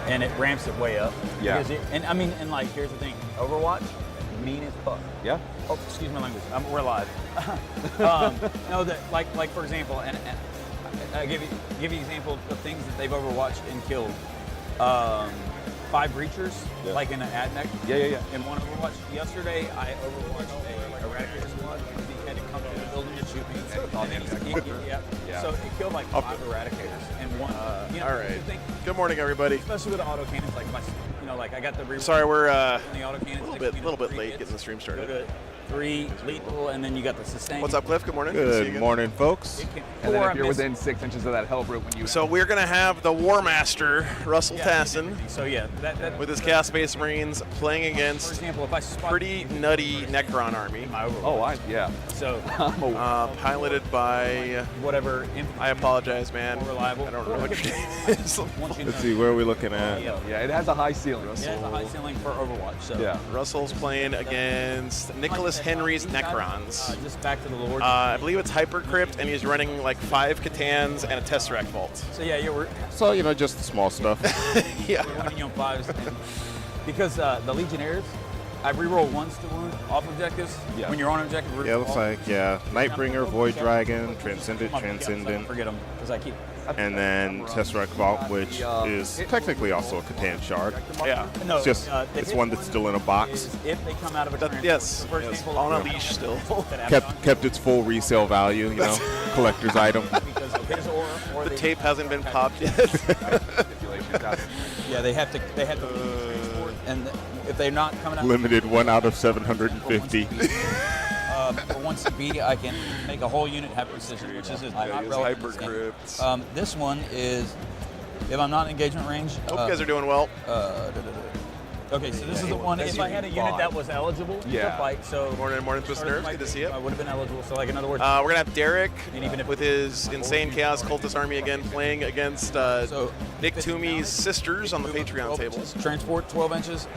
and it ramps it way up. Yeah. And I mean, and like, here's the thing, Overwatch, mean as fuck. Yeah. Oh, excuse my language. We're live. No, that like for example, and I give you example of things that they've overwatched and killed. 5 breachers, like in an AdMech. Yeah. In one Overwatch. Yesterday, I overwatched a Eradicator squad. He had to come to the building and shoot me. So it killed like 5 Eradicators and one. All right. Good morning, everybody. Especially with the autocannons, like like I got the. Sorry, we're the autocannons a little bit late getting the stream started. Good. 3 lethal, and then you got the sustain. What's up, Cliff? Good morning. Good morning, folks. And then if you're within 6 inches of that health route when you... So we're going to have the War Master, Russell Tassin, So yeah, that with his Chaos Space Marines playing for against example, if I spot pretty nutty Necron army, my Overwatch. yeah. So piloted by... whatever. I apologize, man. More reliable. I don't know what your name is. Let's see, where are we looking at? Yeah, Yeah, it has a high ceiling. it has a high ceiling for Overwatch. So Yeah. Russell's playing against Nicholas Henry's Necrons. Just back to the Lord. I believe it's Hyper Crypt, and he's running like 5 Catans and a Tesseract Vault. So yeah, we're So, just the small stuff. Yeah. winning on 5s. Because the Legionnaires, I reroll 1s to wound off objectives. Yeah. When you're on objective. Yeah, it looks like, Nightbringer, Void Dragon, Transcendent, Forget them, because I keep. and then Tesseract Vault, which is technically also a Catan shard. Yeah. No, It's just, it's one that's still in a box. Is if they come out of a transport. Yes. The first Yes. people On a that leash still. that have Kept its full resale value, collector's item. because of his or The they- tape hasn't been popped yet. Yeah, they have to transport, and if they're not coming out. Limited 1 out of 750. For 1 CP, I can make a whole unit have precision, which is not relevant. Hyper Crypt. This one is if I'm not in engagement range. Hope you guys are doing well. Okay, so this is the one. If I had a unit that was eligible to fight, so Morning, Twisted Nerves. Good to see you. I would have been eligible. So, like in other words, We're going to have Derek And even if- with his Insane Chaos Cultist army again playing against Nick Toomey's sisters on the Patreon table. Transport 12 inches.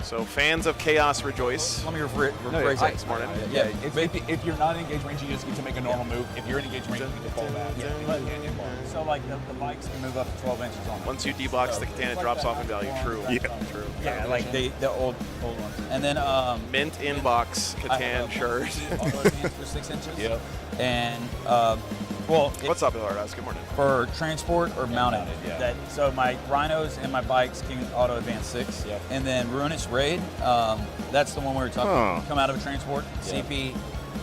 So fans of Chaos rejoice. Let me rephrase that This morning. Yeah, if you're not in engaged range, you just get to make a normal move. If you're in engaged range, you get to fall back. So like the bikes can move up to 12 inches on it. Once you debox the Katana, it drops off in value. True. True. Yeah, like the old ones. And then Mint inbox Catan shirt. auto advance for 6 inches. Yep. And What's up, Hilardas? Good morning. for transport or mounted. Yeah. So my rhinos and my bikes can auto advance 6. Yep. And then Ruinous Raid, that's the one we were talking about. Come out of a transport, CP,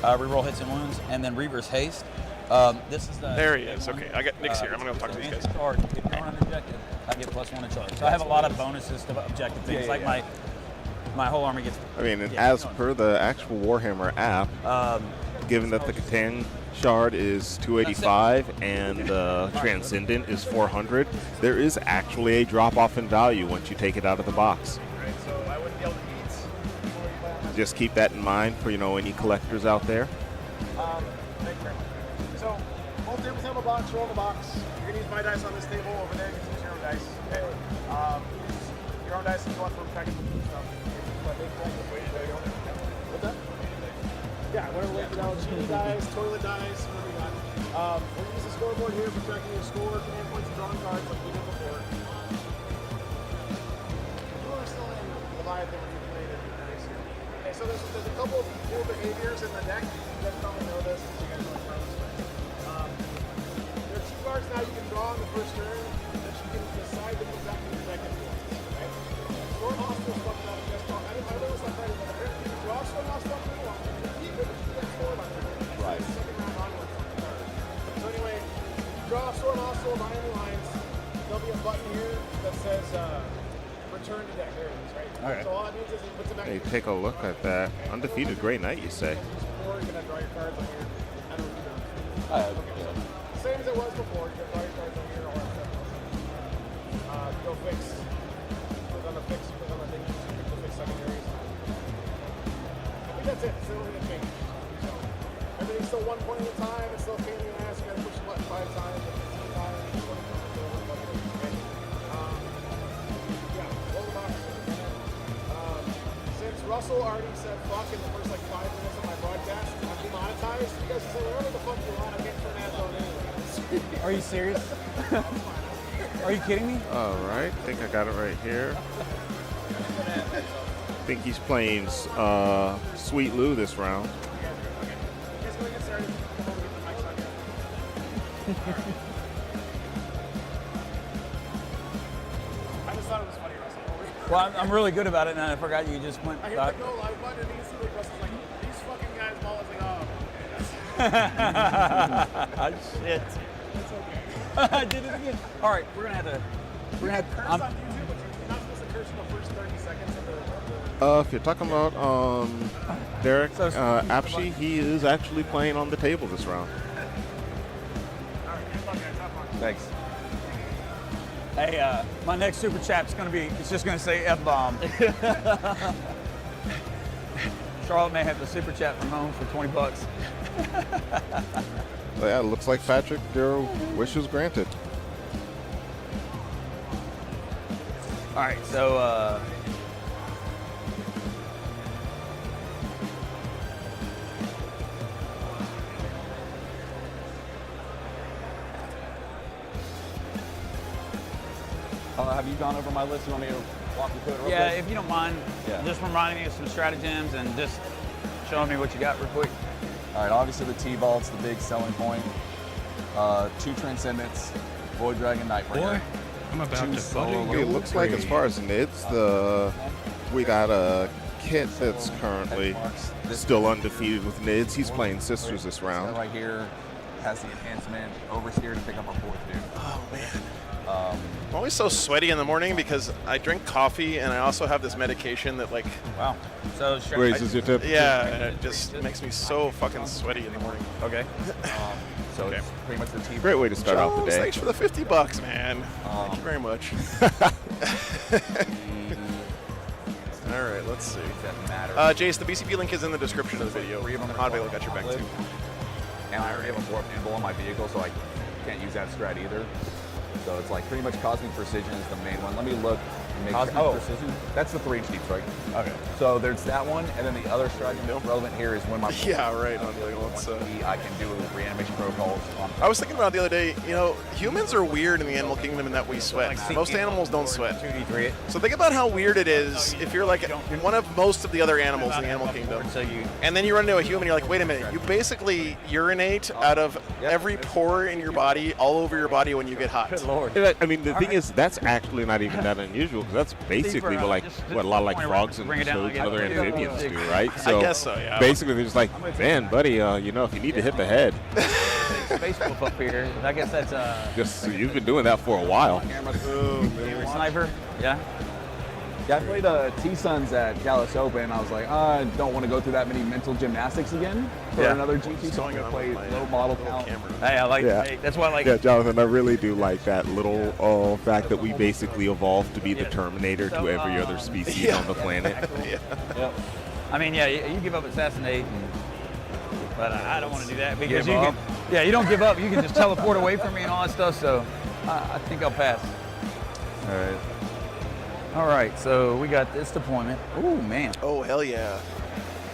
reroll hits and wounds, and then Reaver's Haste. This is the. There he is. Okay, I got Nick's here. I'm gonna go talk to these guys. Charge. If you're on an objective, I get +1 to charge. So I have a lot of bonuses to objective things. My whole army gets. I mean, and as per the actual Warhammer app, given that the Catan shard is 285 and the Transcendent is 400, there is actually a drop-off in value once you take it out of the box. Right, so I wouldn't be able to eat. Just keep that in mind for, any collectors out there. Thank you very much. So, both tables have a box, roll the box. You're going to use my dice on this table. Over there, you can use your own dice. Okay. Use your own dice if you want for protecting stuff. What's that? Yeah, whatever way you down. Cheating dice, toilet dice, whatever you got. We'll use the scoreboard here for tracking your score, command points, and drawing cards like we did before. You are still in Leviathan when you played it. Nice. Okay, so there's a couple of cool behaviors in the deck. You guys probably know this. You guys know Carlos. There are 2 cards now you can draw on the first turn that you can decide to put back in your deck if you want. Right? Storm Hostiles fucking out of just draw. I don't know what's not right, but apparently you can draw Storm Hostile if you want. Keep it, you get Storm on it. Right. Second round onwards. So anyway, draw Storm Hostile, Miami Lines. There'll be a button here that says return to deck. There it is, right? Okay. So all it means is it puts it back Hey, in your take a look at that. Undefeated Great Knight, you say? or you're gonna draw your cards on here. I don't know. Same as it was before. You can draw your cards on here, all that stuff. Go fix. Click on the fix. Click on the thing. Go fix secondaries. I think that's it. It's the only thing that changed. So everything's still 1 point at a time. It's still a pain in the ass. You gotta push the button 5 times. 15 times. 20 times. Roll the box. Since Russell already said fuck in the first 5 minutes of my broadcast, I'm demonetized. You guys can say whatever the fuck you want. I can't turn ads on anyway. Are you serious? Are you kidding me? All right, I think I got it right here. I think he's playing Sweet Lou this round. Guys, go get started. Come over, get the mics on here. I just thought it was funny, Russell. Well, I'm really good about it, and I forgot you just went. I hit the go live button, and instantly Russell's like, these fucking guys ball. I was like, oh, Shit. that's okay. I did it again. All right, we're gonna have to. We're gonna have. Curse I'm, on YouTube, but you're not supposed to curse in the first 30 seconds of the If you're talking about Derek So- Apshe, he is actually playing on the table this round. All right, good luck, guys. Have fun. Thanks. hey, my next super chat's gonna be. It's just gonna say F-bomb. Charlotte may have to super chat from home for $20. So yeah, it looks like Patrick, your wish is granted. All right, so. Have you gone over my list? You want me to walk you through it real Yeah, quick? if you don't mind, Yeah. just reminding me of some stratagems and just showing me what you got real quick. All right, obviously the T-Vault's the big selling point. 2 Transcendents, Void Dragon, Nightbringer. Boy, I'm about Two to solo fucking It go looks like as crazy. far as NIDS, we got a Kit that's currently Marks. This still undefeated with NIDS. He's playing Sisters this That round. right here has the enhancement. Oversteer to pick up a 4th dude. Oh man. I'm always so sweaty in the morning because I drink coffee and I also have this medication that like, Wow. So Raises your temperature. yeah, and it just makes me so fucking sweaty in the morning. Okay. So it's pretty much the T. Great way to start off the Jones, day. thanks for the $50, man. Thank you very much. All right, let's see. That matter. Jace, the BCP link is in the description of the video. Oddvale got your back too. And I already have a warp handle on my vehicle, so I can't use that strat either. So it's like pretty much Cosmic Precision is the main one. Let me look. and make Cosmic sure. Precision? That's the 3-inch deep strike. Okay. So there's that one, and then the other stratagem that's relevant here is when my Yeah, right. On the other one, so. I can do reanimation protocols on. I was thinking about it the other day, you know, humans are weird in the animal kingdom in that we sweat. Most animals don't sweat. 2d3 it. So think about how weird it is if you're like one of most of the other animals in the animal kingdom. So you. And then you run into a human, you're like, wait a minute, you basically urinate out of every pore in your body, all over your body when you get hot. Good Lord. I mean, the thing is, that's actually not even that unusual because that's basically what a lot of like frogs and bring it down, toads and I other get it. amphibians do, right? So guess so, yeah. basically, they're just like, man, buddy, you know, if you need to hit the head, Space wolf up here. I guess that's just you've been doing that for a while. gamer sniper. Yeah. Yeah, I played T-Suns at Gallus Open. I was like, I don't want to go through that many mental gymnastics again for Yeah. another GT, so I'm going to play low model count. Hey, I like. Yeah. Hey, that's why I like. Yeah, Jonathan, I really do like that little fact that we basically evolved to be the Terminator to every other species on the planet. Yep. I mean, yeah, you give up assassinate, but I don't want to do that because Give you up? can. Yeah, you don't give up. You can just teleport away from me and all that stuff. So I think I'll pass. All right. All right, so we got this deployment. Ooh, man. Oh, hell yeah.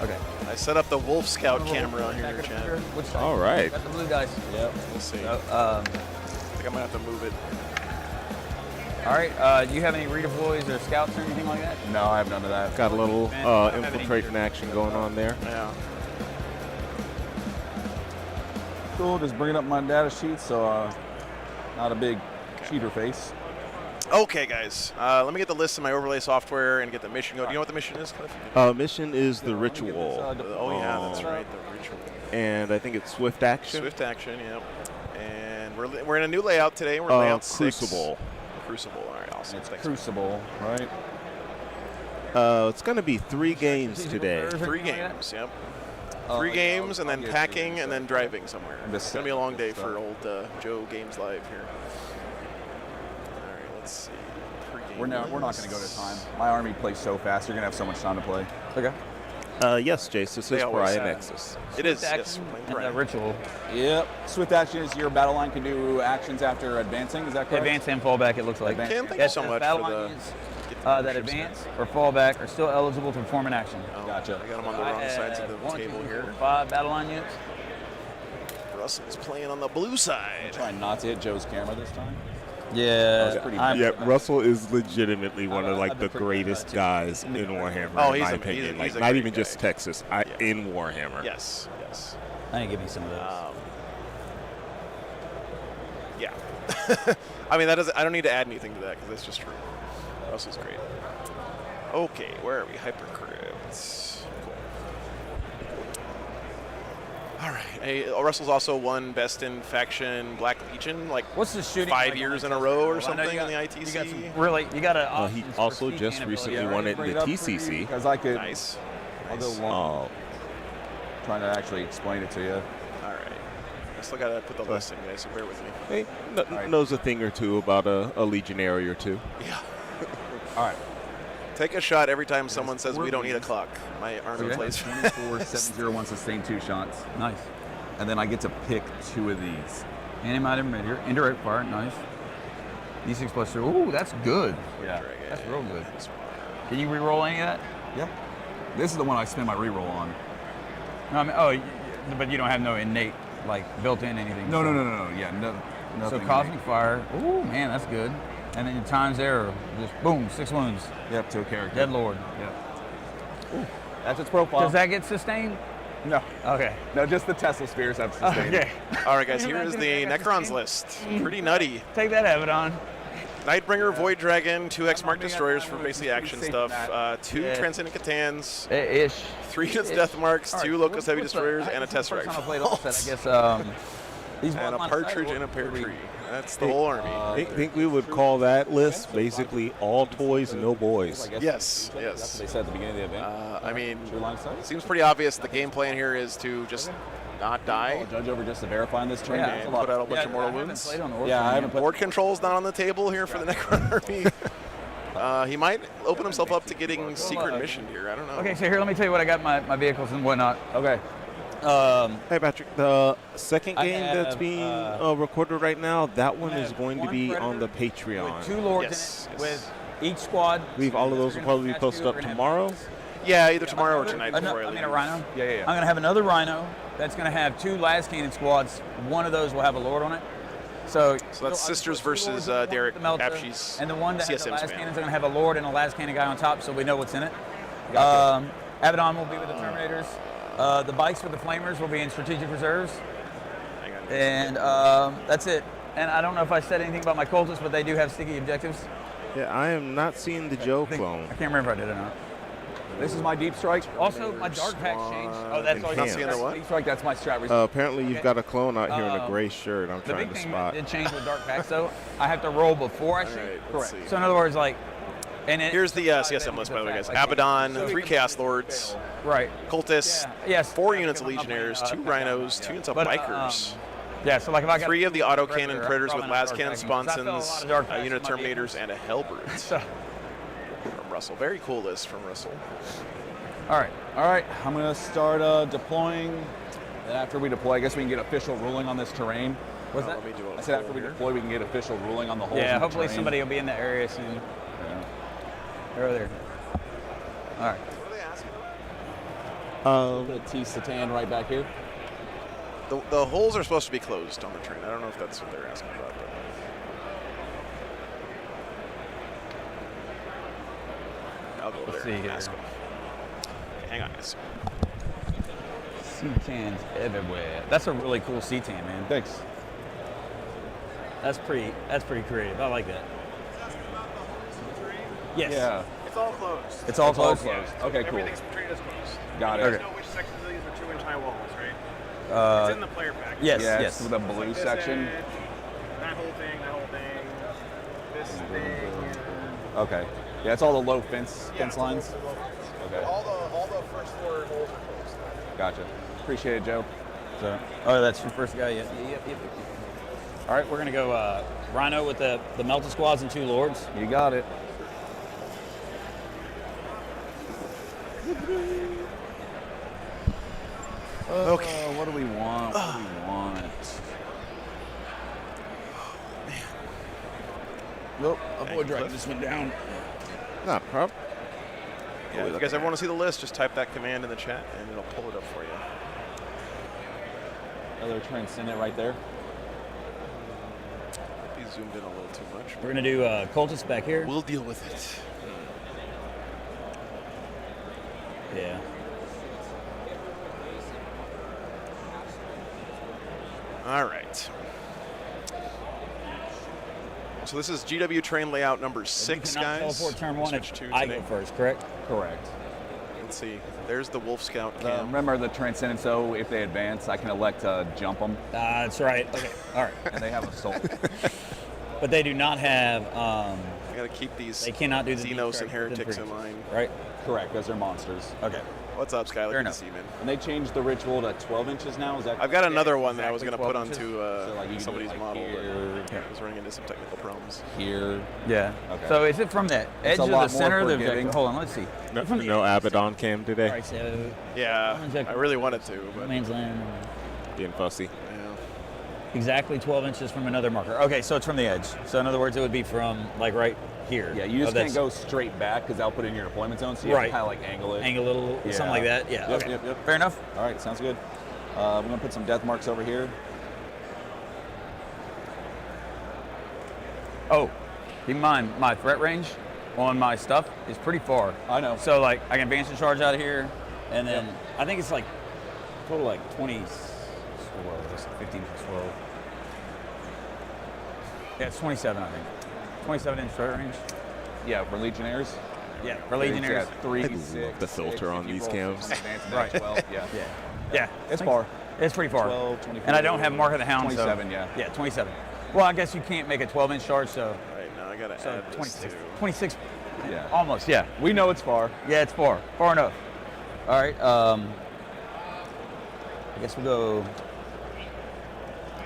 Okay. I set up the Wolf Scout camera on here, Chad. Which side? All right. Got the blue dice. Yep, we'll see. So, I think I might have to move it. all right. Do you have any redeploys or scouts or anything like that? No, I have none of that. Got a little Man, I don't have any infiltrating action going on there. Yeah. Cool, just bringing up my data sheet, so not a big cheater face. Okay, guys. Let me get the list of my overlay software and get the mission going. Do you know what the mission is, Cliff? Mission is the ritual. Oh, yeah, that's right. The ritual. And I think it's swift action. Swift action, yep. And we're in a new layout today. We're in layout 6. Crucible. Crucible. All right, awesome. It's Thanks. Crucible, right? It's going to be 3 games today. 3 games, yep. 3 games, and then packing, and then driving somewhere. It's going to be a long day for old Joe Games Live here. All right, let's see. We're not going to go to time. My army plays so fast, you're going to have so much time to play. Okay. Yes, Jace, this is always Pariah have. Nexus. It is, Action yes. we're playing and Brian. the ritual. Yep. Swift action is your battle line can do actions after advancing, is that correct? Advance and fallback, it looks like. Advance. Ken, thank you Yes, so the much battle for line the... units, get the that memberships advance there. or fallback are still eligible to perform an action. Gotcha. I got them on the wrong sides of the 1, 2, table 3, here. 4, 5 battle line units. Russell's playing on the blue side. Trying not to hit Joe's camera this time. Yeah, Yeah, Russell is legitimately one of like the greatest guys in Warhammer. Oh, in he's my a- opinion. he's Like a not great even guy. just Texas, in Warhammer. Yes, yes. I need to give me some of those. Yeah. I mean, that doesn't. I don't need to add anything to that because that's just true. Russell's great. Okay, where are we? Hypercrypts. Cool. All right. Hey, Russell's also won Best in Faction Black Legion, like What's the shooting? 5 like years on in a the row or test? I know something you in the got- ITC. You got some really, you got to. He also just recently won it in the TCC. Because I could. Nice. I'll go Nice. long. Trying to actually explain it to you. All right. I still gotta put the list in, guys. So bear with me. Hey, right. knows a thing or two about a legionary or two. Yeah. All right. Take a shot every time someone says we don't need a clock. My army Okay. plays. 24, 701 sustained 2 shots. Nice. And then I get to pick 2 of these. Animated meteor, indirect fire, nice. D6 plus 2. Ooh, that's good. Yeah. That's real good. Can you re-roll any of that? Yep. This is the one I spend my reroll on. No, I mean, oh, but you don't have no innate, like, built-in anything. No. so- Yeah, no. So Nothing cosmic fire. Ooh, man, that's good. And then your times there, just boom, 6 wounds. Yep, to a character. Dead Lord. Yep. That's its profile. Does that get sustained? No. Okay. No, just the Tesla spheres have sustained. Okay. All right, guys. Here is the Necrons list. Pretty nutty. Take that Abaddon. Nightbringer, Void Dragon, 2 X-Mark Destroyers for basically action stuff, 2 Yeah. Transcendent Catans, Ish. 3 units Death Marks, All 2 right, Locust Heavy what's the- Destroyers, I and a guess the first Tesseract. time I played all set, I guess these And a ones on partridge site, and a pear what do we- tree. That's the whole army. I think we would call that list basically all toys and no boys. Yes, That's what yes. they said at the beginning of the event. I mean, True line of sight? it seems pretty obvious the game plan here is to just not die Judge over just to verify on this train. Yeah. That's a and lot. put out a bunch of I mortal haven't wounds. played on the Orc Yeah, I yet. haven't played. Board control's not on the table here for the Necron army. He might open himself up to getting secret mission here. I don't know. Okay, so here, let me tell you what I got my vehicles and whatnot. Okay. Hey Patrick, the second I game that's have, being recorded right now, that one is going to be on the Patreon. With 2 lords Yes, in it, yes. with each squad. I believe all of those will probably be posted up tomorrow. Yeah, either tomorrow or tonight before I I leave. mean a rhino. Yeah. I'm going to have another rhino that's going to have 2 las cannon squads. One of those will have a lord on it. So that's Sisters versus Derek Apshe's and the one that has the CSM las span. cannons are going to have a lord and a las cannon guy on top, so we know what's in it. Abaddon will be with the Terminators. The bikes with the Flamers will be in strategic reserves, Hang on. and that's it. And I don't know if I said anything about my cultists, but they do have sticky objectives. Yeah, I am not seeing the Joe clone. I can't remember if I did or not. This is my deep strike. Also, my dark packs changed. Oh, that's always Not seeing the what? Deep strike, that's my strat. Apparently, you've got a clone out here in a gray shirt. I'm The trying big to thing spot. did change with dark packs, though. I have to roll before I All shoot. right, let's see. So in other words, like, and it, Here's the CSM list, by the way, guys. Abaddon, 3 Chaos Lords, right. Cultists, Yeah, yes. 4 units of I'm not playing, Legionnaires, 2 Pathfinder. Rhinos, 2 units of But, Bikers. Yeah, so like if I got 3 of the autocannon Predator, Predators I'm with probably las not cannon dark packing, 'cause I felt a lot sponsons, of dark a packs unit of in my Terminators, vehicles. and a Hellbrute So, from Russell. Very cool list from Russell. all right. I'm going to start deploying. And after we deploy, I guess we can get official ruling on this terrain. What's that? Let me do a I said after poll we here. deploy, we can get official ruling on the holes in Yeah, the hopefully terrain. somebody will be in the area soon. Yeah. They're over there. All right. What are they asking? Put a T Satan right back here. The holes are supposed to be closed on the train. I don't know if that's what they're asking about. But I'll go over Let's there see and here. ask them. Okay, hang on, guys. C-tans everywhere. That's a really cool C-tan, man. Thanks. That's pretty creative. I like that. Yes. Yeah. It's all closed. It's all It's all closed. closed. Okay, cool. Everything's train is closed. Got it. You Okay. know which sections of these are 2-inch high walls, right? It's in the player pack. Yes, Yeah, yes. it's the blue This section. edge, that whole thing, this thing. Okay. Yeah, it's all the low fence Yeah, it's all lines. the low fence. Okay. All the first 4 holes are closed. Gotcha. Appreciate it, Joe. So, oh, that's your first guy. Yep. All right, we're gonna go Rhino with the Melta Squads and 2 Lords. You got it. Okay. What do we want? What do we want? Nope, a Thank boy you, dragged Cliff. this one down. Not a problem. Yeah, if you guys ever want to see the list, just type that command in the chat and it'll pull it up for you. Another transcendent right there. These zoomed in a little too much. We're gonna do cultists back here. We'll deal with it. Yeah. All right. So this is GW train layout number 6, You cannot guys. teleport turn 1 Switch if to I today. go first, correct? Correct. Let's see. There's the Wolf Scout cam. Remember the Transcendent, so if they advance, I can elect to jump them, That's right. Okay. All right. and they have assault. But they do not have. I got to keep these They cannot do the Xenos deep and strike within Heretics 3 in inches, line. Right. Correct, because they're monsters. Okay. What's up, Skylar? Fair Good to enough. see you, man. And they changed the ritual to 12 inches now. Is that? I've got another Yeah, one that I was going to exactly put 12 onto So, like, you can do somebody's it, like, model, here. but I was running into some technical problems. Here. Yeah. Okay. So is it from the edge a of the lot more center of the forgiving. objective? Hold on. Let's see. No, From the no edge. Abaddon cam today. All right. So Yeah, Object- I really wanted to, but man's land. Being fussy. yeah. Exactly 12 inches from another marker. Okay, so it's from the edge. So in other words, it would be from like right here. Yeah, you just Oh, can't go straight back because that'll put it in your deployment zone. So you have Right. to kind of like angle it. Angle a little, Yeah. something like that. Yeah. Yep, Okay. yep. Fair enough. All right, sounds good. We're gonna put some death marks over here. Oh, keep in mind, my threat range on my stuff is pretty far. I know. So like I can advance and charge out of here, and then I think it's like total like 20 swirls, 15 swirls. Yeah, it's 27, I think. 27-inch threat range. Yeah, for Legionnaires. Yeah, for Legionnaires. Yeah, 3, I love 6, the filter 6, on if you these roll cams. some advance and Right. 12, yeah. Yeah. Yeah. It's far. It's pretty far. 12, 24, and I don't have Mark of the Hound. 27, so, yeah. Yeah, 27. Well, I guess you can't make a 12-inch charge, so All right, now I got to add this 26. to... 26. Yeah. Almost, yeah. We know it's far. Yeah, it's far. Far enough. All right. I guess we'll go.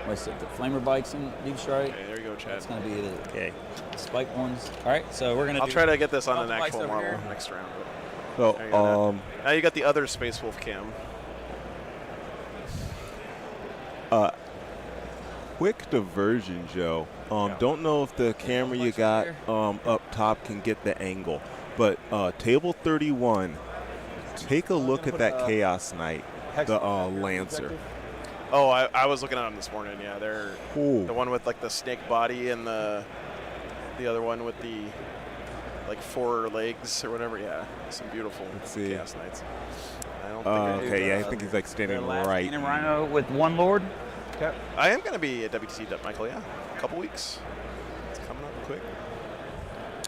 What's it? The flamer bikes and deep strike. Okay, there you go, Chad. It's gonna be the spike ones. All right. So we're gonna. I'll try to get this on an multiplies actual over model here. next round. So, There you go, now you got the other Space Wolf cam. quick diversion, Joe. Don't know if the camera you got up top can get the angle, but table 31. Take a look at that Chaos Knight, the Lancer. Oh, I was looking at them this morning. Yeah, they're Ooh. the one with like the snake body and the other one with the like 4 legs or whatever. Yeah, some beautiful Let's see. Chaos Knights. I don't think Okay, yeah, I think he's like standing right. And Rhino with one Lord. Okay. I am going to be at WTC, Michael. Yeah, a couple weeks. It's coming up quick.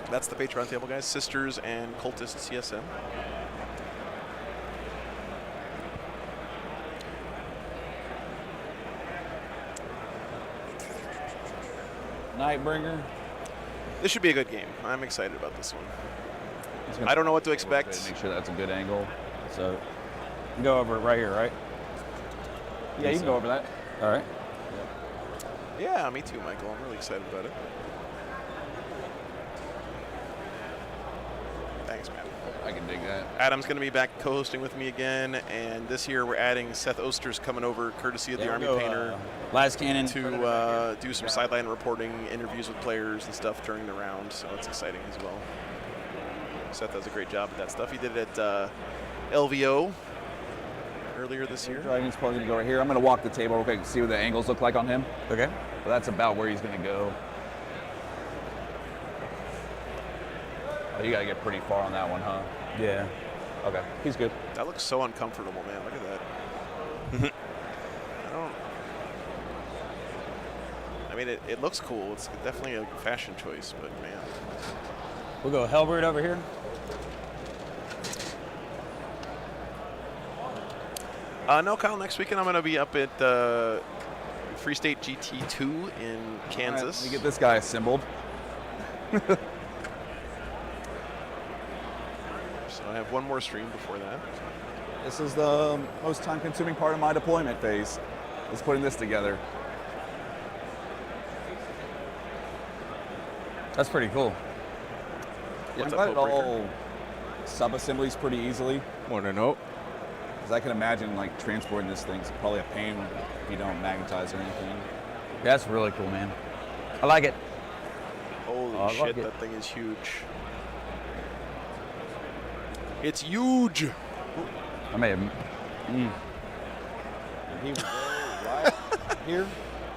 That's the Patreon table, guys. Sisters and Cultist CSM. Nightbringer. This should be a good game. I'm excited about this one. Just gonna I don't know what to a little bit, expect. Make sure that's a good angle. So go over it right here, right? Yeah, you can go over that. All right. Yeah, me too, Michael. I'm really excited about it. Thanks, man. I can dig that. Adam's going to be back co-hosting with me again, and this year we're adding Seth Oster's coming over, courtesy of the There Army we go, Painter, Last cannon. to do some sideline reporting, interviews with players and stuff during the round, so it's exciting as well. Seth does a great job at that stuff. He did it at LVO earlier this year. Driving's probably gonna go right here. I'm gonna walk the table real quick and see what the angles look like on him. Okay. But that's about where he's gonna go. Oh, you gotta get pretty far on that one, huh? Yeah. Okay, he's good. That looks so uncomfortable, man. Look at that. I mean, it looks cool. It's definitely a fashion choice, but man. We'll go Hellbird over here. No, Kyle, next weekend I'm going to be up at Free State GT2 in Kansas. All right, let me get this guy assembled. So I have one more stream before that. This is the most time-consuming part of my deployment phase, is putting this together. That's pretty cool. Yeah, I'm What's glad up, it Hopebreaker? all sub-assemblies pretty easily, Want to know? because I can imagine like transporting this thing's probably a pain if you don't magnetize or anything. That's really cool, man. I like it. Holy I like shit, it. that thing is huge. It's huge. I may have. And he would go right here.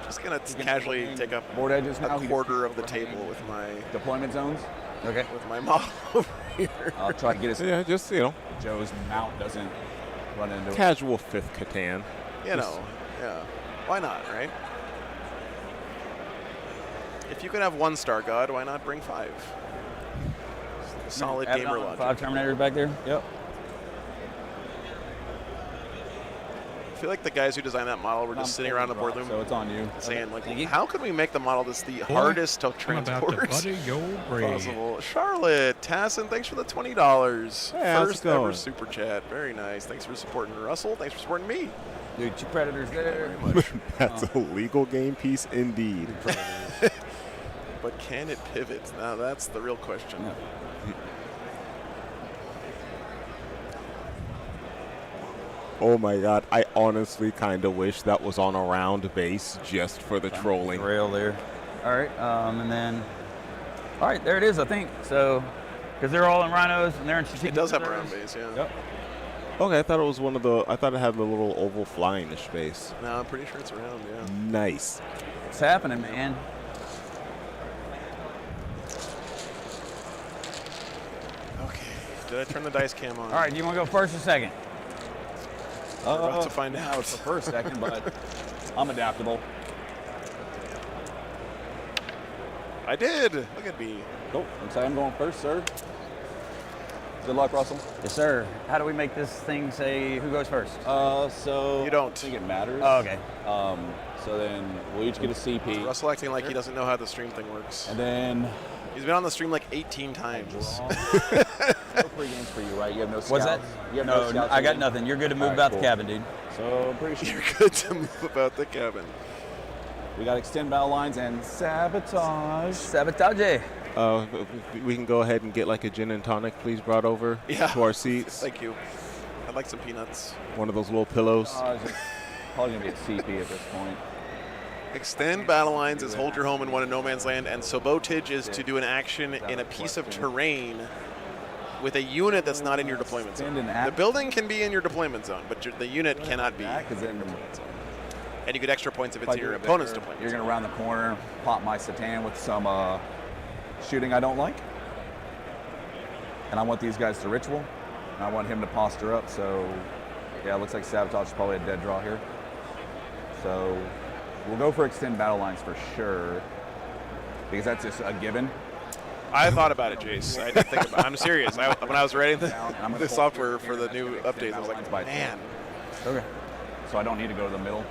Just gonna casually take up board edges now. a quarter of the table with my deployment zones. Okay. with my model over here. I'll try to get his. Yeah, just, you know, Joe's mount doesn't run into it. casual 5th Catan. You know, yeah. Why not, right? If you could have 1 Star God, why not bring 5? Solid Add gamer on logic. 5 Terminators back there. Yep. I feel like the guys who designed that model were just sitting around the boardroom So it's on you. saying, like, Thank you. how can we make the model that's the hardest to I'm about to transport butter your brain. possible? Charlotte, Tassin, thanks for the $20. Hey, how's it First ever going? super chat. Very nice. Thanks for supporting Russell. Thanks for supporting me. Dude, 2 Predators there. Very much. That's a legal game piece indeed. But can it pivot? Now that's the real question. Yeah. Oh my god, I honestly kind of wish that was on a round base just for the trolling. Rail there. All right, and then, all right, there it is, I think. So, because they're all in rhinos and they're in strategic It does have a reserves. round base, yeah. Yep. Okay, I thought it was one of the, I thought it had the little oval flying space. No, I'm pretty sure it's around, yeah. Nice. It's happening, man. Okay. Did I turn the dice cam on? All right, do you want to go first or second? We're about to find Now out. it's the first second, but I'm adaptable. I did. Look at me. Cool. Looks like I'm going first, sir. Good luck, Russell. Yes, sir. How do we make this thing say who goes first? So You don't. I think it matters. Oh, okay. So then we'll each get a CP, Russell acting like he doesn't know how the stream thing works. and then He's been on the stream like 18 times. no free games for you, right? You have no scouts. What's that? You have No, scouts I got in? nothing. You're good to move All right, about cool. the cabin, dude. So I'm pretty sure You're good to move about the cabin. we got extend battle lines and sabotage. Sabotage. We can go ahead and get like a gin and tonic, please, brought over Yeah. to our seats. Thank you. I'd like some peanuts. One of those little pillows. It's probably gonna be a CP at this point. Extend battle lines is hold your home in one in no man's land, and sabotage is to do an action in a piece of terrain with a unit that's not in your deployment zone. The building can be in your deployment zone, but the unit cannot be. Because then And you get extra points if if it's I in do your it opponent's there, deployment you're zone. gonna round the corner, pop my Satan with some shooting I don't like, and I want these guys to ritual, and I want him to posture up. So yeah, it looks like sabotage is probably a dead draw here. So we'll go for extend battle lines for sure, because that's just a given. I thought about it, Jace. I did think about it. I'm serious. When I was writing the gonna software for the new updates, I was like, man, Okay. So I don't need to go to the middle.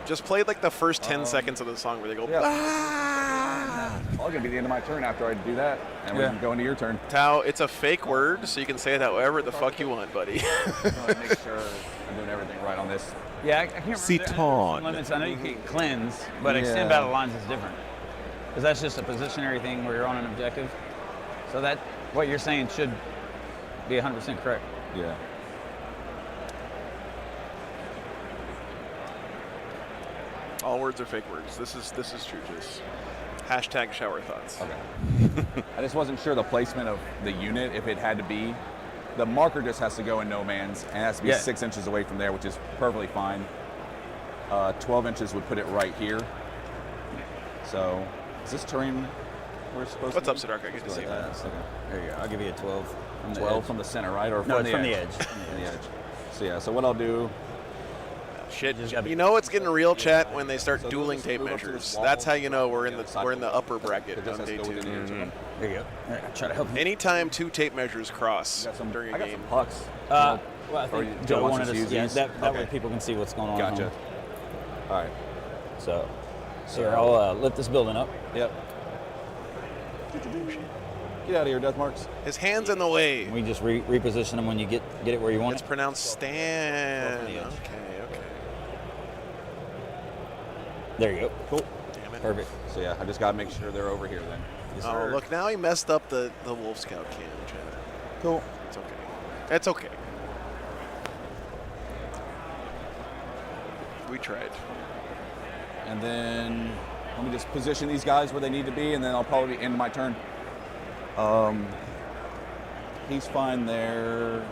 just played like the first 10 seconds of the song where they go, Yeah. ah! Well, it's gonna be the end of my turn after I do that, and we Yeah. can go into your turn. Tao, it's a fake word, so you can say it however the fuck you want, buddy. Make sure I'm doing everything right on this. Yeah, I can't remember. Ceton. There's some limits. I know you can cleanse, but extend Yeah. battle lines is different. Because that's just a positionary thing where you're on an objective. So that, what you're saying should be 100% correct. Yeah. All words are fake words. This is true, Jace. Hashtag shower thoughts. Okay. I just wasn't sure the placement of the unit, if it had to be. The marker just has to go in no man's, and it has to be Yeah. 6 inches away from there, which is perfectly fine. 12 inches would put it right here. So, is this terrain we're supposed What's to up, Siddhartha? Good to see you. Okay. There you go. I'll give you a 12. From the 12 edge. from the center, right? Or No, from it's the from the edge? edge. From the edge. So yeah, so what I'll do, Shit, Just gotta be- you know it's getting real chat when they start So dueling just tape move up to measures. this wall. That's how you know we're in The the side we're in the wall. upper bracket it just on has to day go within the edge of 2. them. There you go. All right, I'll try to help you. Anytime 2 tape measures cross Got some, during a I got game, some pucks. Well, I Or think you- Joe Joe wants wanted us us to use yeah, these? that way Okay. people can see what's going on. at Gotcha. home. All right. So here, I'll lift this building up. Yep. Get out of here, death marks. his hand's in the way. We just reposition them when you get it where you want It's it. pronounced Stan. Go for the edge. Okay. There you go. Cool. Damn it. Perfect. So yeah, I just gotta make sure they're over here then. Yes, Oh, sir. look, now he messed up the Wolf Scout cam, Chad. Cool. It's okay. It's okay. We tried. And then let me just position these guys where they need to be, and then I'll probably end my turn. He's fine there.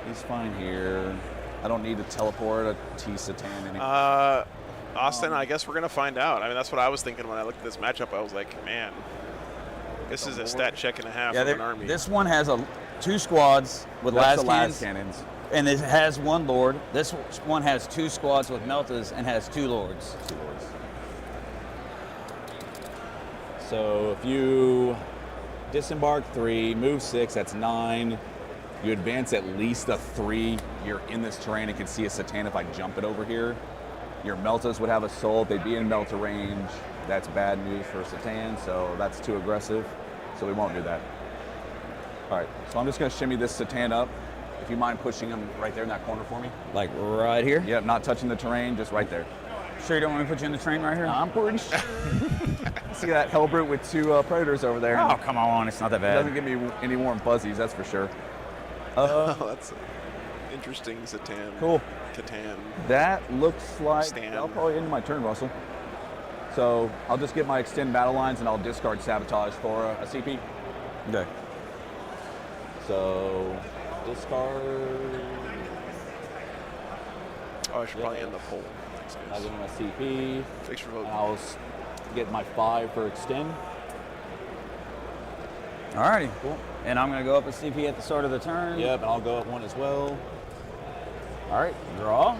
He's fine here. I don't need to teleport a T-Satan anymore. Austin, I guess we're going to find out. I mean, that's what I was thinking when I looked at this matchup. I was like, man, this is a stat check and a half of an army. This one has 2 squads with las cannons, and it has 1 lord. This one has 2 squads with meltas and has 2 lords. So if you disembark 3, move 6, that's 9. You advance at least a 3. You're in this terrain and can see a Satan if I jump it over here. Your meltas would have assault. They'd be in melta range. That's bad news for Satan, so that's too aggressive. So we won't do that. All right, so I'm just gonna shimmy this Satan up. If you mind pushing him right there in that corner for me. Like right here? Yep, not touching the terrain, just right there. Sure you don't want me to put you in the train right here? I'm pretty sure. See that Hellbrute with 2 predators over there? Oh, come on, it's not that It bad. doesn't give me any warm fuzzies, that's for sure. Oh, that's interesting, Satan. Cool. Catan. That looks like Stan. that'll probably end my turn, Russell. So I'll just get my extend battle lines and I'll discard sabotage for a CP. Okay. So discard. Oh, I should probably end the poll. Thanks, I'll guys. give him a CP. Thanks for voting. I'll get my 5 for extend. Alrighty, cool. And I'm gonna go up a CP at the start of the turn. Yep, and I'll go up 1 as well. All right, draw.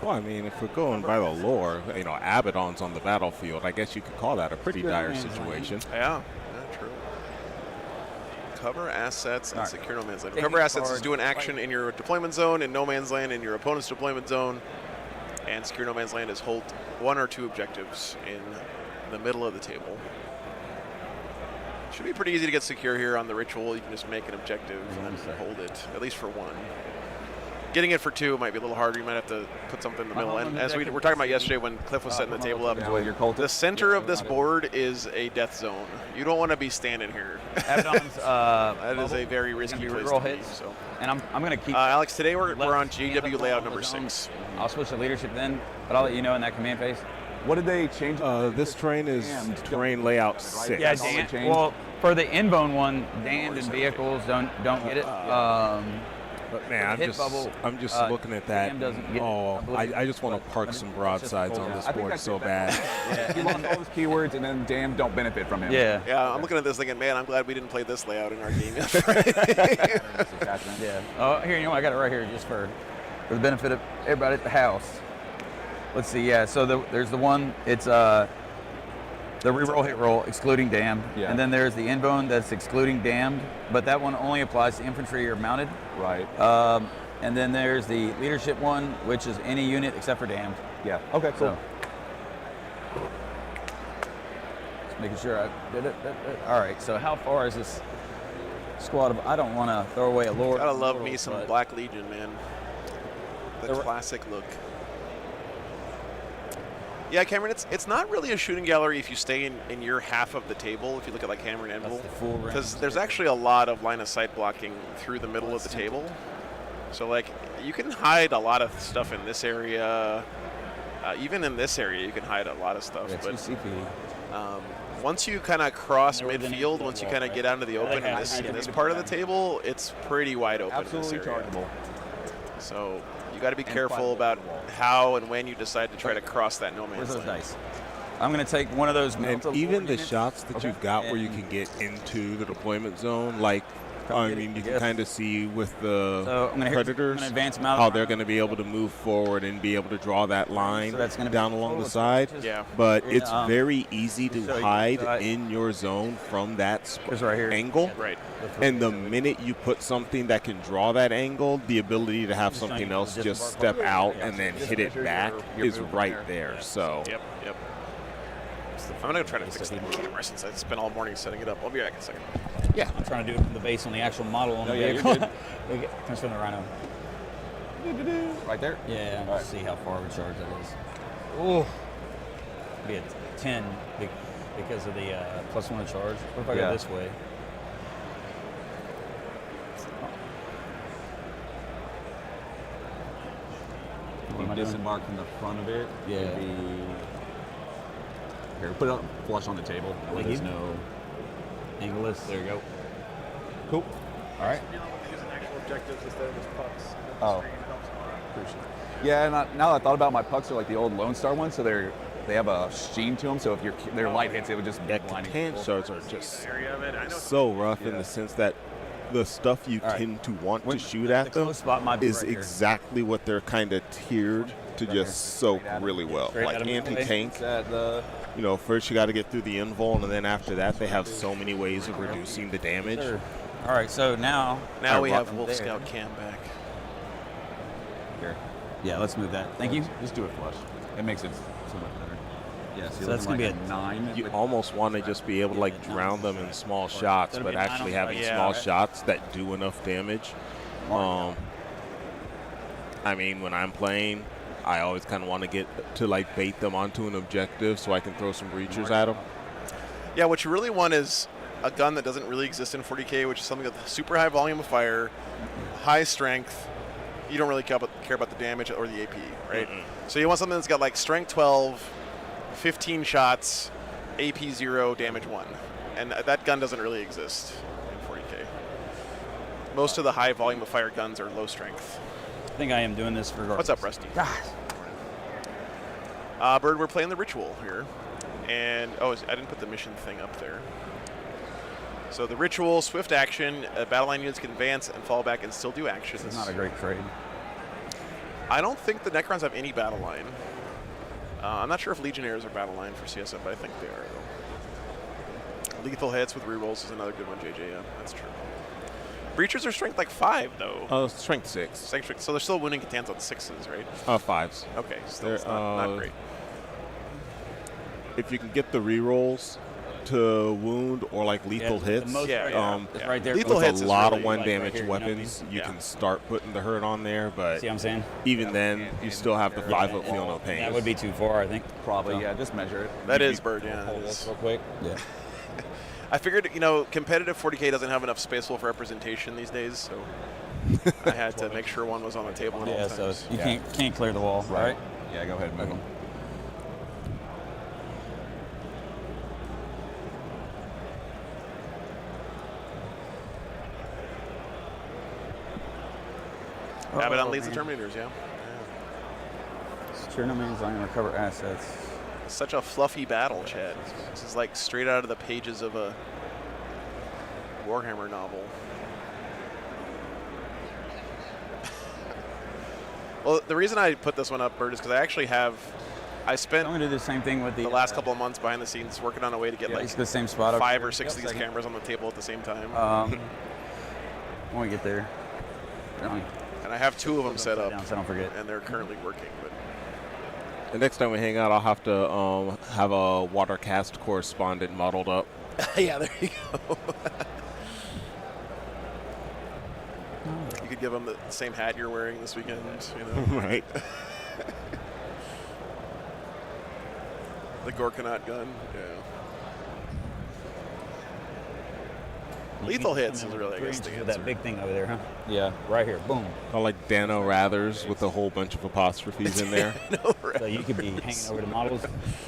Well, I mean, if we're going by the lore, you know, Abaddon's on the battlefield. I guess you could call that a pretty dire situation. Yeah, true. Cover assets and Alright. secure no man's land. Take Cover a assets is card. doing action in your deployment zone, in no man's land, in your opponent's deployment zone. And secure no man's land is hold 1 or 2 objectives in the middle of the table. Should be pretty easy to get secure here on the ritual. You can just make an objective and then hold it, at least for 1. Getting it for 2 might be a little harder. You might have to put something in the middle. And as we were talking about yesterday when Cliff was setting the table up, With your cultist. the center of this board is a death zone. You don't want to be standing here. Abaddon's That is a very risky gonna be place reroll to be. hits. So. And I'm gonna keep. Alex, today we're on left GW hand layout on the number zone. 6. I'll switch to leadership then, but I'll let you know in that command phase. What did they change? This terrain is terrain layout 6. Yeah, That's all they Dan. changed? Well, for the Invone one, damned and vehicles don't get it. But man, hit bubble, I'm just looking at that. Sam doesn't get it, Oh, I believe. I just want to park But some it's broadsides just on cold. this I think board that's so it. bad. He lost all his keywords and then damn don't benefit from him. Yeah. Yeah, I'm looking at this thinking, man, I'm glad we didn't play this layout in our game That's attachment. Yeah. Oh, here, you know, I got it right here just for the benefit of everybody at the house. Let's see. Yeah. So there's the one. It's the reroll hit roll excluding damned, Yeah. and then there's the invone that's excluding damned, but that one only applies to infantry or mounted. Right. And then there's the leadership one, which is any unit except for damned. Yeah. Okay, cool. So, just making sure I did it. All right. So how far is this squad of? I don't want to throw away a lord. Gotta love mortal, me some but- Black Legion, man. The classic look. Yeah, Cameron, it's not really a shooting gallery if you stay in your half of the table, if you look at like Hammer and Anvil. That's the full range. Because there's actually a lot of line of sight blocking through the middle of the table. So like you can hide a lot of stuff in this area. Even in this area, you can hide a lot of stuff. Yeah, But 2 CP. once you kind of cross Never been midfield, into once you the kind of wall, get out into the open Yeah, in this part of the table, it's pretty wide open Absolutely in this area. chargeable. So you got to be And careful quite about the wall. how and when you decide to try to cross that no Where's man's those land. dice? I'm gonna take one of those. And Melta even Lord the units. shots that you've got where you can get into the deployment zone, like, I mean, you can kind of see with the So I'm gonna hit- I'm Predators gonna advance them out how of they're round. going to be able to move forward and be able to draw that line So that's gonna be down along total the side. charges. Yeah. But In, it's very easy so to you- hide so I- in your zone from that It's right here. angle. Right. And the minute you put something that can draw that angle, the ability to have Just something trying else to just disembark step on- out yeah. and then Just hit it measure back your is movement right there. there. So Yep. I'm going to try to fix the camera since I spent all morning setting it up. I'll be back in a second. Yeah, I'm trying to do it from the base on the actual model on No, the yeah, you're vehicle. good. Transfer the Rhino. Right there? Yeah, All right. let's see how far of a charge that is. Oh, be a 10 because of the +1 to charge. What if I Yeah. go this way? What am I You doing? disembark from the front of it. Yeah. It'd be... Here, put it up flush on the table. Let Thank us you. know. Angleless. There you go. Cool. All right. Using actual objectives instead of just pucks. Oh. appreciate it. Yeah, and now that I thought about, my pucks are like the old Lone Star ones, so they have a sheen to them. So if their light hits, it would just be Yeah, blinding. Catan shards are just Area of it. I know. so rough in the sense that the stuff you tend to want to shoot at them spot might be is right here. exactly what they're kind of tiered to just soak really well. Straight Like at 'em anti-tank, At the you know, first you got to get through the invul, and then after that they have so many ways of reducing the damage. Sure. All right, so now We have Wolf there. Scout Cam back. here, Yeah, let's move that. Thank you. just do it flush. It makes it so much better. Yeah, So that's gonna be a 9. You almost want to just be able to like drown them in small shots, That'll but be 9 actually on having the- small yeah. shots that do enough damage. I mean, when I'm playing, I always kind of want to get to like bait them onto an objective so I can throw some breachers at them. Yeah, what you really want is a gun that doesn't really exist in 40K, which is something with super high volume of fire, high strength. You don't really care about the damage or the AP, right? So you want something that's got like strength 12, 15 shots, AP 0, damage 1. And that gun doesn't really exist in 40K. Most of the high volume of fire guns are low strength. I think I am doing this regardless. What's up, Rusty? Bird, we're playing the ritual here. And, I didn't put the mission thing up there. So the ritual, swift action, battle line units can advance and fall back and still do actions. It's not a great trade. I don't think the Necrons have any battle line. I'm not sure if Legionnaires are battle line for CSM, but I think they are, though. Lethal hits with rerolls is another good one, JJ. Yeah, that's true. Breachers are strength like 5, though. Strength 6. Strength, so they're still winning Catans on 6s, right? 5s. Okay, still They're, it's not great. If you can get the rerolls to wound or like lethal hits, It's right there. Lethal with hits a is lot really, of one like, right damage here, you know what I mean? weapons, you Yeah. can start putting the hurt on there, but See what I'm saying? even then, you still have the 5-foot feel no pain. That would be too far, I think. Probably, So, yeah. Just measure it. That is Bird, yeah. Hold that this is. real quick. Yeah. I figured, competitive 40K doesn't have enough space wolf representation these days, so I had to make sure one was on the table at all Yeah, so times. you can't clear the wall, right? Yeah, go ahead and move them. Abaddon leads the Terminators, yeah. Secure domains, line, recover assets. Such a fluffy battle, Chad. This is like straight out of the pages of a Warhammer novel. Well, the reason I put this one up, Bert, is because I spent I'm gonna do the same thing with the last couple of months behind the scenes working on a way to get it's the same spot. 5 or 6 of these cameras on the table at the same time. When we get there. And I have 2 of them set up, Down, so I don't forget. and they're currently working. But The next time we hang out, I'll have to have a watercast correspondent modeled up. yeah, there you go. You could give them the same hat you're wearing this weekend, Right. The Gorkanaut gun, yeah. Lethal hits is really, I guess, the that answer. big thing over there, huh? Yeah, right here. Boom. I like Dano Rathers with a whole bunch of apostrophes in there. No, right. So you could be hanging over the models.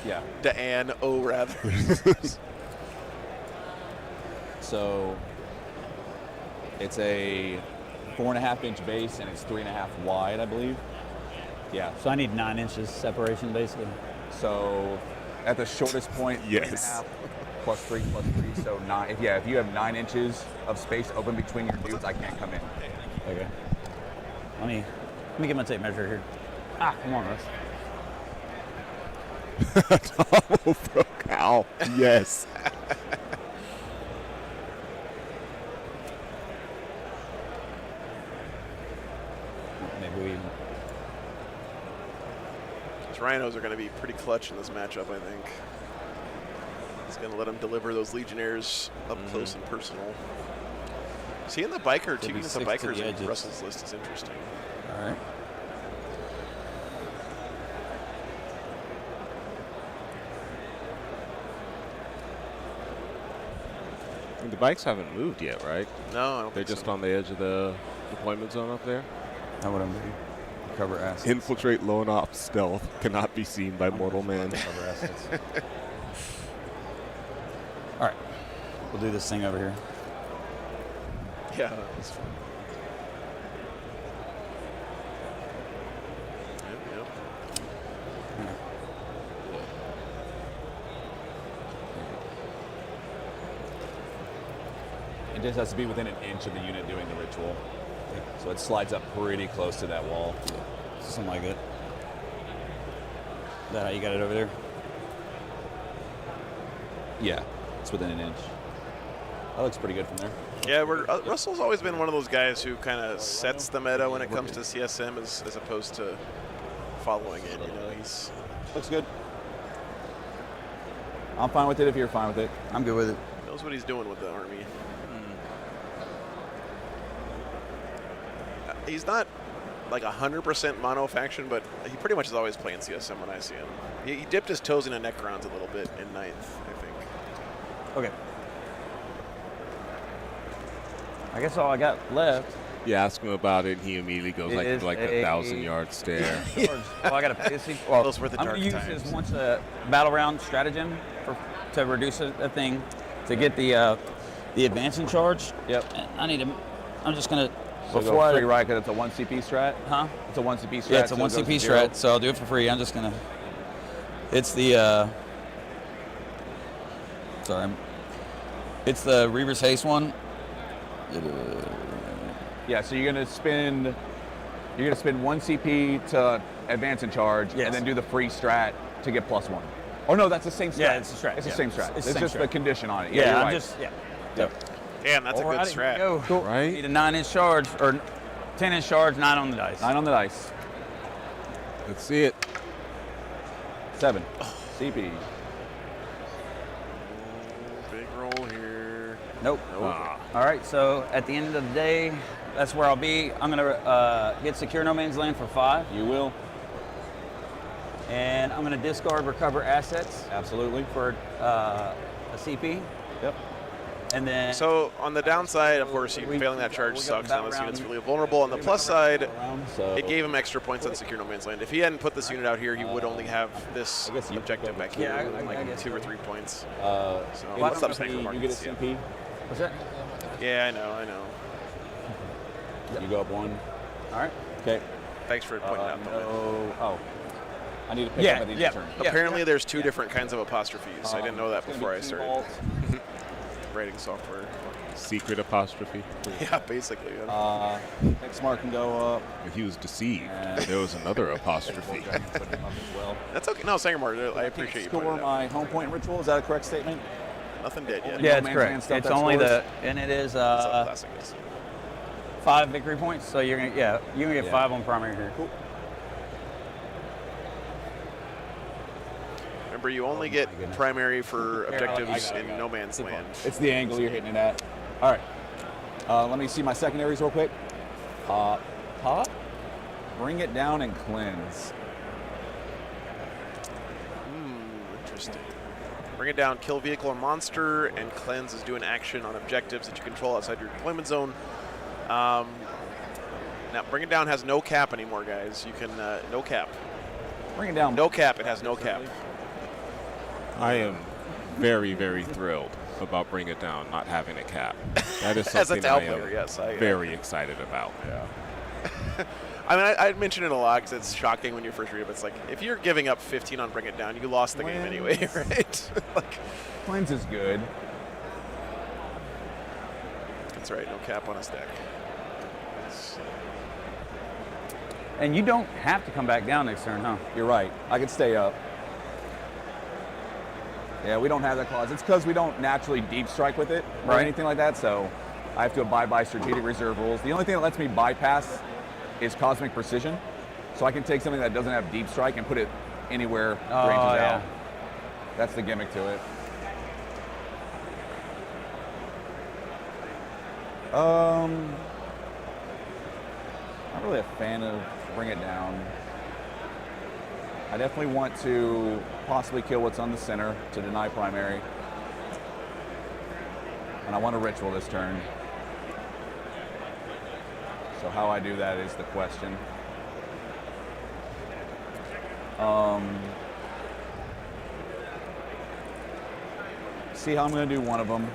Yeah. Dan O. rather. So it's a 4.5-inch base and it's 3.5 wide, I believe. Yeah. So I need 9 inches separation, basically. So at the shortest point, Yes. 3.5 plus 3 plus 3. So 9. If you have 9 inches of space open between your dudes, I can't come in. Okay. Let me get my tape measure here. Ah, come on, Russ. Oh, broke out. Yes. Maybe we. These Rhinos are going to be pretty clutch in this matchup, I think. He's going to let them deliver those Legionnaires up close and personal. Seeing the biker, too, be against the 6 to bikers the in edges. Russell's list is interesting. All right. The bikes haven't moved yet, right? No, I don't They're think just so. on the edge of the deployment zone up there. Now what I'm doing? Cover assets. Infiltrate lone ops stealth cannot be seen by mortal man. Cover assets. All right. We'll do this thing over here. Yeah, that's fun. It just has to be within an inch of the unit doing the ritual. So it slides up pretty close to that wall. Something like that. Is that how you got it over there? Yeah, it's within an inch. That looks pretty good from there. Yeah, Russell's always been one of those guys who kind of sets the meta when it comes to CSM as opposed to following it. You know, he's Looks good. I'm fine with it if you're fine with it. I'm good with it. knows what he's doing with the army. He's not like 100% mono faction, but he pretty much is always playing CSM when I see him. He dipped his toes into Necrons a little bit in 9th, I think. Okay. I guess all I got left. You ask him about it, and he immediately goes like is a 1,000-yard stare. Well, I got a pissy. Well, Those were the I'm dark going to use times. this once a battle round stratagem to reduce a thing to get the advancing charge. Yep. And I'm just going to. So Before I go free, right? Because it's a 1 CP strat. Huh? It's a 1 CP strat. Yeah, it's a so 1 it goes CP to 0. strat, so I'll do it for free. I'm just gonna. It's the. Sorry. It's the Reaver's Haste one. Yeah. So you're gonna spend 1 CP to advance in charge, Yes. and then do the free strat to get +1. Oh no, that's the same strat. Yeah, it's the strat, It's yeah. the same strat. It's It's, the same just strat. the condition on it. Yeah, you're I'm right. just. Yeah. Yep. Damn, that's a good Alrighty, strat. go. Cool. Right? Need a 9-inch charge or 10-inch charge, 9 on the dice. 9 on the dice. Let's see it. 7 CP. Big roll here. Nope. All right, so at the end of the day, that's where I'll be. I'm gonna get Secure No Man's Land for 5, You will. and I'm gonna discard Recover Assets Absolutely. for a CP. Yep. And then So on the downside, of course, failing that charge sucks. Now this unit's really vulnerable. On the plus side, So it gave him extra points on Secure No Man's Land. If he hadn't put this unit out here, he would only have this guess you objective could back go here, Yeah, with I like guess 2 or so. 3 points. so what's up, you Sniper get a Markets? CP. what's that? Yeah, I know. You go up 1. All right. Okay. Thanks for pointing out. though, man. No. Oh. I need to pick Yeah, up at each yeah. turn. Apparently, there's 2 different kinds of apostrophes. I didn't know that It's gonna before be I T started vault. writing software. Secret apostrophe. Yeah, basically. X mark can go up. He was deceived. There was another apostrophe. Put him up as well. That's okay. No, Sangamore, I appreciate you Score pointing it out. my home point ritual. Is that a correct statement? Nothing dead yet. Yeah, No it's Man's Land correct. stuff It's that only scores? and it is That's how classic is. 5 victory points. So you're gonna you're gonna get Yeah. 5 on primary here. Cool. Remember, you only get goodness. primary for objectives I got it. in No Man's Land. It's the angle you're hitting it at. All right. Let me see my secondaries real quick. Pop. Bring it down and cleanse. Interesting. Bring it down, kill vehicle or monster, and cleanse is doing action on objectives that you control outside your deployment zone. Now, bring it down has no cap anymore, guys. You can no cap. Bring it down. No cap. It has no cap. I am very, very thrilled about Bring It Down not having a cap. That is As a something Tau I am player, yes, I very excited about. Yeah. I mean, I mention it a lot because it's shocking when you first read it. But it's like if you're giving up 15 on Bring It Down, you lost the game anyway, right? Like, Cleanse is good. that's right. No cap on a stack. And you don't have to come back down next turn, huh? You're right. I could stay up. Yeah, we don't have that clause. It's because we don't naturally deep strike with it or Right. anything like that, so I have to abide by strategic reserve rules. The only thing that lets me bypass is cosmic precision, so I can take something that doesn't have deep strike and put it anywhere ranges yeah. out. That's the gimmick to it. Not really a fan of Bring It Down. I definitely want to possibly kill what's on the center to deny primary. And I want a ritual this turn. So how I do that is the question. See how I'm going to do one of them.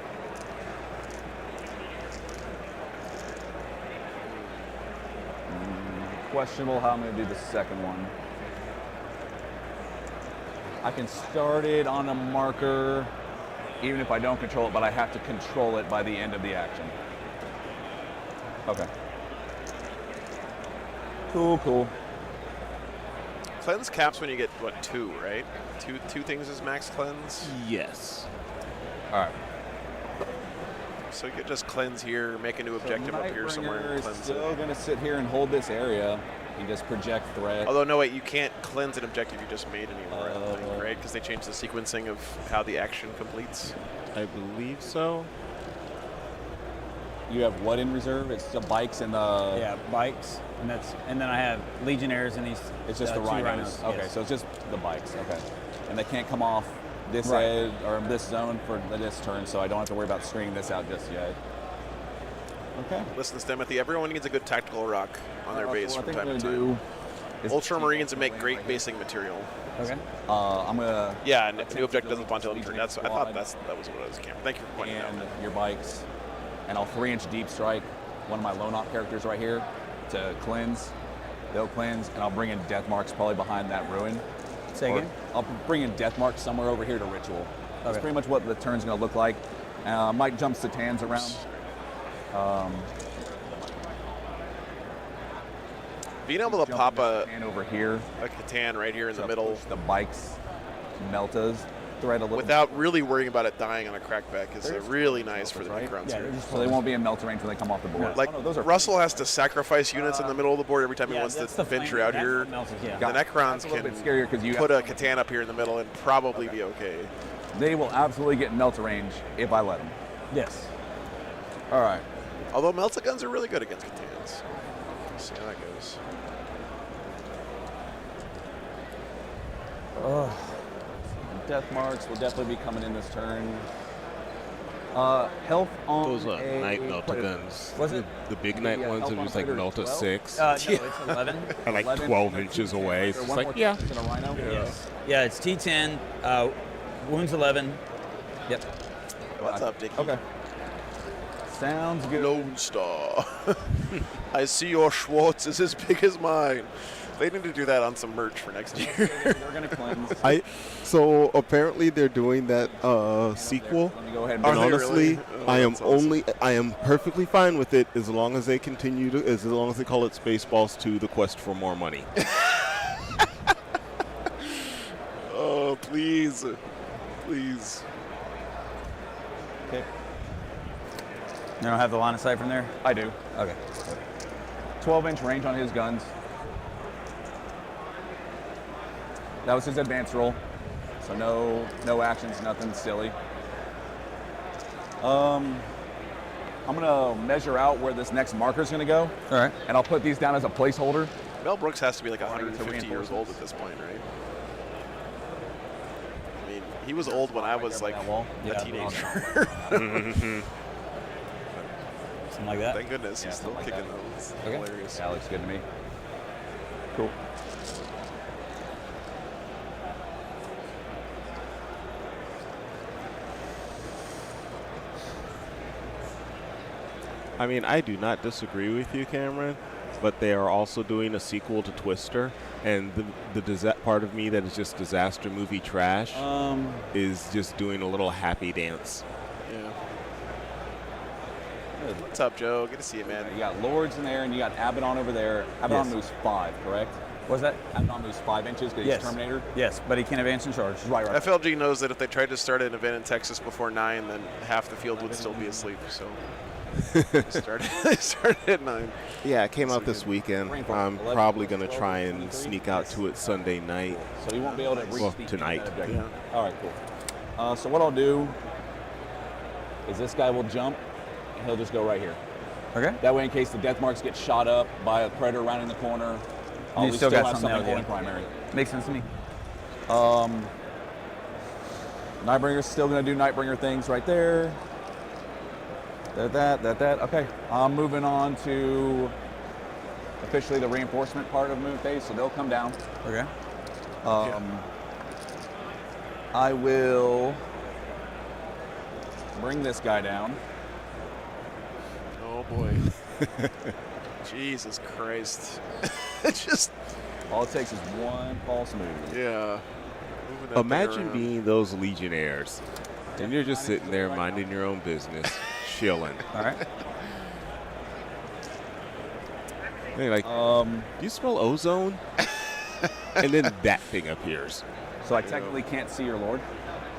Questionable how I'm going to do the second one. I can start it on a marker. even if I don't control it, but I have to control it by the end of the action. Okay. Cool, cool. Cleanse caps when you get, what, 2, right? Two things is max cleanse? Yes. All right. So you could just cleanse here, make a new objective up here somewhere and cleanse it. Still going to sit here and hold this area and just project threat. Although, no, wait, you can't cleanse an objective you just made anymore, I don't think, right? Because they changed the sequencing of how the action completes. I believe so. You have what in reserve? It's the bikes and the... Yeah, bikes, and then I have Legionnaires and these. It's just the 2 rhinos. Okay, yes. so it's just the bikes. Okay. And they can't come off this Right. edge or this zone for this turn, so I don't have to worry about screening this out just yet. Okay. Listen, Stemothy, everyone needs a good tactical rock on their base from time to time. Ultramarines make great basing material. Okay. I'm gonna. Yeah, and a new objective doesn't spawn until turn. That's I thought that was what I was camping. Thank you for pointing And out. your bikes, and I'll 3-inch deep strike one of my lone op characters right here to cleanse. They'll cleanse, and I'll bring in death marks probably behind that ruin. Say Or again? I'll bring in death marks somewhere over here to ritual. That's Okay. pretty much what the turn's gonna look like. Might jump Satans around. Being able to pop a Satan over here Catan right here in the to middle push the bikes, Meltas, thread a little. without really worrying about it dying on a crackback is There's really nice for the right? Necrons Yeah, here. they're just So they won't be in melt range when they come off the board. Like, Oh, no, those are Russell has to sacrifice units in the middle of the board every time he wants to that's the venture flame- out that's here. what melts it, yeah. The Necrons That's a little can bit scarier 'cause you put have a Catan up here in the middle and probably be okay. They will absolutely get melt range if I let them. Yes. All right. Although melta guns are really good against Catans. Let's see how that goes. Death marks will definitely be coming in this turn. Health on Those are a night melta predator. guns. Was it? The big night Yeah, ones help are on just like predator melta 12? 6. No, it's 11. Are like 11, 12 and inches 10. away. Is It's there just one like, more yeah. than a rhino? Yes. Yeah, it's T10, wounds 11. Yep. What's up, Dickie? Okay. Sounds good. Lone Star. I see your Schwartz is as big as mine. They need to do that on some merch for next year. They're gonna cleanse. So apparently they're doing that sequel. Let me go ahead and And Are they honestly, really? Oh, I am perfectly fine with it as long as they continue to, as long as they call it Spaceballs 2: The Quest for More Money. Oh, please. Please. Okay. You don't have the line of sight from there? I do. Okay. 12-inch range on his guns. That was his advance roll. So no actions, nothing silly. I'm gonna measure out where this next marker is gonna go, All right. and I'll put these down as a placeholder. Mel Brooks has to be like Wanna get to 150 years old reinforcements? at this point, right? I mean, he was old when I was like that wall. a Yeah, teenager. Something like that. Thank goodness Yeah, he's still something like kicking that. those. Okay. Hilarious. That looks good to me. Cool. I mean, I do not disagree with you, Cameron, but they are also doing a sequel to Twister, and the part of me that is just disaster movie trash is just doing a little happy dance. Yeah. What's up, Joe? Good to see you, man. You got Lords in there, and you got Abaddon over there. Abaddon Yes. moves 5, correct? What's that? Abaddon moves 5 inches because Yes. he's Terminator. Yes, but he can advance and charge. Right. FLG knows that if they tried to start an event in Texas before 9, then half the field would still be asleep. So they started at 9. Yeah, it came out this weekend. Rainfall. I'm 11, probably going to 12, try and 23. sneak out to it Sunday night. So you won't be able to reach Well, the tonight. that objective. All right, cool. So what I'll do is this guy will jump, and he'll just go right here. Okay. That way, in case the death marks get shot up by a predator rounding the corner, I'll You at least still got have something something else, holding yeah. primary. Makes sense to me. Nightbringer's still going to do Nightbringer things right there. That. Okay, I'm moving on to officially the reinforcement part of Moon Phase, so they'll come down. Okay. I will bring this guy down. Oh boy. Jesus Christ. It's just, All it takes is one false move. yeah. Moving that thing Imagine around. being those Legionnaires. And you're just sitting there minding your own business, chilling. All right. And you're like, do you smell ozone? And then that thing appears. So I technically can't see your lord.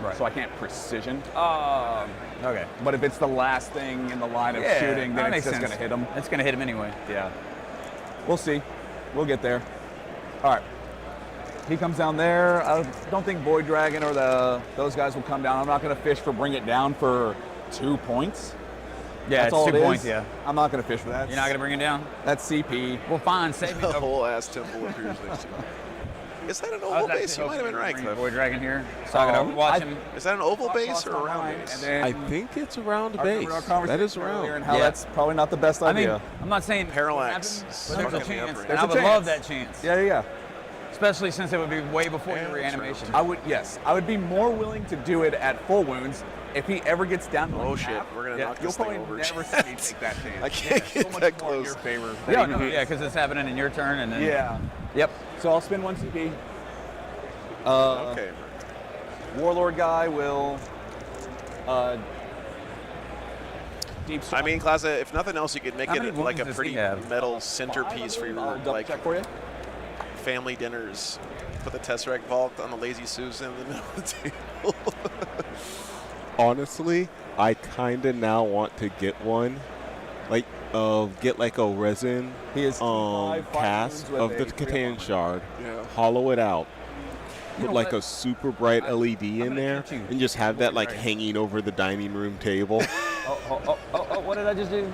Right. So I can't precision. Okay. But if it's the last thing in the line of Yeah, shooting, that then makes it's just sense. going to hit him. It's going to hit him anyway. Yeah. We'll see. We'll get there. All right. He comes down there. I don't think Void Dragon or those guys will come down. I'm not going to fish for bring it down for 2 points. Yeah, That's it's all 2 it is. points, yeah. I'm not going to fish for that. You're not going to bring it down? That's CP. Well, fine. Save me. The whole ass temple appears next to him. Is that an oval base? You might have been right, Cliff. Void Dragon here. So I can overwatch him. Is that an oval base or a round base? And then I think it's around I remember our base. conversation That is earlier around. and how Yeah. that's probably not the best I mean, idea. I'm not saying Parallax. it won't happen, but there's a Fucking chance. upper. And I There's a would love chance. that chance. Yeah. Especially since it would be way before Yeah, your that's reanimation. I would be more willing to do it at full wounds if he ever gets down to like Oh, shit. half. We're gonna knock you'll this thing probably over. never see me take that chance. I can't Yeah, get so that much more in close. your favor. Yeah, no, yeah, because it's happening in your turn, and then Yeah. Yep. So I'll spend 1 CP. Okay. Warlord guy will deep I mean, Klaza, if nothing else, you could make How many it like a wounds does he pretty have? metal centerpiece for your double like check for you. family dinners. Put the Tesseract Vault on the Lazy Susan in the middle of the table. Honestly, I kind of now want to get one. Like, get like a resin He is cast of the Catan shard, Yeah. hollow it out, You put know like what? a super bright LED in gonna there, teach you. and just have that like hanging over the dining room table. Oh, what did I just do?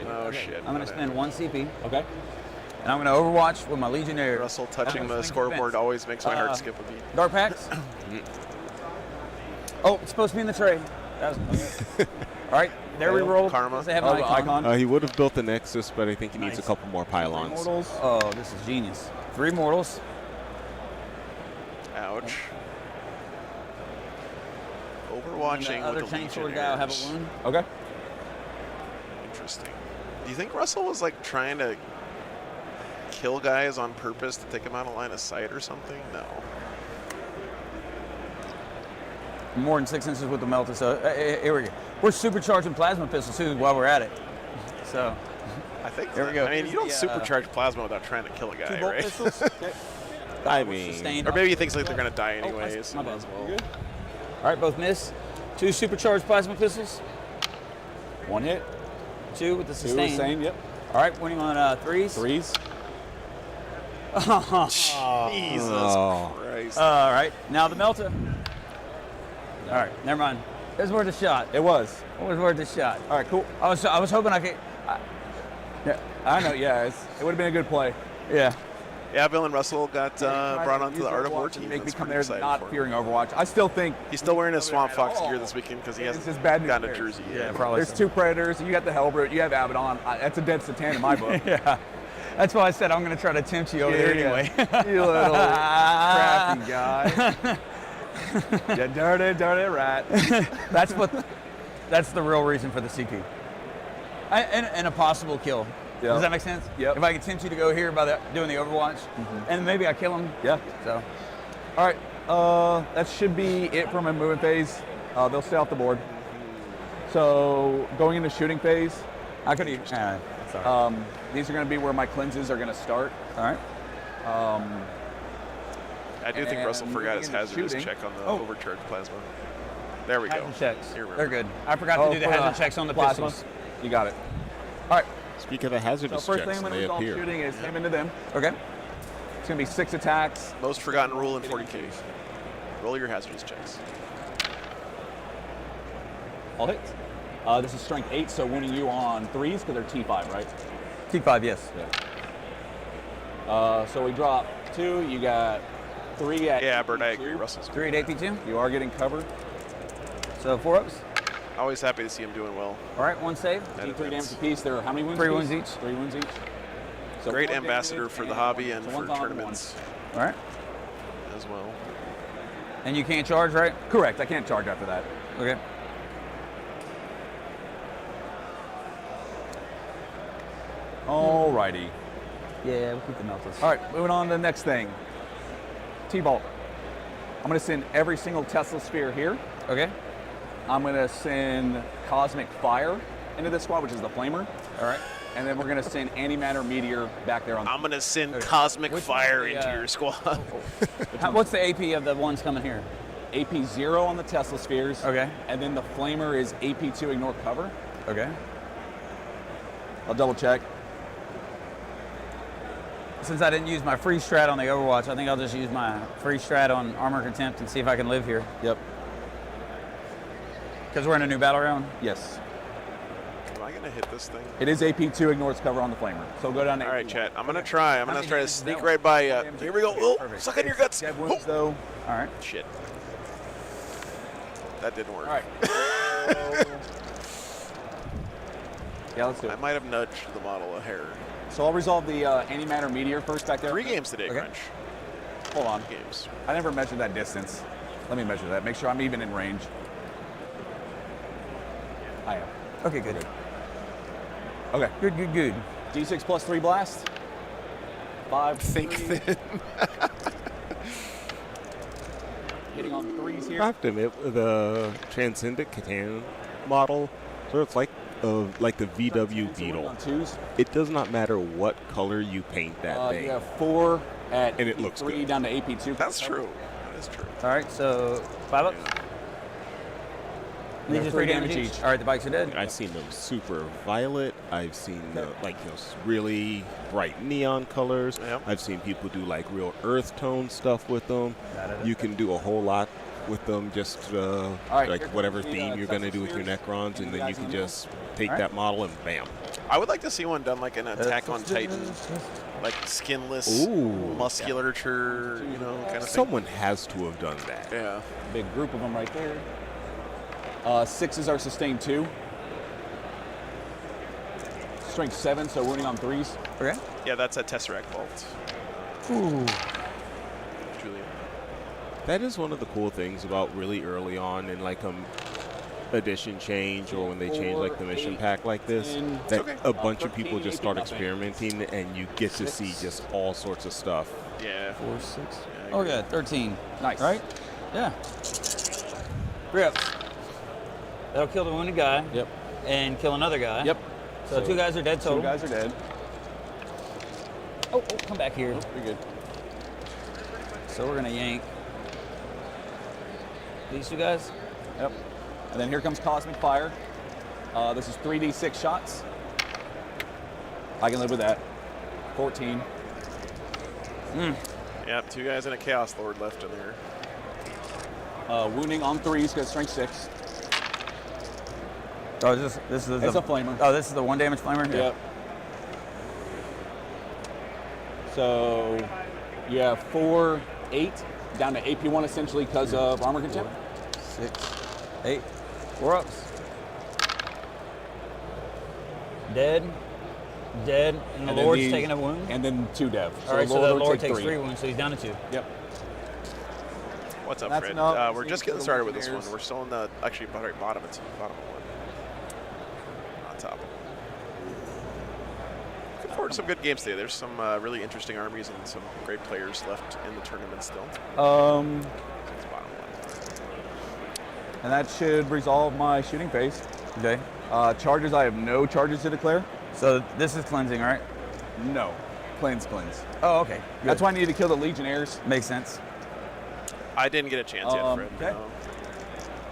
Oh shit. I'm going to spend 1 CP, Okay. and I'm going to overwatch with my Legionnaire. Russell touching I'm the gonna scoreboard defense. always makes my heart skip a beat. Dark packs? Oh, it's supposed to be in the tray. That was all right, there we roll. Karma. They have Oh, an the icon. icon. He would have built the Nexus, but I think he needs a Nice. couple more pylons. Mortals. Oh, this is genius. 3 mortals. Ouch. And Overwatching the other with the chainsword guy will have a Legionnaires. wound. Okay. Interesting. Do you think Russell was like trying to kill guys on purpose to take them out of line of sight or something? No. More than 6 inches with the melter. So here we go. We're supercharging plasma pistols too while we're at it. So I think. There we go. I mean, you don't Here's the, supercharge plasma without trying to kill a guy, 2 bolt right? pistols. I mean, Sustained. Or maybe he thinks like they're gonna die Oh, anyways. my might bad. as well. All right, both miss. 2 supercharged plasma pistols. 1 hit. 2 with the 2 sustain. the same. Yep. All right, winning on 3s. 3s. Jesus Oh. Christ. All right, now the melter. All right, never mind. It was worth a shot. It was. It was worth a shot. All right. Cool. I was hoping I could. Yeah. I know. Yeah. It would have been a good play. Yeah. Yeah, Bill and Russell got brought onto Use the Art of Overwatch War to team. Make me That's come pretty there exciting not for him. fearing Overwatch. I still think He's still wearing his Swamp Fox all. gear this weekend because he It's hasn't just bad news gotten a bears. jersey Yeah, yet. probably. there's 2 Predators. You got the Hellbrute. You have Abaddon. That's a dead Satan in my book. Yeah. That's why I said I'm going to try to tempt you over there anyway. You little crafty guy. You dirty rat. That's the real reason for the CP. And a possible kill. Yeah. Does that make sense? Yep. If I can tempt you to go here by doing the Overwatch, and maybe I kill him. Yeah. So, All right. That should be it for my movement phase. They'll stay off the board. So going into shooting phase, I could even. Sorry. these are going to be where my cleanses are going to start. All right. I do think Russell And forgot moving his into hazardous shooting. check on the Oh. overcharged plasma. There we go. Hazard checks. You remember. They're good. I forgot Oh, to do the for hazard checks on the plasma. pistols. You got it. All right. Speak of the So hazardous first checks, thing I'm they going to do appear. shooting is him into them. Okay. It's going to be 6 attacks. Most forgotten rule in 40K. Roll your hazardous checks. All hits. This is strength 8, so winning you on 3s because they're T5, right? T5, yes. So we drop 2. You got 3 at Yeah, Bert, I AP2. agree. Russell's 3 at AP2. You are getting covered. So 4 ups. always happy to see him doing well. All right, 1 save. At D3 damage events. apiece. There are how many wounds? 3 apiece? wounds each. 3 wounds each. So Great 4 ambassador damage for the and hobby one. and So for one's on one. tournaments All right. as well. And you can't charge, right? Correct. I can't charge after that. Okay. Alrighty. Yeah, we'll keep the meltas. All right, moving on to the next thing. T-Bolt. I'm going to send every single Tesla sphere here. Okay. I'm going to send Cosmic Fire into this squad, which is the Flamer. All right. And then we're going to send Antimatter Meteor back there on. I'm going to send Cosmic Fire into your squad. What's the AP of the ones coming here? AP 0 on the Tesla spheres. Okay. And then the Flamer is AP 2 ignore cover. Okay. I'll double check. Since I didn't use my free strat on the Overwatch, I think I'll just use my free strat on Armor Contempt and see if I can live here. Yep. Because we're in a new battle round? Yes. Am I going to hit this thing? It is AP 2 ignores cover on the Flamer. So go down to All right, AP1. chat. I'm going to try. I'm going to try to sneak that right by. Here we go. Oh, Perfect. suck on your guts. Dead wounds, Oh. though. All right. Shit. That didn't work. All right. Yeah, let's do I it. might have nudged the model a hair. So I'll resolve the Antimatter Meteor first back there. 3 games today, Okay. Crunch. Hold on. 3 games. I never measured that distance. Let me measure that. Make sure I'm even in range. I am. Okay, good. Okay. Good, good, good. D6 plus 3 blast. 5. Think 3. thin. Hitting on 3s here. I have to admit, the Transcendent Catan model, so it's like the VW So we're Beetle. on 2s. It does not matter what color you paint that thing. You have 4 at And it looks 3 good. down to AP2. That's true. That is true. All right, so 5 ups. Yeah, These are 3 3 damage damage each. each. All right, the bikes are dead. I've seen them super violet. I've seen really bright neon colors. Yep. I've seen people do like real earth tone stuff with them. Got it. You can do a whole lot with them. Just right, like here whatever comes the, theme you're going to do with your Tesla Necrons, spheres. and then you can just take All right. that model and bam. I would like to see one done like an Attack on Titan, like skinless, Ooh. musculature, you know, kind of thing. Someone has to have done that. Yeah. Big group of them right there. 6s are sustained 2. Strength 7, so wounding on 3s. Okay. Yeah, that's a Tesseract Vault. Ooh. Julian. That is one of the cool things about really early on in like edition change or when they change like the mission pack like this, 10, that okay. a bunch of people 13, just start 18, experimenting and you get to see just all sorts of stuff. Yeah. 4, 6. I Oh, agree. yeah, 13. Nice. Right? Yeah. 3 ups. That'll kill the wounded guy. Yep. And kill another guy. Yep. So 2 guys are dead 2 total. guys are dead. Oh, come back here. Pretty good. So we're gonna yank these 2 guys. Yep. And then here comes Cosmic Fire. This is 3d6 shots. I can live with that. 14. Yep, 2 guys and a Chaos Lord left in there. Wounding on 3s because strength 6. Oh, this is It's a flamer. Oh, this is the 1 damage flamer. Yep. So you have 4, 8 down to AP1 essentially because of armor contempt. 6, 8. 4 ups. Dead. Dead. And the then Lord's these- taking a wound. And then 2 dev. All right, so the would Lord take takes 3 wounds, so he's down to 2. Yep. What's up, That's Fred? enough. We're just Sneak getting the started with this one. Legionnaires. We're still in the actually bottom of 2, bottom of 1, not top. Looking forward to some good games today. There's some really interesting armies and some great players left in the tournament still. It's bottom 1. And that should resolve my shooting phase. Okay. Charges, I have no charges to declare. So this is cleansing, right? No. Cleanse. Oh, okay. That's why I needed to kill the Legionnaires. Makes sense. I didn't get a chance yet, Fred. Okay. No.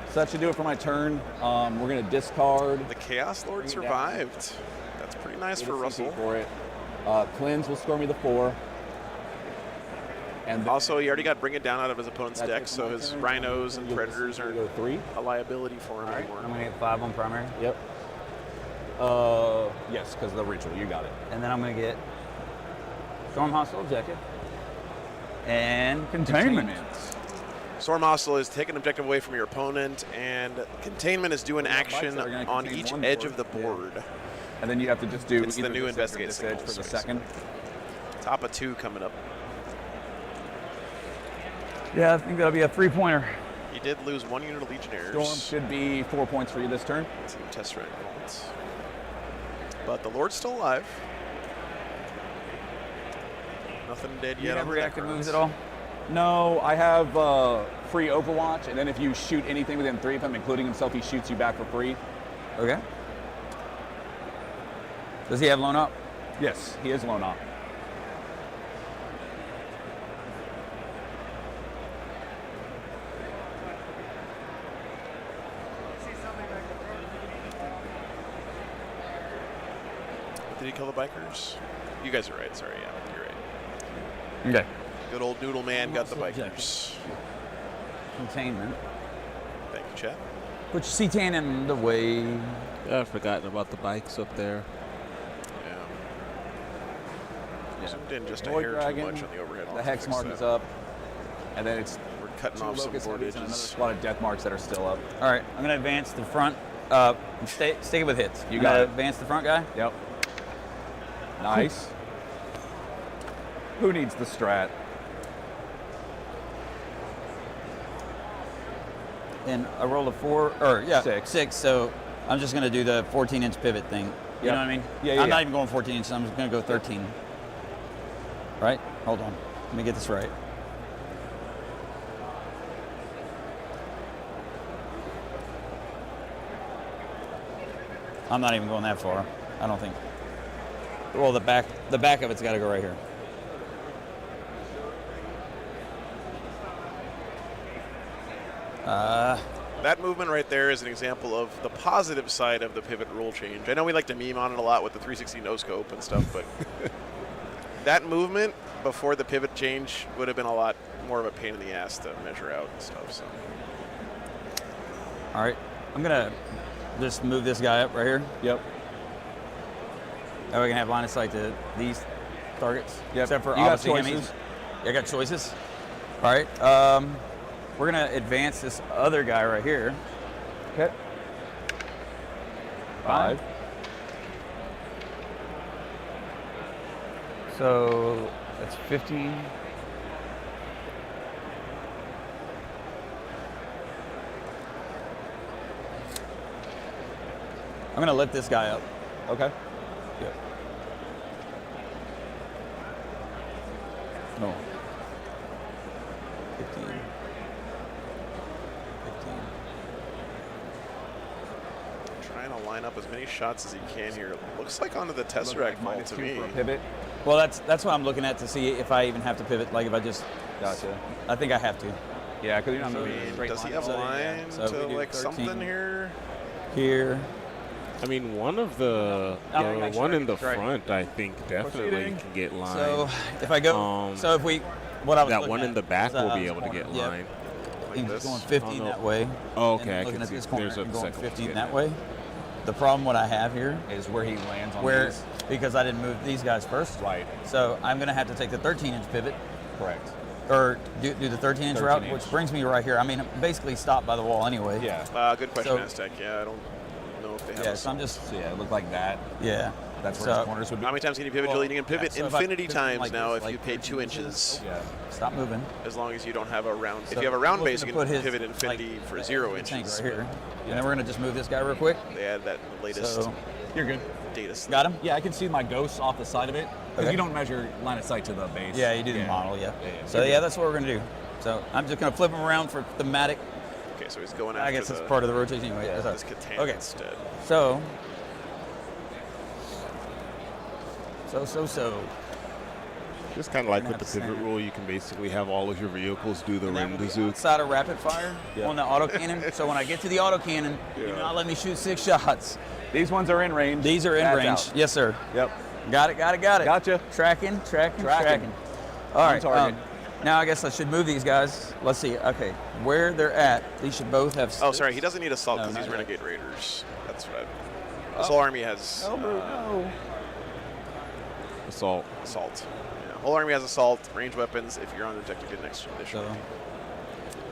So that should do it for my turn. We're going to discard. The Chaos Lord Bring it down. survived. That's pretty nice Get for a CP Russell. For it. Cleanse will score me the 4. And then Also, he already got Bring It Down out of his opponent's that's deck, it for so my his turn. Rhinos and You'll Predators go aren't 3. a liability for him anymore. I'm gonna get 5 on primary, Yep. Yes, because of the ritual. You got it. and then I'm gonna get Storm Hostile Objective and Containment. Storm Hostile is taking objective away from your opponent, and Containment is doing action that are gonna on contain each one edge board. of the board. And then you have to just do It's the either new this edge or investigate this edge signals. for the Sorry, second. Top of 2 coming up. Yeah, I think that'll be a 3-pointer. You did lose 1 unit of Legionnaires. Storm should be 4 points for you this turn. Some Tesseract Vaults. But the Lord's still alive. Nothing dead You yet on have the reactive Necrons. moves at all? No, I have free Overwatch, and then if you shoot anything within 3 of him, including himself, he shoots you back for free. Okay. Does he have loan up? Yes, he is loan op. Did he kill the bikers? You guys are right. Sorry, yeah, you're right. Okay. Good old Noodle Man got the bikers. Containment. Thank you, chat. Put your C-tan in the way. Yeah, I've forgotten about the bikes up there. Yeah. Zoomed in just a Void hair Dragon, too much on the overhead. The hex mark is up, and then it's We're cutting 2 off some locust board heavies and another edges. lot of death marks that are still up. All right, I'm gonna advance the front. Stick it with hits. You I'm got gonna it. Advance the front guy. Yep. Nice. Who needs the strat? And I rolled a 4, or yeah, 6. 6. So I'm just gonna do the 14-inch pivot thing. You Yep. know what I mean? Yeah, I'm yeah. not even going 14 inches. I'm just gonna go 13. Right? Hold on. Let me get this right. I'm not even going that far. I don't think. Well, the back of it's got to go right here. That movement right there is an example of the positive side of the pivot rule change. I know we like to meme on it a lot with the 360 no scope and stuff, but that movement before the pivot change would have been a lot more of a pain in the ass to measure out and stuff. So All right, I'm gonna just move this guy up right here. Yep. That way we can have line of sight to these targets. Yep. Except for You got obviously him. choices. I got choices. All right. We're gonna advance this other guy right here. Okay. 5. So that's 15. I'm gonna lift this guy up. Okay. Yep. No. 15. 15. trying to line up as many shots as he can here. It looks like onto the Tesseract vault to -2 me. for a pivot. Well, that's what I'm looking at to see if I even have to pivot. Like if I just. Gotcha. I think I have to. Yeah, because you're not I moving in a mean, straight does he line. have So, line yeah. So to we do like 13. something here? Here. I mean, one of the make sure one I in the get this right. front, I think, definitely Proceeding. can get line. So if I go, so if we, what I was that looking one in at the back was, will be able to corner. get Yep. line. He's this? going 15 Oh, no. that way. Oh, okay, and I looking can at see. this corner, There's a and going second 15 one. that way. The problem what I have here, Is where he lands on where these. because I didn't move these guys first, Right. so I'm going to have to take the 13-inch pivot, Correct. or do the 13-inch route, 13-inch. which brings me right here. I mean, I'm basically stopped by the wall anyway. Yeah. Good question, So- Aztec. Yeah, I don't know if they have Yeah, a so I'm just, So yeah, it looked like that. yeah. That's where So- his corners would be. How many times can you pivot, Well, Julian? You can pivot yeah, so if I infinity pivot times like now this, if like you pay 2 inches. Yeah. Stop moving. As long as you don't have a round. So if you have a round looking base, to you put can his, pivot infinity like, for 0 tank inches. right here. And then we're going to just move this guy real quick. They add that in the latest So, You're good. data slate. got him? Yeah, I can see my ghosts off the side of it. Because Okay. you don't measure line of sight to the base. Yeah, you do the model, yeah. Yeah. So yeah, that's what we're gonna do. So I'm just gonna flip him around for thematic. Okay, so he's going after I guess the, it's part of the rotation anyway. yeah, So- this Catan okay. instead. So. Just kind of like Gonna with the have to pivot stand. rule, you can basically have all of your vehicles do the rim to zoot. Outside of rapid fire Yeah. on the autocannon. So when I get to the autocannon, you're not letting me shoot 6 shots. These ones are in range. These are in That's range. out. Yes, sir. Yep. Got it. Gotcha. Tracking. All right. target. Now I guess I should move these guys. Let's see. Okay, where they're at, these should both have. Oh, six. sorry, he doesn't need assault No, because he's not yet. Renegade Raiders. That's what I. This whole army has No. Assault. assault. Yeah, whole army has assault, range weapons. If you're on objective, get an extra additional.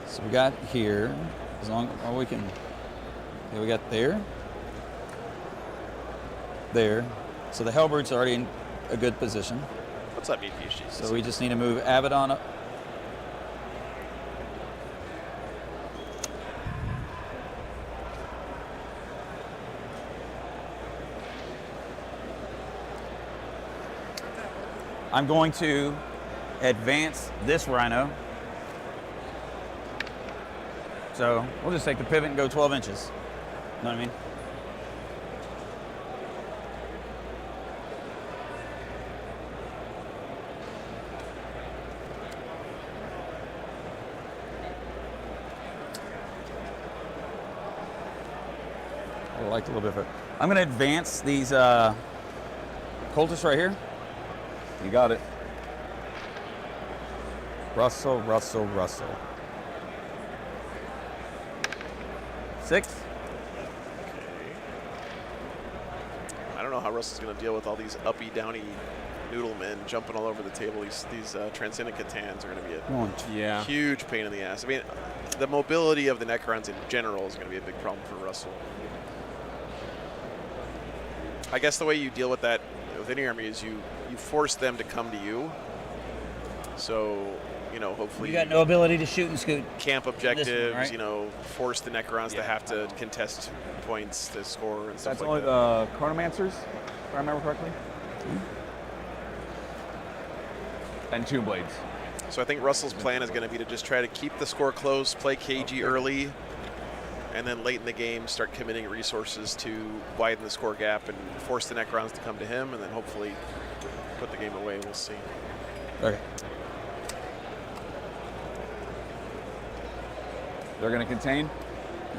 So we got here, as long as we can. Okay, we got there. There. So the Hellbrute's already in a good position. What's up, EPHG? So we just need to move Abaddon up. I'm going to advance this Rhino So we'll just take the pivot and go 12 inches. You know what I mean? I liked a little bit of it. I'm going to advance these cultists right here. You got it. Russell, Russell, Russell. 6. I don't know how Russell's going to deal with all these uppy, downy noodle men jumping all over the table. These Transcendent Catans are going to be a huge pain in the ass. I mean, the mobility of the Necrons in general is going to be a big problem for Russell. I guess the way you deal with that with any army is you force them to come to you. So, you know, hopefully You got no ability to shoot and scoot. camp objectives, right? you know, force the Necrons to have to contest points to score and stuff That's like only that. the Chronomancers, if I remember correctly. And Tomb Blades. So I think Russell's plan is going to be to just try to keep the score close, play cagey early, and then late in the game start committing resources to widen the score gap and force the Necrons to come to him, and then hopefully put the game away. We'll see. Okay. They're going to contain.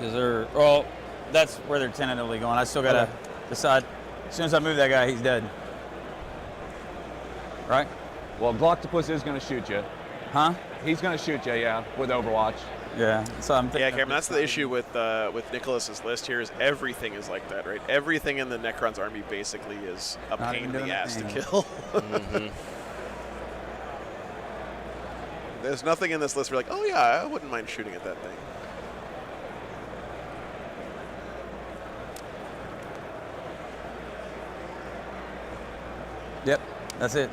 Is there? Well, that's where they're tentatively going. I still gotta decide. As soon as I move that guy, he's dead. Right? Well, Gloctopus is going to shoot you. Huh? He's going to shoot you, yeah, with Overwatch. Yeah. So I'm thinking. Yeah, Cameron, that's the issue with Nicholas's list here is everything is like that, right? Everything in the Necron's army basically is a Not pain even in the doing ass to anything. kill. There's nothing in this list where you're like, oh yeah, I wouldn't mind shooting at that thing. Yep. That's it.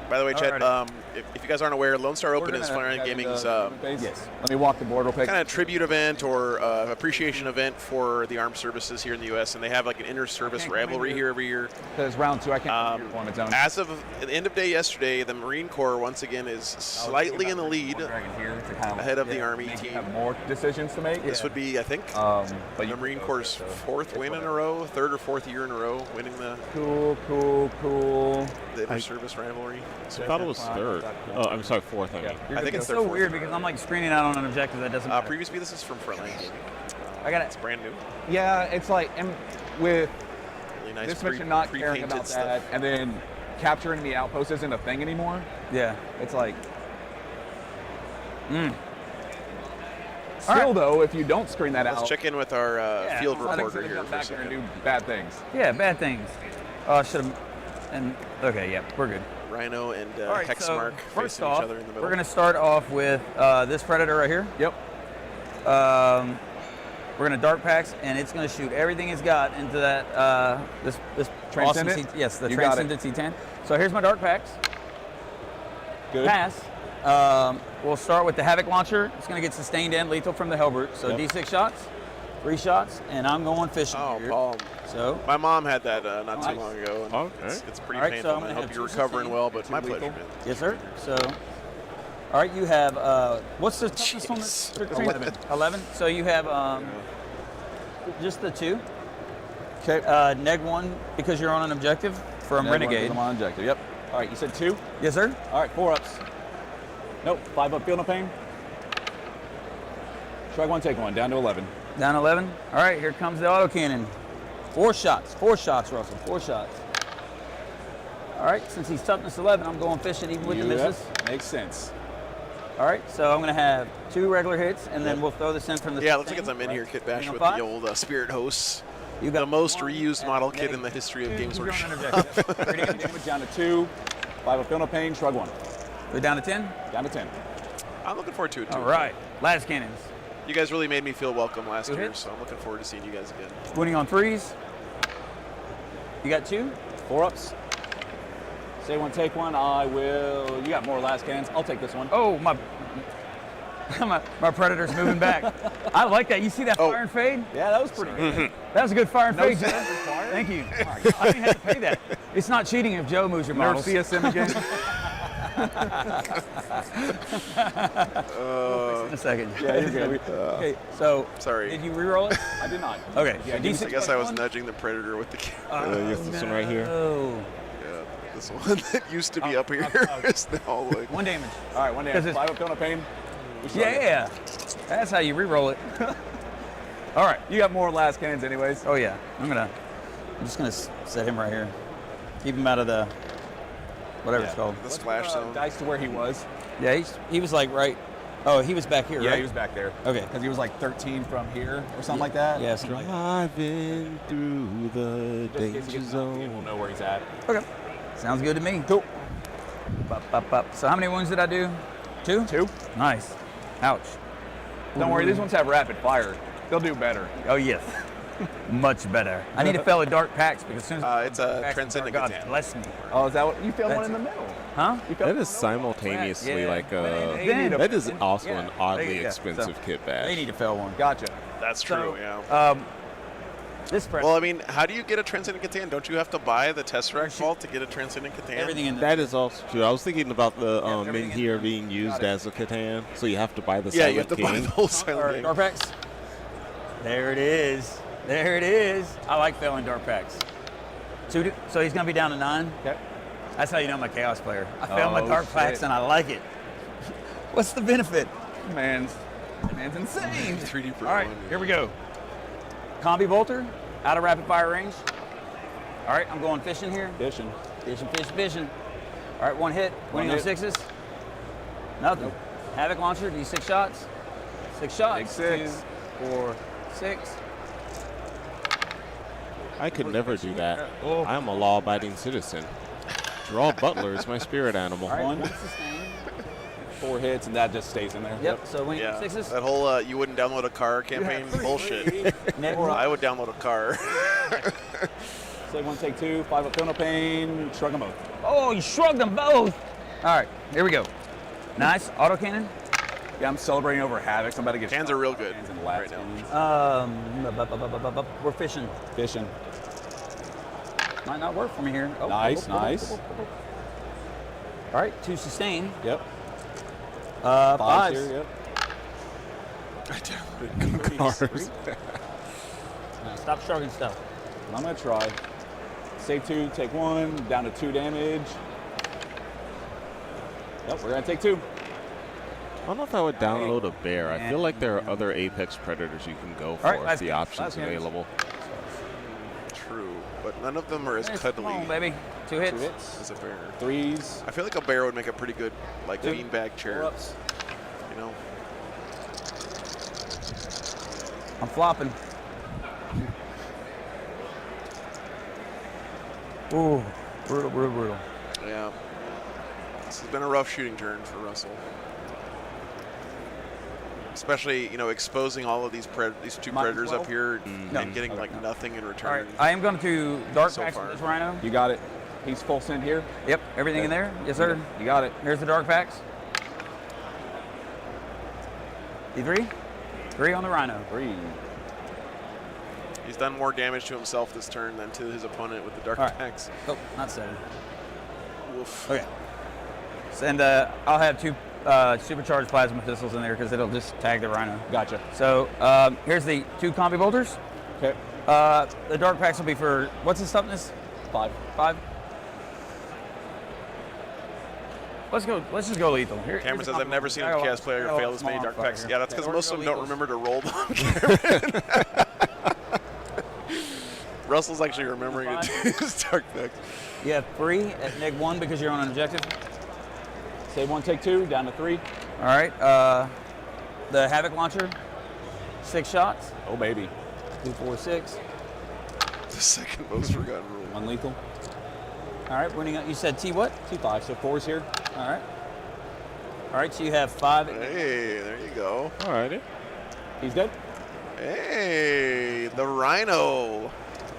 By the way, Chet, Alrighty. if you guys aren't aware, Lone Star Open is Frontline Gaming's Yes. Let me walk the board real quick. kind of tribute event or appreciation event for the armed services here in the U.S., and they have like an inter-service can't come in rivalry here. here every year. Because round 2, I can't on its own. As of the end of day yesterday, the Marine Corps once again is slightly in the lead ahead of the Army team. Have more decisions to make. This would be, I think, But the Marine Corps' fourth win in a row, third or fourth year in a row, winning the Cool. inter-service rivalry. I thought it was third. Oh, I'm sorry, fourth. I mean. I think It's it's their so fourth. weird because I'm like screening out on an objective that doesn't matter. Previously, this is from Frontline Gaming. I got It's it. brand new. Yeah, it's like, and with Really nice this mission not caring pre-painted about stuff. that, and then capturing the outpost isn't a thing anymore. Yeah. It's like, All still right. though, if you don't screen that Let's out, check in with our field I think reporter it's here gonna come for a back there and second. do bad things. Yeah. Bad things. Oh, I should have. And okay. Yeah. We're good. Rhino and All right, so Hexmark first facing off, each other in the middle. we're going to start off with this Predator right here. Yep. We're going to Dark Packs, and it's going to shoot everything it's got into that this Transcendent? awesome yes, the You got it. Transcendent T10. So here's my Dark Packs. Good. Pass. We'll start with the Havoc Launcher. It's going to get sustained and lethal from the Hellbrute. So Yep. D6 shots, 3 shots, and I'm going fishing Oh, here. Paul. So My mom had that not too Nice. long ago. And Okay. it's pretty All right, so painful. I'm and I gonna hope have you're 2 recovering sustained well, but and my 2 pleasure, lethal. man. yes, sir. So all right, you have what's the toughness on this? Jeez. 11. So you have just the 2. Okay. Neg 1 because you're on an objective from Renegade. I'm on objective. Yep. All right, you said 2. Yes, sir. All right, 4 ups. Nope. 5 up, feel no pain. Strike 1, take 1. Down to 11. Down 11. All right, here comes the autocannon. 4 shots. 4 shots, Russell. 4 shots. All right, since he's toughness 11, I'm going fishing even with the misses. Makes sense. All right, so I'm going to have 2 regular hits, and then we'll throw this in from the Yeah, looks like sustain. as I'm in here, Kit Bash, Hang on, with 5. the old Spirit Hosts. You The most 1 reused and model kit neg in the history of 2 Games if you're on an Workshop. objective. Ready to go? Damage down to 2. 5 up, feel no pain. Shrug 1. We're down to 10. Down to 10. I'm looking forward to it, too. All right, las cannons. You guys really made me feel welcome last 2 year, hits. so I'm looking forward to seeing you guys again. Winning on 3s. You got 2. 4 ups. Say 1, take 1. I will. You got more last cannons. I'll take this one. Oh, my Predator's moving back. I like that. You see that fire and fade? Yeah, that was pretty good. That was a good fire and fade, Joe. sense required. Thank you. I didn't have to pay that. It's not cheating if Joe moves your Nerf models. CSM again. In a second. Yeah, you're good. Okay, so Sorry. did you re-roll it? I did not. Okay. Yeah, so I guess I was nudging the Predator with the camera. Yes, this one right here. Oh. Yeah, this one that used to be up here is now like. 1 damage. All right, 1 'Cause damage. it's- 5 Kona pain. We started. Yeah. That's how you re-roll it. All right. You got more last cannons anyways. Oh yeah. I'm just gonna set him right here. Keep him out of the whatever it's called. The splash zone. Dice to where he was. Yeah, he was like right. Oh, he was back here, Yeah, right? he was back there. Okay. Because he was like 13 from here or something like that. Yeah, something like that. Driving through the Just in case he danger gets knocked in, zone. we'll know where he's at. Okay. Sounds good to me. Cool. So how many wounds did I do? 2? 2. Nice. Ouch. Don't worry, these ones have rapid fire. They'll do better. Oh yes. Much better. I need to fell a dark packs because as soon as It's a packs Transcendent God Catan. bless me. Oh, is that what? You fell one That's in the middle. Huh? You fell That one is in the simultaneously Yeah. like Then- that is also Yeah. an oddly Yeah. expensive So, kit badge. They need to fell one. middle. Gotcha. That's So, true, yeah. This press. Well, I mean, how do you get a Transcendent Catan? Don't you have to buy the Tesseract vault to get a Transcendent Catan? everything in the That is also true. I was thinking about the everything in in here there. being used as a Catan, so you have to buy the Yeah, Silent you have to King. buy the whole Silent King. dark packs. There it is. There it is. I like felling dark packs. So he's gonna be down to 9. Okay. That's how you know I'm a chaos player. I fell my Oh, dark shit. packs and I like it. What's the benefit? Man's insane. 3D per All right, one. here we go. Combi bolter, out of rapid fire range. All right, I'm going fishing here. Fishing. Fishing. All right, 1 hit. One Winning on hit. 6s. Nothing. Havoc launcher, D6 shots. 6 shots. Big 6. 2, 4, 6. I could never do that. Oh. I'm a law-abiding citizen. Draw Butler is my spirit animal. All right, 1. 1 sustain. 4 hits, and that just stays in there. Yep, so winning Yeah, on 6s. that whole you wouldn't download a car campaign bullshit. Necron. I would download a car. Say 1, take 2. 5 Kona pain. Shrug them both. Oh, you shrugged them both. All right, here we go. Nice autocannon. Yeah, I'm celebrating over Havoc. I'm about to get Cans are real good Cans and right lats now. cannons. We're fishing. Fishing. Might not work for me here. Oh, Nice, nice. All right, 2 sustain. Yep. 5s. here, yep. I downloaded Cars. Stop shrugging stuff. I'm going to try. Save 2, take 1, down to 2 damage. Yep, we're going to take 2. I don't know if I would download a bear. I feel like there are other Apex Predators you can go for All right, if last the game. option's Last game. available. True, but none of them are as cuddly Come on, baby. 2 hits. 2 hits. as a bear. 3s. I feel like a bear would make a pretty good, like, Two. beanbag chair. 4-ups. You know? I'm flopping. Ooh, brutal. Yeah. This has been a rough shooting turn for Russell. Especially, you know, exposing all of these two Minus predators 12? up here No. and getting like nothing in All return. right, I am going to dark So packs far. with this rhino. You got it. He's full send here. Yep, everything in there. Yes, sir. You got it. Here's the dark packs. D3. 3 on the rhino. 3. He's done more damage to himself this turn than to his opponent with the dark All right. packs. Oh, not 7. Woof. Okay. And I'll have 2 supercharged plasma pistols in there because it'll just tag the rhino. Gotcha. So here's the 2 combi bolters. Okay. The dark packs will be for, what's his toughness? 5. 5. Let's just go lethal. Here, Cameron here's says, the I've never seen a combi- chaos player I got a fail this many small dark fire packs. here. Yeah, that's because we're most of them gonna don't go remember to roll them. Russell's actually remembering to do his dark packs. You have 3 at -1 because you're on an objective. Save 1, take 2, down to 3. All right. The Havoc launcher, 6 shots. Oh, baby. 2, 4, 6. The second most forgotten rule. 1 lethal. All right. Winning. You said T what? 2 5, so 4's here. All right. All right. So you have 5. Hey, there you go. All righty. He's dead. Hey, the Rhino.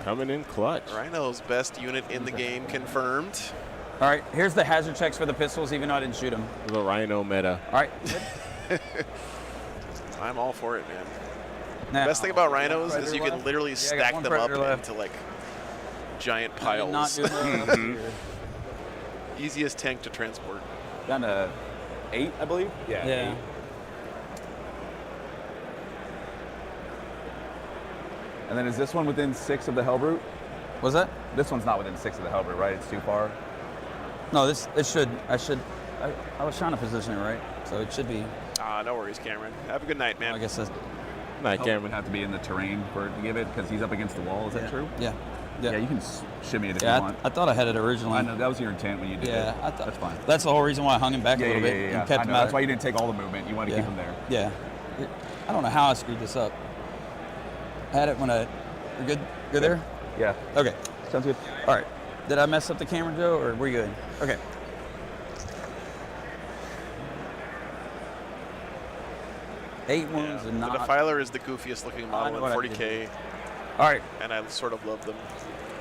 Coming in clutch. Rhino's best unit in the game confirmed. All right. Here's the hazard checks for the pistols, even though I didn't shoot them. The Rhino meta. All right. I'm all for it, man. Now, Best thing about Rhinos is Predator you can left? literally Yeah, I got stack 1 them up Predator left. into like giant I did not piles. do that. Easiest tank to transport. Down to 8, I believe. Yeah. Yeah. 8. And then is this one within 6 of the Hellbrute? Was that? This one's not within 6 of the Hellbrute, right? It's too far. No, I was trying to position it right, so it should be. No worries, Cameron. Have a good night, man. I guess that's. Night, Hellbrute Cameron. would have to be in the terrain for it to give it because he's up against the wall. Is that true? Yeah. Yeah, you can shimmy it if Yeah, you want. I thought I had it originally. I know that was your intent when you did it. Yeah, I thought That's fine. That's the whole reason why I hung him back a little bit and kept I him know. out. That's why you didn't take all the movement. You want to keep him there. Yeah. I don't know how I screwed this up. I had it when we're good. Good there. Yeah. Okay. Sounds good. All right. Did I mess up the camera, Joe, or were you good? Okay. Eight wounds and The not. Defiler is the goofiest looking model know in what I 40K, All right. and I sort of love them.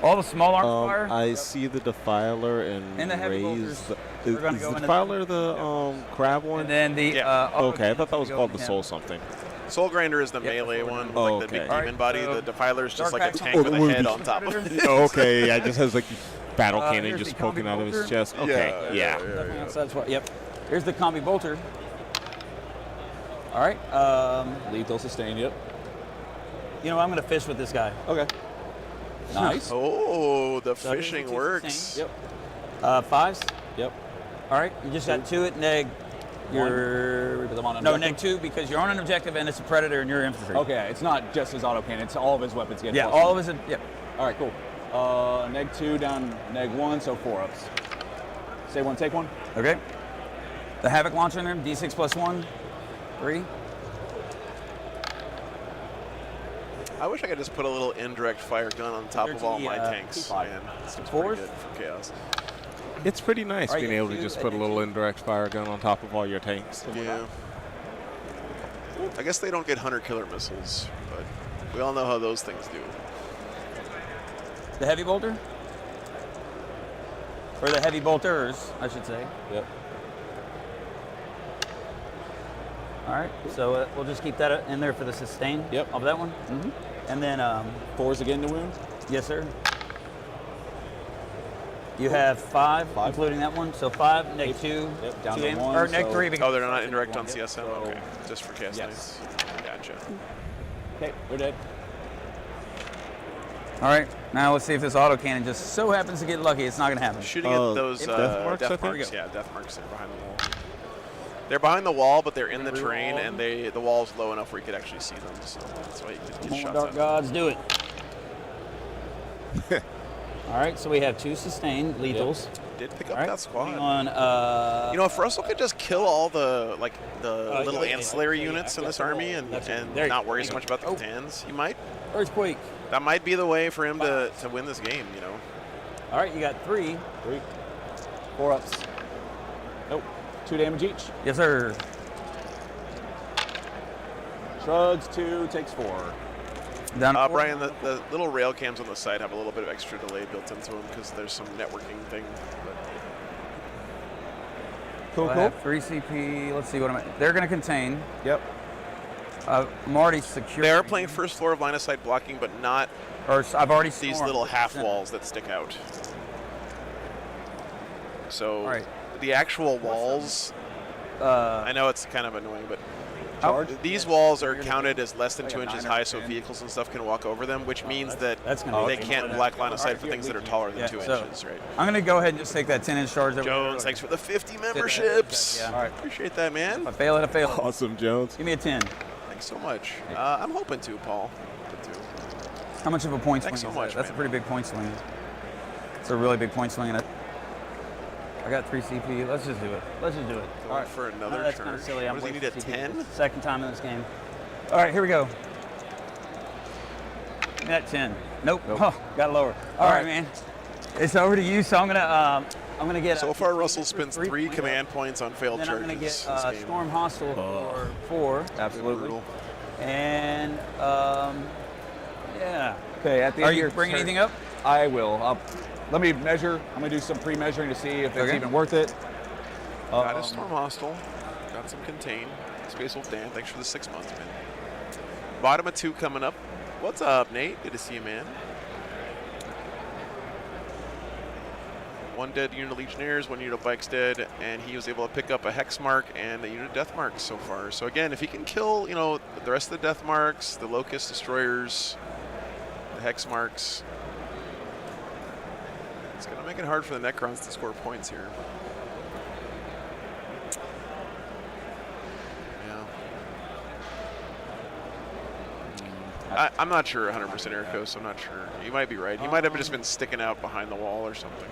All the small arm fire. I see the Defiler and And the heavy Raise. bolters. We're gonna Is go the into Defiler the crab one? And then the. Yeah. Okay, I thought that was go called the with Soul him. something. Soul Grinder is the Yep, melee that's what one, we're with doing. like the big Okay. demon body. so The Defiler is just Dark like a Axe tank on with a the head wound. on top of it. Okay, I just has like battle cannon here's just the poking combi out of his bolter. chest. Okay, yeah. So that's what. Yep. Here's the combi bolter. All right. Lethal sustain. Yep. You know, I'm gonna fish with this guy. Okay. Nice. Oh, the So here's the fishing two works. sustain. Yep. Fives. Yep. All right. You just got 2 at neg. You're Because I'm on no objective? neg 2 because you're on an objective and it's a predator and you're infantry. Okay, it's not just his autocannon. It's all of his weapons get Yeah. plus All one. of us. Yep. All right, cool. Neg 2 down neg 1, so 4 ups. Say one, take one. Okay. The Havoc launcher in there. D6 plus 1. 3. I wish I could just put a little indirect fire gun on top of all my 30, tanks. five. Man, this looks Fours? pretty good for Chaos. It's pretty nice All right, being yeah, able to two just at put a neg little 2. indirect fire gun on top of all your tanks. Yeah. I guess they don't get hunter killer missiles, but we all know how those things do. The heavy bolter. Or the heavy bolters, I should say. Yep. All right. So we'll just keep that in there for the sustain. Yep. Of that one. Mm-hmm. And then. 4s again to wound. Yes, sir. You have 5, Five. including that one. So 5, neg 2, Yep, down 2 to aim, 1, or neg so- 3. because- Oh, they're not indirect on CSM? So- Okay, just for Chaos Yes. Knights. Gotcha. Okay, we're dead. All right. Now let's see if this autocannon just so happens to get lucky. It's not going to happen. Shooting at those death marks, I think? Yeah, death marks are behind the wall. They're behind the wall, but they're in the terrain, and the wall's low enough where you could actually see them. So that's why you can Come get on, shots Dark at them. Gods, do it. All right. So we have 2 sustained lethals. Did pick All up right. that squad. Moving on. You know, if Russell could just kill all the little yeah, ancillary yeah, units in yeah, this yeah. army and There you not go. worry so much about the Oh. Catans, he might. Earthquake. That might be the way for him to win this game. You know. All right. You got 3. 3. 4 ups. Nope. 2 damage each. Yes, sir. Shrugs 2, takes 4. Down to 4. Brian, the little rail cams on the side have a little bit of extra delay built into them because there's some networking thing. But Cool, cool. 3 CP. Let's see what they're going to contain. Yep. I'm already secure. they are playing first floor of line of sight blocking, but not Or I've already these stormed. little half walls that stick out. So All right. the actual walls, I know it's kind of annoying, but these walls are counted as less than Like 2 a inches 9 or high, so 10. vehicles and stuff can walk over them, which means that that's gonna they be can't black line of sight for things that are taller than 2 so inches, right? I'm going to go ahead and just take that 10-inch charge over Jones, there. thanks for the 50 memberships. Yeah. All right. Appreciate that, man. If I fail it, I fail it. Awesome, Jones. Give me a 10. Thanks so much. I'm hoping to, Paul. Hoping to. How much of a point swing Thanks so is much, that? That's a man. pretty big point swing. It's a really big point swing in it. I got 3 CP. Let's just do it. Let's just do it. Going for another That's charge. kind of silly. I'm What does he need at wasting CP. 10? It's the second time in this game. All right, here we go. Give me that 10. Nope. Oh, got lower. All right, man. It's over to you. So I'm gonna get. So far, Russell spends 3 points. command points on failed Then I'm gonna charges. get this game. Storm Hostile for 4. Absolutely. Brutal. And yeah. Okay, at the Are end of you your bringing turn- anything up? I will. Let me measure. I'm going to do some pre-measuring to see if it's Okay. even worth it. Got a Storm Hostile. Got some Contain. Space Wolf Dan, thanks for the 6 months, man. Bottom of 2 coming up. What's up, Nate? Good to see you, man. 1 dead unit of Legionnaires, 1 unit of Bikes dead, and he was able to pick up a Hex Mark and a unit of Death Marks so far. So again, if he can kill, you know, the rest of the Death Marks, the Locust Destroyers, the Hex Marks, it's going to make it hard for the Necrons to score points here. I'm not sure 100% Ericos, I'm not sure. You might be right. He might have just been sticking out behind the wall or something.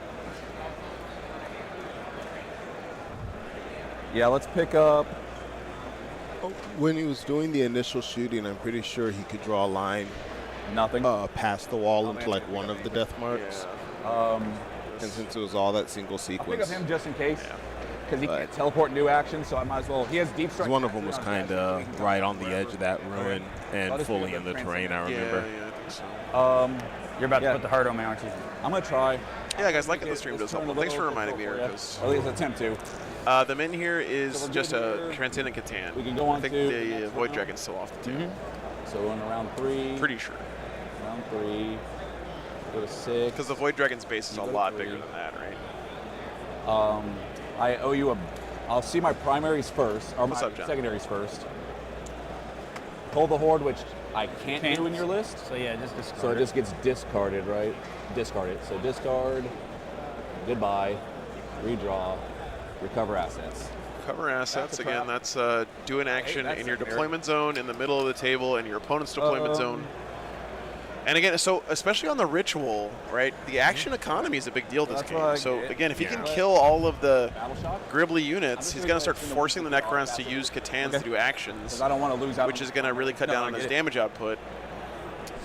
Yeah, let's pick up. When he was doing the initial shooting, I'm pretty sure he could draw a line Nothing. past the wall into like one of the death marks. Yeah. And since it was all that single I'll pick up sequence, him just in case. Yeah. Because he can't teleport new action, so I might as well. He has deep strike. one of them was kind of right on the edge of that ruin and fully in the terrain, I remember. Yeah, I think so. You're about to put the heart on me, aren't you? I'm going to try. Yeah, guys, liking the stream does help. Thanks for reminding me, Ericos. Or at least attempt to. The min here is just a Transcendent Catan. We can go on I think to the Void Dragon's still off the table. So we're in round 3. Pretty sure. Round 3. Go to 6. Because the Void Dragon's base is a lot bigger than that, right? I owe you a. I'll see my primaries first, or What's my up, John? secondaries first. Pull the Horde, which I can't do in your list. So yeah, just discard So it just gets discarded, right? Discard it. So discard, goodbye, redraw, recover assets. Cover assets, That's a again, trap. that's do an action that's in your secondary. deployment zone in the middle of the table and your opponent's deployment zone. And again, so especially on the ritual, right? The action economy is a big deal this That's game. what I So get. again, if he can Yeah. kill all of the Battle shock? Gribbly units, just he's gonna going to start go to the forcing the multi-draw Necrons to passive. use Catans Okay. to do actions, Because I don't want to lose out. which is going to really cut No, down I on his get it. damage output.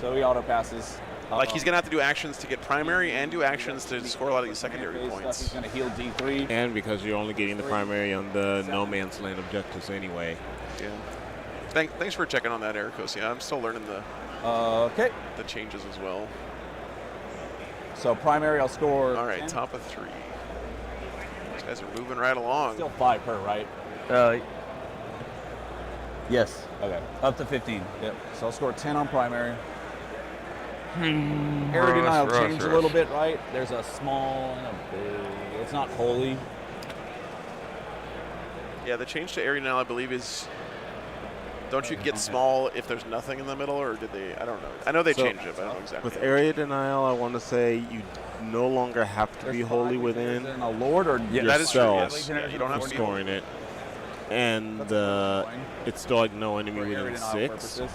So he auto passes. Like he's going to have to do actions to get primary and do actions to score a lot of these secondary He's points. going to heal D3. And because you're only getting the primary on the no man's land objectives anyway. Yeah. Thanks for checking on that, Ericos. Yeah, I'm still learning Okay. the changes as well. So primary, I'll score. All right, 10. top of 3. These guys are moving right along. Still 5 per, right? Yes, Okay. up to 15. Yep. So I'll score 10 on primary. Rush, Area denial rush, change a rush. little bit, right? There's a small and a big. It's not holy. Yeah, the change to area now, I believe, is don't you get small if there's nothing in the middle, or did they? I don't know. I know they So, changed it, but I don't know exactly. With area denial, I want to say you no longer have to There's be 5 wholly Legionnaires within and a lord, or Yeah, that is true. yourself Yes. Yeah, you don't have to be scoring it. And That's a good point. it's still like no enemy for area within denial 6. purposes.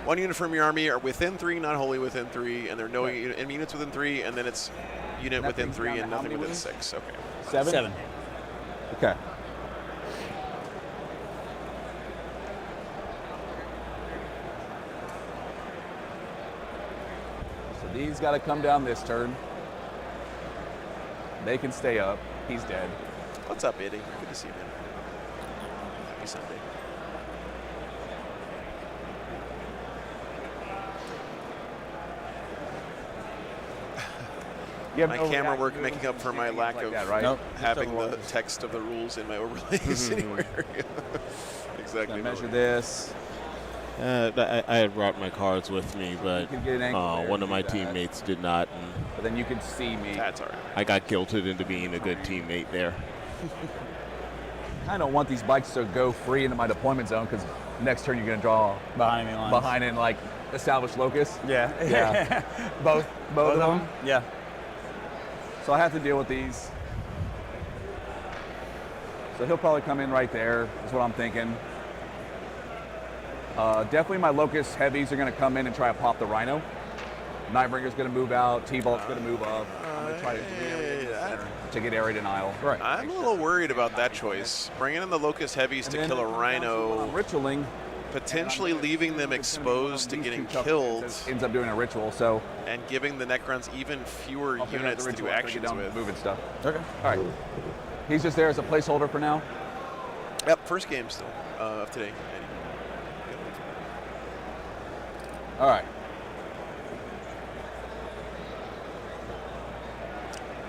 1 unit from your army are within 3, not wholly within 3, and there are no enemy units within 3, and then it's unit That within brings 3 down and to how nothing many within within? 6. Okay. 7? 7. Okay. So these got to come down this turn. They can stay up. He's dead. What's up, Eddie? Good to see you, man. Happy Sunday. You have My no camera reaction work to it making up for my anything lack like of that, right? Nope. having the Otherwise- text of the rules in my overlays anywhere. Exactly. Gonna measure this. I had brought my cards with me, but can get an angle there one and of my do that. teammates did not, and But then you can see me. That's all right. I got guilted into being a good teammate there. I don't want these bikes to go free into my deployment zone because next turn you're going to draw Behind enemy lines. behind in like established locus. Yeah. Yeah. both of them. Yeah. So I have to deal with these. So he'll probably come in right there, is what I'm thinking. Definitely my locust heavies are going to come in and try to pop the rhino. Nightbringer's going to move out. T-Bolt's going to move up. I'm going to try to do everything in this center to get area denial. Right. I'm a little worried about that choice. Bringing in the Locust Heavies to kill a Rhino, Ritualing. potentially leaving them exposed to getting killed, Ends up doing a ritual, so and giving the Necrons even fewer I'll figure out units the to do ritual after I get actions done with. moving stuff. Okay. All right. He's just there as a placeholder for now. Yep, first game still of today. All right.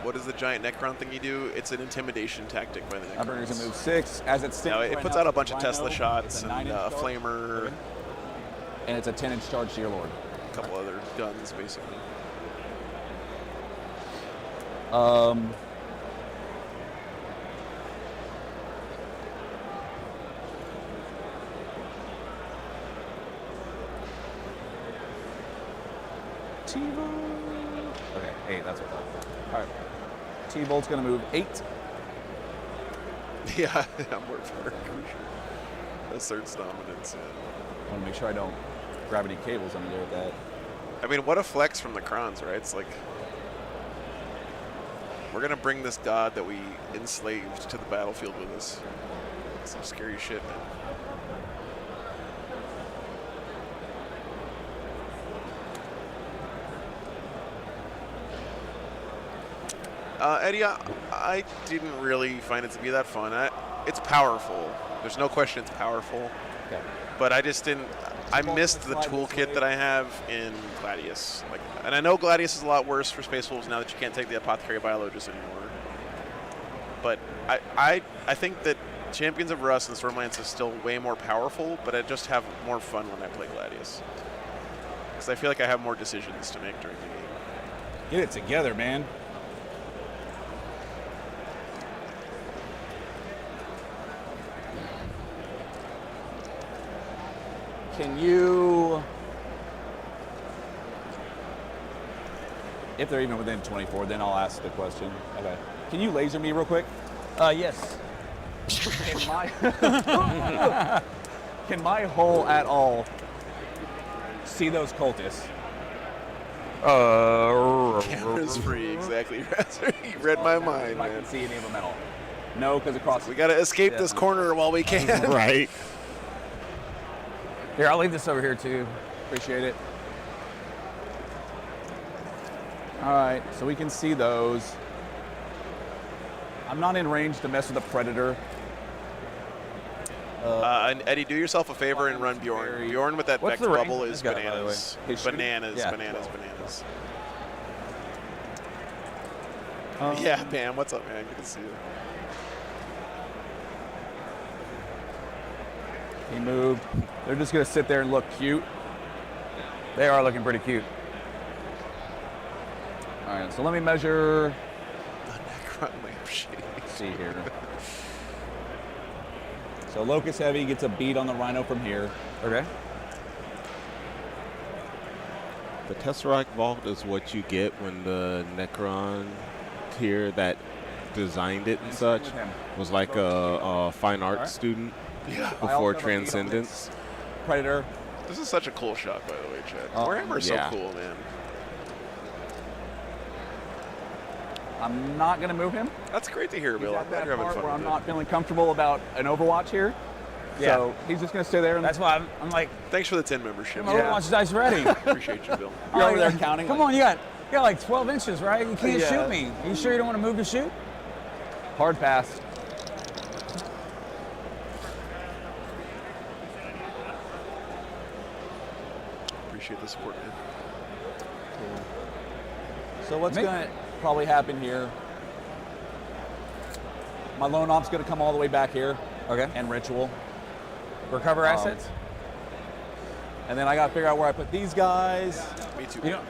What does the giant Necron thing you do? It's an intimidation tactic by the Nightbringer's Necrons. gonna move 6. As it stands Now, it right puts now, out a it's bunch of Rhino, Tesla shots it's and a 9-inch a charge, flamer, and it's a 10-inch charge to your lord. a couple other guns, basically. T-Bolt. Okay, 8, that's what. All right. T-Bolt's going to move 8. Yeah, I'm more for asserts dominance. Yeah. I want to make sure I don't grab any cables under there with that. I mean, what a flex from the Necrons, right? It's like, we're going to bring this god that we enslaved to the battlefield with us. Some scary shit, man. Eddie, I didn't really find it to be that fun. It's powerful. There's no question it's powerful. Okay. But I just didn't. I missed the toolkit that I have in Gladius. Like, and I know Gladius is a lot worse for Space Wolves now that you can't take the Apothecary Biologist anymore. But I think that Champions of Rust and Stormlance is still way more powerful, but I just have more fun when I play Gladius. Because I feel like I have more decisions to make during the game. Get it together, man. Can you, if they're even within 24, then I'll ask the question. Okay. Can you laser me real quick? Yes. Can my hull at all see those cultists? Camera's free, exactly. You read my mind, I man. can see any of them at all. No, because across. We gotta escape this corner while we can. Right. Here, I'll leave this over here too. Appreciate it. All right, so we can see those. I'm not in range to mess with a predator. And Eddie, do yourself a favor and run Bjorn. Bjorn with that What's Vex the range bubble on is this guy, by the bananas. way? His shooting? Bananas, Yeah. bananas. Yeah, Pam, what's up, man? Good to see you. He moved. They're just gonna sit there and look cute. They are looking pretty cute. All right, so let me measure. The Necron lampshade. Let's see here. So Locust Heavy gets a beat on the Rhino from here. Okay. The Tesseract Vault is what you get when the Necron tier that designed it and such with him. was like a fine art Alright. student Yeah. I also before have a beat on Transcendence. Predator. This is such a cool shot, by the way, Chad. Oh, Warhammer's yeah. so cool, man. I'm not gonna move him. That's great to hear, He's Bill. I'm at glad that you're having part fun where I'm with not feeling comfortable about an Overwatch here. Yeah. So he's just gonna stay there and That's why I'm like, it. Thanks for the 10 membership. my Overwatch dice ready. Appreciate you, Bill. You're over there Like, counting. Come like, on, you got like 12 inches, right? You can't Yeah. shoot me. You sure you don't want to move to shoot? Hard pass. Appreciate the support, man. So what's gonna probably happen here? My lone op's gonna come all the way back here. Okay. And ritual. Recover assets. And then I gotta figure out where I put these guys. Me too. You know.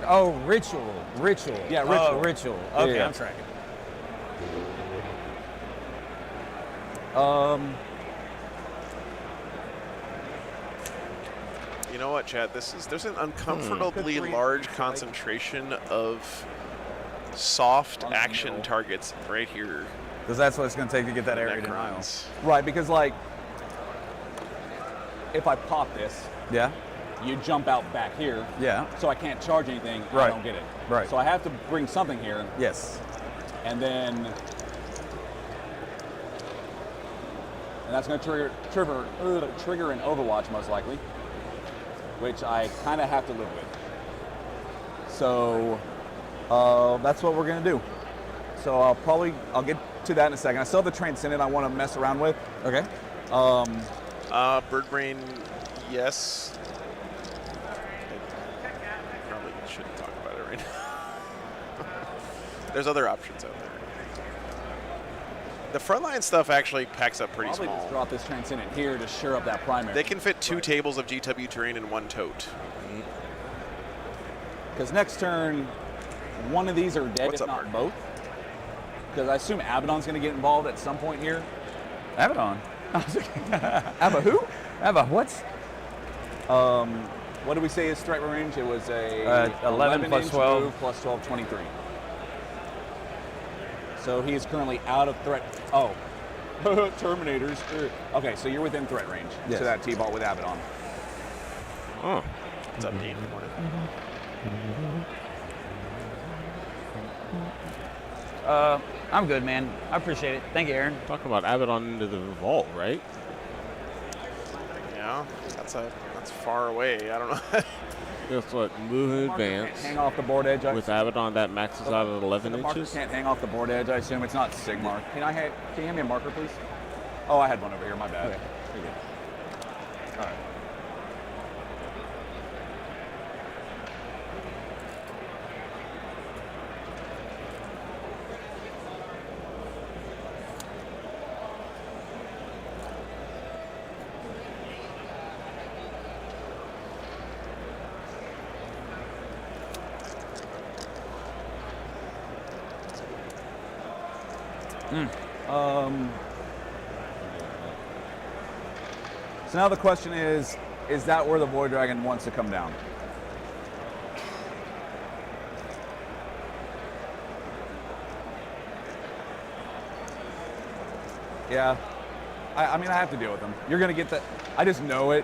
Oh, ritual. Yeah, ritual. Oh, ritual. Okay, Yeah. I'm tracking. You know what, Chad? There's an uncomfortably Good large three. concentration of soft On the action middle. targets right here. Because that's what it's going to take to get that area denial. Necrons. Right, because like, if I pop this, Yeah. you jump out back here, Yeah. so I can't charge anything. I Right. don't get it. Right. So I have to bring something here, Yes. and then, and that's going to trigger an Overwatch most likely, which I kind of have to live with. So that's what we're going to do. So I'll get to that in a second. I still have the Transcendent I want to mess around with. Okay. Birdbrain, yes. I probably shouldn't talk about it right now. There's other options out there. The frontline stuff actually packs up pretty Probably small. just drop this Transcendent here to shore up that primary. They can fit 2 tables of GW terrain in 1 tote. Because next turn, one of these are dead, What's if up, not Mark? both. Because I assume Abaddon's going to get involved at some point here. Abaddon. Abba who? Abba, what? What did we say his threat range? It was a 11 plus 12. move plus 12, 23. So he is currently out of threat. Oh, Terminators. Okay, so you're within threat range Yes. to that T-ball with Abaddon. Oh, What's up, Dean? Good morning. I'm good, man. I appreciate it. Thank you, Aaron. talk about Abaddon into the vault, right? Yeah, that's far away. I don't know. That's what, move and Marker can't advance. hang off the board edge. With Abaddon, that maxes out at 11 the marker inches. can't hang off the board edge. I assume it's not Sigmar. Can you hand me a marker, please? Oh, I had one over here. My bad. Okay. You're good. All right. So now the question is that where the Void Dragon wants to come down? Yeah. I mean, I have to deal with them. You're going to get that. I just know it.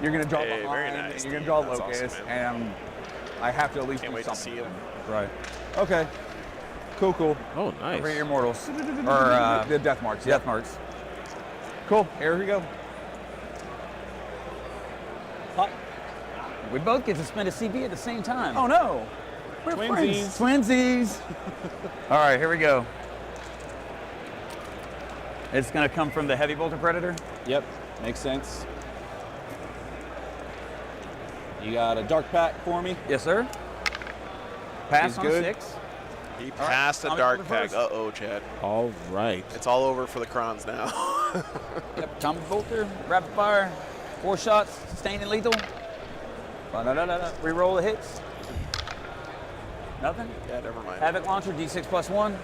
You're going to draw Hey, very behind, nice, and you're going to Steve. draw That's Locust, awesome, and I have to at least Can't do wait to something. see with him. them. Right. Okay. Cool. Oh, nice. Bring your mortals. Or The death marks. death marks. Cool. Here we go. Pop. We both get to spend a CB at the same time. Oh no. we're twinsies. friends. Twinsies. All right, here we go. It's going to come from the Heavy Bolter Predator. Yep. Makes sense. You got a dark pack for me? Yes, sir. Pass He's on good. 6. He passed a Tommy dark Bolter pack. first. Uh-oh, Chad. All right. It's all over for the Crons now. Yep, Tommy Bolter, rapid fire, 4 shots, sustained and lethal. Reroll the hits. Nothing. Yeah, never mind. Havoc launcher, D6 plus 1.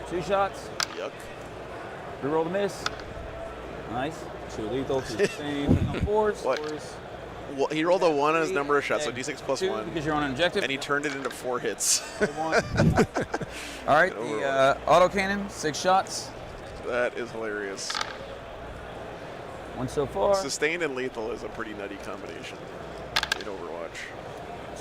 2 shots. Yuck. Reroll the miss. Nice. 2 lethal, 2 sustained. On 4s. What? Well, he rolled a 1 on his number of shots, so D6 plus 2 1. because you're on an objective. And he turned it into 4 hits. All right, the autocannon, 6 shots. That is hilarious. 1 so far. Sustained and lethal is a pretty nutty combination in Overwatch.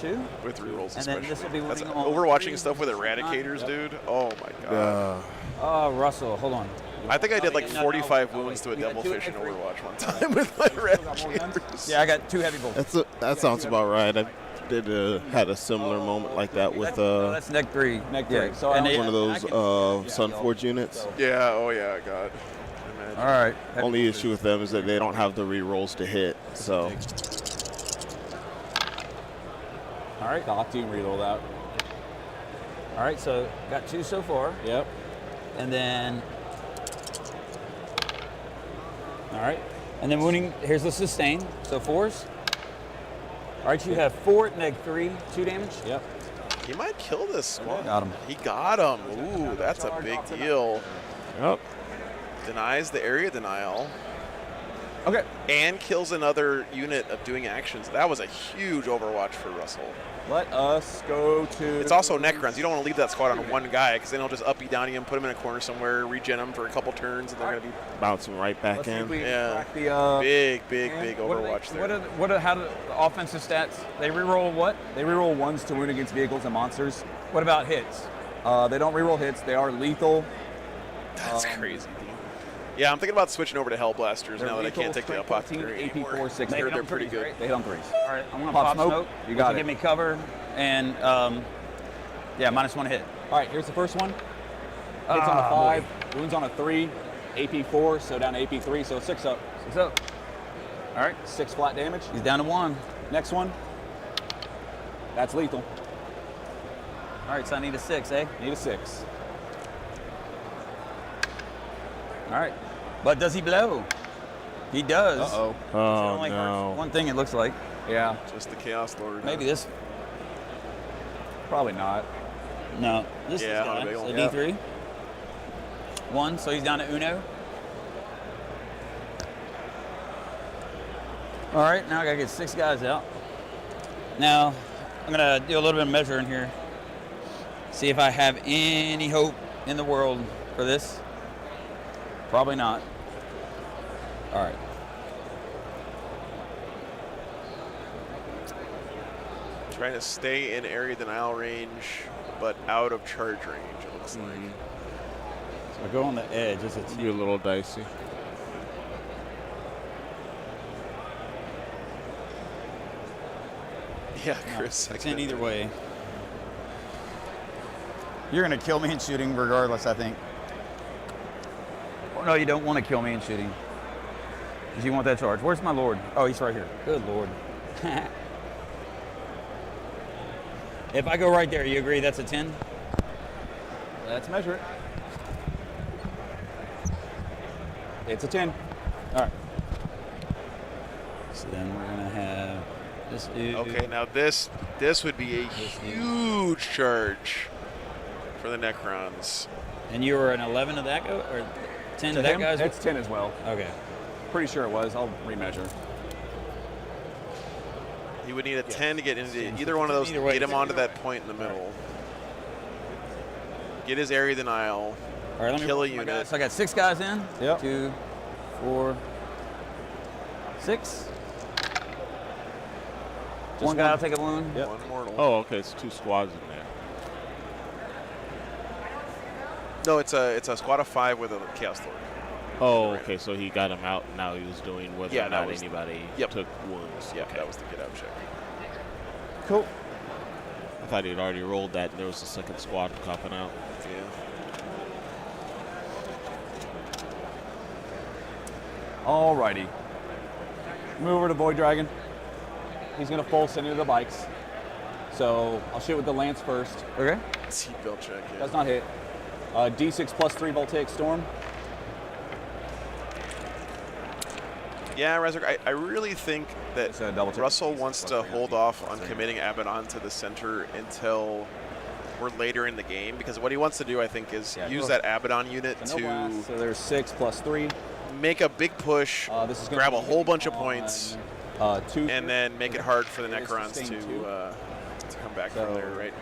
2. With rerolls And then especially. this will be That's winning on Overwatching 3, stuff with which is not- Eradicators, Yep. dude. Oh my god. Oh, Russell, hold on. I think I did like No, 45 no, wounds to a wait. You got devil 2 fish in and 3? Overwatch one time with my Eradicators. Yeah, I got 2 heavy bolts. That sounds about right. I had a similar moment like that with That's neck 3. Neck Yeah. three. So and I- they- one of those Sunforge units. Yeah, oh yeah, God. Imagine. All right. Only issue with them is that they don't have the re-rolls to hit. So All right. Doc team reload out. All right, so got 2 so far. Yep. And then, all right. And then winning, here's the sustain. So 4s. All right, you have 4 neg 3, 2 damage. Yep. He might kill this squad. Got him. He got him. Ooh, that's a big deal. yep. Denies the area denial Okay. and kills another unit of doing actions. That was a huge Overwatch for Russell. Let us go to. It's also Necrons. You don't want to leave that squad on one guy because then he'll just uppy downy him, put him in a corner somewhere, regen him for a couple turns, and they're going to be Bouncing right back Let's see if in. we Yeah. crack the. big Overwatch there. How do the offensive stats? They reroll what? They reroll 1s to wound against vehicles and monsters. What about hits? They don't reroll hits. They are lethal. That's crazy, dude. Yeah, I'm thinking about switching over to Hellblasters They're now that I lethal, can't take the strength 14, apothecary AP anymore. 4, 6. They They're hit on pretty threes, good. right? They hit on 3s. All right, I'm gonna Pop pop smoke. smoke. You got to it. Give me cover and yeah, -1 hit. All right, here's the first one. Hits on a 5, wounds on a 3, AP 4, so down to AP 3, so 6 up. 6 up. All right, 6 flat damage. he's down to 1. Next one. That's lethal. All right, so I need a 6, eh? Need a 6. All right, but does he blow? He does. Uh-oh. It Oh only hurts no. one thing, it looks like. Yeah. Just the Chaos Lord. Maybe this. Probably not. No. This Yeah, is not a guy. big So one. D3. 1, so he's down to Uno. All right, now I gotta get 6 guys out. Now, I'm gonna do a little bit of measuring here. See if I have any hope in the world for this. Probably not. All right. Trying to stay in area denial range, but out of charge range, it looks like. So I go on the edge. It's a T. You're a little dicey. Yeah, Chris. It's in either way. You're gonna kill me in shooting regardless, I think. Oh, no, you don't want to kill me in shooting. Because you want that charge. Where's my lord? Oh, he's right here. Good lord. If I go right there, you agree that's a 10? Let's measure it. It's a 10. All right. So then we're gonna have this dude. Okay, now this would be a huge charge for the Necrons. And you were an 11 to that go, or 10 to that him, guy's? it's 10 as well. Okay. Pretty sure it was. I'll remeasure. He would need a 10 to get into either one of those, Either way. get him onto that point in the middle. Get his area denial. All right, let me Kill a roll my unit. guys. So I got 6 guys in. Yep. 2, 4, 6. One guy will take a wound. Yep. One mortal. Oh, okay. It's 2 squads in there. No, it's a squad of 5 with a Chaos Lord. Oh, okay. So he got him out. And now he was doing whether Yeah, or that not was- anybody yep. took wounds. Yeah, Okay. that was the get out check. Cool. I thought he'd already rolled that, and there was a second squad copping out. Yeah. Alrighty. Move over to Void Dragon. He's gonna full send into the bikes. So I'll shoot with the lance first. Okay. Seatbelt check, yeah. Does not hit. D6 plus 3 voltaic storm. Yeah, Razor, I really think that It's a double check. Russell wants to hold off on committing Abaddon to the center until we're later in the game, because what he wants to do, I think, is use that Abaddon unit So no blast. to So there's 6 plus 3. make a big push, This is gonna grab a be whole bunch of on, points, 2, and then make it hard for the It is Necrons sustained two. to come back So- from there, right?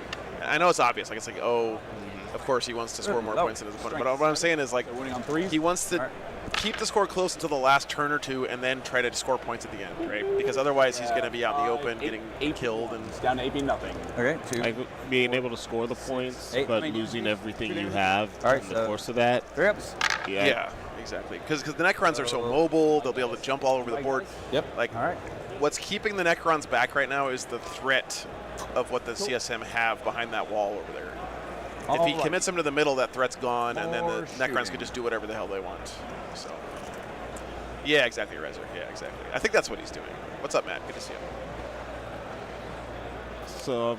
And I know it's obvious, like it's like, oh, of course he wants to score more No, points than his opponent, strength. but what I'm saying is like, So winning on 3s. he wants to All right. keep the score close until the last turn or two, and then try to score points at the end, right? Because otherwise he's going to be out in the open, getting killed, and It's down to 8 nothing. Okay. 2. Like being able to score the points, 8. but losing everything you have All right, in the so- course of that. 3 ups. yeah, exactly. Because the Necrons are so mobile, they'll be able to jump all over the board. Yep. Like, All right. what's keeping the Necrons back right now is the threat of what the CSM have behind that wall over there. If he commits them to the middle, that threat's gone, and then the More Necrons shooting. can just do whatever the hell they want. So, yeah, exactly, Rezer. Yeah, exactly. I think that's what he's doing. What's up, Matt? Good to see you. So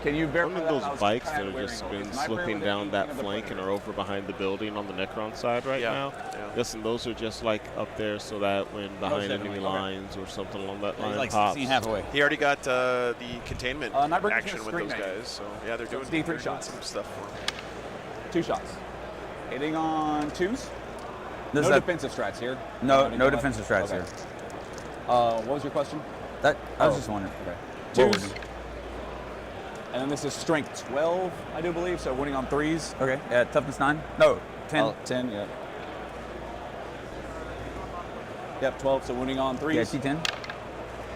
Can you verify one of that? those I was bikes kinda that have wearing just all been these. Am I slipping wearing down the that other flank and player? are over behind the building on the Necron side right Yeah, now. yeah. Listen, those are just like up there so that when behind definitely, enemy okay. lines or something along that He's line like pops. 16 half away. He already got the containment Nightbreaker's action gonna with screen those me. guys. So, yeah, they're doing, D3 they're doing shots. some stuff for him. 2 shots. Hitting on 2s. This No is a- defensive strats here. No Anything defensive left? strats here. What was your question? That I was Oh. just wondering. Okay. What 2s. And then this is strength 12, I do believe, so winning on 3s. Okay. Toughness 9. No. 10. 10, yeah. Yep, 12, so winning on 3s. Yeah, C10.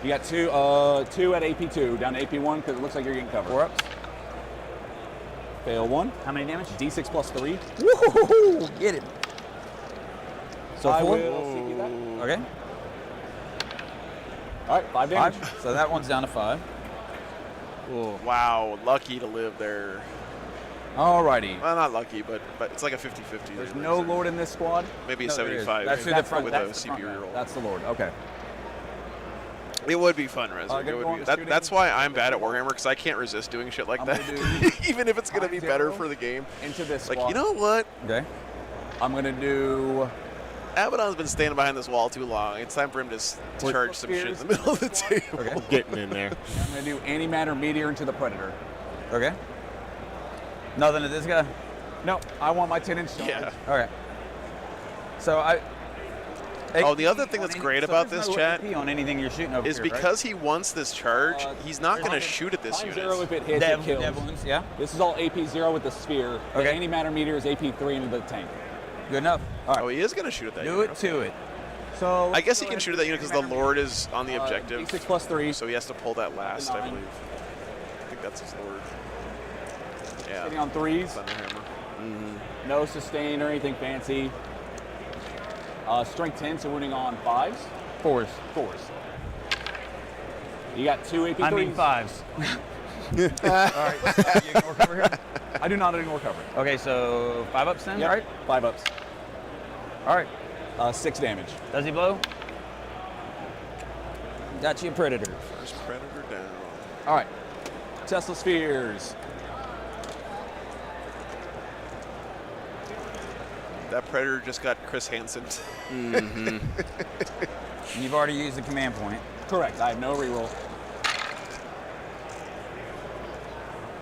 You got 2 at AP2, down to AP1 because it looks like you're getting covered. 4 ups. Fail 1. How many damage? D6 plus 3. Woo! Get it. So I 4. will CP that. Okay. All right, 5 damage. 5. So that one's down to 5. Wow, lucky to live there. Alrighty. Well, not lucky, but it's like a 50-50. There's no Lord in this squad. Maybe a No, there is. 75 That's through the front- with that's a the front CPU row. roll. That's the Lord. Okay. It would be fun, Rezer. gonna It would go on be. the shooting. That's why I'm bad at Warhammer, because I can't resist doing shit like I'm that, gonna even if it's going to be better 5-0 for the game. Into this Like, squad. you know what? Okay. I'm going to do Abaddon's been standing behind this wall too long. It's time for him to charge some shit in the middle of the table. Okay. Getting in there. I'm going to do antimatter meteor into the Predator. Okay. Nothing to this guy? No, I want my 10-inch charge. Yeah. Okay. So Oh, the other thing that's great about this, chat, on anything you're shooting over is here, because he wants this charge, he's not going to shoot at this Time unit. 0 if it hits, Dev, it kills. Dev wounds, yeah. This is all AP 0 with the sphere. Okay. The antimatter meter is AP 3 into the tank. Good enough. Oh, he is going to shoot at that Do unit. it to it. So I guess he can shoot at that unit because the Lord is on the objective. D6 plus 3. So he has to pull that last, I believe. I think that's his Lord. Sitting Yeah. on 3s. Thunderhammer. No sustain or anything fancy. Strength 10, so wounding on 5s. 4s. 4s. You got 2 AP 3s. I mean 5s. All right. You ignore cover here? I do not ignore cover. Okay, so 5 ups then, Yep. right? 5 ups. All right. 6 damage. Does he blow? Got you a Predator. First Predator down. All right. Tesla spheres. That Predator just got Chris Hansen. And you've already used the command point. Correct. I have no reroll.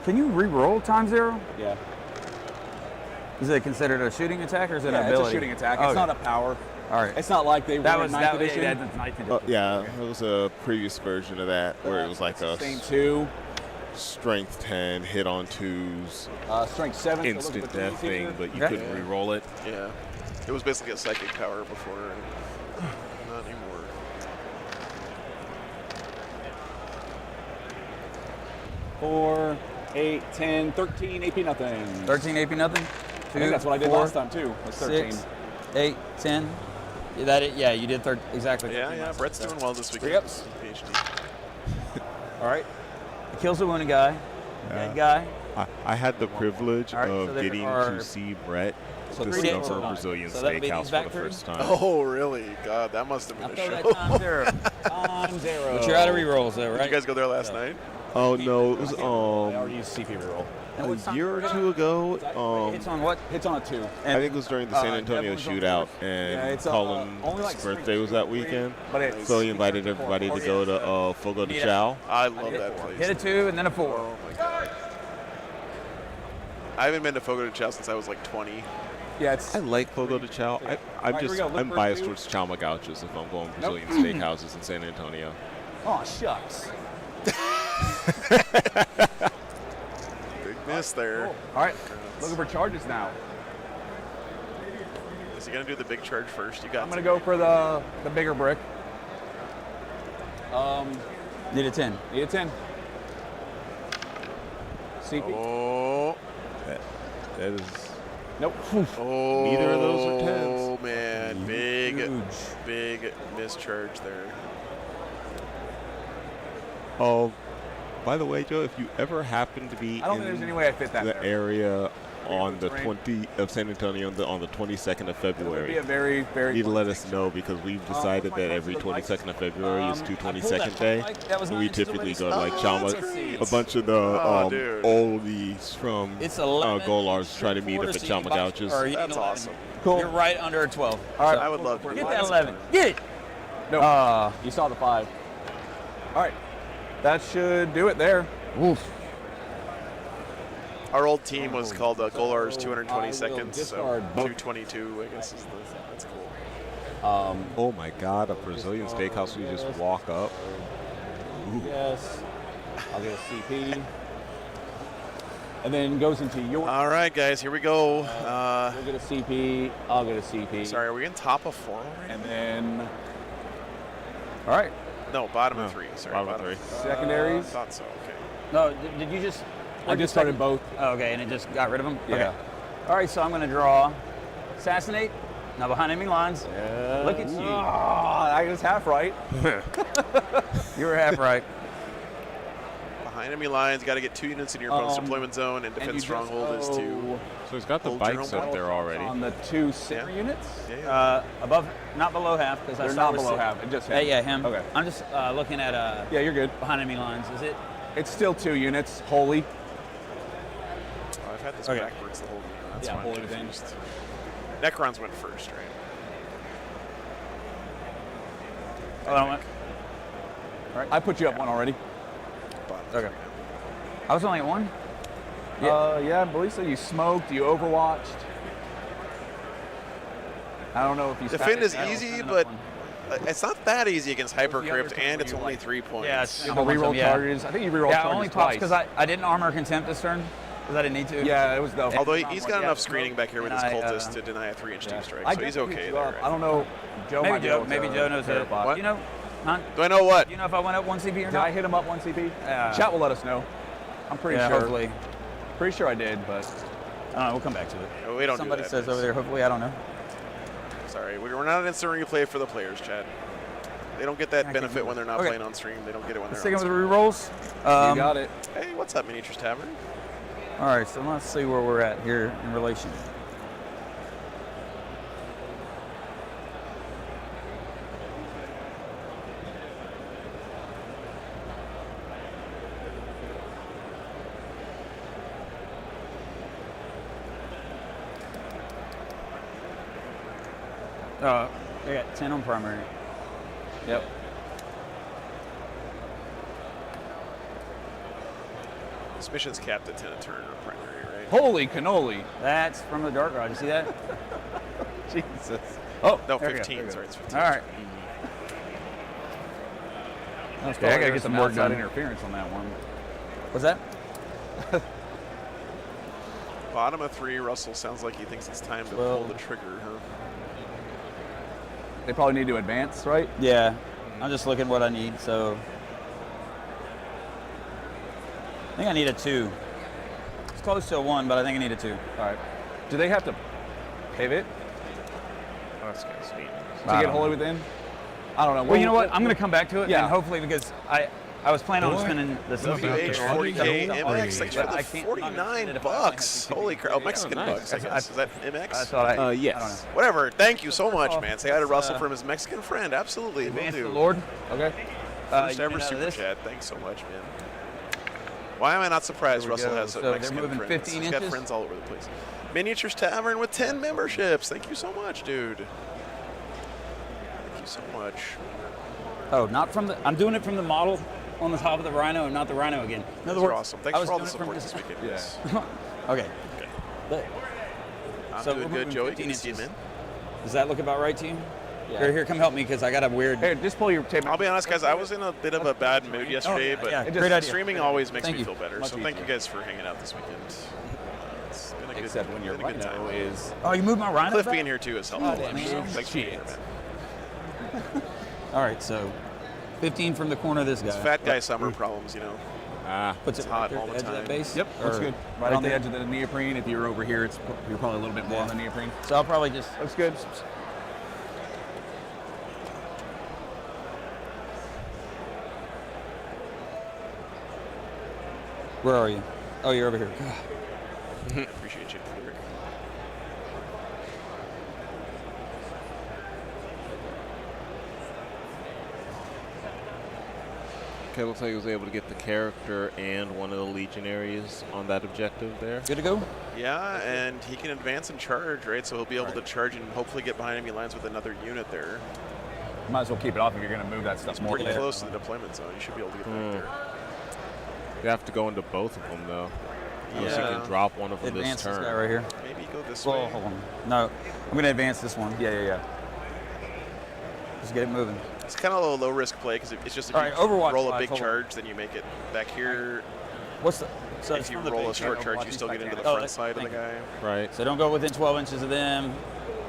Can you re-roll times 0? Yeah. Is it considered a shooting attack or is it an Yeah, ability? it's a shooting attack. Okay. It's not a power. All right. It's not like they That were was in 9th that. edition. Yeah, that's 9th edition. Yeah, it was a previous version of that where it was like a Sustain 2. strength 10, hit on 2s, Strength 7. so look instant at the death threes here. thing, but you Okay. couldn't re-roll it. Yeah. It was basically a psychic power before. And not anymore. 4, 8, 10, 13, AP nothing. 13 AP nothing? I think that's what I did last time too. Was 13. 6, 8, 10. Yeah, you did exactly. Yeah, 13 yeah. last Brett's time. doing well this weekend. Yep. PhD. All right. It kills a wounded guy. Dead guy. I had the privilege All right, so of there getting are to see Brett So three days discover or nine. Brazilian So that'll be Steakhouse these for back the through? first time. Oh, really? God, that must have I'll been a throw show. that times 0. Time 0. But you're out of rerolls though, right? Did you guys go there last night? Oh no, it was I already used CP reroll. a year or two ago. It's on what? Hits on a 2. I think it was during the San Antonio Devlin's on shootout, Yeah, and it's, Colin's only like birthday was that weekend. But it's So he invited everybody to go to Fogo de Chao. I love that place. Hit a 2 and then a 4. Oh my god. I haven't been to Fogo de Chao since I was like 20. Yeah, it's I like Fogo de Chao. Alright, here we go. Look I'm for biased two. towards Chama Gauchos if I'm going Brazilian steakhouses in San Antonio. oh shucks. Big miss there. All right, looking for charges now. Is he gonna do the big charge first? You got. I'm gonna go for the bigger brick. Need a 10. Need a 10. CP. Oh. That is Nope. Oh. Neither of those are 10s. Oh man, big Huge. mischarge there. Oh, by the way, Joe, if you ever happen to be I don't think there's any way I fit that the there. area on the terrain. 20 of San Antonio on the 22nd of It would be February, a very, very. you need to let us know because we've decided that every 22nd of February is 222nd day. That was So 9 we inches typically away. go to like Oh, Chama, let's see. a bunch of the Oh, dude. oldies from It's 11. Golars try to meet up at Quarter Chama seat, Gauchos. or you need That's 11. awesome. Cool. You're right under a 12. All right, I would love to. Get that 11. Get it. No, you saw the 5. All right, that should do it there. Oof. Our old team was called Golars 220 I will seconds, so discard both. 222, I guess is that's cool. Oh my God, a Brazilian steakhouse we just walk up. Yes. I'll get a CP. And then goes into your. All right, guys, here we go. You'll get a CP. I'll get a CP. Sorry, are we in top of 4 already? And then. All right. No, bottom of 3. Sorry, bottom of 3. Secondaries. Thought so. Okay. No, did you just? I just started both. Oh, okay, and it just got rid of them? Yeah. Okay. All right, so I'm going to draw Assassinate. Now behind enemy lines. Look at you. I was half right. You were half right. Behind enemy lines, got to get 2 units in your opponent's deployment zone, and And defense you stronghold is 2. So he's got the Hold your bikes own up there already. On the 2 center Yeah. units. Yeah. Above, not below half, because I They're saw not the below six. half. It just hit. Yeah, him. Okay. I'm just looking at Yeah, you're good. behind enemy lines. Is it? It's still 2 units. Holy. Oh, I've had this Okay. backwards the whole game. That's Yeah, why I'm holy thing. confused. Necrons went first, right? Oh, I went. All right. I put you up 1 already. Bottom Okay. three. I was only at 1. Yeah, I believe so. You smoked, you overwatched. I don't know if you Defend is I don't easy, send but enough it's not that easy against Hypercrypt, two and where it's you only like- 3 points. Yeah, it's the almost reroll yeah. charges. I think you rerolled Yeah, charges only pops twice. because I didn't armor contempt this turn because I didn't need to. Yeah, it was the. Although It's he's not got one, enough yeah, screening back here with his and cultist to deny a 3-inch deep strike, I so he's definitely okay picked there. you up. I don't know. Joe might be able Maybe to Joe knows it. verify. What? Do you know? Huh? Do I know what? Do you know if I went up 1 CP or Did not? I hit him up 1 CP? Yeah. Chat will let us know. I'm pretty Yeah, sure. hopefully. Pretty sure I did, but I don't know. We'll come back to it. Oh, we don't do Somebody that, says please. over there. Hopefully, I don't know. Sorry, we're not an instant replay for the players, Chad. They don't get that I benefit can't when they're not okay. playing on stream. They don't get it when Let's they're take on it with stream. the rerolls. you got it. Hey, what's up, Miniatures Tavern? All right, so let's see where we're at here in relation. I got 10 on primary. Yep. This mission's capped at 10 a turn on primary, right? Holy cannoli. That's from the Dark Rod. You see that? Jesus. Oh, No, there we go, 15. there we go. Sorry, it's 15. All right. Yeah, I gotta get some outside interference on that one. What's that? Bottom of 3, Russell sounds like he thinks it's time to Well- pull the trigger, huh? They probably need to advance, right? Yeah, I'm just looking what I need. So I think I need a 2. It's close to a 1, but I think I need a 2. All right. Do they have to pivot Oh, that's kind of sweet. to get Holy Within? I don't know. Well, you know what? I'm going to come back to it. Yeah. And hopefully, because I was planning on spending this. WH40K But MX, thanks for I the can't- 49 if I bucks. only Holy had crap. Oh, Mexican Oh, bucks, I nice. guess. Is that I MX? thought I Yes. I don't know. Whatever. Thank you so much, man. Say hi to Let's, Russell from his Mexican friend. Absolutely. Will Advance do. the Lord. Okay. First you ever get out of super this. chat. Thanks so much, man. Why am I not surprised There we Russell go. has a So they're Mexican moving friend? 15 He's got inches? friends all over the place. Miniatures Tavern with 10 memberships. Thank you so much, dude. Thank you so much. Oh, not from the. I'm doing it from the model on the top of the Rhino and not the Rhino again. In other Those are words, awesome. I Thanks was for all the doing it support from this this- weekend. Yeah. Yes. Okay. But- I'm So doing we're good, moving Joey. 15 Good to see you, inches. man. Does that look about right to you? Yeah. Here, come help me because I got a weird. Hey, just pull your tape. I'll be honest, guys. I was in a bit of a bad mood yesterday, but yeah, it great just- idea. streaming always makes Thank me you. feel better. Much So thank you easier. guys for hanging out this weekend. It's been a good, Except when your been a good Rhino time. is. Oh, you moved my Rhino Cliff back? being here too is helpful. damn, man. Thanks for being here, Shit. man. All right, so 15 from the corner of this guy. It's fat guy summer problems, you know. Puts it It's right hot there all at the the edge of time. that base. Yep, looks Or good. Right on the there? edge of the neoprene. If you're over here, you're probably a little bit more Yeah. on the neoprene. So I'll probably just. Looks good. Where are you? Oh, you're over here. I appreciate you, Derek. Okay, looks like he was able to get the character and one of the legionaries on that objective there. Good to go. Yeah, and he can advance and charge, right? So he'll be able to charge and hopefully get behind enemy lines with another unit there. Might as well keep it off if you're going to move that stuff more. Pretty Yeah. close to the deployment zone. You should be able to get back there. You have to go into both of them though. Unless you Yeah. can drop one of them Advance this this turn. guy right here. Maybe go this Well, way. hold on. No, I'm going to advance this one. Yeah. Just get it moving. It's kind of a low risk play because it's just if All you right, Overwatch roll a wise, big hold on. charge, then you make it back here. What's the? So If it's you from the roll a base, short right? charge, Overwatch you is still get into the Titanic. front side of the thank you. guy. Right. So don't go within 12 inches of them.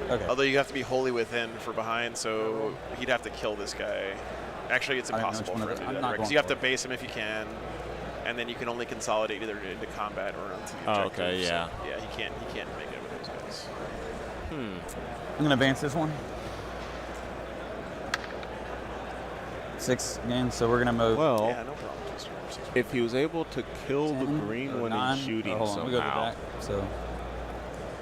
Okay. Although you have to be wholly within for behind, so he'd have to kill this guy. Actually, it's I don't know which impossible one for of him to the- do I'm that, not right? Because going you have for to it. base him if you can, and then you can only consolidate either into combat or onto the Oh, objective. okay, yeah. So, yeah, he can't make it with those guys. I'm going to advance this one. 6 again, so we're going to move. Well, Yeah, no problem. Just remember 6. if he was able to kill the 10, green one 9. and shooting Hold on, let me go to somehow, that.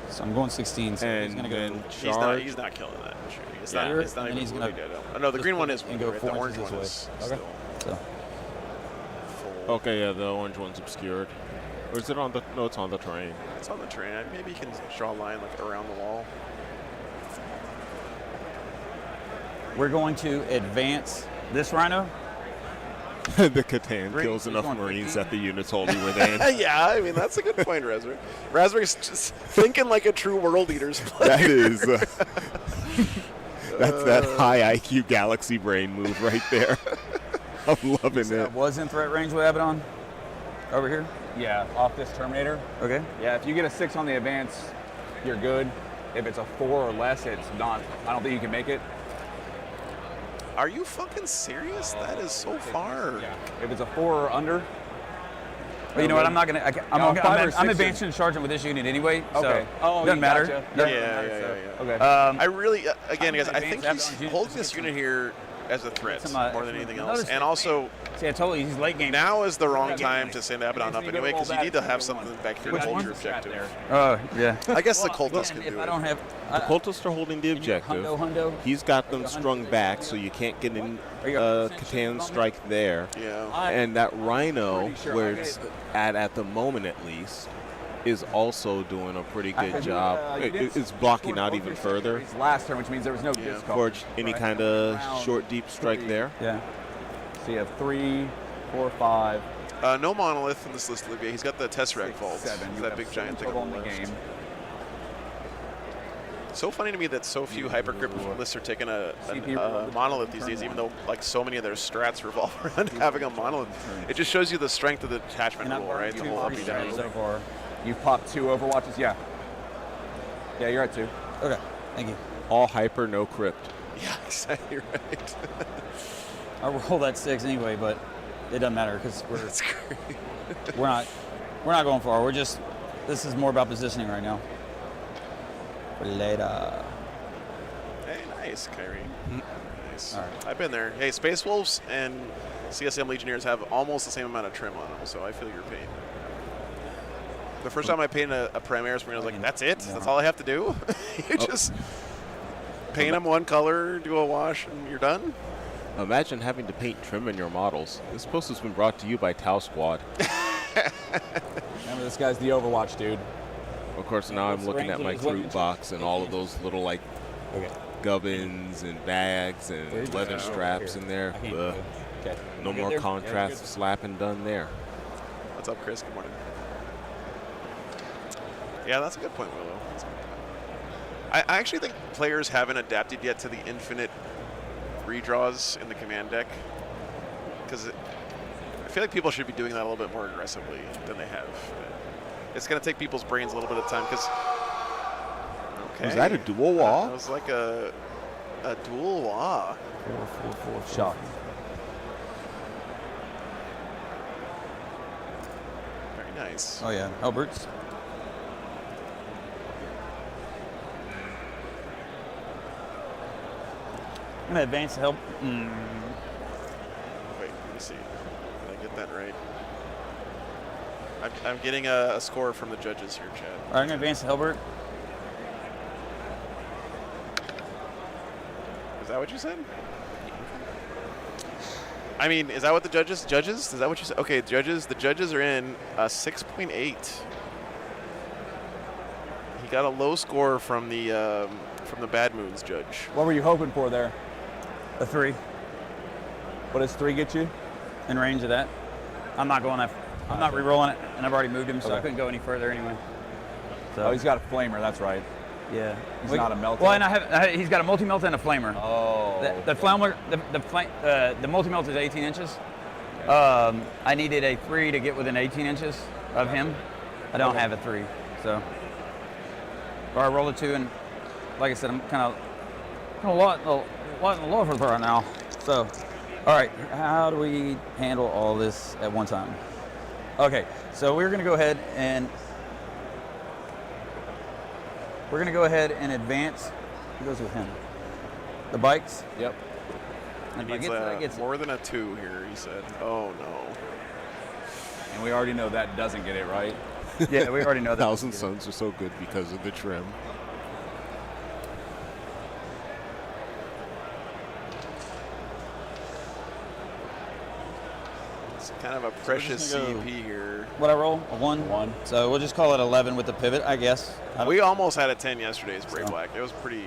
So I'm going 16. So he's and going to go. then He's charge. not killing that. Shooting. It's Yeah. not. It's not And even he's really gonna dead. Oh, no, the just green put one it is and go right? The 4 orange inches one this is way. still So full. Okay, yeah, the orange one's obscured. Or is it on the? No, it's on the terrain. It's on the terrain. Maybe you can draw a line like around the wall. we're going to advance this Rhino. The Catan Great. kills He's enough going Marines 15. that the units hold you within. Yeah, I mean, that's a good point, Raspberry. Raspberry's just thinking like a true World Eaters player. That is. That's that high IQ galaxy brain move right there. I'm loving it. Was in threat range with Abaddon. Over here. Yeah, off this Terminator. Okay. Yeah, if you get a 6 on the advance, you're good. If it's a 4 or less, it's not. I don't think you can make it. Are you fucking serious? That is so far. Yeah. If it's a 4 or under. Well, you know what? I'm not gonna. I'm advancing and charging with this unit anyway. So Okay. Oh, doesn't you matter. gotcha. Yeah. Okay. I really, again, guys, I think he's Abaddon's holding this unit here as a threat Some, more than anything else. notice- And also, See, I told you he's late game. now is the wrong Yeah, time yeah. to send Abaddon up You anyway, roll because you back need to to have the something one. back here Which to hold one's your the strat objective. Oh yeah. I guess the Well, cultists again, can if do I it. don't have. The cultists are holding the objective. Hundo. He's got them strung back, so you can't get in Are you a 100% Catan sure? strike there. Yeah. And that Rhino, pretty sure where I it's did. at the moment at least, is also doing a pretty good job. You did It's blocking score out both even your further secondaries last turn, which means there was no discard. for any Right. kind of Round short, deep strike 3. there. Yeah. So you have 3, 4, 5, No monolith in this list, Olivier. He's got the Tesseract 6, Vault. 7. You That have big 7 giant thing total on the in the left. game. So funny to me that so few hypercrypt lists are taking a CP monolith these days, even though like so many of their strats revolve around having a monolith. It just shows you the strength of the attachment And I've rule, right? learned The two whole up free and down. strats so far. You've popped 2 Overwatches? Yeah. Yeah, you're at 2. Okay. Thank you. All hyper, no crypt. Yeah, exactly right. I roll that 6 anyway, but it doesn't matter because That's great. we're not going far. We're just. This is more about positioning right now. For later. Hey, nice, Kyrie. Nice. All right. I've been there. Hey, Space Wolves and CSM Legionnaires have almost the same amount of trim on them, so I feel your pain. The first time I painted a Primaris Marine, I was like, that's it? That's all I have to do? You just paint them one color, do a wash, and you're done? Imagine having to paint trim in your models. This post has been brought to you by Tau Squad. Remember, this guy's the Overwatch dude. Of course, now I'm What's looking at range my is what fruit you- box and all of those little like Okay. gubbins and bags and leather straps in there. I can't Ugh. do it. Okay. No You more good there? contrast slapping done there. What's up, Chris? Good morning. Yeah, that's a good point, Willow. That's a good point. I actually think players haven't adapted yet to the infinite redraws in the command deck, because I feel like people should be doing that a little bit more aggressively than they have. It's going to take people's brains a little bit of time, because... Okay. Was that a dual wall? That was like a dual wah. 4. Shocked. Very nice. Oh yeah. Alberts. I'm gonna advance to help. Wait, let me see. Did I get that right? I'm getting a score from the judges here, Chad. All right, I'm gonna advance to Helbert. Is that what you said? I mean, is that what the judges? Is that what you said? Okay, judges. The judges are in 6.8. He got a low score from the Bad Moons judge. What were you hoping for there? A 3 What does 3 get you? in range of that. I'm not going. I'm not re-rolling it, and I've already moved him, so I Okay. couldn't go any further anyway. So Oh, he's got a flamer, that's right. yeah. He's not a melter. Well, and he's got a multi-melt and a flamer. Oh. The flamer, the multi-melt is 18 inches. I needed a 3 to get within 18 inches of him. I don't have a 3, so. Or I roll a 2, and like I said, I'm kind of a lot in the low for right now. So, all right, how do we handle all this at one time? Okay, so we're gonna go ahead and advance. Who goes with him? The bikes. Yep. And if He I needs get to that, gets it. more than a 2 here, he said. Oh, no. And we already know that doesn't get it right. Yeah, we already know that. Thousand Suns are so good because of the trim. It's kind of a precious gonna go- CP here. What I roll? A 1? 1. So we'll just call it 11 with the pivot, I guess. We almost had a 10 yesterday as Brave So. Black. It was pretty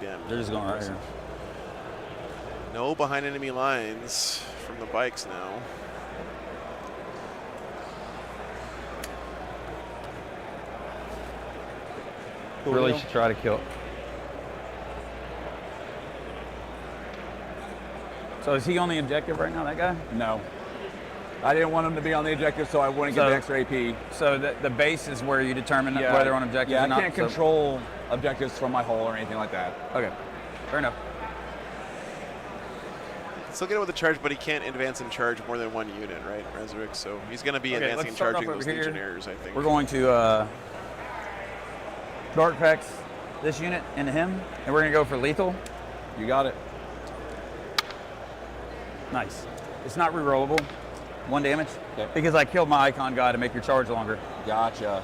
damn. They're just going right here. No behind enemy lines from the bikes now. really deal. should try to kill. So is he on the objective right now, that guy? No. I didn't want him to be on the objective so I wouldn't get the extra AP. So the base is where you determine whether on objectives yeah, or not? I can't control objectives from my hull or anything like that. Okay, fair enough. Still get it with the charge, but he can't advance and charge more than one unit, right, Resurrect? So he's going to be advancing and charging those Legionnaires, I think. We're going to Dark Packs this unit into him, and we're going to go for lethal. You got it. Nice. It's not rerollable. 1 damage. Okay. Because I killed my icon guy to make your charge longer. Gotcha.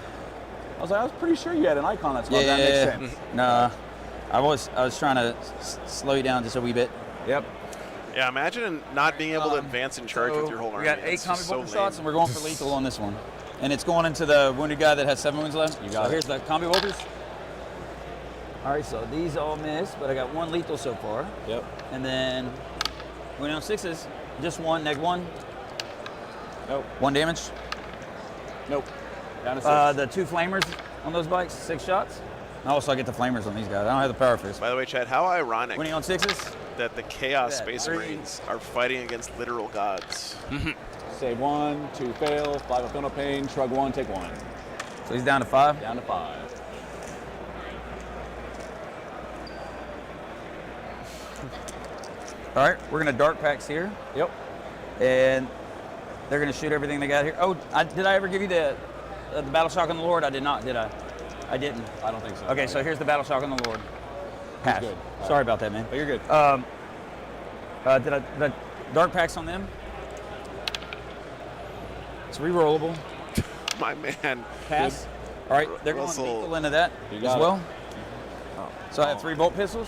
I was pretty sure you had an icon that's well. That makes sense. Nah. I was trying to slow you down just a wee bit. Yep. Yeah, imagine not being able to advance and charge with your whole army. We got 8 That's combi just bolter so shots, lame. and we're going for lethal on this one. And it's going into the wounded guy that has 7 wounds left. You got it. Here's the combi bolters. All right, so these all missed, but I got 1 lethal so far. Yep. And then when on 6s, just 1, neg 1. Nope. 1 damage. Nope. Down to 6. The 2 flamers on those bikes, 6 shots. And also I get the flamers on these guys. I don't have the power fist. By the way, Chad, how ironic Winning on 6s. that the Chaos Yeah, Space 3. Marines are fighting against literal gods. Save 1, 2 fail, 5 of no pain, shrug 1, take 1. So he's down to 5. Down to 5. All right, we're gonna dark packs here, Yep. and they're gonna shoot everything they got here. Oh, did I ever give you the battle shock on the Lord? I did not, did I? I didn't. I don't think so. Okay, so here's the battle shock on the Lord. Pass. good. All Sorry about that, man. But you're good. Did I dark packs on them? It's rerollable. My man. Pass. All right, they're Russell. going lethal into that You as got it. well. So I have 3 bolt pistols.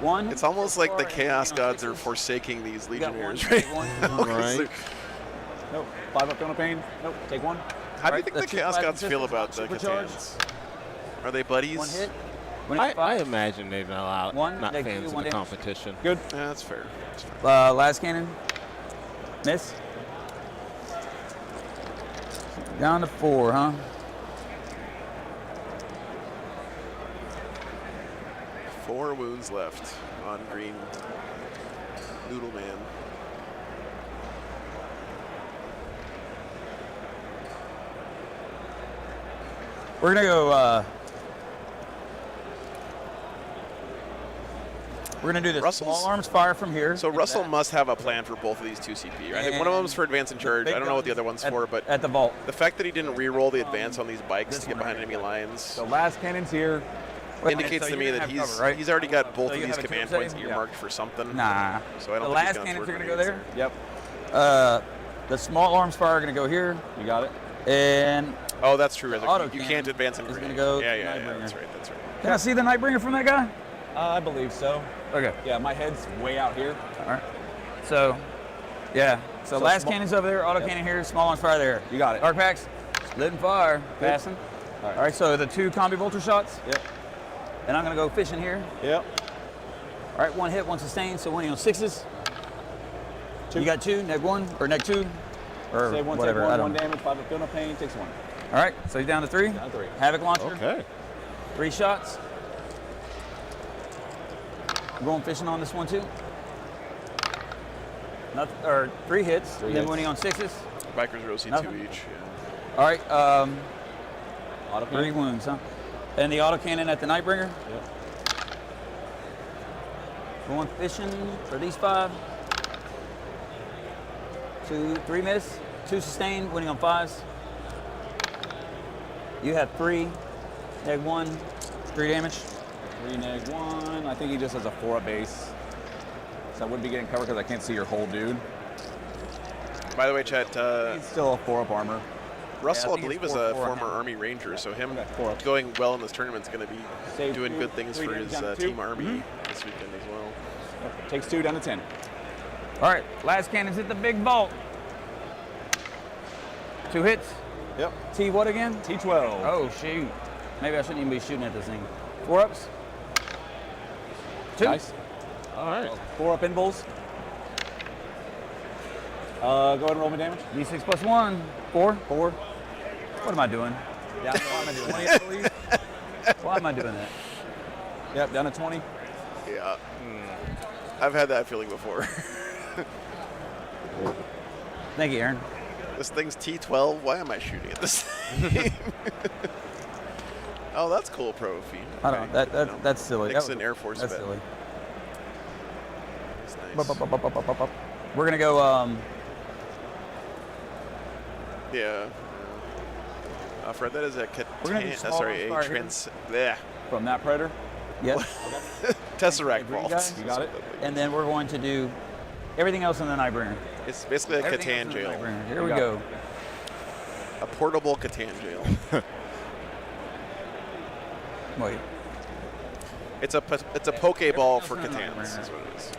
1. It's almost like the far, and Chaos winning on Gods are 6s. forsaking these You got 1, Legionnaires, take right? 1. Right. Nope. 5 of no pain. Nope. Take 1. How do you Right, think the the 2 Chaos plasma Gods feel pistols, about the supercharged. Catans? Are they buddies? 1 hit. Winning I 5. imagine they're not, One, not they fans do of 1 the damage. competition. Good. Yeah, that's fair. That's fair. Last cannon. Miss. Down to 4, huh? Four wounds left on Green Noodle Man. We're gonna go. We're gonna do this Russell's- small arms fire from here. So into Russell that. must have a plan for both of these 2 CP, right? I think one of them's for advance and charge. Big I don't know what the guns other one's at- for, but at the vault. the fact that he didn't re-roll the advance on these bikes This to get one behind right enemy lines The last cannon's here. indicates So to you're me gonna that have cover, right? he's already got both So of you these have a command kill points save? earmarked for something. Nah. So I don't The think last he's gonna cannons throw are gonna go grenades there. Yep. The small arms fire are gonna go here, You got it. and Oh, that's true. Rezo. auto You can't cannon advance and is gonna grenade. go Yeah, Nightbringer. that's right. That's right. can I see the Nightbringer from that guy? I believe so. Okay. Yeah, my head's way out here. All right. So, yeah. So, So last small- cannon's over there, auto cannon here, small arms fire there. You got it. Dark packs, split and fire, Good. passing. All right. All right. So the 2 combi bolter shots, Yep. and I'm gonna go fishing here. Yep. All right, 1 hit, 1 sustained, so winning on 6s. You got 2, neg 1, or neg 2, or Save 1, whatever. take I 1, don't 1 damage, 5 of no pain, takes 1. All right, so he's down to 3. Down to 3. Havoc launcher, Okay. 3 shots. I'm going fishing on this one too. Or 3 hits, 3 and then hits. winning on 6s. Bikers row C2 Nothing. each. Yeah. All right, Auto 3 pain. wounds, huh? And the auto cannon at the Nightbringer. Yep. Going fishing for these 5. 2, 3 miss, 2 sustained, winning on 5s. You have 3, neg 1, 3 damage. 3 neg 1. I think he just has a 4 up base. So I wouldn't be getting covered because I can't see your whole dude. By the way, Chet, He's still a 4 up armor. Russell, I I think believe, it's is a 4-4 former now. Army Ranger, so him Okay, 4 up. going well in this tournament is going to be Save doing 2, good things 3 for damage his down to 2. team Army this weekend as well. Yep. Takes 2 down to 10. All right, last cannon's hit the big vault. 2 hits. Yep. T what again? T12. Oh, shoot. Maybe I shouldn't even be shooting at this thing. 4 ups. 2. Nice. All right. 4 up in bulls. Go ahead and roll me damage. D6 plus 1. 4. 4. What am I doing? Yeah, what am I doing? 20, I believe. Why am I doing that? Yep, down to 20. Yeah. I've had that feeling before. Thank you, Aaron. This thing's T12. Why am I shooting at this thing? Oh, that's cool, Profi. I don't know. That's silly. Nixon Air Force That's vet. silly. That's nice. We're gonna go. Yeah. Fred, that is a We're gonna do small sorry, a fire trans. Yeah. From that Predator. Yes. Tesseract Green vault. guy? You got it? And then we're going to do everything else in the Nightbringer. It's basically a Everything else Catan in the jail. Nightbringer. Here we got go. A portable Catan jail. Wait. It's a Pokeball for Catans. Is what it is.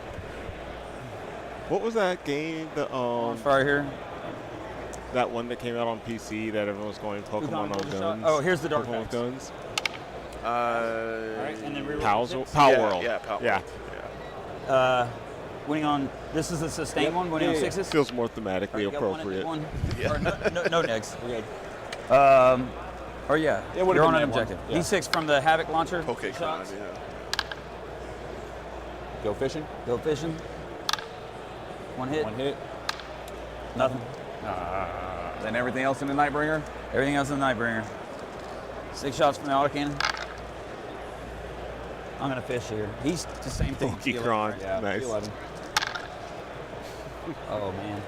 What was that game? The Fire here. that one that came out on PC that everyone was going Pokemon on guns. Oh, here's the dark Pokemon with packs. guns. Alright, and then reroll Pal six. World. Yeah, Pal Yeah. World. Winning on, this is a sustain one, winning on sixes. Feels more thematically You got appropriate. One. Yeah. Or no negs. We're good. Or yeah, It would've you're on been an that one. objective. Yeah. D6 from the Havoc launcher. Pokecon, shots. yeah. Go fishing. Go fishing. One hit. One hit. Nothing. Then everything else in the Nightbringer. Everything else in the Nightbringer. 6 shots from the autocannon. I'm gonna fish here. He's the same thing. Necron. Yeah, Nice. 11. Oh man.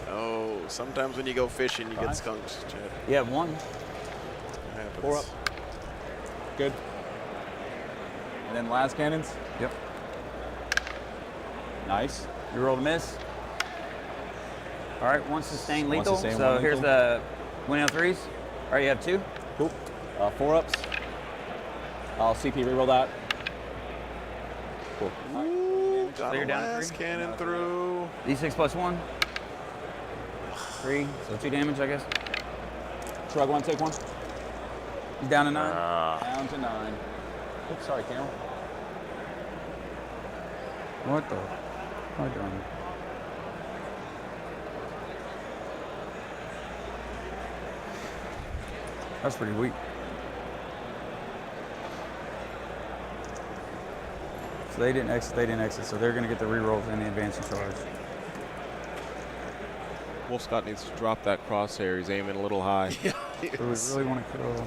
Oh, sometimes when you go fishing, you get Five. skunked, Chad. Yeah, one. It happens. 4 up. Good. And then last cannons. Yep. Nice. You rolled a miss. All right, one sustained One lethal. sustained, So one here's lethal. the winning on threes. All right, you have 2. Cool. 4 ups. I'll CP reroll that. Cool. Ooh, got you're a down to last 3? cannon through. D6 plus 1. 3, so 2 damage, I guess. Shrug one, take one. He's down to 9. Down to 9. Oops, sorry, Cameron. What the? What are you doing? That's pretty weak. So they didn't exit, so they're going to get the rerolls and the advancing charge. Wolf Scott needs to drop that crosshair. He's aiming a little high. Yeah, So we really want to kill.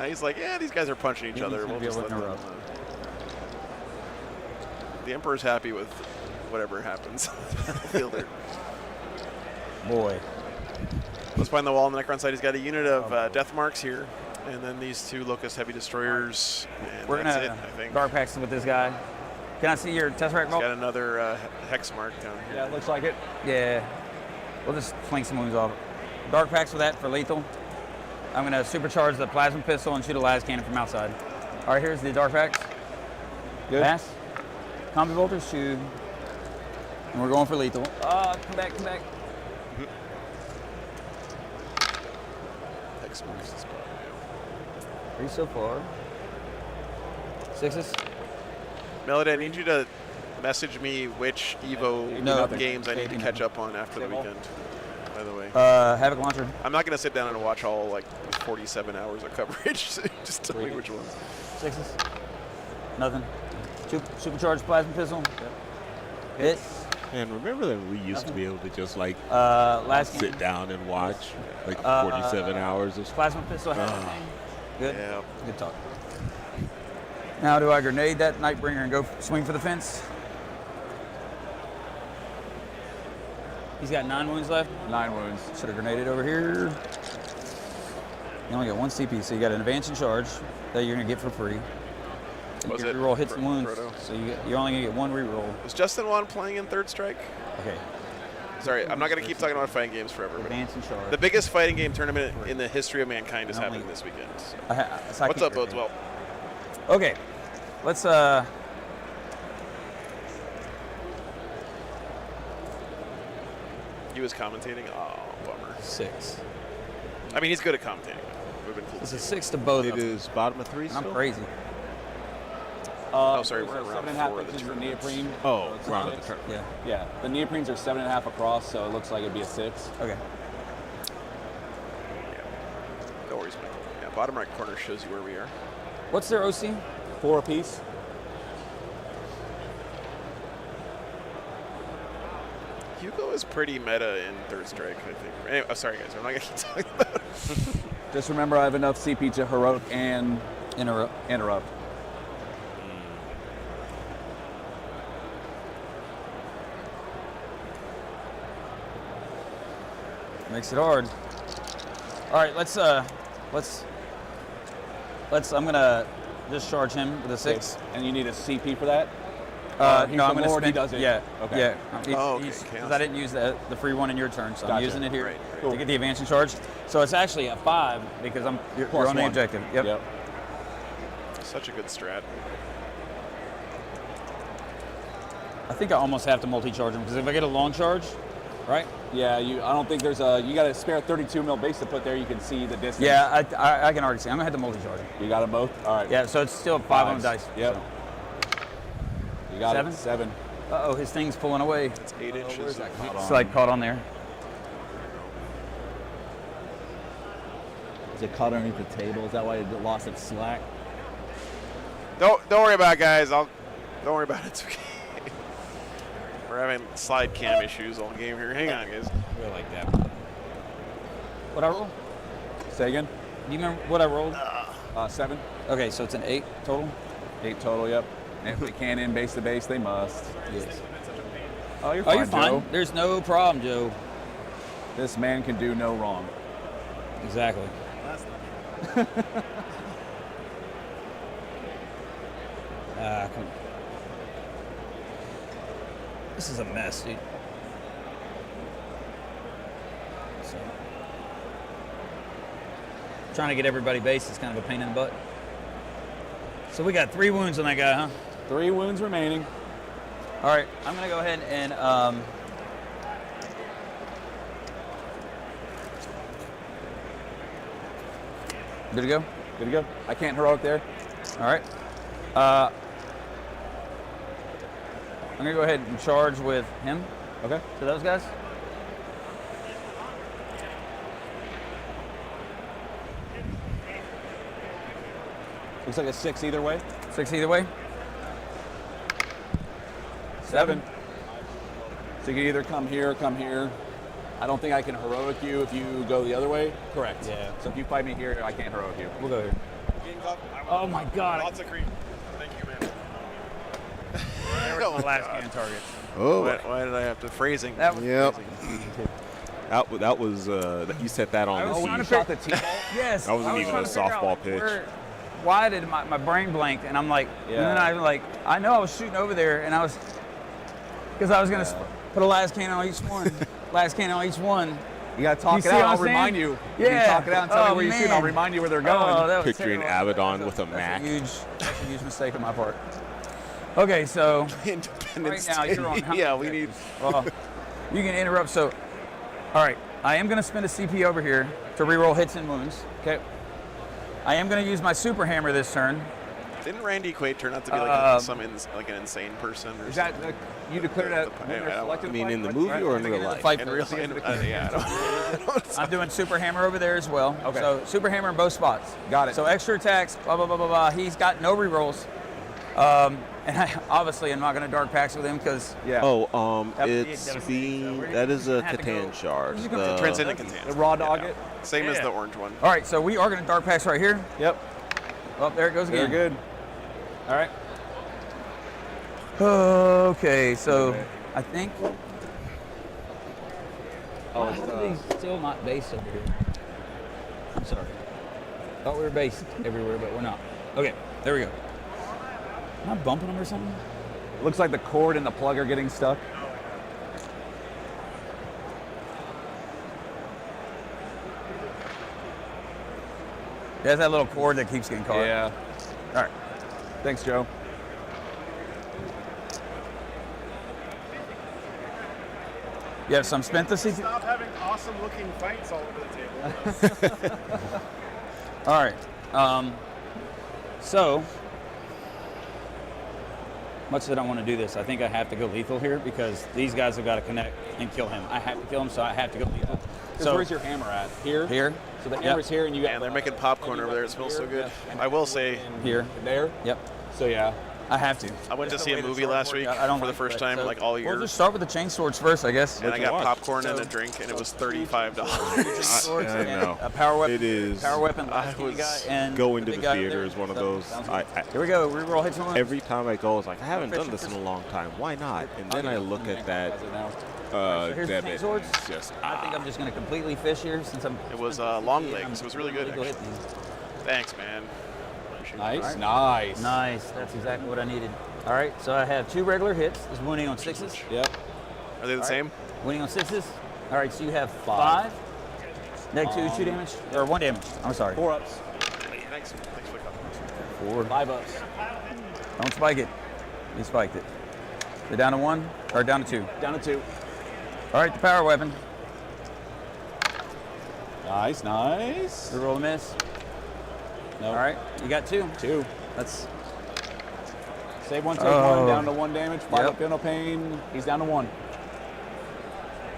he's like, yeah, these guys are punching each He's other. gonna We'll be just able let to them. interrupt. The Emperor's happy with whatever happens. Fielder. Boy. Let's find the wall on the Necron side. He's got a unit of death marks here, and then these 2 Locust heavy destroyers. And We're that's going it, I to think. dark packs with this guy. Can I see your Tesseract He's roll? got another hex mark down here. Yeah, it looks like it. Yeah. We'll just flank some wounds off. Dark packs with that for lethal. I'm going to supercharge the plasma pistol and shoot a las cannon from outside. All right, here's the dark packs. Good. Pass. Combi bolters, shoot. And we're going for lethal. Come back, come back. Hex marks the spot. 3 so far. 6s. Melody, I need you to message me which Evo No. games I need to Nothing. catch up on after the Same old. weekend. By the way, Havoc launcher. I'm not going to sit down and watch all like 47 hours of coverage. Just tell me which ones. 6s. Nothing. Supercharged plasma pistol. Hit. And remember that we used to be able to just like Last sit cannon. down and watch like 47 hours of Plasma pistol. Good. Yeah. Good talk. Now do I grenade that Nightbringer and go swing for the fence? He's got 9 wounds left. 9 wounds. Should have grenaded over here. You only got 1 CP, so you got an advancing charge that you're gonna get for free. You Was can it reroll hits and Pro- wounds, Proto? so you're only gonna get 1 reroll. Was Justin Wan playing in Third Strike? Okay. Sorry, I'm not going to keep talking about fighting games forever. But Advancing charge. the biggest fighting game tournament in the history of mankind is Not only- happening this weekend. So I What's keep up, Bodeswell? Okay, let's He was commentating. Oh, bummer. 6. I mean, he's good at commentating. Would have been cool. This is 6 to both It of them. is bottom of 3 And I'm still? crazy. Oh, sorry, we're so around 7.5 4 of the inches of tournaments. neoprene. Oh, it's round not- of the turn. Yeah. Yeah, the neoprenes are 7.5 across, so it looks like it'd be a 6. Okay. No worries, Michael. Yeah, bottom right corner shows you where we are. What's their OC? 4 apiece. Hugo is pretty meta in Third Strike, I think. Anyway, oh, sorry guys, I'm not gonna keep talking about it. Just remember, I have enough CP to heroic and interrupt. Makes it hard. All right, let's. I'm gonna just charge him with a 6. And you need a CP for that? No, I'm gonna Lord, spend. he does it. Yeah. Okay. Yeah. Oh, okay, Because chaos. I didn't use the free one in your turn, so I'm Gotcha. using it here Right, to get the advancing charge. So it's actually a 5 because you're Plus on the 1. objective. Yep. Such a good strat. I think I almost have to multi-charge him because if I get a long charge, right? Yeah, I don't think there's you got a spare 32 mil base to put there. You can see the distance. Yeah, I can already see. I'm gonna have to multi-charge him. You got them both? All right. Yeah, so it's still 5 on the dice. Yep. So. You got 7? it. 7. Uh-oh, his thing's pulling away. It's 8 inches. It's like caught on there. Is it caught underneath the table? Is that why it lost its slack? Don't worry about it, guys. Don't worry about it. It's okay. We're having slide cam issues all game here. Hang on, guys. I really like that. What I roll? Say again? Do you remember what I rolled? 7. Okay, so it's an 8 total. 8 total. Yep. And if they can't in base to base, they must. Yes. Oh, you're Oh, fine, you're fine. Joe. There's no problem, Joe. This man can do no wrong. Exactly. Come on. This is a mess, dude. So, trying to get everybody based is kind of a pain in the butt. So we got 3 wounds on that guy, huh? 3 wounds remaining. All right, I'm gonna go ahead and good to go. Good to go. I can't heroic there. All right. I'm gonna go ahead and charge with him Okay. to those guys. Looks like a 6 either way. 6 either way. 7. So you can either come here or come here. I don't think I can heroic you if you go the other way. Correct. Yeah. So if you fight me here, I can't heroic you. We'll go here. Oh my God! Lots of cream. Thank you, man. There was my last cannon target. Oh, Why did I have to phrasing? That was yep. crazy. That was you set that on I was the trying to seat. Shot the T-ball. Yes. That wasn't I was even trying a to figure out, softball like, pitch. why did my brain blanked? And I'm like, and then I know I was shooting over there, and I was, because I was gonna put a last cannon on each one. Last cannon on each one. You gotta talk You it see out. what I'll I'm saying? remind you. Yeah. You talk it out and tell me Oh, where you shoot. I'll man. remind you where they're going. Oh, that was Picturing terrible. Abaddon with a That's Mac. That's a huge mistake on my part. Okay, so Independence right now Day. you're on how Yeah, many we need. well, you can interrupt. So, all right, I am going to spend a CP over here to reroll hits and wounds. Okay. I am going to use my super hammer this turn. Didn't Randy Quaid turn out to be like an insane person? Or Is that something? you declared that? I don't- selected I mean, fight? in the What? movie or in Right. real life? Fight In for real it. yeah, I don't. I'm doing super hammer over there as well. Okay. So super hammer in both spots. Got it. So extra attacks. Blah blah blah blah blah. He's got no rerolls. And I obviously am not going to dark packs with him because Yeah. Oh, That- it's that was- that is a Had to go. Catan shard. Just gonna Transcendent the Catan. raw dog Yeah. it. Same as Yeah. the orange one. all right. So we are going to dark packs right here. Yep. Oh, there it goes They're again. good. All right. Okay, so I think. Oh, Why are they still not based over here? I'm sorry. Thought we were based everywhere, but we're not. Okay, there we go. Am I bumping them or something? Looks like the cord and the plug are getting stuck. There's that little cord that keeps getting caught. Yeah. All right. Thanks, Joe. Yeah, so I'm spent the CP. Stop having awesome looking fights all over the table. All right. So much that I want to do this, I think I have to go lethal here because these guys have got to connect and kill him. I have to kill him, so I have to go lethal. So where's your hammer at? Here? Here. So the hammer's here, and you got. And they're making popcorn over there. It smells so good. I will say, Here. There? Yep. So yeah. I have to. I went to Just see the a way the movie sword last work week out. I don't for the like first that. time So like all year. We'll just start with the chain swords first, I guess. And I got watch. popcorn and So- a drink, and it was $35. Swords I and know. a power weapon. It is. Power weapon. I last skinny was guy, and Going to big the guy over theater there. is one of So, those. sounds I, good. Here we go. Reroll hits one. every time I go, it's like I haven't done this in a long time. Why not? And then I look at that here's the chain debit. swords. And it's just I think I'm just going to completely fish here since I'm. It was long legs. It was really good, Go hit actually. these. Thanks, man. Appreciate it. Nice, nice. Nice. That's exactly what I needed. All right, so I have 2 regular hits. This is wounding on 6s. Yep. Are they the same? Wounding on 6s. All right, so you have 5. Neg 2, 2 damage, or 1 damage. I'm sorry. 4 ups. Thanks. Thanks for the compliment. 4. 5 ups. Don't spike it. You spiked it. They're down to 1, or down to 2. Down to 2. All right, the power weapon. Nice, nice. Reroll the miss. No. All right, you got 2. 2. That's Save 1, take Oh. 1, down to 1 damage. 5 Yep. up, no pain. He's down to 1.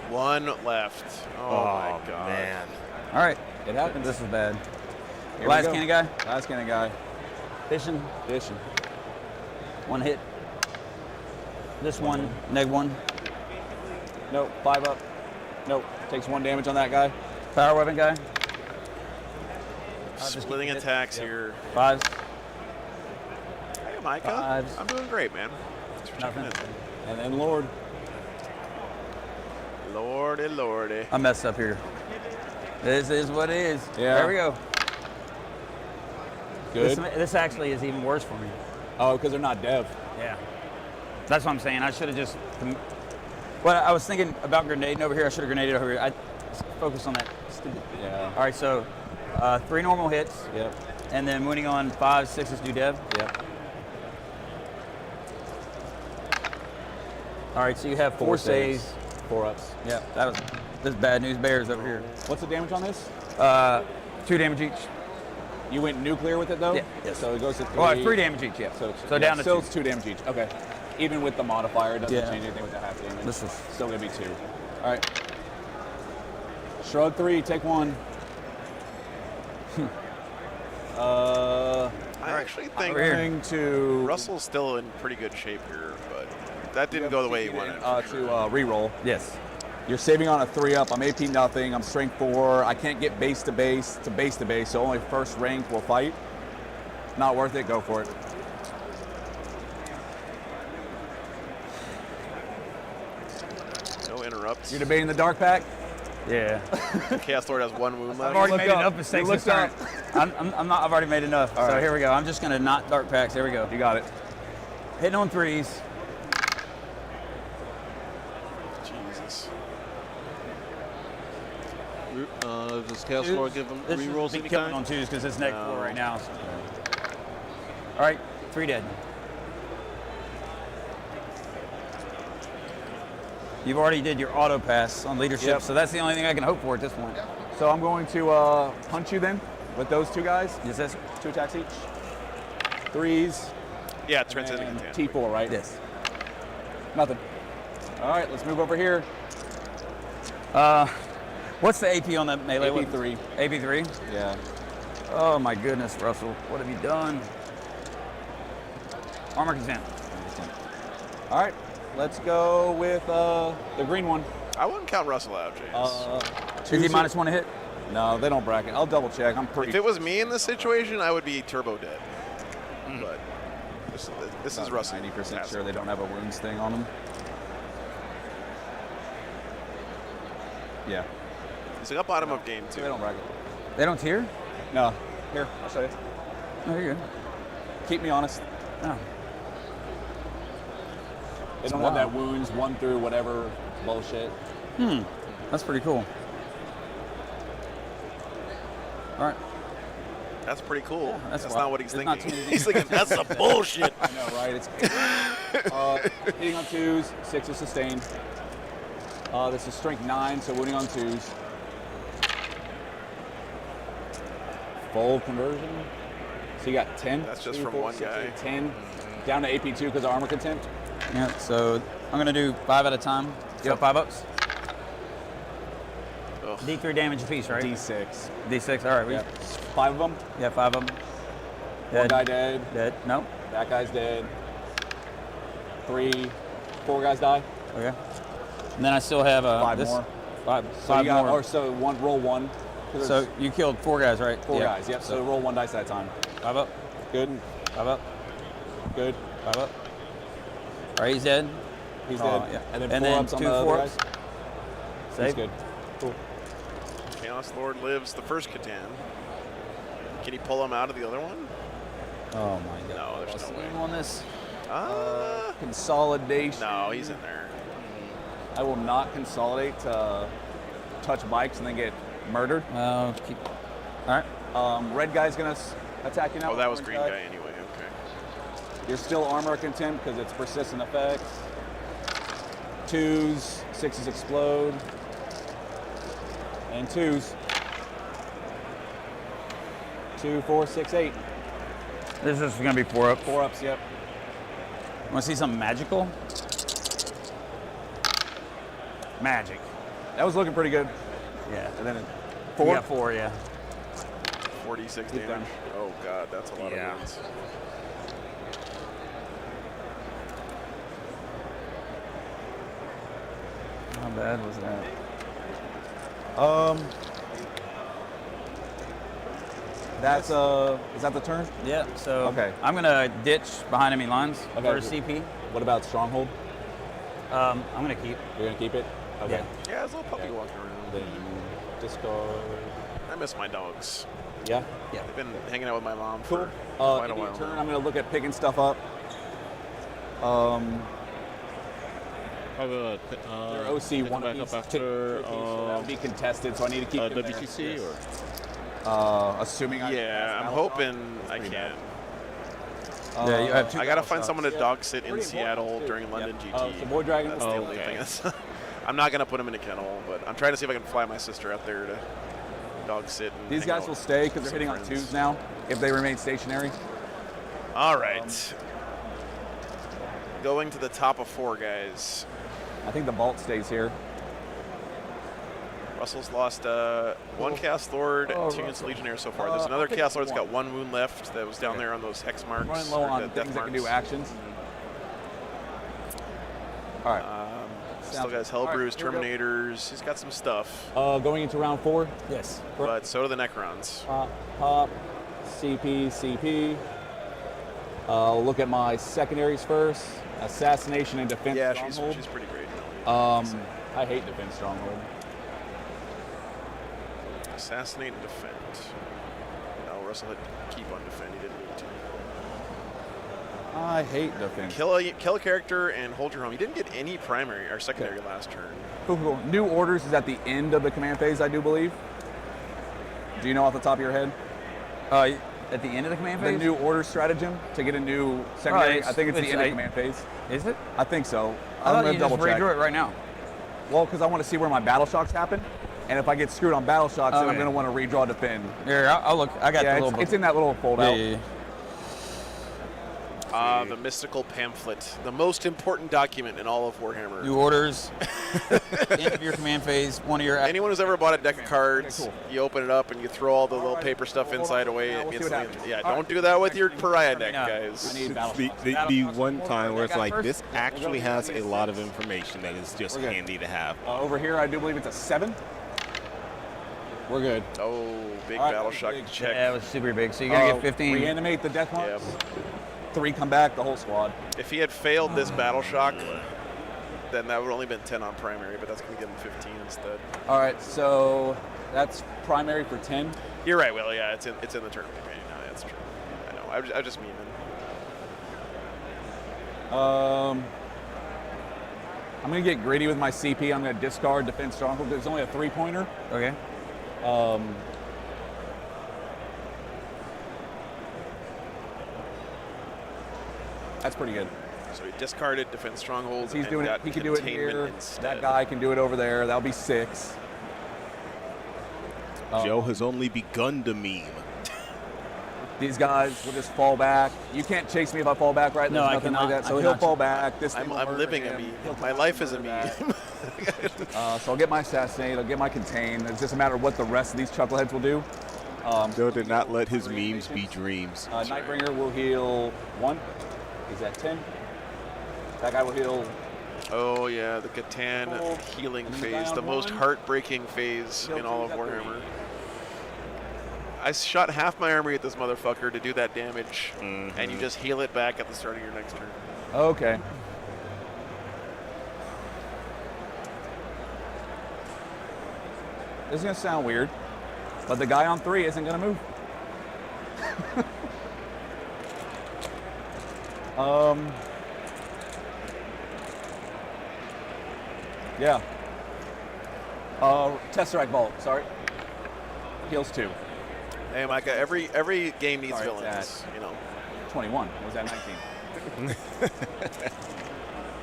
1 left. Oh, my God. man. all right. It happens. This is bad. Here we Last go. cannon guy. Last cannon guy. Fishing. Fishing. 1 hit. This one, neg 1. Nope. 5 up. Nope. Takes 1 damage on that guy. Power weapon guy. Splitting attacks here. 5s. Hey, Micah. 5s. I'm doing great, man. Thanks for checking Nothing. And then Lord. in. Lordy, lordy. I messed up here. This is what it is. Yeah. There we go. Good. This actually is even worse for me. Oh, because they're not dev. Yeah. That's what I'm saying. I should have just. Well, I was thinking about grenading over here. I should have grenaded over here. I focused on that. Stupid. Yeah. All right, so 3 normal hits, Yep. and then winning on 5s, 6s do dev. Yep. All right, so you have 4 saves. 4 ups. Yeah, this is bad news bears over here. What's the damage on this? 2 damage each. You went nuclear with it though? Yeah. Yes. So it goes to 3. Oh, 3 damage each. Yeah. So So down to still 2. it's 2 damage each. Okay. Even with the modifier, it doesn't Yeah. change anything with the half damage. This is Still gonna be 2. All right. Shrug 3, take 1. I actually think Over here. Going to Russell's still in pretty good shape here, but that didn't go the way he wanted. to reroll. yes. You're saving on a 3 up. I'm AP nothing. I'm strength 4. I can't get base to base to base to base, so only first rank will fight. Not worth it. Go for it. No interrupts. You're debating the dark pack. Yeah. Chaos Lord has 1 wound I've left. already look made up. enough You mistakes looked this turn. I'm not. I've already made enough. All so right. here we go. I'm just gonna not dark packs. Here we go. You got it. Hitting on 3s. Jesus. Does Chaos Lord give him This should rerolls be any killing kind? on 2s because it's neg 4 No. right now. So. All right, 3 dead. You've already did your auto pass on leadership, Yep. so that's the only thing I can hope for at this point. So I'm going to punch you then with those 2 guys. Yes, yes. 2 attacks each. 3s. Yeah, transcending And intent. T4, right? Yes. Nothing. All right, let's move over here. What's the AP on that melee? AP 3. AP 3? Yeah. Oh my goodness, Russell. What have you done? Armor consent. All right, let's go with the green one. I wouldn't count Russell out, James. Is he -1 to hit? No, they don't bracket. I'll double check. I'm pretty. If it was me in this situation, I would be turbo dead. But this is Russell. 90% sure they don't have a wounds thing on them. Yeah, He's like up bottom of game they 2. don't bracket. They don't tier? No, here, I'll show you. No, you're good. Keep me honest. No. They don't have that wounds 1 through whatever bullshit. That's pretty cool. All right. That's pretty cool. that's That's wild. not what he's There's not thinking. too many He's thinking, that's some bullshit. I know, right? It's hitting on 2s, 6 is sustained. This is strength 9, so wounding on 2s. Full conversion. So you got 10. That's just 2, from 4, one 6, guy. 8, 10. Down to AP 2 because of armor contempt. Yeah, so I'm going to do 5 at a time. Do you have 5 ups? Oh, Ugh. D3 damage apiece, right? D6. D6. All right. Yep. 5 of them. Yeah, 5 of them. One guy dead. Dead. No. That guy's dead. 4 guys die. Okay. And then I still have 5 this, more. 5 So you got, more. or so one, roll 1. So you killed 4 guys, right? 4 guys. Yep. So roll 1 dice at a time. 5 up. Good. 5 up. Good. 5 up. All right, he's dead. He's Oh, dead. yeah. And then And 4 then ups on 2 the other 4-ups. guys. Save. He's good. Cool. Chaos Lord lives the first Catan. Can he pull him out of the other one? Oh my god. No, there's no way. On this. Consolidation. No, he's in there. I will not consolidate to touch bikes and then get murdered. All right. Red guy's gonna attack you now. Oh, that was Orange green guy anyway. Okay. You're still armor contempt because it's persistent effects. 2s, 6s explode, and 2s. 2, 4, 6, 8. This is gonna be 4 up. 4 ups. Yep. Want to see something magical? Magic. That was looking pretty good. Yeah. And then 4. four. Yeah, 4. Yeah. 46 Keep damage. Oh god, that's a lot Yeah. of wounds. How bad was that? That's is that the turn? Yeah. So Okay. I'm gonna ditch behind enemy lines Okay. for a CP. What about stronghold? I'm gonna keep. You're gonna keep it? Okay. Yeah. Yeah, there's a little puppy walking around. Then you discard. I miss my dogs. Yeah. I've been hanging out with my mom Cool. for quite a End of your while. turn, now. I'm gonna look at picking stuff up. They're They're OC one back apiece. up after so that would be contested, so I need to keep them there. WTC or Assuming I Yeah, I'm hoping I pretty can. Yeah, you have 2. I gotta find someone to Yeah. dog sit in Pretty Seattle important, too. during London Yep. GT. So Boy Dragon. That's the only okay. thing. I'm not gonna put him in a kennel, but I'm trying to see if I can fly my sister out there to dog sit. And These hang guys out will with stay because they're some hitting on friends. 2s now if they remain stationary. All right. Going to the top of 4 guys. I think the vault stays here. Russell's lost 1 Chaos Lord and 2 Units Legionnaire so far. There's another I'll pick Chaos Lord that's got 1. 1 wound left that was down there on those hex marks. Running low or on the things death that can do marks. actions. All right. Still got his All right, Hellbrews, here we go. Terminators. He's got some stuff. Going into round 4. Yes. But so do the Necrons. Pop, CP. Look at my secondaries first. Assassination and defense. Yeah, stronghold. she's pretty great. I hate defense stronghold. Assassinate and defend. No, Russell had to keep on defend. He didn't need to. I hate defense. Kill a character and hold your home. You didn't get any primary or secondary last turn. Cool. New orders is at the end of the command phase, I do believe. Do you know off the top of your head? At the end of the command The phase? new order stratagem to get a new secondary. it's- I think it's the it's end of eight. command phase. Is it? I think so. I I'm thought gonna you double just check. redraw it right now. Well, because I want to see where my battle shocks happen, and if I get screwed on battle shocks, then I'm Okay. going to want to redraw defend. Here, I'll look. I got Yeah, the little it's, book. it's in that little fold Yeah, out. yeah, yeah. The mystical pamphlet, the most important document in all of Warhammer. New orders. End of your command phase. One of your. Anyone who's ever bought a deck of cards, Okay, you open it up and you throw all the little right. paper stuff Hold inside on. away. Yeah, It we'll see what instantly, happens. yeah, All don't right. do that with your pariah deck, know. guys. I need battle The, shocks. the one time where it's Got like, first? this actually has a lot of information that is just We're good. handy to have. Over here, I do believe it's a 7. We're good. Oh, big All right, battle big, shock big. check. Yeah, it was super big. So you're gonna get 15. Reanimate the death Yeah. marks. 3 come back, the whole squad. If he had failed this battle shock, then that would only been 10 on primary, but that's going to give him 15 instead. All right, so that's primary for 10. You're right, Will. Yeah, it's in the tournament companion now. That's true. I know. I was just memeing. I'm going to get greedy with my CP. I'm going to discard Defense Stronghold. There's only a 3-pointer. Okay. That's pretty good. So he discarded defense strongholds. He's and doing it. got He can do it containment here. instead. That guy can do it over there. That'll be 6. Joe has only begun to meme. These guys will just fall back. You can't chase me if I fall back, right? No, There's I nothing cannot. like that. I So he'll cannot fall chase- back. This thing I'm will murder living a him. meme. He'll My life is a murder meme. that. So I'll get my assassinate, I'll get my contain. It's just a matter of what the rest of these chuckleheads will do. Joe did not let his memes be dreams. Nightbringer will heal 1. He's at 10. That guy will heal. Oh yeah, the Catan healing phase, the most heartbreaking phase in all of Warhammer. I shot half my army at this motherfucker to do that damage, and you just heal it back at the start of your next turn. Okay. This is gonna sound weird, but the guy on 3 isn't gonna move. Yeah. Tesseract Vault, sorry. Heals 2. Hey, Micah, every game needs Sorry, villains, you know. 21. Was that 19?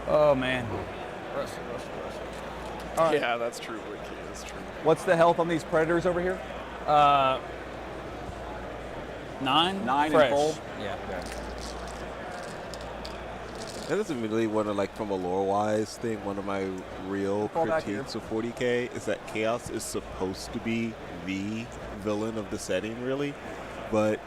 Oh man. All right. Yeah, that's true, Ricky. That's true. What's the health on these predators over here? 9. 9 Fresh. and full? Yeah. That isn't really one of, like, from a lore-wise thing, one of my real Fall back here. critiques of 40K is that Chaos is supposed to be the villain of the setting, really. But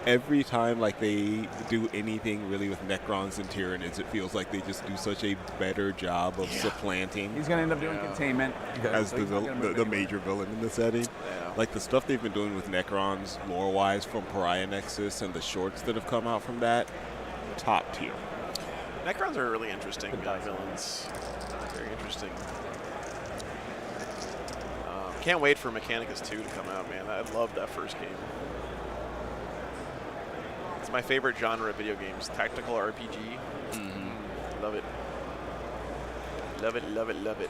every time, like, they do anything really with Necrons and Tyranids, it feels like they just do such a better job of supplanting He's gonna end up doing containment. as So he's not gonna move the anywhere. major villain in the setting. Yeah. Like, the stuff they've been doing with Necrons, lore-wise, from Pariah Nexus and the shorts that have come out from that, top tier. Necrons are really interesting villains. Very interesting. Can't wait for Mechanicus 2 to come out, man. I love that first game. It's my favorite genre of video games, tactical RPG. Love it. Love it, love it, love it.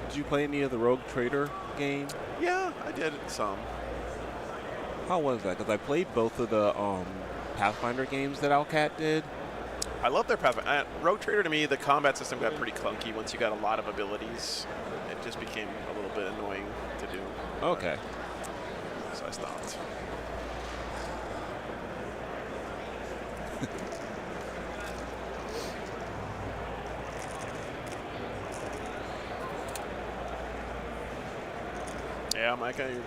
Did you play any of the Rogue Trader game? Yeah, I did some. How was that? Because I played both of the Pathfinder games that Owlcat did. I love their Pathfinder. Rogue Trader, to me, the combat system got pretty clunky once you got a lot of abilities. It just became a little bit annoying to do. Okay. So I stopped. Yeah, Micah, you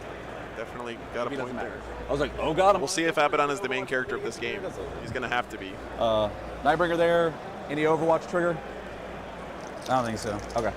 definitely got a Maybe it doesn't point there. matter. I was like, oh god, We'll see if Abaddon is the main character of this game. He's going to have to be. Nightbringer there. Any Overwatch trigger? I don't think so. Okay.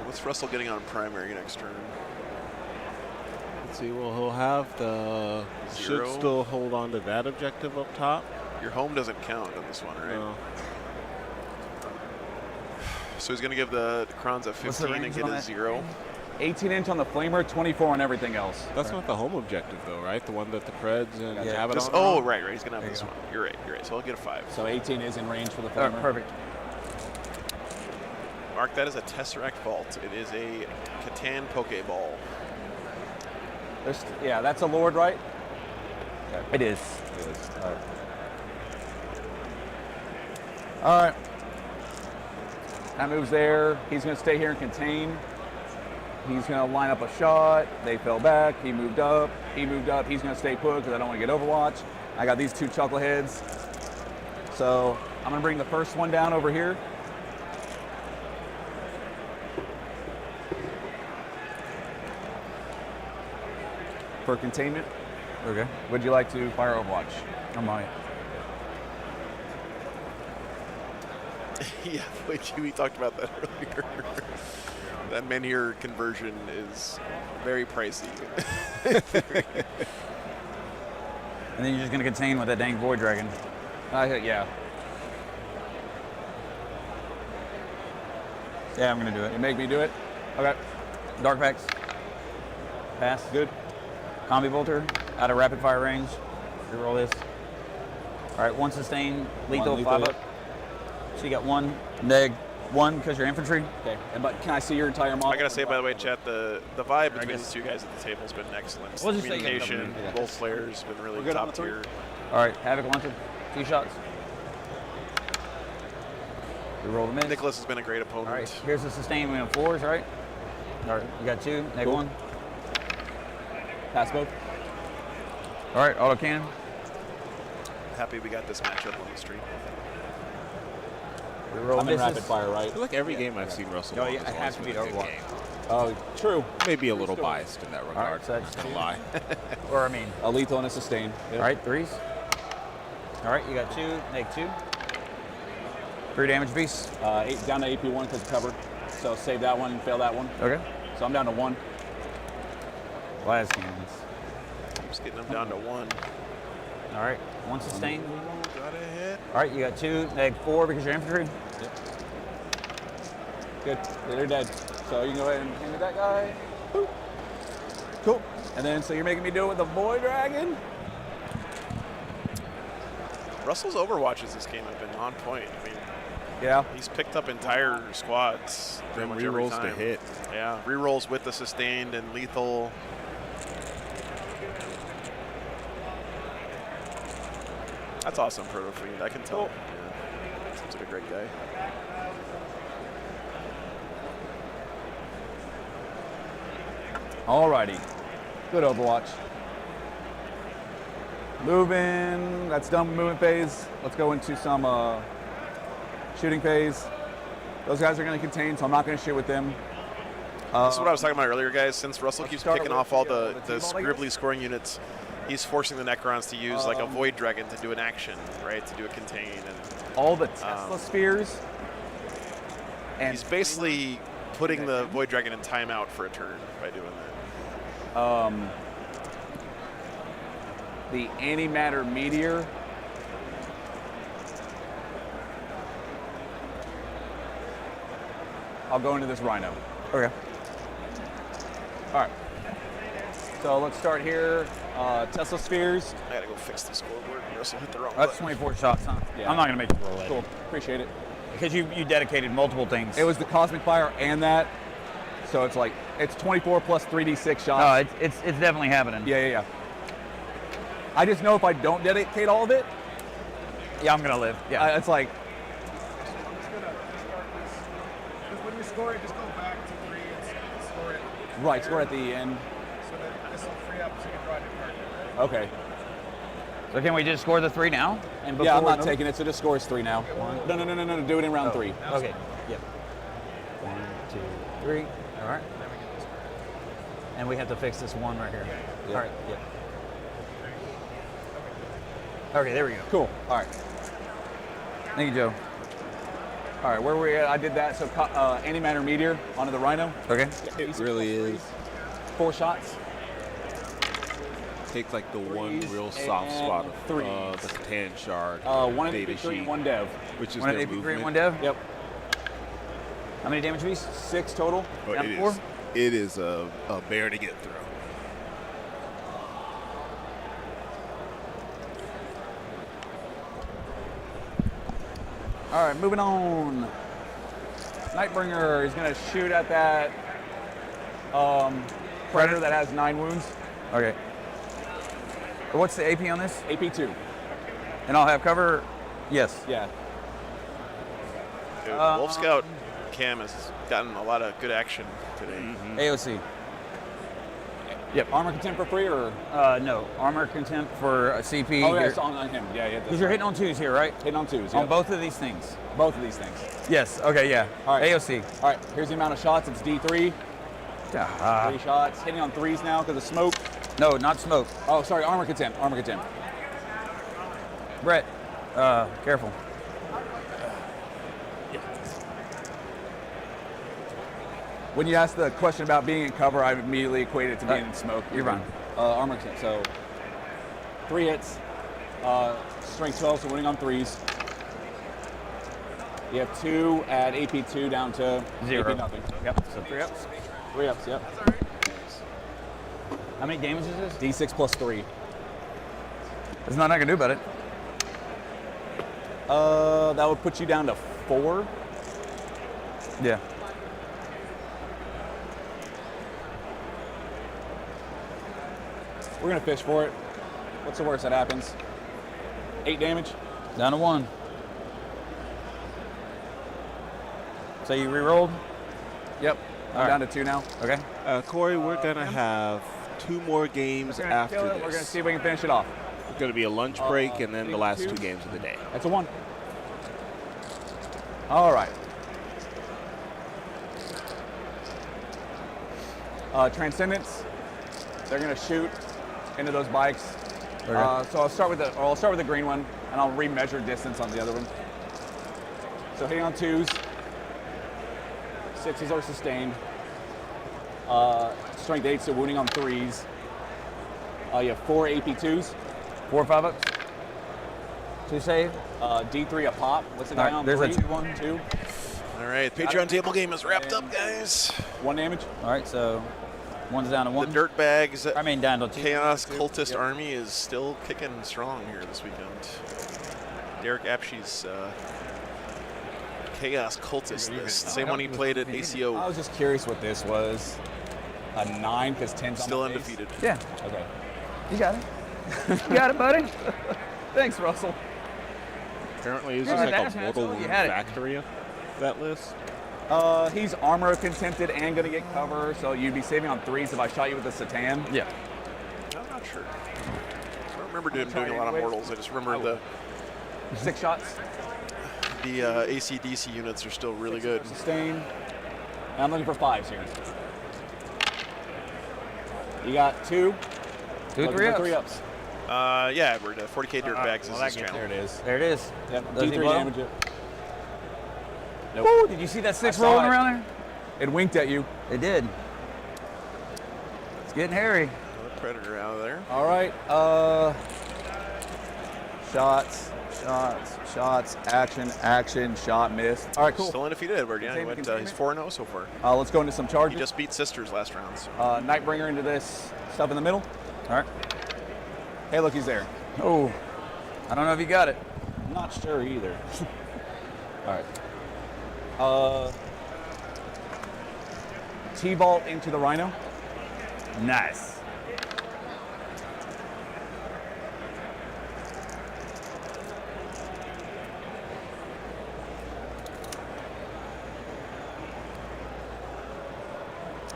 What's Russell getting on primary next turn? Let's see. Well, he'll have the Zero. should still hold on to that objective up top. Your home doesn't count on this one, right? No. So he's going to give the Crons a What's the 15 and range get on a that? 0. 18 inch on the Flamer, 24 on everything else. That's not the home objective, though, right? The one that the Preds and Yeah. Abaddon This, are oh, on? right. He's going to have There this you one. You're right. So I'll get a 5. So 18 is in range for the All Flamer. right, perfect. Mark, that is a Tesseract Vault. It is a Catan Pokeball. Yeah, that's a Lord, right? It is. It is. All right. That moves there. He's going to stay here and contain. He's going to line up a shot. They fell back. He moved up. He moved up. He's going to stay put because I don't want to get Overwatch. I got these 2 chuckleheads. So I'm going to bring the first one down over here. For containment. Okay. Would you like to fire Overwatch? I'm on it. Yeah, we talked about that earlier. That Menhir conversion is very pricey. And then you're just gonna contain with that dang Void Dragon. Yeah. Yeah, I'm gonna do You it. make me do it? Okay. Dark Packs. Pass. Good. Combi Bolter. Out of rapid fire range. Reroll this. All right, 1 sustain. Lethal, 5 up. So you got 1 neg. 1 because you're infantry. Okay. But can I see your entire model? I gotta say, by the way, chat, the vibe between these two guys at the table has been excellent. We'll just say Communication, yeah. both players have been really We're good on top the 3? tier. All right, Havoc launcher. 2 shots. We roll the miss. Nicholas has been a great opponent. All right, here's the sustain. We have 4s, right? All right, you got 2, neg 1. Pass both. All right, auto cannon. Happy we got this matchup on the stream. We roll I'm in misses. rapid fire, right? I feel like every game I've seen Russell Oh, won yeah, has it has to always be been a good Overwatch. game. Oh, true. Maybe a little biased in that All regard. right, so that's Not 2. gonna lie. Or I mean, A lethal and a sustain. all right, 3s. All right, you got 2, neg 2. 3 damage piece. 8 down to AP1 because it's covered. So save that one and fail that one. Okay. So I'm down to 1. Las cannons. Just getting them down to 1. All right, 1 sustain. Got a hit. All right, you got 2, neg 4 because you're infantry. Good. They're dead. So you can go ahead and hand it that guy. Boop. Cool. And then, so you're making me do it with the Void Dragon? Russell's Overwatches this game have been on point. I mean, Yeah. he's picked up entire squads pretty Them much every rerolls time. to hit. Yeah, rerolls with the sustained and lethal. That's awesome, Proto Fiend. I can tell. Cool. Yeah. Seems like a great guy. Alrighty. Good Overwatch. Moving. That's done with movement phase. Let's go into some shooting phase. Those guys are going to contain, so I'm not going to shoot with them. This is what I was talking about earlier, guys. Since Russell let's keeps start picking with off all the the team all, I scribbly guess. scoring units, he's forcing the Necrons to use like a Void Dragon to do an action, right? To do a contain. And All the Tesla spheres. And he's basically putting the Void Dragon in timeout for a turn by doing that. the antimatter meteor. I'll go into this rhino. Okay. All right. So let's start here. Tesla spheres. I gotta go fix the scoreboard. Russell hit the wrong That's button. 24 shots, huh? Yeah. I'm not going to make you roll that. Cool. Appreciate it. Because you dedicated multiple things. It was the cosmic fire and that. So it's like, it's 24 plus 3d6 shots. No, it's definitely happening. Yeah. I just know if I don't dedicate all of it, Yeah, I'm going to live. Yeah. it's like, I'm just gonna start this. Because when you score it, just go back to 3 and score it. right, score at the end. So that this will free up so you can draw a new card. Okay. So can we just score the 3 now? And Yeah, I'm before- not taking it, so just scores 3 now. No, do it in round 3. Okay. Yep. 1, 2, 3. All right. And we have to fix this one right here. Yeah. All right. Yeah. Okay, there we go. Cool. All right. Thank you, Joe. All right, where were we at? I did that. So antimatter meteor onto the rhino. Okay. It really is. 4 shots. Takes like the one Threes real soft and spot of threes. the Catan shard. 1 data AP3, sheet, 1 dev. which is One their AP3 and movement. 1 dev? Yep. How many damage piece? 6 total. But Down it to 4? is a bear to get through. All right, moving on. Nightbringer is going to shoot at that predator that has 9 wounds. Okay. What's the AP on this? AP2. And I'll have cover? Yes. Yeah. Dude, Wolf Scout Cam has gotten a lot of good action today. AOC. Yep. Armor contempt for free or? No. Armor contempt for a CP. Oh, yeah, it's on him. Yeah. Because you're hitting on 2s here, right? Hitting on 2s. On Yep. both of these things. Both of these things. Yes. Okay, yeah. All right. AOC. All right, here's the amount of shots. It's D3. 3 shots. Hitting on 3s now because of smoke. No, not smoke. Oh, sorry, armor contempt. Armor contempt. Brett, careful. When you asked the question about being in cover, I immediately equated it to being in smoke. You're fine. Armor contempt. So 3 hits. Strength 12, so winning on 3s. You have 2 at AP2 down to 0. AP nothing. Yep. So 3 ups. 3 ups, yep. How many damage is this? D6 plus 3. There's nothing I can do about it. That would put you down to 4. Yeah. We're gonna fish for it. What's the worst that happens? 8 damage. Down to 1. So you re-rolled? Yep. I'm All down right. to 2 now. Okay. Corey, we're going to have 2 more games after this. We're going to see if we can finish it off. It's going to be a lunch break and then the last 2 games of the day. That's a 1. All right. Transcendence. They're going to shoot into those bikes. Okay. So I'll start with the green one, and I'll remeasure distance on the other one. So hitting on 2s. 6s are sustained. Strength 8s, so wounding on 3s. You have 4 AP 2s. 4 or 5 ups. 2 save. D3 a pop. What's the guy on? There's a 3? 2-1. 2. All right, Patreon table game is wrapped up, guys. 1 damage. All right, so 1's down to 1. The Dirtbags I mean, down to 2. Chaos Cultist Army is still kicking strong here this weekend. Derek Apshe's Chaos Cultist list, same one he played at I ACO, was just curious what this was. A 9 because 10's still on the base. undefeated. Yeah, Okay. you got it. You got it, buddy. Thanks, Russell. Apparently, is You're this the like dash a man, I Mortal told you Wound had it. factory of that list? He's armor contented and going to get cover, so you'd be saving on 3s if I shot you with a Satan. Yeah. I'm not sure. I don't remember him try doing it a lot of anyways. mortals. I just remember 6 shots. the AC/DC units are still really good. Sustain. And I'm looking for 5s here. You got 2. 2, Looking 3 for ups. 3 ups. Yeah, Edward, 40k Dirtbags is his channel. There it is. There it is. Yep. Does he D3 blow? damage it. Nope. Woo, did you see that 6 I saw rolling it. around there? It winked at you. It did. It's getting hairy. Another Predator out of there. All right. Shots, action, shot, miss. All right, cool. Still undefeated, Edward. Yeah, he Containment, went, he's 4-0 so far. Let's go into some He charges. just beat Sisters last round. So. Nightbringer into this stuff in the middle. All right. Hey, look, he's there. Oh, I don't know if you got it. I'm not sure either. All right. T-vault into the Rhino. Nice.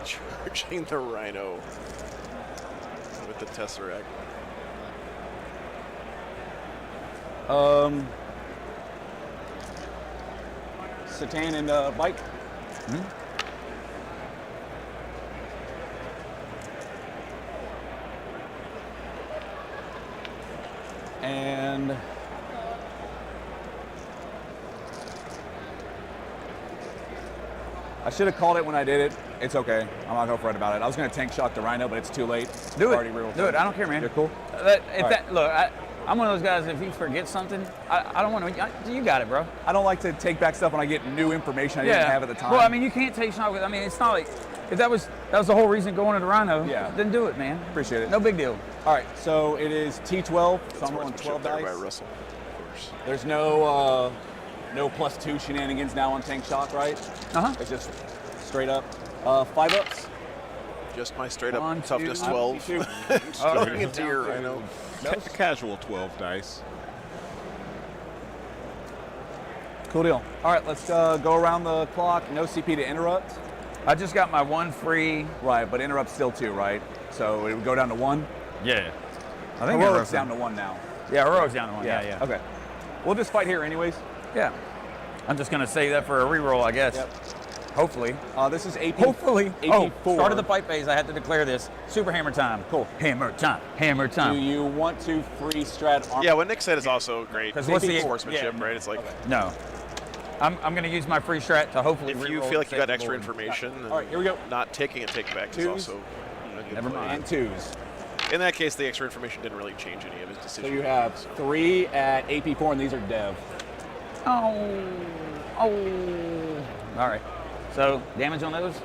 Charging the Rhino with the Tesseract. Satan and bike. And I should have called it when I did it. It's okay. I'm not gonna fret about it. I was gonna tank shock the Rhino, but it's too late. Do Already real it. Do it. I don't care, man. You're cool. Look, I'm one of those guys. If he forgets something, I don't want to. You got it, bro. I don't like to take back stuff when I get new information I didn't have at the time. Well, I mean, you can't take shot with. I mean, it's not like if that was the whole reason going to the Rhino. Yeah. Then do it, man. Appreciate it. No big deal. All right, so it is T12. So I'm rolling 12 there dice. by Russell, of course. There's no +2 shenanigans now on tank shock, right? It's just straight up 5 ups. Just my straight up 1, toughness 2, 12. Two. Throwing into your Rhino. Casual 12 dice. Cool deal. All right, let's go around the clock. No CP to interrupt. I just got my 1 free. Right, but interrupt still 2, right? So it would go down to 1. Yeah. I think Heroic's down to 1 now. Yeah, Heroic's down to 1. Yeah. Okay. We'll just fight here anyways. Yeah. I'm just gonna save that for a reroll, I guess. Yep. Hopefully. This is AP. Hopefully. AP4. Start of the fight phase. I had to declare this. Super hammer time. Cool. Hammer time. Hammer Do time. you want to free strat armor? Yeah, what Nick said is also great. 'Cause what's the- sportsmanship, yeah. right? It's like No. I'm going to use my free strat to hopefully if you reroll feel like you got the extra second board. information, All right, here we go. not taking a take back is Twos. also a good Never play. mind. And 2s. In that case, the extra information didn't really change any of his So decision. you have 3 at AP4, and these are dev. Oh. All right. So damage on those?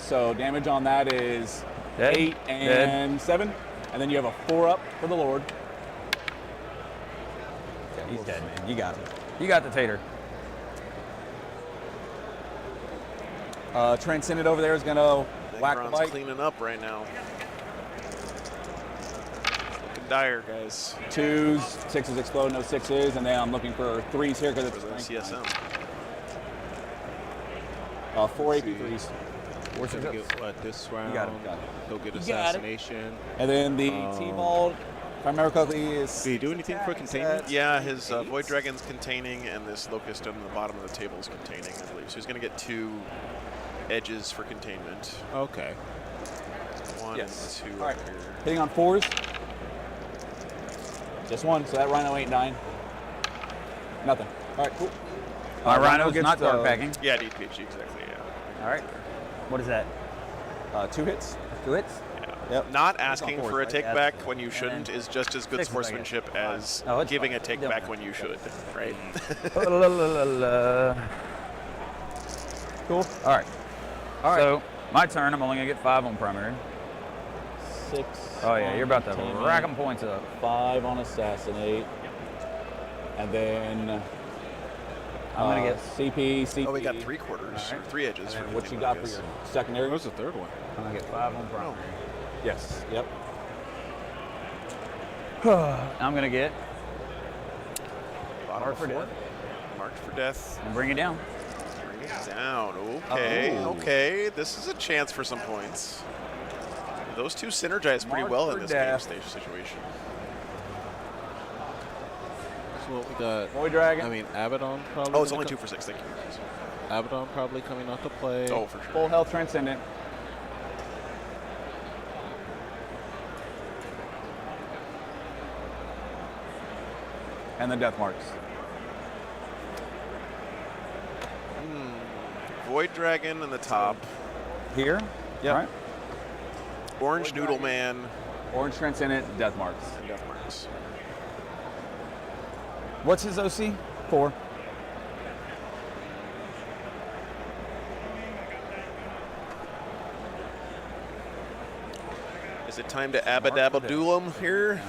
So damage on that is Dead. 8 and 7. And then you have a 4 up for the Lord. He's dead, man. You got him. You got the tater. Transcendent over there is going to whack the Necron's bike. cleaning up right now. Looking dire, guys. 2s, 6s explode, no 6s. And then I'm looking for 3s here because For the it's strength. CSM. 4 Let's see. AP3s. Where's he get what this round? got it, got it. He'll get You got it. assassination. And then the T-Vault, if I remember correctly, is... Did he do anything for containment? Yeah, his Void Dragon's containing, and this Locust on the bottom of the table is containing, I believe. So he's going to get 2 edges for containment. Okay. 1 Yes. and 2 All right. over here. Hitting on 4s. Just 1, so that Rhino ain't dying. Nothing. All right, cool. My Rhino's gets not the- dark packing. Yeah, DPHG, exactly, yeah. All right. What is that? 2 hits. 2 hits? Yep. Not asking fours, for a right? take Yeah. back when you And shouldn't then is just as good 6 sportsmanship as Oh, it's giving fine. a take Don't back worry. when you should, right? La, la, la, la. Cool. All right. All right. So my turn. I'm only gonna get 5 on primary. 6. Oh yeah, you're about to on rack them points up. 5 on Assassinate. And then... I'm gonna get. CP, CP. Oh, we got 3/4, or 3 edges. And for then what you containment, got I for guess. your secondary? Where's the third one? I'm gonna get 5 on primary. Yes. Yep. I'm gonna get. Bottom Mark of for 4. death. Marked for death. And bring it down. Bring it down. Okay, Oh. okay. This is a chance for some points. Those 2 synergize pretty Mark well for in this death. game stage situation. So what we got? Void Dragon. I mean, Abaddon probably. Oh, it's gonna only 2 co- for 6. Thank you. Abaddon probably coming out to play. Oh, for sure. Full health Transcendent. And the Death Marks. Void Dragon in the top. Here. Yep. All right. Orange Noodle Man. Orange Transcendent, Death Marks. And Death Marks. What's his OC? 4. Is it time to Abba-Dabba Doolum here?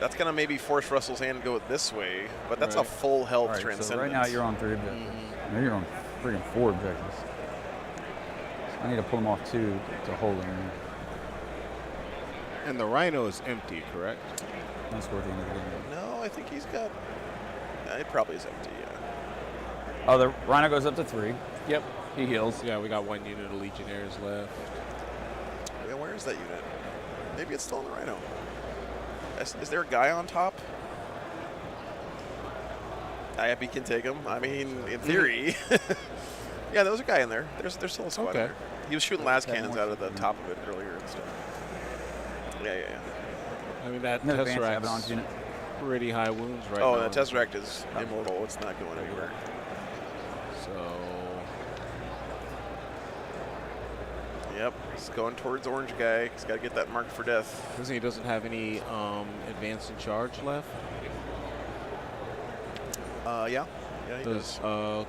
That's going to maybe force Russell's hand to go this way, but that's a Right. full health All right. So Transcendence. right now you're on 3 objectives. No, you're on freaking 4 objectives. I need to pull them off 2 to hold them. And the Rhino is empty, correct? Don't score at the end of the game. No, I think he's got... it probably is empty, yeah. Oh, the Rhino goes up to 3. Yep. He heals. Yeah, we got 1 unit of Legionnaires left. Yeah, where is that unit? Maybe it's still in the Rhino. Is there a guy on top? IFB can take him. I mean, in theory. Yeah, there was a guy in there. There's still a squad in Okay. there. He was shooting las cannons out of the top of it earlier and stuff. Yeah. I mean, that No advanced Abaddon's Tesseract's unit. pretty high wounds right now. Oh, the Tesseract is immortal. It's not going anywhere. So, Yep, he's going towards orange guy. He's got to get that marked for death. because he doesn't have any advance and charge left. Yeah, he does.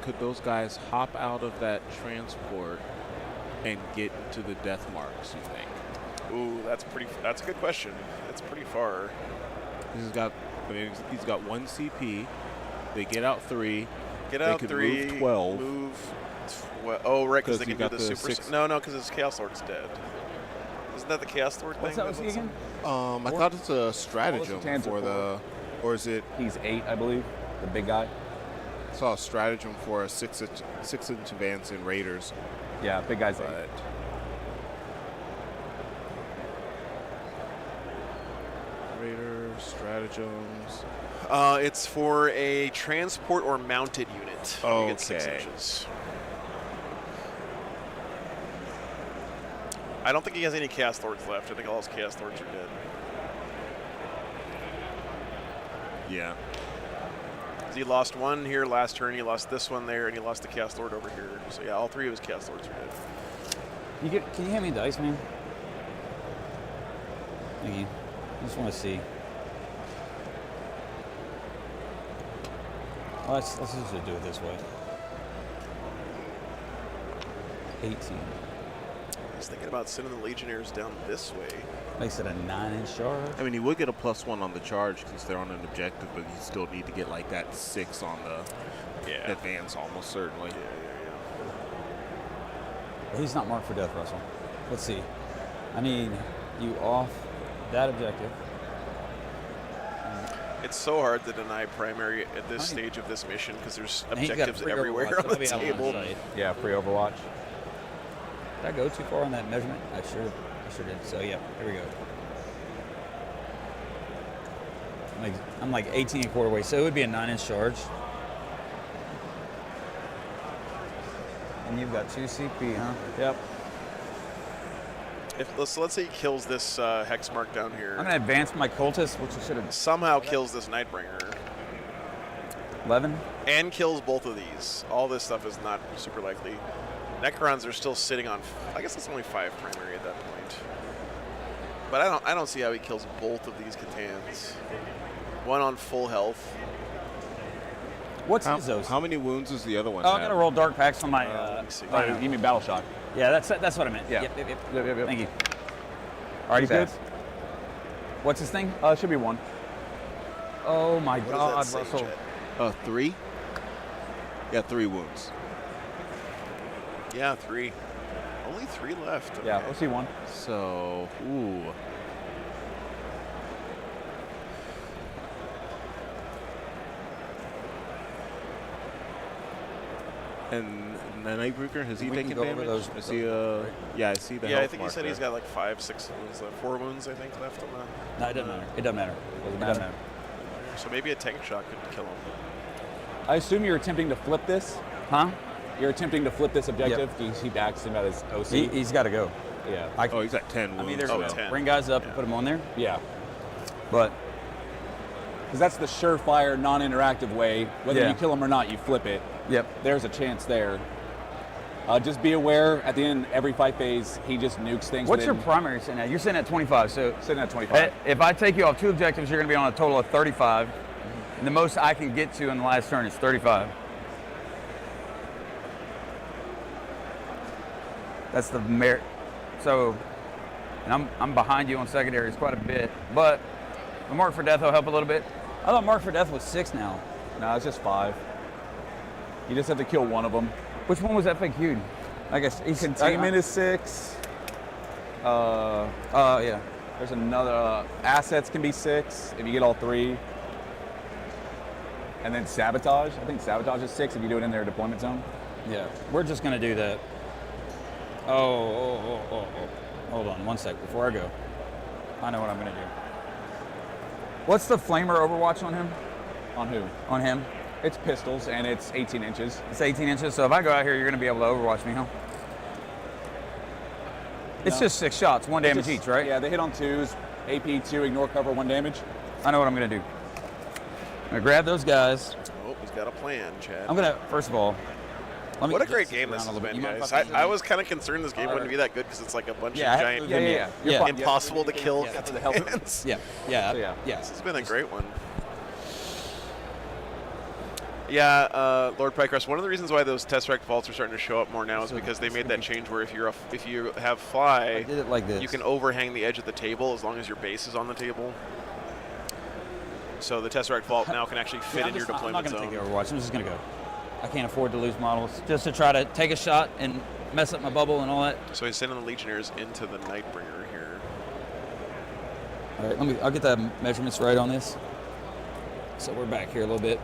Could those guys hop out of that transport and get to the death marks, you think? Ooh, that's a good question. That's pretty far. He's got 1 CP. They get out 3. Get They out could 3. move 12. Oh, right, because 'Cause they you can do got the the super. 6. No, because his Chaos Lord's dead. Isn't that the Chaos Lord What's thing? that OC again? I thought it's a stratagem Tans are for the, or is it? He's 8, I believe. The big guy. I saw a stratagem for a 6-inch advance in Raiders, Yeah, big guy's 8. but Raiders stratagems. It's for a transport or mounted unit. You get 6 Okay. inches. I don't think he has any Chaos Lords left. I think all his Chaos Lords are dead. Yeah. He lost 1 here last turn. He lost this one there, and he lost the Chaos Lord over here. So yeah, all 3 of his Chaos Lords are dead. Can you hand me dice, man? Thank you. I just want to see. Well, let's just do it this way. 18. He's thinking about sending the Legionnaires down this way. Makes it a 9-inch charge. I mean, he would get a +1 on the charge because they're on an objective, but you still need to get like that 6 on the Yeah. advance, almost certainly. But he's not marked for death, Russell. Let's see. I need you off that objective. It's so hard to deny primary at this stage of this mission because there's And he's got objectives free everywhere Overwatch, on that'll the be out of table. sight. Yeah, free Overwatch. Did I go too far on that measurement? I sure did. So yeah, here we go. I'm like 18 and a quarter away, so it would be a 9-inch charge. And you've got 2 CP, huh? Yep. Let's say he kills this hex mark down here. I'm gonna advance my cultist, which I should have. Somehow kills this Nightbringer 11. and kills both of these. All this stuff is not super likely. Necrons are still sitting on. I guess it's only 5 primary at that point. But I don't see how he kills both of these Catans. One on full health. What's his those? How many wounds does the other one Oh, I have? gotta roll dark packs on my. Let me see. You mean Battle Shock? Yeah, that's what I meant. Yeah. Yep. Yep. Thank you. Already He's good? passed. What's his thing? Should be 1. Oh my What God, does that say, Russell. Chet? 3? Yeah, 3 wounds. Yeah, 3. Only 3 left. Yeah, Okay. we'll see 1. So, ooh. And the Nightbreaker, has he We can taken go over damage? those- Is he, yeah, I see the Yeah, I health think he mark said there. he's got like 5, 6 wounds, 4 wounds, I think, left on No, it doesn't matter. It doesn't matter. It doesn't matter. that. So maybe a tank shot could kill him. I assume you're attempting to flip this. Huh? You're attempting to flip this objective. He backs him at his OC. He's got to go. Yeah. Oh, he's at 10 wounds. I mean, there's Oh, now. 10. bring guys up and put them on there, Yeah. but Because that's the surefire, non-interactive way. Whether Yeah. you kill him or not, you flip it. yep. There's a chance there. Just be aware, at the end of every fight phase, he just nukes things. What's your within- primary sitting at? You're sitting at 25. So Sitting at 25. if I take you off 2 objectives, you're going to be on a total of 35. And the most I can get to in the last turn is 35. That's the merit. So, and I'm behind you on secondaries quite a bit, but the mark for death will help a little bit. I thought mark for death was 6 now. No, it's just 5. You just have to kill one of them. Which one was FAQ'd? I guess he's Containment is 6. yeah. There's another. Assets can be 6 if you get all 3. And then sabotage. I think sabotage is 6 if you do it in their deployment zone. Yeah. We're just gonna do that. Oh. Hold on 1 sec before I go. I know what I'm gonna do. What's the flamer overwatch on him? On who? On him? It's pistols and it's 18 inches. It's 18 inches, so if I go out here, you're gonna be able to overwatch me, huh? It's No. just 6 shots, 1 damage each, right? Yeah, they hit on 2s. AP 2, ignore cover, 1 damage. I know what I'm gonna do. I'm gonna grab those guys. Oh, he's got a plan, Chad. I'm gonna, first of all, let me What a just great sit game around this a has little bit. been, You mind if guys. I I was kind of concerned this game wouldn't be that good because it's like a bunch Yeah, I of have giant, to- yeah. You're Yeah. fine. impossible to kill Yeah, to the health. Catans. Yeah. So, yeah. This has been a great one. Yeah, Lord Pycross, one of the reasons why those Tesseract vaults are starting to show up more now is because they made that change where if you have I fly, did it like this. you can overhang the edge of the table as long as your base is on the table. So the Tesseract vault now can actually fit in your I'm not deployment gonna zone. take the Overwatch. I'm just gonna go. I can't afford to lose models just to try to take a shot and mess up my bubble and all that. So he's sending the Legionnaires into the Nightbringer here. All right, I'll get the measurements right on this. So we're back here a little bit.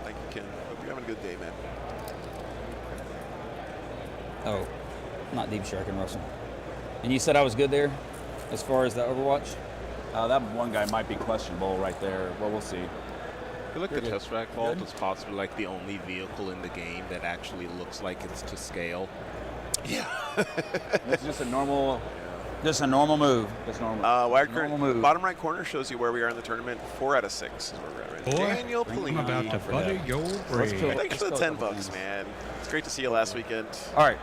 Thank you, Ken. Hope you're having a good day, man. Oh, not deep striking, Russell. And you said I was good there as far as the Overwatch? That one guy might be questionable right there. Well, we'll see. I feel like the Tesseract Vault is possibly like the only vehicle in the game that actually looks like it's to scale. It's just a normal. Just a normal move. Just normal. Wirecard, Normal move. bottom right corner shows you where we are in the tournament. 4 out of 6 is where we're at right now. Daniel, please. I'm about to butter your brain. Thanks for the $10, man. It's great to see you last weekend. All right.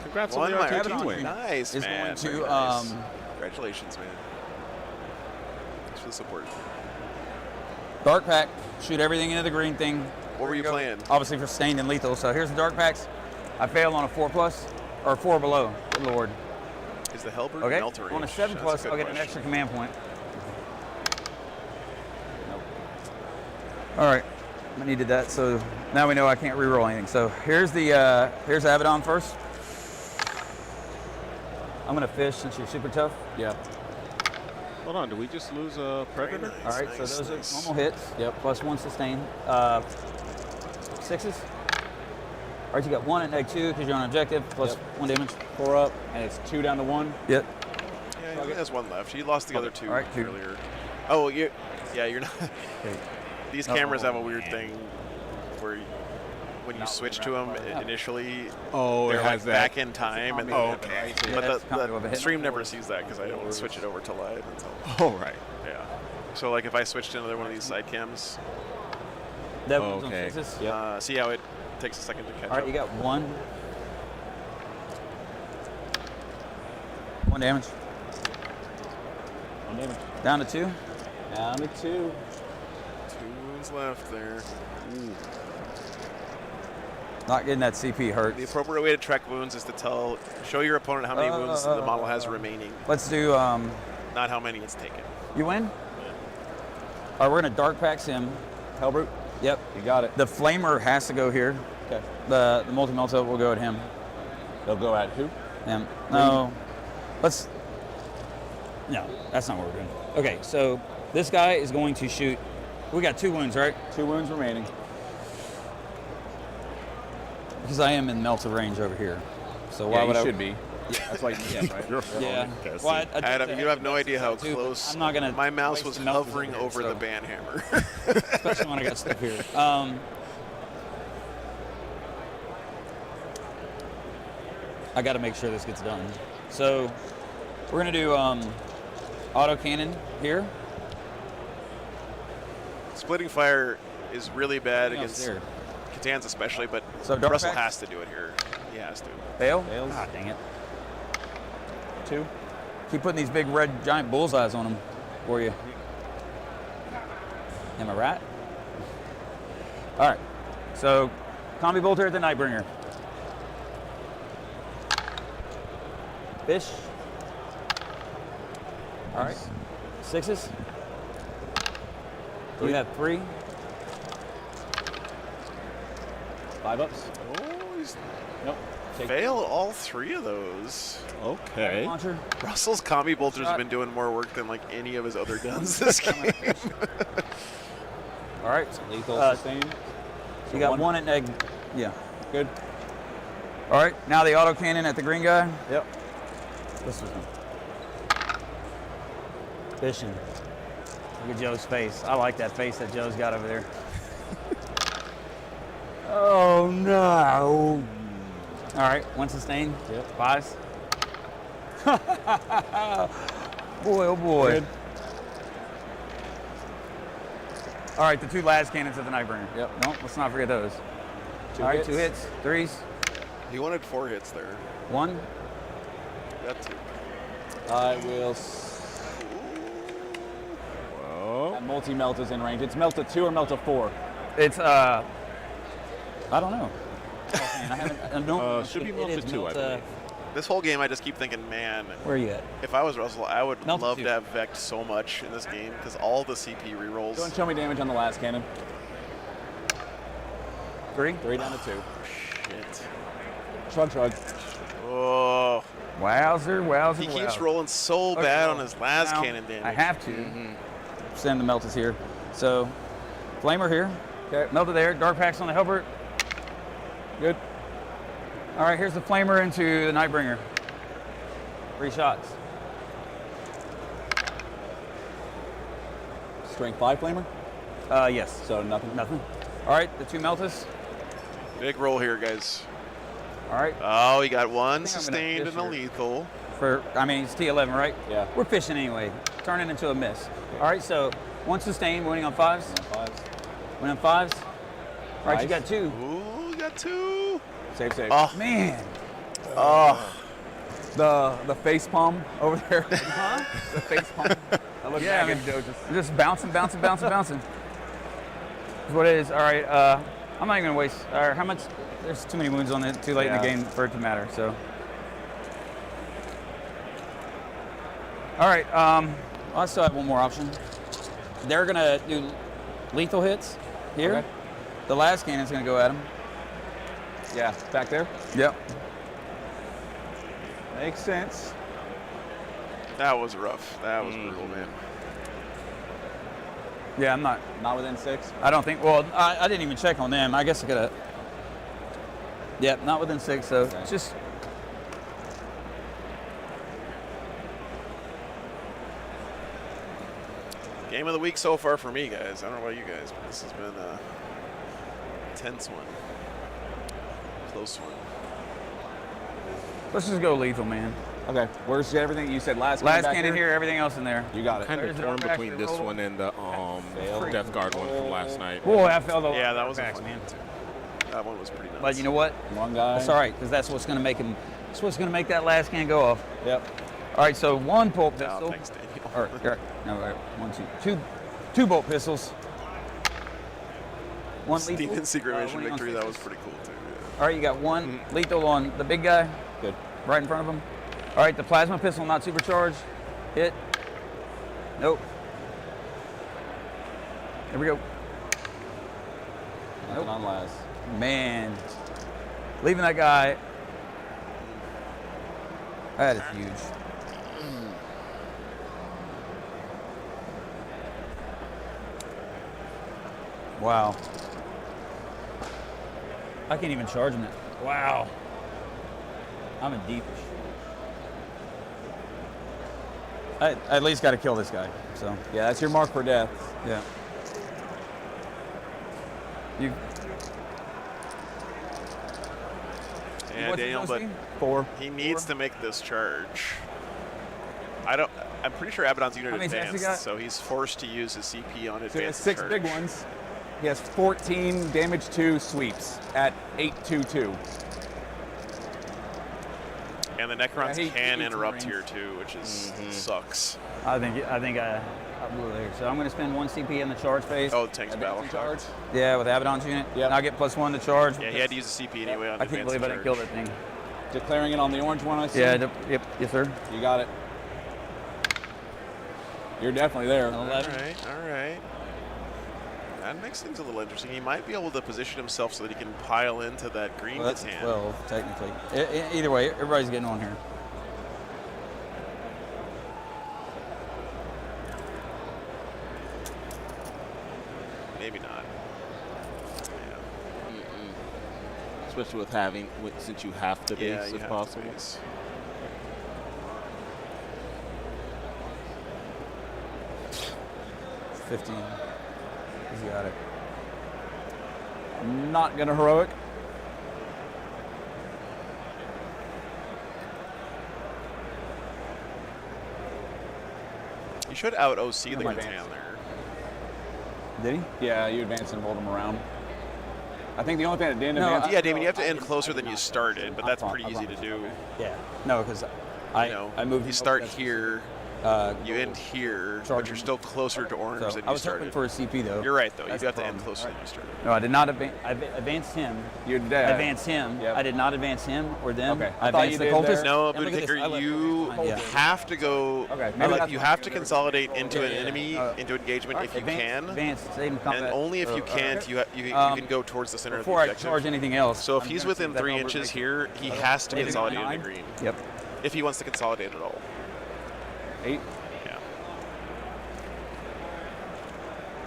Congrats One on the Meyer. RTT win. Nice, Is man. going to, Very nice. Congratulations, man. Thanks for the support. Dark pack. Shoot everything into the green thing. What were you Go. playing? Obviously for stained and lethal. So here's the dark packs. I failed on a 4+ or 4 below. Good Lord. Is the Hellbird Okay. melt range? On a 7+, That's good I'll get an question. extra command point. All right. I needed that. So now we know I can't reroll anything. So here's the here's Abaddon first. I'm gonna fish since you're super tough. Yeah. Hold on, did we just lose a predator? All right, so those are normal hits. Yep. Plus 1 sustain. 6s. All right, you got 1 at -2 because you're on objective. Plus 1 damage. 4 up, and it's 2 down to 1. Yep. Yeah, he only has 1 left. He lost the other 2 All right, 2. earlier. Oh, you're not. These cameras have a weird thing where when you switch to them initially, Oh, they're it like has that. back in time, and Okay. Yeah, that's but combo of a the hit. stream never sees that because I don't switch it over to live until. Oh, right. Yeah. So like if I switch to another one of these side cams, That one's on Okay. 6s. see how it takes a second to catch All right, up. you got 1. 1 damage. 1 damage. Down to 2. Down to 2. 2 wounds left there. Not getting that CP hurt. The appropriate way to track wounds is to show your opponent how many wounds the model has remaining, Let's do, not how many it's taken. you win? All right, we're gonna dark pack him. Hellbrute, Yep. you got it. The flamer has to go here. Okay. The multi-melta will go at him. They'll go at who? Him. No. Let's. No, that's not what we're doing. Okay, so this guy is going to shoot. We got 2 wounds, right? 2 wounds remaining. Because I am in melta range over here. So why Yeah, would you I? should be. That's why you can, right? Yeah. Okay, Well, I did Adam, say you have no melta idea how too, but close I'm not gonna. my mouse waste was the meltas hovering here, over so- the ban hammer. especially when I got stuff here. I got to make sure this gets done. So we're gonna do auto cannon here. Splitting fire is really bad Hang on, against there. Catans especially, but So dark Russell pack? has to do it here. He has to. Fail. Fails. Ah, dang it. 2. Keep putting these big red giant bullseyes on them for you. Am I right? All right. So combi bolter at the Nightbringer. Fish. All right. 6s. You have 3. 5 ups. Oh, he's Nope. Take fail all 3 of those. Okay. Launcher. Russell's combi bolters have been doing more work than like any of his other guns this game. All right. Lethal sustain. You got 1 at neg. Yeah. Good. All right. Now the auto cannon at the green guy. Yep. This was him. Fishing. Look at Joe's face. I like that face that Joe's got over there. Oh no! All right, 1 sustain. Yep. 5s. Boy, oh boy. Good. All right, the 2 las cannons at the Nightbringer. Yep. No, let's not forget those. 2 All right, hits. 2 hits, 3s, He wanted 4 hits there. 1. Got 2. I will. Well, That multi-melt is in range. It's melta 2 or melta 4. It's I don't know. Man, I haven't. I don't. should be it melted is 2, I believe. This whole game, I just keep thinking, man, Where are you at? if I was Russell, I would Melted love 2. to have Vect so much in this game because all the CP Go rerolls. and show me damage on the last cannon. 3. 3 down to 2. Shit. Shrug, shrug. Oh, Wowzer, wowzer, he keeps wowzer. rolling so Okay, bad on his last now, cannon damage. I have to send the meltas here. So, flamer here. Okay. Melta there. Dark packs on the Helbert. Good. All right, here's the flamer into the Nightbringer. 3 shots. Strength 5 flamer. Yes. So nothing. Nothing. All right, the 2 meltas. Big roll here, guys. All right. Oh, he got 1 think I'm gonna sustained fish and a here. lethal. I mean, it's T11, right? Yeah. We're fishing anyway. Turn it into a miss. All right, so 1 sustain, winning on 5s. 5s. Winning on 5s. All right, you Nice. got 2. Ooh, got 2. Save, save. Oh, Man. The face palm over there. Huh? The face palm. That looks Yeah, I good, mean, Joe. just bouncing. That's what it is. All right, I'm not even gonna waste. How much? There's too many wounds on it. Too late in the Yeah. game for it to matter. So. All right. I still have one more option. They're gonna do lethal hits here. Okay. The last cannon's gonna go at him. Yeah, back there. Yep. Makes sense. That was rough. That was brutal, man. Yeah, I'm not. Not within 6. I don't think. Well, I didn't even check on them. I guess I could have. Yep, not within 6. So Okay. it's just. Game of the week so far for me, guys. I don't know about you guys, but this has been a tense one. Close one. Let's just go lethal, man. Okay, where's everything you said last? Last back can in here, everything else in there. You got it. Kind There's of the torn dark between back, this roll. one and the Death Guard one from last night. Boy, I felt a lot. Yeah, of that was a backs, fun man. one, too. That one was pretty nuts. But you know what? One guy. That's all right, because that's what's going to make him. That's what's going to make that last can go off. Yep. All right, so 1 bolt Oh, pistol. thanks, Daniel. All right, no, all right, 1, 2, 2 bolt pistols. 1 lethal. Demon Secret Mission winning on victory, that was sixes. pretty cool, too. All right, you got 1 lethal on the big guy. Good. Right in front of him. All right, the plasma pistol not supercharged. Hit. Nope. Here we go. Nothing on last. Man. Leaving that guy. That is huge. Wow. I can't even charge him. Wow. I'm in deep. I at least got to kill this guy. So Yeah, that's your mark for death. yeah. You. Yeah, what's Daniel, it but supposed to be? 4. he needs to make this charge. I'm pretty sure Abaddon's unit How many attacks he advanced, got? so he's forced to use his CP on So he has advanced 6 charge. big ones. He has 14 damage 2 sweeps at 822. And the Necrons Yeah, he can eats interrupt Marines. here too, which is sucks. I think I blew it there. So I'm going to spend 1 CP in the charge phase. Oh, the tank's battle Advancing charge. Yeah, with Abaddon's unit. Yep. And I'll get +1 to charge. Yeah, he had to use the CP anyway on I can't advanced believe I didn't charge. kill that thing. Declaring it on the orange one, I see. Yeah, yep, yes sir. You got it. You're definitely there. 11. All right. That makes things a little interesting. He might be able to position himself so that he can pile into that green Well, that's Catan. 12, technically. Either way, everybody's getting on here. Maybe not. Yeah. Especially since you have to base Yeah, you if have possible. to base. It's 15. He's got it. Not gonna heroic. You should out OC the my Catan advance. there. Did he? Yeah, you advance and hold him around. I think the only thing that didn't No, advance. Yeah, Damien, you have to end closer than you started, but that's pretty easy to do. Yeah. No, because I moved. You him start over. here, you end here, but Charge you're him. still closer to orange So than I you was hoping started. for a CP though. You're right, though. You That's do have the to end problem. closer than you started. No, I did not I advanced him. You're I dead. advanced him. Yep. I did not advance him or them. Okay. I I thought advanced you the did cultist. there. No, And look at Booty this, I Kicker, left you yeah. have to go. Okay, maybe that's You what have I'm to gonna do. consolidate into an Yeah, yeah. enemy, into engagement if you can. Advance, save him combat. And only if you can't, okay. you Um, can go towards the center of the Before I objective. charge anything else. So if I'm he's gonna see within if that 3 number inches makes- here, he has to Yeah, consolidate into 9. green. Yep. If he wants to consolidate at all. 8. Yeah.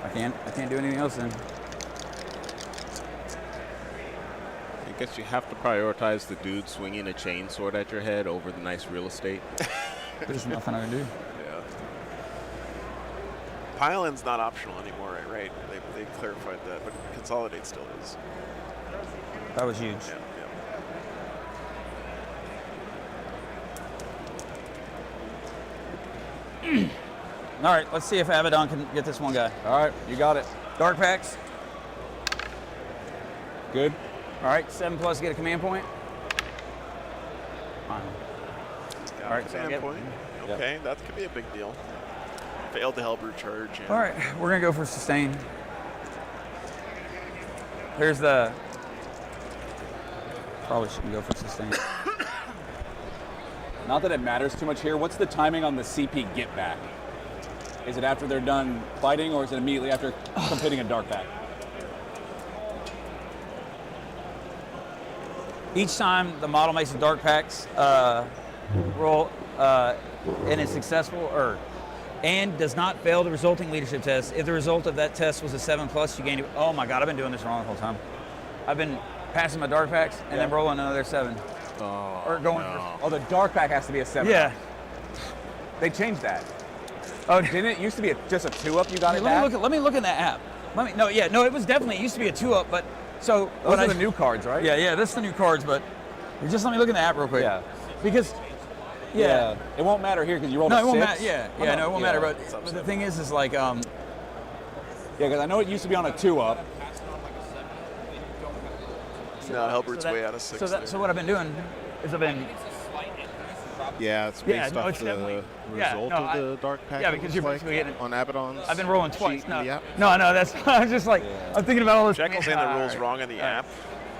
I can't do anything else then. I guess you have to prioritize the dude swinging a chainsword at your head over the nice real estate. There's nothing I can do. Yeah. Pile-in's not optional anymore, right? They clarified that, but consolidate still is. That was huge. Yeah, All right, let's see if Abaddon can get this one guy. All right, you got it. Dark packs. Good. All right, 7+ get a command point. Fine. yeah. All right, so I Command get- point. Okay, that could be a big deal. Failed the Hellbrew charge. Yeah. All right, we're gonna go for sustain. Here's the. Probably shouldn't go for sustain. Not that it matters too much here. What's the timing on the CP get back? Is it after they're done fighting, or is it immediately after completing a dark pack? Each time the model makes a dark packs, roll and is successful and does not fail the resulting leadership test. If the result of that test was a 7+, you gain. Oh my God, I've been doing this wrong the whole time. I've been passing my dark packs and then rolling another 7. Or going. Oh, the dark pack has to be a 7. Yeah. They changed that. Oh, Didn't it used to be just a 2-up? You got it let back? me look in that app. It was definitely, it used to be a 2-up, but so. Those are the new cards, right? Yeah, that's the new cards, but just let me look in the app real quick. Yeah. Because, It won't matter here because you rolled a 6. it won't matter. Yeah, it won't matter. But It's the thing is like, Yeah, because I know it used to be on a 2-up. No, Helbert's way out of 6. So what I've been doing is I've been. Yeah, it's Yeah, based no, off it's the definitely- result no, of the dark pack. yeah, it because looks you're like, basically getting- on Abaddon's I've been rolling twice. sheet in the app. No, that's. I'm just like I'm thinking about all this. Jekyll's saying the rules Alright. wrong in the app.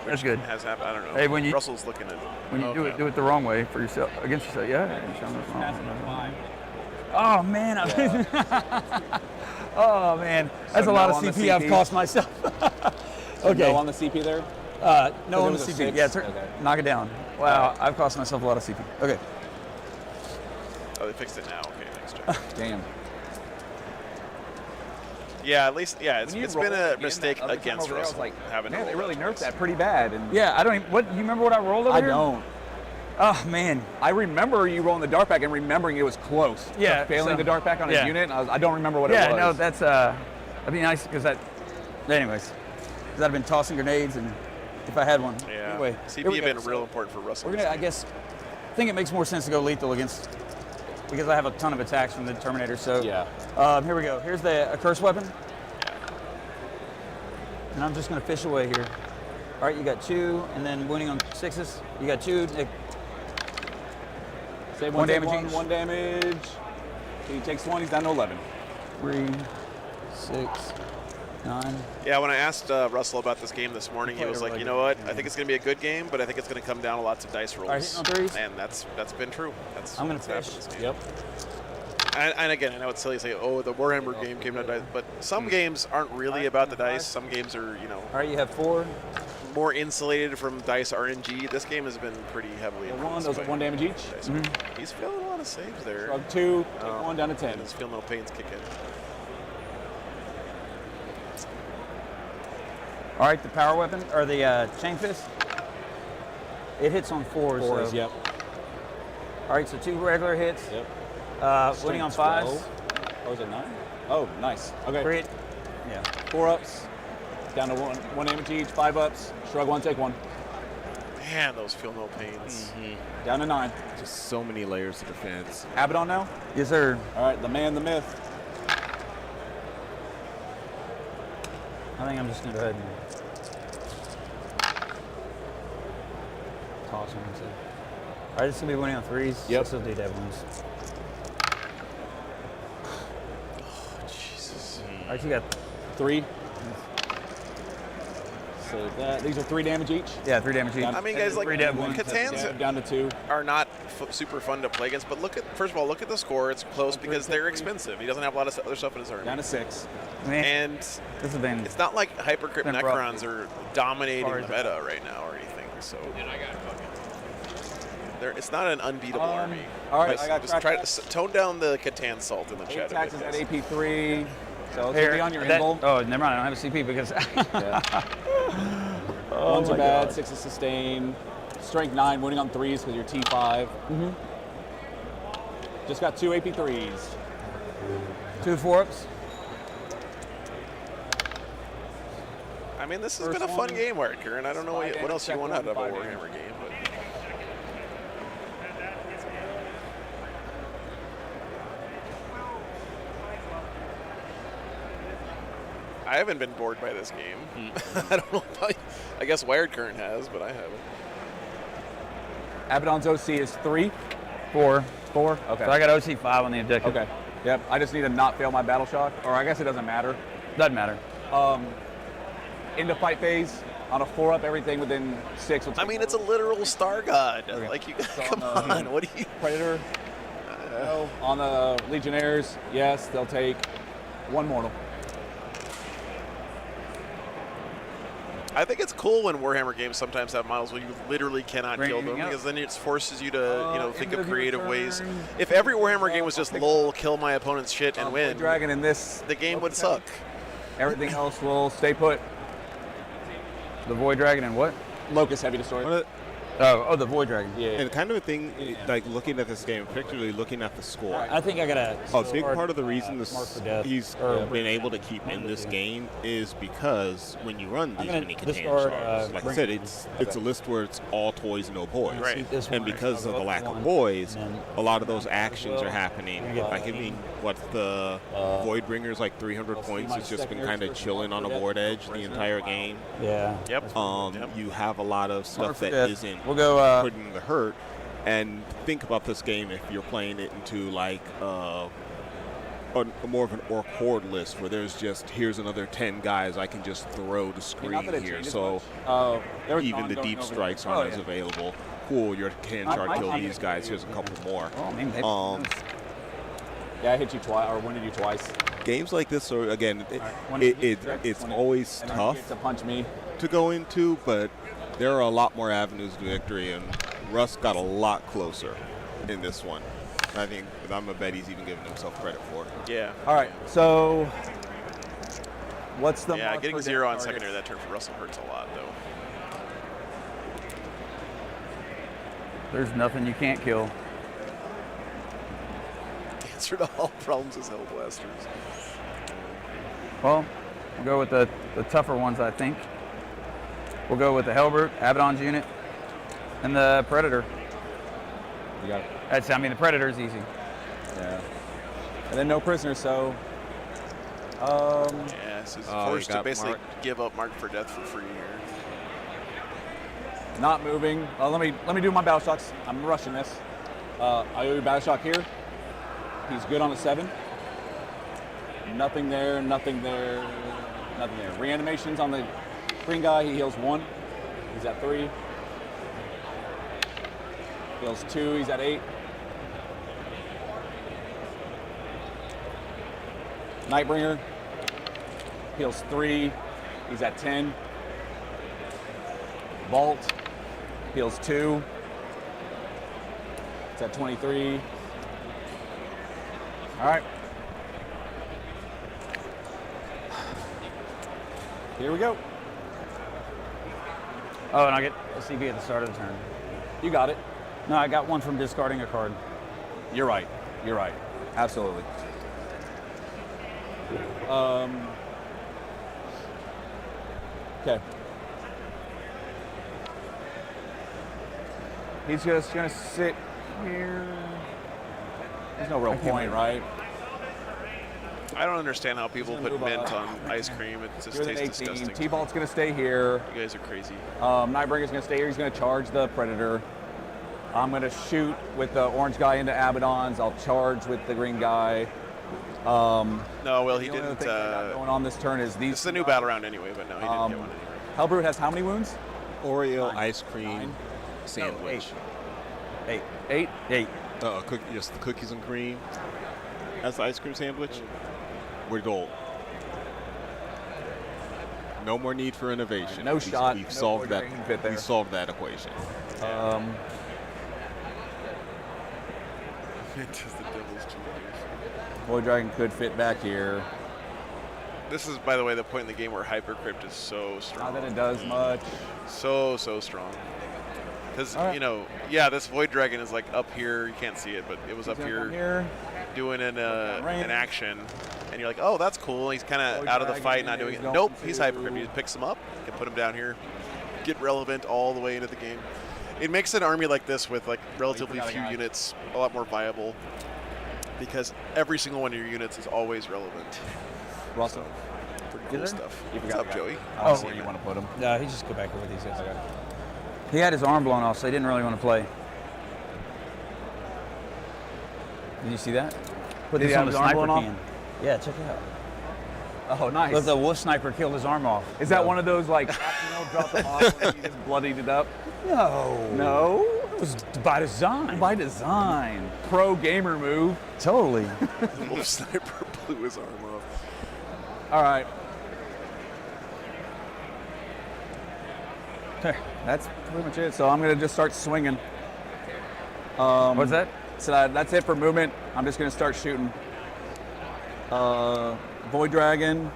That's good. Has happened. I don't know. Hey, when you- Russell's looking at. When you Okay. do it the wrong way for yourself, against yourself, yeah. Oh man, oh man, that's a lot no of on the CP I've CP? cost myself. Okay, No on the CP there? no on the it was a CP. 6? Yeah, Okay. knock it down. Wow, I've cost myself a lot of CP. Okay, Oh, they fixed it now. Okay, thanks, Jeff. Damn. Yeah, at least it's When you been roll a again, mistake that other time against over there, I was Russell like, having to man, they roll really that nerfed twice. that pretty bad. And yeah, I don't even. What you remember what I rolled over I here? don't. Oh man, I remember you rolling the dark pack and remembering it was close. Yeah, So failing so- the dark pack on yeah. his unit. I don't remember what it yeah, was. no, that's that'd be nice because that. Anyways, because I've been tossing grenades and if I had one. Yeah. Anyway, here we CP go. have been real important for Russell. We're gonna, I guess, think it makes more sense to go lethal against because I have a ton of attacks from the Terminator. So Yeah. here we go. Here's the accursed weapon, and I'm just gonna fish away here. All right, you got 2, and then wounding on 6s. You got 2. Nick. Save One one damage. damage each. 1 damage. He takes 1. He's down to 11. 3, 6, 9. Yeah, when I asked Russell about this game this morning, he Played was a like, really you good know what? game. I think it's going to be a good game, but I think it's going to come down to lots of dice rolls. hitting on 3s? And that's been true. That's I'm gonna what's happened fish. this game. Yep. And again, I know it's silly to say, oh, the Warhammer game came down to dice, but some games aren't really about the dice. Some games are, All right, you have 4. more insulated from dice RNG. This game has been pretty heavily One. influenced Those are by 1 damage each. dice. He's feeling a lot of saves there. Shrug 2. Take Oh. 1 down to 10. And his feel no pains kick in. All right, the power weapon or the chain fist. It hits on 4s. 4s. So. Yep. All right, so 2 regular hits. Yep. Winning on Strength 5s. 12. Oh, is it 9? Oh, nice. Okay. Crit. Yeah. 4 ups. Down to 1 damage each. 5 ups. Shrug 1. Take 1. Man, those feel no pains. Down to 9. Just so many layers of defense. Abaddon now. Yes, sir. All right. The man, the myth. I think I'm just gonna go ahead and toss him. So. All right, it's gonna be winning on 3s. Yep. Still do that ones. Jesus. All right, you got 3. So these are 3 damage each. 3 damage each. I mean, guys, like, 3 dead ones. Catan's Down to 2. are not super fun to play against, but first of all, look at the score. It's close because they're expensive. He doesn't have a lot of other stuff in his army. Down to 6. Man, And this has been. it's not like Hypercrypt Been rough. Necrons are dominating Far the as- meta right now or anything. So it's not an unbeatable army. all right, Just- I got just try to cracked. tone down the Catan salt in the 8 chat. a bit, taxes at guys. AP3. So it's Here, gonna be on your that- invul. Oh, never mind. I don't have a CP because. Yeah. Ones my are bad. God. 6 is sustain. Strength 9. Winning on 3s because you're T5. Just got 2 AP3s. 2 4-ups. I mean, this has First been a fun one. game, Wired Karen. I don't know what else you Second want out of a one, 5 Warhammer game, but I haven't been bored by this game. I don't know about, I guess Wired Current has, but I haven't. Abaddon's OC is 3. 4. 4. Okay. So I got OC 5 on the objective. Okay. Yep. I just need to not fail my battle shock, or I guess it doesn't matter. Doesn't matter. Into fight phase on a 4-up, everything within 6. Will I take mean, one. it's a literal star god. Okay. Like, you So come on the- on, what do you? Predator. No. On the Legionnaires, yes, they'll take 1 mortal. I think it's cool when Warhammer games sometimes have models where you literally cannot Bring kill them, anything up? because then it forces you to, think end of of your creative ways. turn. If every Warhammer game was just lol, kill my opponent's shit and win, Dragon in this. the game would suck. Everything else will stay put. The Void Dragon and what? Locust heavy destroyer. Oh, the Void Dragon. Yeah. And kind of a thing, like looking at this game, particularly looking at the score. I think I got a Big part of the reason Mark for Death. he's been able to keep in this game is because when you run these gonna mini Catan discard, shards, like I said, it's a list where it's all toys, no boys. Right. And because of the lack of boys, a lot of those actions are happening. Like, I mean, what the Voidbringer's like 300 points. It's just been kind of chilling on a board edge the entire game. Yeah. Yep. You have a lot of stuff that Death. isn't We'll go. putting the hurt. And think about this game if you're playing it into like a more of an orc horde list where there's just here's another 10 guys I can just throw to screen here. So even the deep strikes aren't as available. Cool, your can shard killed these guys. Here's a couple more. Yeah, I hit you twice, or wounded you twice. Games like this are again, it's always tough To punch me. to go into, but there are a lot more avenues to victory, and Russ got a lot closer in this one. I think I'm a bet he's even giving himself credit for it. Yeah. All right, so what's the mark getting for 0 on death secondary targets? that turn for Russell hurts a lot, though. There's nothing you can't kill. The answer to all problems is Hellblasters. Well, we'll go with the tougher ones, I think. We'll go with the Hellbrute, Abaddon's unit, and the Predator. You got it. The Predator's easy. Yeah. And then no prisoners, so. Yeah, so he's Oh, forced you to got basically Mark. give up Mark for Death for free here. Not moving. Let me do my battle shocks. I'm rushing this. I do battle shock here. He's good on a 7. Nothing there. Nothing there. Nothing there. Reanimations on the green guy. He heals 1. He's at 3. Heals 2. He's at 8. Nightbringer heals 3. He's at 10. Vault heals 2. It's at 23. All right. Here we go. Oh, and I get a CB at the start of the turn. You got it. No, I got one from discarding a card. You're right. You're right. Absolutely. Okay. He's just gonna sit here. There's no real point, right? I don't understand how people gonna put move mint up. on ice cream. It just You're tastes at 18. disgusting. T-Bolt's gonna stay here. You guys are crazy. Nightbringer's gonna stay here. He's gonna charge the Predator. I'm gonna shoot with the orange guy into Abaddon's. I'll charge with the green guy. No, well, he The only other didn't. thing I got going on this turn is these. This is a new battle round anyway, but no, he didn't get one anyway. Hellbrute has how many wounds? Oreo ice cream sandwich. 8. 8. Just the cookies and cream. That's the ice cream sandwich. We're gold. No more need for innovation. No shot, We've no solved more that. dragon fit there. We solved that equation. Void Dragon could fit back here. This is, by the way, the point in the game where Hypercrypt is so strong. Not that it does much. So strong. Because, All right. you know, yeah, this Void Dragon is like up here. You can't see it, but it was up He's gonna here, come here. doing an range. action. And you're like, oh, that's cool. He's kind of Void out of the Dragon fight, not doing is it. going Nope, he's to- Hypercrypt. He just picks him up, can put him down here, get relevant all the way into the game. It makes an army like this with like relatively forgot a few guy. units a lot more viable because every single one of your units is always relevant. Russell. Pretty cool stuff. You What's forgot up, the guy. Joey? I don't know where you want to put him. No, he just go back over these guys. He had his arm blown off, so he didn't really want to play. Did you see that? Put Did this he on have the his arm sniper blown off? can. Yeah, check it out. Oh, nice. Look, the wolf sniper killed his arm off. Is that one of those like, drop the bottle and you just bloodied it up? No. No. It was by design. By design. Pro gamer move. Totally. The wolf sniper blew his arm off. All right. That's pretty much it. So I'm gonna just start swinging. What's that? So that's it for movement. I'm just gonna start shooting. Void Dragon.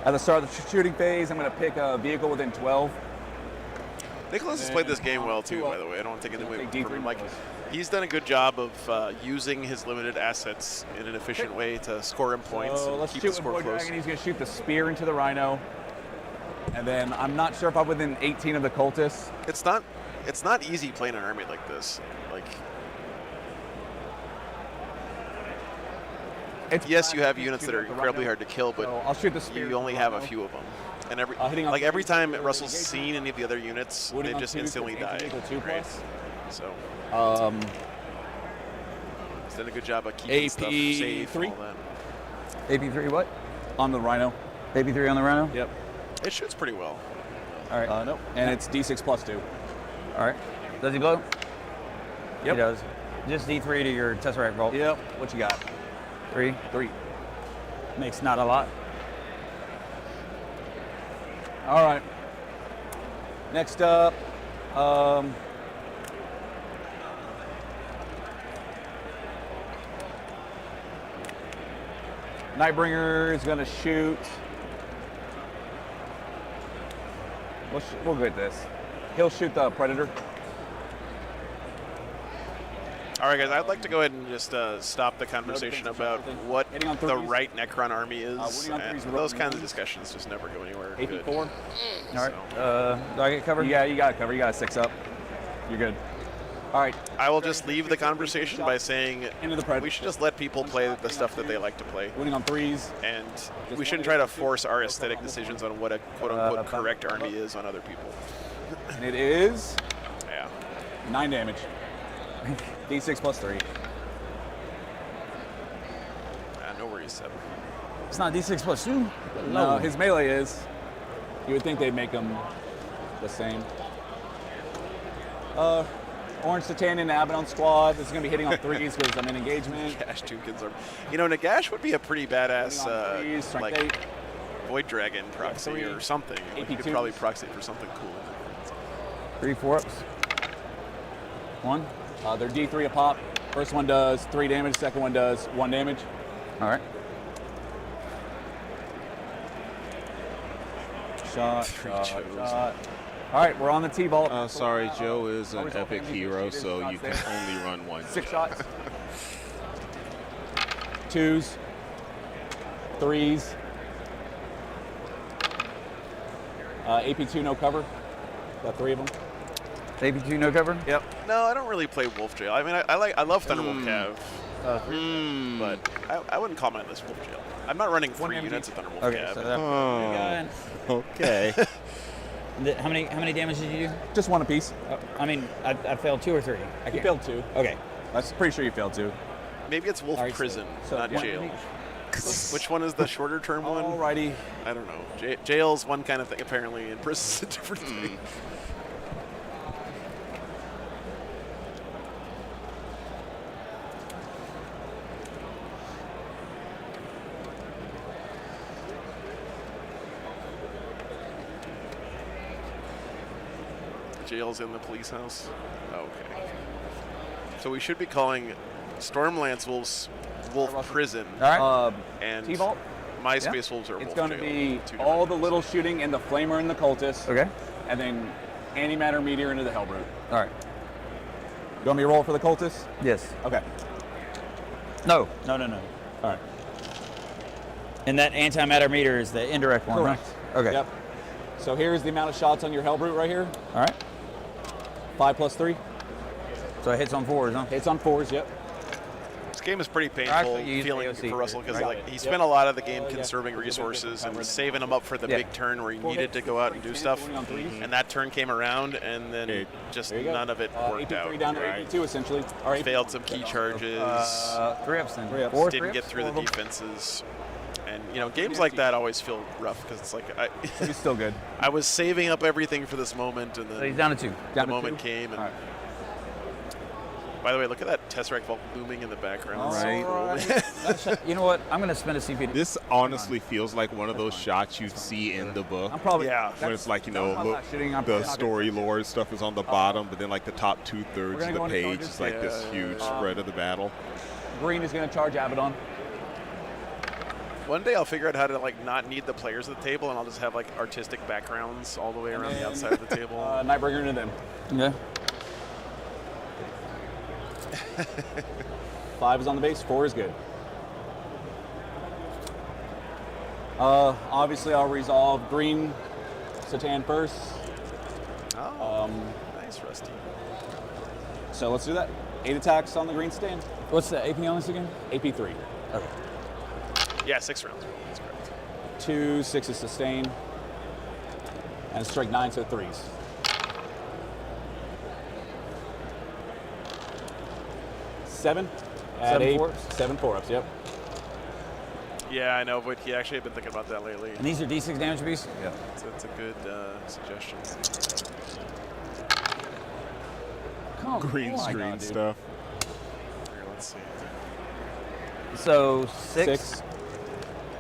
At the start of the shooting phase, I'm gonna pick a vehicle within 12. Nicholas has played this game well too, by the way. I don't want to take anything away from him. Like, he's done a good job of using his limited assets in an efficient way to score him points So and let's keep shoot the score with Void close. Dragon. He's gonna shoot the spear into the Rhino. And then I'm not sure if I'm within 18 of the cultists. It's not easy playing an army like this. Like, yes, you have units that are incredibly hard to kill, but So I'll shoot the spear. you only have a few of them. And every time Russell's seen any of the other units, they just instantly die. Right? So he's done a good job of keeping stuff safe and all that. AP3 what? On the Rhino. AP3 on the Rhino? Yep. It shoots pretty well. All right. Nope. And it's D6 plus 2. All right. Does he blow? Yep. He does. Just D3 to your Tesseract Vault. Yep. What you got? 3. 3. Makes not a lot. All right. Next up, Nightbringer is going to shoot. We'll get this. He'll shoot the Predator. All right, guys, I'd like to go ahead and just stop the conversation about what the right Necron army is. And those kinds of discussions just never go anywhere good. AP4. All right. Do I get covered? Yeah, you got it covered. You got a 6 up. You're good. All right. I will just leave the conversation by saying Into the Predator. we should just let people play the stuff that they like to play. Winning on 3s. And we shouldn't try to force our aesthetic decisions on what a quote-unquote correct army is on other people. And it is Yeah. 9 damage. D6 plus 3. No worries, Seb. It's not D6 plus 2. No, his melee is. You would think they'd make them the same. Orange Titanian Abaddon Squad. This is going to be hitting on 3s because I'm in engagement. Nagash Tompkins are, Nagash would be a pretty badass Hitting on 3s, strength like 8. Void Dragon proxy 3. or something. Like, you could AP2s. probably proxy for something cool. 3 4-ups. 1. They're D3 a pop. First one does 3 damage. Second one does 1 damage. All right. Shot. Three Shot. shows. Shot. All right, we're on the T-Vault. Sorry, Joe is an epic hero, so you can only run one. 6 shots. 2s. 3s. AP2 no cover. Got 3 of them. AP2 no cover? Yep. No, I don't really play Wolf Jail. I mean, I love Thunderwolf Cav, but I wouldn't call mine this Wolf Jail. I'm not running 3 units of Thunderwolf Okay, Cav. so that. Okay. How many damage did you do? Just 1 apiece. I mean, I failed 2 or 3. I You can't. failed 2. Okay. I'm pretty sure you failed 2. Maybe it's Wolf All right, Prison, so not one Jail. of each. Which one is the shorter term one? Alrighty. I don't know. Jail's one kind of thing apparently, and prison's a different thing. Jail's in the police house. Okay. So we should be calling Stormlance Wolves Wolf Prison, All right. and T-Vault? My Space Wolves are It's Wolf going to Jail. be 2 all different the little shooting in the Flamer and the Cultist. Okay. And then Antimatter Meteor into the Hellbrute. All right. You want me to roll for the Cultist? Yes. Okay. No. All right. And that antimatter meter is the indirect one, Correct. right? Okay. Yep. So here's the amount of shots on your Hellbrute right here. All right. 5 plus 3. So it hits on 4s, huh? Hits on 4s, yep. This game is pretty painful Actually, you use feeling AOC for Russell because right? like he spent a lot of the game yeah. conserving resources and saving them up for the Yeah. big turn where he 4 needed to hits, go out and do 10, stuff. 20 on 3s. And that turn came around, and then just There you go. none of it worked AP3 out. down to Right? AP2 essentially. All right. Failed some key charges. 3-ups then. 3-ups. 4 Didn't 3-ups, get through 4 the of them? defenses. And games like that always feel rough because it's like He's still good. I was saving up everything for this moment, and So he's then down to 2. the moment came, and All right. By the way, look at that Tesseract Vault looming in the background. Right. You know what? I'm going to spend a CP. This honestly feels like one of those shots you'd see in the book. I'm probably When it's like, you know, I'm look, not shitting, I'm the not story lore stuff is on the bottom, but then like the top 2/3 We're of gonna the go into page charges? is like this huge spread of the battle. Green is going to charge Abaddon. One day I'll figure out how to like not need the players at the table, and I'll just have like artistic backgrounds all the way around the outside of the table. Nightbringer into them. Yeah. 5 is on the base, 4 is good. Obviously, I'll resolve green Satan first. Oh, nice, Rusty. So let's do that. 8 attacks on the green Satan. What's the AP on this again? AP 3. Okay. Yeah, 6 rounds. That's correct. 2, 6 is sustain. And strike 9, so 3s. Seven. Add 7 8. 4-ups? 7 4-ups, yep. Yeah, I know, but he actually have been thinking about that lately. And these are D6 damage beasts? Yeah. It's a good suggestion. Come Green on. screen dude. stuff. Here, let's see. So 6.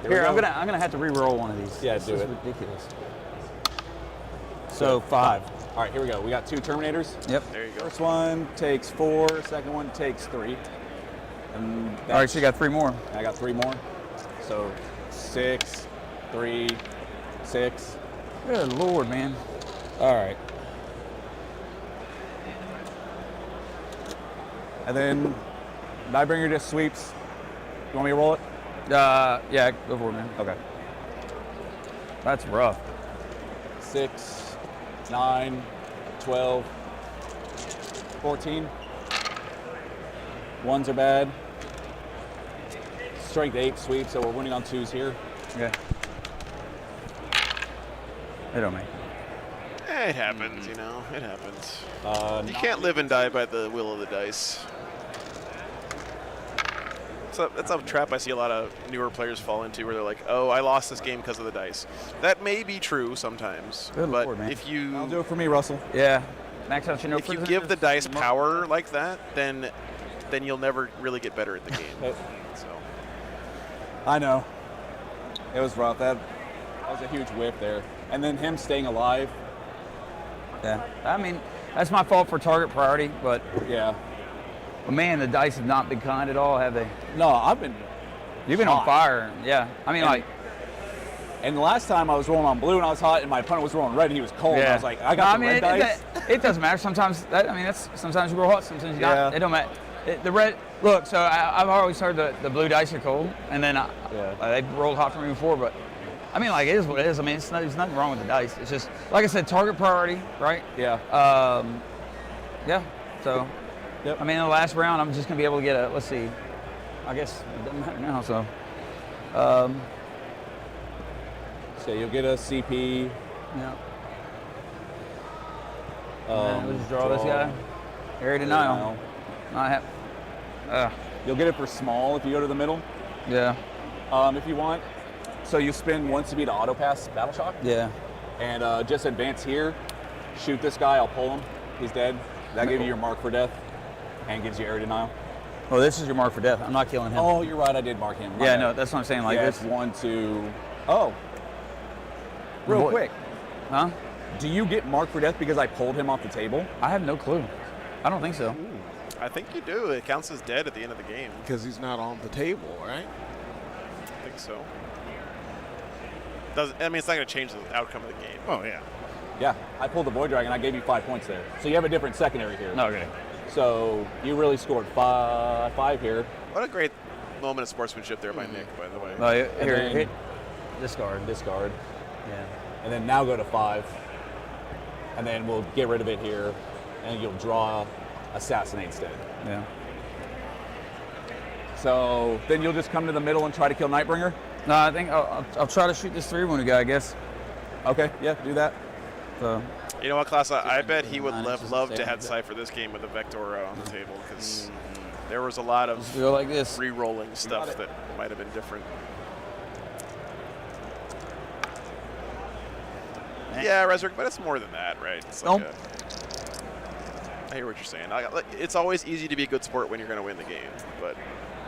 Here we Here, go. I'm gonna have to re-roll one of these. Yeah, This do is it. ridiculous. So 5. All right, here we go. We got 2 Terminators. Yep. There you go. First one takes 4, second one takes 3. And All right, so you got 3 more. I got 3 more. So 6, 3, 6. Good Lord, man. All right. And then Nightbringer just sweeps. You want me to roll it? Yeah, go for it, man. Okay. That's rough. 6, 9, 12, 14. 1s are bad. Strength 8 sweep, so we're winning on 2s here. Okay. They don't make. It happens, you know. It happens. You 9. can't live and die by the will of the dice. So that's a trap I see a lot of newer players fall into, where they're like, "Oh, I lost this game because of the dice." That may be true sometimes, Good but Lord, man. if That'll you do it for me, Russell. Yeah. Max out your no if you give the dice power like that, then you'll never really get better at the game. So I know. It was rough. That was a huge whip there. And then him staying alive. Yeah. I mean, that's my fault for target priority, but Yeah. man, the dice have not been kind at all, have they? No, I've been. You've been on hot. fire. Yeah. I mean, And- like. And the last time I was rolling on blue and I was hot, and my opponent was rolling red and he was cold. And I was like, I got the red dice. It doesn't matter. Sometimes that's sometimes you roll hot, sometimes you Yeah. not. It don't matter. The red. Look, so I've always heard the blue dice are cold, and then they've rolled hot for me before. But I mean, like, it is what it is. I mean, there's nothing wrong with the dice. It's just like I said, target priority, right? Yeah. Yeah. So, Yep. I mean, in the last round, I'm just gonna be able to get a. Let's see. I guess it doesn't matter now. So. So you'll get a CP. Yeah. We'll just draw this guy. Area denial. I have. You'll get it for small if you go to the middle. Yeah. If you want. So you spend 1 CP to auto pass Battle Shock. Yeah. And just advance here. Shoot this guy. I'll pull him. He's dead. That gives you your mark for death. And gives you area denial. Oh, this is your mark for death. I'm not killing him. Oh, you're right. I did mark him. My yeah, bad. no, that's what I'm saying. Like yeah, this. it's 1, 2. Oh. Real Boy. quick. Huh? Do you get marked for death because I pulled him off the table? I have no clue. I don't think so. I think you do. It counts as dead at the end of the game. Because he's not on the table, right? I think so. I mean, it's not going to change the outcome of the game. Oh, yeah. Yeah, I pulled the Void Dragon. I gave you 5 points there. So you have a different secondary here. Okay. So you really scored five here. What a great moment of sportsmanship there by Nick, by the way. Here, then- hit. Discard. Discard. Yeah. And then now go to 5. And then we'll get rid of it here. And you'll draw Assassinate instead. Yeah. So then you'll just come to the middle and try to kill Nightbringer? No, I think I'll try to shoot this 3-wounded guy, I guess. Okay, yeah, do that. So. You know what, Klaus? I bet he would 9 inches love of to have damage. Cypher this game with a Vector on the table, because there was a lot of Go like this. re-rolling stuff that might have been different. Yeah, Resurrect, but it's more than that, right? It's like Nope. hear what you're saying. It's always easy to be a good sport when you're going to win the game, but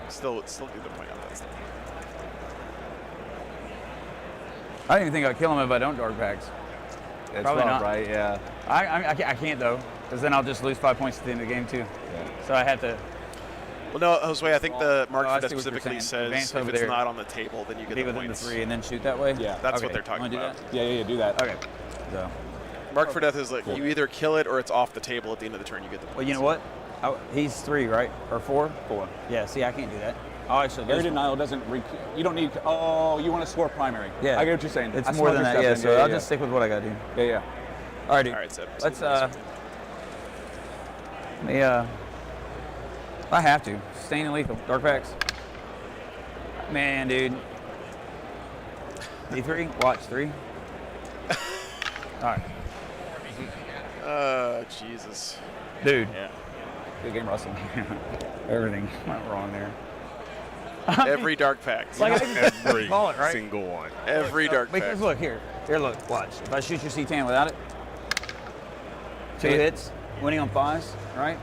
still good to point out that stuff. I don't even think I'll kill him if I don't dark packs. It's Probably rough, not. right? Yeah. I can't though, because then I'll just lose 5 points at the end of the game too. Yeah. So I had to Well, no, Josue, I think the mark I for that see what you're specifically saying. says Advance if over it's there. not on the table, then you get be the within the points. 3 and then shoot that way. Yeah. That's Okay. what they're talking Wanna do about. that? Yeah, do that. Okay. So, Mark for death is like you either kill it or it's off the table at the end of the turn. You get the points. well, you know what? He's 3, right? Or 4? 4. Yeah. See, I can't do that. Oh, actually, Area denial doesn't. You don't need. Oh, you want to score primary. Yeah. I get what you're saying. It's That's more smart than that. stuff Yeah. then. So I'll just stick with what I got to do. Yeah, yeah. All right, dude. All right, Seb. Let's I have to. Stain and lethal. Dark packs. Man, dude. D3. Watch 3. All right. Jesus. Dude. Yeah. Good game, Russell. Everything went wrong there. Every dark pack. Like I Every call it, right? single one. Every dark pack. Because look here. Here, look. Watch. If I shoot your C10 without it, 2 hits, winning on 5s, right?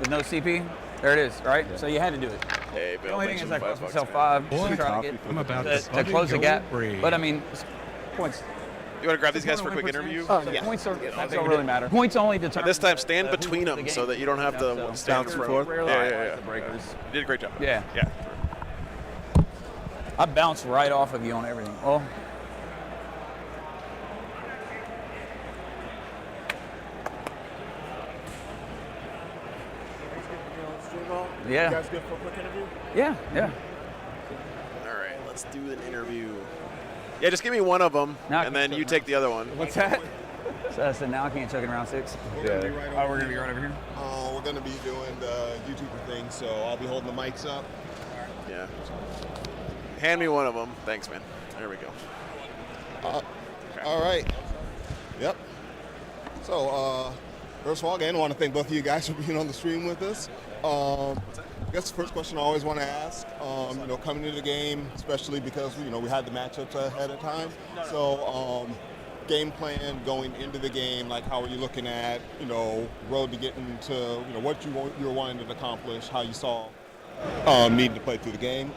With no CP. There it is, right? So you had to do it. Hey, The Bill. only thanks thing for is I the cost $5, myself man. 5 to try to get I'm about to close the gap. But I mean, points. You want to grab these guys for a quick interview? Yeah. Points don't really matter. Points only determine. This time, stand between them so that you don't have to So- stand Bounce in and front. forth. Yeah. The breakers. You did a great job. Yeah. Yeah. I bounced right off of you on everything. Oh. You Yeah. guys good for a quick interview? Yeah. Yeah. All right, let's do an interview. Yeah, just give me one of them, Now I and can then check you mine. take the other one. What's that? So now I can't check in round 6. We're gonna be right Oh, over we're gonna be here. right over here. We're gonna be doing the YouTuber thing, so I'll be holding the mics up. Yeah. Hand me one of them. Thanks, man. There we go. All right. Yep. So, first of all, again, I want to thank both of you guys for being on the stream with us. I guess the first question I always want to ask, coming into the game, especially because, we had the matchups ahead of time. So, game plan going into the game, like how are you looking at, road to getting to, what you were wanting to accomplish, how you saw needing to play through the game.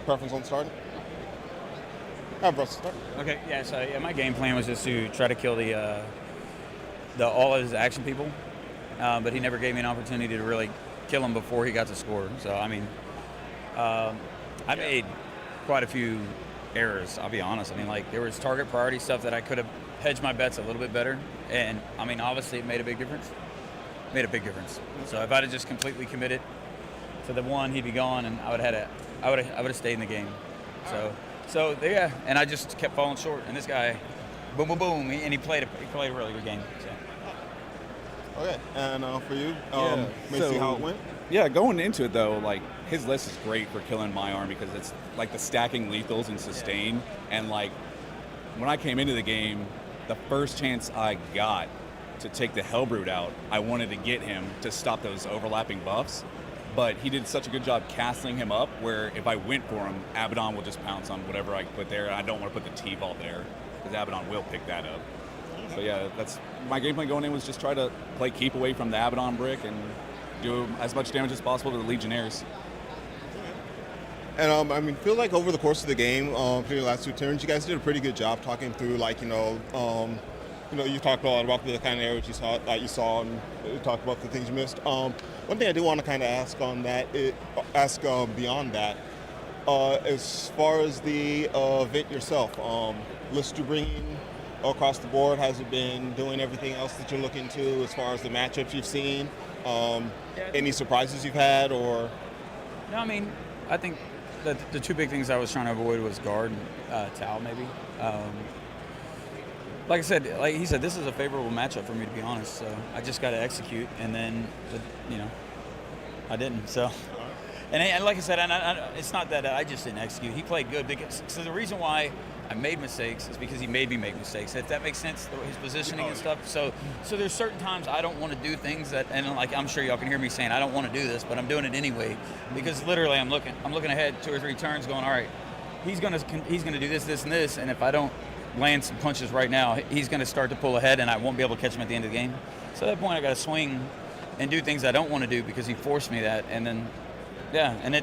Preference on starting? Have Russell start. Okay. Yeah. So my game plan was just to try to kill the all of his action people, but he never gave me an opportunity to really kill him before he got to score. So I mean, I made quite a few errors. I'll be honest. I mean, like there was target priority stuff that I could have hedged my bets a little bit better, and I mean, obviously, it made a big difference. So if I'd have just completely committed to the one, he'd be gone, and I would have stayed in the game. So yeah, and I just kept falling short. And this guy, boom, boom, boom, and he played a really good game. So. Okay, and for you, may so- see how it went. Yeah, going into it though, like his list is great for killing my arm because it's like the stacking lethals and sustain. And like when I came into the game, the first chance I got to take the Hellbrute out, I wanted to get him to stop those overlapping buffs. But he did such a good job castling him up where if I went for him, Abaddon will just pounce on whatever I put there. And I don't want to put the T-Vault there because Abaddon will pick that up. So yeah, that's my game plan going in was just try to play keep away from the Abaddon brick and do as much damage as possible to the Legionnaires. And feel like over the course of the game, through the last 2 turns, you guys did a pretty good job talking through, like, you talked a lot about the kind of areas you saw, and you talked about the things you missed. One thing I do want to kind of ask on that, beyond that, as far as the event yourself, list you're bringing across the board, has it been doing everything else that you're looking to as far as the matchups you've seen? Any surprises you've had, or? No, I mean, I think the 2 big things I was trying to avoid was guard and Tau, maybe. Like I said, like he said, this is a favorable matchup for me, to be honest. So I just got to execute, and then, I didn't. So, and like I said, it's not that I just didn't execute. He played good. So the reason why I made mistakes is because he made me make mistakes. If that makes sense, his positioning and stuff. So there's certain times I don't want to do things that, and like I'm sure y'all can hear me saying I don't want to do this, but I'm doing it anyway because literally I'm looking ahead 2 or 3 turns, going, all right, he's gonna do this, this, and this, and if I don't land some punches right now, he's going to start to pull ahead, and I won't be able to catch him at the end of the game. So at that point, I got to swing and do things I don't want to do because he forced me that, and then. Yeah, and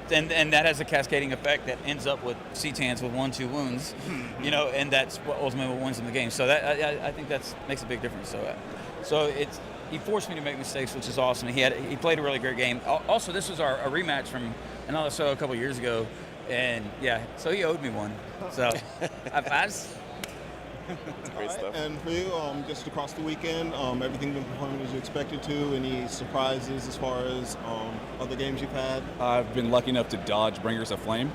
that has a cascading effect that ends up with C-Tans with 1-2 wounds, you know, and that's what ultimately wins in the game. So that I think that makes a big difference. So he forced me to make mistakes, which is awesome. He played a really great game. Also, this was a rematch from another show a couple years ago, and yeah, so he owed me one. So I passed. Great stuff. And for you, just across the weekend, everything been performing as you expected to? Any surprises as far as other games you've had? I've been lucky enough to dodge Bringers of Flame,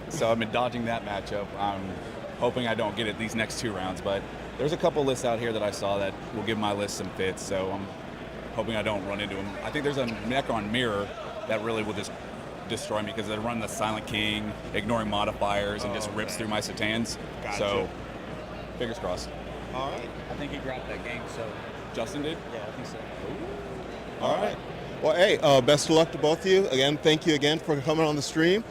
so I've been dodging that matchup. I'm hoping I don't get it these next 2 rounds, but there's a couple lists out here that I saw that will give my list some fits, so I'm hoping I don't run into them. I think there's a Necron mirror that really will just destroy me because they run the Silent King, ignoring modifiers, and just rips through my Satans. Gotcha. So, fingers crossed. All right. I think he dropped that game, so. Justin did? Yeah, I think so. All right. Well, hey, best of luck to both of you. Again, thank you again for coming on the stream.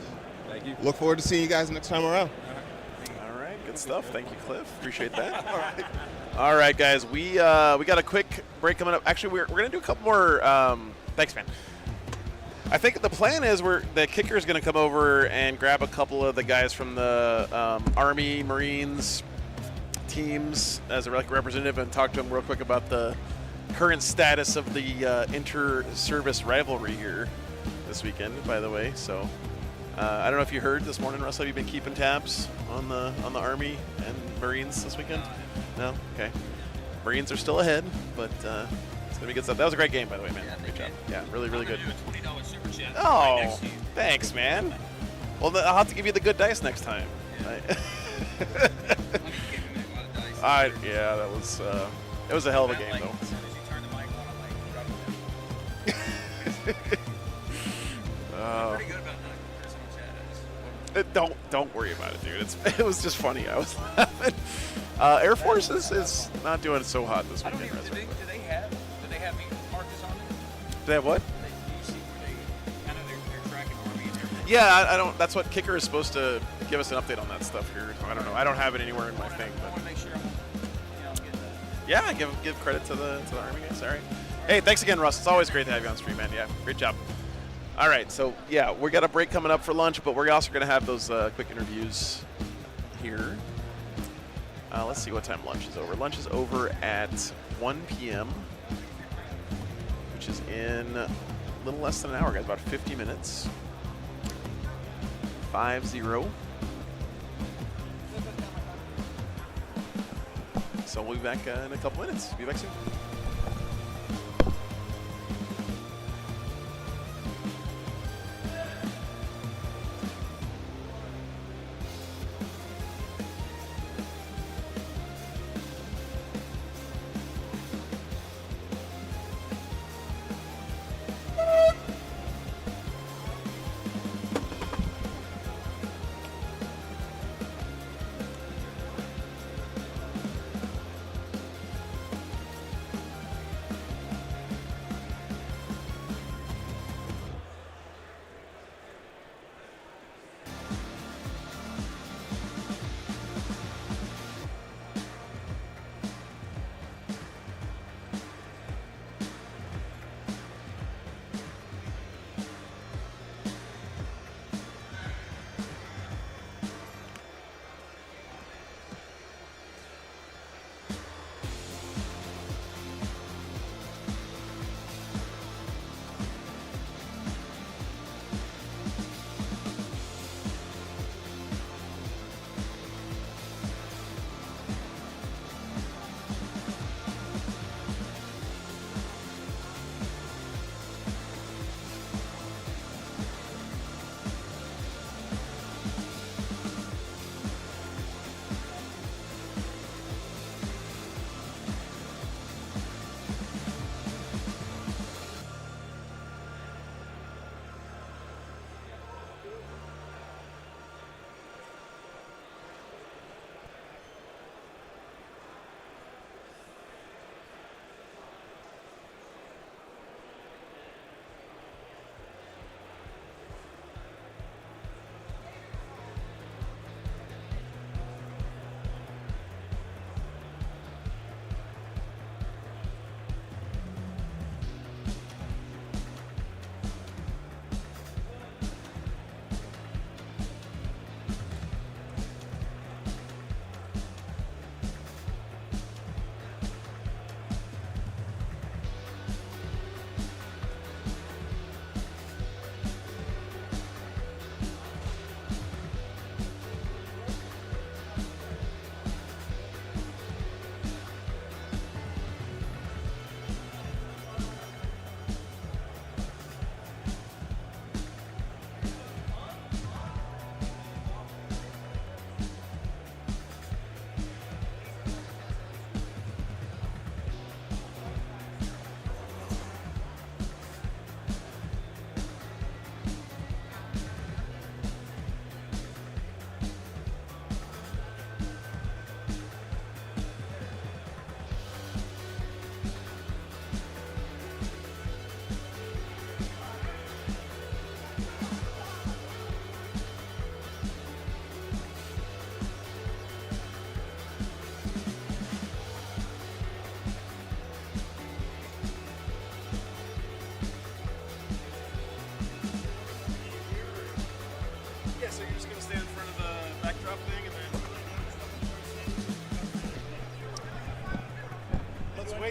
Thank you. Look forward to seeing you guys next time around. All right, good stuff. Thank you, Cliff. Appreciate that. All right, guys. We got a quick break coming up. Actually, we're gonna do a couple more. Thanks, man. I think the plan is the kicker is gonna come over and grab a couple of the guys from the Army, Marines teams as a representative and talk to them real quick about the current status of the inter-service rivalry here this weekend, by the way. So I don't know if you heard this morning, Russell, have you been keeping tabs on the Army and Marines this weekend? No? Okay. Marines are still ahead, but it's going to be good stuff. That was a great game, by the way, man. Great job. Yeah, really, really good. Oh, thanks, man. Well, I'll have to give you the good dice next time. Yeah, that was it was a hell of a game, though. As soon as you turn the mic on, I'm pretty good about not cursing in chat. Don't worry about it, dude. It was just funny. I was laughing. Air Force is not doing so hot this I don't weekend. even. Do they have me markers on them? They have what? Do you see where they? I know they're tracking Army and everything. Yeah, I don't. That's what Kicker is supposed to give us an update on that stuff here. I don't know. I don't have it anywhere in my thing, I want but to make sure I'm getting that. yeah, give credit to the Army guys. All right. Hey, thanks again, Russ. It's always great to have you on stream, man. Yeah, great job. All right, so yeah, we got a break coming up for lunch, but we're also going to have those quick interviews here. Let's see what time lunch is over. Lunch is over at 1 p.m., which is in a little less than an hour, guys. About 50 minutes. 5-0. So we'll be back in a couple minutes. Be back soon.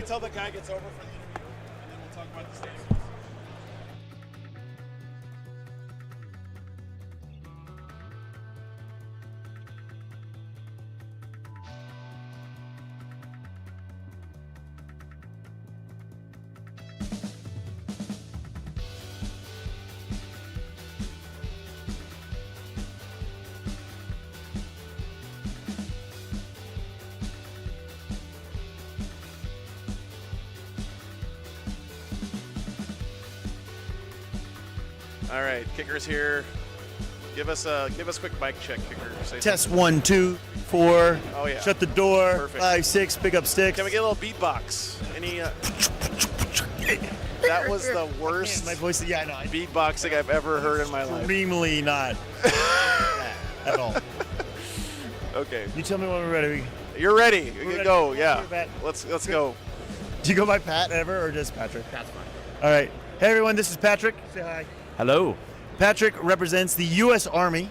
wait till the guy gets over for the interview, and then we'll talk about the standings. All right, Kicker's here. Give us a quick mic check, Kicker. Say Test something. 1, 2, 4. Oh, yeah. Shut the door. Perfect. 5, 6. Pick up sticks. Can we get a little beatbox? Any? That was the worst My voice. Yeah, I know. beatboxing I've ever heard in my life. Extremely not at all. Okay, You tell me when we're ready. you're ready. You ready. can go. Yeah. We're back. Let's go. Do you go by Pat ever or just Patrick? Pat's fine. All right. Hey everyone, this is Patrick. Say hi. Hello. Patrick represents the U.S. Army.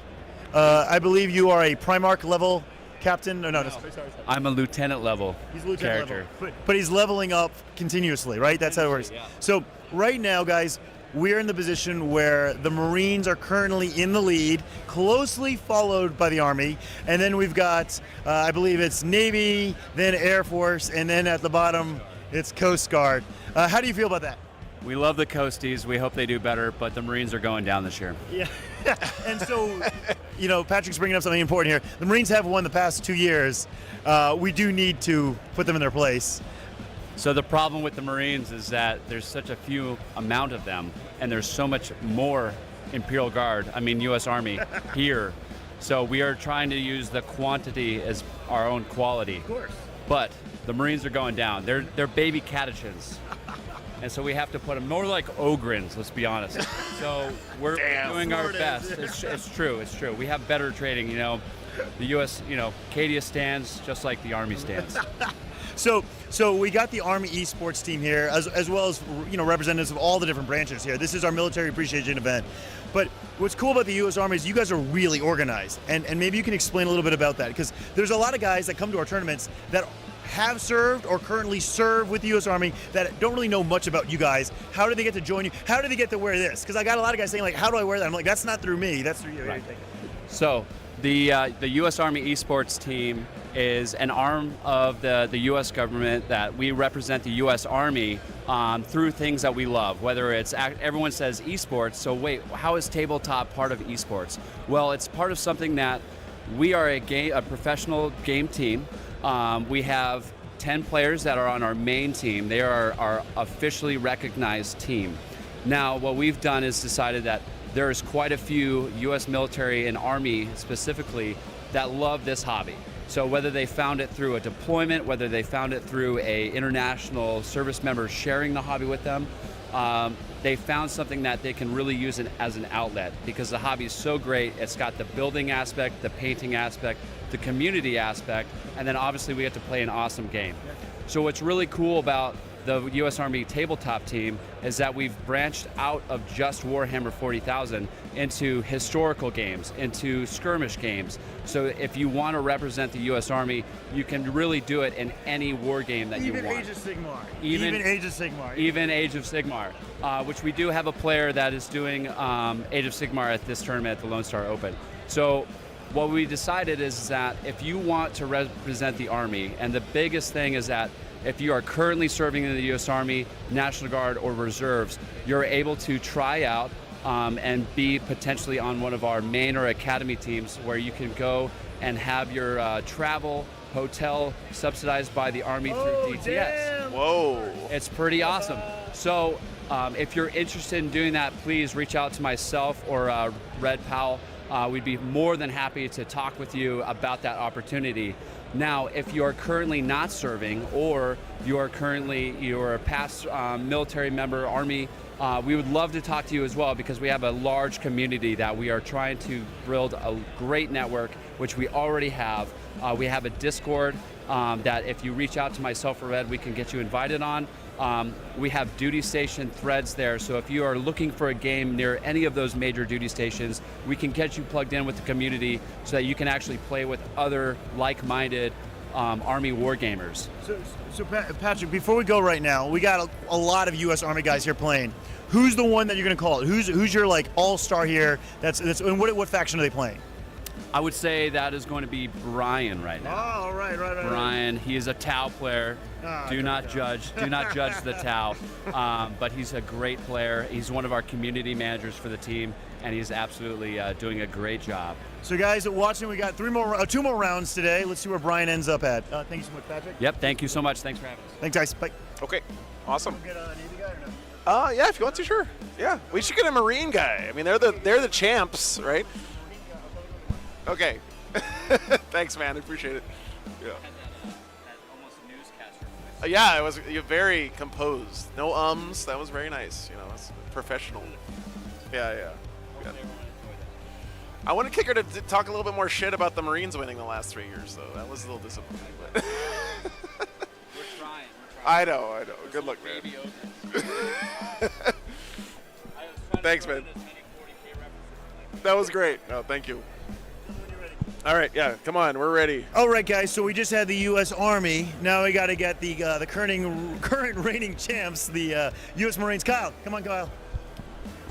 I believe you are a Primarch level captain. No. Sorry. I'm a lieutenant level He's lieutenant character. level. But he's leveling up continuously, right? That's how it works. Yeah. So right now, guys, we're in the position where the Marines are currently in the lead, closely followed by the Army. And then we've got, I believe it's Navy, then Air Force, and then at the bottom, it's Coast Guard. How do you feel about that? We love the Coasties. We hope they do better, but the Marines are going down this year. Yeah. And so, Patrick's bringing up something important here. The Marines have won the past 2 years. We do need to put them in their place. So the problem with the Marines is that there's such a few amount of them, and there's so much more Imperial Guard, U.S. Army here. So we are trying to use the quantity as our own quality. Of course. But the Marines are going down. They're baby catechins. And so we have to put them more like Ogrins, let's be honest. So we're doing our best. It's true. We have better training, The U.S., Cadia stands just like the Army stands. So we got the Army esports team here, as well as representatives of all the different branches here. This is our military appreciation event. But what's cool about the U.S. Army is you guys are really organized, and maybe you can explain a little bit about that, because there's a lot of guys that come to our tournaments that have served or currently serve with the U.S. Army that don't really know much about you guys. How do they get to join you? How do they get to wear this? Because I got a lot of guys saying, like, how do I wear that? I'm like, that's not through me. That's through you. Right. So the U.S. Army esports team is an arm of the U.S. government that we represent the U.S. Army through things that we love, whether it's, everyone says esports, so wait, how is tabletop part of esports? Well, it's part of something that we are a professional game team. We have 10 players that are on our main team. They are our officially recognized team. Now, what we've done is decided that there's quite a few U.S. military and Army specifically that love this hobby. So whether they found it through a deployment, whether they found it through a international service member sharing the hobby with them, they found something that they can really use as an outlet, because the hobby is so great. It's got the building aspect, the painting aspect, the community aspect, and then obviously we get to play an awesome game. So what's really cool about the U.S. Army tabletop team is that we've branched out of just Warhammer 40,000 into historical games, into skirmish games. So if you want to represent the U.S. Army, you can really do it in any war game that you want. Even Age of Sigmar. Even Age of Sigmar. Even Age of Sigmar, which we do have a player that is doing Age of Sigmar at this tournament at the Lonestar Open. So what we decided is that if you want to represent the Army, and the biggest thing is that if you are currently serving in the U.S. Army, National Guard, or Reserves, you're able to try out and be potentially on one of our main or academy teams, where you can go and have your travel, hotel subsidized by the Army through DTS. Damn. Whoa. It's pretty awesome. So if you're interested in doing that, please reach out to myself or Red Powell. We'd be more than happy to talk with you about that opportunity. Now, if you are currently not serving, or you're a past military member, Army, we would love to talk to you as well, because we have a large community that we are trying to build a great network, which we already have. We have a Discord that if you reach out to myself or Red, we can get you invited on. We have duty station threads there, so if you are looking for a game near any of those major duty stations, we can get you plugged in with the community so that you can actually play with other like-minded Army Wargamers. So Patrick, before we go right now, we got a lot of U.S. Army guys here playing. Who's the one that you're going to call it? Who's your like all-star here? That's and what faction are they playing? I would say that is going to be Brian right now. Oh, right. Brian, he is a Tau player. Do not judge the Tau. But he's a great player. He's one of our community managers for the team, and he's absolutely doing a great job. So guys watching, we got two more rounds today. Let's see where Brian ends up at. Thank you so much, Patrick. Yep, thank you so much. Thanks for having us. Thanks, guys. Bye. Okay, awesome. Get a Navy guy or no? Yeah, if you want to, sure. Yeah, we should get a Marine guy. I mean, they're the champs, right? Okay. Thanks, man. I appreciate it. Yeah. Yeah, it was very composed. No ums. That was very nice. You know, it's professional. Yeah. I want to kick her to talk a little bit more shit about the Marines winning the last 3 years, though. That was a little disappointing. But We're trying. I know. Good luck, man. Thanks, man. That was great. No, thank you. All right, yeah, come on, we're ready. All right, guys. So we just had the U.S. Army. Now we got to get the current reigning champs, the U.S. Marines. Kyle, come on, Kyle.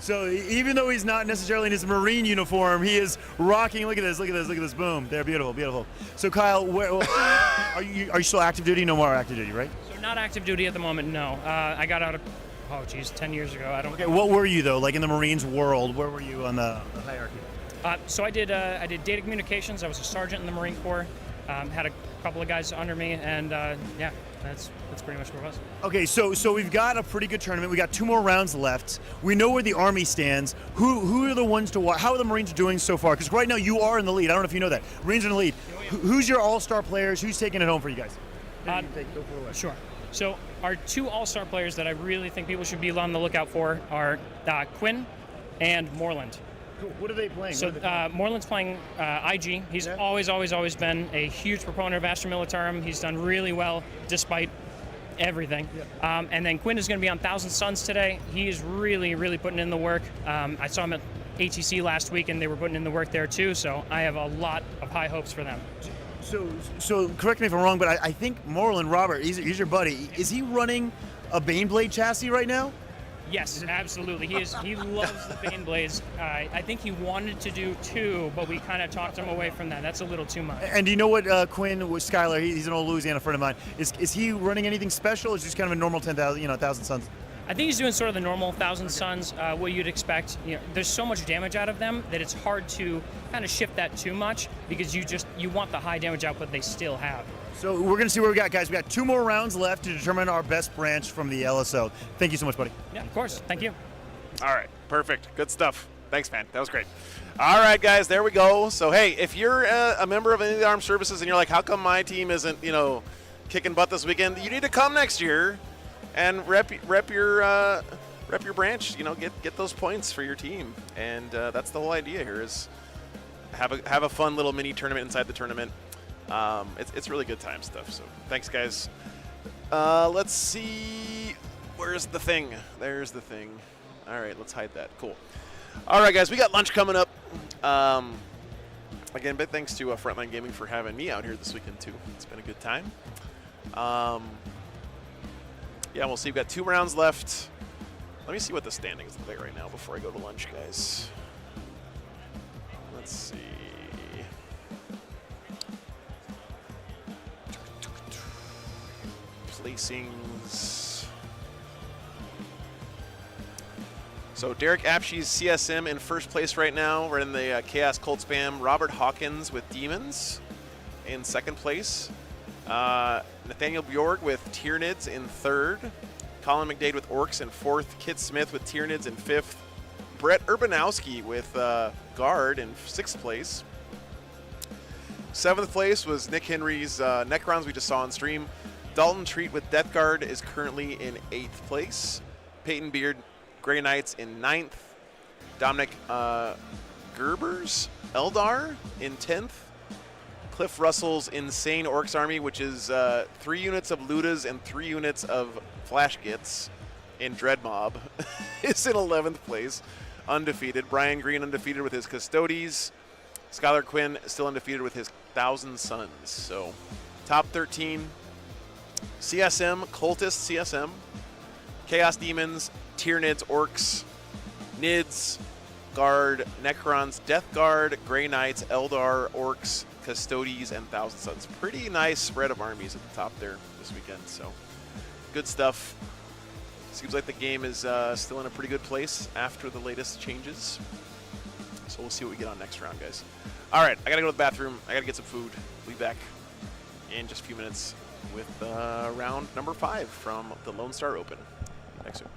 So even though he's not necessarily in his Marine uniform, he is rocking. Look at this. Boom. They're beautiful. So Kyle, are you still active duty? No more active duty, right? So not active duty at the moment. No. I got out of 10 years ago. I don't. Okay. What were you though? Like in the Marines world, where were you on the hierarchy? So I did data communications. I was a sergeant in the Marine Corps. Had a couple of guys under me, and that's pretty much where it was. Okay, so we've got a pretty good tournament. We got 2 more rounds left. We know where the Army stands. Who are the ones to watch? How are the Marines doing so far? Because right now you are in the lead. I don't know if you know that. Marines are in the lead. Who's your all-star players? Who's taking it home for you guys? Sure. So our 2 all-star players that I really think people should be on the lookout for are Quinn and Moreland. What are they playing? So Moreland's playing IG. He's always been a huge proponent of Astra Militarum. He's done really well despite everything. Yeah. And then Quinn is going to be on Thousand Suns today. He is really putting in the work. I saw him at ATC last week, and they were putting in the work there too. So I have a lot of high hopes for them. So correct me if I'm wrong, but I think Moreland, Robert, he's your buddy. Is he running a Baneblade chassis right now? Yes, absolutely. He loves the Baneblades. I think he wanted to do 2, but we kind of talked him away from that. That's a little too much. And do you know what Quinn with Skylar? He's an old Louisiana friend of mine. Is he running anything special? Or is just kind of a normal 1,000 Suns? I think he's doing sort of the normal Thousand Suns, what you'd expect. There's so much damage out of them that it's hard to kind of shift that too much because you want the high damage output they still have. So we're going to see what we got, guys. We got 2 more rounds left to determine our best branch from the LSO. Thank you so much, buddy. Yeah, of course. Thank you. All right, perfect. Good stuff. Thanks, man. That was great. All right, guys, there we go. So, hey, if you're a member of any of the armed services and you're like, how come my team isn't, kicking butt this weekend? You need to come next year and rep your branch. Get those points for your team. And that's the whole idea here is have a fun little mini tournament inside the tournament. It's really good time stuff. So thanks, guys. Let's see. Where's the thing? There's the thing. All right, let's hide that. Cool. All right, guys, we got lunch coming up. Again, big thanks to Frontline Gaming for having me out here this weekend too. It's been a good time. Yeah, we'll see. We've got 2 rounds left. Let me see what the standings look like right now before I go to lunch, guys. Let's see. Placings. So Derek Apshe's CSM in first place right now. We're in the Chaos Cold Spam. Robert Hawkins with Demons in second place. Nathaniel Bjorg with Tyranids in third. Colin McDade with Orcs in fourth. Kit Smith with Tyranids in fifth. Brett Urbanowski with Guard in sixth place. Seventh place was Nick Henry's Necrons we just saw on stream. Dalton Treat with Death Guard is currently in 8th place. Peyton Beard, Grey Knights in 9th. Dominic Gerber's Eldar in 10th. Cliff Russell's Insane Orcs Army, which is 3 units of Ludas and 3 units of Flash Gits in Dread Mob, is in 11th place, undefeated. Brian Green undefeated with his Custodes. Skylar Quinn still undefeated with his 1,000 Suns. So Top 13, CSM, Cultist CSM, Chaos Demons, Tyranids, Orcs, Nids, Guard, Necrons, Death Guard, Grey Knights, Eldar, Orcs, Custodes, and Thousand Sons. Pretty nice spread of armies at the top there this weekend, so good stuff. Seems like the game is still in a pretty good place after the latest changes. So we'll see what we get on next round, guys. All right, I gotta go to the bathroom. I gotta get some food. We'll be back in just a few minutes with round number 5 from the Lone Star Open. Next soon.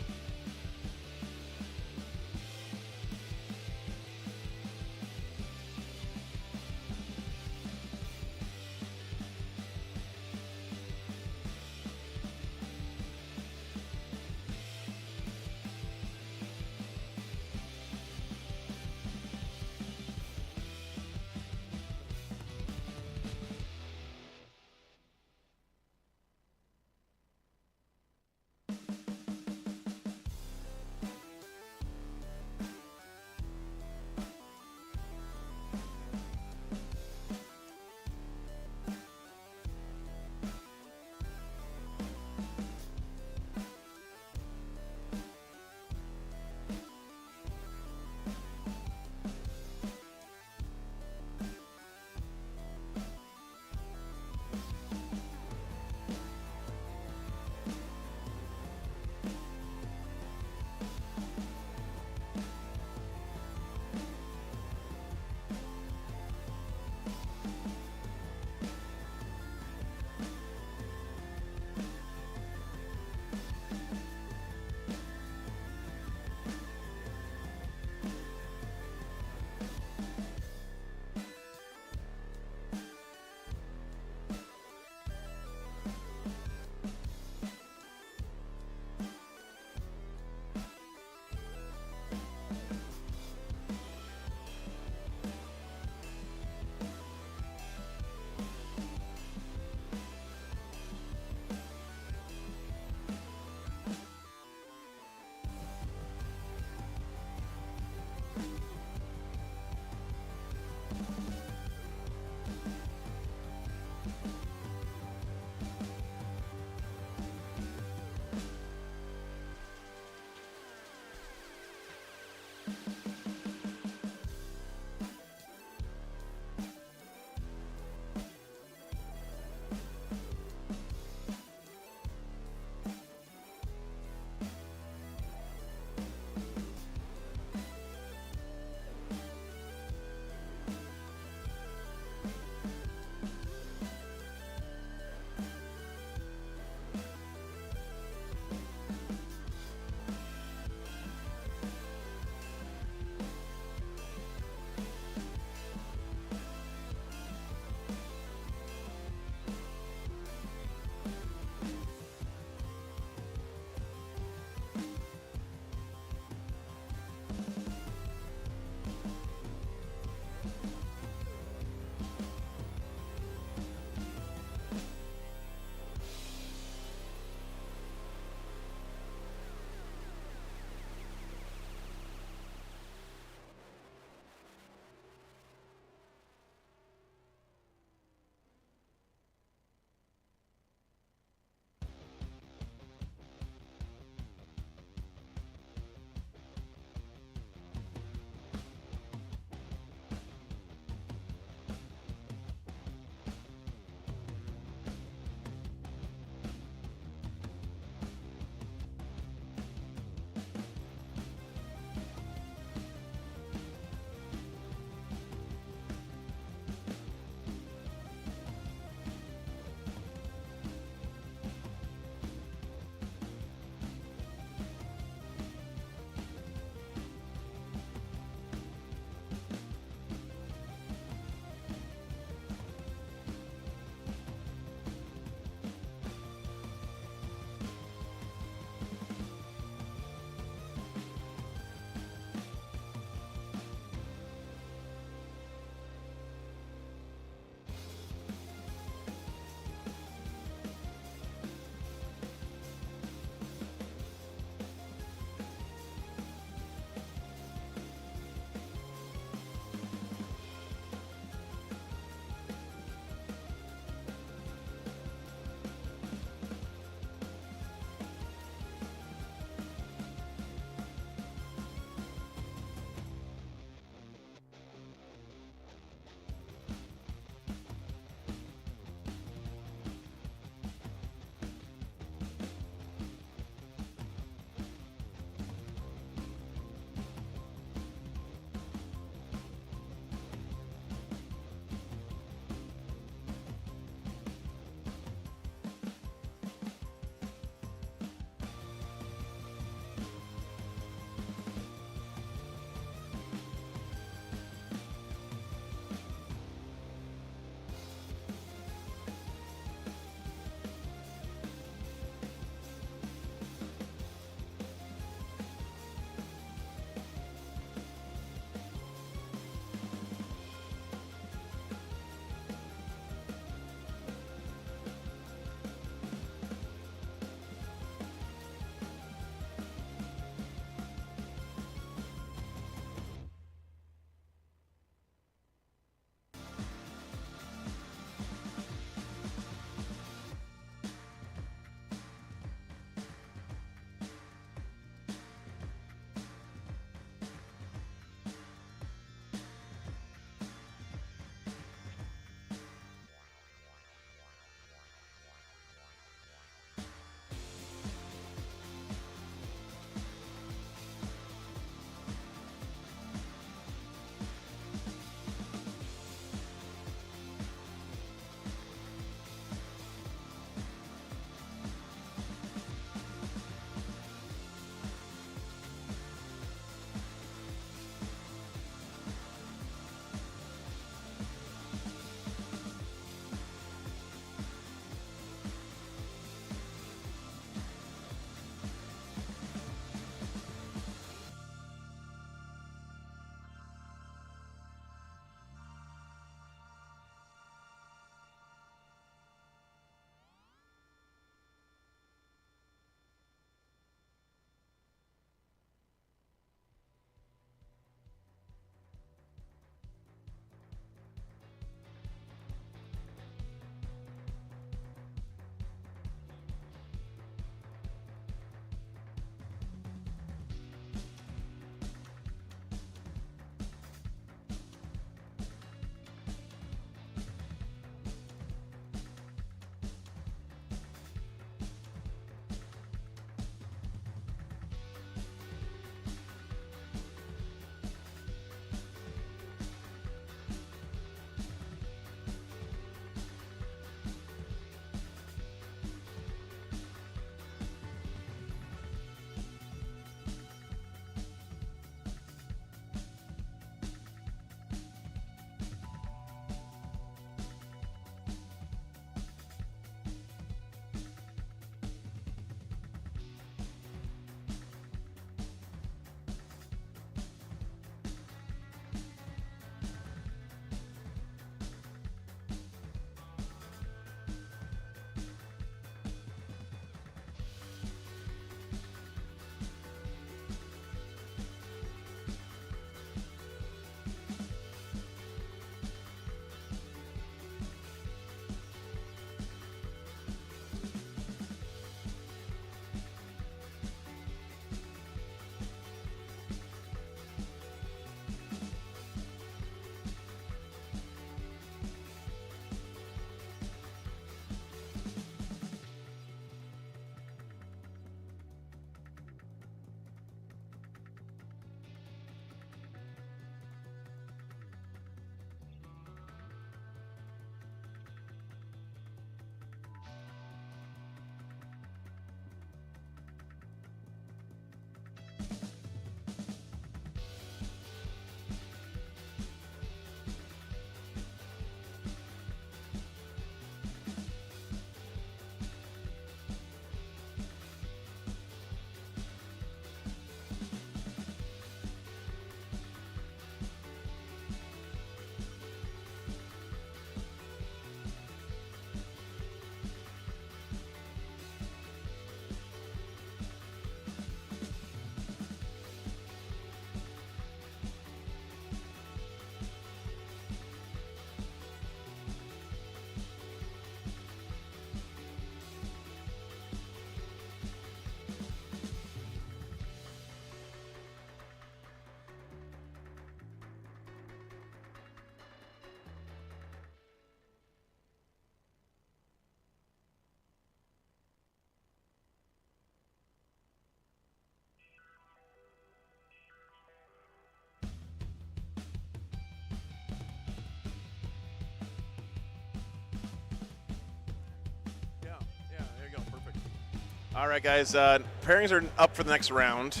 All right, guys. Pairings are up for the next round.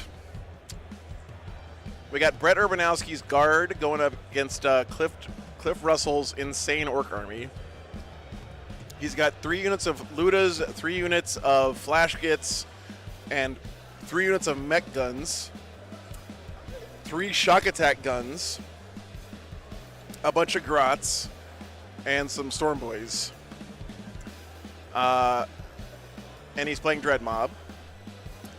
We got Brett Urbanowski's guard going up against Cliff Russell's insane orc army. He's got 3 units of Ludas, 3 units of flash gits, and 3 units of mech guns, 3 shock attack guns, a bunch of grots, and some storm boys. And he's playing Dread Mob.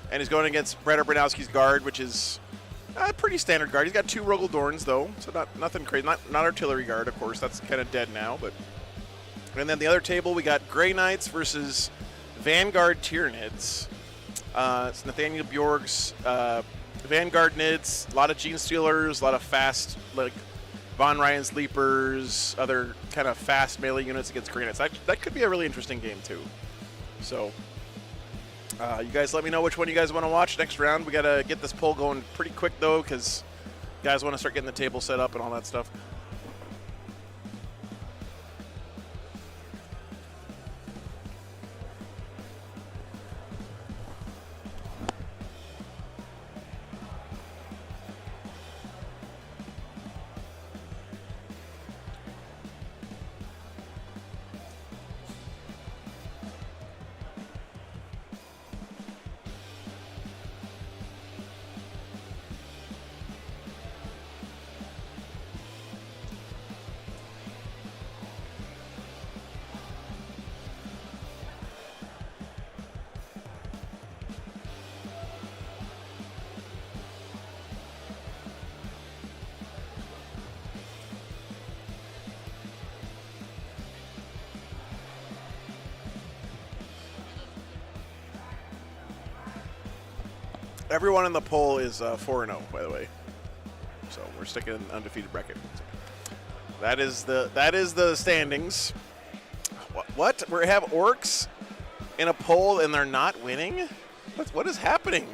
And he's going against Brett Urbanowski's guard, which is a pretty standard guard. He's got 2 Rogel Dorns, though, so nothing crazy. Not artillery guard, of course. That's kind of dead now. But and then the other table, we got Grey Knights versus Vanguard Tyranids. It's Nathaniel Bjorg's Vanguard Nids, a lot of Gene Stealers, a lot of fast, like Von Ryan's Leapers, other kind of fast melee units against Grey Knights. That could be a really interesting game, too. So you guys let me know which one you guys want to watch next round. We got to get this poll going pretty quick, though, because guys want to start getting the table set up and all that stuff. Everyone in the poll is 4-0, by the way. So we're sticking in an undefeated bracket. That is the standings. What? We have orcs in a poll and they're not winning? What is happening?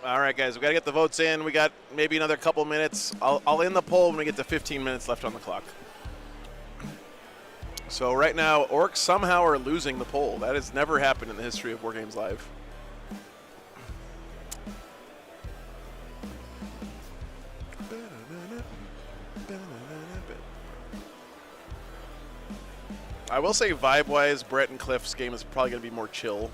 All right, guys, we got to get the votes in. We got maybe another couple minutes. I'll end the poll when we get to 15 minutes left on the clock. So right now, orcs somehow are losing the poll. That has never happened in the history of Wargames Live. I will say, vibe-wise, Brett and Cliff's game is probably going to be more chill.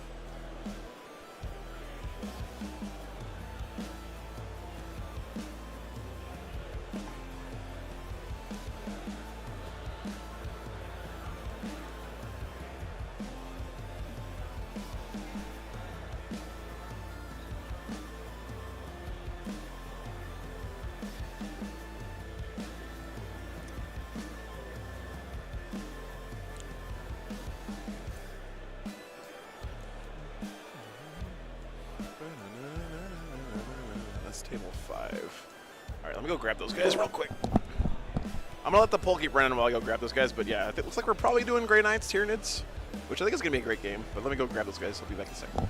That's table 5. All right, let me go grab those guys real quick. I'm gonna let the poll keep running while I go grab those guys, but yeah, it looks like we're probably doing Grey Knights, Tyranids, which I think is gonna be a great game, but let me go grab those guys. I'll be back in a second.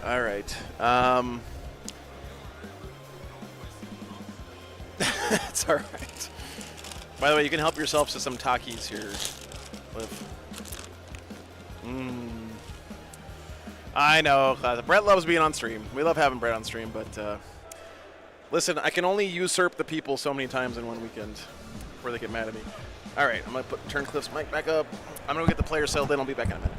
All right. It's all right. By the way, you can help yourself to some Takis here. I know. Brett loves being on stream. We love having Brett on stream, but listen, I can only usurp the people so many times in one weekend before they get mad at me. All right, I'm going to turn Cliff's mic back up. I'm going to get the players settled in. I'll be back in a minute.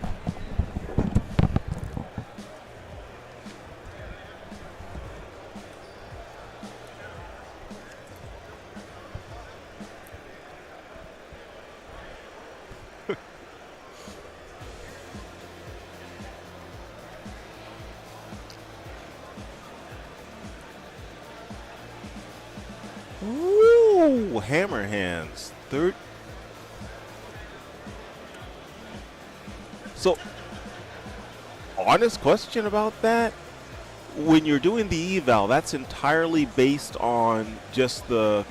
Ooh, hammer hands. Third. So, honest question about that. When you're doing the eval, that's entirely based on just the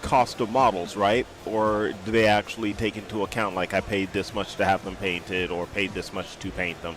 cost of models, right? Or do they actually take into account, like, I paid this much to have them painted or paid this much to paint them?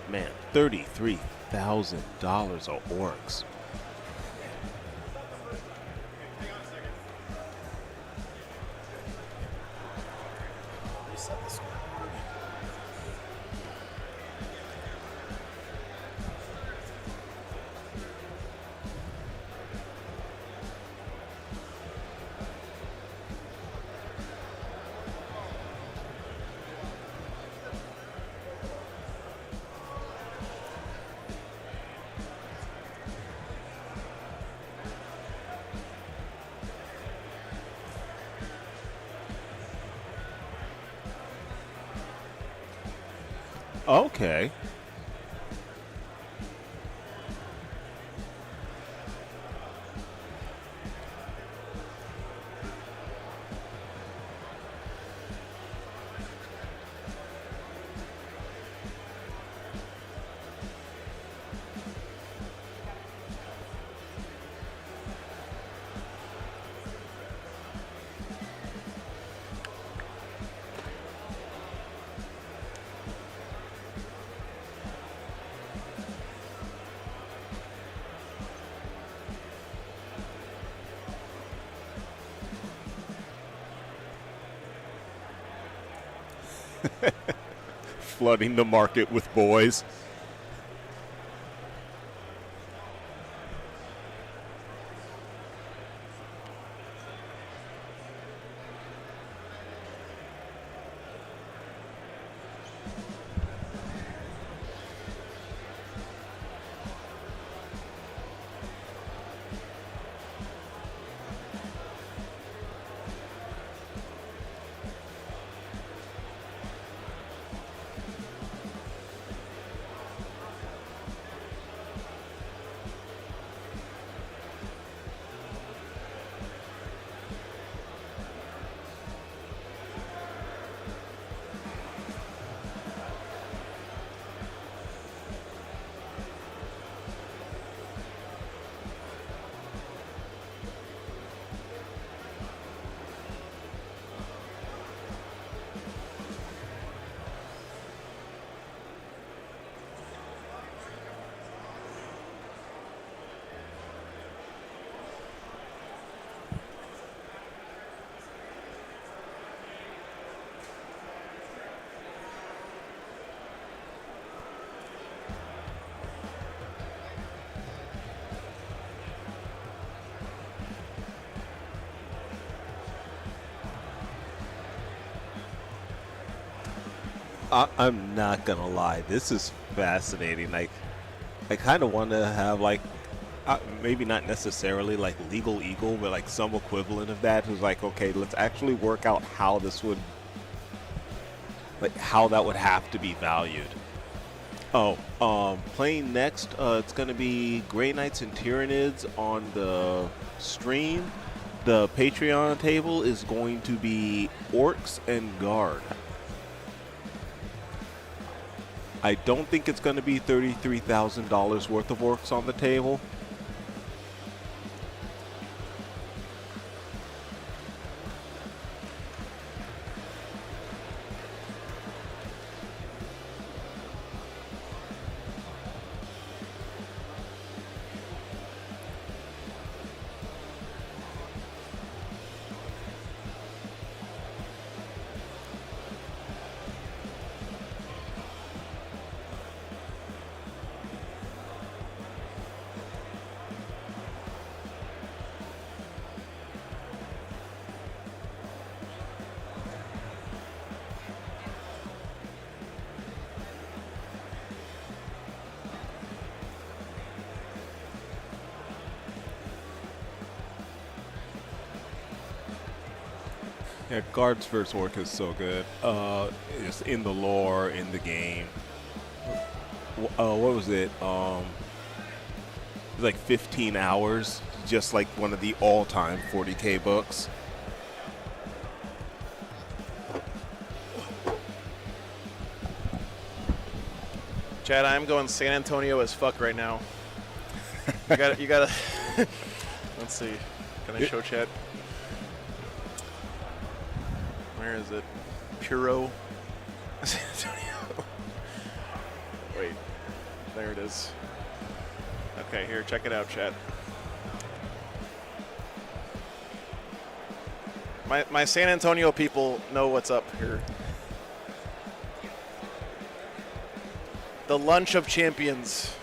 Man, $33,000 of orcs. Okay. Flooding the market with boys. I'm not gonna lie, this is fascinating. Like, I kind of want to have like, maybe not necessarily like Legal Eagle, but like some equivalent of that. Who's like, okay, let's actually work out how this would like how that would have to be valued. Oh, playing next, it's going to be Grey Knights and Tyranids on the stream. The Patreon table is going to be Orcs and Guard. I don't think it's going to be $33,000 worth of Orcs on the table. Yeah, Guard's first work is so good. It's in the lore, in the game. What was it? It was like 15 hours, just like one of the all-time 40K books. Chad, I'm going San Antonio as fuck right now. You gotta. Let's see. Can I show Chad? Where is it? Puro. San Antonio. Wait. There it is. Okay, here, check it out, chat. My San Antonio people know what's up here. The lunch of champions.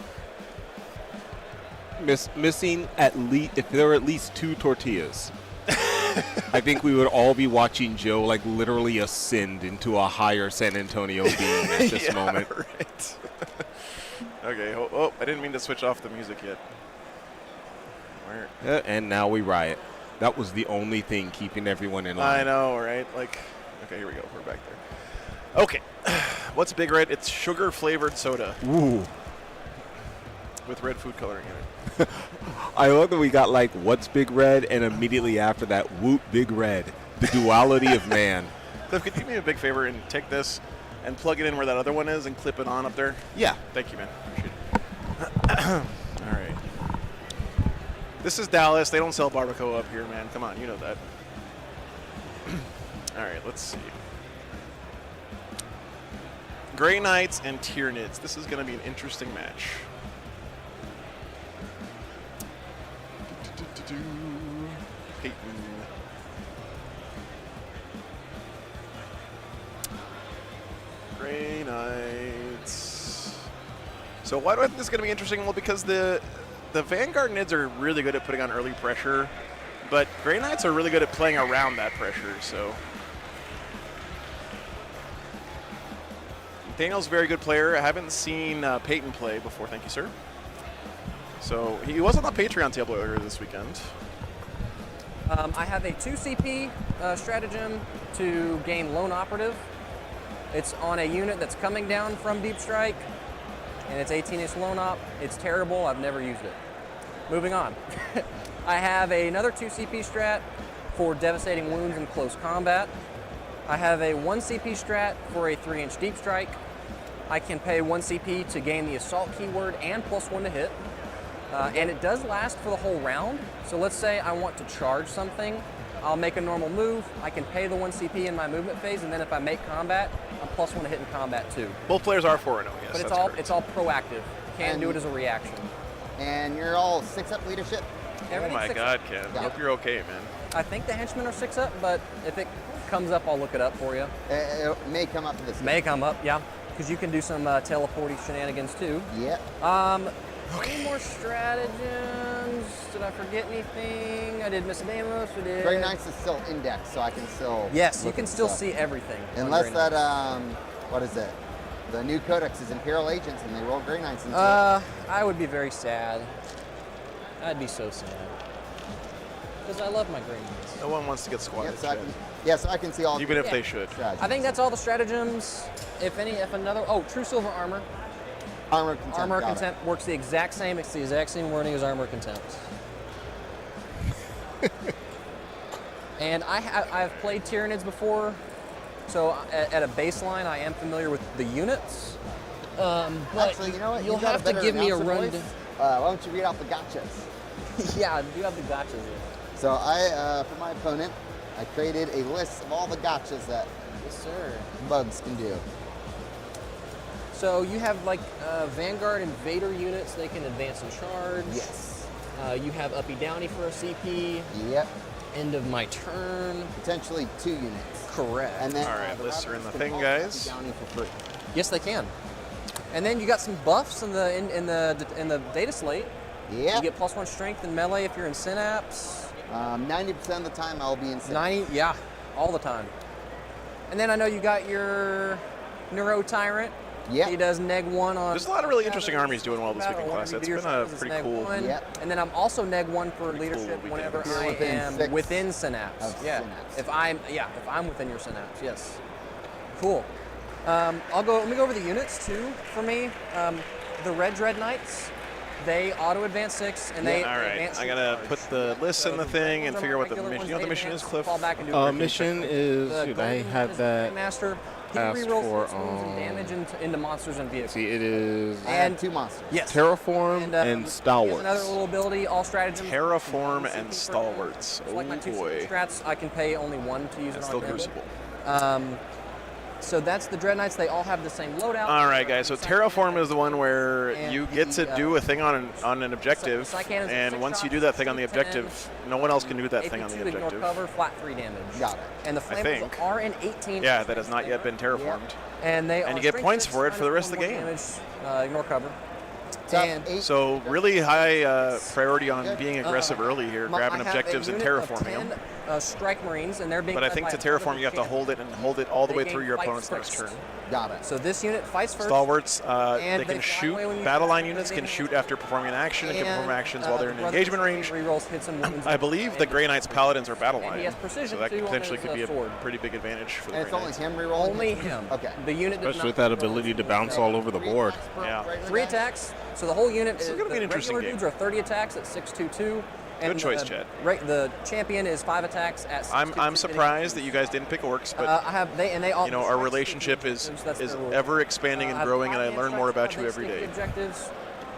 Missing at least, if there were at least 2 tortillas. I think we would all be watching Joe like literally ascend into a higher San Antonio being at this moment. Right. Okay. Oh, I didn't mean to switch off the music yet. Where? And now we riot. That was the only thing keeping everyone in line. I know, right? Like, okay, here we go. We're back there. Okay. What's Big Red? It's sugar-flavored soda. Ooh. With red food coloring in it. I love that we got like, what's Big Red? And immediately after that, whoop, Big Red. The duality of man. Cliff, could you do me a big favor and take this and plug it in where that other one is and clip it on up there? Yeah. Thank you, man. Appreciate it. All right. This is Dallas. They don't sell barbacoa up here, man. Come on, you know that. All right, let's see. Grey Knights and Tyranids. This is going to be an interesting match. Peyton. Grey Knights. So why do I think this is going to be interesting? Well, because the Vanguard Nids are really good at putting on early pressure, but Grey Knights are really good at playing around that pressure, so. Daniel's a very good player. I haven't seen Peyton play before, thank you, sir. So he was on the Patreon table earlier this weekend. I have a 2CP stratagem to gain Lone Operative. It's on a unit that's coming down from Deep Strike, and it's 18-inch Lone Op. It's terrible. I've never used it. Moving on. I have another 2CP strat for Devastating Wounds in close combat. I have a 1CP strat for a 3-inch Deep Strike. I can pay 1CP to gain the Assault keyword and +1 to hit. And it does last for the whole round. So let's say I want to charge something. I'll make a normal move. I can pay the 1CP in my movement phase, and then if I make combat, I'm +1 to hit in combat too. Both players are 4-0, yes. But it's all proactive. Can't do it as a reaction. And you're all 6-up leadership? Oh my God, Ken. I hope you're okay, man. I think the henchmen are 6-up, but if it comes up, I'll look it up for you. It may come up to this. May come up, yeah. Because you can do some teleporting shenanigans too. Yep. Any more stratagems? Did I forget anything? I did miss a Deimos. We did. Grey Knights is still indexed, so I can still. Yes, you can still see everything. Unless that, what is it? The new codex is Imperial Agents, and they roll Grey Knights into it. I would be very sad. I'd be so sad. Because I love my green units. No one wants to get squatted. Yep, so I can see all. Even if they should. I think that's all the stratagems. If another. Oh, True Silver Armor. Armor Contempt. Armor Contempt works the exact same. It's the exact same wording as Armor Contempt. And I've played Tyranids before, so at a baseline, I am familiar with the units. But actually, you know what? You'll have to give me a rundown. Why don't you read out the gotchas? Yeah, you have the gotchas here. So for my opponent, I created a list of all the gotchas that Yes, sir. bugs can do. So you have like Vanguard Invader units. They can advance and charge. Yes. You have Uppy Downy for a CP. Yep. End of my turn. Potentially 2 units. Correct. And then All right, the lists are in the rebels thing, can also guys. Uppy Downy for free. Yes, they can. And then you got some buffs in the data slate. Yeah. You get +1 strength in melee if you're in Synapse. 90% of the time I'll be in synapse. 90, yeah, all the time. And then I know you got your Neuro Tyrant. Yeah. He does neg 1 on. There's a lot of really interesting armies doing well this week in class. It's been a pretty cool. Yep. And then I'm also neg 1 for leadership cool whenever weekend. I Within am 6 within Synapse. of Yeah. Synapse. If I'm within your Synapse, yes. Cool. Let me go over the units too for me. The Red Dread Knights, they auto advance 6 and they All right, advance I gotta put the lists in the thing and figure out what the mission. You know what the mission is, Cliff? Mission is, dude, I had that Master. He asked rerolls for, hits, wounds, and damage into monsters and vehicles. see, it is I had 2 monsters. Yes. Terraform and He has Stalwarts. another little ability, all stratagem. Terraform and Stalwarts. So Oh like my 2 boy. strats, I can pay only 1 to use And it still on them. Crucible. So that's the Dread Knights. They all have the same loadout. All right, guys. So Terraform is the one where And you get to the, do a thing on an objective, Psy Cannons are and 6 once you shots, do that thing on the 2 10, objective, no one else can do that thing on AP2 the ignore objective. cover, flat 3 damage. Got it. And the I flammers think. are an 18. Yeah, that has not yet been terraformed. And they And are you get strength points 6 for it for the rest of the minus game. 1 damage, ignore cover. So And 8. So really high priority on Good. being aggressive early here, grabbing I have objectives a and unit of terraforming 10, them. Strike Marines, and they're being. But I led think by to a terraform, you have to champion. hold it and hold it all the They way gain through your flight opponent's next first. turn. Got it. So this unit fights first. Stalwarts, And they can they fly shoot. away when you Battle line shoot, units they can can- shoot after performing an action and can perform actions while they're in the brother engagement range. Rerolls hits and wounds. I believe the Grey Knights Paladins are battle And line, he has precision so that too could on potentially his, could be a sword. pretty big advantage for the And it's Grey only Knights. him rerolling? Only him. Okay. The unit does Especially with not that ability to bounce all over the board. Yeah. 3 attacks. So the whole unit This is is gonna be an the interesting regular game. dudes are 30 attacks at 622. And Good choice, Chad. The champion is 5 attacks at 622. I'm surprised that you guys didn't pick orcs, but I have they all. you know our relationship is ever expanding and growing, and I learn more about you every day. Objectives.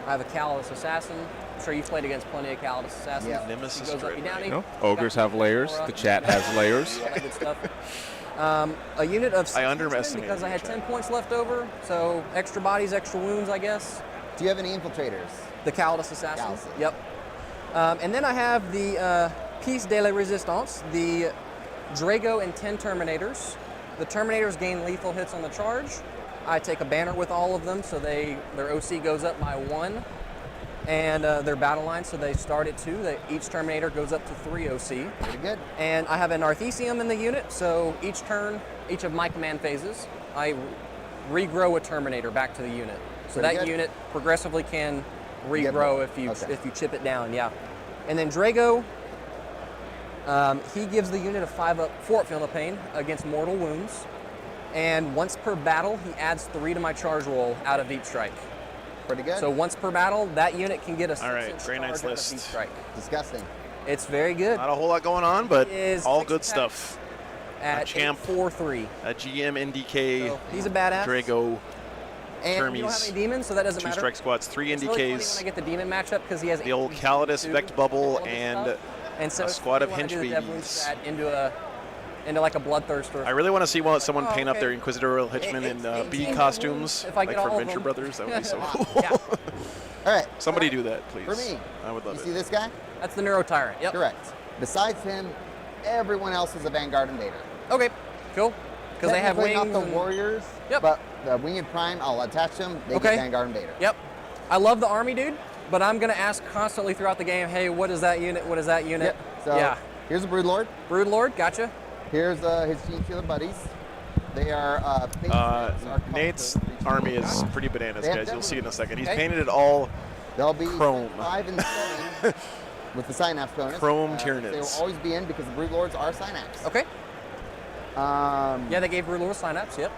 I have a Calidus Assassin. I'm sure you've played against plenty of Calidus Assassins. Yeah. Nemesis He goes up, Dread he down, Knight. he- No, ogres have layers. The chat has layers. all that good stuff. A unit of 6 underestimated because I had you, 10 Chad. points left over. So extra bodies, extra wounds, I guess. Do you have any infiltrators? The Calidus Assassin. Calidus. Yep. And then I have the Piece de la Resistance, the Drago and 10 Terminators. The Terminators gain lethal hits on the charge. I take a banner with all of them, so their OC goes up by 1. And their battle line, so they start at 2. Each Terminator goes up to 3 OC. Pretty good. And I have an Arthesium in the unit, so each turn, each of my command phases, I regrow a Terminator back to the unit. So Pretty that good. unit progressively can Get regrow more. if you Okay. chip it down, yeah. And then Drago, he gives the unit a 5-up Fort Field of Pain against mortal wounds. And once per battle, he adds 3 to my charge roll out of Deep Strike. Pretty good. So once per battle, that unit can get a 6-inch All right, Grey charge Knight's out of list. Deep Strike. Disgusting. It's very good. Not a whole lot going on, but Is all 6 good attacks stuff. At champ. 8-4-3. A GM NDK, So he's a badass. Drago, And we don't have Termies, any demons, so that doesn't 2 matter. strike squads, 3 It's really funny when NDKs, I get the demon matchup because he has the old 18, Calidus 22, Vect Bubble, all this and stuff. And so a it's squad of funny when I hench do the Dev Wound babies. strat into like a bloodthirster. I really want to see someone Oh, paint up okay. their Inquisitorial Henchmen in It's bee 18 costumes, if I like get from all of Venture them. Brothers. That would be so cool. Yeah. All right. Somebody do that, please. For me. I would You love see it. this guy? That's the Neuro Tyrant. Yep. Correct. Besides him, everyone else is a Vanguard Invader. Okay. Cool. Because they have Technically wings. not the and- Warriors, Yep. but the Winged Prime, I'll attach them. They Okay. get Vanguard Invader. Yep. I love the army, dude. But I'm gonna ask constantly throughout the game, hey, what is that unit? What is that unit? Yep. So yeah. here's a Broodlord. Broodlord, gotcha. Here's his Gene Stealer buddies. They are Nate's army is pretty bananas, They have guys. You'll see in a second. He's Okay. painted it all They'll be chrome. 5 and 7. with the Synapse bonus. Chrome They Tyranids. will always be in because the Brood Lords are Synapse. Okay. Yeah, they gave Brood Lords Synapse, yep.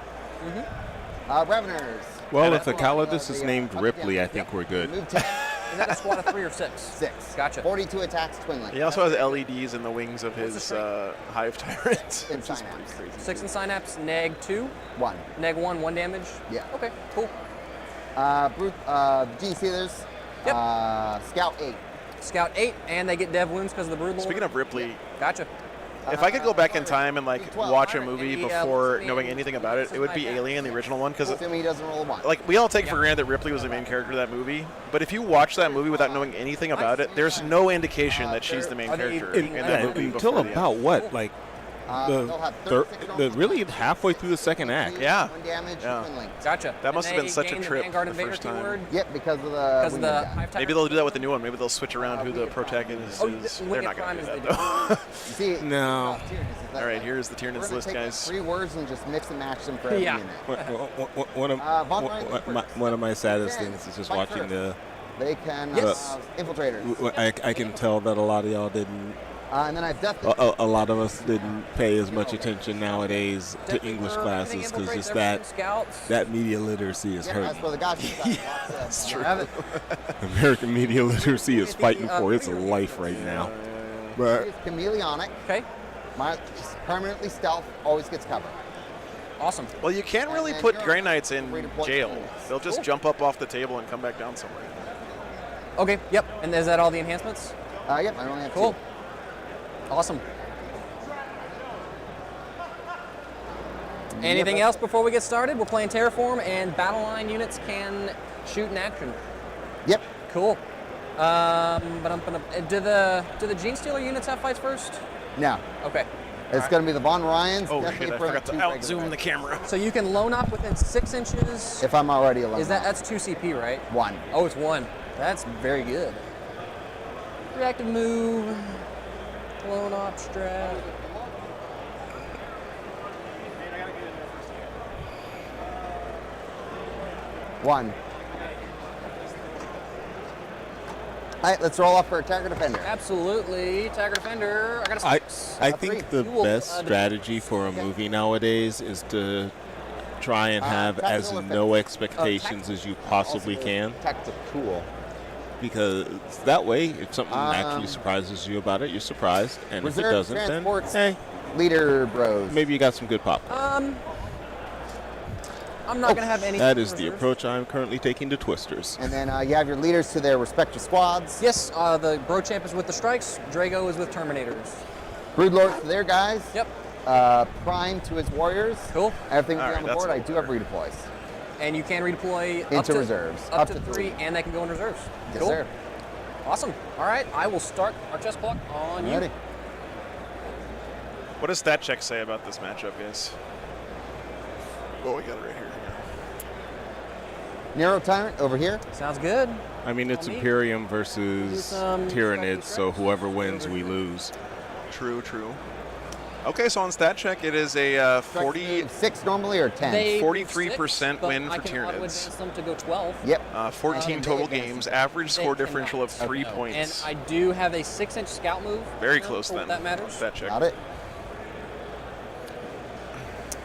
Reveners. Well, if the Calidus is named Ripley, I think we're good. Move 10. Is that a squad of 3 or 6? 6. Gotcha. 42 attacks, Twin Link. He also has LEDs in the wings of his Hive Tyrant. In Synapse. 6 in Synapse, neg 2? 1. Neg 1, 1 damage? Yeah. Okay, cool. G Sealers. Yep. Scout 8. Scout 8, and they get dev wounds because of the Brood Lord? Speaking of Ripley, Gotcha. if I could go back in time and like 12. watch a movie Yeah, before let's knowing see. anything about it, it would be Alien, the original one, because Assuming he doesn't roll a 1. like we all take for granted that Ripley was the main character of that movie, but if you watch that movie without knowing anything about it, there's no indication that she's the main character in that movie. Until before the about end. what, like they'll have 36 normal really halfway through the second act. Yeah. 1 damage, Yeah. Twin Link. Gotcha. That must And have been they such a gain the trip Vanguard the Invader first time. keyword Yep, because of the because of winged the guy. Hive Maybe they'll do that with the new one. Maybe they'll switch around who the protagonist Oh, is. Wing They're of not going Crime to is do the that though. You see, No. All right, here's the We're Tyranids gonna list, take like guys. 3 words and just mix and match them for every Yeah. unit. One of my saddest things is just watching the. They can infiltrators. I can tell that a lot of y'all didn't. And then I've death. A lot of us didn't pay as much attention nowadays to English classes because just that media literacy is As hurting. for the gotcha side, that's true. American media literacy is fighting for its life right now. But It's chameleonic. Okay. Just permanently stealth, always gets cover. Awesome. Well, you can't really then put you're Grey Knights in redeploy jail. units. They'll just jump up off the table and come back down somewhere. Okay, yep. And is that all the enhancements? Yep, I only have Cool. 2. Awesome. Anything else before we get started? We're playing Terraform, and battle line units can shoot in action. Yep. Cool. Do the Gene Stealer units have fights first? No. Okay. It's going to be the Von Ryans. Oh definitely shit! I for forgot to 2 out regular zoom the guys. camera. So you can loan up within 6 inches. If I'm already alone. That's 2 CP, right? 1. Oh, it's 1. That's very good. Reactive move. Loan op strat. One. All right, let's roll off for Attacker Defender. Absolutely. Tagger Defender. I got a I 6. think the You will, best strategy for a movie nowadays is to try and have as tactical no effects. expectations as you possibly can, Tactical tool. because that way, if something actually surprises you about it, you're surprised, and if it Reserve doesn't, then transports. hey, Leader bros. maybe you got some good popcorn. I'm not going to have any. That is the reserves. approach I'm currently taking to Twisters. And then you have your leaders to their respective squads. Yes, the Bro Champ is with the Strikes. Drago is with Terminators. Brood Lords to their guys. Yep. Prime to his warriors. Cool. Everything will All be right, on the that's board. a I do have redeploys. And you can redeploy up Into to reserves. Up to 3, and they can go in reserves. Yes, Cool. sir. Awesome. All right, I will start our chess clock on you. Ready. What does stat check say about this matchup, guys? Oh, we got it right here. Narrow Tyrant over here. Sounds good. I mean, it's On me. Imperium versus some Tyranids, so strikes. whoever wins, we lose. True, true. Okay, so on stat check, it is a 6 normally or 10? They 43% but win I for can Tyranids. auto-advance them to go 12. Yep. 14 total they games, advance. average score differential of 3 points. And I do have a 6-inch scout move. Very for close what then. That matters. Stat check. Got it.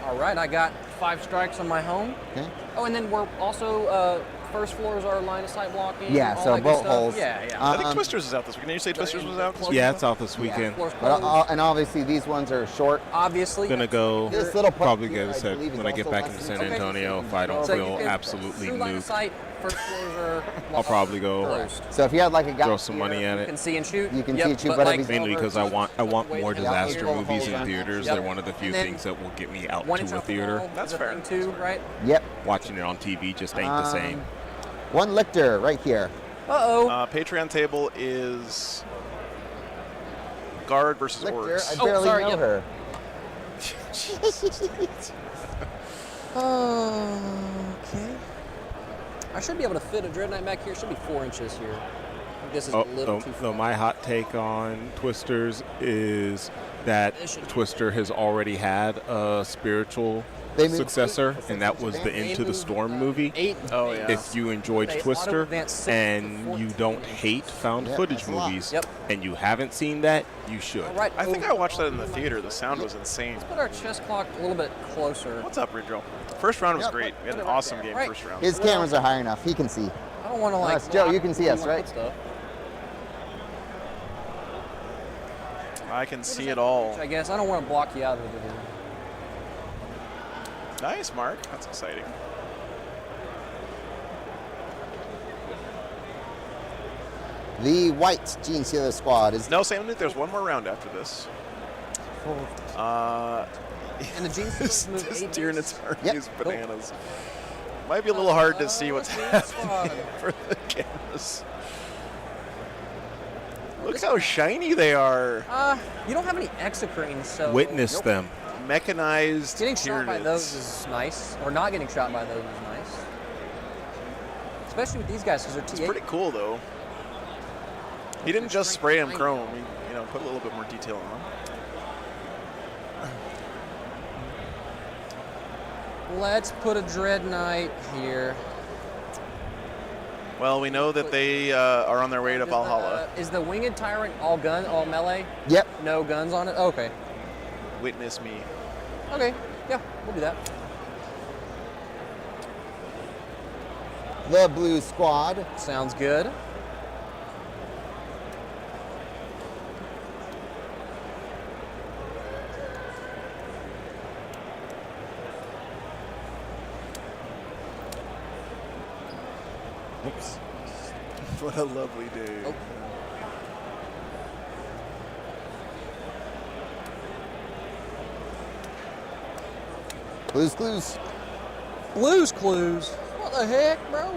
All right, I got 5 strikes on my home. Okay. Oh, and then we're also first floors are line of sight blocking. Yeah, all so that good bolt stuff. holes. Yeah, yeah. I think Twisters is out this weekend. Did you say Twisters was out? Yeah, it's out this weekend. Floors But, closed. and obviously these ones are short. Obviously. Gonna go This little probably here, get a I sec believe, is when I get also back less into than San 10. Antonio. If I don't So you feel can- absolutely through line of nuked, sight, first floors are I'll probably go closed. So if you had like a guy throw some money at You it. can see and shoot. You can Yep, see and shoot, but like, if he's- Mainly because I want more disaster Yeah. movies in Yep. theaters. Yep. They're one of the few And then things that will get me out 1 inch to a off the theater. wall That's is a fair. thing too, right? Yep. Watching it on TV just ain't the same. One Lictor right here. Uh-oh. Patreon table is Guard versus Lictor, Orcs. I barely sorry, know yep. her. Okay. I should be able to fit a Dread Knight back here. It should be 4 inches here. I think this is a little too far. My hot take on Twisters is that This should- Twister has already had a spiritual successor, and that was the Into the Storm movie. 8. Oh, yeah. If you enjoyed They Twister auto-advance 6 and to you 14. don't hate found footage that's a lot. movies, Yep. and you haven't seen that, you should. All right. I think I watched that in the theater. The sound was insane. Let's put our chess clock a little bit closer. What's up, Ridgel? First round was Yep. great. We had an Put it right awesome there. game Right. first round. His cameras are high enough. He can see. I don't want to like. Nice. Joe, you can see us, block right? stuff, I can see it all. which I guess I don't want to block you out of it. Nice, Mark. That's exciting. The white Gene Stealer squad is No, Sam, there's one more round after this. And the Gene This Stealers move 8 Tyranids are Yep. these bananas. Might be a little hard to see what's happening for the cameras. Look how shiny they are. You don't have any exocrines, so Witness them. Mechanized getting shot by Tyranids. those is nice, or not getting shot by those is nice. Especially with these guys because they're It's T8. pretty cool, though. He didn't just spray him chrome. He, put a little bit more detail on him. Let's put a Dread Knight here. Well, we know that they are on their way to Valhalla. Is the Winged Tyrant all melee? Yep. No guns on it? Okay. Witness me. Okay. Yeah, we'll do that. the blue squad. Sounds good. Oops. What a lovely day. Oh. Blues Clues. Blues Clues. What the heck, bro?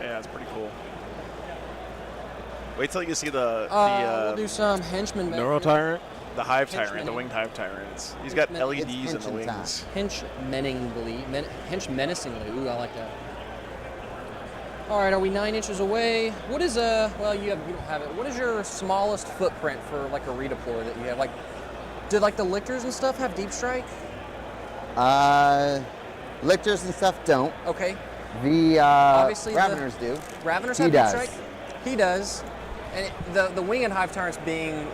Yeah, it's pretty cool. Wait till you see the We'll do some henchmen. Neuro Tyrant? the Hive Tyrant, Henchman. the Winged Hive Tyrant. He's got Henchman. LEDs in the Henchman time. wings. Hench menacingly. Ooh, I like that. All right, are we 9 inches away? What is well, you don't have it. What is your smallest footprint for like a redeploy that you have? Like, did like the Lictors and stuff have deep strike? Lictors and stuff don't. Okay. The Obviously the- Raveners do. Raveners He have does. deep strike? He does. And the Winged Hive Tyrant's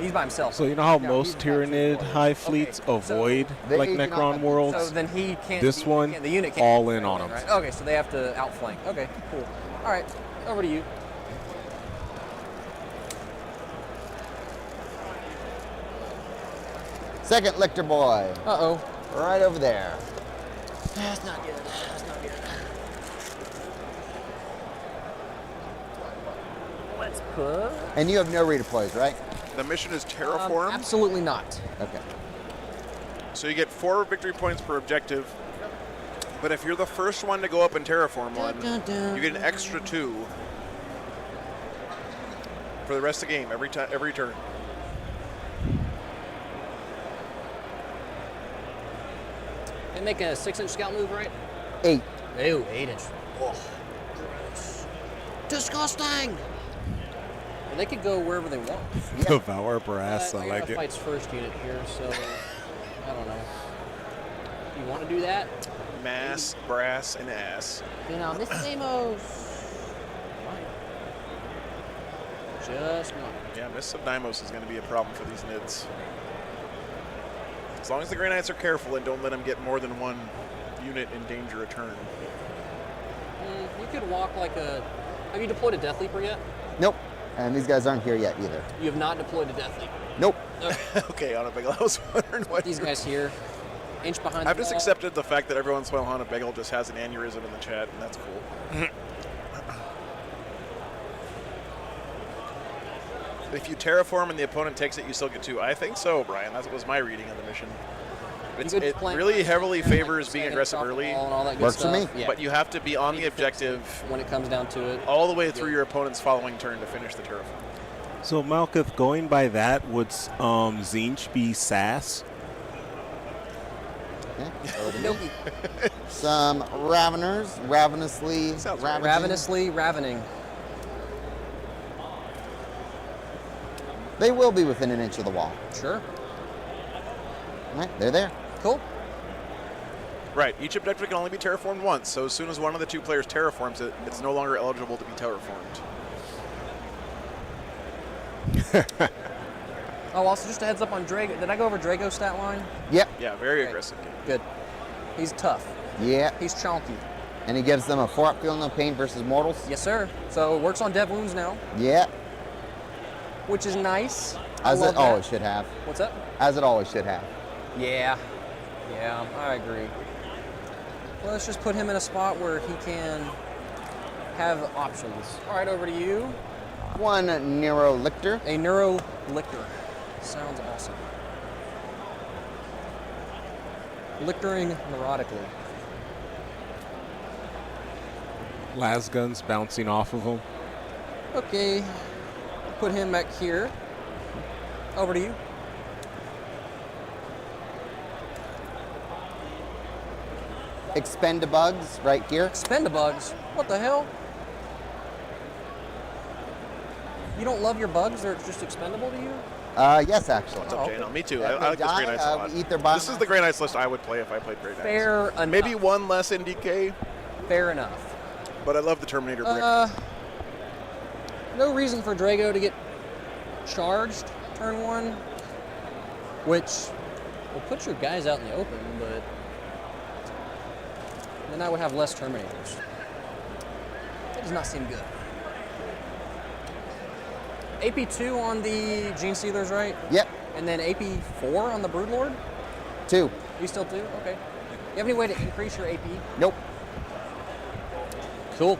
he's by himself. So you know how Yeah, most he's got two Tyranid deploys. hive fleets Okay, so avoid they like do not Necron have- worlds? So then he can't. This one, the unit can't all do in on anything, him. Right? Okay, so they have to outflank. Okay, cool. All right, over to you. Second Lictor boy. Uh-oh. Right over there. That's not good. That's not good. Let's put. And you have no redeploys, right? The mission is Terraform, Absolutely not. Okay. so you get 4 victory points per objective. But if you're the first one to go up in Terraform one, you get an extra 2 for the rest of the game every turn. They make a 6-inch scout move, right? 8. Ew, 8-inch. Oh, gross. Disgusting. Well, they could go wherever they want. Devour brass, I got like a it. fight's first unit here, so I don't know. You want to do that? Mass, brass, and ass. You know, Miss Demos. Just not. Yeah, Miss Subdimos is going to be a problem for these Nids. As long as the Grey Knights are careful and don't let them get more than 1 unit in danger a turn. You could walk like a. Have you deployed a Death Leaper yet? Nope. And these guys aren't here yet either. You have not deployed a Death Leaper. Nope. Okay, Anna Bagel, I was wondering what These guys here, inch behind. I've the just wall. accepted the fact that every once in a while Hannah Bagel just has an aneurysm in the chat, and that's cool. If you terraform and the opponent takes it, you still get 2. I think so, Brian. That was my reading of the mission. It really heavily favors being aggressive early, And all that good Works for stuff. me. Yeah. but you have to be on the objective when it comes down to it. all the way through your opponent's following turn to finish the terraform. So Malkuth, going by that, would Zinch be Sass? Okay. Over to me. Some Raveners. Ravenously. Sounds right. ravaging. Ravenously ravening. They will be within an inch of the wall. Sure. All right, they're there. Cool. Right. Each objective can only be terraformed once, so as soon as one of the two players terraforms it, it's no longer eligible to be terraformed. Oh, also just a heads up on Drago. Did I go over Drago's stat line? Yep. Yeah, very aggressive. Good. He's tough. Yeah. He's chonky. And he gives them a 4-up feel no pain versus mortals. Yes, sir. So it works on dev wounds now, Yeah. which is nice. As I love it that. always should have. What's up? As it always should have. Yeah. Yeah, I agree. Well, let's just put him in a spot where he can have options. All right, over to you. 1 Neuro Lictor. A Neuro Lictor. Sounds awesome. Lictoring neurotically. Las guns bouncing off of him. Okay. Put him back here. Over to you. Expendabugs right here. Expendabugs? What the hell? You don't love your bugs? They're just expendable to you? Yes, actually. What's up, Jano? Me too. Yeah, I like this Grey die, Knights a lot. eat their body. This is the Grey Knights list I would play if I played Grey Knights. Fair enough. Maybe one less in DK, Fair enough. but I love the Terminator brick. No reason for Drago to get charged turn 1, which will put your guys out in the open, but then I would have less Terminators. That does not seem good. AP2 on the Gene Stealers, right? Yep. And then AP4 on the Broodlord? 2. You still 2? Okay. You have any way to increase your AP? Nope. Cool.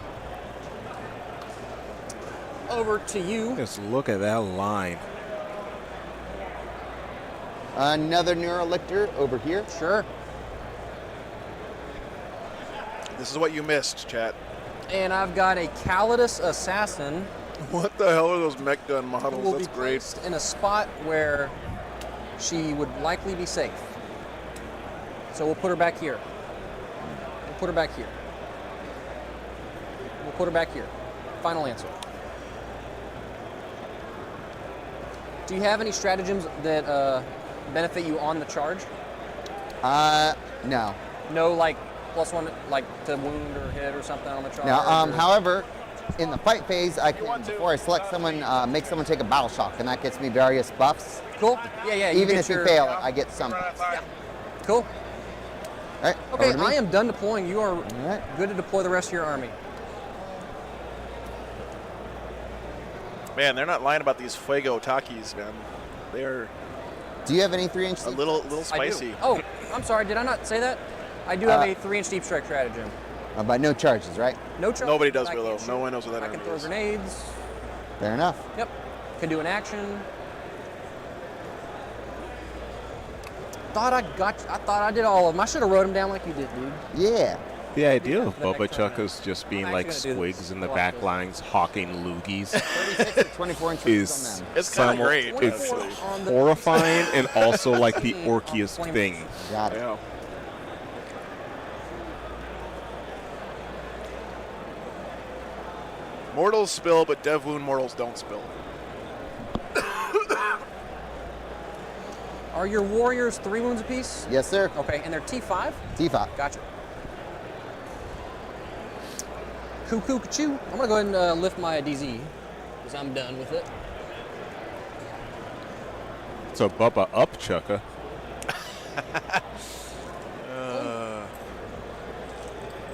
Over to you. Just look at that line. Another Neuro Lictor over here. Sure. This is what you missed, chat. And I've got a Calidus Assassin. What the hell are those mech gun Who models? will That's be great. placed in a spot where she would likely be safe. So we'll put her back here. We'll put her back here. We'll put her back here. Final answer. Do you have any stratagems that benefit you on the charge? No. No, like +1, like to wound or hit or something on the charge? Now, or- however, in the fight phase, I can, before I select someone, make someone take a battle shock, and that gets me various buffs. Cool. Yeah, yeah. Even get if you your- fail it, I get some buffs. Yeah. Cool. All right. Okay, over to me. I am done deploying. You are right. good to deploy the rest of your army. Man, they're not lying about these Fuego Takis, man. They are Do you have any 3-inch? a little I do. spicy. Oh, I'm sorry. Did I not say that? I do have a 3-inch deep strike stratagem. But no charges, right? No charge. Nobody does, I can Willow. shoot. No one knows what that I can enemy throw is. grenades. Fair enough. Yep. Can do an action. I thought I did all of them. I should have wrote them down like you did, dude. Yeah. The idea of The Bubba next Chuck time. is just being I'm like actually gonna do this. squigs in the Watch back this. lines, hawking loogies. 36 to 24 inches is on them. It's kind of great. It's 24 on the- horrifying and also like the 16 orkiest 20. thing. Got it. Yeah. Mortals spill, but Dev Wound mortals don't spill. Are your warriors 3 wounds apiece? Yes, sir. Okay, and they're T5? T5. Gotcha. Cuckoo, choo. I'm gonna go ahead and lift my DZ because I'm done with it. So Bubba up Chucka.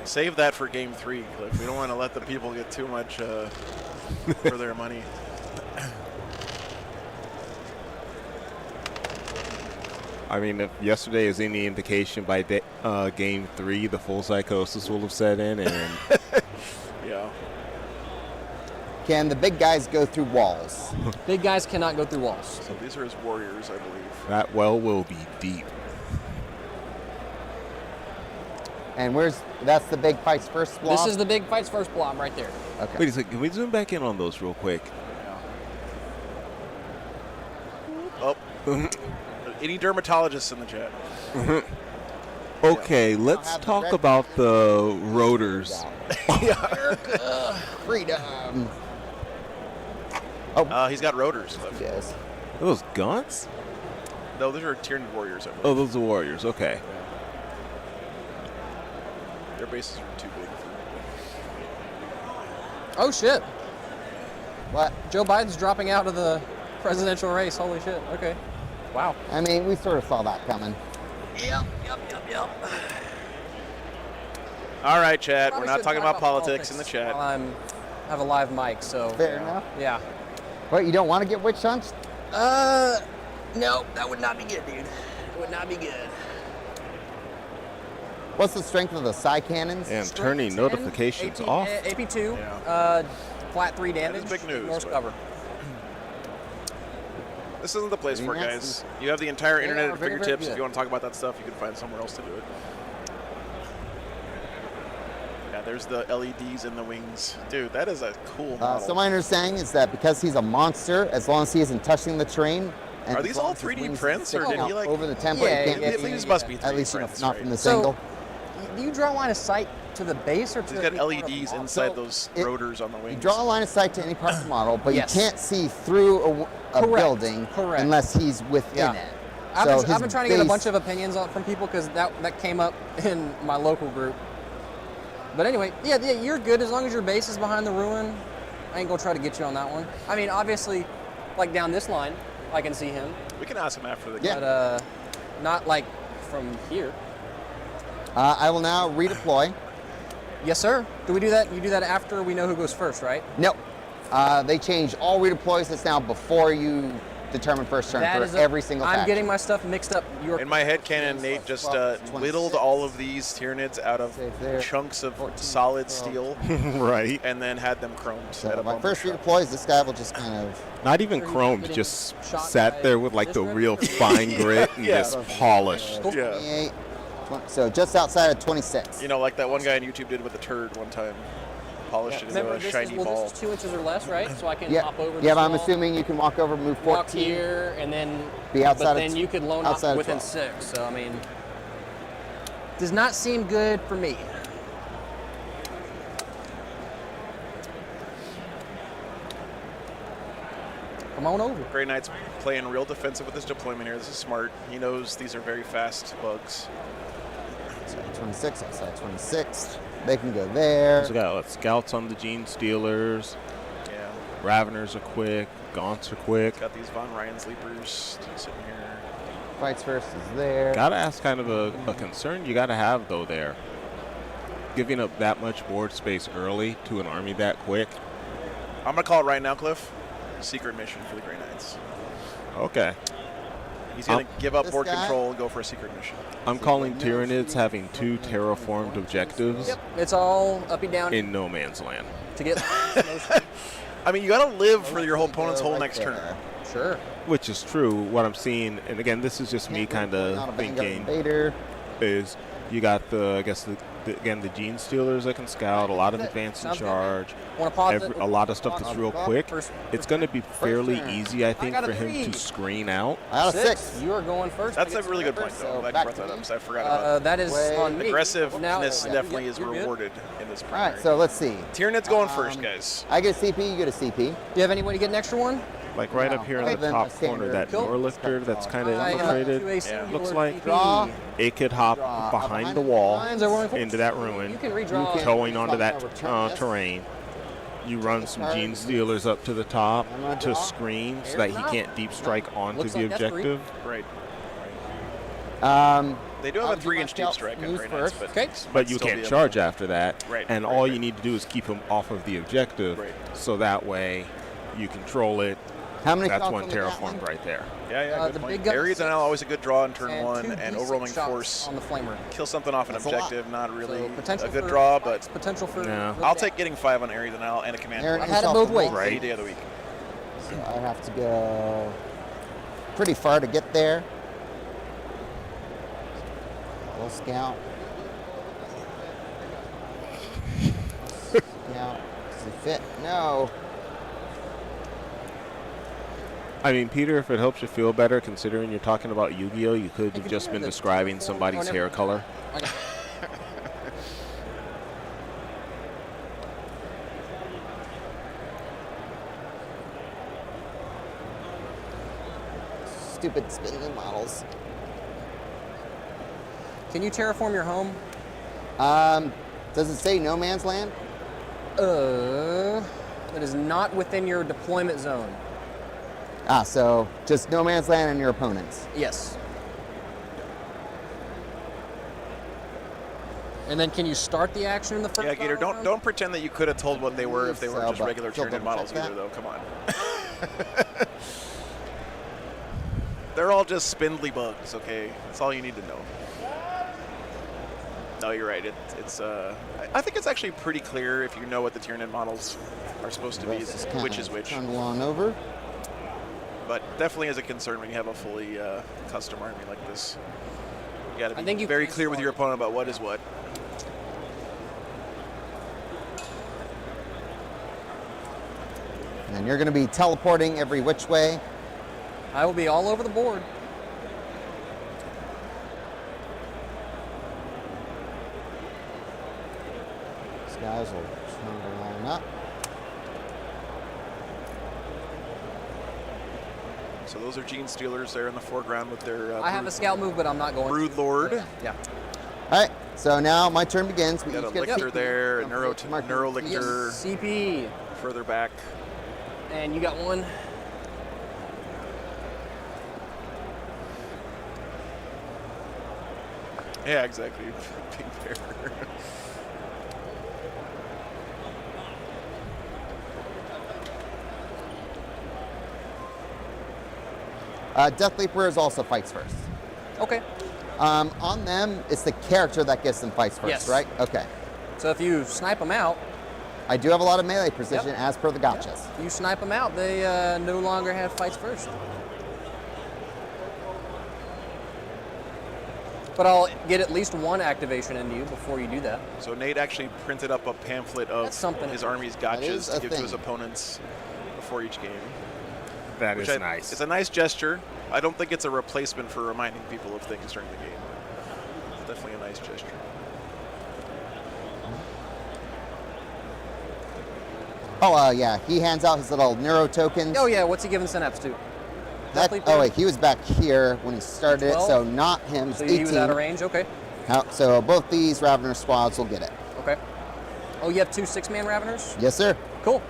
Save that for game 3, Cliff. We don't want to let the people get too much for their money. I mean, if yesterday is any indication, by game 3, the full psychosis will have set in, and Yeah. Can the big guys go through walls? Big guys cannot go through walls. So these are his warriors, I believe. that well will be deep. And that's the big fight's first blob? This is the big fights first blob right there. Okay. Wait a second, can we zoom back in on those real quick? Oh. Any dermatologists in the chat? Okay, let's have the talk red- about the rotors. Freedom. He's got rotors left. Yes. Those guns? No, those are Tyranid warriors, I believe. Oh, those are warriors. Okay. Their bases are too big for Oh shit! What? Joe Biden's dropping out of the presidential race. Holy shit! Okay. Wow. I mean, we sort of saw that coming. Yep. All right, chat. Probably We're not should talking talk about politics in the chat. While I have a live mic, so. Fair enough. Yeah. What, you don't want to get witch hunched? No, that would not be good, dude. It would not be good. What's the strength of the psi cannons? And turning notifications off. AP2, flat 3 damage. That is big news, Norse but- cover. This isn't the place for it, Very guys. You have the entire internet are at very, very fingertips. If good. you want to talk about that stuff, you can find somewhere else to do it. Yeah, there's the LEDs in the wings. Dude, that is a cool model. So my understanding is that because he's a monster, as long as he isn't touching the terrain, and Are as these long all as his 3D wings prints, or sticking did he out like over the template? Yeah, you can't these see, must be at 3D least prints, not right? from the So- single. Do you draw line of sight to the base or to He's the got LEDs inside those rotors on the wings. You draw a line of sight to any part of the model, but Yes. you can't see through a Correct, building correct. unless he's within Yeah. it. I've So been his trying to get a base- bunch of opinions from people because that came up in my local group. But anyway, yeah, you're good as long as your base is behind the ruin. I ain't gonna try to get you on that one. I mean, obviously, like down this line, I can see him, We can ask him after the Yeah. game. but not like from here. I will now redeploy. Yes, sir. Do we do that? You do that after we know who goes first, right? No. They changed all redeploys. It's now before you determine first turn for every single I'm faction. getting my stuff mixed up. In my head canon, Nate just whittled all of these Tyranids out of chunks of solid steel Right. and then had them chromed. So at a my bumper first shop. redeploys, this guy will just kind of Not even chromed, just sat there with like the real fine grit and Yeah. just polished. Yeah. 28, so just outside of 26. You know, like that one guy on YouTube did with the turd one time. Polished it into Remember, a this shiny is, ball. this is 2 inches or less, right? So I can Yeah, hop over. yeah, the but I'm small, assuming you can walk over, move 14. walk here, and then Be outside But of then you could loan off outside of within 12. 6. So I mean, does not seem good for me. Come on over. Grey Knight's playing real defensive with his deployment here. This is smart. He knows these are very fast bugs. Outside 26, outside 26. They can go there. So we got scouts on the Gene Stealers. Yeah. Raveners are quick. Gaunts are quick. Got these Von Ryan sleepers sitting here. Fights first is there. Gotta ask kind of a concern you gotta have though there. Giving up that much board space early to an army that quick. I'm gonna call it right now, Cliff. Secret mission for the Grey Knights. Okay. He's gonna give up This board guy? control and go for a secret mission. I'm calling Tyranids having 2 terraformed objectives Yep, it's all uppy down in no man's land. to get. I mean, you gotta live for your whole opponent's whole Right next there. turn. Sure. Which is true. What I'm seeing, and again, this is just me kind Not a of Vanguard thinking, Invader. is you got the the Gene Stealers that can scout, a lot of advance and Sounds good. charge, Want to pause it? a lot of stuff that's real quick. First- It's going to be fairly turn. easy, I think, got a for him 3. to screen out. I got a 6. You are going first. That's I a get really good to go point, first. though. So Glad back you brought to that me. up, 'cause I forgot about That is Way- on me. aggressiveness. Now, Definitely is you're good. rewarded in this All primary. right, so let's see. Tyranids going first, guys. I get a CP, you get a CP. Do you have any way to get an extra one? Like right No. up here in Okay, the then top a standard corner, that Cool. Norlifter that's kind of I have infiltrated. to a Yeah. singular Looks like PP. Draw. It could hop Draw. behind the wall Lines are rolling forward. into that You ruin, can redraw. can- towing onto that Return this. terrain. You run some Gene Stealers up to the top I'm gonna to draw. screen so that he can't deep strike onto Looks the like that's objective. Right. They They do have a 3-inch deep strike on Grey Knights, but Okay. But you still can't be able charge to- after that. Right, And right, all right. you need to do is keep him off of the objective. Right. So that way you control it. How many That's shots one on the Gatling? terraformed right there. Yeah, the good point. big gun Areas are now always a good draw in turn And 1, 2 and D6 overwhelming shots force. on the flamer. Kill something off an That's a lot. objective, not really So a potential good for draw, but potential for. No. I'll take getting 5 on Ares and a command Aaron, point I had it both ways. Right. any day of the week. So I have to go pretty far to get there. Little scout. Scout. Does it fit? No. I mean, Peter, if it helps you feel better, considering you're talking about Yu-Gi-Oh, you could have can just you been the describing terraform- somebody's oh, never- hair color. Okay. Stupid spindly models. Can you terraform your home? Does it say no man's land? That is not within your deployment zone. Ah, so just no man's land and your opponents. Yes. And then can you start the action in the first? Yeah, Gator, battle round? don't pretend that you could have told what they were if they were So, just but regular still turned-in double check models either, that. though. Come on. They're all just spindly bugs, okay? That's all you need to know. No, you're right. I think it's actually pretty clear if you know what the Tyranid models are supposed to be, This which is which. Turned along over. But definitely is a concern when you have a fully custom army like this. You got to I think be you very can clear with start. your opponent about what is what. And you're going to be teleporting every which way. I will be all over the board. These guys will turn along up. So those are Gene Stealers there in the foreground with their I have a scout move, but I'm not going. Brood Lord. Yeah. All right, so now my turn begins. We Got a each get Lictor CP. there, a Don't forget to mark your Neurolictor CP. further back. And you got one. Yeah, exactly. Big bear. Death Leaper is also fights first. Okay. On them, it's the character that gets them fights first, Yes. right? Okay. So if you snipe them out, I do have a lot of melee precision Yep. as per the gotchas. if you snipe them out, they no longer have fights first. But I'll get at least one activation into you before you do that. So Nate actually printed up a pamphlet of That's something. his army's That is gotchas to a give to thing. his opponents before each game. That Which is nice. It's a nice gesture. I don't think it's a replacement for reminding people of things during the game. It's definitely a nice gesture. Oh, yeah, he hands out his little neuro tokens. Oh yeah, what's he giving synapse to? That, Death oh, Leaper? wait, he was back here when he started it, 12? so not him. So It's he was 18. out of range. Okay. So both these Ravener squads will get it. Okay. Oh, you have 2 6-man Raveners? Yes, sir. Cool.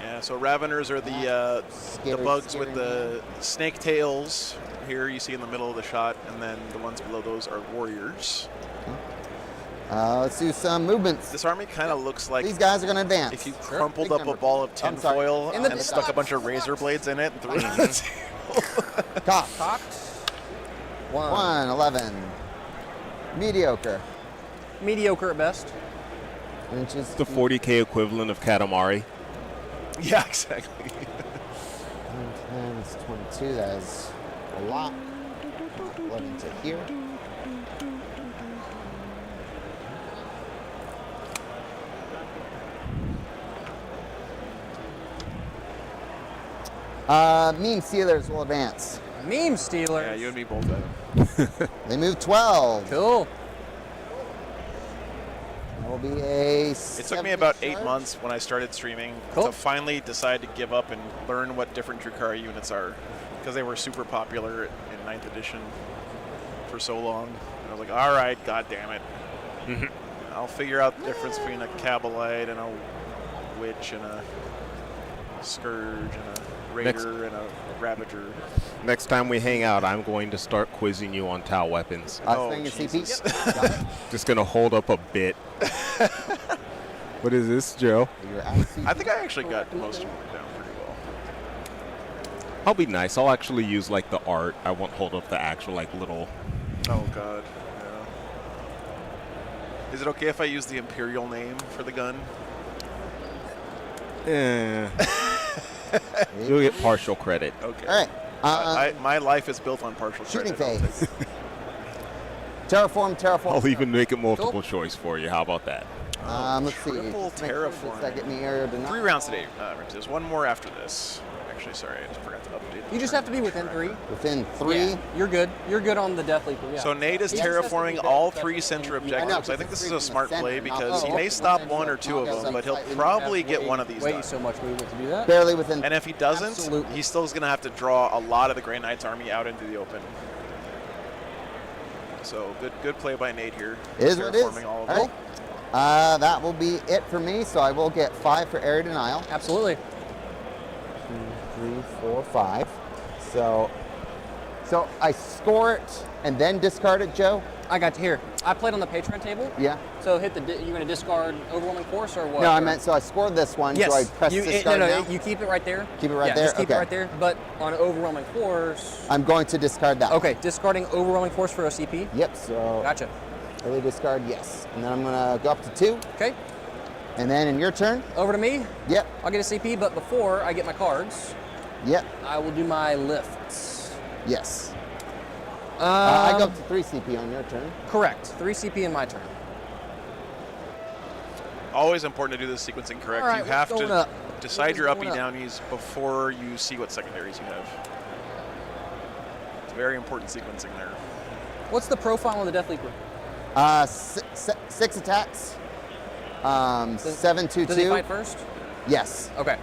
Yeah, so Raveners are the Scary, bugs scary with the snake tails here you see in the middle of the shot, and then the ones below those are warriors. Let's do some movements. This army kind of looks like These guys are going to advance. if you Sure. crumpled Big up a number. ball of I'm sorry. tinfoil In the and stuck a bunch of razor blades in it and threw it on the table. Cocked. Cocked. 1, 11. Mediocre. Mediocre at best. Inches. The 40K equivalent of Katamari. Yeah, exactly. 10 is 22. That is a lot. 11 to here. Meme Stealers will advance. Meme Stealers. Yeah, you and me both better. They move 12. Cool. That will be a. It took me about 8 months when I started streaming Cool. to finally decide to give up and learn what different Drukhari units are, because they were super popular in 9th edition for so long. And I was like, all right, god damn it. I'll figure out the difference between a Cabalite and a Witch and a Scourge and a Raider and a Ravager. Next time we hang out, I'm going to start quizzing you on Tau weapons. Oh, Swing your Jesus. CP. Got it. Just going to hold up a bit. What is this, Joe? You're out of CP. I think I actually got most of them down pretty well. I'll be nice. I'll actually use like the art. I won't hold up the actual like little. Oh god. Yeah. Is it okay if I use the Imperial name for the gun? You'll get partial credit. Okay. All right. My life is built on partial Shooting credit. I'll phase. take it. Terraform. I'll even make it multiple choice for you. How about that? Let's see. Triple Just make sure, does terraforming. that get me aerodynamic? 3 rounds today. There's one more after this. Actually, sorry, I just forgot to update. You just have to be within 3. Within 3. Yeah, you're good. You're good on the Death Leaper. Yeah. So Nate is He just has to be terraforming there. all 3 center I know, objectives. I think this is a smart center, play not- because he oh, may okay. stop 1 or 2 of them, but he'll probably get one of these Way done. so much movement to do that. Barely within. And if he doesn't, Absolutely. he's still going to have to draw a lot of the Grey Knight's army out into the open. So good play by Nate here. It is what it is. Terraforming all of All them. right. That will be it for me, so I will get 5 for area denial. Absolutely. 2, 3, 4, 5. So I score it and then discard it, Joe? I got to here. I played on the Patreon table. Yeah. So you're going to discard Overwhelming Force or what? No, I meant, so I scored this one, yes. so I press discard now? You keep it right there. Keep it right there? Just keep okay. it right there. But on Overwhelming Force... I'm going to discard that Okay, one. discarding Overwhelming Force for a CP. Yep, so... Gotcha. Early discard, yes. And then I'm going to go up to 2. Okay. And then in your turn? Over to me. Yep. I'll get a CP, but before I get my cards... Yep. I will do my lifts. Yes. I go up to 3 CP on your turn. Correct. 3 CP in my turn. Always important to do this sequencing correct. All right, you have what's going to up? decide your What uppy is going up? downies before you see what secondaries you have. It's very important sequencing there. What's the profile of the Death Leaper? 6 attacks. 7/2/2. Does he fight first? Yes. Okay.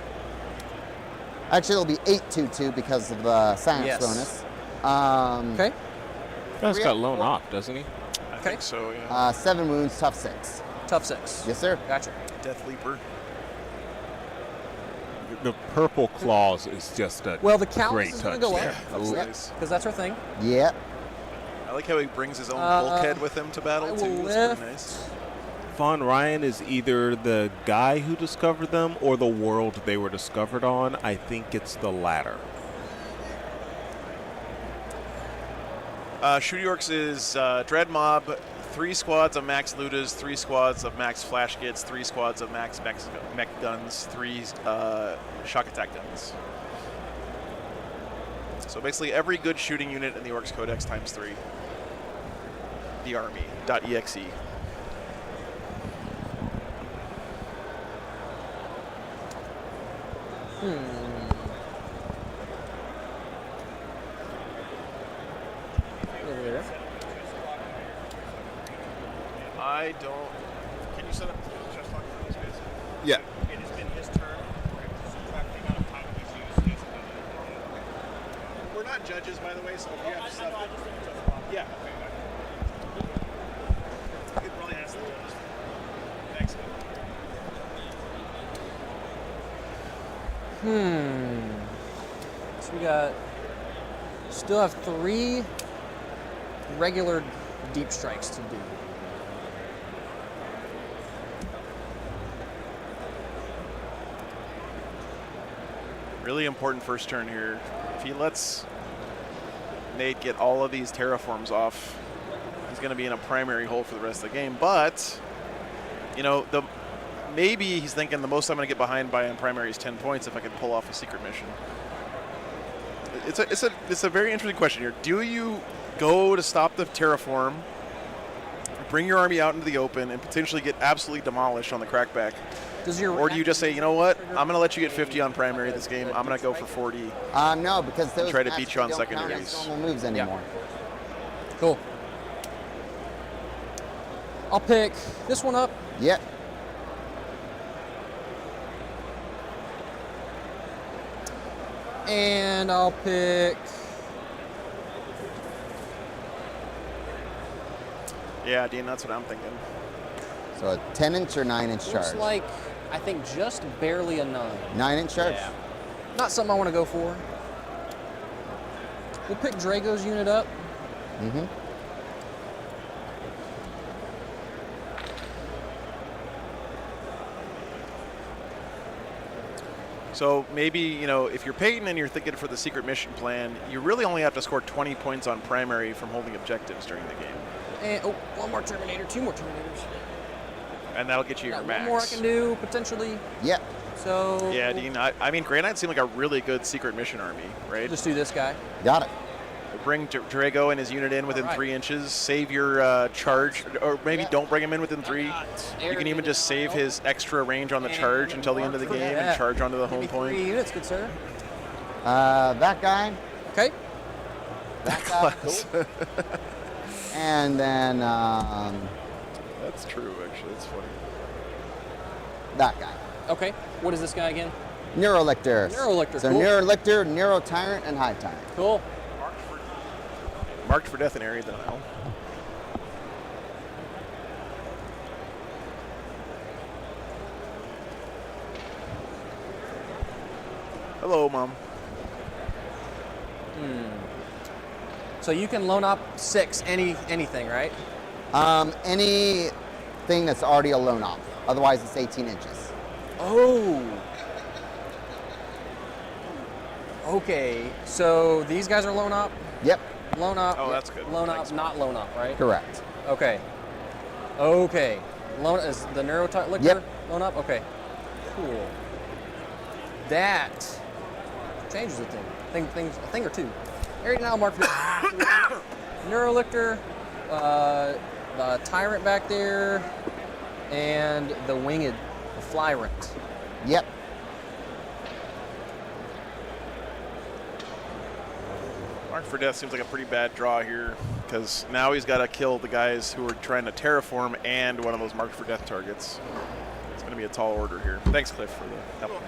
Actually, it'll be 8/2/2 because of the science Yes. bonus. Okay. He's got lone op, doesn't he? I think so, yeah. 7 wounds, tough 6. Tough 6. Yes, sir. Gotcha. Death Leaper. The purple claws is just a Well, the callus great is touch going to go there. up. That's Yep, nice. because that's her thing. Yep. I like how he brings his own bulkhead with him to battle, I will too. That's lift. pretty nice. Von Ryan is either the guy who discovered them or the world they were discovered on. I think it's the latter. Shooty Orcs is Dread Mob, 3 squads of max Ludas, 3 squads of max Flash Kits, 3 squads of max mech guns, 3 shock attack guns. So basically every good shooting unit in the Orcs Codex times 3. The Army.exe. Over there. I don't. Can you set up chest lock for these guys? Yeah. It has been his turn. Subtract the amount of time he's used. We're not judges, by the way, so if you have stuff. Yeah. He probably has the judges. Thanks. So we still have 3 regular deep strikes to do. Really important first turn here. If he lets Nate get all of these terraforms off, he's going to be in a primary hole for the rest of the game. But, you know, maybe he's thinking the most I'm going to get behind by in primary is 10 points if I can pull off a secret mission. It's a very interesting question here. Do you go to stop the terraform, bring your army out into the open, and potentially get absolutely demolished on the crackback? Or do you just say, you know what, I'm going to let you get 50 on primary this game. I'm going to go for 40. No, because those try to beat you on don't count as secondaries. normal moves anymore. Cool. I'll pick this one up. Yep. And I'll pick... Yeah, Dean, that's what I'm thinking. So a 10-inch or 9-inch charge? Looks like, I think, just barely a 9. 9-inch charge? Yeah. Not something I want to go for. We'll pick Drago's unit up. Mm-hmm. So maybe, you know, if you're Peyton and you're thinking for the secret mission plan, you really only have to score 20 points on primary from holding objectives during the game. And, one more Terminator, 2 more Terminators. And that'll get you your Got max. one more I can do, potentially. Yep. So... Yeah, Dean, I mean, Grey Knights seem like a really good secret mission army, right? Just do this guy. Got it. Bring Drago and his unit in within 3 inches. Save your charge, or maybe don't bring him in within 3. You can even just save his extra range on the charge until the end of the game and charge onto the home point. 3 units, good sir. That guy. Okay. That guy. Cool. And then... That's true, actually. That's funny. That guy. Okay. What is this guy again? Neurolictor. Neurolictor, So cool. Neurolictor, Neuro Tyrant, and High Tyrant. Cool. Marked for death in area denial. Hello, Mom. So you can loan up 6 anything, right? Anything that's already a loan op. Otherwise, it's 18 inches. Oh. Okay, so these guys are loan up? Yep. Loan up. Oh, that's good. Loan Thanks. up, not loan up, right? Correct. Okay. Okay. Loan is the neurolictor Yep. loan up? Okay. Cool. That changes a thing or two. Area now marked neurolictor, the tyrant back there, and the winged, the flyrant. Yep. Mark for Death seems like a pretty bad draw here because now he's got to kill the guys who are trying to terraform and one of those marked for death targets. It's going to be a tall order here. Thanks, Cliff, for the help.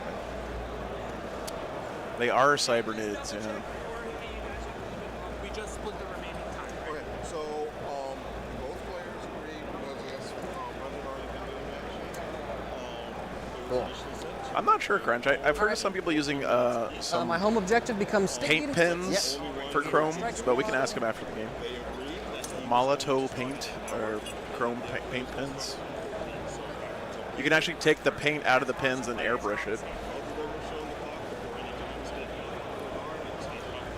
They are cybernids, yeah. We just split the remaining time. Okay, so both players agreed because yes, Brendan already been doing Cool. I'm not sure, Crunch. I've heard of some people using some My home objective becomes sticky. paint pens for chrome, but we can ask him after the game. Molotov paint or chrome paint pens. You can actually take the paint out of the pens and airbrush it.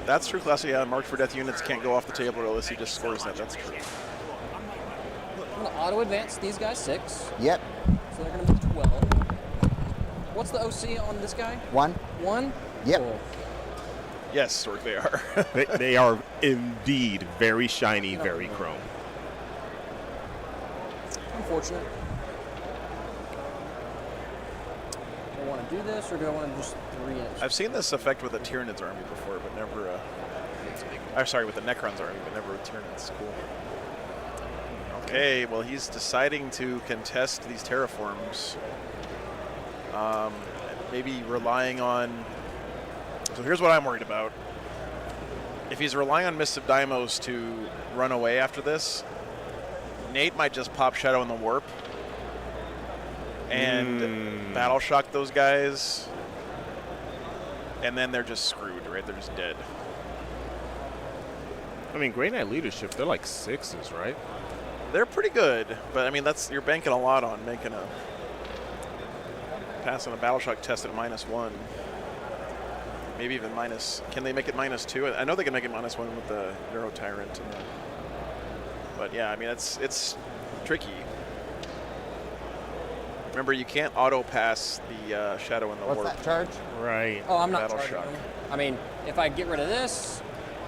That's true, Classy. Yeah, marked for death units can't go off the table unless he just scores that. That's true. I'm going to auto advance these guys 6. Yep. So they're going to move 12. What's the OC on this guy? 1. 1? Yep. Cool. Yes, Stork, they are. They are indeed very shiny, very chrome. Unfortunate. Do I want to do this, or do I want to just 3 inch? I've seen this effect with a Tyranid's army before, but never. I'm sorry, with the Necron's army, but never with Tyranids. Cool. Okay, well, he's deciding to contest these terraforms. Maybe relying on. So here's what I'm worried about. If he's relying on Mists of Deimos to run away after this, Nate might just pop Shadow in the Warp and Battle Shock those guys, and then they're just screwed, right? They're just dead. I mean, Grey Knight leadership, they're like 6s, right? They're pretty good, but I mean, you're banking a lot on making passing a Battle Shock test at -1. Maybe even minus. Can they make it -2? I know they can make it -1 with the Neuro Tyrant. But yeah, I mean, it's tricky. Remember, you can't auto pass the Shadow in the Warp. What's that charge? Right. Oh, I'm not Battle charging Shock. them. I mean, if I get rid of this,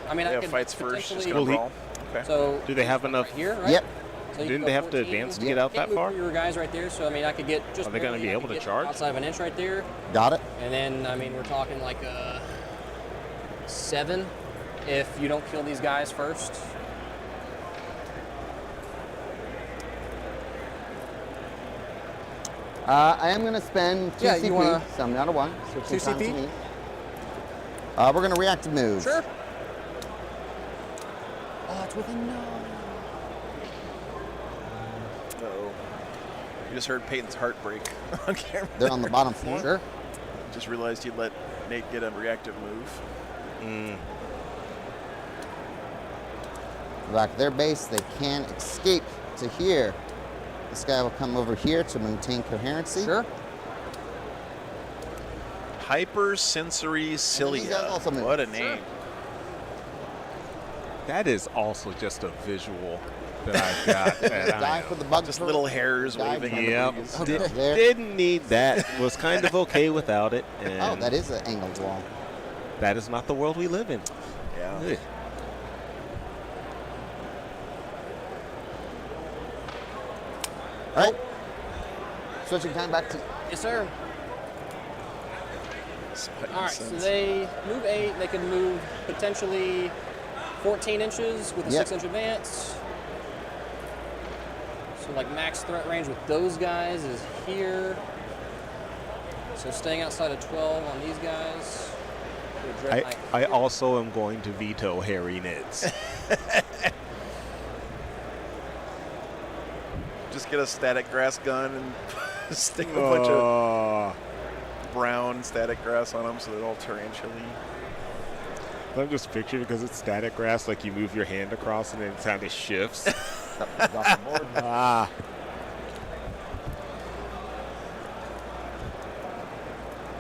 I mean, I Yeah, could fights first, just potentially- gonna brawl. Okay. So Do they have enough? right here, right? Yep. So you Didn't go they have to 14. advance to get out Can't that move far? through your guys right there, so I mean, I could get just. Are they gonna barely, be I able could to get charge? outside of an inch right there? Got it. And then, I mean, we're talking like 7 if you don't kill these guys first. I am going to spend 2 Yeah, CP, you wanna- so I'm not a 1. So 2 times CP? me. We're going to react to moves. Sure. Oh, it's within no. Uh-oh. You just heard Peyton's heart break on camera. They're on the bottom floor. Sure. Just realized he let Nate get a reactive move. Back their base, they can escape to here. This guy will come over here to maintain coherency. Sure. Hypersensory guys cilia. also move. What a name. That is also just a visual that I've got. that I Die am. for the bug. Just little hairs Die waving. for in the Yep. breeze. Okay, there. Didn't need that. Was kind of okay without it. And Oh, that is an angled wall. that is not the world we live in. Yeah. Ugh. All right. Switching time back to. Yes, sir. Spidey All right, so sense. they move 8. They can move potentially 14 inches with a Yep. 6-inch advance. So, like, max threat range with those guys is here. So, staying outside of 12 on these guys. The Dread Knight I here. also am going to veto Harry Nids. Just get a static grass gun and stick a bunch of brown static grass on them, so they're all tarantula. I'm just picturing because it's static grass, like you move your hand across and then it kind of shifts. Ah.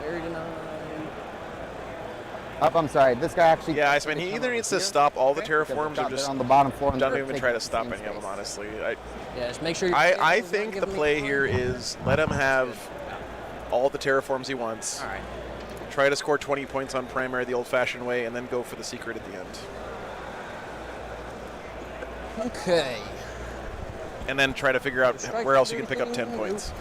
Very denied. Up, I'm sorry. This guy actually. Yeah, I mean, he either needs to stop all the terraforms or just on the bottom floor. don't even try to stop any of them, honestly. Yeah, just make sure. I think the play here is let him have all the terraforms he wants. All right. Try to score 20 points on primary the old-fashioned way, and then go for the secret at the end. Okay. And then try to figure out where else you can pick up 10 points.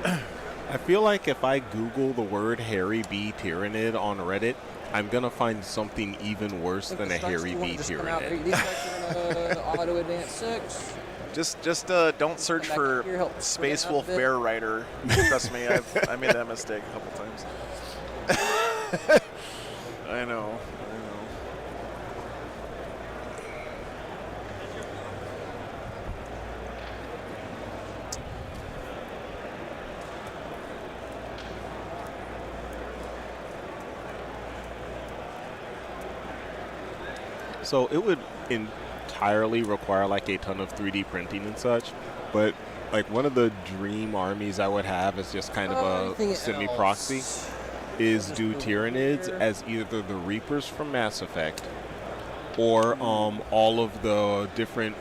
I feel like if I Google the word Harry B. Tyrannid on Reddit, I'm going to find something even worse than a Harry B. Tyrannid. These strikes are going to auto advance 6. Just don't search for Space Wolf Bear Rider. Trust me, I made that mistake a couple times. I know. So it would entirely require like a ton of 3D printing and such, but like one of the dream armies I would have is just kind of a semi-proxy is do Tyrannids as either the Reapers from Mass Effect or all of the different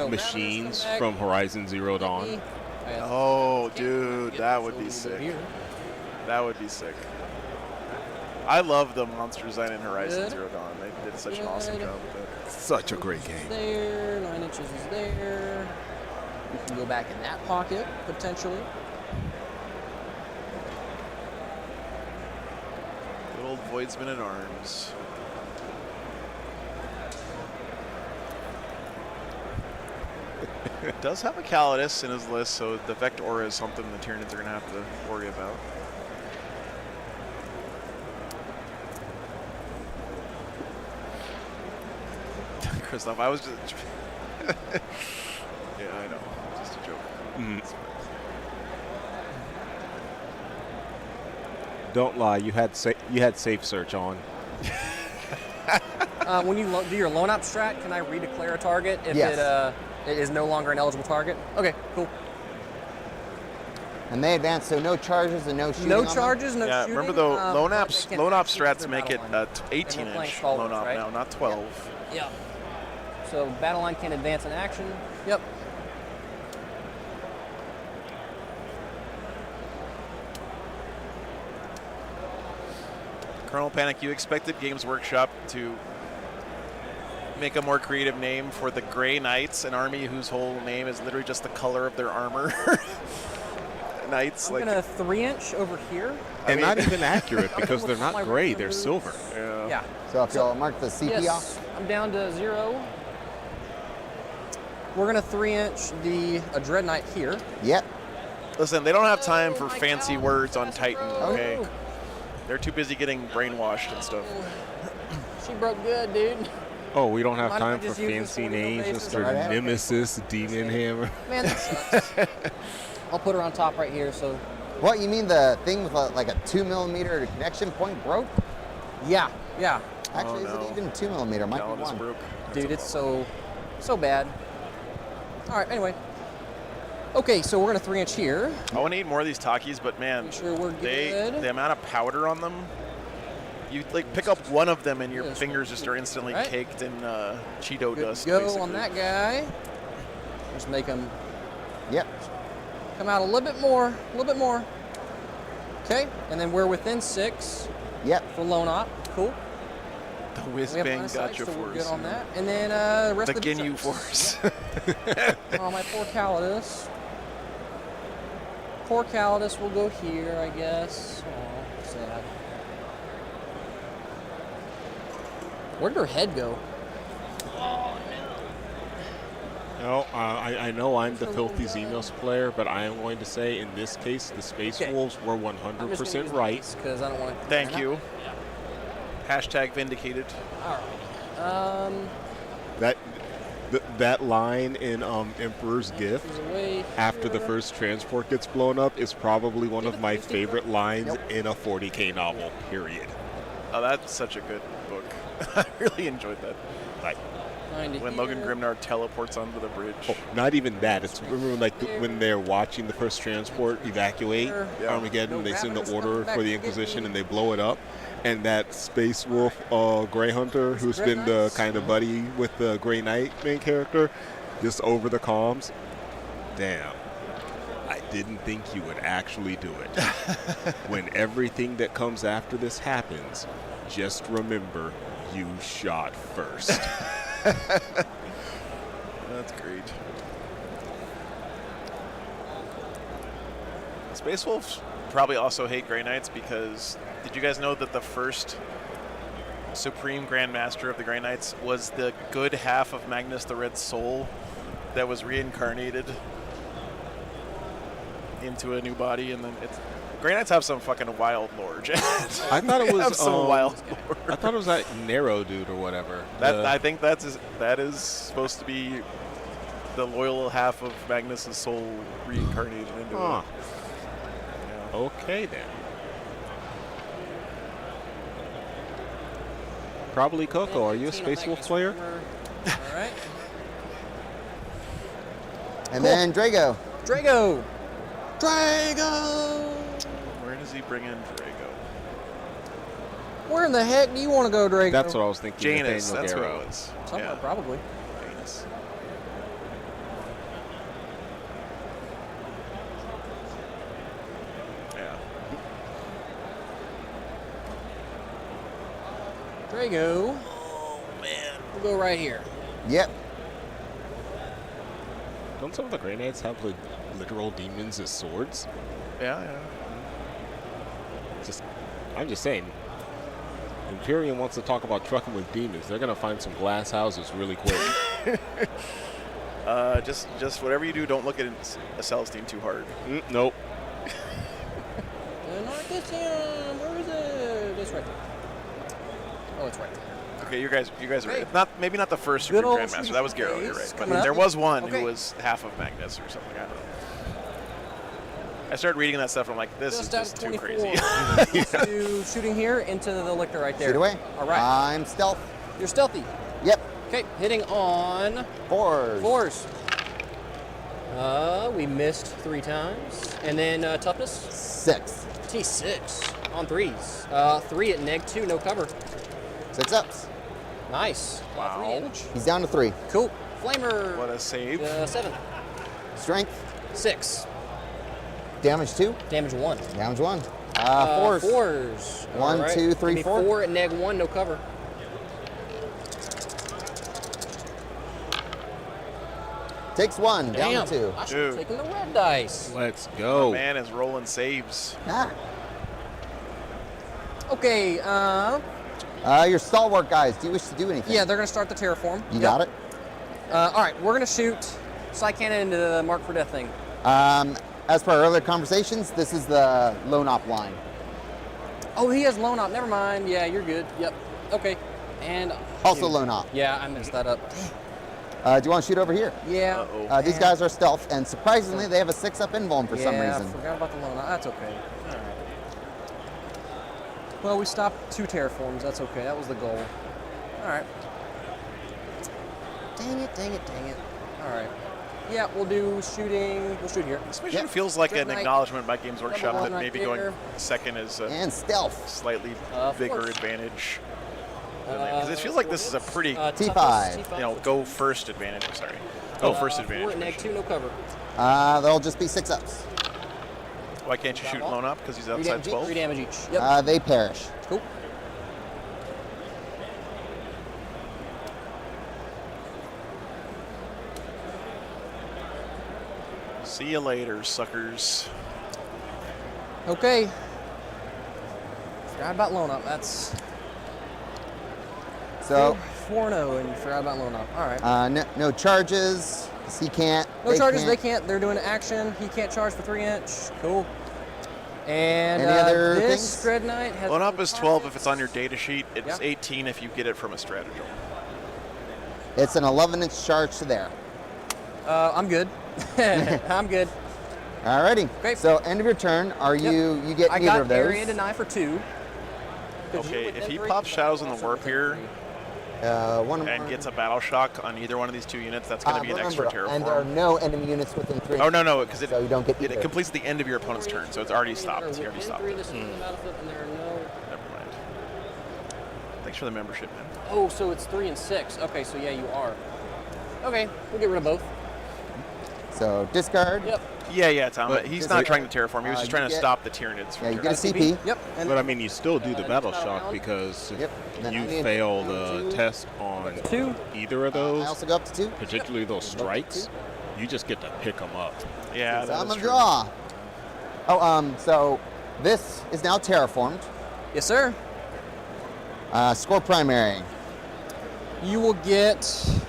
machines from Horizon Zero Dawn. Oh, dude, that would be sick. That would be sick. I love the monster design in Horizon Zero Dawn. They did such an awesome job with it. Such a great game. There, 9 inches is there. We can go back in that pocket, potentially. Good old Voidsman at Arms. Does have a Calidus in his list, so the Vector Aura is something the Tyranids are going to have to worry about. Christoph, I was just... yeah, I know. Just a joke. Don't lie, you had safe search on. When you do your loan abstract, can I redeclare a target if it is no longer an eligible target? Okay, cool. And they advance, so no charges and no shooting. No charges, no shooting. Remember though, loan op strats make it 18-inch loan op now, not 12. Yeah. So battle line can advance in action. Yep. Colonel Panic, you expected Games Workshop to make a more creative name for the Grey Knights, an army whose whole name is literally just the color of their armor. Knights. I'm gonna 3-inch over here. And not even accurate because they're not gray, they're silver. Yeah. So if y'all mark the CP off. I'm down to 0. We're gonna 3-inch a Dread Knight here. Yep. Listen, they don't have time for fancy words on Titan, okay? Oh. They're too busy getting brainwashed and stuff. She broke good, dude. Oh, we don't have time for fancy names, Mr. Nemesis, Demon Hammer. Man, that sucks. I'll put her on top right here, so. What, you mean the thing with like a 2mm connection point broke? Yeah. Actually, is it even 2mm? Might be 1. Broke. Dude, it's so bad. All right, anyway. Okay, so we're gonna 3-inch here. I want to eat more of these Takis, but man, the amount of powder on them, you like pick up one of them and your fingers just are instantly caked in Cheeto dust. Go basically. on that guy. Just make him. Yep. Come out a little bit more. Okay, and then we're within 6. Yep. For loan op. Cool. The Whiz-Bang Gotcha so Force. We're good on that. And then the rest the of the Ginyu Force. Oh, my poor Calidus. Poor Calidus will go here, I guess. Oh, sad. Where'd her head go? No, I know I'm the filthy Xenos player, but I am going to say in this case, the Space Wolves were 100% right. Because I don't want to. Thank you. Hashtag vindicated. All right. That line in Emperor's Gift after the first transport gets blown up is probably one of my favorite lines in a 40K novel, period. Oh, that's such a good book. I really enjoyed that. Like, when Logan Grimnar teleports onto the bridge. oh, not even that. It's remember like when they're watching the first transport evacuate Armageddon, and they send the order for the Inquisition and they blow it up. And that Space Wolf Grey Hunter, who's been the kind of buddy with the Grey Knight main character, just over the comms. Damn. I didn't think you would actually do it. When everything that comes after this happens, just remember you shot first. That's great. Space Wolves probably also hate Grey Knights because did you guys know that the first Supreme Grand Master of the Grey Knights was the good half of Magnus the Red Soul that was reincarnated into a new body, and then it's Grey Knights have some fucking wild lore. I thought it was some wild lore. I thought it was that Narrow dude or whatever. I think that is supposed to be the loyal half of Magnus's soul reincarnated into it. Yeah. Okay then. Probably Coco. Are you a Space Wolf player? All right. And then Drago. Drago. Where does he bring in Drago? Where in the heck do you want to go, Drago? That's what I was thinking. Janus, Nathaniel that's Darrow. what it was. Somewhere, probably. Janus. Yeah. Drago. Oh, man. We'll go right here. Yep. Don't some of the Grey Knights have like literal demons as swords? Yeah. I'm just saying. Imperium wants to talk about trucking with demons. They're gonna find some glass houses really quick. Just whatever you do, don't look at a Celestine too hard. Nope. Not this one. Where is it? It's right there. Oh, it's right there. Okay, you guys are right. It's maybe not the first Good Supreme old Grandmaster. That was Garrow. You're right. But coming up. there was one Okay. who was half of Magnus or something. I don't know. I started reading that stuff and I'm like, this Just is out just of too 24. crazy. Let's do shooting here into the lictor right there. Shoot away. All right. I'm stealth. You're stealthy. Yep. Okay, hitting on fours. We missed 3 times. And then toughness? 6. T6 on 3s. 3 at -2, no cover. 6 ups. Nice. Wow. 3 damage. He's down to 3. Cool. Flamer. What a save. 7. Strength. 6. Damage 2. Damage 1. Damage 1. 4s. 4s. 1, All right. 2, 3, Give me 4. 4 at -1, no cover. Takes 1. Damn. Down to 2. I should have taken the red dice. Let's go. Man is rolling saves. Okay, your stalwart guys, do you wish to do anything? yeah, they're going to start the terraform. You got it? All right, we're going to shoot Psy Cannon into the Mark for Death thing. As per our earlier conversations, this is the lone op line. Oh, he has lone op. Never mind. Yeah, you're good. Yep. Okay. And Also lone op. yeah, I messed that up. Do you want to shoot over here? Yeah. These guys are stealth, and surprisingly, they have a 6-up invuln for some reason. I forgot about the lone op. That's okay. All right. Well, we stopped 2 terraforms. That's okay. That was the goal. All right. Dang it. All right. Yeah, we'll do shooting. We'll shoot here. This mission feels like an Knight. acknowledgement by Games Workshop Double that Knight maybe here. going second is a And stealth. slightly bigger force. advantage. Because it feels like this is a pretty, T5. go first advantage. I'm sorry. Go first advantage. 4 at -2, no cover. They'll just be 6-ups. Why can't you shoot Lone Up? Because he's 3 outside 12? damage each. Yep. They perish. Cool. See you later, suckers. Okay. Forgot about lone up. That's So 4-0 and forgot about lone up. All right. no charges. 'Cause he can't. No charges. They can't. They're doing action. He can't charge for 3-inch. Cool. And Any other this things? Dread Knight has. Lone Up is 12 if it's on your data sheet. It's Yeah. 18 if you get it from a stratagem. It's an 11-inch charge to there. I'm good. I'm good. Alrighty. Great. So end of your turn. Are you get I neither got of those? area deny for 2. Okay, if he pops Shadows in the Warp here and gets a Battle Shock on either one of these 2 units, that's going to be an extra terraform. And there are no enemy units within 3. Oh, no, because so you don't get it completes the end of your opponent's turn, so it's already stopped. He already stopped it. And there are no... Never mind. Thanks for the membership, man. Oh, so it's 3 and 6. Okay, so yeah, you are. Okay, we'll get rid of both. So discard. Yep. Yeah, Tom. But he's not trying to terraform. He was just trying to stop the Tyranids from you get a CP. Yep. But I mean, you still do the battle shock because if you fail the test on either of those, I also go up to 2. particularly those strikes, you just get to pick them up. Yeah, so I'm gonna draw. Oh, so this is now terraformed. Yes, sir. Score primary. You will get...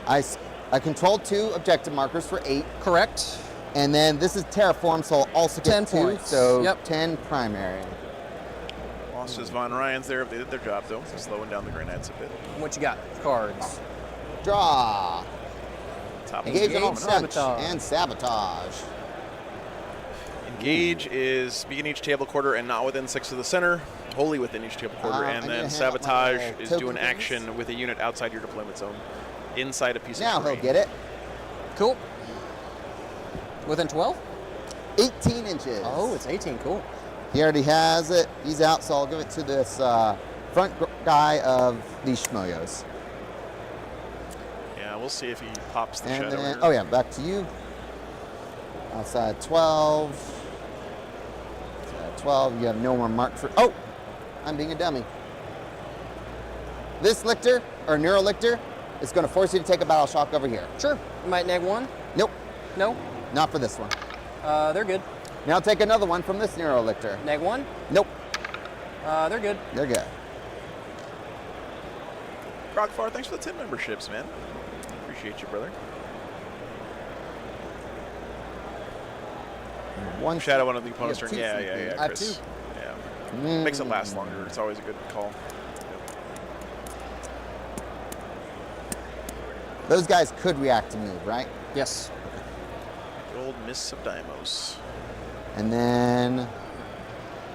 I controlled 2 objective markers for 8. Correct. And then this is terraform, so I'll also get 10 2. points. So 10 primary. Lost his Von Ryans there. They did their job, though. Slowing down the Grey Knights a bit. What you got? Cards. Draw. Top Engage of on the punch and sabotage. Engage is begin each table quarter and not within 6 of the center, wholly within each table quarter, and then sabotage is do an action with a unit outside your deployment zone, inside a piece now of terrain. He'll get it. Cool. Within 12? 18 inches. Oh, it's 18. Cool. He already has it. He's out, so I'll give it to this front guy of these schmoyos. Yeah, we'll see if he pops the And shadow then, here. oh yeah, back to you. Outside 12. Outside 12. You have no more mark for. Oh, I'm being a dummy. This lictor or neurolictor is going to force you to take a battle shock over here. Sure. You might neg 1. Nope. No. Not for this one. They're good. Now take another one from this neurolictor. Neg 1. Nope. They're good. They're good. Rockfar, thanks for the 10 memberships, man. Appreciate you, brother. One shadow one of the opponent's you turn. have two Yeah, CP. yeah, I have Chris. two. Yeah. Makes it last longer. It's always a good call. Those guys could react to move, right? Yes. Good old Miss of Deimos. And then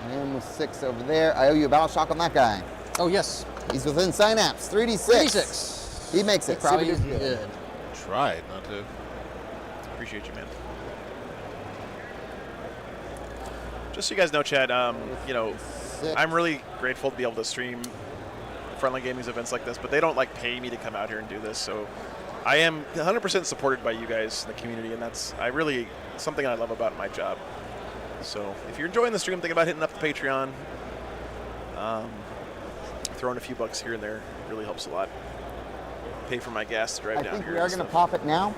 I am with 6 over there. I owe you a battle shock on that guy. Oh, yes. He's within synapse. 3d6. 3d6. He makes it. He probably Super is good. Tried not to. Appreciate you, man. Just so you guys know, Chad, you know, I'm really grateful to be able to stream Frontline Gaming's events like this, but they don't like pay me to come out here and do this. So I am 100% supported by you guys in the community, and that's something I love about my job. So if you're enjoying the stream, think about hitting up the Patreon. Throwing a few bucks here and there really helps a lot. Pay for my gas to drive I down think here. we are going to pop it now.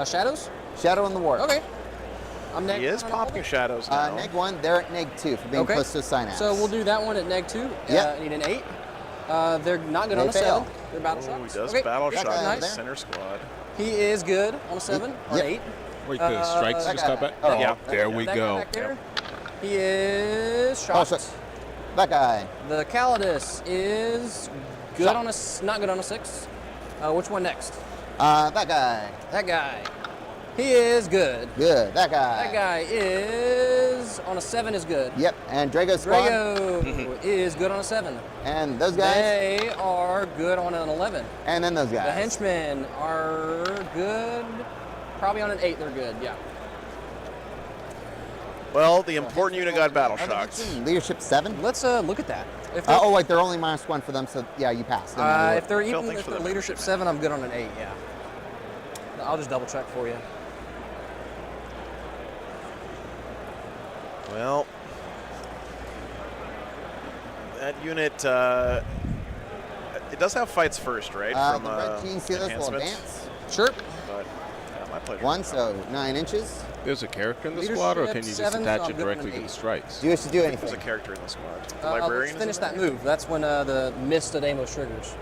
Shadows? Shadow in the Warp. Okay. I'm neg He is popping shadows now. Neg 1, they're at neg 2 for being close to a synapse. So we'll do that one at neg 2. Yep. Need an 8. They're not good They on a fail. 7. They're battle Oh, shots. he does Okay. battle That's shot nice. center squad. He is good on a 7 or an 8. Wait, the strikes just got back? Oh, yeah, there we That guy go. back there, he is Oh, shot. that guy. The Calidus is good Shot. on a not good on a 6. Which one next? That guy. That guy. He is good. Good. That guy. That guy is on a 7 is good. Yep. And Drago squad. Drago is good on a 7. And those guys. They are good on an 11. And then those guys. The henchmen are good. Probably on an 8 they're good, yeah. Well, the important unit got battle shocked. Leadership 7. Let's look at that. If they're, Oh, wait, they're only -1 for them, so yeah, you passed. No matter what. if they're Phil, even thanks if for they're the leadership 7, I'm good on an 8, yeah. I'll just double check for you. Well, that unit, it does have fights first, right? The red team, see those little enhancements. advance? Sure. But, yeah, my pleasure. 1, so 9 inches. There's a character in the Leadership squad, or can you just 7, attach so I'm it good directly on to an the 8. Do strikes? you wish to do There's a anything? character in the squad. The Let's librarian is finish in that there? move. That's when the Mist of Deimos triggers.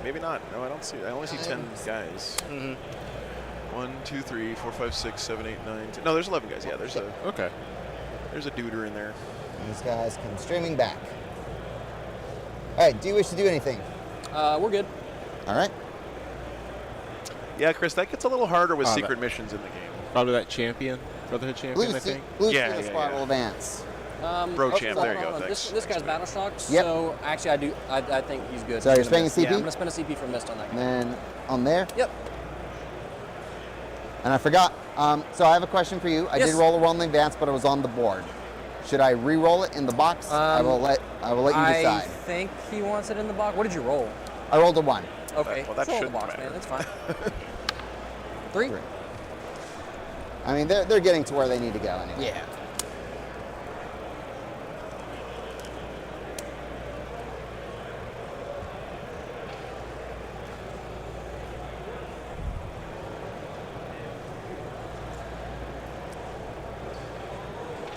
Maybe not. No, I don't see. I only see 10 guys. 1, 2, 3, 4, 5, 6, 7, 8, 9, 10. No, there's 11 guys. Yeah, there's a duder in there. These guys come streaming back. All right, do you wish to do anything? We're good. All right. Yeah, Chris, that gets a little harder with Oh, secret missions in the game. Probably that champion, Brotherhood champion, I think. Blue Yeah, Steel yeah, Squad yeah. will advance. Bro champ, there you go. Hold on. Thanks. This guy's battle shocked, Yep. so actually I think he's good. So He's you're gonna spending miss. Yeah, CP? I'm gonna spend a CP for mist on that And guy. then on there. Yep. And I forgot. So I have a question for you. I Yes. did roll a roll in advance, but it was on the board. Should I re-roll it in the box? I will let you I decide. think he wants it in the box. What did you roll? I rolled a 1. Okay, Well, that just roll the shouldn't box, matter. man. That's fine. 3. I mean, they're getting to where they need to go anyway. Yeah.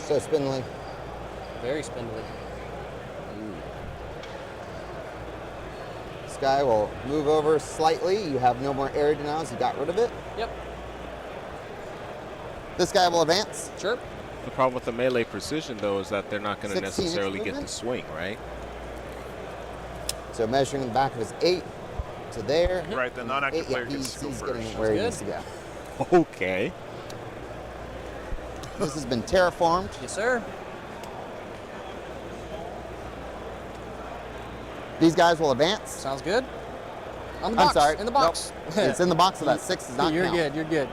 So spindly. Very spindly. This guy will move over slightly. You have no more area denials. You got rid of it. Yep. This guy will advance. Sure. The problem with the melee precision, though, is that they're not going to 16 inch necessarily get the movement? swing, right? So measuring the back of his 8 to there. Right, the non-active 8, player yeah, gets to go he's first. getting where he Good. needs to go. Okay. This has been terraformed. Yes, sir. These guys will advance. Sounds good. On the I'm box. sorry. In the box. Nope. It's in the box, so that 6 does not You're count. good. You're good.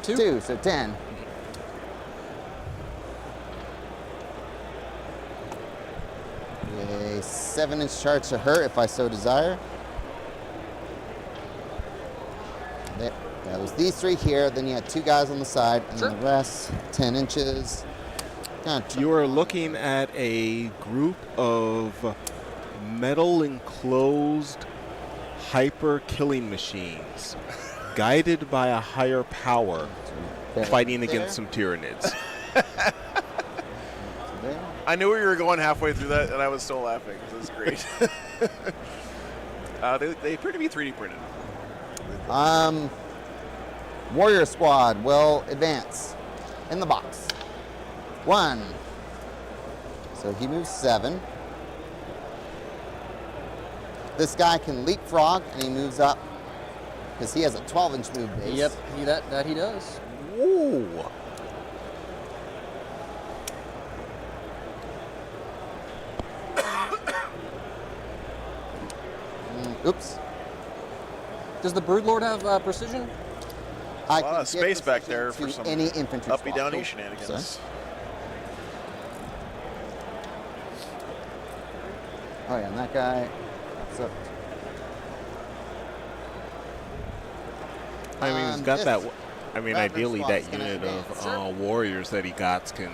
2, so 10. A 7-inch charge to hurt if I so desire. There. That was these 3 here. Then you had 2 guys on the side, and Sure. then the rest 10 inches. You are looking at a group of metal enclosed hyper killing machines guided by a higher power fighting against some Tyranids. I knew we were going halfway through that, and I was still laughing. This is great. They appear to be 3D printed. Warrior Squad will advance in the box. 1. So he moves 7. This guy can leapfrog, and he moves up because he has a 12-inch move base. Yep. That he does. Whoa. Oops. Does the Broodlord have precision? I A lot can of give space back precision there to for some any infantry uppy squad. downy shenanigans. Oh yeah, and that guy. So, I mean, he's got this that. I mean, Raptor ideally, squad that is gonna unit advance. of warriors that he got can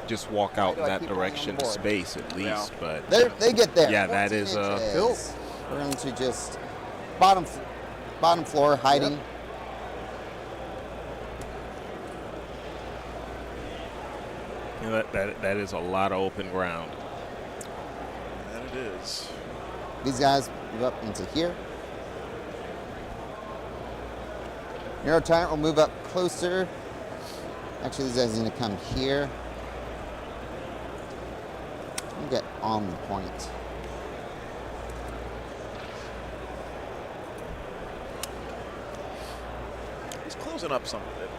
just walk out do in I that keep going on direction the to board? space at least. But they get there. yeah, that 14 is inches. We're going to just bottom floor hiding. you know, that is a lot of open ground. That it is. These guys move up into here. Narrow Tyrant will move up closer. Actually, these guys need to come here. We'll get on the point. He's closing up some of it.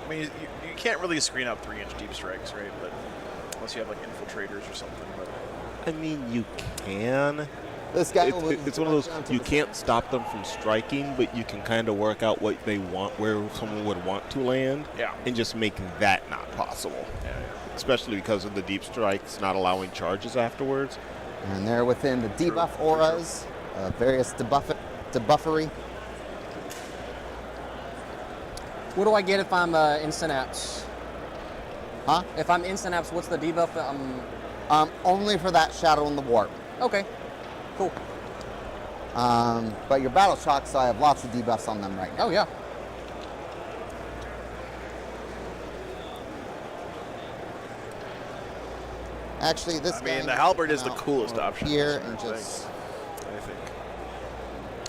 I mean, you can't really screen out 3-inch deep strikes, right? But unless you have like infiltrators or something. But I mean, you can. This guy will move It's one of those, down to you the can't stop them from striking, but you can kind of work out what they want, where someone would want to land, Yeah. and just make that not possible. Especially because of the deep strikes not allowing charges afterwards. And they're within the debuff auras, various debuffery. What do I get if I'm in Synapse? Huh? If I'm in Synapse, what's the debuff? Only for that Shadow in the Warp. Okay. Cool. But your battle shocks, so I have lots of debuffs on them right now. Oh yeah. Actually, this I guy mean, the needs halberd to is the come out coolest over option. here in and this just thing, I think.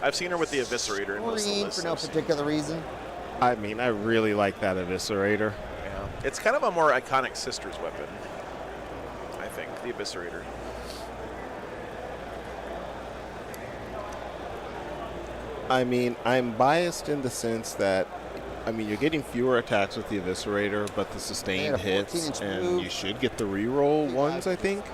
I've seen her with the eviscerator in most of the green lists for no I've seen. particular reason. I mean, I really like that eviscerator. Yeah, it's kind of a more iconic sister's weapon. I think the eviscerator. I mean, I'm biased in the sense that, I mean, you're getting fewer attacks with the Eviscerator, but the sustained hits, and you should get the reroll ones, I think,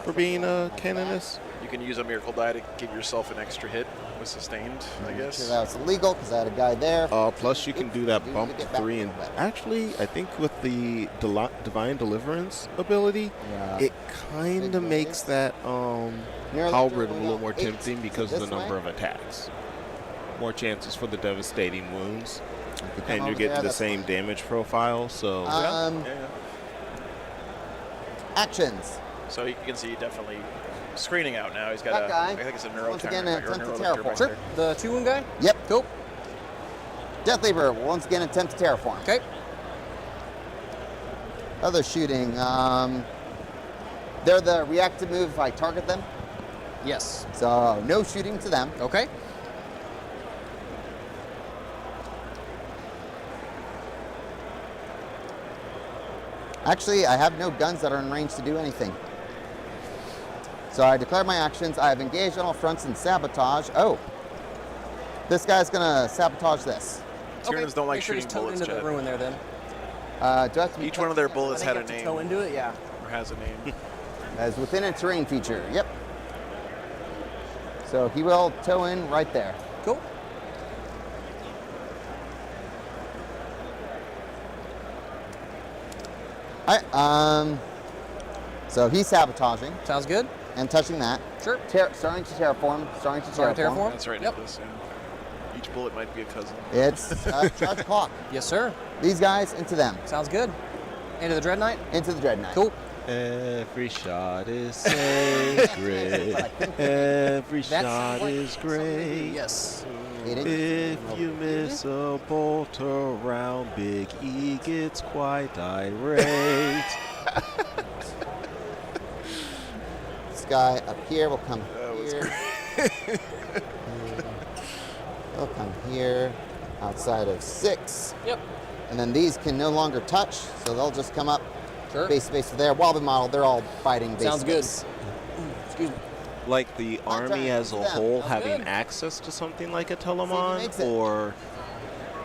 for being a Canonist. You can use a Miracle Die to give yourself an extra hit with sustained, I guess. Sure that was illegal because I had a guy there. Plus, you can do that bump to 3, and actually, I think with the Divine Deliverance ability, it kind of makes that halberd a little more tempting because of the number of attacks. More chances for the devastating wounds, and you're getting the same damage profile. So actions. So you can see definitely screening out now. He's got That guy, I think it's a neuro once again, turret, or attempt to neuro terraform. Sure. The 2-wound guy? Yep. Cool. Death Leaper will once again attempt to terraform. Okay. Other shooting. They're the reactive move if I target them. Yes. So no shooting to them. Okay. Actually, I have no guns that are in range to do anything. So I declare my actions. I have engaged on all fronts and sabotage. Oh. This guy's going to sabotage this. Tyranids don't like Make sure shooting he's towed bullets, into the Chad. ruin there then. Do I have to be Each one of their bullets had a Have to name. tow into it, yeah. Or has a name. as within a terrain feature. Yep. So he will tow in right there. Cool. All right. So he's sabotaging. Sounds good. And touching that. Sure. Starting to terraform. Starting to Starting to terraform. terraform? That's right, Yep. Nicholas. Yeah. Each bullet might be a cousin. It's charge clock. Yes, sir. These guys into them. Sounds good. Into the Dread Knight? Into the Dread Knight. Cool. Every shot is sacred. Every shot is great. Yes. If you miss a bolt around, Big E gets quite irate. This guy up here will come here. They'll come here outside of 6. Yep. And then these can no longer touch, so they'll just come up Sure. base to base there. While the model, they're all fighting base Sounds to good. base. Excuse me. Like the army as a Them. whole Sounds having good. access to something like a makes Telemon, it. or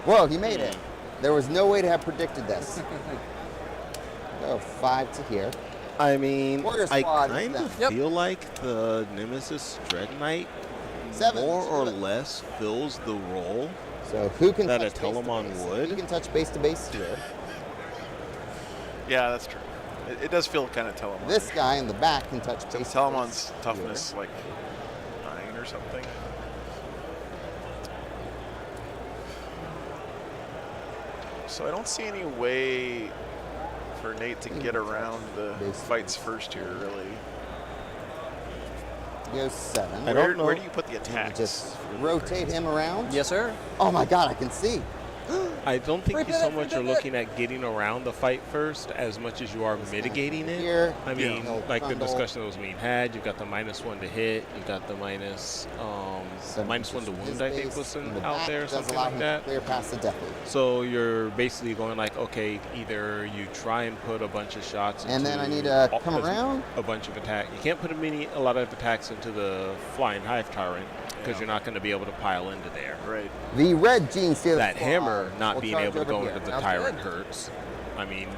Whoa, he made it. There was no way to have predicted this. Go 5 to here. I mean, Warrior I squad, kind of Yep. feel like the Nemesis Dread Knight 7. more or Let's do it. less fills the role So who can that touch a Telemon base to base? would. He can touch base to base here. Yeah, that's true. It does feel kind of Telemon. This guy in the back can touch So base. to Telemon's base toughness like 9 or something. So I don't see any way for Nate to get around the fights first here, really. Here. Goes 7. I don't know. Where do you put the attacks? Just rotate him around. Yes, sir. Oh my God, I can see. I don't think Free you so pivot, much free are pivot. looking at getting around the fight first as much as you are mitigating it. Here. I mean, He'll like the trundle. discussion that was being had, you've got the -1 to hit, you've got the Seven -1 to pushes wound, his I think base was in the out back, there, does something allow like him to that. clear past the death loop. So you're basically going like, okay, either you try and put a bunch of shots into And then I need to all- come around. a bunch of attack. You can't put a lot of attacks into the Flying Hive Tyrant because Yeah. you're not going to be able to pile into there. Right. The red Gene Stealer That squad hammer not will being charge able to over go here. into the Sounds Tyrant good. hurts. I mean,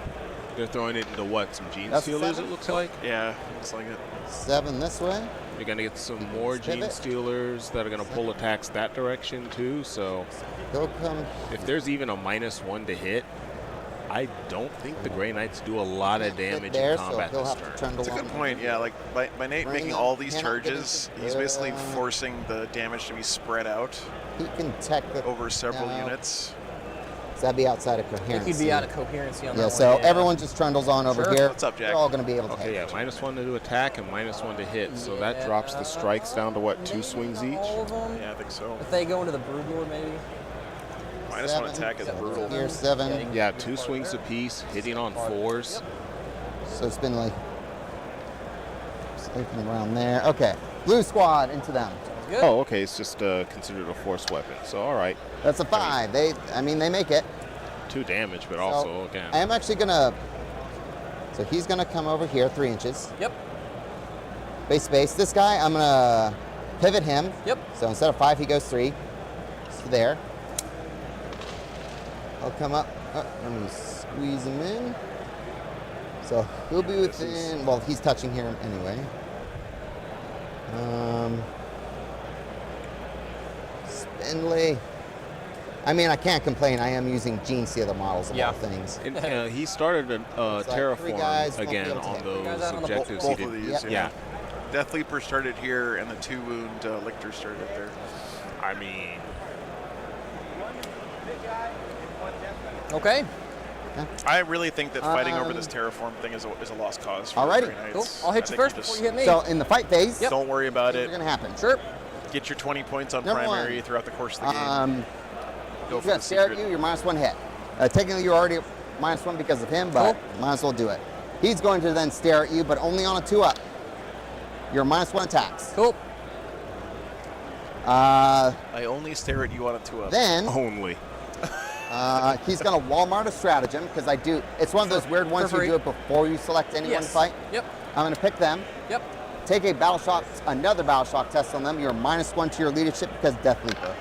they're throwing it into what? Some Gene That's Stealers, 7? it looks like. Yeah, looks like it. 7 this way. You're going to get some more Let's Gene pivot. Stealers that are going to pull attacks that direction too. So He'll come. if there's even a -1 to hit, I don't think the Grey Knights do a lot of Hit damage there, in so combat he'll this have to turn. trundle That's a good on. point. Yeah, like by Nate Bring making him, all these cannot get charges, into- he's basically forcing the damage to be spread out He can tech the, over several no. units. So that'd be outside of I think coherency. he'd be out of coherency on Yeah, that so one. everyone just trundles on over Sure. here. What's up, Jack? They're all going to be able to Okay, hit. yeah, -1 to do attack and -1 to hit. So that drops the strikes down to what, 2 swings each? All of them. Yeah, I think so. If they go into the Broodlord, maybe. -1 7. attack is brutal. Here, 7. Yeah, 2 swings apiece, hitting on 4s. So it's been like sleeping around there. Okay, blue squad into them. Good. Oh, okay, it's just considered a force weapon. So, all right, That's a 5. They make it. 2 damage, but So, also, again, I am actually gonna. So he's gonna come over here 3 inches. Yep. Base. This guy, I'm gonna pivot him. Yep. So instead of 5, he goes 3. to there. I'll come up. Oh, I'm going to squeeze him in. So he'll be within, well, he's touching here anyway. Spindly. I mean, I can't complain. I am using Gene Sealer models of all things. And, he started a terraform again on those objectives. Both of these, yeah. Death Leaper started here, and the 2-wound Lictor started there. I mean, Okay. I really think that fighting over this terraform thing is a lost cause. For Alrighty. the Grey Knights. Cool. I'll hit you first before you hit me. So in the fight phase, Don't worry about things it. are going to happen. Sure. Get your 20 points on Number primary one. throughout the course of the game. Go He's for going the to stare at secret. you. You're -1 hit. Technically, you're already -1 because of him, but might as well do it. He's going to then stare at you, but only on a 2-up. You're -1 attacks. Cool. I only stare at you on a 2-up. Then only. he's going to Walmart a stratagem because I do. It's one of those weird ones you do it before you select anyone to fight. Yep. I'm going to pick them. Yep. Take a battle shock, another battle shock test on them. You're -1 to your leadership because Death Leaper.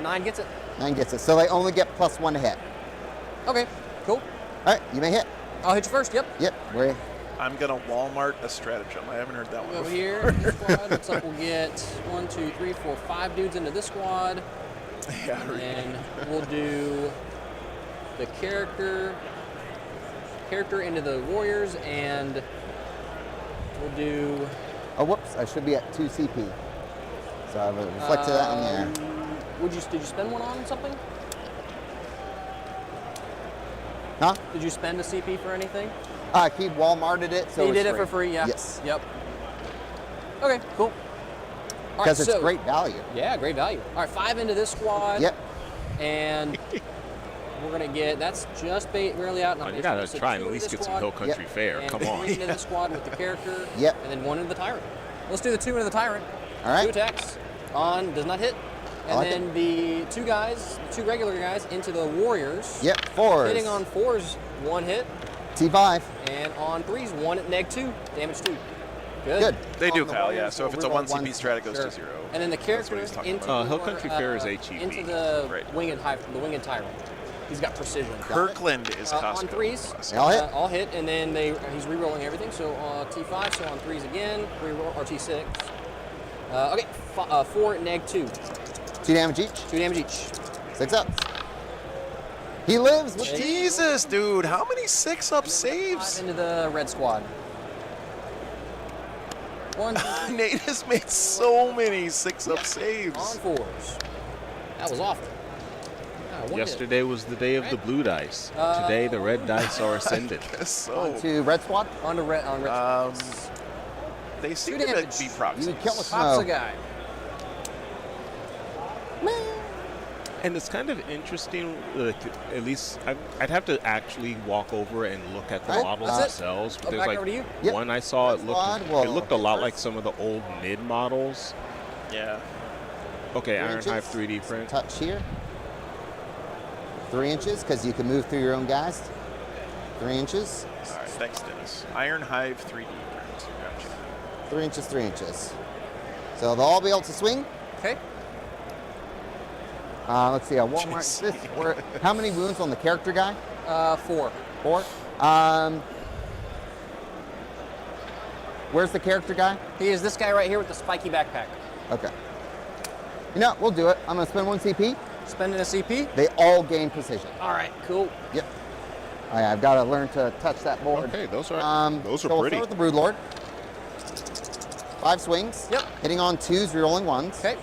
9 gets it. 9 gets it. So they only get +1 to hit. Okay. Cool. All right, you may hit. I'll hit you first. Yep. Yep. Where? I'm gonna Walmart a stratagem. I haven't heard that one Over before. here, this squad. Looks like we'll get 1, 2, 3, 4, 5 dudes into this squad. Yeah. And we'll do the character into the warriors, and we'll do. Oh, whoops! I should be at 2 CP. So I've reflected that on there. Did you spend one on something? Huh? Did you spend a CP for anything? He Walmarted it, so He it's did it free. for free, yeah. Yes. Yep. Okay, cool. Because it's great value. Yeah, great value. All right, 5 into this squad. Yep. And we're gonna get, that's just barely out. You gotta try and at least get some Hill Country Fair. And Come on. 3 into the squad with the character. Yep. And then 1 into the tyrant. Let's do the 2 into the tyrant. All right. 2 attacks. On does not hit. And like then the 2 guys, 2 regular guys into the warriors. Yep. 4s. Hitting on 4s, 1 hit. T5. And on 3s, 1 at -2. Damage 2. Good. Good. They do, On the Kyle. Yeah. warriors, So if we'll it's a reroll 1 CP one. strat, it goes Sure. to 0. And then the character That's what he's into talking Hill Country Fair is HEP. into the Right. winged tyrant. He's got precision. Kirkland is Costco. On 3s, I'll hit. I'll hit, and then he's re-rolling everything. So T5, so on 3s again, re-roll, or T6. Okay, 4 at -2. 2 damage each. 2 damage each. 6 ups. He lives with Jesus, dude. How many 6-up saves? 5 into the red squad. 1, 2, 3. Nate has made so many 6-up saves. On 4s. That was awful. One hit. Yesterday was the day of the blue dice. Today the red dice are ascended. So, to red squad. On red they seem 2 to damage. be proxies. You kill a Pops snow. a guy. And it's kind of interesting, at least I'd have to actually walk over and look at the Alright, models that's it. themselves. But Back there's like over to you. Yep. one I saw, it Squad, well, looked a lot okay, like first. some of the old mid models. Yeah. Okay, 3 Iron inches. Hive 3D print. Touch here. 3 inches, because you can move through your own guys. 3 inches. All right. Thanks, Dennis. Iron Hive 3D print. Gotcha. 3 inches, 3 inches. So they'll all be able to swing. Okay. Let's see, a Walmart. How many wounds on the character guy? 4. 4. Where's the character guy? He is this guy right here with the spiky backpack. Okay. You know, we'll do it. I'm going to spend 1 CP. Spending a CP. They all gain precision. All right, cool. Yep. Oh, yeah, I've got to learn to touch that board. Okay, those are So we'll pretty. start with the Broodlord. 5 swings. Yep. Hitting on 2s, rerolling 1s. Okay.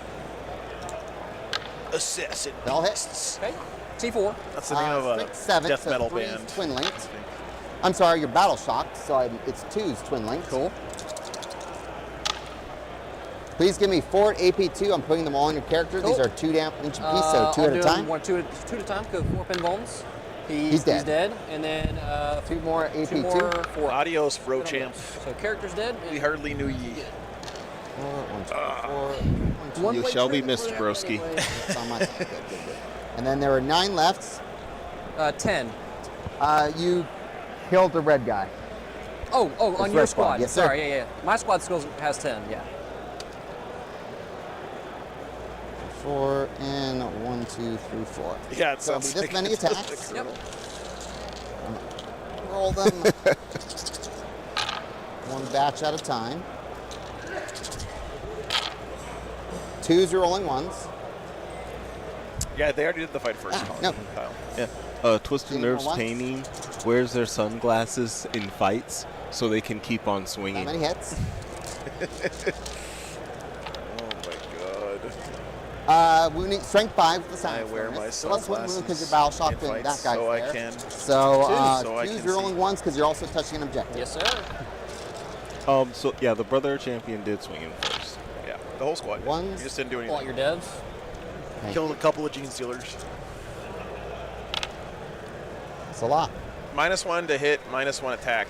Assassin. They'll hit. Okay. T4. That's the name of a Strength 7, death so metal 3's band. Twin linked. I'm sorry, you're battle shocked, so it's 2's twin linked. Cool. Please give me 4 at AP2. I'm putting them all in your character. Cool. These are 2 damage each piece, so 2 at a time. 2 at a time, because 4 pin bones. He's dead. He's dead. And then 2 more AP2. 2 more 4. Adios, bro champ. So character's dead. We hardly knew ye. 1, 2, 4. One You way shall be trigger missed, for broski. anyway. It's on my side. Good, good, good. And then there were 9 left. 10. You killed the red guy. Oh, on It's your red squad. squad. Yes, sir. Sorry, yeah. My squad still has 10, yeah. 4, and 1, 2, 3, 4. Yeah, it So it'll be sounds this like many it's attacks. like- Roll them one batch at a time. 2s are rolling 1s. Yeah, they already did the fight first. No. Kyle. Yeah. Twisted Gamer Nerves once. Painting wears their sunglasses in fights so they can keep on That swinging. many hits. Oh my god. Wounding strength 5 with the I silence wear bonus. my So let's one wound because your sunglasses battle shock in thing. That fights guy's so I there. can- So so I 2s can are rolling see. 1s because you're also touching an objective. Yes, sir. So yeah, the Brother Champion did swing in first. Yeah, the whole squad. did. Ones. You just didn't do Pull out anything. your devs. Killed a couple of Gene Stealers. It's a lot. -1 to hit, -1 attack.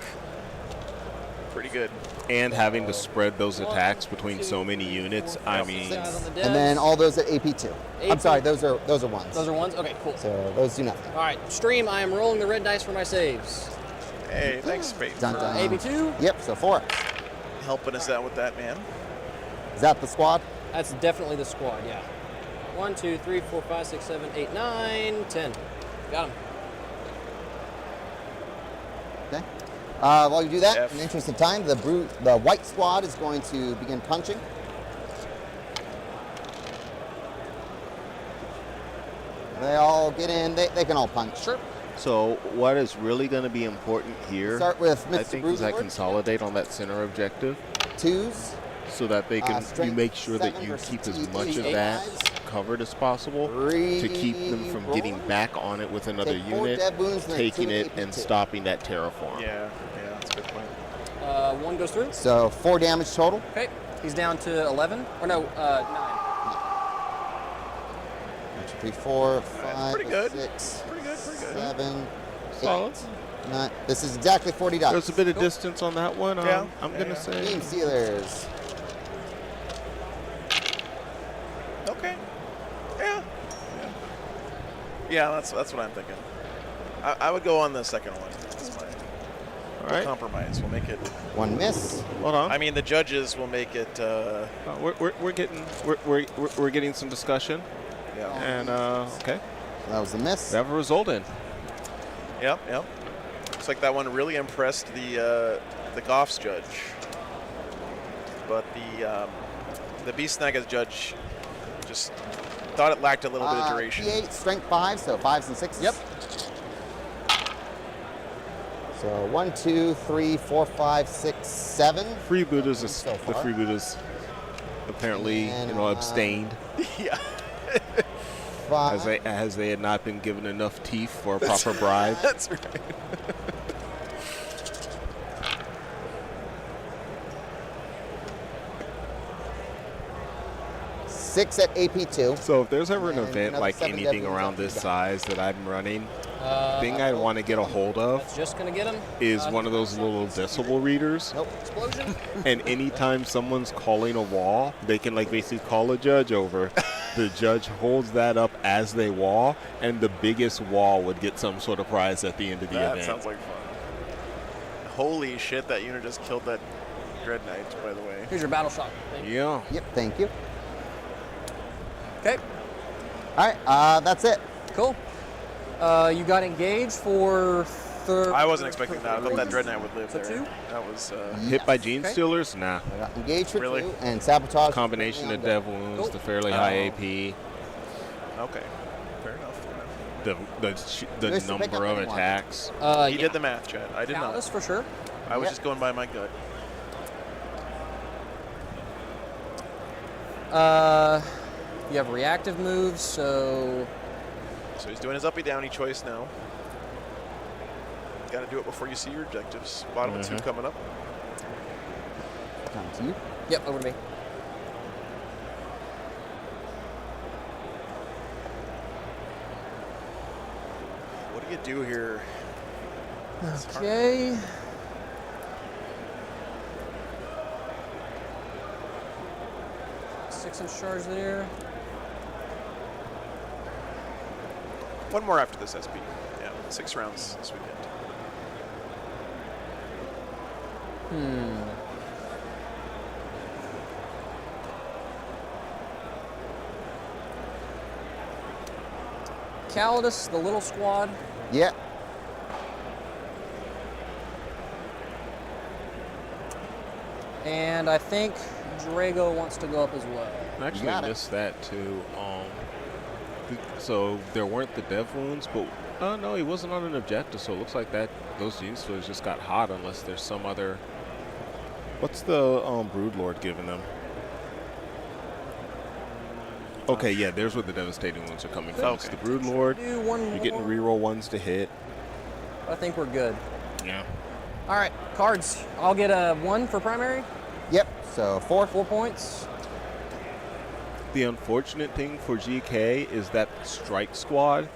Pretty good. And having to spread those attacks between so many units, I mean, Guys on the devs. And then all those at AP2. I'm AP. sorry, those are 1s. Those are ones? Okay, cool. So those do nothing. All right, stream, I am rolling the red dice for my saves. Hey, thanks, Peyton, Dun, for dun. AB2? Yep, so 4. helping us out with that, man. Is that the squad? That's definitely the squad, yeah. 1, 2, 3, 4, 5, 6, 7, 8, 9, 10. Got him. Okay. While you do that, F. in the interest of time, the white squad is going to begin punching. They all get in. They can all punch. Sure. so what is really going to be important here, Start with I Mr. think, is I Bruiserlord. consolidate on that center objective 2s. so that they can you strength make sure that 7 you versus keep as T8 much of guys. that covered as possible to keep them from getting Re-roll. back on it with another Take 4 unit, dead wounds and then taking 2 it AP2. and stopping that terraform. Yeah, that's a good point. 1 goes through. So 4 damage total. Okay. He's down to 11. Or no, 9. 1, 2, 3, 4, 5, pretty good. 6, Pretty good. 7, 8, Solid. 9. This is exactly 40 dice. There's a bit of distance on that one. Yeah. I'm gonna say. Team Steelers. Okay. Yeah. Yeah, that's what I'm thinking. I would go on the second one. That's my All right. compromise. We'll make it. 1 miss. Hold on. I mean, the judges will make it. We're getting some discussion, Yeah. and okay, That was a miss. we have a result in. Yep. Looks like that one really impressed the Goffs judge, but the Beast Snaggers judge just thought it lacked a little bit of duration. P8, strength 5, so 5s and 6s. Yep. So 1, 2, 3, 4, 5, 6, 7. Freebooters, the So far. freebooters, apparently And, abstained Yeah. 5. as they had not been given enough teeth for a proper bribe. That's right. 6 at AP2. So if there's ever an And event another like 7 anything dead wounds around after this you die. size that I'm running, thing I'd want to get a hold That's of just going to get him. is one of those little decibel readers. Nope. Explosion. And anytime someone's calling a wall, they can like basically call a judge over. The judge holds that up as they wall, and the biggest wall would get some sort of prize at the end of the That event. sounds like fun. Holy shit, that unit just killed that Dread Knight, by the way. Here's your battle shock. Thank you. Yeah. Yep, thank you. Okay. All right, that's it. Cool. You got engaged for third. I wasn't expecting that. I thought that Dread Knight would live So there. 2? That was. Hit by Gene Okay. Stealers? Nah. I got engaged for Really? 2 and sabotage. Combination of and dev wounds, Cool. the fairly high Oh. AP, Okay. Fair enough. the Nice to pick number up of anyone. attacks. He Yeah. did the math, Chad. I did Callus not. for sure. I was Yep. just going by my gut. You have reactive moves, so So he's doing his uppy downy choice now. Got to do it before you see your objectives. Bottom of 2 coming up. Come to you. yep, over to me. What do you do here? Okay. Six-inch charge there. One more after this SP. Yeah, 6 rounds this weekend. Calidus, the little squad. Yeah. And I think Drago wants to go up as well. I actually Got it. missed that too. So there weren't the dev wounds, but no, he wasn't on an objective. So it looks like that those Genestealers just got hot, unless there's some other. What's the Broodlord giving them? Okay, yeah, there's where the devastating wounds are coming from. It's the Broodlord. Do one You're getting more. reroll ones to hit. I think we're good. Yeah. All right, cards. I'll get a 1 for primary. Yep. So 4. 4 points. The unfortunate thing for GK is that Strike Squad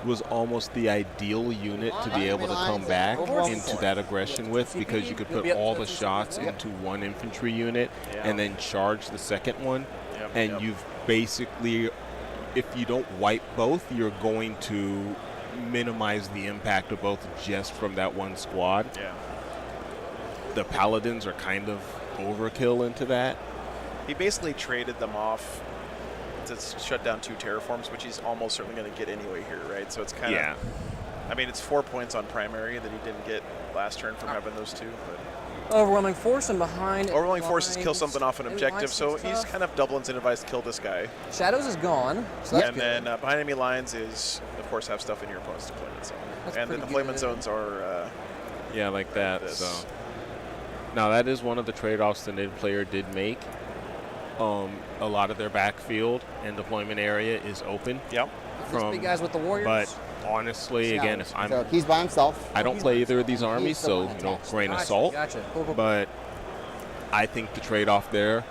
was almost the ideal unit to be able to come back into that aggression with, because you could put all the shots into one infantry unit and then charge the second one. And you've basically, if you don't wipe both, you're going to minimize the impact of both just from that one squad. Yeah. The Paladins are kind of overkill into that. He basically traded them off to shut down 2 terraforms, which he's almost certainly going to get anyway here, right? So it's kind of, I mean, it's 4 points on primary that he didn't get last turn from having those 2. But Overwhelming force and behind. overwhelming forces kill lines. something off an objective, so Lines and he's stuff. kind of double incentivized to kill this guy. Shadows is gone. So that's And good. then behind enemy lines is, of course, have stuff in your opponent's deployment zone. That's And the pretty deployment good. zones are Yeah, like that. this. So now that is one of the trade-offs the NID player did make. A lot of their backfield and deployment area is open. Yep. These big guys with the warriors. But honestly, again, if I'm, So he's by himself. I don't play either of these armies, the so one you know, attached. grain of Gotcha, salt. Gotcha. Cool. But I think the trade-off there,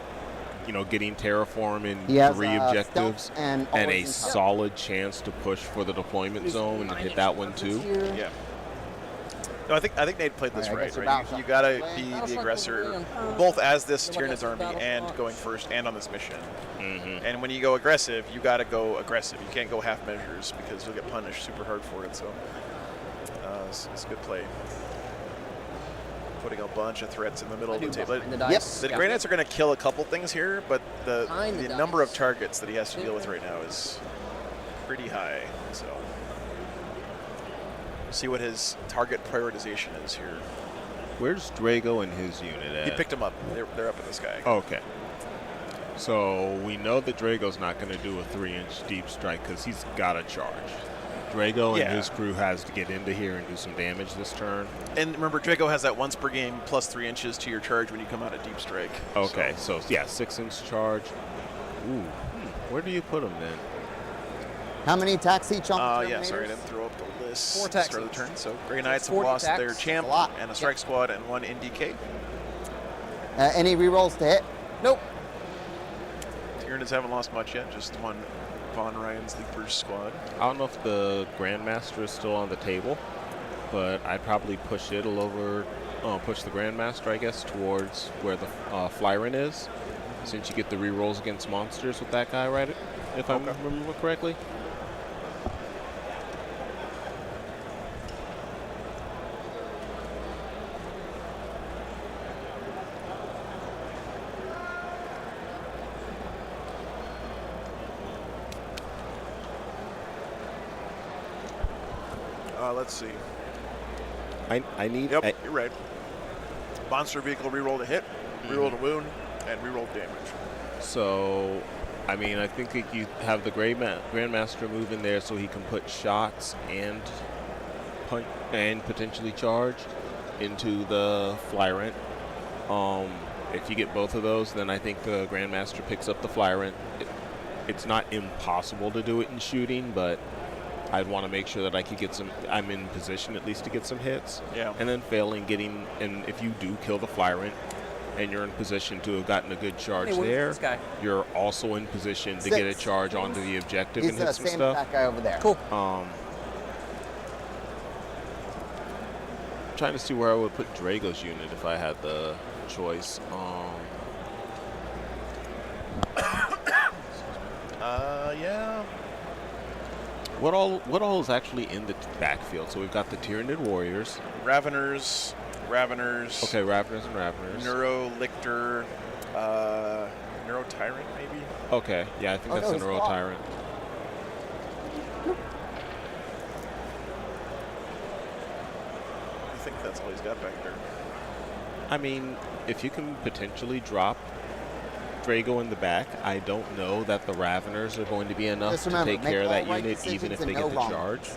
you know, getting Terraform in He has, 3 objectives stealth and a always in cover. solid chance to push for the deployment zone and hit that one too. Yeah. No, I think Nate played this All right, I right. guess you're Right? You gotta Battleshock. be Battleshock the aggressor, will be on both as this Feel like Tyrannid's army it's and Battleshock. going first and on this mission. Mm-hmm. And when you go aggressive, you gotta go aggressive. You can't go half measures because you'll get punished super hard for it. So it's a good play. Putting a bunch of threats in the middle of the table. The dice. The Grey Knights are going to kill a couple things here, but the Behind the number of dice. targets that he has to deal with right now is pretty high. So we'll see what his target prioritization is here. Where's Drago and his unit at? He picked him up. They're up in the sky. Okay. So we know that Drago's not going to do a 3-inch deep strike because he's got to charge. Drago and his crew has to get into here and do some damage this turn. And remember, Drago has that once per game plus 3 inches to your charge when you come out of deep strike. Okay, so yeah, 6-inch charge. Ooh, where do you put him then? How many attacks each on the Yeah, sorry, I Terminators? didn't throw up the list. 4 at the attacks start of the each. turn. So Grey Knights have 40 lost their attacks. champ A lot. and a strike squad and 1 NDK. Any rerolls to hit? Nope. Tyranids haven't lost much yet, just 1 Von Ryan's Leapers squad. I don't know if the Grandmaster is still on the table, but I'd probably push it over, push the Grandmaster, I guess, towards where the Flyrin is, since you get the rerolls against monsters with that guy, right? If I remember correctly. Let's see. I need. Yep, you're right. Monster vehicle reroll to hit, reroll to wound, and reroll damage. So, I mean, I think if you have the Grandmaster move in there so he can put shots and punch and potentially charge into the Flyrant. If you get both of those, then I think the Grandmaster picks up the Flyrant. It's not impossible to do it in shooting, but I'd want to make sure that I could get some. I'm in position at least to get some hits. Yeah. And then failing getting, and if you do kill the Flyrant, and you're in position to have gotten a good charge Hey, what is there, this guy? you're also in position to get a 6. charge onto the objective He's and the hit some same stuff. attack guy over there. Cool. Trying to see where I would put Drago's unit if I had the choice. Yeah. What all is actually in the backfield? So we've got the Tyranid Warriors. Raveners. Okay, Raveners and Raveners. Neuro Lictor. Neuro Tyrant, maybe? Okay, yeah, I think that's no, the it's Neuro blocked. Tyrant. think that's all he's got back there. I mean, if you can potentially drop Drago in the back, I don't know that the Raveners are going to be enough Just to remember, take make care of all that right unit, even decisions if and they no get the wrong. charge.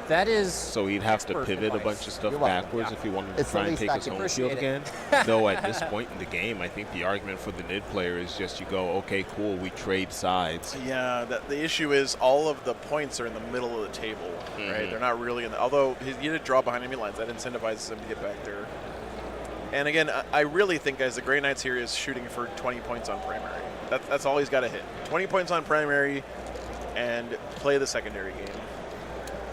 That is. So he'd have to expert pivot a advice. bunch of stuff You're welcome. backwards Yeah. if he wanted It's to the try and least take I his can home field appreciate again. Though at this point in the game, I think the argument for the NID player is just you go, okay, cool, we trade sides. Yeah, the issue is all of the points are in the middle of the table, right? They're not really in the. Although he did draw behind enemy lines, that incentivizes him to get back there. And again, I really think, guys, the Grey Knights here is shooting for 20 points on primary. That's all he's got to hit. 20 points on primary and play the secondary game.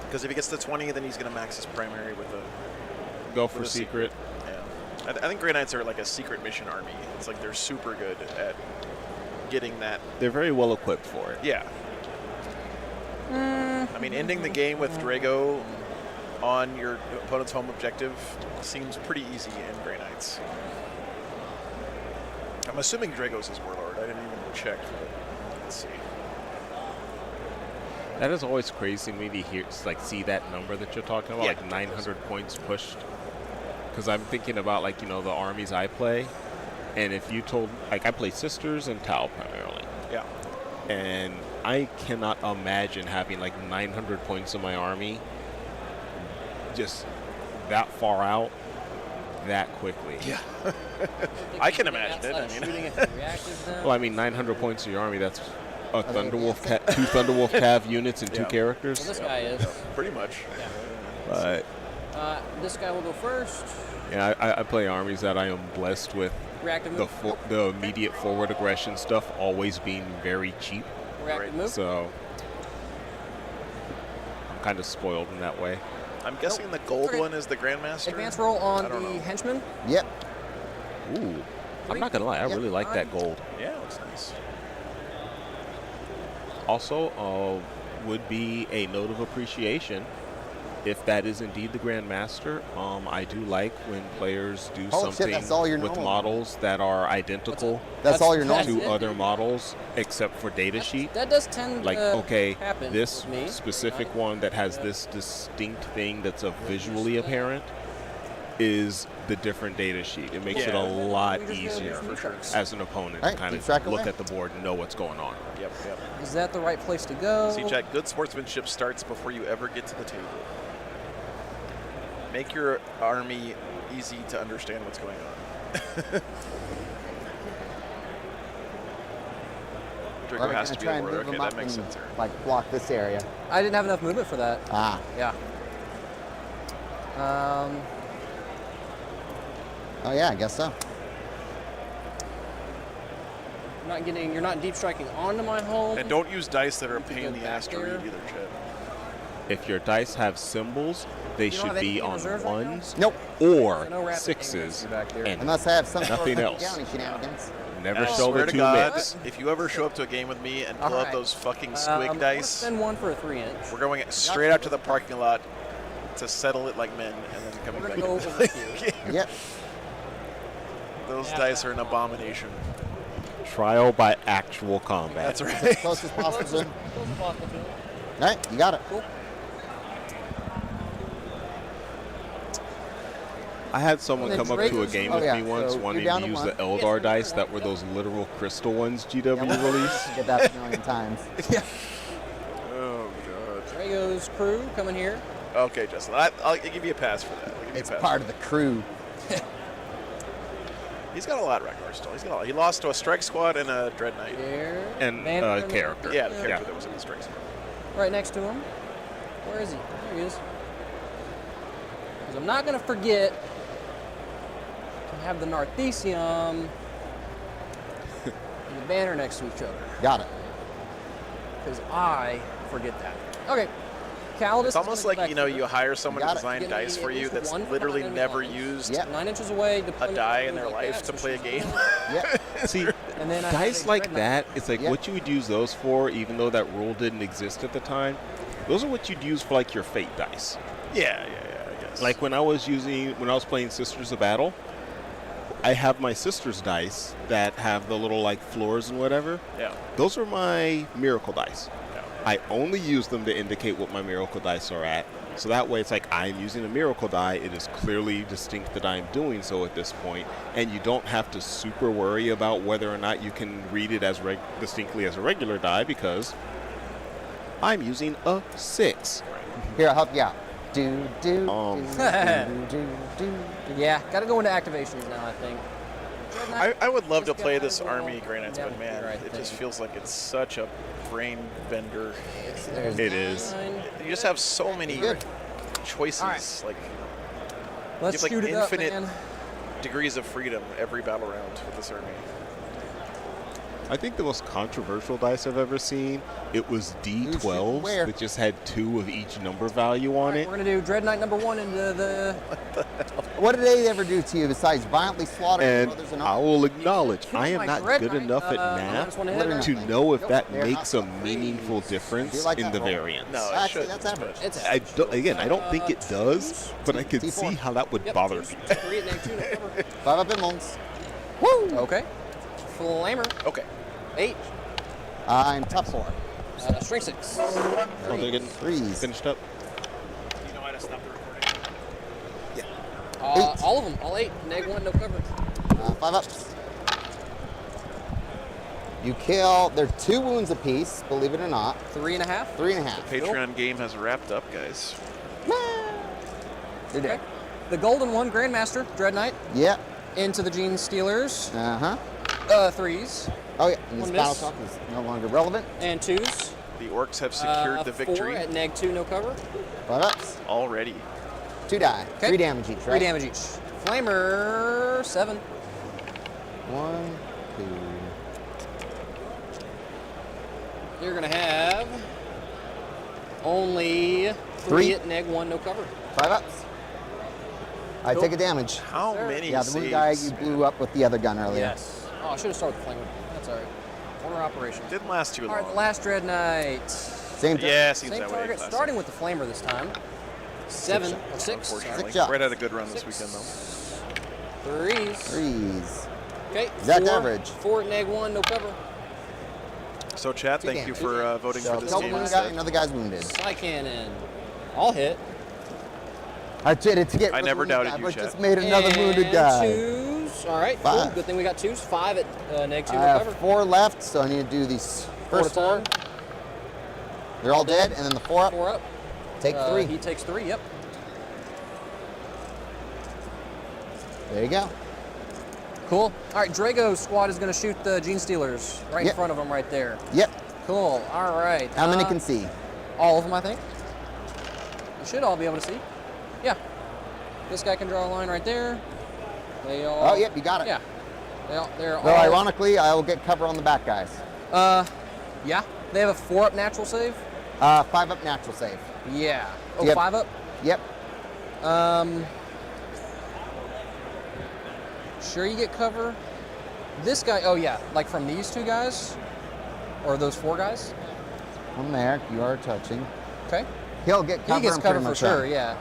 Because if he gets to 20, then he's going to max his primary with a... Go for secret. Yeah. I think Grey Knights are like a secret mission army. It's like they're super good at getting that. They're very well equipped for it. Yeah. I mean, ending the game with Drago on your opponent's home objective seems pretty easy in Grey Knights. I'm assuming Drago's his Warlord. I didn't even check. But let's see. That is always crazy to me to hear, like, see that number that you're talking about, Yeah, like 900 points pushed. Because I'm thinking about, like, you know, the armies I play, and if you told, like, I play Sisters and Tau primarily. Yeah. And I cannot imagine having like 900 points in my army just that far out that quickly. Yeah. I can imagine it. I mean. Well, I mean, 900 points in your army, that's a Thunderwolf, two Thunderwolf Cav units and two characters. Well, this guy is. Pretty much. Yeah. But this guy will go first. yeah, I play armies that I am blessed with Reactive the move. the immediate forward aggression stuff always being very cheap. Reactive move. So I'm kind of spoiled in that way. I'm guessing the gold one is the Grandmaster. Advance roll on I don't the know. henchman. Yep. Ooh, I'm not gonna lie, I really like that gold. Yeah, it looks nice. Also, would be a note of appreciation if that is indeed the Grandmaster. I do like when players do Oh, shit, something that's all your with normal. models that are identical That's all your that's normal. to it. other models except for data sheet. That does tend Like, to okay, happen this with me. specific one that has this distinct thing that's a visually apparent is the different data sheet. It makes it a lot easier as an opponent Right, to kind keep of track look away. at the board and know what's going on. Yep, yep. Is that the right place to go? See, Jack, good sportsmanship starts before you ever get to the table. Make your army easy to understand what's going on. Draco Are we has gonna to be try a and warrior. move Okay, them that up makes and, sense here. like, block this area? I didn't have enough movement for that. Ah. Yeah. Oh yeah, I guess so. You're not deep striking onto my home. And don't use dice that are a pain in go the ass back to there. read either, Chad. If your dice have symbols, they don't should have be anything in on reserve right now? ones Nope. or No rapid sixes and Unless I have some sort nothing of else. county shenanigans. Never And I show swear the to two God, mix. if you ever show up to a game with me and pull out Alright. those fucking I'm squig gonna dice, spend one for a 3-inch. we're going straight out to the parking lot to settle it like men and then coming We're back. gonna go over here. Yep. Those dice are an abomination. Trial by actual combat. That's As right. close as possible. Close as possible to it. All right, you got it. Cool. I had someone And then come up to a Draco's- game Oh, with yeah, me once so wanting you're to down to use one. the Eldar dice that were those literal crystal ones GW released. Get that a million times. Oh, God. Drago's crew coming here. Okay, Justin, I'll give you a pass for that. I'll give you It's a pass part for of the crew. He's got a lot of records still. He's got a lot. He lost to a strike squad and a dread knight. There. And Mandarin- character. Yeah, the character Yeah. that was in the strike squad. Right next to him. Where is he? There he is. Because I'm not going to forget to have the Narthesium and the banner next to each other. Got it. Because I forget that. Okay. Calidus It's almost like, you know, you hire someone to Got it. design Getting dice for at you least that's one literally front never end used Yeah. 9 inches away. a die in their life to play a game. Yep. See, And then I dice have a like dreadnought. that, it's like Yeah. what you would use those for, even though that rule didn't exist at the time. Those are what you'd use for like your fate dice. Yeah, I guess. Like when I was playing Sisters of Battle, I have my Sisters dice that have the little like floors and whatever. Yeah. Those are my miracle dice. Yeah. I only use them to indicate what my miracle dice are at. So that way it's like I'm using a miracle die. It is clearly distinct that I'm doing so at this point, and you don't have to super worry about whether or not you can read it as distinctly as a regular die because I'm using a 6. Here, I'll help you out. Do. Yeah, got to go into activations now, I think. I would love to play this Army Grey Knights, but man, it just feels like it's such a brain bender. It is. You just have so many choices. Right. Like Let's you have shoot like it up, infinite man. degrees of freedom every battle round with this army. I think the most controversial dice I've ever seen, it was D12s where? that just had 2 of each number value on it. We're going to do Dread Knight number 1 into the... What did they ever do to you besides violently slaughter your And brothers and I will acknowledge, I am not Dread good Knight, enough at just wanna hit math it. to know if that They're makes not a meaningful difference like in that the roll? variance. No, it Actually, shouldn't, that's average. but- It's I don't think it does, but I could T4. see how that would bother me. 3 at neg 2, no cover. 5 up in molds. Woo! Okay. Flamer. Okay. 8. I'm top 4. Strength 6. Oh, they're getting 3s. finished up. You know how to stop the recording? All of them. All 8. Neg 1, no cover. 5 ups. You kill. They're 2 wounds apiece, believe it or not. 3.5. 3.5. Patreon game has wrapped up, guys. You're dead. The golden one, Grandmaster, Dread Knight, Yep. into the Gene Stealers. Uh-huh. 3s. Oh, yeah. And this One battle miss. shock is no longer relevant. And 2s. The orcs have secured the 4 victory at neg 2, no cover. 5 ups. already. 2 die. Okay. 3 damage each, right? 3 damage each. Flamer, 7. 1, 2. You're going to have only 3 3. at neg 1, no cover. 5 ups. I Cool. take a damage. How many Yeah, the one guy saves? you blew up with the other gun earlier. Yes. Oh, I should have started with Flamer. That's all right. Order operation. Didn't last too All long. right, the last Dread Knight. Same time. Yeah, seems Same that way. target, Classic. starting with the Flamer this time. 7 or 6. Unfortunately, 6 shots. Brett had a good run this 6. weekend, though. 3s. 3s. Okay. Exact 4, average. 4 at neg 1, no cover. So, chat, thank you for voting So for this kill game. one guy, another guy's wounded. Psy Cannon. All hit. I did it to get I rid of never the wounded doubted guy, you, but Chad. just made another And wounded guy. 2s. All right, cool. 5. Good thing we got 2s. 5 at neg 2, I no have cover. 4 left, so I need to do these first 4. time. They're all dead, and then the 4 up. 4 up. Take 3. He takes 3, yep. There you go. Cool. All right, Drago squad is going to shoot the Gene Stealers right in Yep. front of them right there. Yep. Cool. All right. How many can see? All of them, I think. You should all be able to see. Yeah. This guy can draw a line right there. They all. Oh, yep, you got it. Yeah. They're all. Though ironically, I will get cover on the back guys. Yeah. They have a 4 up natural save. 5 up natural save. Yeah. Oh, Yep. 5 up. Yep. Sure you get cover. This guy. Oh yeah. Like from these 2 guys, or those 4 guys. From there, you are touching. Okay. He'll get cover. He gets and cover pretty for much sure. done. Yeah.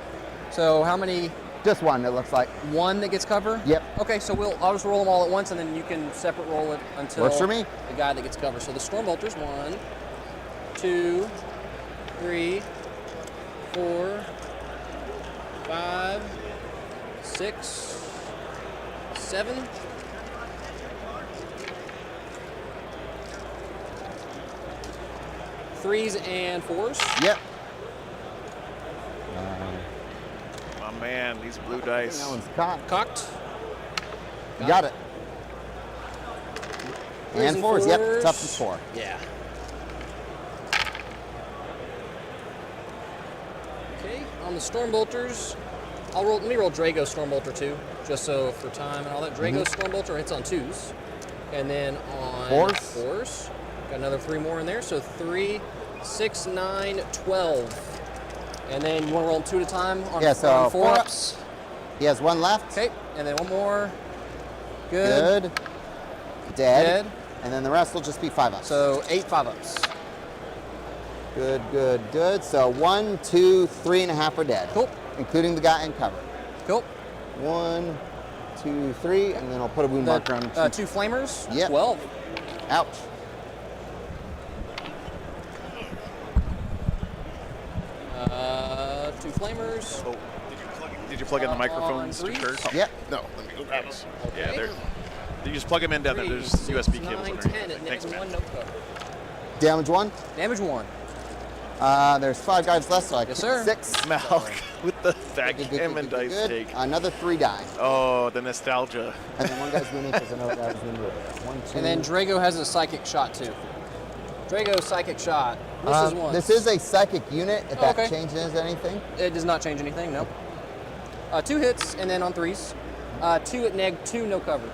So how many? Just 1, it looks like. 1 that gets cover? Yep. Okay, so I'll just roll them all at once, and then you can separate roll it until Works for me. the guy that gets cover. So the Stormbolters, 1, 2, 3, 4, 5, 6, 7. Threes and 4s. Yep. Oh, man, these blue dice. That one's cocked. Cocked. You got it. Threes And 4s. Yep. 4s. Toughness 4. Yeah. Okay, on the Stormbolters, let me roll Drago Stormbolter too, just so for time and all that. Drago Stormbolter hits on 2s. And then on 4s, got another 3 more in there. So 3, 6, 9, 12. And then you want to roll them 2 at a time on, Yeah, so on 4 4-ups. He has 1 left. Okay, and then 1 more. Good. Good. Dead. And then the rest will just be 5 ups. So 8 5-ups. Good, good, good. So 1, 2, 3.5 are dead. Cool. Including the guy in cover. Cool. 1, 2, 3, and then I'll put a wound marker on 2 Flamers. Yep. 12. Ouch. 2 flamers. Oh, did you plug in the microphones to threes? church? Yep. No, let me go grab them. Yeah, Okay. you just plug them in down there. 3, There's 6, USB cables 9, underneath. 10. Thanks, man. 1 no cover. Damage 1. Damage 1. There's 5 guards left, so I Yes, keep sir. 6. Malk with the backgammon dice Good. take. Another 3 die. Oh, the nostalgia. And then one guy's winning because another guy was winning. 1, 2. And then Drago has a psychic shot too. Drago psychic shot. Misses once. This is a psychic unit. If that Okay. changes anything. It does not change anything. Nope. 2 hits and then on 3s. 2 at neg, 2 no cover.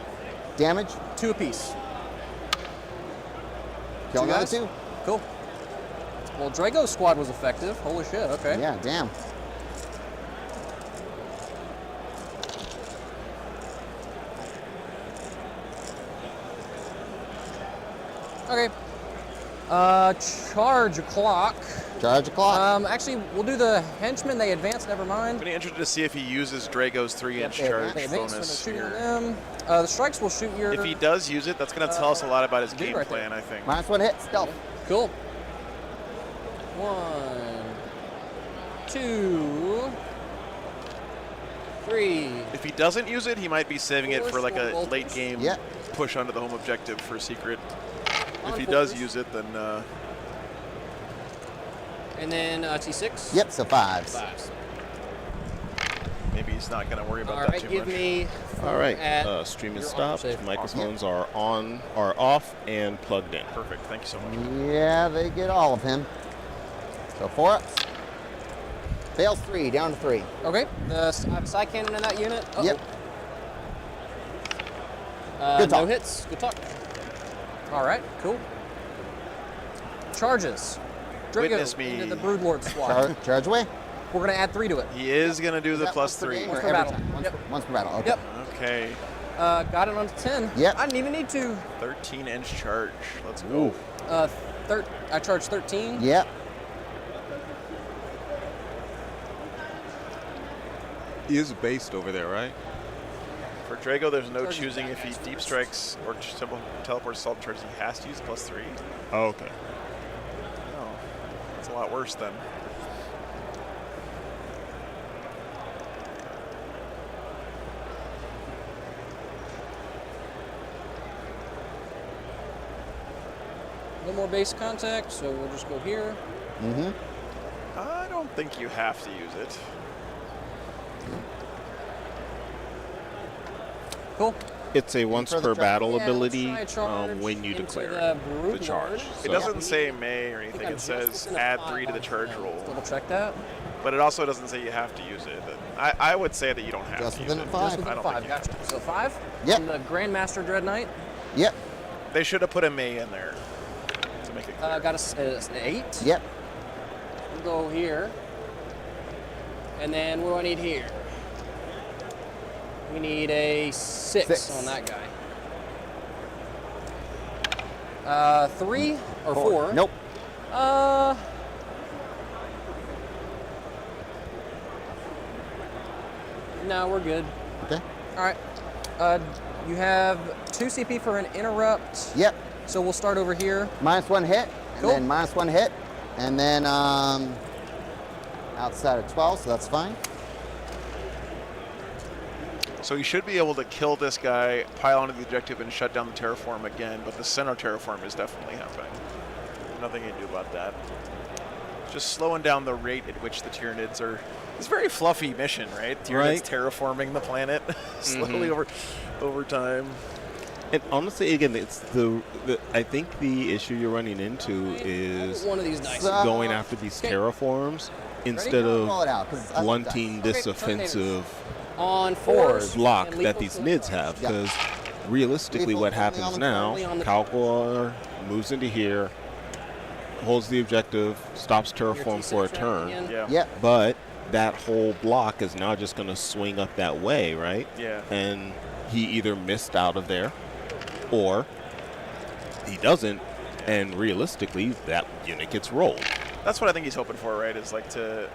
Damage. 2 apiece. Kill 2 another guys? 2. Cool. Well, Drago's squad was effective. Holy shit. Okay. Yeah, damn. Okay. Charge o'clock. Charge o'clock. Actually, we'll do the henchmen. They advance. Never mind. I'm pretty interested to see if he uses Drago's 3-inch charge They advance. So they're bonus shooting here. them. The strikes will shoot your. If he does use it, that's going to tell us a lot about his dude game right there. plan, I think. -1 hit. Stealth. Cool. 1, 2, 3. If he doesn't use it, he might be saving it for like a Force, late game Yep. push onto the home objective for secret. If On he does fours. use it, then And then T6. Yep, so 5s. 5s. maybe he's not going to worry about All that right, too give much. me. All right, At stream is your stopped. autosave. Microphones are off and plugged in. Perfect. Thank you so much. Yeah, they get all of him. So 4 ups. Fails 3, down to 3. Okay. I have a side cannon in that unit. Uh-oh. Yep. No Good talk. hits. Good talk. All right. Cool. Charges. Drago Witness me. into the Broodlord squad. Charge away. We're gonna add 3 to it. He is going to do Is the that once per +3. game Once or per every battle. time? Yep. Once per battle. Okay. Yep. Okay. Got it on 10. Yep. I didn't even need to. 13-inch charge. Let's go. I charged 13. Yep. He is based over there, right? For Drago, there's no Charges choosing back. if he deep strikes or simple teleports assault charges. He has to use +3. Oh, okay. Oh, that's a lot worse then. No more base contact, so we'll just go here. Mm-hmm. I don't think you have to use it. Cool. It's a once for the per charge. battle Yeah, let's ability try a charge when you into declare the the charge. Broodlord. It So- doesn't say may or anything. I'm It just says gonna add find 3 to the out. charge Yeah, roll. Double check that. But it also doesn't say you have to use it. I would say that you don't have Just to use within it. 5. Just I within don't 5. think you have Gotcha. So 5. Yep. And the Grandmaster Dread Knight. Yep. They should have put a may in there to make it clear. Got an 8. Yep. We'll go here. And then what do I need here? We need a 6 6. on that guy. 3 or 4? Nope. No, we're good. Okay. All right. You have 2 CP for an interrupt. Yep. So we'll start over here. -1 hit. Cool. And then -1 hit. And then outside of 12, so that's fine. So you should be able to kill this guy, pile onto the objective, and shut down the terraform again, but the center terraform is definitely happening. Nothing you can do about that. Just slowing down the rate at which the Tyranids are... It's a very fluffy mission, right? Tyranids Right. terraforming the planet slowly over time. And honestly, again, it's I think the issue you're running into is One of these dice. going after these Okay. terraforms instead Roll it of out, 'cause I like blunting dice. this Okay, offensive On 4s. block and that lethal these to NIDs the have. Yeah. Because realistically, Lethal what only on happens the- now, only on the- Calcular moves into here, holds the objective, stops terraform for a turn. Yeah. Yep. But that whole block is now just going to swing up that way, right? Yeah. And he either missed out of there or he doesn't, and realistically, that unit gets rolled. That's what I think he's hoping for, right? Is like to...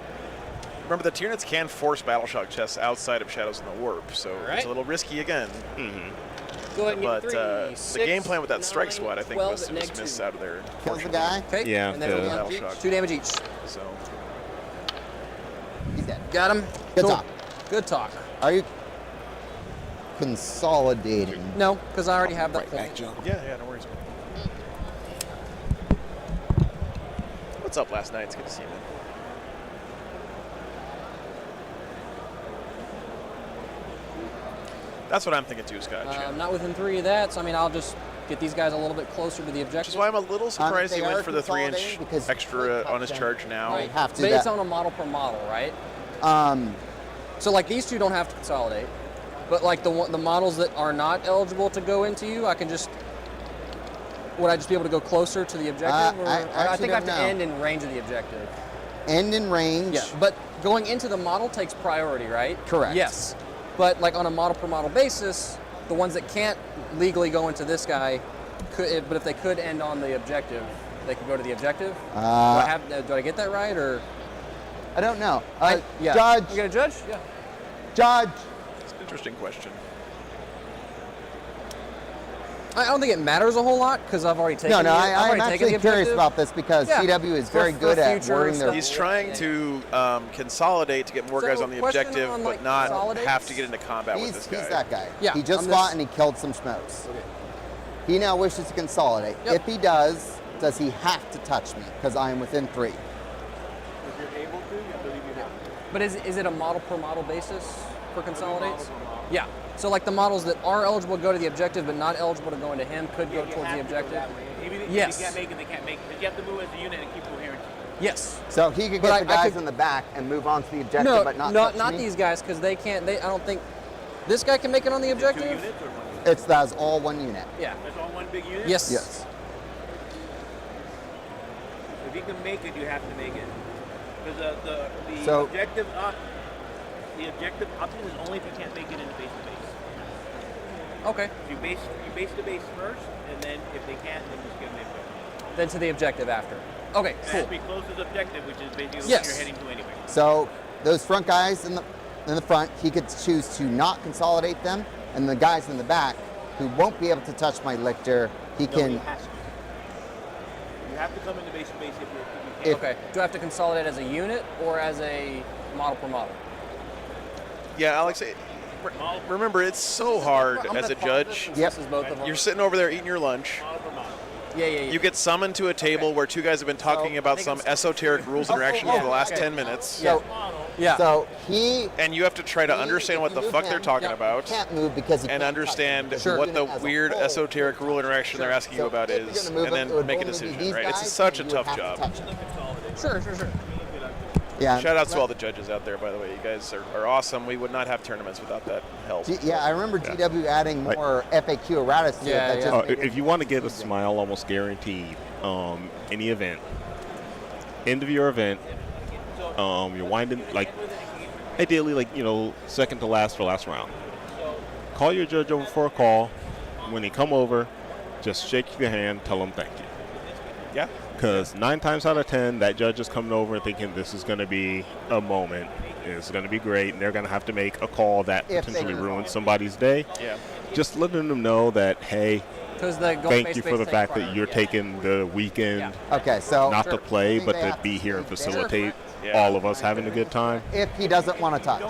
Remember, the Tyranids can force battle shock chests outside of Shadows in the Warp, so Right. it's a little risky again. Go ahead and But get 3. the 6, game plan with that strike 9, squad, I think, 12 was at to neg just miss 2. out of there. Kills the guy. Okay. Yeah, And then the- we'll Battle do shock. 2 damage each. So He's dead. Got him. Good Cool. talk. Good talk. Are you consolidating? No, because I already have that point. Yeah, no worries. What's up last night? It's good to see you, man. That's what I'm thinking too, Scott. I'm not within 3 of that, so I mean, I'll just get these guys a little bit closer to the objective. Which is why I'm a little surprised they he went are for the 3-inch consolidating because extra on his charge now. Right. have to But do it's that. on a model per model, right? Um, So like these two don't have to consolidate, but like the models that are not eligible to go into you, I can just. Would I just be able to go closer to the objective? Or, I or actually think I have don't to know. end in range of the objective. end in range. Yeah, but going into the model takes priority, right? Correct. Yes, but like on a model per model basis, the ones that can't legally go into this guy could, but if they could end on the objective, they could go to the objective. Do I get that right, or? I don't know. Yeah. Judge. You got a judge? Yeah. Judge. It's an interesting question. I don't think it matters a whole lot because I've already taken. No, I'm I'm actually curious about this because GW is very good at wording their. He's trying to consolidate to get more guys on the question objective, on, but like, not consolidates? have to get into combat with this guy. He's that guy. Yeah, He just on fought this- and he killed some schmoes. Okay. He now wishes to consolidate. Yep. If he does he have to touch me? Because I am within 3. If you're able to, I believe you have to. But is it a model per model basis for consolidates? Yeah. So like the models that are eligible to go to the objective but not eligible to go into him could go towards the objective. Even if Yes. you can't make it, they can't make it. But you have to move as a unit and keep coherent. Yes. So he could But get I the guys could- in the back and move on to the objective, No, but not touch me? these guys because they can't. I don't think this guy can make it on the Two objective. units or one unit? That's all one unit. Yeah. That's all one big unit? Yes. Yes. If you can make it, you have to make it. Because the So- objective option is only if you can't make it into base to base. Okay. You base to base first, and then if they can't, then just give them the objective. Then to the objective after. Okay. It has Cool. to be closest objective, which is basically Yes. what you're heading to anyway. So those front guys in the front, he could choose to not consolidate them, and the guys in the back who won't be able to touch my lictor, he No, can. he has to. You have to come into base to base if you can't. Okay. Do I have to consolidate as a unit or as a model per model? Yeah, Alex. Remember, it's so hard I'm as a gonna pause this judge. since this is both of them. You're sitting over there eating your lunch. Yeah. You get summoned to a table where two guys have been talking about some esoteric rules interaction for the last 10 minutes. So, Yeah. so he. And you have to try to understand what the fuck they're talking about Can't move because he and can't understand touch me. what the As a weird whole. esoteric rule interaction they're asking you about if you're is, gonna move and him, it then would make a only be decision, these right? It's guys, such a and you would tough have to job. touch him. Sure. Yeah. Shout outs to all the judges out there, by the way. You guys are awesome. We would not have tournaments without that help. Yeah, I remember GW adding more FAQ erratas to it. That just made it if you want to get a smile almost guaranteed, any event, end of your event, you're winding, ideally, second to last for last round. Call your judge over for a call. When they come over, just shake your hand, tell them thank you. Yeah. Because 9 times out of 10, that judge is coming over thinking this is going to be a moment. It's going to be great, and they're going to have to make a call that If they potentially can. ruins somebody's day. Yeah. Just letting them know that, hey, Because the going thank base you to for the base fact takes that you're priority. taking the weekend Okay, so not Sure. to play, I think but they to have be to here and stay facilitate Yeah. all of us having a good time. if he doesn't want to touch.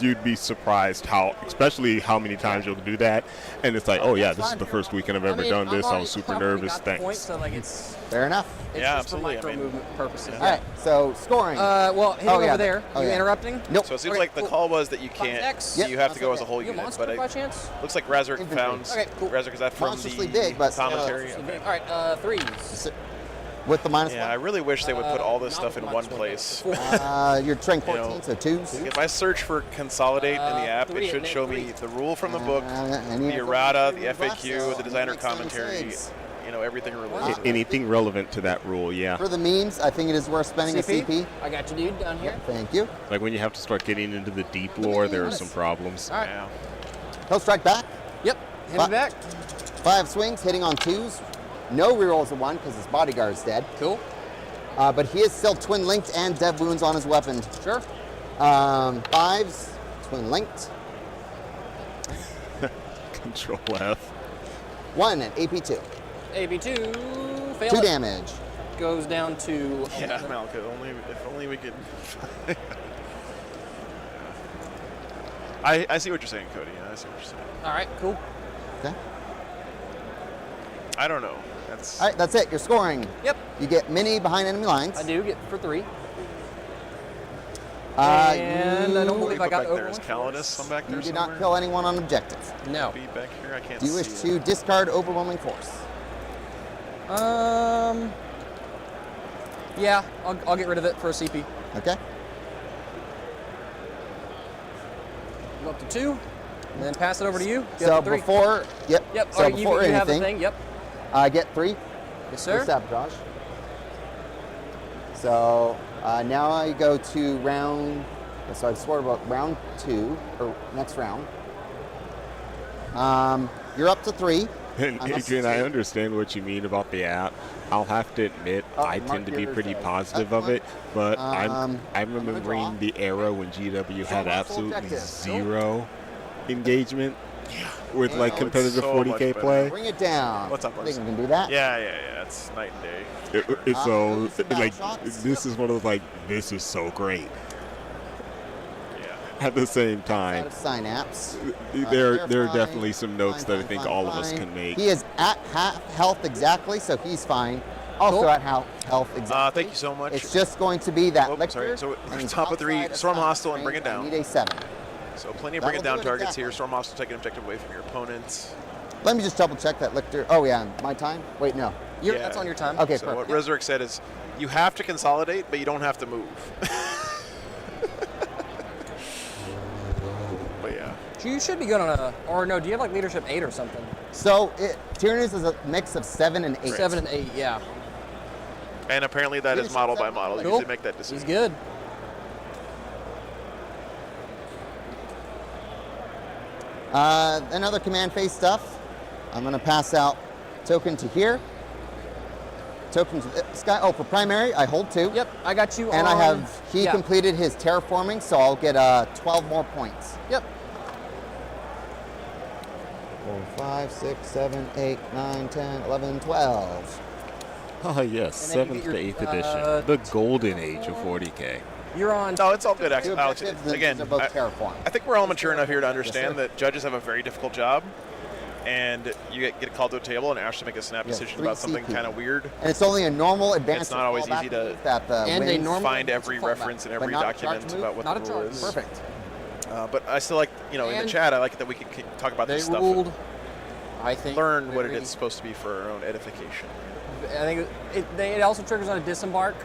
You'd be surprised especially how many times you'll do that. And it's like, oh yeah, this is the first weekend I've ever done this. I was super nervous. Got the point, Thanks. so like it's Fair enough. Yeah, just for absolutely. micro I mean- movement purposes. All right, so scoring. Well, hitting Oh, yeah. over there. Oh, you yeah. interrupting? Nope. So it seems Okay, like the cool. call was that you can't, X? you have to go as a whole You a unit. monster But by it chance? looks like Razork Infantry. found, Okay, cool. Razork, is that from Monstrously the big, but commentary? So Okay. big. All right, threes. With the minus Yeah, I really wish they would put all this Not stuff in with one minus place. one. You're trained You 14, know, so twos. If I search for consolidate in the app, three it should and show then me the rule from the book, I need the a errata, the 14 FAQ, so the designer makes 96. commentary, everything related to it. Anything relevant to that rule, yeah. For the memes, I think it is worth spending a CP. I got you, dude, down here. Thank you. Like when you have to start getting into the deep lore, there are some problems. All right. Yeah. He'll strike back. Yep. Hit me back. 5 swings, hitting on 2s. No rerolls of 1 because his bodyguard's dead. Cool. But he is still twin linked and dev wounds on his weapon. Sure. 5s, twin linked. Control F. 1 at AP2. AB2. Fail 2 it. damage. Goes down to. Yeah, Malka, if only we could. I see what you're saying, Cody. I see what you're saying. All right, cool. Okay. I don't know. That's All right, that's it. You're scoring. Yep. You get mini behind enemy lines. I do get for 3. And I don't believe I got there is overwhelming Calidus. force. I'm back there You did somewhere. not kill anyone on objective. No. Be back here. I can't Do you wish see it. to discard overwhelming force? Yeah, I'll get rid of it for a CP. Okay. Go up to 2, and then pass it over to you. Get So up to 3. before, yep. Yep. So you before have the anything, thing. Yep. I get 3 Yes, for sir. sabotage. So now I go to round. So I swore about round 2 or next round. You're up to 3. And I'm up to Adrian, 2. I understand what you mean about the app. I'll have to admit, I tend to be mark pretty yours as positive that of it, but I'm I'm gonna draw. remembering the era when GW had my full absolutely objective. zero engagement with like it's competitive so much 40K better. play. Bring it down. What's up, I think Lars? we can do that. Yeah. It's night and day. So use some battle like shots. this is one of those like this is so great. Yeah. At the same Out time, of synapse. there are They're definitely fine. some notes that I think all of us Fine. can make. He is at half health exactly, so he's fine. Also Cool. at health exactly. Thank you so much. It's just going to be that Oh, lictor. sorry. So and he's top of 3, outside Storm assigned Hostile and bring it range. down. I need a 7. So plenty of That bring it will down do it targets exactly. here. Storm Hostile take an objective away from your opponents. Let me just double check that lictor. Oh yeah, my time? Wait, no. Yeah. That's on your time. Okay, So what perfect. Resurrect said is, you have to consolidate, but you don't have to move. But yeah. You should be good on a, or no, do you have like leadership 8 or something? So Tyrannus is a mix of 7 and 8. 7 and 8, yeah. And apparently that is Leadership model by seven. model. You Cool. usually make that He's decision. good. Another command phase stuff. I'm going to pass out token to here. Token to this guy. Oh, for primary, I hold 2. Yep, I got you And on. I have, he yeah. completed his terraforming, so I'll get 12 more points. Yep. 4, 5, 6, 7, 8, 9, 10, 11, 12. Oh yes, And then you 7th get to your, 8th edition, the golden age of 40K. You're on. No, it's all good, Two actually. Alex, objectives, again, they're both I terraform. think we're all mature enough here to understand sir. that judges have a very difficult job, and you get called to a table and asked to make a snap Yeah, decision 3 about something CP. kind of weird. And it's only a normal advanced. It's not always fallback easy to- move that the And a wins, normal- Find it's a every fallback, reference in but every not a charge document move, about what Not the a rule charge. is. Perfect. But I still like, in the And chat, I like that we can talk about They this stuff ruled, and I think. learn what it very- is supposed to be for our own edification. I think it also triggers on a disembark.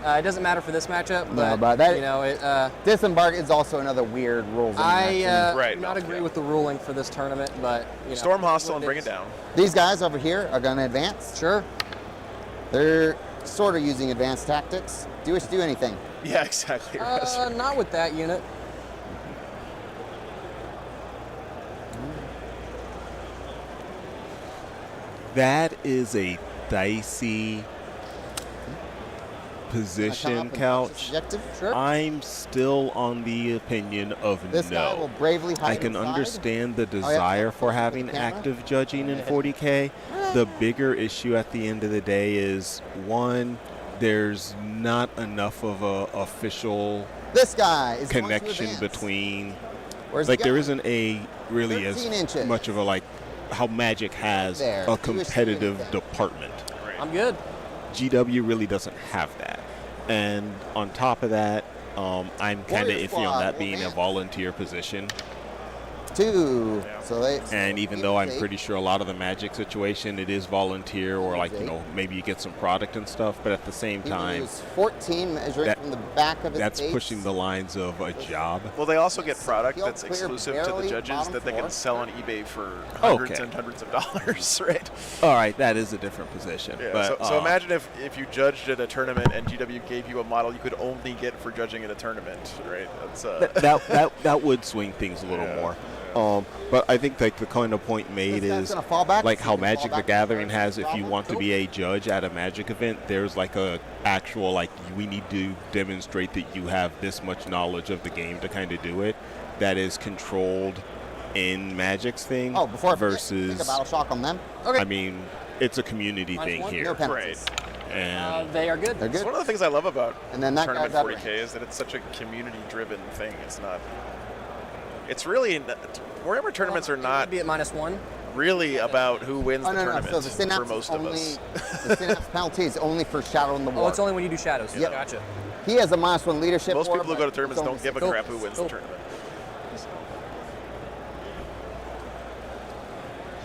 It doesn't matter for this matchup, No, but, but that- you know, Disembark is also another weird rules. I interaction. Right, do not no, agree yeah. with the ruling for this tournament, but you know, Storm Hostile what and bring it is. down. These guys over here are going to advance. Sure. They're sort of using advanced tactics. Do you wish to do anything? Yeah, exactly. Not with that unit. That is a dicey position, Couch. Objective. Sure. I'm still on the opinion of This guy will no. bravely hide I can inside. understand the yeah. desire for Look at having the camera. active judging in 40K. The bigger issue at the end of the day is, one, there's not enough of a official This guy is the one to connection advance. between, Where's like he there going? isn't a really 13 as inches. much of a like how Magic has There. a You wish to do competitive anything. department. I'm good. GW really doesn't have that. And on top of that, I'm kind of Warrior iffy on squad that will being a advance. volunteer position. 2. So they. And even though I'm pretty sure a lot of the Magic situation, it is volunteer or like, you know, maybe you get some product and stuff, but at the same He time, was 14 measuring that- from the back of his that's base. pushing the lines of a job. Well, they also get product He'll that's clear exclusive to the barely judges bottom that they floor. can sell on eBay for hundreds Okay. and hundreds of dollars, right? All right, that is a different position. Yeah, but, so imagine if you judged at a tournament and GW gave you a model you could only get for judging at a tournament, right? That's that would swing things a little Yeah, more. But I think like the kind of point made This guy's is gonna fall back, like so how he can fall Magic the back Gathering and has. If you problem. want to be a judge at a Magic event, there's like a actual like we need to demonstrate that you have this much knowledge of the game to kind of do it. That is controlled in Magic's thing. Oh, before I forget, versus take a battle shock on them. Okay. I mean, it's a community Minus thing one, here. No penalties. And They are good. They're It's good. one of the things I love about And then that Tournament guy's out 40K is that it's such a community-driven thing. It's not It's really Warhammer tournaments are not be at -1. really about who wins the tournament So the synapse for most of us. the synapse penalty is only for Shadow in the War. Oh, it's only when you do shadows. Yep. Gotcha. He has a -1 leadership. Most war, people who but go to tournaments it's don't give a only crap who wins the tournament.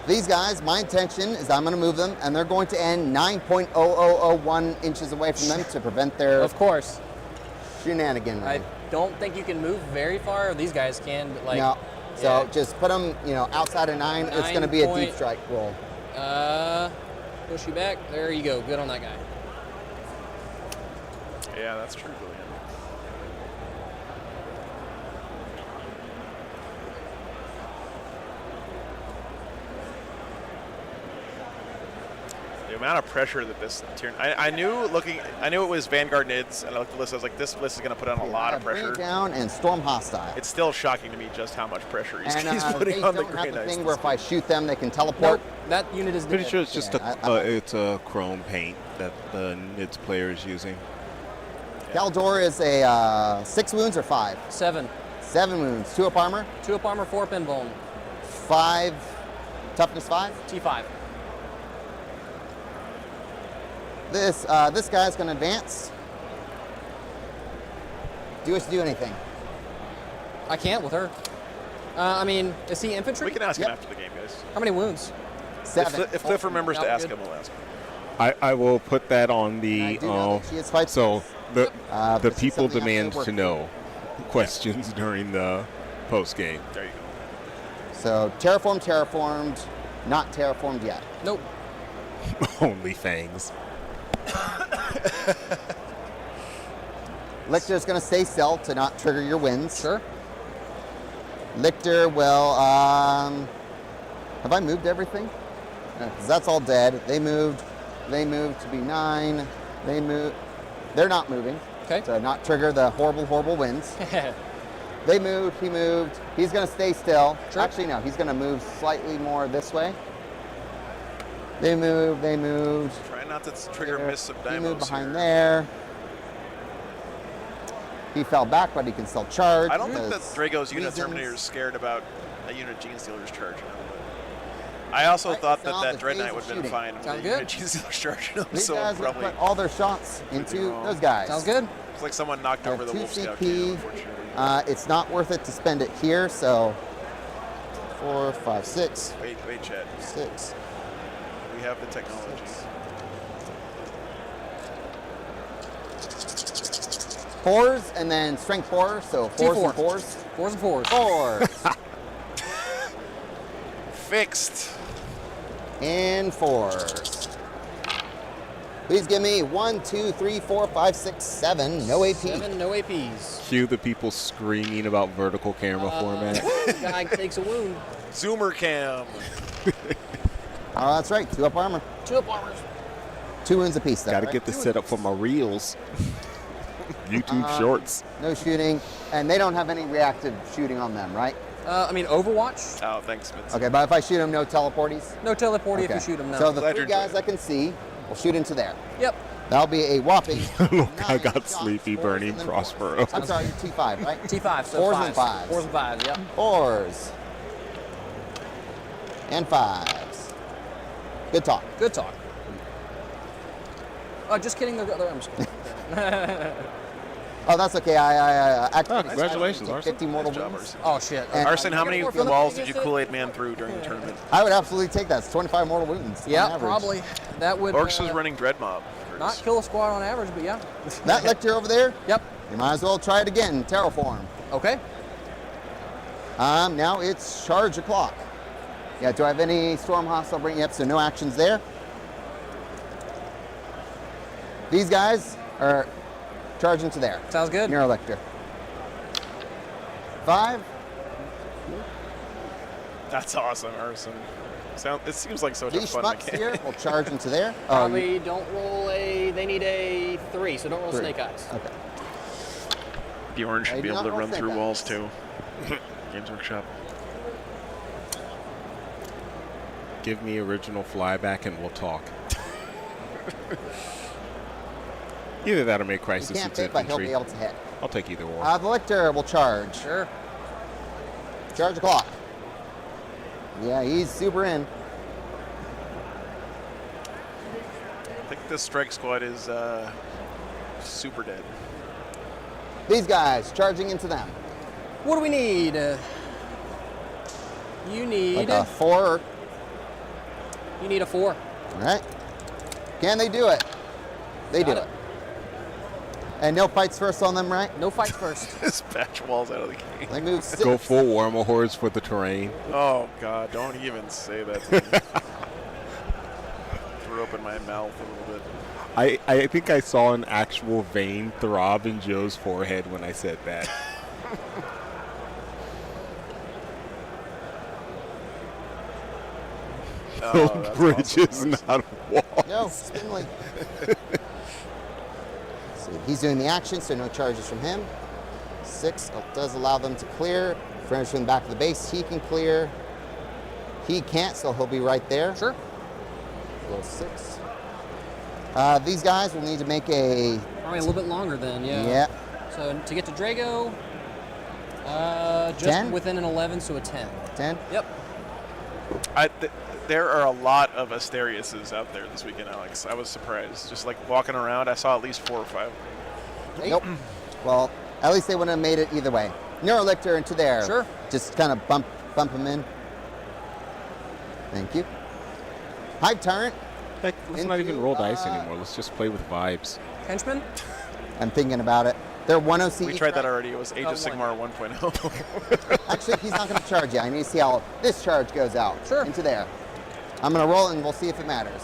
These guys, my intention is I'm going to move them, and they're going to end 9.0001 inches away from them to prevent their Of course. shenanigan. I don't think you can move very far. These guys can, but like. No. So just put them, outside of 9. It's going to be a deep strike roll. Push you back. There you go. Good on that guy. Yeah, that's true, William. The amount of pressure that this tier, I knew it was Vanguard Nids, and I looked at the list. I was like, this list is going to put on a lot of Bring pressure. it down and storm hostile. It's still shocking to me just how much pressure he's And putting they on the don't have Grey the Knights. thing where if I shoot them, they can teleport. Nope, that unit is Pretty dead. sure it's just Yeah, it's a chrome paint that the NIDS player is using. Galdor is a 6 wounds or 5? 7. 7 wounds. 2 up armor. 2 up armor, 4 up in bone. 5 toughness 5. T5. This guy's going to advance. Do us do anything. I can't with her. I mean, is he infantry? We can ask him after the game, guys. How many wounds? 7. If Cliff remembers to ask good. him, we'll ask him. I will put that on the. I do know that she has fight So the but this is people something I have to demand work to know questions during the post game. There you go. So terraformed, not terraformed yet. Nope. Only fangs. Lictor's going to stay still to not trigger your winds. Sure. Lictor will. Have I moved everything? Because that's all dead. They moved. They moved to be 9. They move. They're not moving. Okay. To not trigger the horrible winds. They moved. He moved. He's going to stay still. Sure. Actually, no. He's going to move slightly more this way. They moved. They moved. Try not to trigger There. miss some dymos He moved behind here. there. He fell back, but he can still charge. I don't think that because Drago's unit reasons. Terminator is scared about a unit Gene Stealer's charging. I also Right, thought now that the Dread phase Knight of would have been shooting. fine with Sound a good? unit Gene Stealer's charging him, These so guys will probably put all their shots into wrong. those guys. Sounds good. it's like someone knocked I over have the 2 Wolf Scout CP. cannon, unfortunately. It's not worth it to spend it here, so 4, 5, 6, Wait, Chad. 6. We have the technology. 4s and then strength 4, so 4s T4. and 4s. 4s and 4s. 4s Fixed. and 4s. Please give me 1, 2, 3, 4, 5, 6, 7. No AP. 7, no APs. Cue the people screaming about vertical camera format. Guy takes a wound. Zoomer cam. Oh, that's right. 2 up armor. 2 up armors. 2 wounds apiece. Though, Got to right? get this set up for my reels. YouTube shorts. No shooting, and they don't have any reactive shooting on them, right? I mean, Overwatch. Oh, thanks, Vince. Okay, but if I shoot them, no teleporties. No teleporty Okay. if you shoot him now. So the Glad 3 you're guys enjoying I can see will shoot into there. Yep. That'll be a whopping. Look, I 9 got shots, sleepy 4s, burning and then 4s. Prospero. I'm sorry, you're T5, right? T5. So 4s 5s. and 5s. 4s and 5s. Yep. 4s and 5s. Good talk. Good talk. Oh, just kidding. I'm just kidding. Oh, that's okay. I activated. congratulations, take Arson. 50 mortal Nice job, wounds. Arson. Oh shit. And- Arson, how many You're gonna walls work did you against it? Kool-Aid Man through during the tournament? I would absolutely take that. It's 25 mortal wounds. on Yeah, average. probably. That would Orcs was running Dread Mob. not kill a squad on average, but yeah. That lecture over there, Yep. you might as well try it again. Terraform. Okay. Now it's charge o'clock. Yeah, do I have any storm hostile bring up? So no actions there. These guys are charging to there. Sounds good. Mirror lector. 5. That's awesome, Arson. It seems like such a These fun schmucks here mechanic. will charge into there. Oh, Probably don't roll a. They need a 3, so don't roll 3. snake eyes. Okay. The orange I should be do able to not roll run through snake walls eyes. too. Games Workshop. Give me original flyback and we'll talk. Either that or make You Crisis can't Suits hit, but he'll Infantry. be able to hit. I'll take either or. The lector will charge. Sure. Charge Charge the clock. Yeah, he's super in. I think this strike squad is super dead. These guys charging into them. What do we need? You need Like a 4. You need a 4. All right. Can they do it? They do it. And no fights first on them, right? No fights first. This batch wall's out of the game. They move 6. Go full Warhammer hordes for the terrain. Oh God! Don't even say that to me. Threw open my mouth a little bit. I think I saw an actual vein throb in Joe's forehead when I said that. Oh, Bridges, not walls. No, Spindly. So he's doing the action, so no charges from him. 6 does allow them to clear. French from the back of the base, he can clear. He can't, so he'll be right there. Sure. So 6. These guys will need to make a... Probably a little bit longer then, yeah. Yeah. So to get to Drago, just 10? within an 11, so a 10. 10? Yep. There are a lot of Asteriuses out there this weekend, Alex. I was surprised. Just like walking around, I saw at least 4 or 5. Nope. Well, at least they wouldn't have made it either way. Neurolictor into there. Sure. Just kind of bump him in. Thank you. Hive Tyrant. Heck, let's not even roll dice anymore. Let's just play with vibes. Henchman? I'm thinking about it. They're 1 OC. We tried that already. It was Age of Sigmar 1.0. Actually, he's not going to charge you. I need to see how this charge goes out. Sure. Into there. I'm going to roll it and we'll see if it matters.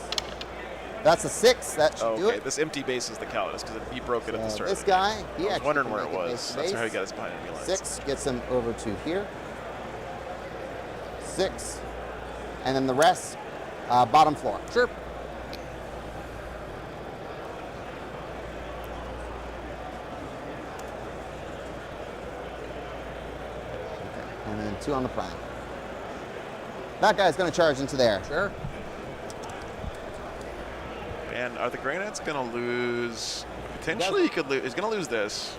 That's a 6. That should do Okay, it. this empty base is the Calidus because he broke it at the start. This of the game. guy, he I was actually wondering can where it make it was. base to That's how he base. got his behind enemy lines. 6 gets him over to here. 6. And then the rest, bottom floor. Sure. And then 2 on the prime. That guy's going to charge into there. Sure. And are the Grey Knights going to lose? Potentially, he could lose. He's going to lose this.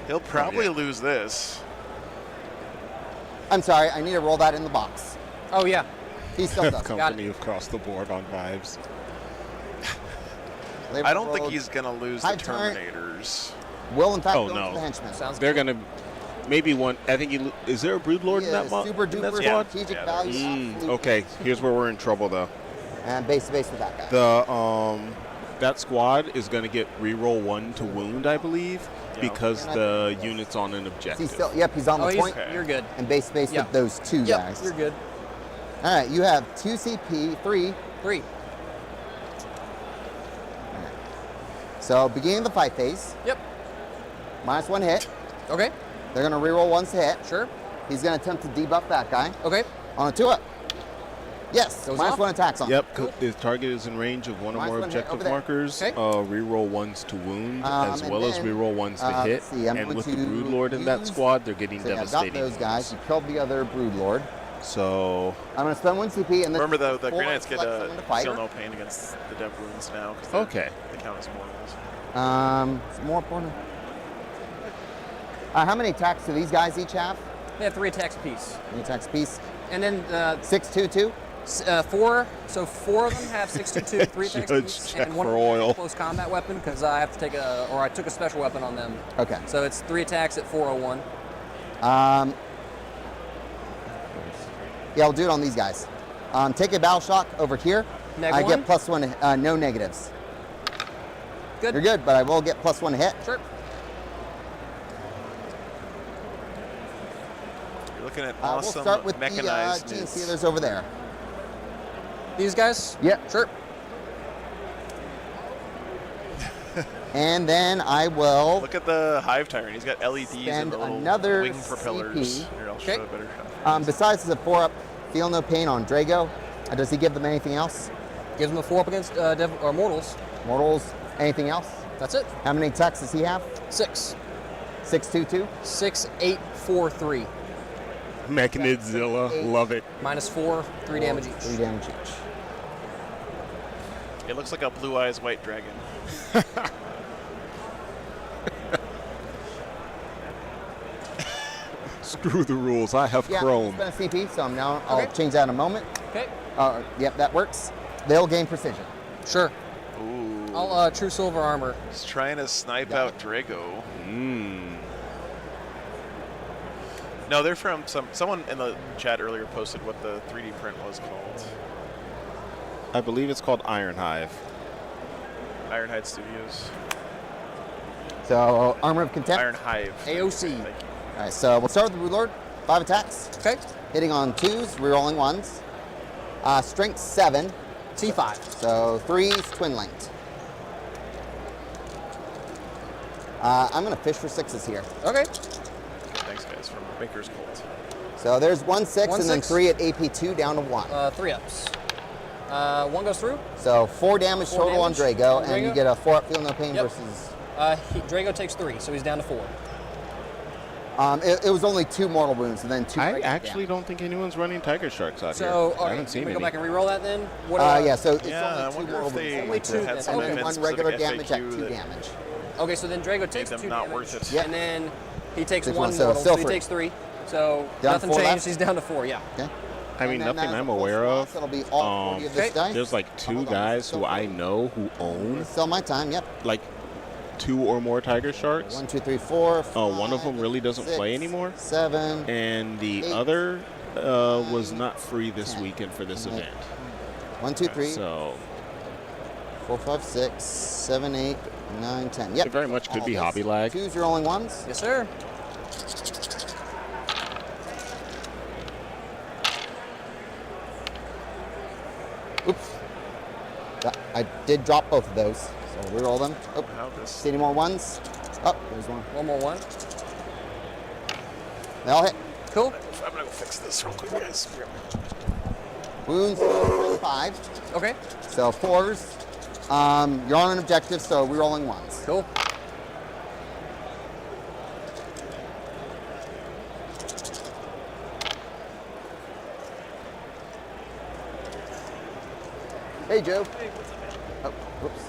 He'll probably lose this. I'm sorry, I need to roll that in the box. Oh, yeah. He still does. Company across the board on vibes. I don't think he's going to lose the Hive Tyrant. Terminators. Will, in fact, Oh, go no. into the henchmen. Sounds They're good. going to maybe one. I think he, is there a Broodlord in that super in that duper squad? strategic value. Okay, here's where we're in trouble though. And base to base with that guy. The that squad is going to get reroll 1 to wound, I believe, because the unit's on an objective. He's still, yep, he's on the point. You're good. And base to base Yep. with those 2 Yep, guys. you're good. All right, you have 2 CP, 3. 3. So beginning of the fight phase. Yep. -1 hit. Okay. They're going to reroll 1 to hit. Sure. He's going to attempt to debuff that guy. Okay. On a 2-up. Yes, Goes -1 attacks on him. Yep, the target is in range of 1 or more -1 hit objective over there. markers. Okay. Reroll 1s to wound, as and well as then, reroll 1s to hit. let's see, I'm And going with the to Broodlord in that use- squad, they're getting So yeah, I've devastating. got those guys. You killed the other Broodlord. So I'm going to spend 1 CP and then Remember, though, the full Grey Knights get select someone to fight. feel no pain against the Dev Wounds now because okay, they count as mortals. It's more important. How many attacks do these guys each have? They have 3 attacks apiece. 3 attacks apiece. And then 6-2-2. 4. So 4 of them have 6-2-2, 3 attacks Judge apiece, check and 1 for of them has oil. a close combat weapon because I have to take I took a special weapon on them. Okay. So it's 3 attacks at 401. Yeah, I'll do it on these guys. Take a battle shock over here. Neg I one? get +1, no negatives. Good. You're good, but I will get +1 hit. Sure. You're looking at We'll awesome start with mechanized the Gene nits. Stealers over there. These guys? Yep. Sure. And then I will Look at the Hive Tyrant. He's got LEDs and spend the little another wing propellers. CP. Here, I'll show a better shot. besides the 4-up, feel no pain on Drago. Does he give them anything else? Gives them a 4-up against mortals. Mortals, anything else? That's it. How many attacks does he have? 6. 6-2-2? 6, 8, 4, 3. Mechanidzilla, love it. -4, 3 damage each. 3 damage each. It looks like a Blue Eyes White Dragon. Screw the rules. I have Yeah, Chrome. it's been a CP, so I'll Okay. change that in a moment. Okay. Yep, that works. They'll gain precision. Sure. Ooh. I'll true silver armor. He's trying to snipe out Drago. No, they're from someone in the chat earlier posted what the 3D print was called. I believe it's called Iron Hive. Ironhide Studios. So armor of contempt. Iron Hive. AOC. Thank you. All right, so we'll start with the Brood Lord. 5 attacks. Okay. Hitting on 2s, rerolling 1s. Strength 7. T5. So 3s, twin linked. I'm going to fish for 6s here. Okay. Thanks, guys, from Maker's Cult. So there's 1 6 1 and then 6. 3 at AP2 down to 1. 3 ups. 1 goes through. So 4 damage 4 total damage on Drago, on and you Drago. get a 4 up, feel no pain Yep. versus. Drago takes 3, so he's down to 4. It was only 2 mortal wounds and then 2. I regular actually damage. don't think anyone's running Tiger Sharks out here. So, I okay, haven't seen can we any. go back and re-roll that then? What Yeah, so it's Yeah, I only 2 wonder mortal if they wounds. Only 2 had then. some Okay. And then 1 event-specific regular damage at FAQ 2 that- damage. Okay, so then Drago takes them 2 not damage, worth it. Yep. and then he takes Takes 1 one, so mortal, still so he free. takes 3. So Down nothing 4 changed. left? He's down to 4. Yeah. Okay. I mean, And then nothing as I'm a full aware loss, of. It'll be all 40 of this Okay. dice. There's like 2 Hold on, guys still who I 40. know who own It's still my time. Yep. like 2 or more Tiger Sharks. 1, 2, 3, 4. One of them really doesn't 6, play anymore. 7. And the 8, other was not free this 10. weekend for this event. 1, 2, 3, So 4, 5, 6, 7, 8, 9, 10. Yep. it very much could all be this. hobby lag. 2s, you're rolling 1s. Yes, sir. Oops. I did drop both of those, so reroll them. Oh, How this? see any more 1s? Oh, there's one. One more 1. They all hit. Cool. I'm gonna go fix this real quick, guys. Wounds 5. Okay. So 4s. You're on an objective, so rerolling 1s. Cool. Hey, Joe. Oh, whoops.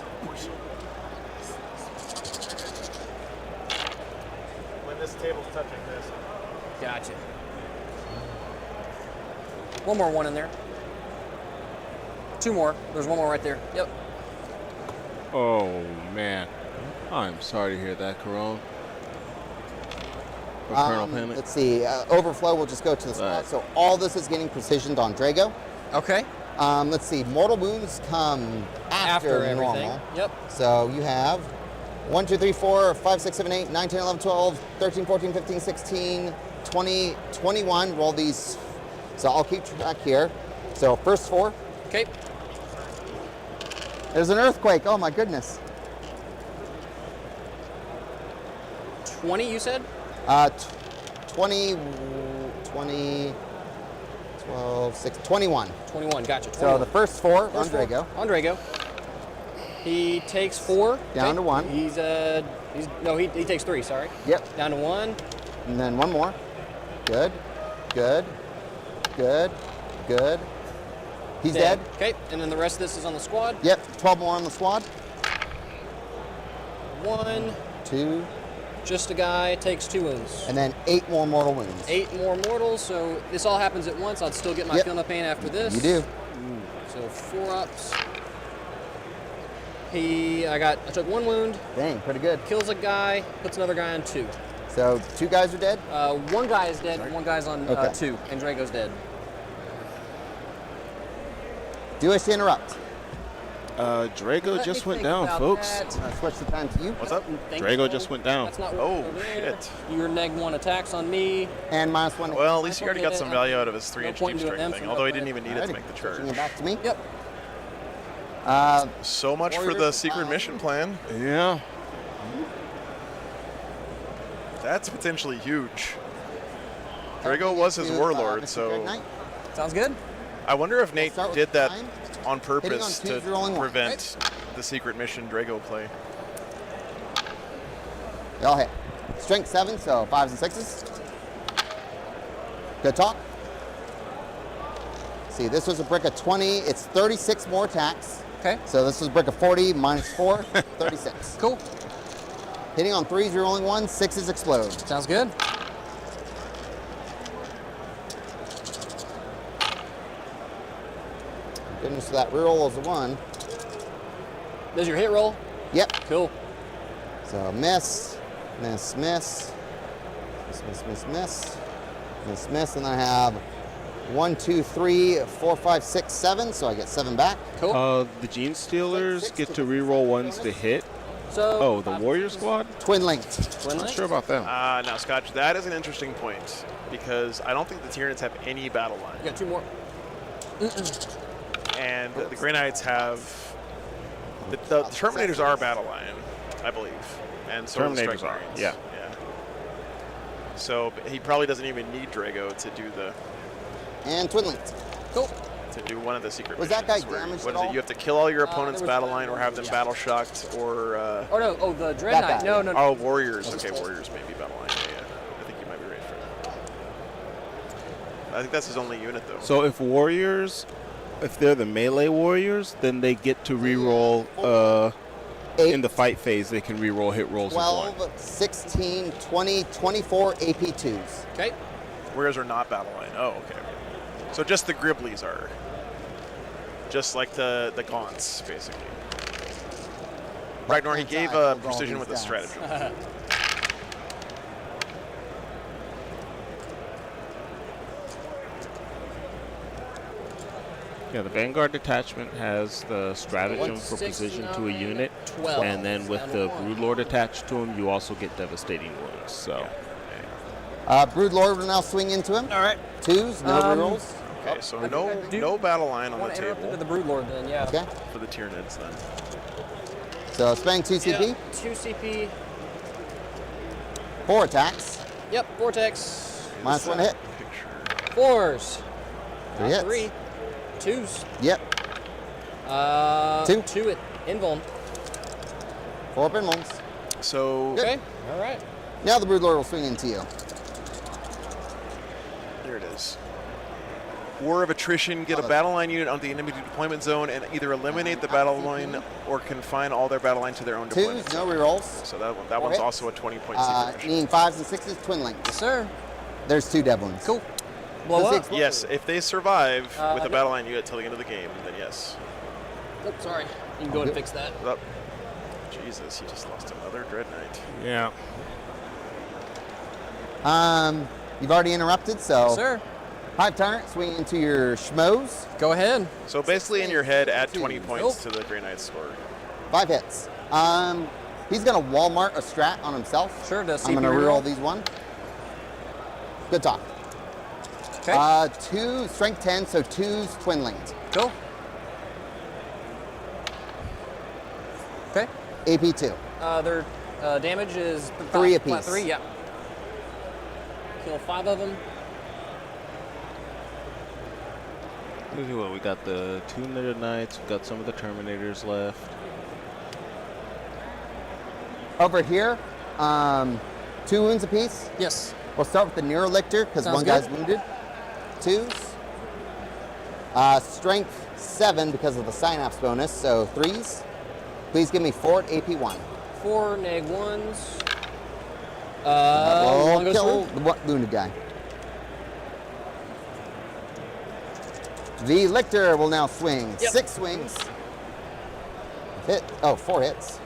When this table's touching this. Gotcha. One more 1 in there. 2 more. There's 1 more right there. Yep. Oh man, I'm sorry to hear that, Corone. Or Colonel Panic. Let's see. Overflow will just go to the spot. Alright. So all this is getting precisioned on Drago. Okay. Let's see. Mortal wounds come after everything. normal. Yep. So you have 1, 2, 3, 4, 5, 6, 7, 8, 9, 10, 11, 12, 13, 14, 15, 16, 20, 21. Roll these. So I'll keep track here. So first 4. Okay. There's an earthquake. Oh my goodness. 20, you said? 20, 20, 12, 6, 21. 21. Gotcha. 21. So the first 4 on First 4. Drago. On Drago. He takes 4. Down to 1. He takes 3, sorry. Yep. Down to 1. And then 1 more. Good. Good. Good. Good. He's dead. Okay, and then the rest of this is on the squad. Yep. 12 more on the squad. 1. 2. Just a guy, takes 2 wounds. And then 8 more mortal wounds. 8 more mortals, so this all happens at once. I'll still get my Yep. feel no pain after this. You do. So 4 ups. I took 1 wound, Dang, pretty good. kills a guy, puts another guy on 2. So 2 guys are dead. 1 guy is dead, 1 guy's on Okay. 2, and Drago's dead. Do I to interrupt? Drago Let just me went think down, about folks. that. Switch the time to you. What's up? Think Drago so. just went down. That's not what Oh, we're there. shit. Your neg 1 attacks on me. And -1. Well, at least you already got Yeah, some value out of his 3-inch point deep in doing them, strike thing, so although he go didn't ahead. even need it to make the charge. Switching it back to me. Yep. So much for the secret mission plan. Yeah. That's potentially huge. Drago was his warlord, so Sounds good. I wonder if Nate start with did the that time. on Hitting on purpose to twos, you're rolling 1, prevent the secret mission Drago play. They all hit. Strength 7, so 5s and 6s. Good talk. See, this was a brick of 20. It's 36 more attacks. Okay. So this was a brick of 40 minus 4, 36. Cool. Hitting on 3s, you're rolling 1. 6s explode. Sounds good. Finish that reroll as a 1. Does your hit roll? Yep. Cool. So miss, miss, miss, miss, miss, miss, miss, miss, miss, and I have 1, 2, 3, 4, 5, 6, 7. So I get 7 back. Cool. The Gene Stealers get to reroll ones to hit. So the Warrior Squad? Twin linked. Twin Not linked? sure about them. Now, Scotch, that is an interesting point because I don't think the Tyranids have any battle line. You got 2 more. And the Grey Knights have... The Terminators are battle line, I believe. And so Terminators are the Strike are, Marines. yeah. So he probably doesn't even need Drago to do the... And twin linked. Cool. To do one of the secret Was that guy missions where- damaged what at is it? all? You have to kill all your opponent's there was battle one. line or have them battle shocked or... Oh, no. Oh, the Dread That Knight. guy. No, no, no. Oh, Warriors. Okay, Warriors may be battle line. Yeah. I think you might be right for that. I think that's his only unit, though. So if they're the melee warriors, then they get to reroll 8, in the fight phase. They can reroll hit rolls of 1. 12, 16, 20, 24 AP2s. Okay. Warriors are not battle line. Oh, okay. So just the Griblies are. Just like the Gaunts, basically. Right, Nor, he gave precision with the stratagem. Yeah, the Vanguard detachment has the stratagem for precision to a unit, 12. and then with the Broodlord attached to him, you also get devastating wounds. So, Broodlord will now swing into him. All right. 2s, no rerolls. Okay, so no battle line on the Want to interrupt table into the Broodlord then, yeah. Okay. for the Tyranids then. So spending 2 CP, Yeah, 2 CP. 4 attacks, Yep, Vortex. minus 1 hit, Picture. 4s. 3 hits. 3. 2s. Yep. 2. 2. 2 at Invuln. 4 pin ones. So Okay. All right. Now the Broodlord will swing into you. there it is. War of Attrition, get a battle line unit on the enemy deployment zone and either eliminate the battle line or confine all their battle line to their own deployment 2s, zone. no rerolls. So that Four one's hits. also a 20-point secret mission. Needing 5s and 6s, twin linked. Yes, sir. There's 2 Devlins. Cool. Blow Does the up. explosion- Yes, if they survive with a yep. battle line unit till the end of the game, then yes. Oh, sorry. You can go ahead and fix that. Oh, Jesus, he just lost another Dread Knight. yeah. You've already interrupted, so Yes, sir. Hive Tyrant swing into your schmoes. Go ahead. So basically in your head, add 20 Two. points to the Grey Knight's score. 5 hits. He's gonna Walmart a strat on himself. Sure, does I'm gonna CP reroll reroll? these 1. Good talk. Okay. 2 strength 10, so 2s twin linked. Cool. Okay. AP2. Their damage is 3 flat apiece. 3, yeah. Kill 5 of them. Let's see what we got. The 2 Meta Knights. We got some of the Terminators left. Over here, 2 wounds apiece. Yes. We'll start with the Neurolictor because Sounds one good. guy's wounded. 2s. Strength 7 because of the synapse bonus, so 3s. Please give me 4 at AP1. 4 neg 1s. We'll one goes kill through. the wounded guy. The Lictor will now swing. Yep. 6 swings. 4 hits.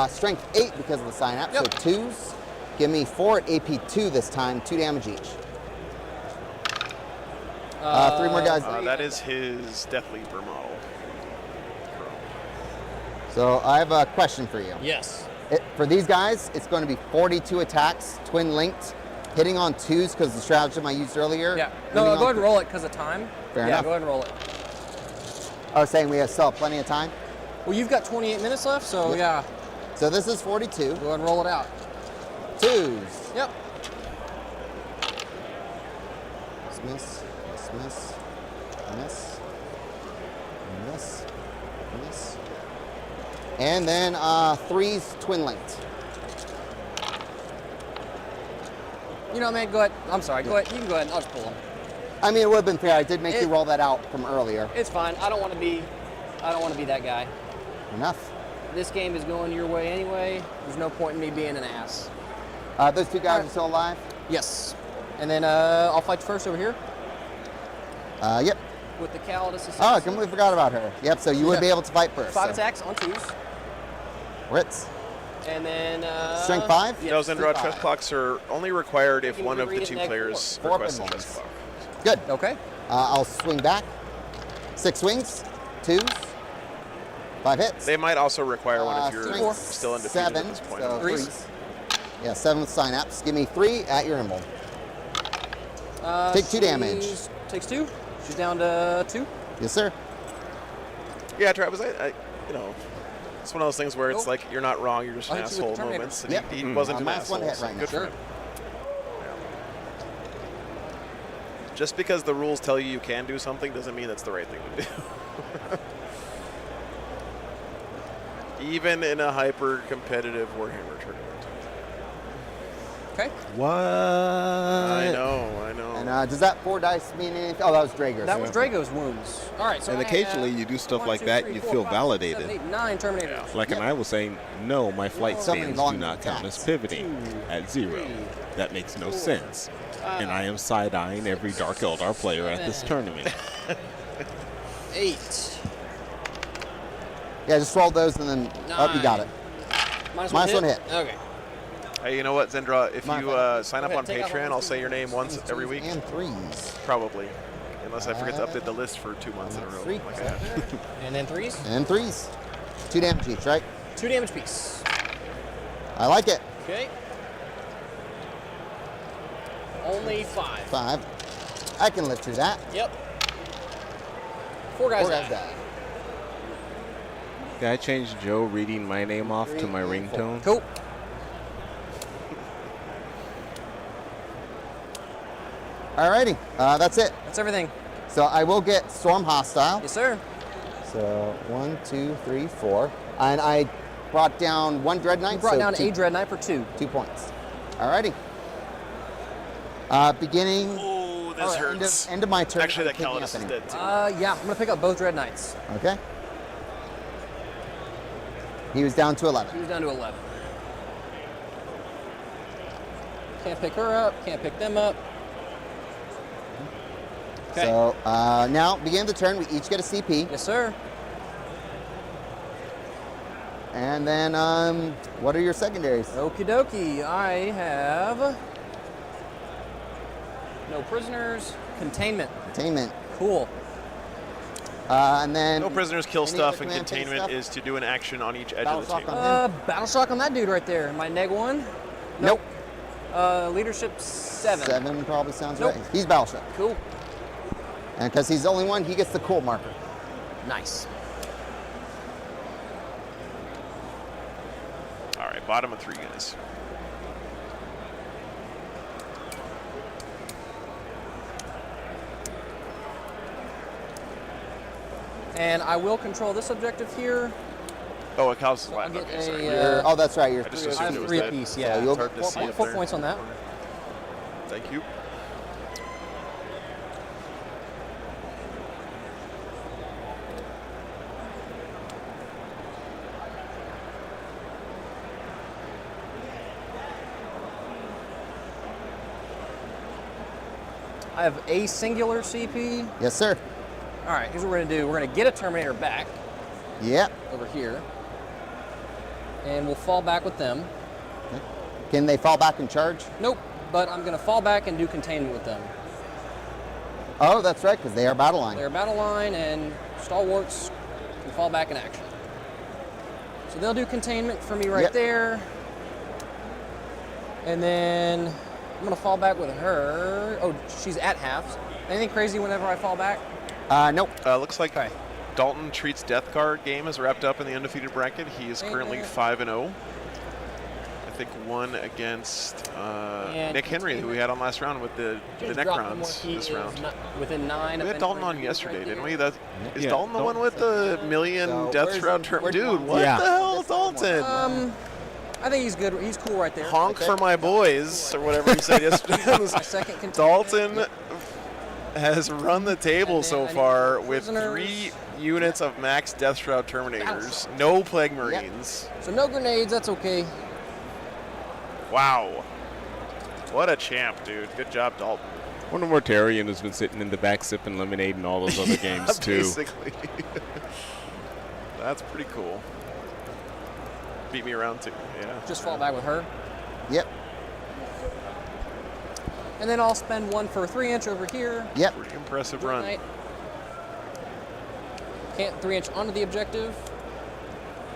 Strength 8 because of the synapse, Yep. so 2s. Give me 4 at AP2 this time, 2 damage each. 3 more guys. That is his Death Leaper model. So I have a question for you. Yes. For these guys, it's going to be 42 attacks, twin linked, hitting on 2s because of the stratagem I used earlier. Yeah. Hitting No, on go ahead and roll it because of time. Fair yeah, enough. go ahead and roll it. I was saying we have still plenty of time. Well, you've got 28 minutes left, so yeah. So this is 42. Go ahead and roll it out. 2s. Yep. Miss, miss, miss, miss, miss, miss. And then 3s twin linked. You know, man, go ahead. I'm sorry. Go ahead. You can go ahead. I'll just pull them. I mean, it would have been fair. I did make you roll that out from earlier. It's fine. I don't want to be that guy. Enough. This game is going your way anyway. There's no point in me being an ass. Those 2 guys are still alive? Yes. And then I'll fight first over here. Yep. with the Calidus Oh, I completely forgot about her. Yep, so you would be able to fight first. 5 so. attacks on 2s. Ritz. And then... Strength 5? Yeah, No, Zendra, five. chest clocks are only required if You one can of the read it 2 neg players four. requests a Four chest clock. Good. Okay. I'll swing back. 6 swings. 2s. 5 hits. They might also require one if you're Strength still undefeated 7, at this point. so Threes. 3s. Yeah, 7 with synapse. Give me 3 at your emerald. Take 2 damage. Takes 2. She's down to 2. Yes, sir. Yeah, Travis, I you know, it's one of those things where it's like you're not wrong, you're just an I'll hit you with asshole Terminator. moments. And Yep. he wasn't an minus 1 asshole. hit So right now. good for Sure. him. Just because the rules tell you can do something doesn't mean that's the right thing to do. Even in a hyper-competitive Warhammer tournament. Okay. What? I know. And does that 4 dice mean anything? Oh, that was Draeger's. That was Drago's wounds. All right, so And I occasionally have you do stuff 1, like 2, that 3, and you 4, feel 5, validated. 7, 8, 9 Terminators. Like, and I was saying, no, my flight So many stands do volume not count as attacks. pivoting at 0. That makes no sense. And I am side-eyeing every Dark Eldar player at this tournament. 8. Yeah, just roll those and then up, you got it. Minus Minus 1 one hit. Okay. Hey, you know what, Zendra? If My you fault. sign up Go on ahead, take out Patreon, all I'll those say your name once every week. And 3s. Probably. Unless I forget to update the list for 2 months in a row. 3. Like I have. And then 3s. And 3s. 2 damage each, right? 2 damage piece. I like it. Okay. Only 5. 5. I can live through that. Yep. 4 guys 4 guys die. die. Can I change Joe reading my name off to my ringtone? Cool. Alrighty, that's it. That's everything. So I will get Storm Hostile. Yes, sir. So 1, 2, 3, 4. And I brought down 1 Dread Knight. You brought so down 2, a Dread Knight for 2. 2 points. Alrighty. Beginning. Oh, this hurts. End of my turn. Actually, that I'm picking Calidus up is any- dead too. Yeah, I'm going to pick up both Dread Knights. Okay. He was down to 11. He was down to 11. Can't pick her up. Can't pick them up. Okay. So now, beginning of the turn, we each get a CP. Yes, sir. And then, what are your secondaries? Okie dokie. I have no prisoners. Containment. Containment. Cool. And then. No prisoners kill any stuff, other and command phase containment stuff? is to do an action on each edge Battle of the shock table. on Battle shock on that dude right there. My neg 1. Nope. Leadership 7. 7 probably sounds Nope. right. He's Battleship. Cool. And because he's the only one, he gets the cool marker. Nice. All right, bottom of 3 guys. And I will control this objective here. Oh, a cow's So I'll alive. get Okay, sorry. a, Oh, that's right. You're I just 3 assumed I have it was 3 dead. apiece, So yeah. you'll It's hard to see up 4 there. points on that. Thank you. I have a singular CP. Yes, sir. All right, here's what we're gonna do. We're gonna get a Terminator back Yep. over here, and we'll fall back with them. Can they fall back and charge? Nope, but I'm gonna fall back and do containment with them. Oh, that's right, because they are battle line. They're battle line, and stalwarts can fall back in action. So they'll do containment for me right Yep. there. And then I'm gonna fall back with her. Oh, she's at halves. Anything crazy whenever I fall back? Nope. Looks like Dalton Treat's Death Guard game is wrapped up in the undefeated bracket. He is currently 5-0. I think 1 against Nick Henry, who we had on last round with the Necrons this round. Within 9. We had Dalton on yesterday, didn't we? Is Yeah, Dalton the one with the million So Death where's Shroud the- term? where's Dude, Dalton? what Yeah. the hell, Dalton? I think he's good. He's cool right there. Honk for my boys, or whatever he said yesterday. My second containment. Dalton has run the table And then so I need far with prisoners. 3 units of max Death Shroud Terminators, no Plague Marines. So no grenades. That's okay. Wow. What a champ, dude. Good job, Dalton. Wonder Mortarian has been sitting in the back sipping lemonade in all those other games too. Basically. That's pretty cool. Beat me around too. Yeah. Just fall back with her. Yep. And then I'll spend one for a 3-inch over here. Yep. Pretty impressive run. Right. Can't 3-inch onto the objective.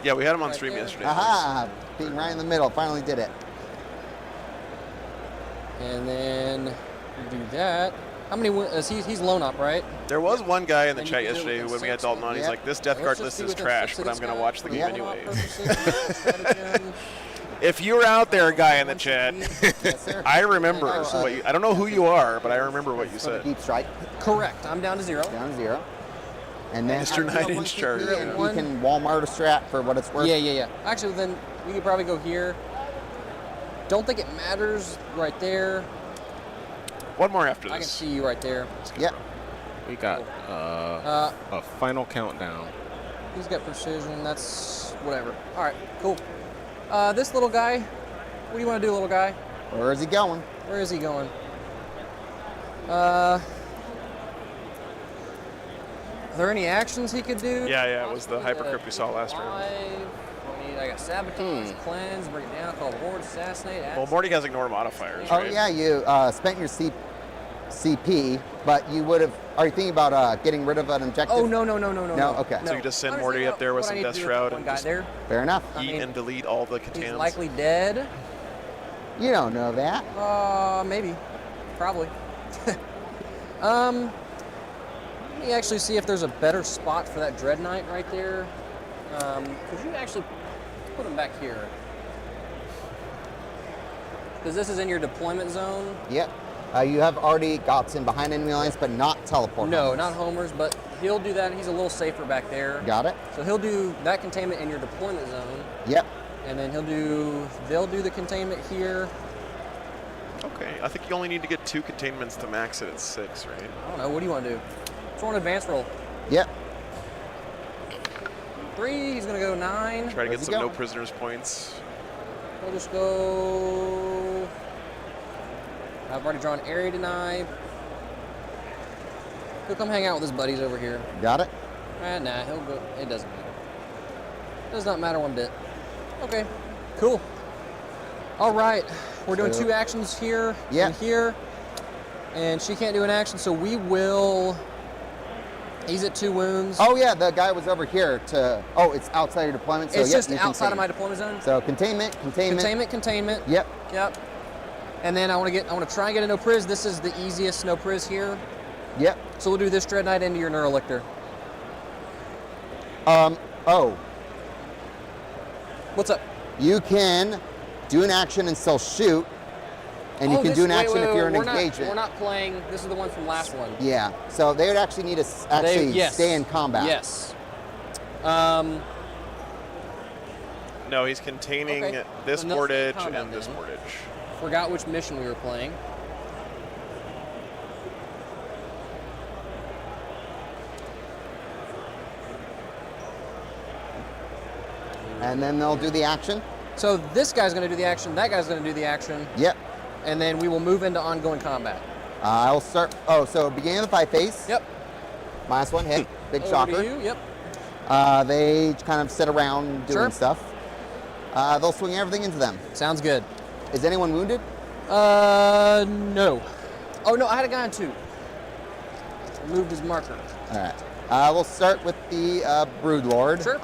Yeah, we had him on Right stream there. yesterday. Aha! Being right in the middle. Finally did it. And then do that. How many? He's lone op, right? There was one guy in the And you chat can do it yesterday with when we had six. Dalton on. He's Yep. like, "This Death Let's Guard just list see is what this- trash, so but I'm this going to guy watch the game is lone op anyways." purposes. If you're out there, guy in the chat, Yes, sir. I remember Oh, what you, I don't know who you are, but I remember what you For the said. deep strike. Correct. I'm down to 0. Down to 0. And then Mr. 9-inch charger. and you can Walmart a strat for what it's worth. Yeah. Actually, then we could probably go here. Don't think it matters right there. One more after I can this. see you right there. Yep. We got a final countdown. He's got precision. That's whatever. All right, cool. This little guy, what do you want to do, little guy? Where is he going? Where is he going? Are there any actions he could do? Yeah, it was the hypercrypt we saw last round. I got sabotage, cleanse, bring it down, call horde, assassinate. Well, Morty has ignore modifiers, Oh, right? yeah, you spent your CP, but you would have. Are you thinking about getting rid of an objective? Oh, no. No? Okay. So you just send I'm Morty thinking up there with what some I need Death to do Shroud with and one guy just there. Fair enough. I eat mean, and delete all the He's Catans. likely dead. You don't know that. Maybe. Probably. Let me actually see if there's a better spot for that Dread Knight right there. Could you actually put him back here? Because this is in your deployment zone. Yep. You have already got in behind enemy lines, but not teleport. No, homers. not homers, but he'll do that. He's a little safer back there. Got it. So he'll do that containment in your deployment zone. Yep. And then they'll do the containment here. Okay, I think you only need to get 2 containments to max it at 6, right? I don't know. What do you want to do? Throw an advance roll. Yep. 3. He's gonna go 9. Try to Where's get he some no going? prisoners points. We'll just go. I've already drawn area deny. He'll come hang out with his buddies over here. Got it. Nah, he'll go. It doesn't matter. Does not matter one bit. Okay, cool. All right, we're doing 2 actions here and here, and she can't do an action, so we will. He's at 2 wounds. Oh yeah, the guy was over here to. Oh, it's outside your deployment. So it's yep, just you outside contain. of my deployment zone. So containment. Containment. Yep. And then I want to try and get a no priz. This is the easiest no priz here. Yep. So we'll do this Dread Knight into your Neurolictor. Oh. What's up? You can do an action and still shoot, and you can do an action if you're in engagement. We're not playing. This is the one from last one. Yeah. So they would actually need to stay in combat. Yes. No, he's containing this Enough board edge combat and this then. board edge. Forgot which mission we were playing. And then they'll do the action. So this guy's going to do the action. That guy's going to do the action. Yep. And then we will move into ongoing combat. I'll start. Oh, so beginning of the 5 phase. Yep. -1 hit. Big Over shocker. to you. Yep. They kind of sit around doing stuff. They'll swing everything into them. Sounds good. Is anyone wounded? No. Oh no, I had a guy on 2. Moved his marker. All right. We'll start with the Broodlord. Sure.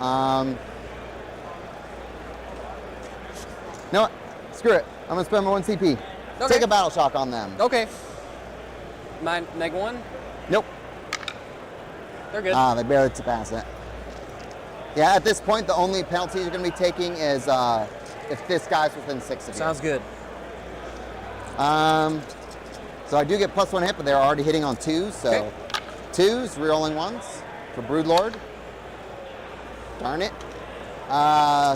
No, what? Screw it. I'm gonna spend my 1 CP. Okay. Take a battle shock on them. Okay. My neg 1. Nope. They're good. They barely pass it. Yeah, at this point, the only penalty you're gonna be taking is if this guy's within 6 of you. Sounds good. So I do get +1 hit, but they're already hitting on 2s. So Okay. 2s, rerolling 1s for Broodlord. Darn it.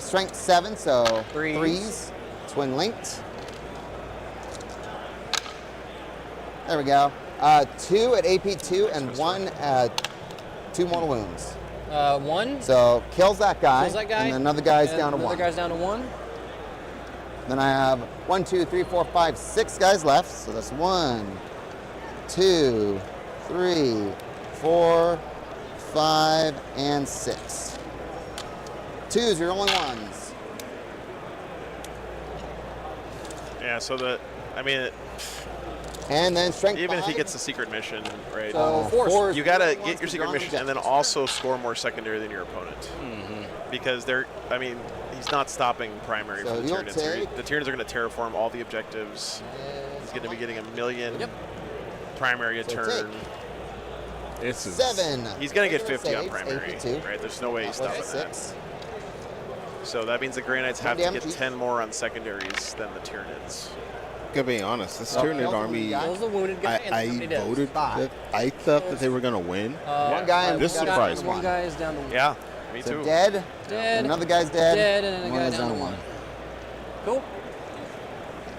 Strength 7, so Threes. 3s, twin linked. There we go. 2 at AP2 and 1 at 2 mortal wounds. 1. So kills that guy. Kills that guy. And another guy's And down to 1. Another guy's down to 1. Then I have 1, 2, 3, 4, 5, 6 guys left. So that's 1, 2, 3, 4, 5, and 6. 2s, you're only ones. Yeah, so and then strength even 5. if he gets the secret mission, right? So fours, you gotta ones get your with secret mission and then non-objectives. also score more secondary than your opponent. Because he's not stopping primary So for the you'll Tyranids here. take- The Tyranids are going to terraform all the objectives. He's going to be getting 1 million primary a So turn. This is 7. He's going to get 50 on Saves, primary, 82. right? There's no way he's That was stopping a that. 6. So that means the Grey Knights have to damage get each. 10 more on secondaries than the Tyranids. To be honest, this Well, Tyranid kills army, one guy. Kills the wounded guy, and I somebody does. voted that I thought that they were going to win. One guy and This one guy surprised down to me. One guy is down to 1. Yeah, me So too. dead. Dead. Another guy's dead. Dead, and then a one guy is down to 1. Cool.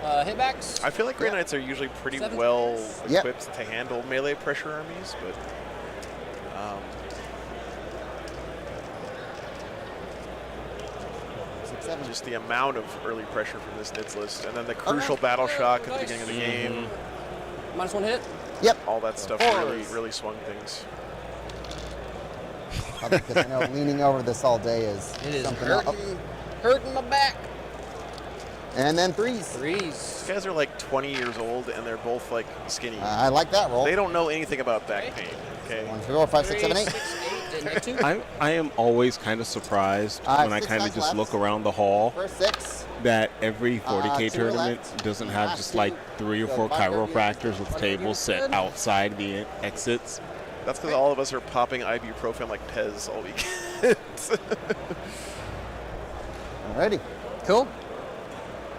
Hitbacks. I feel like Grey Knights are usually pretty 7 well Yep. equipped to handle melee pressure armies, but 6, 7. just the amount of early pressure from this Nids list, and then the crucial battle shock at the beginning of the game, -1 hit. Yep. all that stuff Fours. really swung things. Probably because I know leaning over this all day is It is something else. hurting my back. And then 3s. 3s. These guys are like 20 years old, and they're both like skinny. I like that roll. They don't know anything about back pain. Okay. 1, 2, 4, 5, 6, 7, 8. 8. Didn't hit 2. I am always kind of surprised when I 6 kind of guys just left. look around the hall First 6. that every 40K 2 tournament left. doesn't have Last just like 2. 3 or So 4 five chiropractors with Five tables set good. outside the exits. That's because all of us are popping ibuprofen like Pez all weekend. Alrighty. Cool.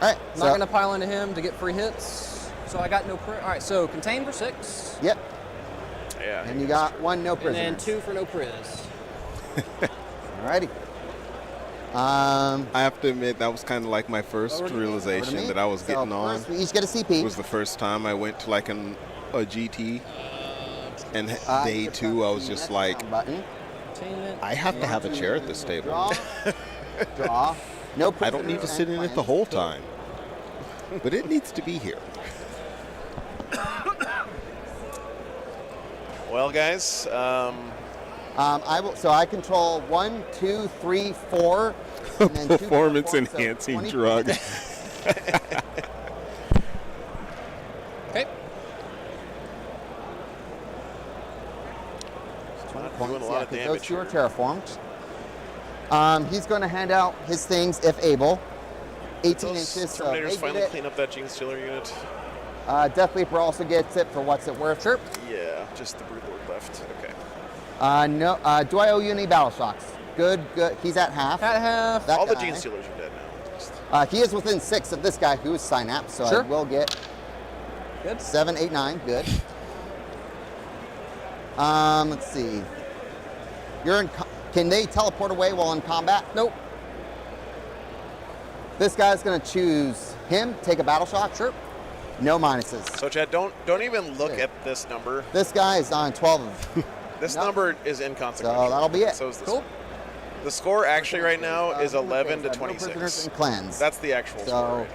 Alright. Not going to pile into him to get free hits. So I got no All right, so contain for 6. Yep. Yeah. And you got 1 no And prisoners. then 2 for no priz. Alrighty. I have to admit that was kind of like my first Over to me. realization that I was getting on. First, we each get a CP. It was the first time I went to like a GT, and day 2 I was just like, button. I have to have a chair at this table. Draw. Draw. No I don't need to sit in it the whole time, but it needs to be here. Well, guys, I will. So I control 1, 2, 3, 4. And then 2 Performance so enhancing 20. drug. Okay. not Points, doing a lot yeah, of 'cause damage. those 2 are here. terraformed. He's going to hand out his things if able. 18 Those inches. So Terminators they finally get it. clean up that Gene Stealer unit. Death Leaper also gets it for what's it worth. Sure. Yeah, just the Broodlord left. Okay. No. Do I owe you any battle shocks? Good. Good. He's at half. At half. That All the guy. Gene Stealers are dead now. Just- He is within 6 of this guy who is Synapse, so Sure. I will get Good. 7, 8, 9. Good. Let's see. You're in. Can they teleport away while in combat? Nope. This guy's gonna choose him. Take a battle shock. Sure. No minuses. So, Chad, don't even look at this number. This guy is on 12 of them. This No. number is inconsequential. So that'll be it. So is this. Cool. The score actually right now is 11 to No prisoners 26. and cleanse. That's the actual score So right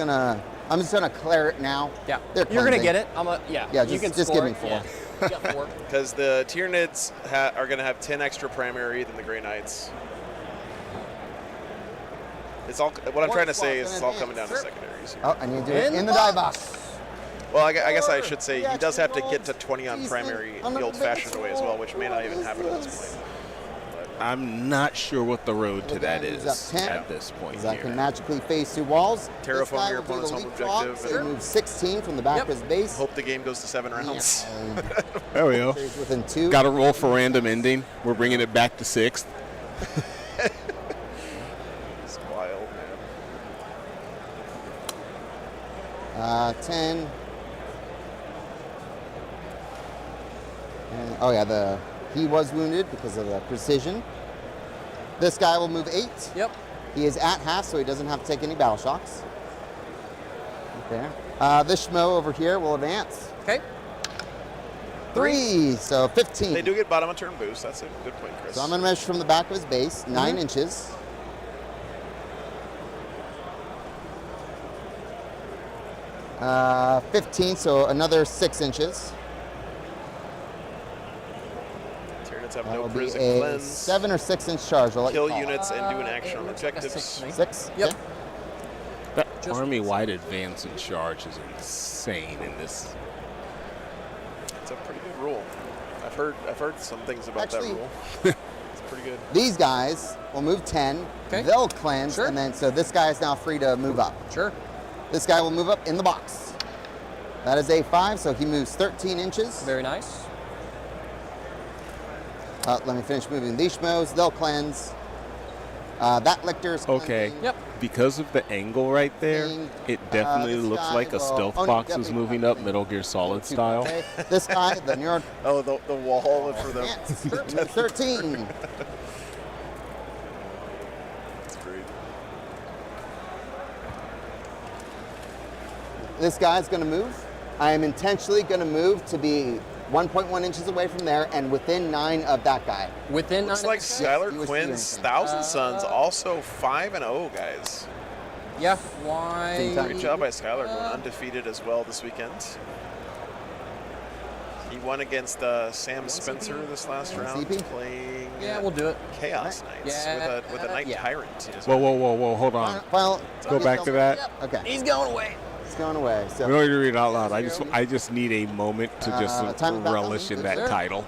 now. I'm just gonna clear it now. Yeah. They're You're gonna clumsy. get it. Yeah, you can just score give me 4. it. Yeah. You got 4. Because the Tyranids are going to have 10 extra primary than the Grey Knights. It's all. What I'm trying to say is it's all coming down to secondaries. Here. Oh, I need to do it in the die box. Well, I guess I should say he does have to get to 20 on primary the old-fashioned way as well, which may not even happen at this point. I'm not sure what the road to that He's is up 10. at this point I can here. magically phase through walls. Terraform This guy your will do opponent's the home leapfrog, objective. So he moves 16 from the back of his base. Hope the game goes to 7 rounds. There we go. He's within 2. Got to roll for random ending. We're bringing it back to 6th. It's wild, man. 10. And, oh yeah, he was wounded because of the precision. This guy will move 8. Yep. He is at half, so he doesn't have to take any battle shocks. Okay. This schmo over here will advance. Okay. 3, so 15. They do get bottom of turn boost. That's a good point, Chris. So I'm going to measure from the back of his base, 9 inches. 15, so another 6 inches. Tyranids have That no will be prison a cleanse. 7 or 6 inch charge. I'll let you Kill call. units and do an It action on looks like a objectives. 6 to me. 6? Yep. Okay. That army-wide advance and charge is insane in this. It's a pretty good rule. I've heard some things about Actually- that rule. It's pretty good. These guys will move 10. Okay. They'll cleanse, Sure. and then so this guy is now free to move up. Sure. This guy will move up in the box. That is a 5, so he moves 13 inches. Very nice. Let me finish moving these schmoes. They'll cleanse. That lictor's Okay. cleansing. Yep. Because of the angle right there, it definitely this looks guy like a will- stealth oh, no, box is definitely moving not up Metal Gear Solid style. Okay. This guy, the neuro Oh, the wall for the. ants, moves 13. That's great. This guy's going to move. I am intentionally going to move to be 1.1 inches away from there and within 9 of that guy. Within Looks 9 like inches? Skylar he was Quinn's doing Thousand Sons also 5-0, guys. Yeah. Why? Great job by Skylar, going undefeated as well this weekend. He won against Sam Spencer this last round, CP? playing Yeah, we'll do it. Chaos Knights Yeah, with a Knight yeah. Tyrant. Whoa, whoa, whoa, whoa, hold on. Final, Go back to that. Okay. He's going away. It's going away. So We don't need to read it out loud. I just need a moment to just time back relish on. in that Sure. title.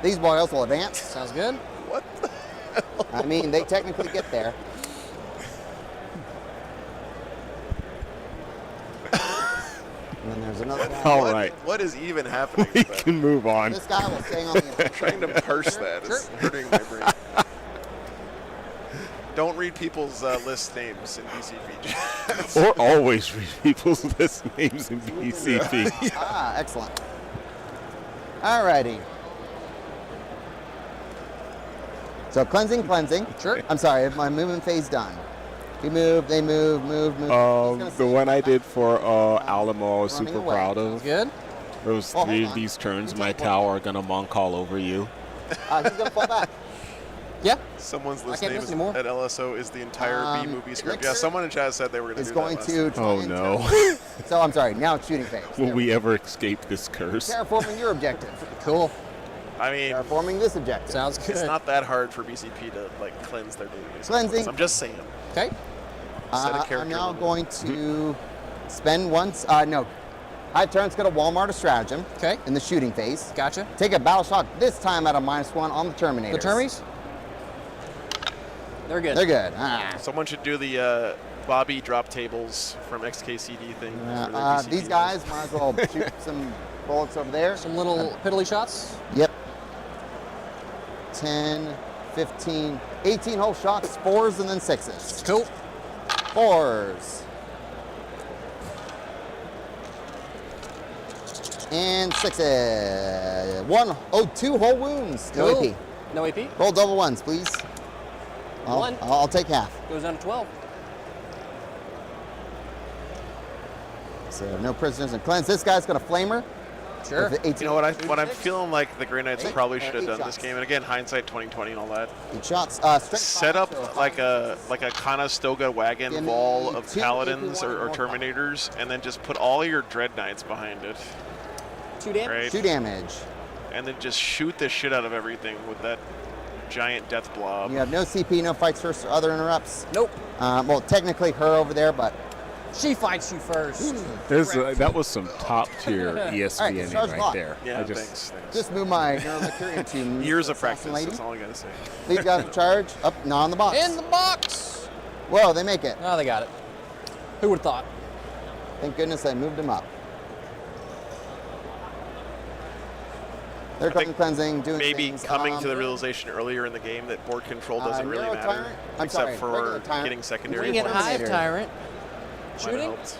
these boils will advance. Sounds good. What? I mean, they technically get there. And then there's another guy. All right. What is even happening? We with that? can move on. This guy will stay on the Trying to parse that is hurting my brain. Don't read people's list names in BCP. Or always read people's list names in BCP. Ah, excellent. Alrighty. So cleansing. Sure. I'm sorry, my movement phase done. We move, they move. The one I did for Alamo, I was running super away. proud of. Good. Those Oh, 3 hold of on. these turns, You my take one. tower are gonna monk all over you. He's gonna fall back. Yeah. Someone's list can't name miss is, anymore. at LSO is the entire B movie script. Yeah, Elixir someone in chat said they were going to is do going that. to try Oh and no. So I'm sorry, now it's shooting phase. Will There we ever escape this curse? Terraforming your objective. Cool. I mean, Terraforming this objective. Sounds good. it's not that hard for BCP to like cleanse their database. Cleansing. I'm just saying. Okay. Set a I'm character now limit. going to spend once. No. High turn's going to Walmart a stratagem. Okay. In the shooting phase. Gotcha. Take a battle shock this time at a -1 on the Terminators. The Termies? They're good. They're good. Ah. Someone should do the Bobby drop tables from XKCD thing. for their BCP These guys might as well shoot some bullets over there. Some little piddly shots. Yep. 10, 15, 18 whole shots, 4s and then 6s. Cool. 4s. And 6s. 2 whole wounds. No Cool. AP. No AP. Roll double ones, please. One. I'll take half. Goes down to 12. So no prisoners and cleanse. This guy's got a flamer. Sure. With 18 You know what I'm feeling like the Grey Knights probably should have 8 done shots. this game. And again, hindsight 2020 and all that. 8 shots. Straight Set fire, up so like a Conestoga wagon Give me wall of 2 paladins AP1 or more Terminators, and then just put all your Dread Knights behind it. 2 damage. Right? 2 damage. And then just shoot the shit out of everything with that giant death blob. You have no CP, no fights first or other interrupts. Nope. Well, technically her over there, but She fights you first. That was some top tier ESPN charge right block. there. Yeah, I just, thanks. just move my Neurolictor into Years of Assassin practice, Lady. that's all I gotta say. These guys in charge. Up, not in the box. In the box. Whoa, they make it. Oh, they got it. Who would have thought? Thank goodness I moved them up. They're think cleansing, doing Maybe things. coming to the realization earlier in the game that board control doesn't really Neuro matter, Tyrant? I'm except sorry, for regular Tyrant. getting secondary Bring it points. Hive Tyrant. Might have Shooting? helped.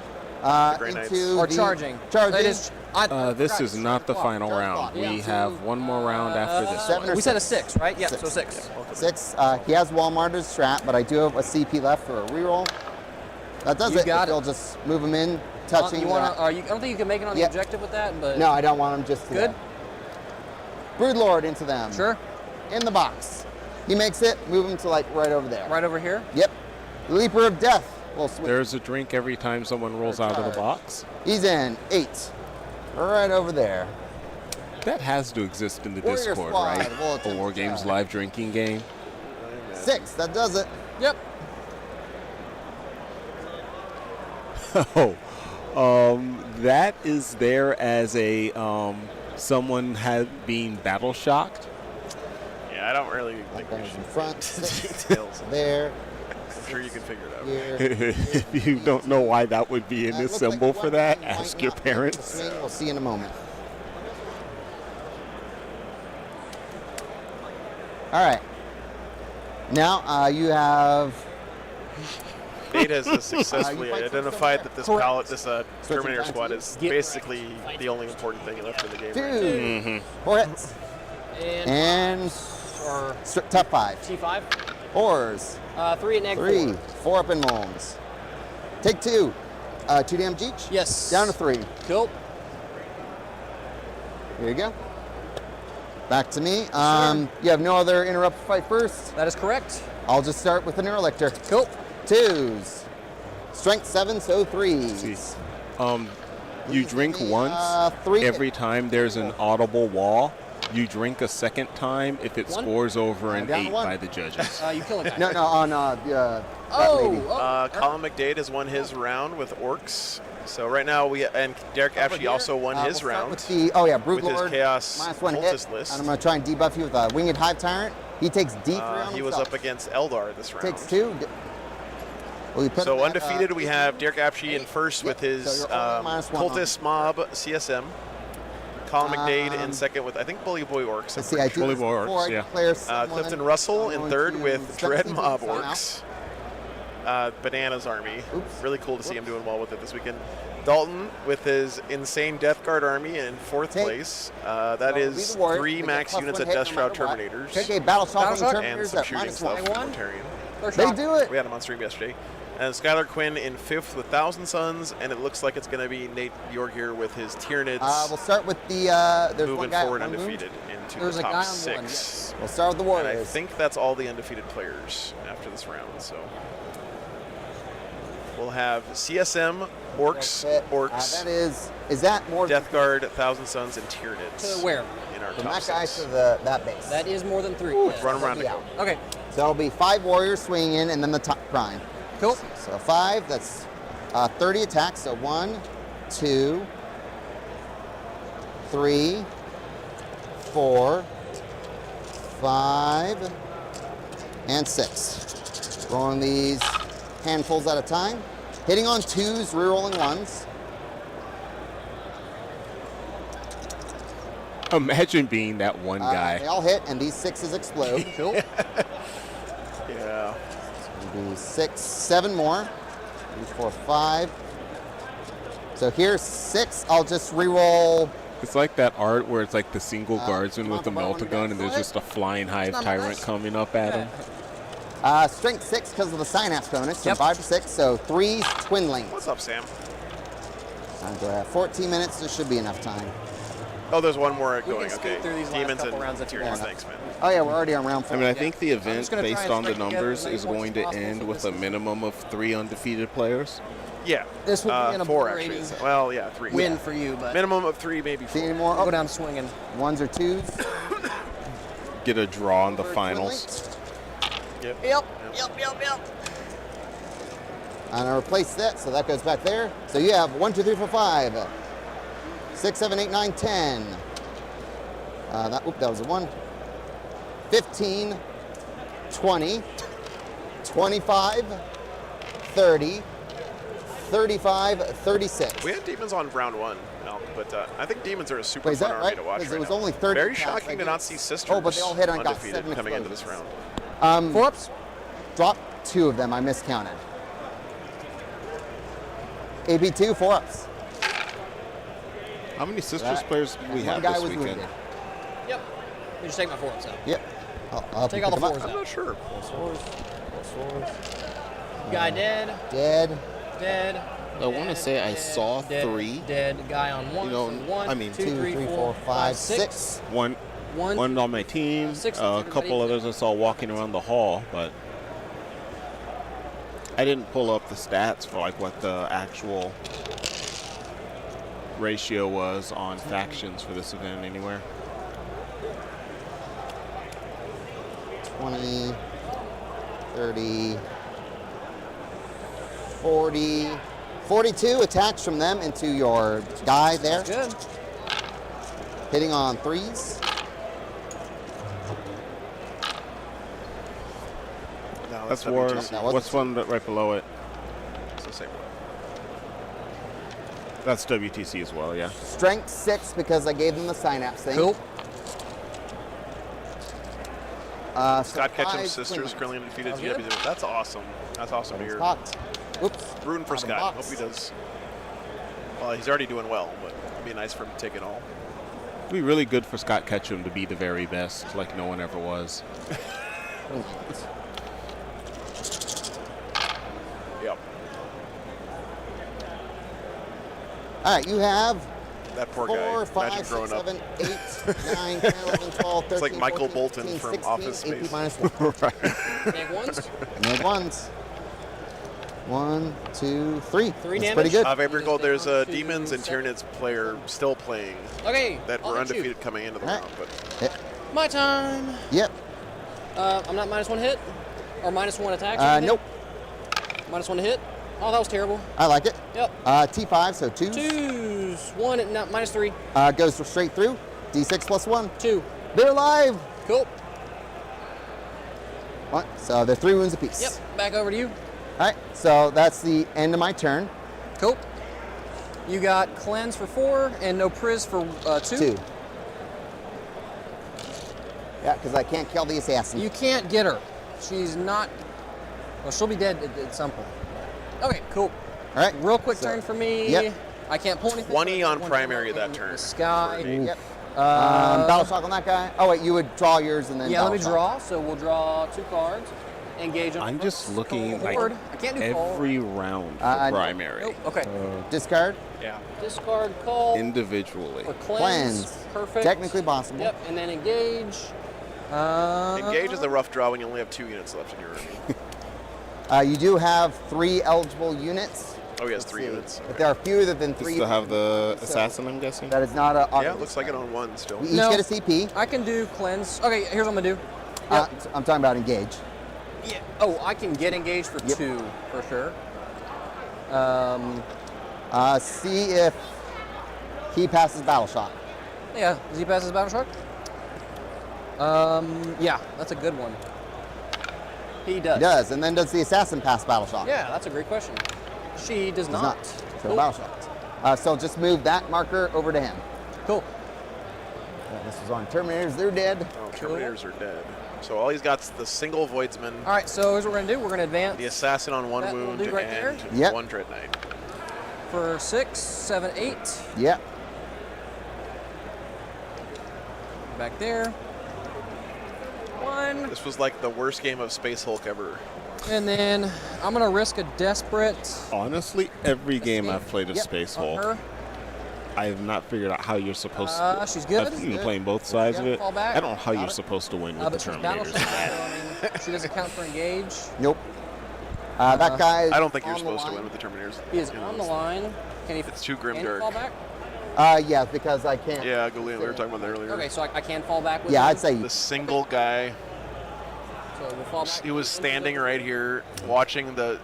Into Knights. Or the- charging. Charging. That is, this is not the final round. We have one more round after this. 7 or we said a 6. 6, right? Yeah, 6. so 6. 6. He has Walmart's strat, but I do have a CP left for a reroll. That does You it. got They'll it. just move him in, touching. You wanna, that. I don't think you can make it on the Yeah. objective with that, but No, I don't want him just to good. Broodlord into them. Sure. In the box. He makes it. Move him to like right over there. Right over here. Yep. Leaper of Death. We'll switch. There's a drink every time someone rolls out of the box. He's in 8. Right over there. That has to exist in the Warrior Discord, squad, right? we'll A attempt War to Games try. live drinking game. 6. That does it. Yep. That is there as a someone being battle shocked. Yeah, I don't really think we In should front. get 6. details. There. I'm sure you can figure it out. Here. If you don't know why that would be in this Looks like symbol for one that, might ask your not make the parents. swing. We'll see in a moment. All right. Now you have. Nate has successfully fight identified that this Correct. palette, this Terminator time squad to is basically the only important thing left in the game. 2. Right? 4 hits. And top 5. T5. 4s. 3 and egg 3. 4 up in molds. Take 2. 2 damage each? Yes. Down to 3. Cool. Here you go. Back to me. You have no other interrupt fight first? That is correct. I'll just start with the Neurolictor. Cool. 2s. Strength 7, so 3s. You drink once 3 every time there's an audible wall. You drink a second time if it scores over an down 8 1. by the judges. You kill a guy. No, on that lady. Colin McDade has won his round with Orcs. So right now and Derek actually also won his we'll start round with the, Brute with his Lord, Chaos -1 hit. Cultist list. And I'm going to try and debuff you with a Winged Hive Tyrant. He takes D3 on he was himself. up against Eldar this round. Takes 2. Well, you put him So at, undefeated, we have Derek Apshe in first with his so you're only -1 on Cultist Mob CSM. Colin McDade in second with, I think, Bully Boy Orcs. Let's see, I do Bully this Boy before Orcs, I yeah. declare someone. Clifton Russell I'm in going third to with start Dread seeing Mob someone Orcs. Bananas Army. Oops. Really cool to see him doing well with it this weekend. Dalton with his insane Death Guard army in fourth Take. place. So That be is the warrior. 3 We get max +1 units at hit Death no Shroud matter what. Terminators. Take a Battle Shock on the Battle Shock And Terminators some at shooting stuff -1. from Mortarion. They do it. We had him on stream yesterday. And Skylar Quinn in fifth with Thousand Suns, and it looks like it's going to be Nate Yorgir with his Tyranids We'll start with the. There's one moving guy forward on one undefeated into There's the a guy top on 6. one, yes. We'll start with the And I Warriors. think that's all the undefeated players after this round. So we'll have CSM, Orcs, that is that more Death Guard, Thousand Suns, and Tyranids. To where? In our from top that guy 6. to that base? That is more than 3. Ooh, yes. Run around He'll to be go. out. Okay. So it'll be 5 Warriors swinging in, and then the top Prime. Cool. So 5, that's 30 attacks. So 1, 2, 3, 4, 5, and 6. Rolling these handfuls at a time. Hitting on 2s, rerolling 1s. Imagine being that one They guy. all hit, and these 6s explode. Cool. Yeah. We'll do 6, 7 more. 3, 4, 5. So here's 6. I'll just re-roll. It's like that art where it's like the single guardsman come on, with the come on, Meltagun and there's just a flying hive not tyrant nice. coming up at him. Strength 6 because of the Synapse bonus. So Yep. 5 to 6. So 3 Twinlings. What's up, Sam? Time to have 14 minutes. There should be enough time. Oh, there's one more We can going. skate Okay. through these last Demons couple and rounds if you Tyranids. want. Thanks, man. Oh yeah, we're already on round 4. I mean, I think the just event, gonna try based and on the strike together numbers, as is many going points to as possible end for with this a event. minimum of 3 undefeated players. Yeah. This would be an 4 obliterating actually. Well, yeah, 3. win Yeah. for you, but Minimum of 3, maybe See 4. any more? go Oh, down swinging. 1s or 2s. Get a draw in the For finals. Yep. Yep. And I replace that, so that goes back there. So you have 1, 2, 3, 4, 5, 6, 7, 8, 9, 10. That was a 1. 15, 20, 25, 30, 35, 36. We had Demons on round 1, Malcolm, but I think Demons are a super Wait, is fun that army right? to watch Because right it was now. only 30 Very attacks, shocking I to guess. not see Sisters Oh, but they all hit on got undefeated 7 coming into this explosions. round. 4 ups. Drop 2 of them. I miscounted. AP2, 4 ups. How many Sisters That- players do we and have one guy this was weekend? wounded. Yep. You just take my 4 ups out. Yep. I'll Take pick all the them up. 4s I'm out. not sure. Guy dead. Dead. Dead. I want to say I saw dead, 3. Dead. Guy on 1. You know, so 1, I mean, 2, 2, 3, 4, 5, 6. 6. One on my team, 6 a couple others I saw walking around the hall, but I didn't pull up the stats for like what the actual ratio was on factions for this event anywhere. 20, 30, 40, 42 attacks from them into your guy there. Good. Hitting on 3s. No, That's war. WTC. What's one right below it? It's the same one. That's WTC as well, yeah. Strength 6 because I gave them the synapse thing. Cool. Scott Ketchum's surprise sisters Klingons. currently undefeated. Sounds good. That's awesome. That's awesome to hear. Cocked. Oops. Rooting for Out of Scott. box. Hope he does. Well, he's already doing well, but it'd be nice for him to take it all. It'd be really good for Scott Ketchum to be the very best, like no one ever was. Yep. All right, you have That poor 4, guy. 5, Imagine 6, growing 7, up. 8, 9, 10, 11, 12, 13, It's like Michael 14, Bolton 15, from 16, Office AP Space. minus 1. Neg ones. Neg ones. 1, 2, 3. Three That's damage? pretty good. Vapor Gold, there's a Two, Demons and seven. Tyranids player still playing Okay. that I'll were hit you. undefeated coming into the All right. round, but My time. Yep. I'm not -1 hit, or -1 attack. or anything? Nope. -1 to hit. Oh, that was terrible. I like it. Yep. T5, so 2s. 2s. 1 and not -3. Goes straight through. D6 plus 1. 2. They're alive. Cool. What? So they're 3 wounds apiece. Yep. Back over to you. All right. So that's the end of my turn. Cool. You got cleanse for 4 and no priz for 2. 2. Yeah, because I can't kill the assassin. You can't get her. She's not. Well, she'll be dead at some point. Okay, cool. All right. Real quick So- turn for me. Yep. I can't pull anything. 20 on One primary in that turn. The sky. for me. Yep. Battle shock on that guy. Oh wait, you would draw yours and then. Yeah, let battle me shock. draw. So we'll draw 2 cards. Engage on. I'm just looking like Horde. I can't do call. every round for no. primary. Nope. Okay. Discard. Yeah. Discard call. Individually. For cleanse. Cleanse. Perfect. Technically possible. Yep. And then engage. Engage is a rough draw when you only have 2 units left in your army. You do have 3 eligible units. Oh, he has Let's 3 see. units. If there are fewer than Just 3, to have the so assassin, I'm guessing. that is not a. Yeah, it looks like it on 1 still. We each No. get a CP. I can do cleanse. Okay, here's what I'm gonna do. I'm talking about engage. Yeah. Oh, I can get engaged for Yep. 2 for sure. See if he passes battle shock. Yeah. Does he pass his battle shock? Yeah, that's a good one. He does. He does, and then does the assassin pass battle shock? Yeah, that's a great question. She does Does not. not. So Cool. battle shock. So just move that marker over to him. Cool. This was on Terminators. They're dead. Oh, Terminators are dead. So all he's got's the single Voidsman, All right, so here's what we're gonna do. We're gonna advance the assassin on 1 That will wound, do right and there. Yep. 1 Dread Knight. for 6, 7, 8. Yep. Back there. 1. This was like the worst game of Space Hulk ever. And then I'm gonna risk a desperate. Honestly, every game I've played of Yep, Space on Hulk, her. I have not figured out how you're supposed to. She's good. I've been playing both sides Yeah, of it. fall back. I don't know how Got you're it. supposed to win with the But she's battle Terminators. shock, so, I mean, she doesn't count for engage. Nope. That guy. I don't think you're on the supposed to line. win with the Terminators. He is You know, on the line. Can he? It's too can he grimdark. fall back? Yeah, because I can't. Yeah, Galeon, we were talking about that earlier. Okay, so I can fall back with Yeah, him? I'd say. The single guy, So we'll fall back. he was standing right here watching the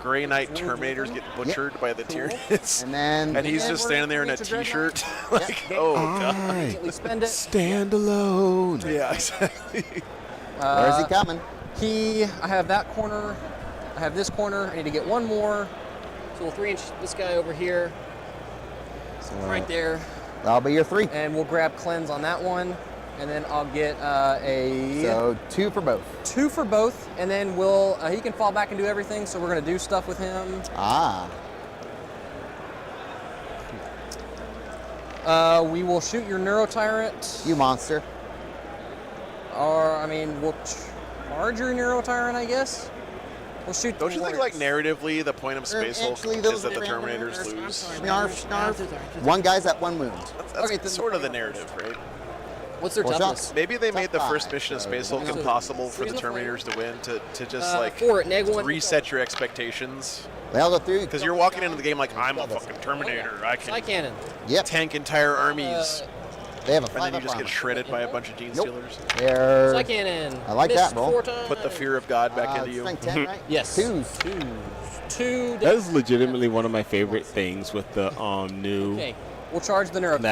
Grey Knight Terminators get butchered by the Tyranids. And then. And he's then just we're standing there in a gonna reach a dreadnought. t-shirt. like, oh, God. Immediately spend it. Stand alone. Yeah, exactly. Where's he coming? I have that corner. I have this corner. I need to get one more. So we'll 3-inch this guy over here. Right there. That'll be your 3. And we'll grab cleanse on that one. And then I'll get a So 2 for both. 2 for both. And then we'll he can fall back and do everything. So we're gonna do stuff with him. Ah. We will shoot your Neuro Tyrant. You monster. Or I mean, we'll charge your Neuro Tyrant, I guess. We'll shoot. Don't you think, like, narratively, the point of Space Hulk Actually, is those that are the the Terminators random lose? Snarf, snarf. One guy's at 1 wound. That's Okay, then- sort of the narrative, right? What's their Four toughness? shots. Maybe they made the Tough first five, mission of so Space Hulk one of those. impossible for the Seasonal flame. Terminators to win, to just like 4 at neg 1. reset your expectations. They all go through. Because you're walking into the game like, I'm a fucking Terminator. I Sky can cannon. Yep. tank entire armies. They have a And then 5 you up just get armor. shredded by a bunch of Gene Nope. Stealers. They're. Sky cannon. I like Missed that roll. 4 times. Put the fear of God back into you. Strength 10, right? Yes. Twos. 2. That is legitimately one of my favorite things with the new Okay. We'll charge the neuro. the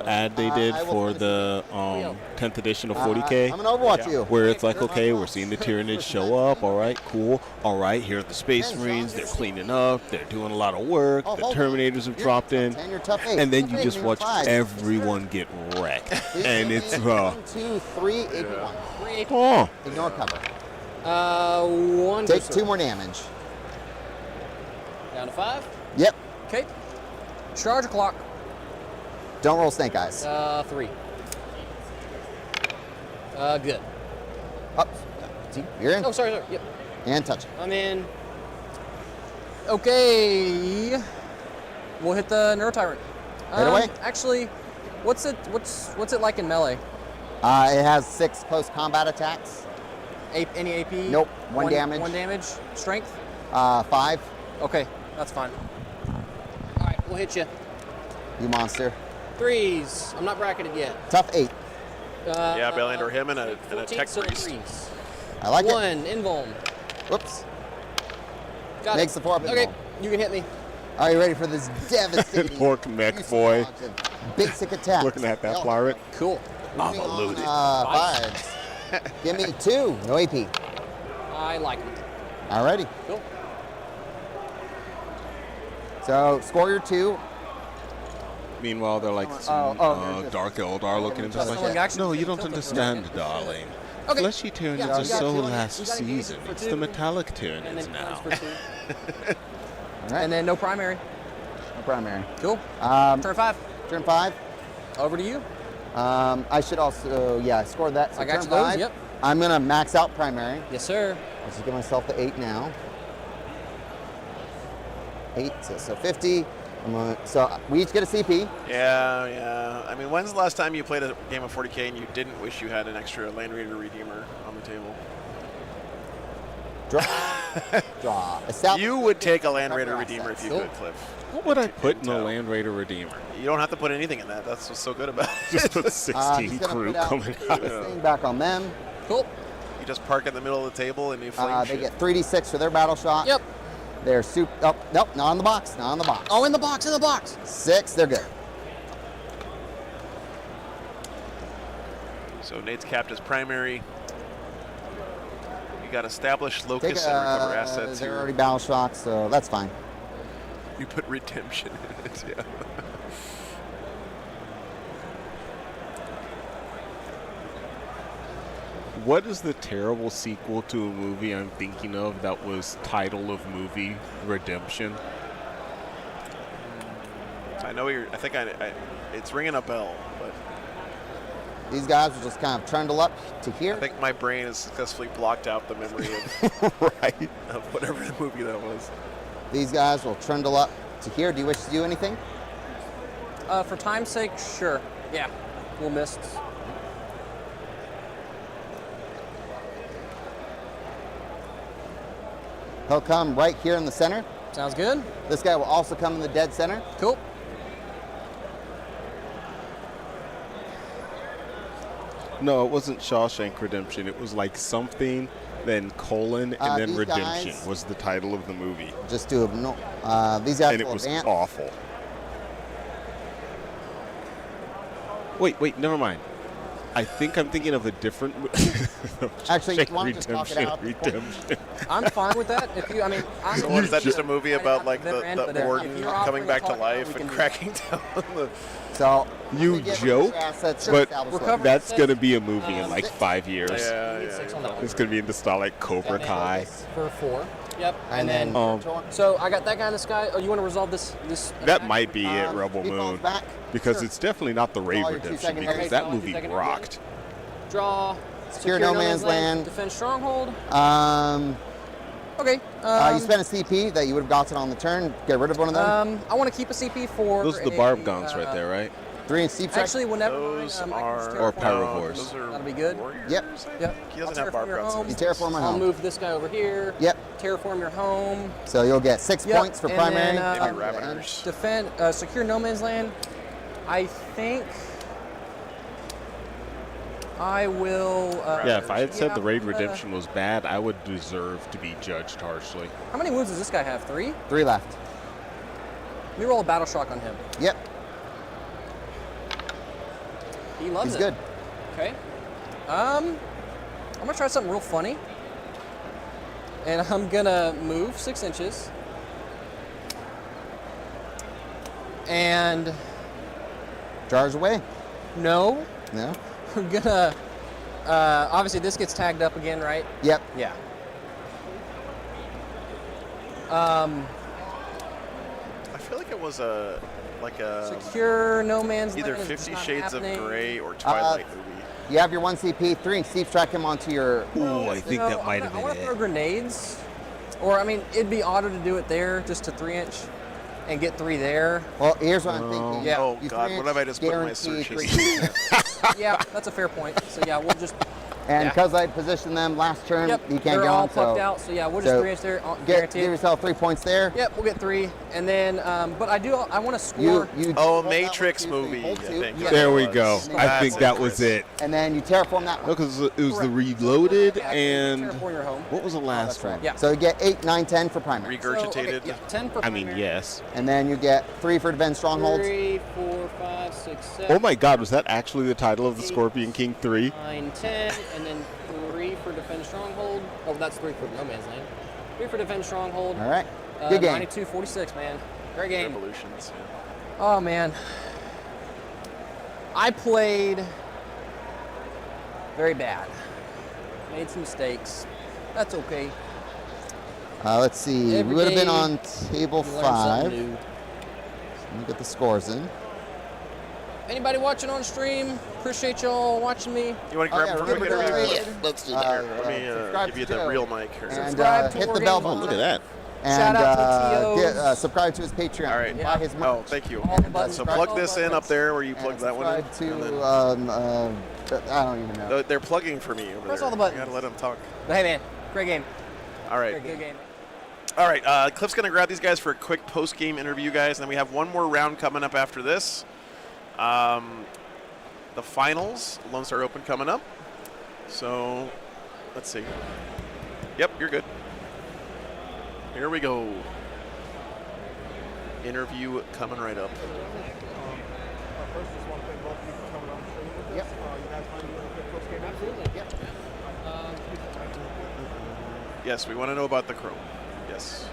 ad they did I will for finish the 10th edition of 40K. I'm gonna Overwatch you. Where it's like, okay, we're seeing the Tyranids show up. All right, cool. All right, here are the Space Marines. They're cleaning up. They're doing a lot of work. Oh, The hold on. Terminators have dropped in. 10, you're tough 8. And then you Tough 8, just you're watch 5. everyone get wrecked. And it's, 1, 2, 3, 81. 3 AP. oh. Ignore cover. 1. Take 2 more damage. Down to 5. Yep. Okay. Charge a clock. Don't roll snake eyes. 3. Good. Up. See, you're in. Oh, sorry. Yep. And touch it. I'm in. Okay. We'll hit the Neuro Tyrant. Right away. Actually, what's it like in melee? It has 6 close combat attacks. Any AP? Nope. 1 damage. 1 damage. Strength? 5. Okay, that's fine. All right, we'll hit you. You monster. 3s. I'm not bracketed yet. Tough 8. Yeah, Bailander, or him and a 14, tech so priest. 3s. I like 1, it. invuln. Whoops. Got Makes it. the 4 up Okay, invuln. you can hit me. Are you ready for this devastating Orc mech boy. basic attack? Looking at that pirate. Cool. Moving I'm loaded. on, 5s. Give me 2. No AP. I like him. Alrighty. Cool. So score your 2. Meanwhile, they're like some they're just- Dark Eldar looking at us Like like, that. no, you don't understand, darling. Okay. Fleshy Tyranids Yeah, are you got so two. last You gotta use season. it for It's 2. the metallic And Tyranids then now. for 2. All right. And then no primary. No primary. Cool. Turn 5. Turn 5. Over to you. I should also, score that. So I got turn you those, 5. yep. I'm going to max out primary. Yes, sir. I'll just give myself the 8 now. 8, so 50. So we each get a CP. Yeah. I mean, when's the last time you played a game of 40K and you didn't wish you had an extra Land Raider Redeemer on the table? Draw. Draw. Establish You would take a Land Raider assets. Redeemer if you Cool. could, Cliff. What would I put in a Land Raider Redeemer? You don't have to put anything in that. That's what's so good about it. Just put 16 he's gonna crew put out coming this out. thing back on them. Cool. You just park in the middle of the table and you flame They shit. get 3d6 for their battle shot. Yep. They're soup. Oh, nope, not on the box. Not on the box. Oh, in the box, in the box. 6, they're good. So Nate's capped as primary. You got established Take locus and recover assets they're here. already battle shots, so that's fine. You put redemption in it, yeah. What is the terrible sequel to a movie I'm thinking of that was title of movie Redemption? I know you're. I think it's ringing a bell, but These guys will just kind of trundle up to here. I think my brain has successfully blocked out the memory Right. of whatever the movie that was. These guys will trundle up to here. Do you wish to do anything? For time's sake, sure. Yeah. We'll miss. He'll come right here in the center. Sounds good. This guy will also come in the dead center. Cool. No, it wasn't Shawshank Redemption. It was like something, then colon, and then these Redemption guys- was the title of the movie. Just do no. These guys And it will was advance. awful. Wait, never mind. I think I'm thinking of a different. Actually, Shawshank why don't you just talk it out? Redemption. I'm fine with that. If you, I mean, I'm So what is that? Just a movie about like Never end, the but if organ you're coming offering back to to talk life about it, we and can do cracking down the. So You let me get joke, your assets but established. Recover- that's going to be a movie in like 5 years. Yeah. 6 on that one. It's going to be in the style like Cobra Kai. For 4. Yep. And then So I got that guy in the sky. Oh, you want to resolve this? That might be it, Rebel he falls Moon. back. Because Sure. it's definitely not the Raid All your Redemption, two-second because areas. that All your movie two-second rocked. Draw. Secure no man's land. Defend stronghold. Okay. You spent a CP that you would have gotten on the turn. Get rid of one of them. I want to keep a CP for. Those are the barb guns right there, right? 3-inch steep strike. Actually, whenever Those I can are just Or terraform Pyro your home. Horse. Those are That'll be good. warriors, Yep. I think? Yep. He doesn't I'll have bar terraform your props. home. You terraform my I'll home. move this guy over here. Yep. Terraform your home. So you'll get 6 Yep. points for And primary. then, Maybe Raveners. Defend, secure no man's land. I think I will. Yeah, if I had said the raid I'm gonna- redemption was bad, I would deserve to be judged harshly. How many wounds does this guy have? 3? 3 left. Let me roll a battle shock on him. Yep. He loves He's it. good. Okay. I'm gonna try something real funny, and I'm gonna move 6 inches, and Charge away. no, No. I'm gonna. Obviously, this gets tagged up again, right? Yep. Yeah. I feel like it was a Secure no man's either land is 50 not Shades happening. of Grey or Twilight movie. You have your 1 CP, 3-inch steep strike him onto your. Ooh, I think No, that might have I been want to throw it. grenades, or I mean, it'd be odder to do it there, just to 3-inch, and get 3 there. Well, here's what I'm thinking. Yeah. Oh You God, 3-inch, what have I just put in my guaranteed searches? 3. Yeah, that's a fair point. So yeah, we'll just. And Yeah. because I positioned them last turn, Yep, you can't they're get all on. plucked So out. So yeah, we'll just so 3-inch there, give guaranteed. yourself 3 points there. Yep, we'll get 3, and then. But I want to score. You Oh, roll that Matrix one, 2, 3, movie. hold I 2, think. Yeah. There we was. go. I That's think that was Chris. it. and then you terraform that No, one. because it was the Correct. reloaded Yeah, and terraform your home. what was the Oh, last that's right. one? Yeah. So you get 8, 9, 10 for primary. So, okay, Regurgitated. yeah, 10 for I mean, primary. yes. And then you get 3 for defend strongholds. 3, 4, 5, 6, 7. Oh my God, was that actually the title of the Scorpion King 3? 9, 10, and then 3 for defend stronghold. Oh, that's 3 for no man's land. 3 for defend stronghold. All right. Good game. 92-46, man. Great game. Revolutions. Yeah. Oh man, I played very bad. Made some mistakes. That's okay. Let's see. Every We would have been day on table You learn 5. something new. Let me get the scores in. Anybody watching on stream? Appreciate y'all watching me. You want to grab yeah, him for a remember minute? to- Let Let's do me subscribe give you to the Joe. real mic here. And Subscribe to hit the War bell Games button. Look at that. And Shout out to TOs. subscribe to his Patreon. All right. Buy his merch. Oh, thank you. All the buttons. So Press plug all this in buttons. up there where you And plug that one in. subscribe and to, then- I don't even know. They're plugging for me over Press there. all the buttons. You gotta let them talk. But hey man, great game. All right. Good game. All right. Cliff's gonna grab these guys for a quick post-game interview, guys, and then we have one more round coming up after this. The finals, Lone Star Open coming up. So, let's see. Yep, you're good. Here we go. Interview coming right up. First, just want to thank both of you for coming on the stream with us. Yep. You guys mind doing a quick post-game interview? Yep. Yes, we want to know about the Chrome. Yes.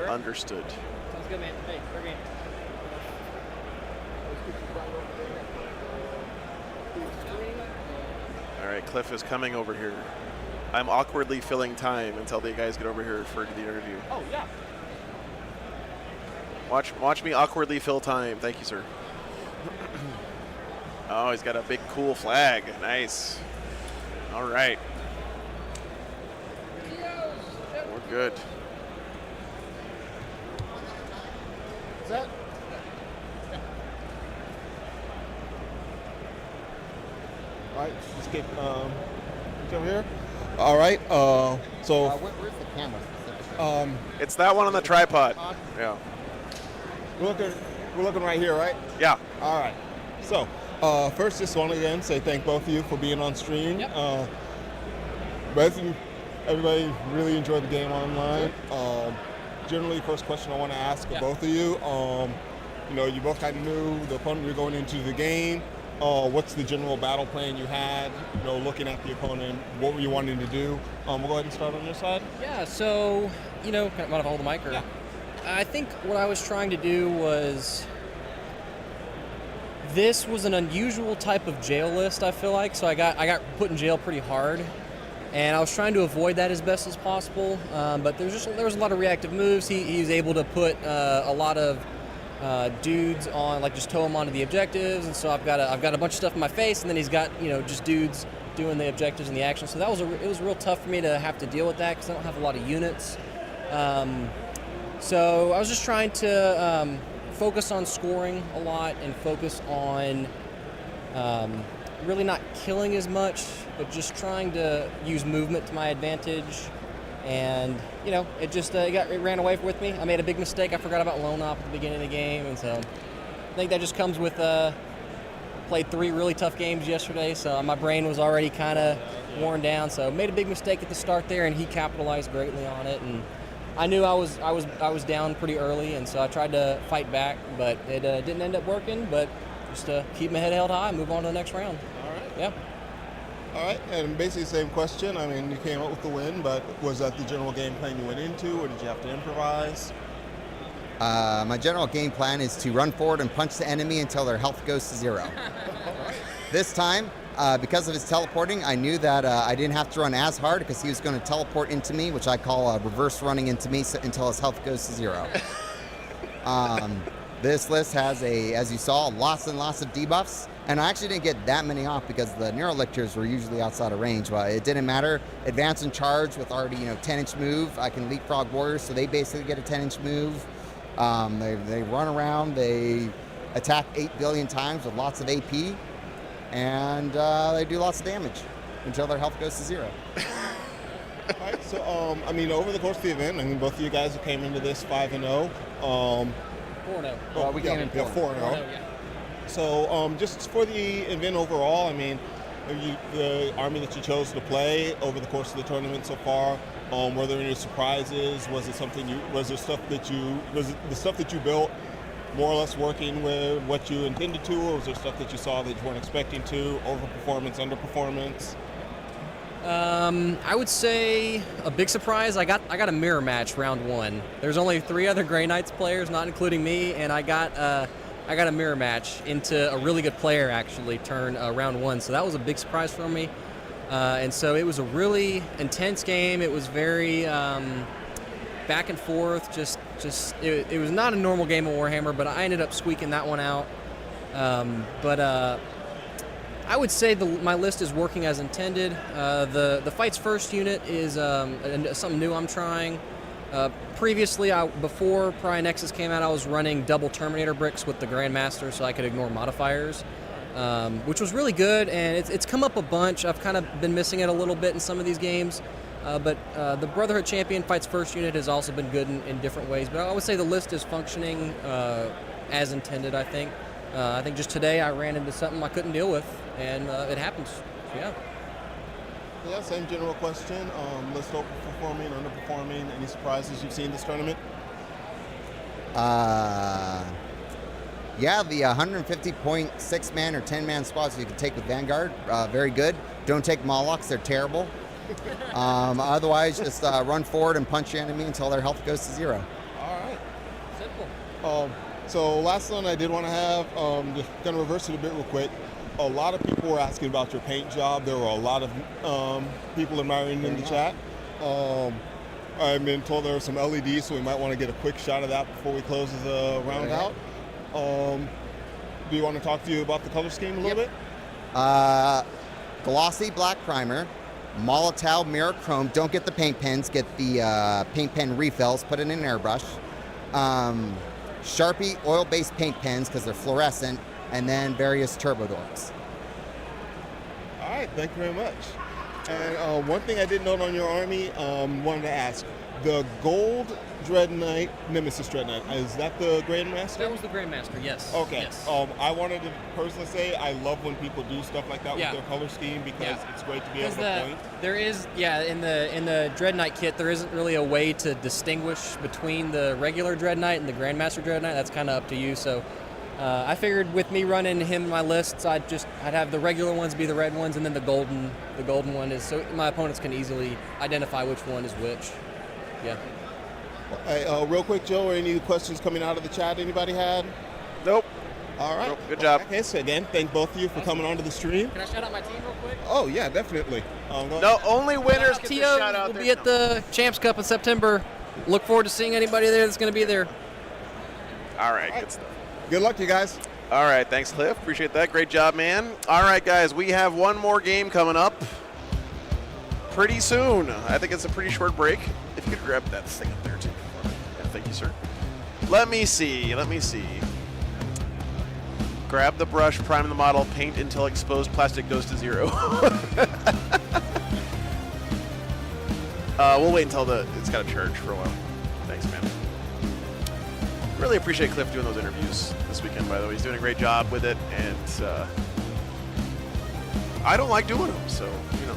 Understood. Sounds good, man. Hey, great game. All right, Cliff is coming over here. I'm awkwardly filling time until the guys get over here for the interview. Oh yeah. Watch me awkwardly fill time. Thank you, sir. Oh, he's got a big cool flag. Nice. All right. We're good. Is that? All right, let's get over here. All right, so Where's the camera specifically? It's that one on the tripod. Yeah. we're looking right here, right? Yeah. All right. So, first, just want to again say thank both of you for being on stream. Yep. Everybody really enjoyed the game online. Generally, first question I want to ask of both of you. You both kind of knew the opponent you're going into the game. What's the general battle plan you had? Looking at the opponent, what were you wanting to do? We'll go ahead and start on your side. Yeah, so, mind if I hold the mic? Or? Yeah. I think what I was trying to do was, this was an unusual type of jail list, I feel like, so I got put in jail pretty hard, and I was trying to avoid that as best as possible, but there was a lot of reactive moves. He was able to put a lot of dudes on, like just tow them onto the objectives, and so I've got a bunch of stuff in my face, and then he's got just dudes doing the objectives and the action. So that was it was real tough for me to have to deal with that because I don't have a lot of units. So I was just trying to focus on scoring a lot and focus on really not killing as much, but just trying to use movement to my advantage. And it ran away with me. I made a big mistake. I forgot about lone op at the beginning of the game, and so I think that just comes with played 3 really tough games yesterday, so my brain was already kind of worn down. So made a big mistake at the start there, and he capitalized greatly on it. And I knew I was down pretty early, and so I tried to fight back, but it didn't end up working. But just keep my head held high, and move on to the next round. All right. Yeah. All right, and basically the same question. I mean, you came up with the win, but was that the general game plan you went into, or did you have to improvise? My general game plan is to run forward and punch the enemy until their health goes to 0. This time, because of his teleporting, I knew that I didn't have to run as hard because he was going to teleport into me, which I call reverse running into me until his health goes to 0. This list has, as you saw, lots and lots of debuffs. And I actually didn't get that many off because the Neurolictors were usually outside of range, but it didn't matter. Advance and charge with already 10-inch move. I can leapfrog warriors, so they basically get a 10-inch move. They run around, they attack 8 billion times with lots of AP, and they do lots of damage until their health goes to 0. All right, so I mean, over the course of the event, I mean, both of you guys came into this 5-0. 4-0. Well, we came in 4-0. Yeah. So just for the event overall, I mean, the army that you chose to play over the course of the tournament so far, were there any surprises? Was it the stuff that you built more or less working with what you intended to, or was there stuff that you saw that you weren't expecting to, overperformance, underperformance? I would say a big surprise. I got a mirror match round 1. There's only 3 other Grey Knights players, not including me, and I got a mirror match into a really good player actually turn round 1. So that was a big surprise for me. And so it was a really intense game. It was very back and forth. It was not a normal game of Warhammer, but I ended up squeaking that one out. I would say my list is working as intended. The Fights First unit is something new I'm trying. Previously, before Pariah Nexus came out, I was running double Terminator bricks with the Grandmaster so I could ignore modifiers, which was really good, and it's come up a bunch. I've kind of been missing it a little bit in some of these games, but the Brotherhood Champion Fights First unit has also been good in different ways, but I would say the list is functioning as intended, I think. I think just today I ran into something I couldn't deal with, and it happens, yeah. Yeah, same general question. List overperforming, underperforming, any surprises you've seen this tournament? Yeah, the 150-point 6-man or 10-man squads you can take with Vanguard, very good. Don't take Molochs, they're terrible. Otherwise, just run forward and punch your enemy until their health goes to 0. All right. Simple. So last one I did want to have, just going to reverse it a bit real quick. A lot of people were asking about your paint job. There were a lot of people admiring in the chat. I've been told there were some LEDs, so we might want to get a quick shot of that before we close the round out. Do you want to talk to you about the color scheme a little bit? Glossy black primer, Molotov mirror chrome. Don't get the paint pens, get the paint pen refills, put it in an airbrush. Sharpie oil-based paint pens because they're fluorescent, and then various turbo dorks. All right, thank you very much. And one thing I did note on your army, wanted to ask, the gold Dread Knight, Nemesis Dread Knight, is that the Grandmaster? That was the Grandmaster, yes. Okay. Yes. I wanted to personally say I love when people do stuff like that with their color scheme because it's great to be able to point. There is, in the Dread Knight kit, there isn't really a way to distinguish between the regular Dread Knight and the Grandmaster Dread Knight. That's kind of up to you. So I figured with me running him in my lists, I'd have the regular ones be the red ones, and then the golden one is so my opponents can easily identify which one is which. Yeah. Hey, real quick, Joe, any questions coming out of the chat anybody had? Nope. All right. Nope. Good job. Okay, so again, thank both of you for coming onto the stream. Can I shout out my team real quick? Oh, yeah, definitely. No, only winners get the shout out. We'll be at the Champs Cup in September. Look forward to seeing anybody there that's going to be there. All right, good stuff. Good luck, you guys. All right, thanks, Cliff. Appreciate that. Great job, man. All right, guys, we have one more game coming up pretty soon. I think it's a pretty short break. If you could grab that thing up there, too. Yeah, thank you, sir. Let me see. Grab the brush, prime the model, paint until exposed plastic goes to 0. We'll wait until it's got to charge for a while. Thanks, man. Really appreciate Cliff doing those interviews this weekend, by the way. He's doing a great job with it, and I don't like doing them, so, you know,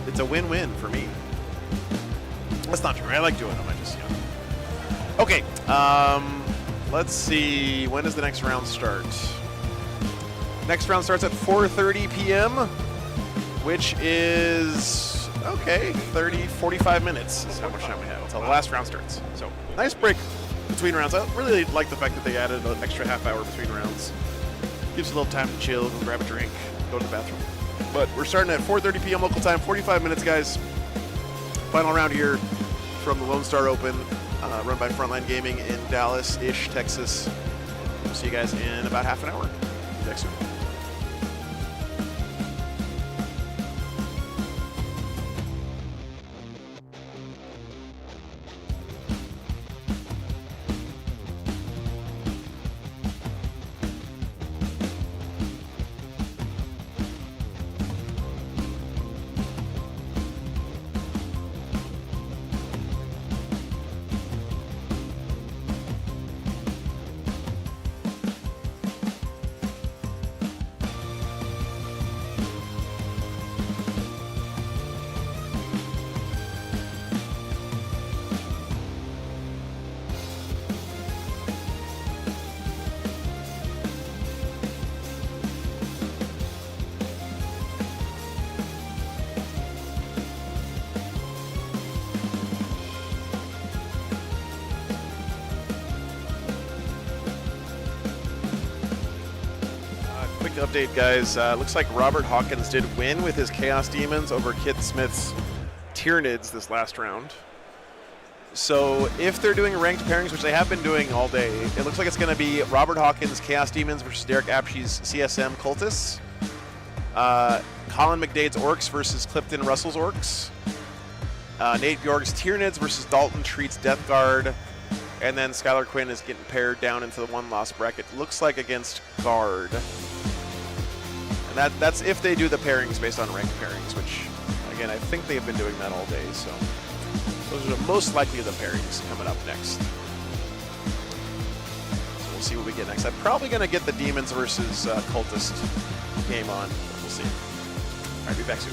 it's a win-win for me. That's not true. I like doing them. I just, you know. Okay. Let's see. When does the next round start? Next round starts at 4:30 p.m., which is, okay, 45 minutes is how much time we have until the last round starts. So, nice break between rounds. I really like the fact that they added an extra half hour between rounds. Gives you a little time to chill, go grab a drink, go to the bathroom. But we're starting at 4:30 p.m. local time, 45 minutes, guys. Final round here from the Lone Star Open, run by Frontline Gaming in Dallas-ish, Texas. We'll see you guys in about half an hour. See you next soon. Update, guys. Looks like Robert Hawkins did win with his Chaos Demons over Kit Smith's Tyranids this last round. So if they're doing ranked pairings, which they have been doing all day, it looks like it's going to be Robert Hawkins Chaos Demons versus Derek Apshe's CSM Cultists. Colin McDade's Orcs versus Clifton Russell's Orcs. Nate Bjork's Tyranids versus Dalton Treat's Death Guard. And then Skylar Quinn is getting paired down into the one-loss bracket. Looks like against Guard. And that's if they do the pairings based on ranked pairings, which, again, I think they've been doing that all day. So those are most likely the pairings coming up next. So we'll see what we get next. I'm probably going to get the Demons versus Cultist game on, but we'll see. All right, be back soon.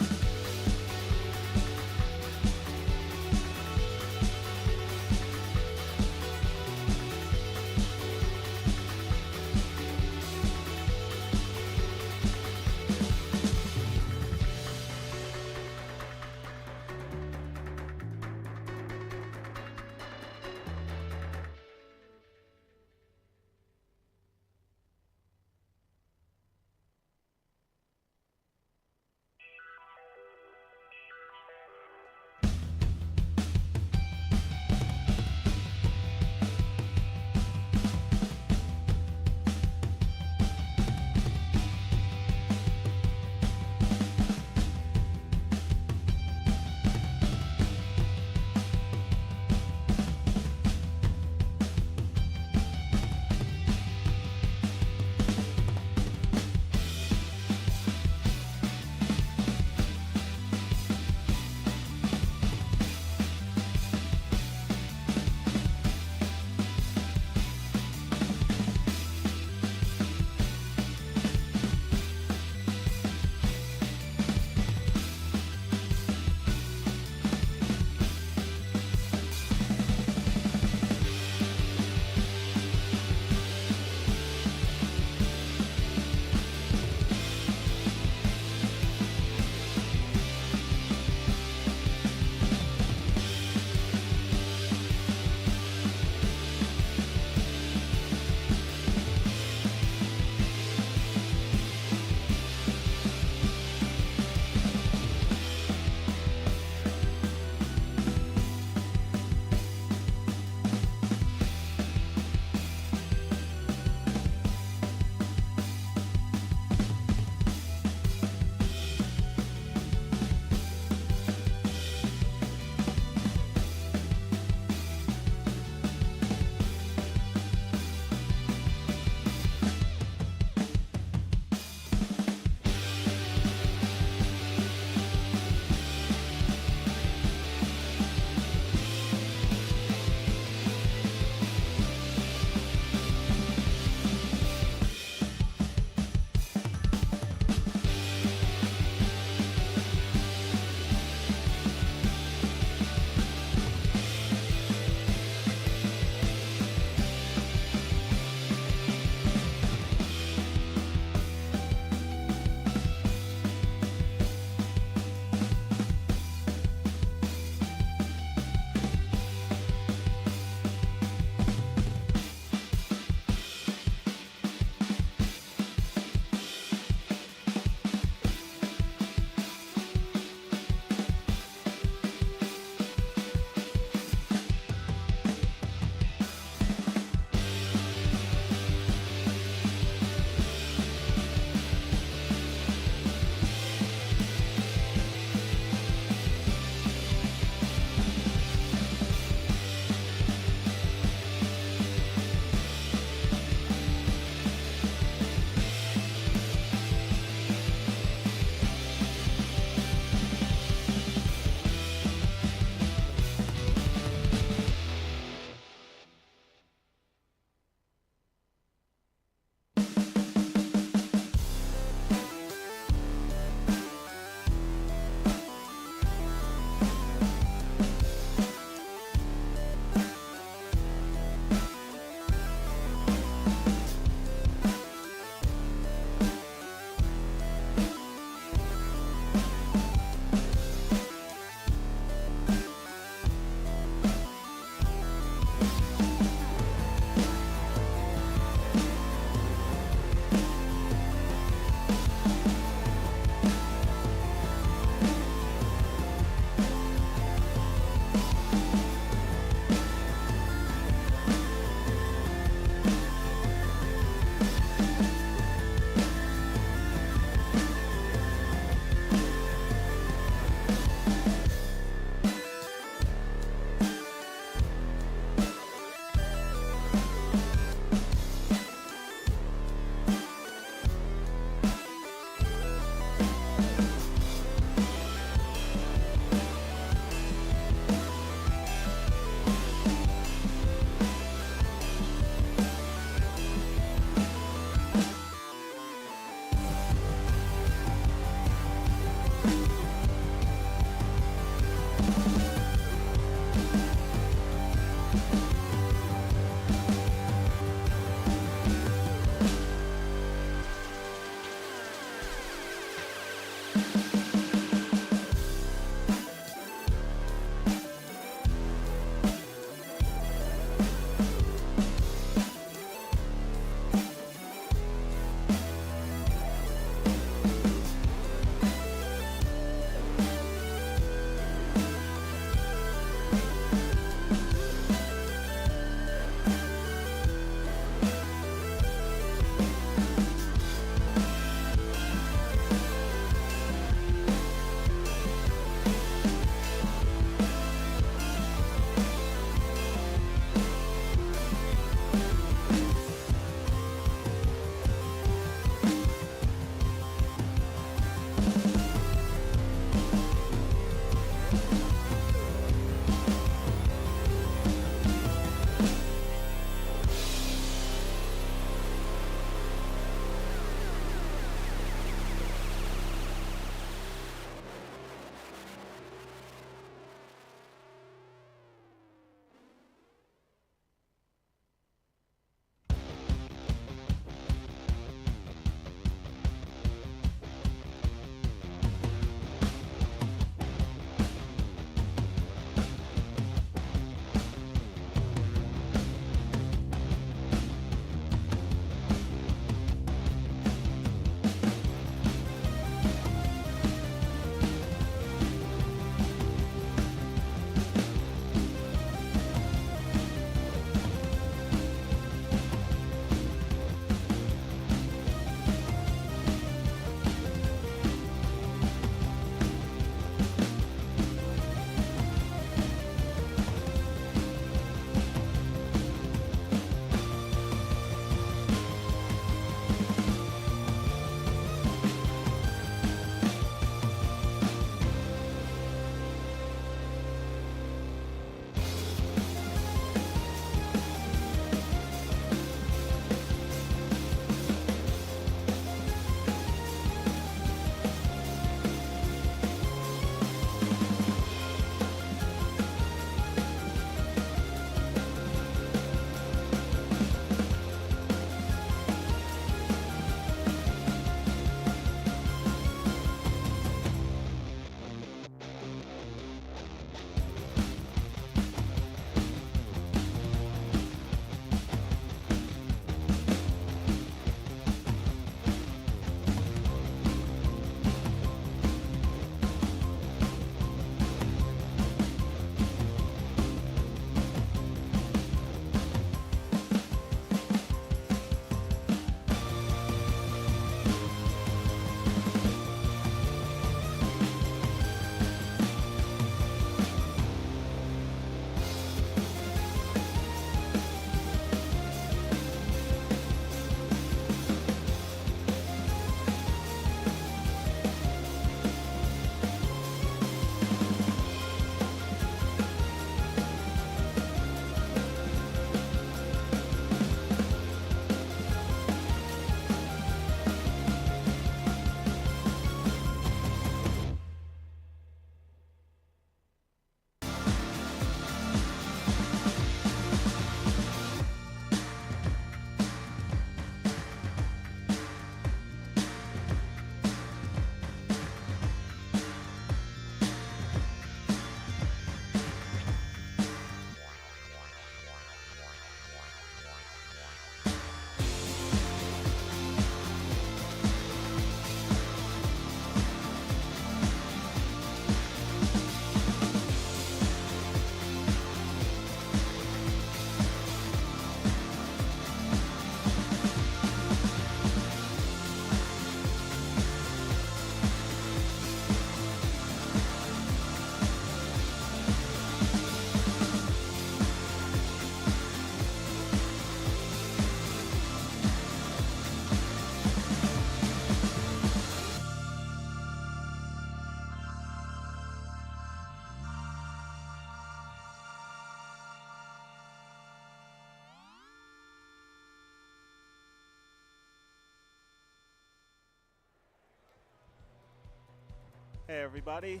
Hey everybody,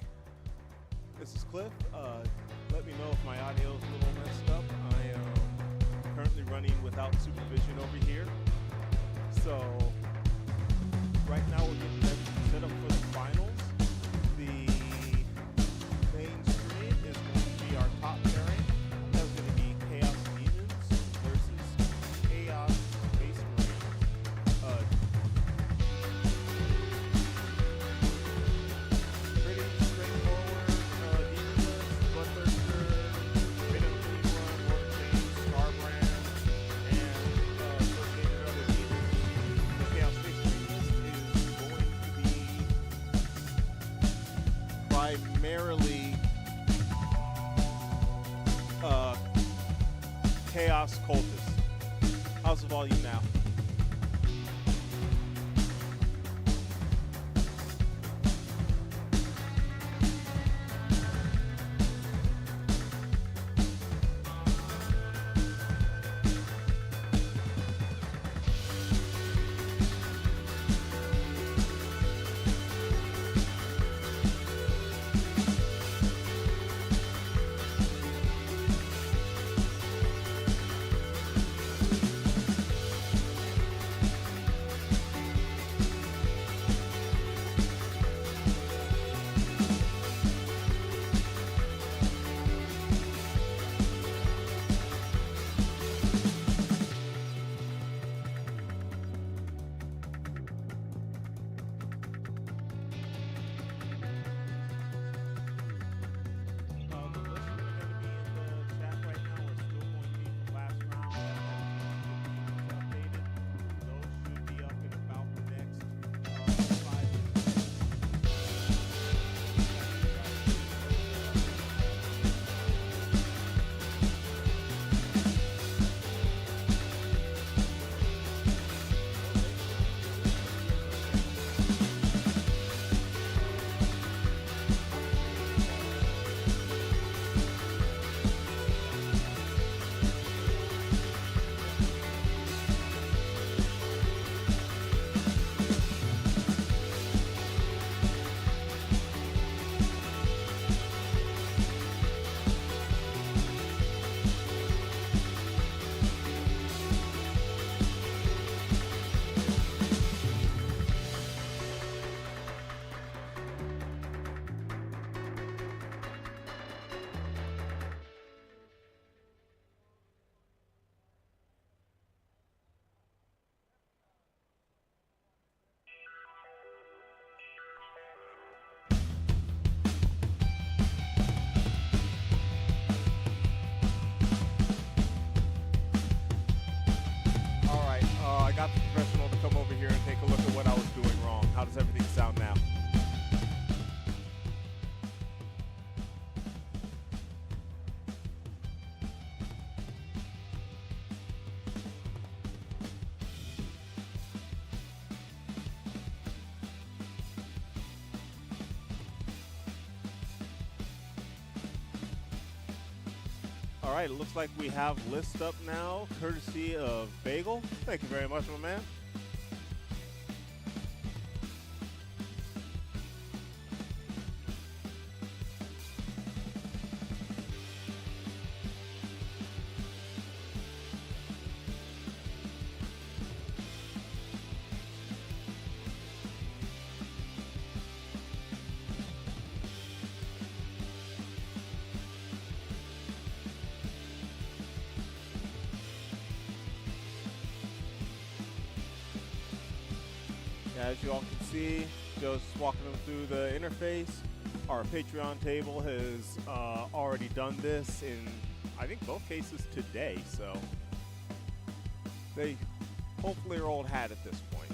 This is Cliff. Let me know if my audio is a little messed up. I am currently running without supervision over here. So right now we're getting everything set up for the finals. The main screen is going to be our top pairing. That's going to be Chaos Demons versus Chaos Space Marines. Pretty straightforward demon list, Bloodthirster, Rhythm Clean Run, Mortar Chain, Starbrand, and associated other demons. The Chaos Space Marine list is going to be primarily Chaos Cultists. How's the volume now? All right, it looks like we have list up now, courtesy of Bagel. Thank you very much, my man. As you all can see, just walking them through the interface. Our Patreon table has already done this in, I think, both cases today, so they hopefully are old hat at this point.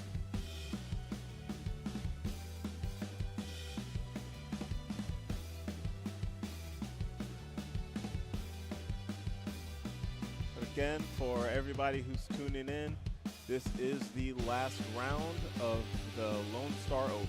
But again, for everybody who's tuning in, this is the last round of the Lone Star Open.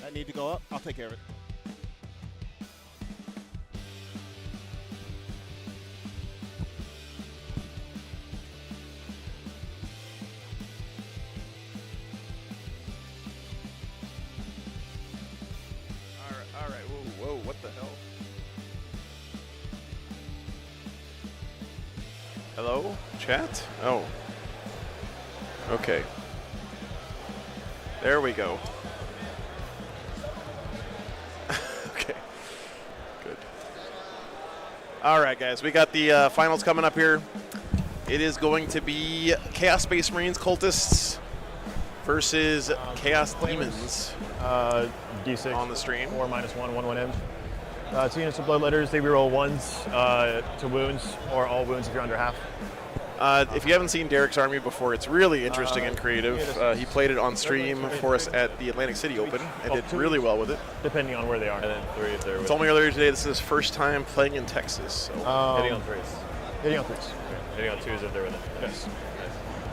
I need to go up. I'll take care of it. All right. Whoa, what the hell? Hello, chat? Oh. Okay. There we go. Okay. Good. All right, guys. We got the finals coming up here. It is going to be Chaos Space Marines Cultists versus Chaos Demons D6 on the stream. 4 -1, 1 end. 2 units of bloodletters, they reroll 1s to wounds, or all wounds if you're under half. If you haven't seen Derek's army before, it's really interesting and creative. He played it on stream for us at the Atlantic City Open and did really well with it. Depending on where they are. And then 3 if they're He told me earlier today this is his first time playing in Texas. So. hitting on 3s. Hitting on 3s. Hitting on 2s if they're with it. Yes.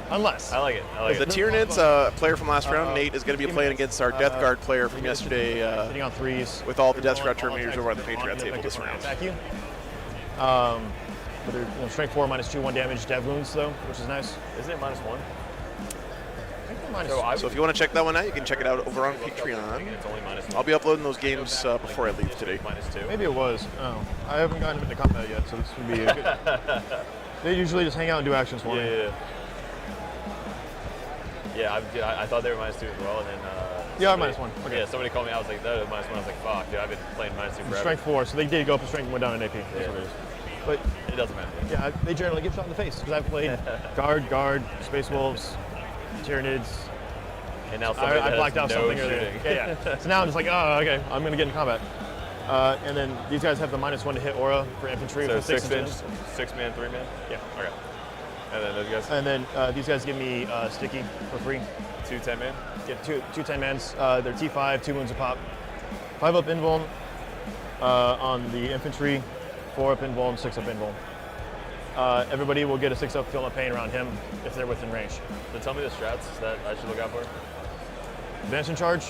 Unless. I like it. I like The it. Tyranids player from last round, Nate, is going to be playing against our Death Guard player from yesterday hitting on 3s. with all the Death Guard Terminators over at the Patriot table this round. Attack you. But they're strength 4 -2, 1 damage, dev wounds though, which is nice. Isn't it -1? I think they're minus. So if you want to check that one out, you can check it out over on Patreon. It's only -1. I'll be uploading those games before I leave today. -2. Maybe it was. Oh, I haven't gotten into combat yet, so this would be. They usually just hang out and do actions for me. Yeah, I thought they were -2 as well, and then. Yeah, -1. Okay. Yeah, somebody called me. I was like, "That was -1." I was like, "Fuck, dude, I've been playing -2 forever." Strength 4, so they did go up a strength and went down in AP. That's what it is. But it doesn't matter. Yeah, they generally get shot in the face because I've played guard, Space Wolves, Tyranids. And now I blacked out no something earlier. Yeah. So now I'm just like, oh, okay, I'm gonna get in combat. And then these guys have the -1 to hit aura for infantry. So for 6 man, 6-man, 3-man. Yeah. Okay. And then those guys. And then these guys give me sticky for free. 2 10-man. Yeah, two 10-mans. They're T5, 2 wounds a pop. 5 up invuln on the infantry. 4 up invuln, 6 up invuln. Everybody will get a 6 up feel no pain around him if they're within range. So tell me the strats that I should look out for. Advance in charge.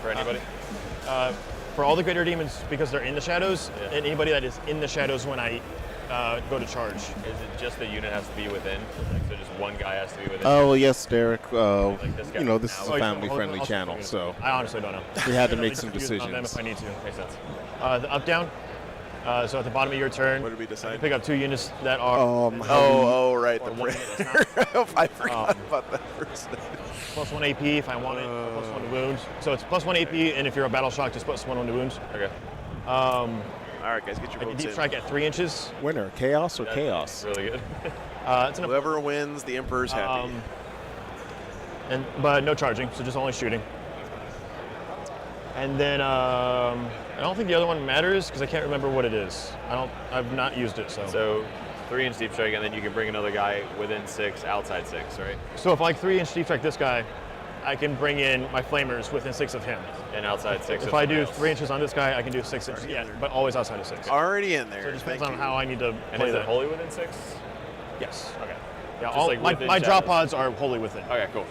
For anybody? For all the greater demons, because they're in the shadows, and anybody that is in the shadows when I go to charge. Is it just the unit has to be within? Like, so just one guy has to be within? Oh, well, yes, Derek. this guy You know, this is Oh, a yeah, family-friendly channel, so I honestly don't know. we had to make Use some it on them decisions. if I need to. Makes sense. The up down. So at the bottom of your turn, What did we decide? you pick up 2 units that are right. or The 1 unit that's not. I forgot about that person. +1 AP if I want it, +1 to wounds. So it's +1 AP, and if you're a battle shock, just +1 to wounds. Okay. All right, guys, get your I can votes deep in. strike at 3 inches. Winner, chaos or chaos? Really good. It's an Whoever wins, the Emperor's happy. But no charging, so just only shooting. And then I don't think the other one matters because I can't remember what it is. I've not used it, so. So 3-inch deep strike, and then you can bring another guy within 6, outside 6, right? So if I 3-inch deep strike this guy, I can bring in my flamers within 6 of him. And outside 6. If I do 3 inches on this guy, I can do 6 inches. Yeah, but always outside of 6. Already in there. So it just depends Thank on you. how I need to And play is it that. wholly within 6? Yes. Okay. Yeah, Just all, like my within drop shadows. pods are wholly within. Okay, cool.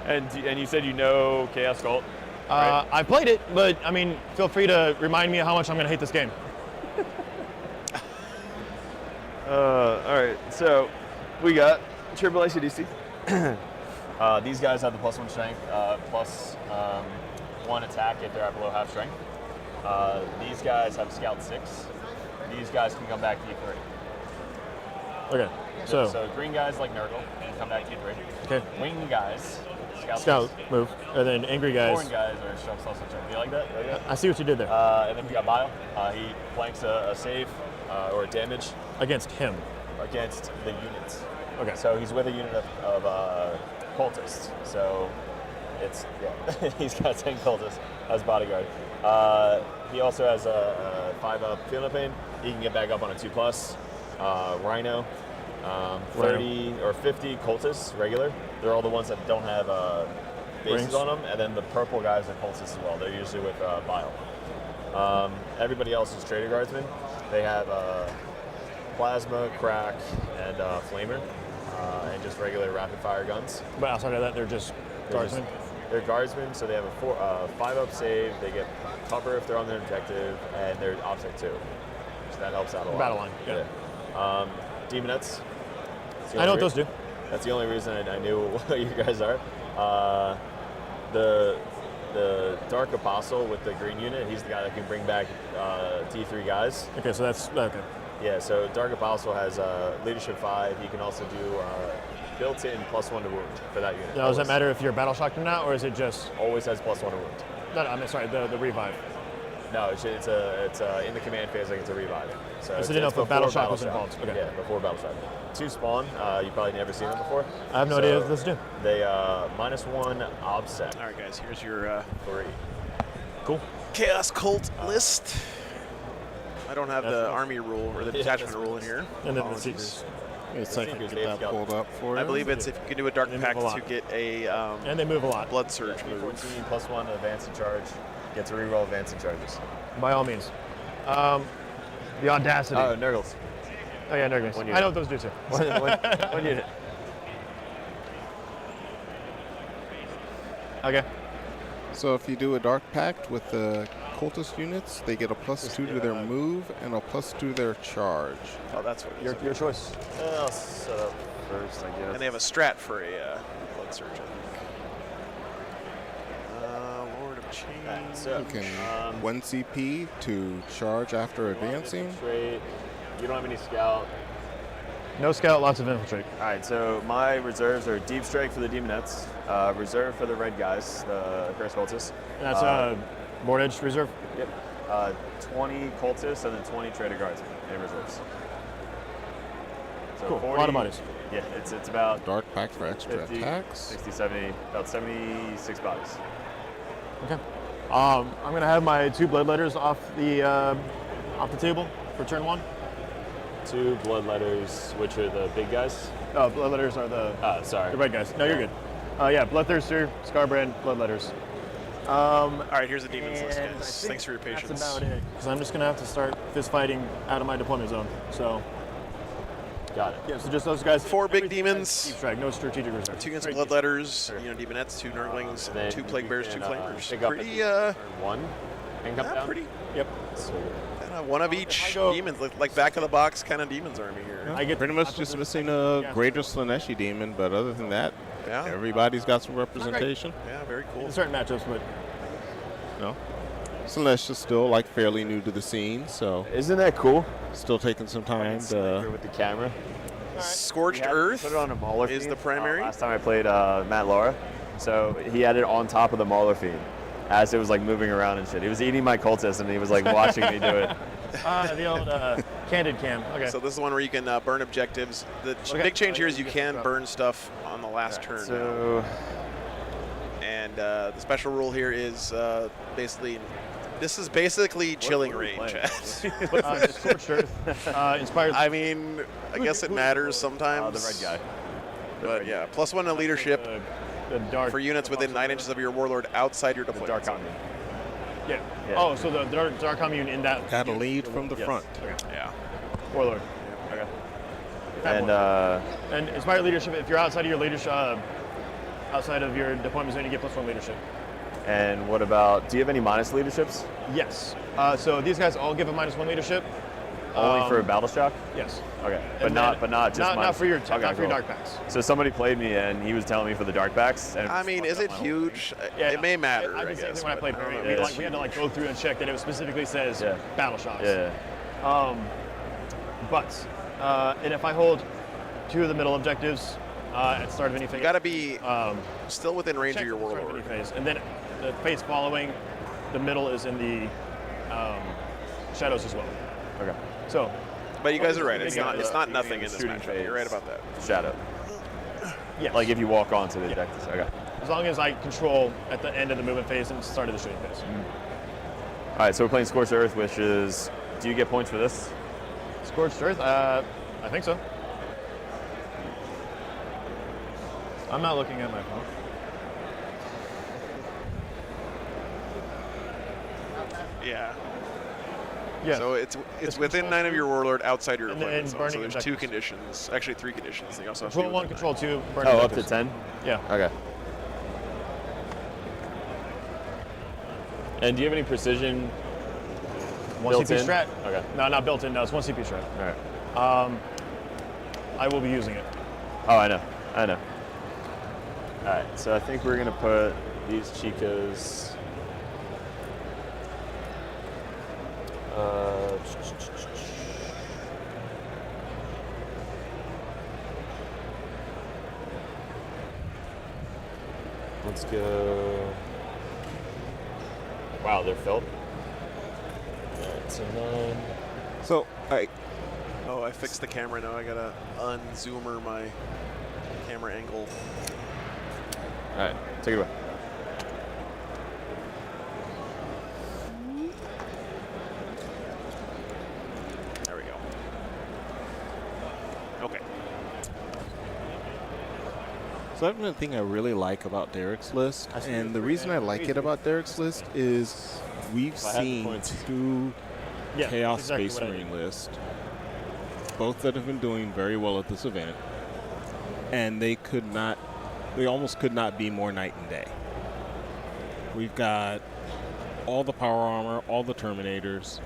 And you said you know Chaos Cult? Right? I played it, but I mean, feel free to remind me how much I'm going to hate this game. All right, so we got triple ACDC. These guys have the +1 strength, +1 attack if they're at below half strength. These guys have Scout 6. These guys can come back to you 3. Okay, so green guys like Nurgle can come back to you 3. Okay. Wing guys, Scout move, and then angry guys. Foreign guys are strength +1 strength. Do you like that? I see what you did there. And then we got Bile. He flanks a save or a damage Against him. against the units. Okay. So he's with a unit of cultists. So it's, he's got 10 cultists as bodyguard. He also has a 5-up Feel No Pain. He can get back up on a 2+. Rhino. 30 or 50 cultists regular. They're all the ones that don't have bases Rings. on them. And then the purple guys are cultists as well. They're usually with Bile. Everybody else is Trader Guardsmen. They have Plasma, Crack, and Flamer. And just regular rapid fire guns. But outside of that, they're just They're just guardsmen. they're guardsmen, so they have a 5-up save. They get cover if they're on their objective, and they're OBSEC 2. So that helps out a lot. Battle line, yeah. Demonettes. I know what those do. That's the only reason I knew what you guys are. The Dark Apostle with the green unit, he's the guy that can bring back T3 guys. Okay, so that's okay. Yeah, so Dark Apostle has leadership 5. He can also do built-in +1 to wound for that unit. Now, does that matter if you're battle shocked or not, or is it just always has +1 to wound? No, I mean, sorry, the revive. No, it's in the command phase, like it's a revive. So I didn't know if a battle shock was involved. Okay. Yeah, before battle shock. 2 spawn. You probably never seen them before. I have no idea what this do. They -1 OBSEC. All right, guys. Here's your 3. Cool. Chaos Cult list. I don't have the army rule or the detachment rule in here. And then the Seekers. It's like I can get that pulled up for you. I believe it's if you can do a Dark Pact to get a and they move a lot. Blood Surge move. 14 +1 advance and charge. Get to reroll advance and charges. By all means. The audacity. Oh, Nurgles. Oh yeah, Nurgles. I know what those do too. One unit. Okay. So if you do a Dark Pact with the cultist units, they get a +2 to their move and a +2 to their charge. Oh, that's what it is. Your choice. I'll set up first, I guess. And they have a strat for a Blood Surge, I think. Lord of Change. So, You can 1 CP to charge after advancing. Infiltrate. You don't have any scout. No scout, lots of infiltrate. All right, so my reserves are Deep Strike for the Demonettes, reserve for the red guys, the Curse Cultists. And that's board edge reserve? Yep. 20 Cultists and then 20 Trader Guardsmen in reserves. So Cool, 40, a lot of bodies. Yeah, it's about Dark Pact for extra 50, attacks. 60, 70, about 76 bodies. Okay. I'm gonna have my 2 bloodletters off the table for turn 1. 2 Bloodletters, which are the big guys. Oh, bloodletters are the sorry. red guys. No, you're good. Yeah, Bloodthirster, Scarbrand, bloodletters. All right, here's the demons list, guys. Thanks for your patience. That's about it. Because I'm just gonna have to start fist fighting out of my deployment zone. So. Got it. Yeah, so just those guys. 4 big demons. Deep strike, no strategic reserve. 2 against Bloodletters, Demonettes, 2 Nurglings, 2 Plague Bears, 2 Flamers. Pretty, one. And come down. Pretty. Yep. One of each demons, like back of the box kind of demons army here. I get pretty much just missing a Greater Slaneshi demon, but other than that, everybody's got some representation. Yeah, very cool. In certain matchups, but no. Slaneshi's still like fairly new to the scene, so isn't that cool? Still taking some time to with the camera. Scorched Earth put it on a Mauler is feed. the primary. Last time I played Matt Laura, so he had it on top of the Mauler feed as it was like moving around and shit. He was eating my cultist and he was like watching me do it. The old candid cam. Okay. So this is the one where you can burn objectives. The big change here is you can burn stuff on the last turn. So, and the special rule here is basically, this is basically chilling range. Scorched Earth, inspired. I mean, I guess it matters sometimes. The red guy. But yeah, +1 to leadership the dark for units within 9 inches of your warlord outside your deployment. Dark Commune. Yeah. Oh, so the dark commune in that. got a lead from the front. Okay. Yeah. Warlord. Okay. And inspired leadership. If you're outside of your leadership, outside of your deployment zone, you get +1 leadership. And what about? Do you have any minus leaderships? Yes. So these guys all give a -1 leadership. Only for a battle shock? Yes. Okay, but not just not for your okay, not for your cool. dark packs. So somebody played me and he was telling me for the dark packs. And I mean, is it huge? Yeah, it may matter. I did the same thing when I played Perry. We had to like go through and check that it specifically says battle shocks. Yeah. But and if I hold 2 of the middle objectives at the start of any phase, You got to be still within range of your warlord. Phase, and then the phase following, the middle is in the shadows as well. Okay. So. But you guys are right. It's not nothing in this matchup. You're right about that. Shadow. Yes. Like if you walk onto the objectives. Okay. As long as I control at the end of the movement phase and start of the shooting phase. All right, so we're playing Scorched Earth, which is, do you get points for this? Scorched Earth? I think so. I'm not looking at my phone. Yeah. Yeah. So it's within 9 of your warlord, outside your And deployment zone. So burning there's 2 objectives. conditions. Actually, 3 conditions. They also have Control to 1, do control 2, burn Oh, up to objectives. 10? Yeah. Okay. And do you have any precision One built CP in? strat. Okay. No, not built in. No, it's one CP strat. All right. I will be using it. Oh, I know. All right, so I think we're gonna put these Chicas. Let's go. Wow, they're filled. That's a 9. So, Oh, I fixed the camera now. I gotta unzoomer my camera angle. All right, take it away. There we go. Okay. So that's one thing I really like about Derek's list, and the reason I like it about Derek's list is we've seen 2 Yeah, Chaos that's exactly Space what I Marine did. lists, both that have been doing very well at this event, and they almost could not be more night and day. We've got all the power armor, all the Terminators.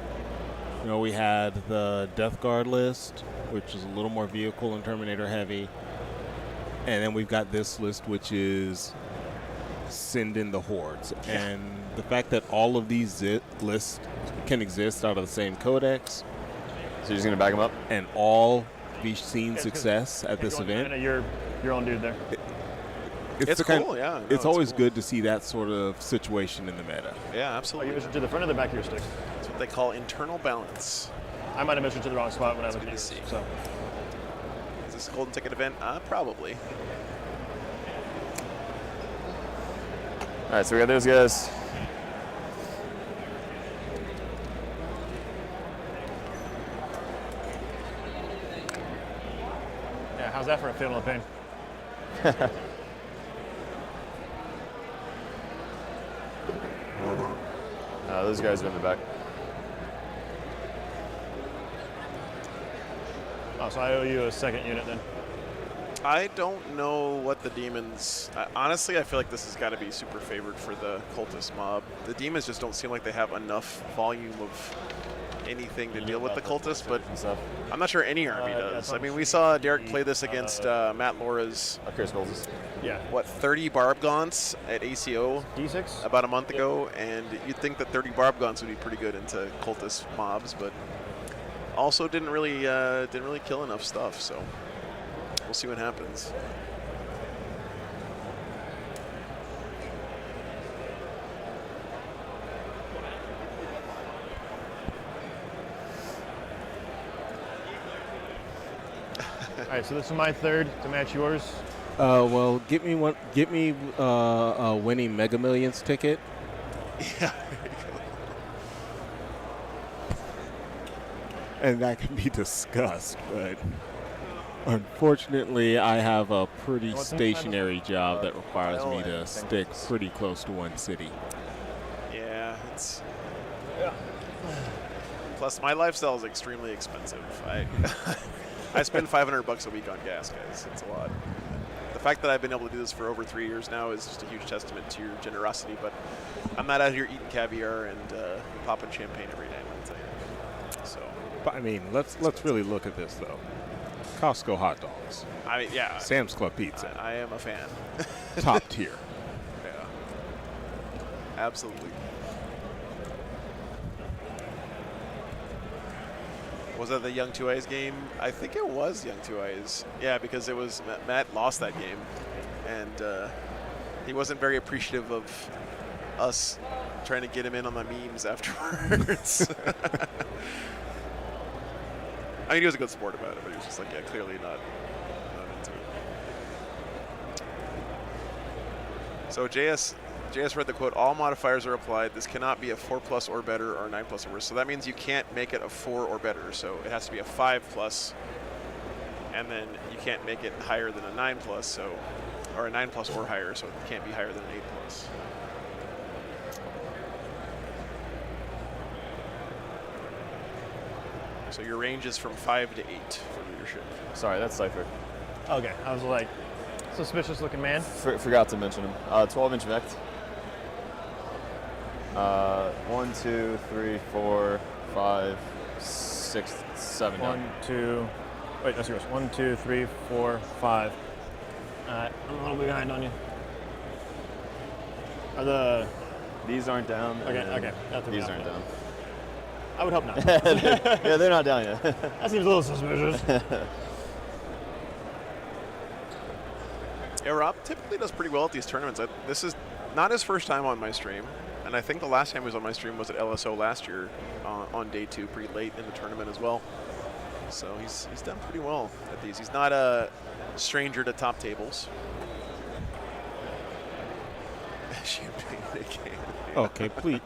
You know, we had the Death Guard list, which is a little more vehicle and Terminator heavy. And then we've got this list, which is send in the hordes. And the fact that all of these lists can exist out of the same codex. So you're just going to back them up? And all be seen success at this event. Your own dude there. It's cool, yeah. No, it's always cool. good to see that sort of situation in the meta. Yeah, Are absolutely. you measured to the front or the back of your stick? That's what they call internal balance. I might have measured to the wrong spot when I That's looked good at to see. yours, so. Is this a golden ticket event? Probably. All right, so we got those guys. Yeah, how's that for a fatal of pain? Those guys are in the back. Oh, so I owe you a second unit then. I don't know what the demons. Honestly, I feel like this has got to be super favored for the cultist mob. The demons just don't seem like they have enough volume of anything to deal with the cultists, but I'm not sure any army does. I mean, we saw Derek play this against Matt Laura's. Yeah. What, 30 barb gaunts at ACO D6 about a month ago, and you'd think that 30 barb gaunts would be pretty good into cultist mobs, but also didn't really kill enough stuff. So we'll see what happens. All right, so this is my third to match yours. Well, get me one. Get me a winning Mega Millions ticket. Yeah. And that can be discussed, but unfortunately, I have a pretty stationary job that requires me to stick pretty close to one city. Yeah, it's. Plus, my lifestyle is extremely expensive. I spend $500 a week on gas, guys. It's a lot. The fact that I've been able to do this for over 3 years now is just a huge testament to your generosity. But I'm not out here eating caviar and popping champagne every day, I'll tell you. So. But I mean, let's really look at this though. Costco hot dogs. I mean, yeah. Sam's Club pizza. I am a fan. Top tier. Yeah. Absolutely. Was that the Young Two Eyes game? I think it was Young Two Eyes. Yeah, because it was Matt lost that game, and he wasn't very appreciative of us trying to get him in on the memes afterwards. I mean, he was a good sport about it, but he was just like, yeah, clearly not into it. So JS read the quote, all modifiers are applied. This cannot be a 4+ or better or 9+ or worse. So that means you can't make it a 4 or better. So it has to be a 5+, and then you can't make it higher than a 9+, so, or a 9+ or higher, so it can't be higher than an 8+. So your range is from 5 to 8 for leadership. Sorry, that's Cypher. Okay, I was like, suspicious looking man. Forgot to mention him. 12-inch mech. 1, 2, 3, 4, 5, 6, 7 down. 1, 2. Wait, that's yours. 1, 2, 3, 4, 5. I'm a little behind on you. Are the These aren't down. okay? and Okay. That threw me These off. aren't down. I would hope not. Yeah, they're not down yet. That seems a little suspicious. Yeah, Rob typically does pretty well at these tournaments. This is not his first time on my stream, and I think the last time he was on my stream was at LSO last year on day 2, pretty late in the tournament as well. So he's done pretty well at these. He's not a stranger to top tables. Champagne again. Okay, please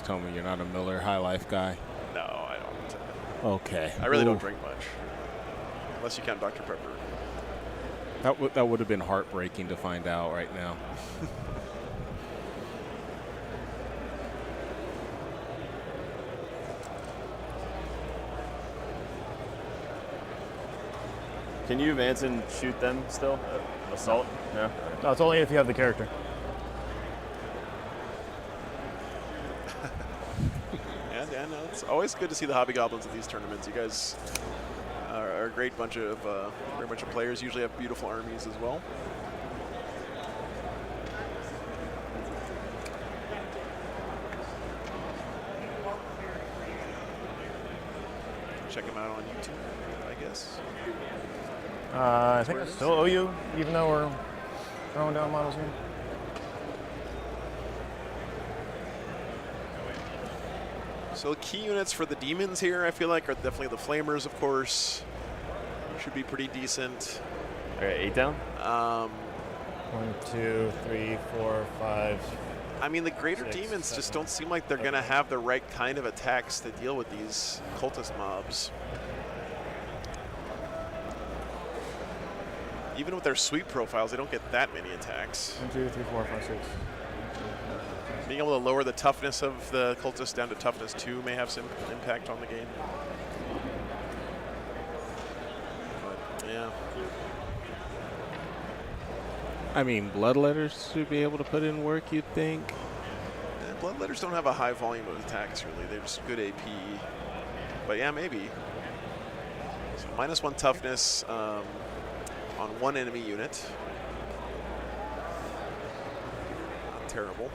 tell me you're not a Miller High Life guy. No, I don't. Okay. I really don't Ooh. drink much, unless you count Dr. Pepper. That would have been heartbreaking to find out right now. Can you advance and shoot them still? Assault? No. No, it's only if you have the character. Yeah, no, it's always good to see the hobby goblins at these tournaments. You guys are a great bunch of players. Usually have beautiful armies as well. Check them out on YouTube, I guess. I think I still owe you, even though we're throwing down models here. So key units for the demons here, I feel like, are definitely the flamers, of course. Should be pretty decent. Okay, 8 down. 1, 2, 3, 4, 5. I mean, the greater 6, demons 7, just don't seem like they're going to have the right kind of attacks to deal with these cultist mobs. Even with their sweep profiles, they don't get that many attacks. 1, 2, 3, 4, 5, 6. Being able to lower the toughness of the cultists down to toughness 2 may have some impact on the game. But, yeah. I mean, Bloodletters should be able to put in work, you'd think. Bloodletters don't have a high volume of attacks, really. They're just good AP. But yeah, maybe. So -1 toughness on one enemy unit. Not terrible.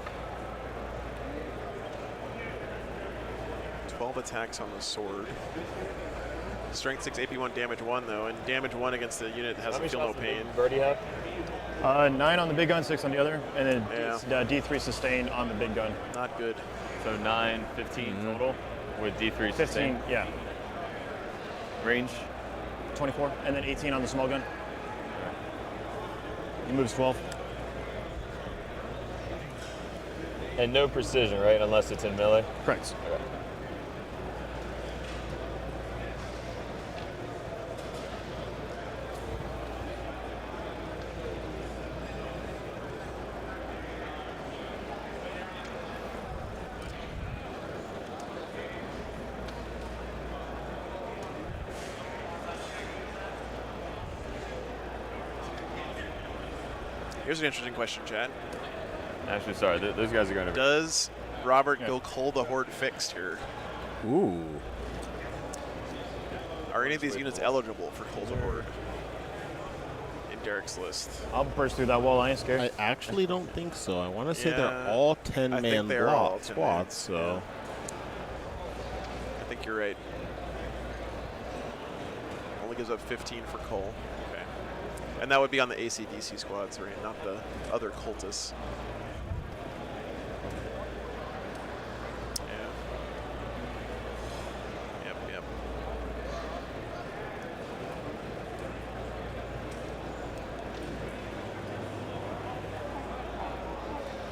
12 attacks on the sword. Strength 6, AP 1, damage 1 though, and damage 1 against the unit that has feel no pain. Birdie have? 9 on the big gun, 6 on the other, and then Yeah. D3 sustain on the big gun. Not good. So 9, 15 total with D3 sustain. 15, yeah. Range? 24, and then 18 on the small gun. He moves 12. And no precision, right? Unless it's in melee? Correct. Okay. Here's an interesting question, Chad. Actually, sorry, those guys are going to. Does Robert go Cull the Horde fixed here? Ooh. Are any of these units eligible for Cull the Horde in Derek's list? I'll burst through that wall, I ain't scared. I actually don't think so. I want to say Yeah, they're all I 10-man think they are all 10-man. squads, so. I think you're right. Only gives up 15 for Cull. Okay. And that would be on the AC/DC squads, right? Not the other cultists. Yeah. Yep.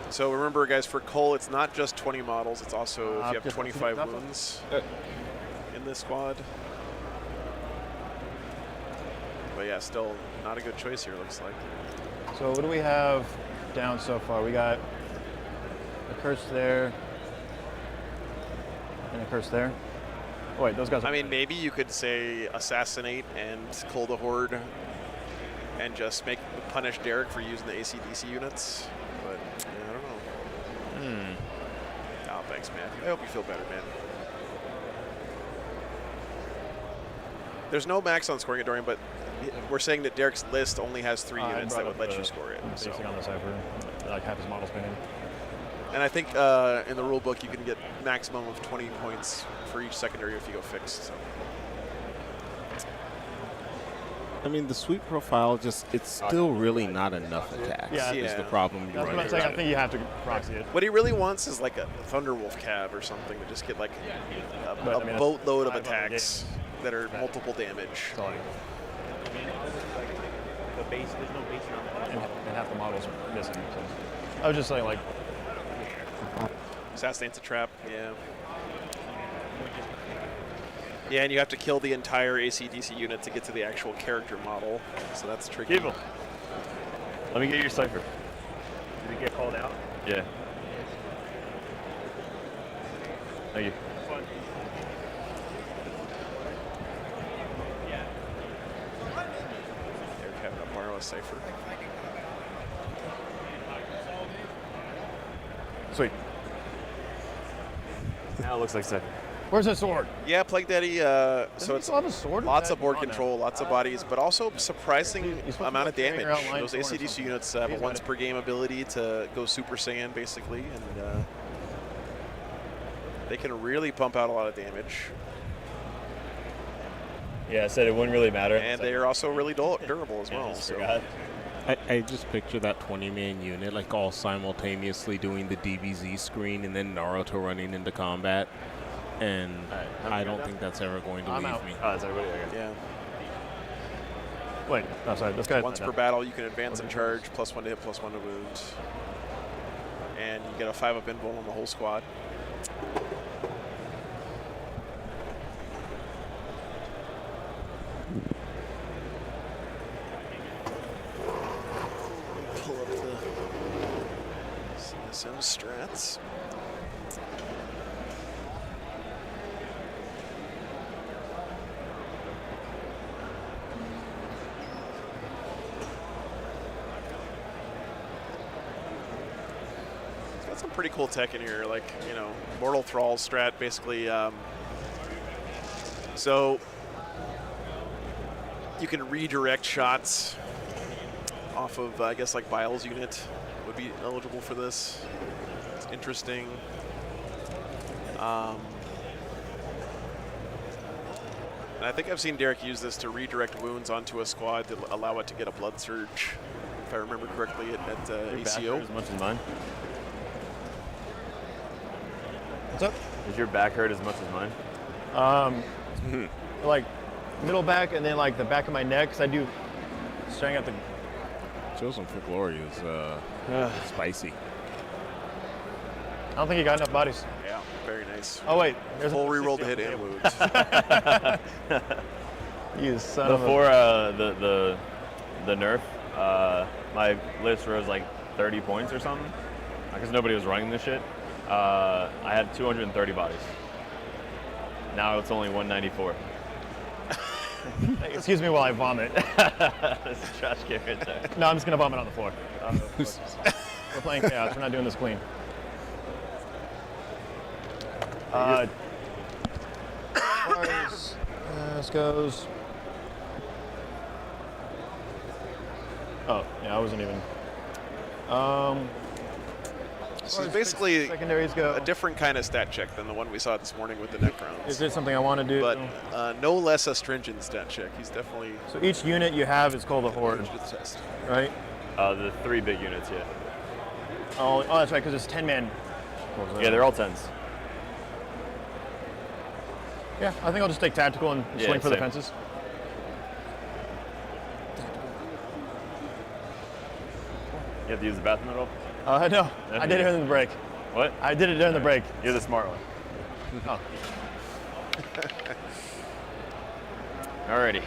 So remember, guys, for Cull, it's not just 20 models. It's also if you have 25 wounds in this squad. But yeah, still not a good choice here, looks like. So what do we have down so far? We got a curse there and a curse there. Oh wait, those guys are... I mean, maybe you could say assassinate and Cull the Horde and just punish Derek for using the AC/DC units, but yeah, I don't know. Thanks, Matthew. I hope you feel better, man. There's no max on scoring it, Dorian, but we're saying that Derek's list only has 3 units that would let you score it. So. Basing on the cipher, like half his model spinning. And I think in the rule book you can get maximum of 20 points for each secondary if you go fixed. So. I mean, the sweep profile it's still really not enough attacks. Yeah, is the problem. That's what I'm saying. I think you have to proxy it. What he really wants is like a Thunderwolf cab or something to just get like a boatload of attacks that are multiple damage. The base, there's no base and half the models missing. So I was just saying, like, Assassinate's a trap. Yeah. Yeah, and you have to kill the entire AC/DC unit to get to the actual character model, so that's tricky. Give him. Let me get your cipher. Did it get called out? Yeah. Thank you. Eric having to borrow a cipher. Sweet. Now it looks like cipher. Where's the sword? Yeah, Plague Daddy. So it's still have a sword? lots of board control, lots of bodies, but also surprising amount of damage. Those AC/DC units have a once per game ability to go Super Saiyan, basically, and they can really pump out a lot of damage. Yeah, I said it wouldn't really matter. And they are also really durable as well. So. I just picture that 20-man unit like all simultaneously doing the DBZ screen and then Naruto running into combat. And I don't think that's ever going to leave me. Oh, that's everybody? Okay. Yeah. Wait, no, sorry. This guy. Once per battle, you can advance and charge, +1 to hit, +1 to wound. And you get a 5-up invul on the whole squad. Pull up the CSM strats. Some pretty cool tech in here, like, you know, Mortal Thrall strat, basically. So you can redirect shots off of, I guess, like Bile's unit would be eligible for this. It's interesting. And I think I've seen Derek use this to redirect wounds onto a squad to allow it to get a blood surge, if I remember correctly, at ACO. As much as mine. What's up? Does your back hurt as much as mine? Like middle back and then like the back of my neck, because I do staring at the. Chosen for Glory is spicy. I don't think he got enough bodies. Yeah, very nice. Oh wait, there's full reroll to hit and wounds. You son of a. Before the nerf, my list rose like 30 points or something, because nobody was running this shit. I had 230 bodies. Now it's only 194. Excuse me while I vomit. This is trash can right there. No, I'm just gonna vomit on the floor. We're playing chaos. We're not doing this clean. As far as this goes. Oh, yeah, I wasn't even. This is basically secondaries go. a different kind of stat check than the one we saw this morning with the Necrons. Is it something I want to do? But no less a stringent stat check. He's definitely. So each unit you have is called a horde, right? The 3 big units, yeah. Oh, that's right, because it's 10-man. Yeah, they're all 10s. Yeah, I think I'll just take tactical and swing for the fences. You have to use the bathroom at all? No, I did it during the break. What? I did it during the break. You're the smart one. Oh. Alrighty.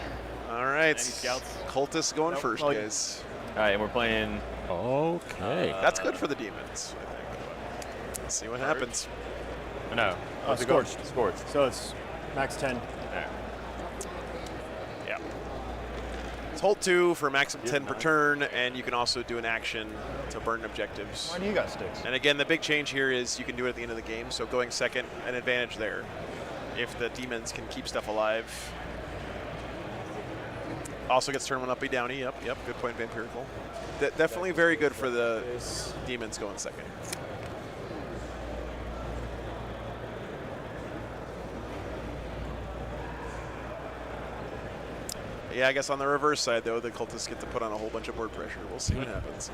All right. Any scouts? Cultists going first, guys. All right, and we're playing. Okay. That's good for the demons, I think. Let's see what happens. No. Scorched. Scorched. So it's max 10. All right. Yeah. It's hold 2 for a max of 10 per turn, and you can also do an action to burn objectives. Why do you got sticks? And again, the big change here is you can do it at the end of the game, so going second, an advantage there. If the demons can keep stuff alive. Also gets turn 1 uppy downy, yep, good point, Vampirical. Definitely very good for the demons going second. Yeah, I guess on the reverse side, though, the cultists get to put on a whole bunch of board pressure. We'll see what happens.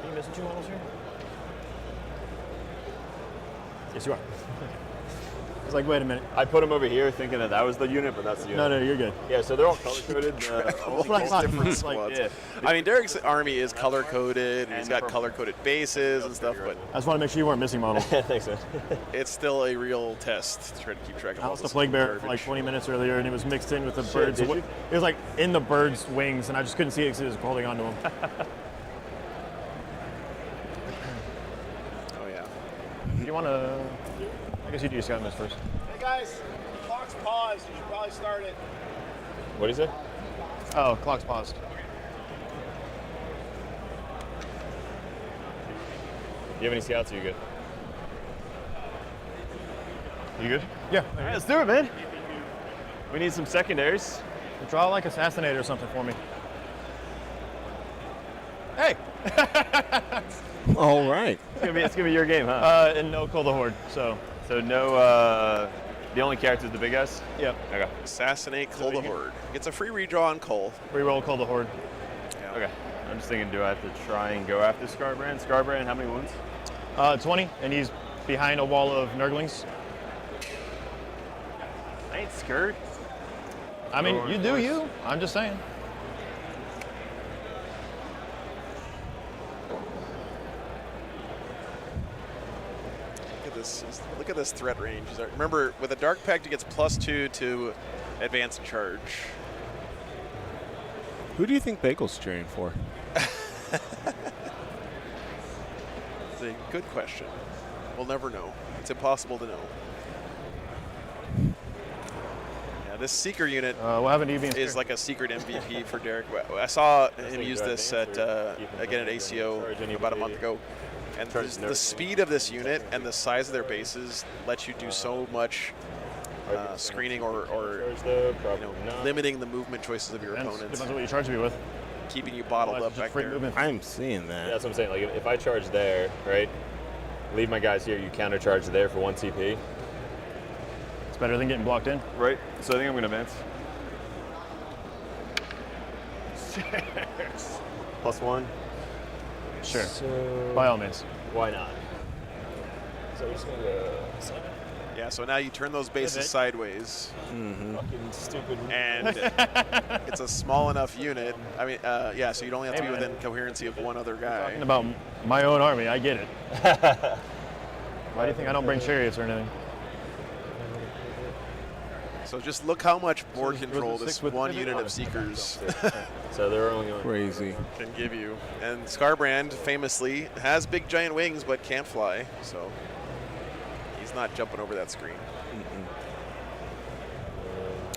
Are you missing 2 models here? Yes, you are. I was like, wait a minute. I put them over here thinking that was the unit, but that's the unit. No, you're good. Yeah, so they're all color-coded. Different squads. Yeah. I mean, Derek's army is color-coded, and he's got color-coded bases and stuff, but I just want to make sure you weren't missing models. Thanks, man. it's still a real test to try to keep track of I all lost this the plague bear garbage. for like 20 minutes earlier, and it was mixed in with the birds. did you? It was like in the bird's wings, and I just couldn't see it because it was holding onto them. Oh, yeah. Do you want to... I guess you do your scout miss first. Hey guys, clock's paused. You should probably start it. What do you say? Oh, clock's paused. Do you have any scouts, or you good? You good? Yeah. All right, let's do it, man. We need some secondaries. Draw like Assassinator or something for me. Hey! All right. It's gonna be your game, huh? And no Call the Horde, so no, the only character is the big guys? Yep. Okay. Assassinate Call the Horde. Gets a free redraw on Cole. Reroll Call the Horde. Yeah. Okay. I'm just thinking, do I have to try and go after Scarbrand? Scarbrand, how many wounds? 20, and he's behind a wall of Nurglings. I ain't scared. I mean, you do you. I'm just saying. Look at this threat range. Remember, with a Dark Pact, it gets +2 to advance and charge. Who do you think Bagel's cheering for? It's a good question. We'll never know. It's impossible to know. Yeah, this Seeker unit we'll have an EV is like a secret MVP for Derek. I saw him use this at again at ACO about a month ago. And the speed of this unit and the size of their bases lets you do so much screening or limiting the movement choices of your opponents. Depends on what you charge me with. Keeping you bottled up back there. I'm seeing that. Yeah, that's what I'm saying. Like, if I charge there, right, leave my guys here, you countercharge there for 1 CP. It's better than getting blocked in. Right. So I think I'm going to advance. +1. Sure. So by all means. Why not? So we're just going to go 7. Yeah, so now you turn those bases sideways. Fucking stupid. And it's a small enough unit. I mean, yeah, so you'd only have to be within coherency of one other guy. Talking about my own army, I get it. Why do you think I don't bring chariots or anything? So just look how much board control this one unit of Seekers so they're only going crazy can give you. And Scarbrand famously has big giant wings but can't fly, so he's not jumping over that screen.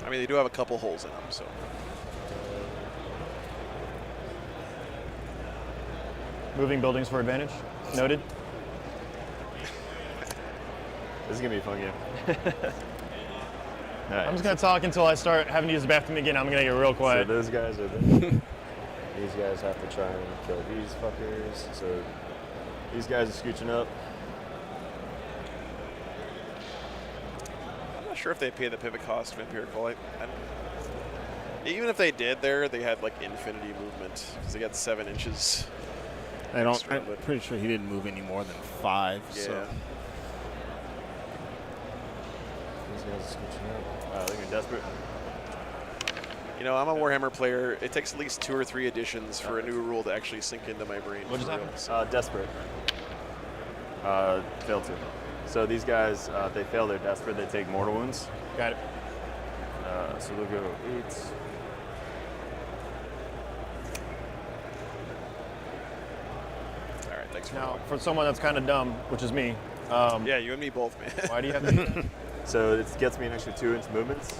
I mean, they do have a couple holes in them, so. Moving buildings for advantage. Noted. This is going to be a fun game. Right. I'm just going to talk until I start having to use the bathroom again. I'm going to get real quiet. So those guys are there. These guys have to try and kill these fuckers. So these guys are scooching up. I'm not sure if they pay the pivot cost of Empirical. Even if they did there, they had like infinity movement because they got 7 inches. I'm pretty sure he didn't move any more than 5. Yeah. So. These guys are scooching up. Wow, they're getting desperate. You know, I'm a Warhammer player. It takes at least 2 or 3 editions for a new rule to actually sink into my brain. What just happened? Desperate. Failed to. So these guys, if they fail their desperate, they take mortal wounds. Got it. So they'll go 8. All right, thanks for Now, for someone that's kind of dumb, which is me. yeah, you and me both, man. Why do you have to do that? So it gets me an extra 2-inch movements.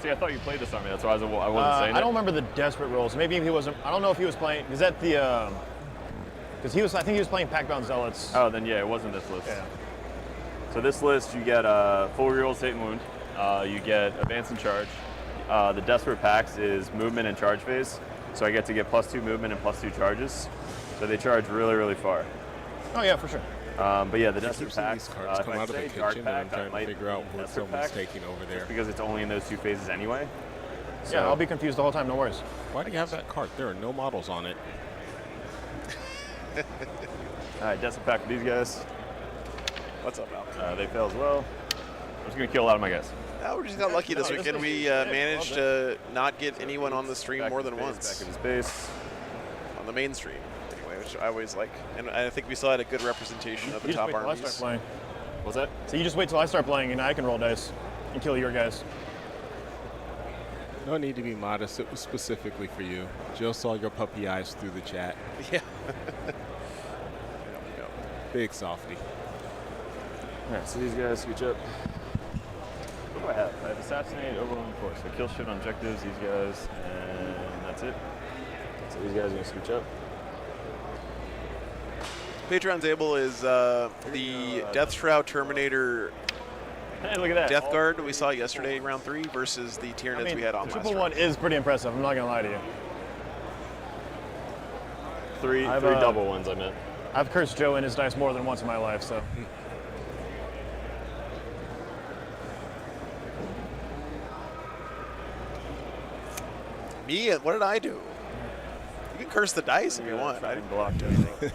See, I thought you played this army. That's why I wasn't saying it. I don't remember the desperate rules. Maybe he wasn't. I don't know if he was playing. Is that the? Because he was. I think he was playing Packbound Zealots. Oh, then yeah, it wasn't this list. Yeah. So this list, you get full reroll state and wound. You get advance and charge. The desperate packs is movement and charge phase. So I get to get +2 movement and +2 charges. So they charge really, really far. Oh yeah, for sure. But yeah, the desperate Keep seeing packs. these cards come out of the kitchen, and I'm trying to figure out what someone's taking over there. Because it's only in those 2 phases anyway. So, Yeah, I'll be confused the whole time. No worries. Why do you have that card? There are no models on it. All right, desperate pack for these guys. What's up, Al? They fail as well. I'm just gonna kill a lot of my guys. We just got lucky this weekend. We managed to not get anyone on the stream more than once. Back in his base. On the main stream, anyway, which I always like. And I think we still had a good representation of the top armies. I start playing. What's that? So you just wait till I start playing, and I can roll dice and kill your guys. No need to be modest. It was specifically for you. Jill saw your puppy eyes through the chat. Yeah. Big softy. All right, so these guys scooch up. What do I have? I have assassinate, overwhelming force. So kill shit on objectives, these guys, and that's it. So these guys are gonna scooch up. Patreon's able is the Death Shroud Terminator. Hey, look at that. Death Guard we saw yesterday, round 3, versus the Tyranids we had on the last triple round. one is pretty impressive. I'm not gonna lie to you. Three double ones, I meant. I've cursed Joe in his dice more than once in my life, so. Me? What did I do? You can curse the dice if you want. I didn't block anything.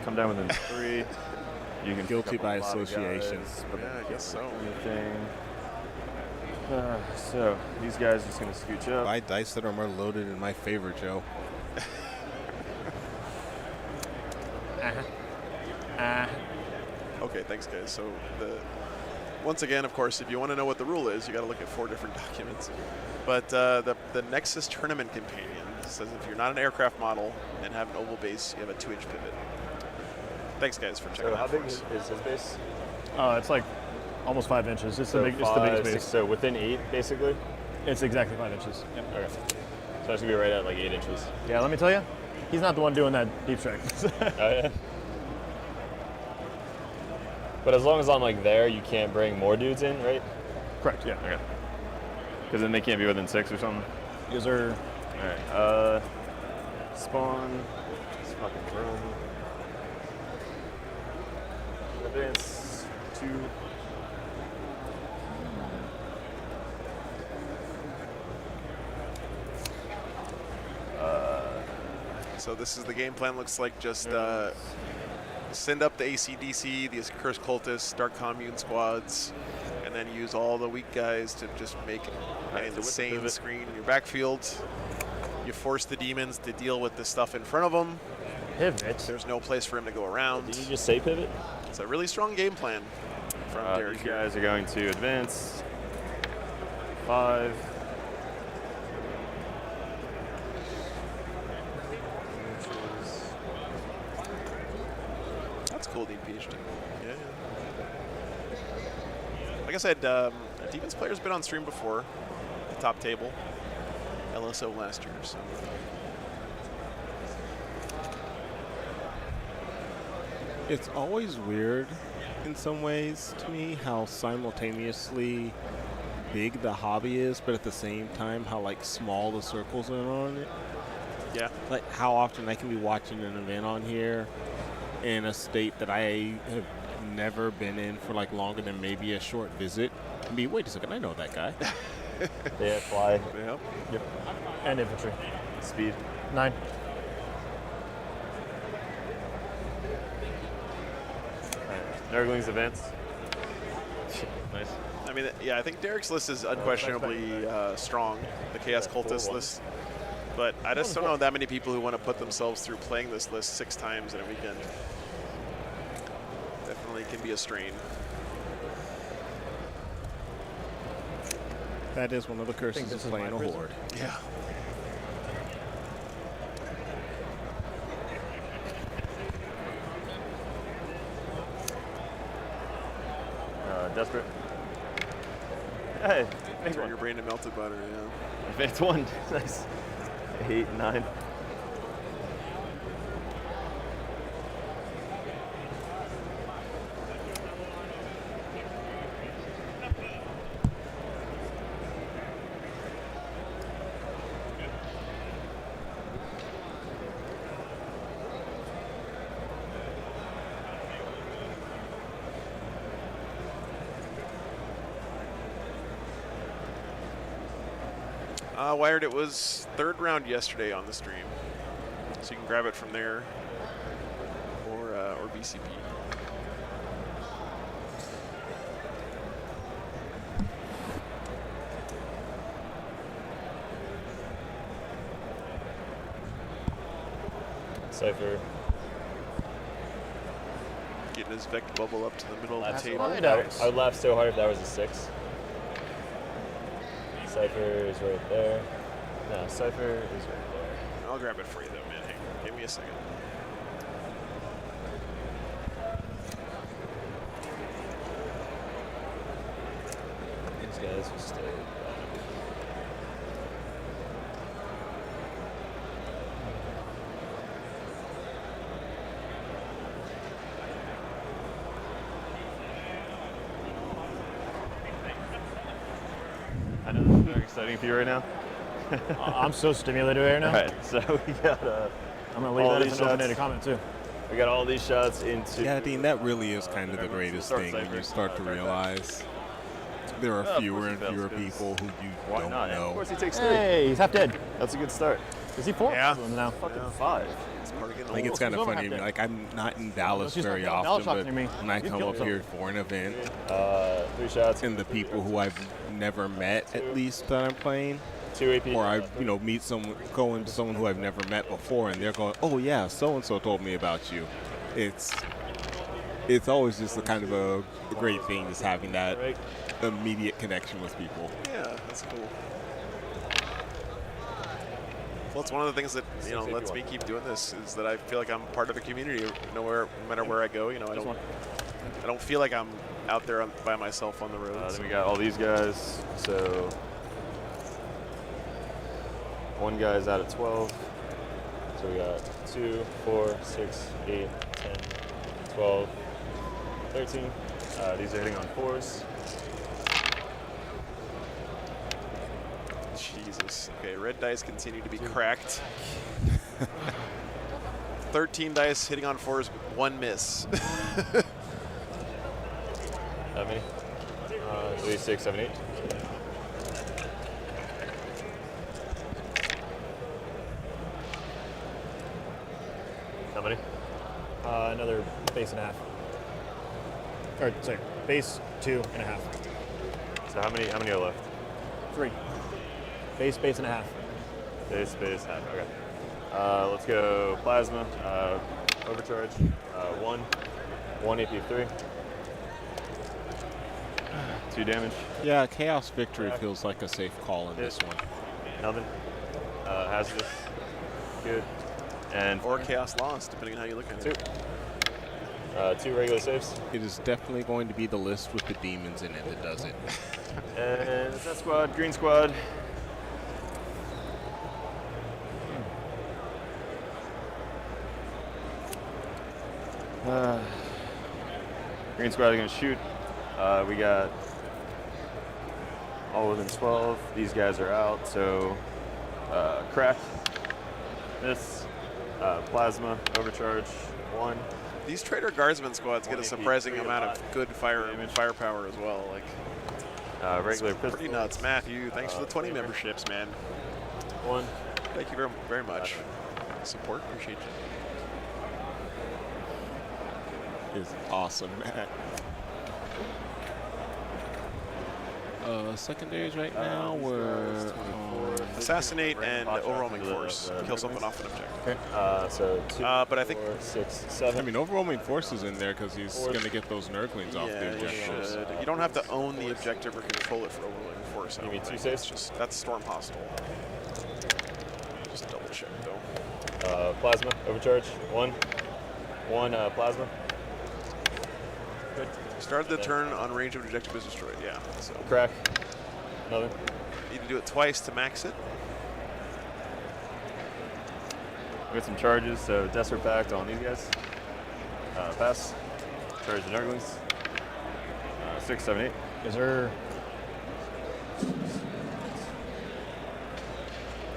Come down within 3. You can guilty by association. Yeah, I guess so. Anything. So these guys are just gonna scooch up. Buy dice that are more loaded in my favor, Joe. Okay, thanks guys. So once again, of course, if you want to know what the rule is, you got to look at 4 different documents. But the Nexus Tournament Companion says if you're not an aircraft model and have an oval base, you have a 2-inch pivot. Thanks guys for checking So out. how big is his base? It's like almost 5 inches. It's So the biggest base. So within 8, basically? It's exactly 5 inches. Yep. Okay. So I should be right at like 8 inches. Yeah, let me tell you, he's not the one doing that deep strike. Oh yeah. But as long as I'm like there, you can't bring more dudes in, right? Correct. Yeah. Okay. Because then they can't be within 6 or something. These are. All right. Spawn. Let's fucking run. Advance 2. So this is the game plan. Looks like just send up the ACDC, the Accursed Cultists, Dark Commune squads, and then use all the weak guys to just make an insane screen in your backfield. You force the demons to deal with the stuff in front of them. Pivot. There's no place for him to go around. Did you just say pivot? It's a really strong game plan from Derek. These guys are going to advance 5. That's cool, Dean PhD. Yeah. Like I said, Demons player's been on stream before, the top table, LSO last year. So. It's always weird in some ways to me how simultaneously big the hobby is, but at the same time how like small the circles are on it. Yeah. Like how often I can be watching an event on here in a state that I have never been in for like longer than maybe a short visit and be, wait a second, I know that guy. Yeah, fly. Yep. Yep. And infantry. Speed. 9. Nurgling's advance. Nice. I mean, yeah, I think Derek's list is unquestionably strong, the Chaos Cultist list. But I just don't know that many people who want to put themselves through playing this list 6 times in a weekend. definitely can be a strain. That is one of the curses of playing a horde. Yeah. Desperate. Hey, Turn your brain to melted butter, yeah. advanced 1. Nice. 8, 9. Wired, it was 3rd round yesterday on the stream, so you can grab it from there or BCP. Cypher. Getting his Vect bubble up to the middle of the table. I would laugh so hard if that was a 6. Cypher is right there. No, Cypher is right there. I'll grab it for you though, man. Hang on. Give me a second. These guys will stay. I know this is very exciting for you right now. I'm so stimulated right now. All right, so we got. I'm gonna leave that as an open-ended comment too. We got all these shots into. Yeah, Dean, that really is kind of the greatest thing when you start to realize there are fewer and fewer people who you don't know. Of course, he takes 3. Hey, he's half dead. That's a good start. Is he 4? Yeah. Now. Fucking 5. Like, it's kind of funny. Like, I'm not in Dallas very often, but when I come up here for an event, 3 shots, and the people who I've never met, at least that I'm playing, 2 AP, or I, meet someone, go into someone who I've never met before, and they're going, "Oh yeah, so and so told me about you." It's always just a kind of a great thing, just having that immediate connection with people. Yeah, that's cool. Well, it's one of the things that lets me keep doing this is that I feel like I'm part of a community. No matter where I go, I don't feel like I'm out there by myself on the road. Then we got all these guys. So 1 guy's out at 12. So we got 2, 4, 6, 8, 10, 12, 13. These are hitting on 4s. Jesus. Okay, red dice continue to be cracked. 13 dice hitting on 4s, 1 miss. How many? 3, 6, 7, 8. How many? Another base and a half. Or sorry, base 2 and a half. So how many are left? 3. Base and a half. Base, half. Okay. Let's go plasma. Overcharge. 1 AP 3. 2 damage. Yeah, Chaos Victory feels like a safe call in this one. Nothing. Hazardous. Good. And or Chaos Loss, depending on how you look at it. 2 regular saves. It is definitely going to be the list with the demons in it that does it. And that squad, green squad. Green squad are going to shoot. We got all within 12. These guys are out, so crack. This plasma overcharge 1. These Trader Guardsman squads get a surprising amount of good firepower as well. Like regular pistol. Pretty nuts, Matthew. Thanks for the 20 memberships, man. 1. Thank you very much. Support, appreciate you. Is awesome, man. Secondaries right now we're assassinate and overwhelming force. Kill something off an objective. Okay. So 2, but I think 4, 6, 7. I mean, overwhelming force is in there because he's going to get those nurglings off the objectives. You don't have to own the objective or control it for overwhelming force. You mean 2 saves? Just that's storm hostile. Just double check though. Plasma overcharge. 1 plasma. Good. Started the turn on range of objective is destroyed. Yeah. So crack. Another. Need to do it twice to max it. We got some charges, so Desert Pact on these guys. Pass. Charge the Nurglings. 6, 7, 8. Is there?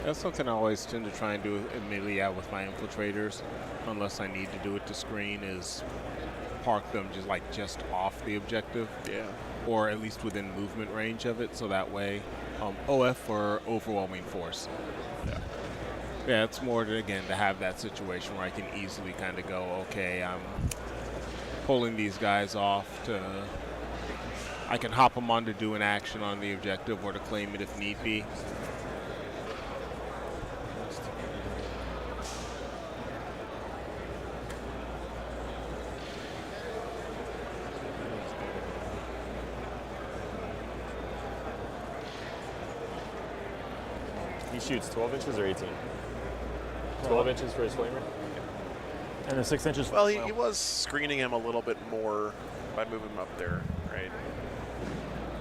That's something I always tend to try and do immediately out with my infiltrators, unless I need to do it to screen, is park them just off the objective. Yeah. Or at least within movement range of it, so that way, OF or overwhelming force. Yeah. Yeah, it's more to, again, to have that situation where I can easily kind of go, okay, I'm pulling these guys off to, I can hop them on to do an action on the objective or to claim it if need be. He shoots 12 inches or 18? 12 inches for his flamer. And then 6 inches. Well, he was screening him a little bit more by moving him up there, right?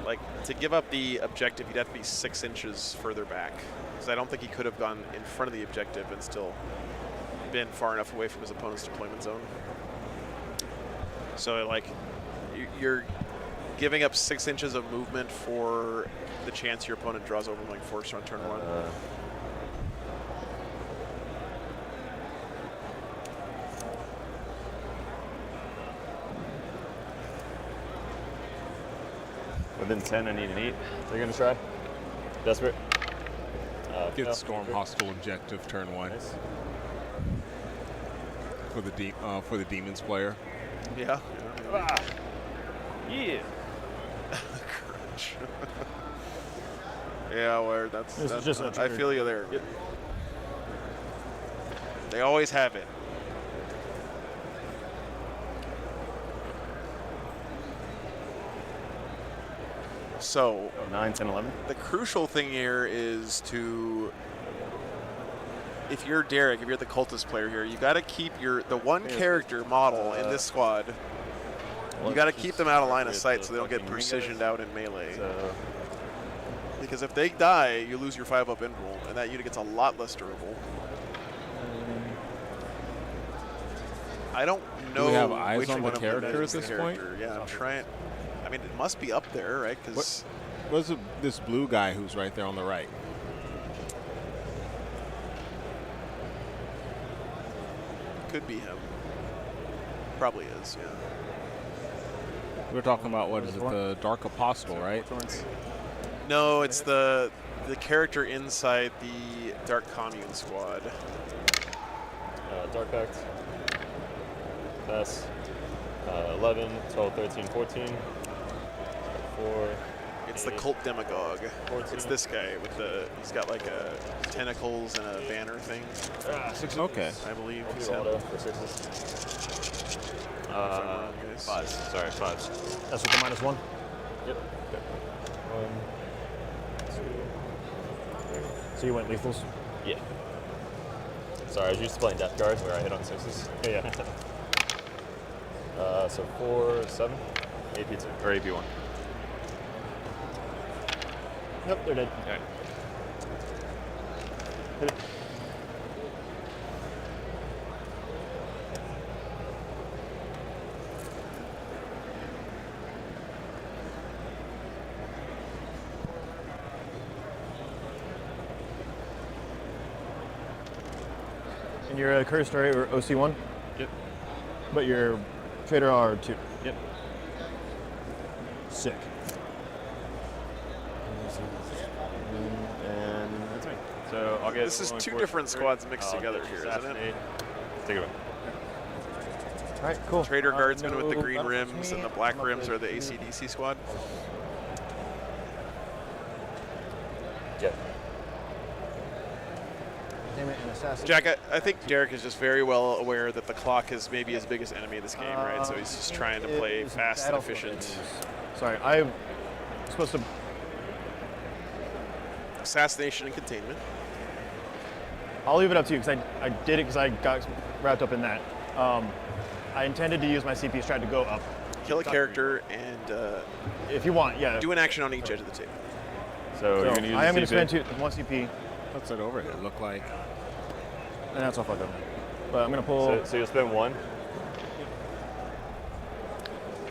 Like, to give up the objective, he'd have to be 6 inches further back. Because I don't think he could have gone in front of the objective and still been far enough away from his opponent's deployment zone. So, like, you're giving up 6 inches of movement for the chance your opponent draws overwhelming force on turn 1. Within 10, I need an 8. They're going to try. Desperate. Get storm hostile objective turn 1. Nice. For the demons player. Yeah. Yeah. Crunch. Yeah, where that's just I feel you there. Yep. They always have it. So 9, 10, 11. The crucial thing here is to, if you're Derek, if you're the cultist player here, you got to keep the one character model in this squad. You got to keep them out of line of sight so they don't get precisioned out in melee. Because if they die, you lose your 5-up invul, and that unit gets a lot less durable. I don't know Do we have eyes which on one the of them character is at the this point? character. Yeah, I'm trying. I mean, it must be up there, right? Because What's this blue guy who's right there on the right? could be him. Probably is, yeah. We're talking about, what is it, the Dark Apostle, right? No, it's the character inside the Dark Commune squad. Dark Pact. Pass. 11, 12, 13, 14. 4. It's the cult demagogue. 14. It's this guy with he's got like tentacles and a banner thing. Okay. I believe he's Auto for 6s. 5s. Sorry, 5s. That's with the -1? Yep. Okay. 1, 2, 3. So you went lethals? Yeah. Sorry, I was used to playing Death Guard where I hit on 6s. Yeah. So 4, 7, AP2, or AP1. Nope, they're dead. All right. Hit it. And you're a cursed area or OC1? Yep. But your trader R2? Yep. Sick. And that's me. So I'll get. This is two different squads mixed together here, isn't it? Take it away. All right, cool. Trader Guardsmen with the no green battles rims for me. and the black I'm up rims to- are the ACDC squad. containment, and assassin. Jack, I think Derek is just very well aware that the clock is maybe his biggest enemy of this game, right? So he's just trying to play fast and efficient. Sorry, I'm supposed to. Assassination and containment. I'll leave it up to you because I did it because I got wrapped up in that. I intended to use my CP strat to go up. Kill a character and if you want, yeah. Do an action on each edge of the table. So you're gonna use I am the going to CP? spend 1 CP. What's that overhead look like? And that's all fucked up. But I'm going to pull. So you'll spend 1?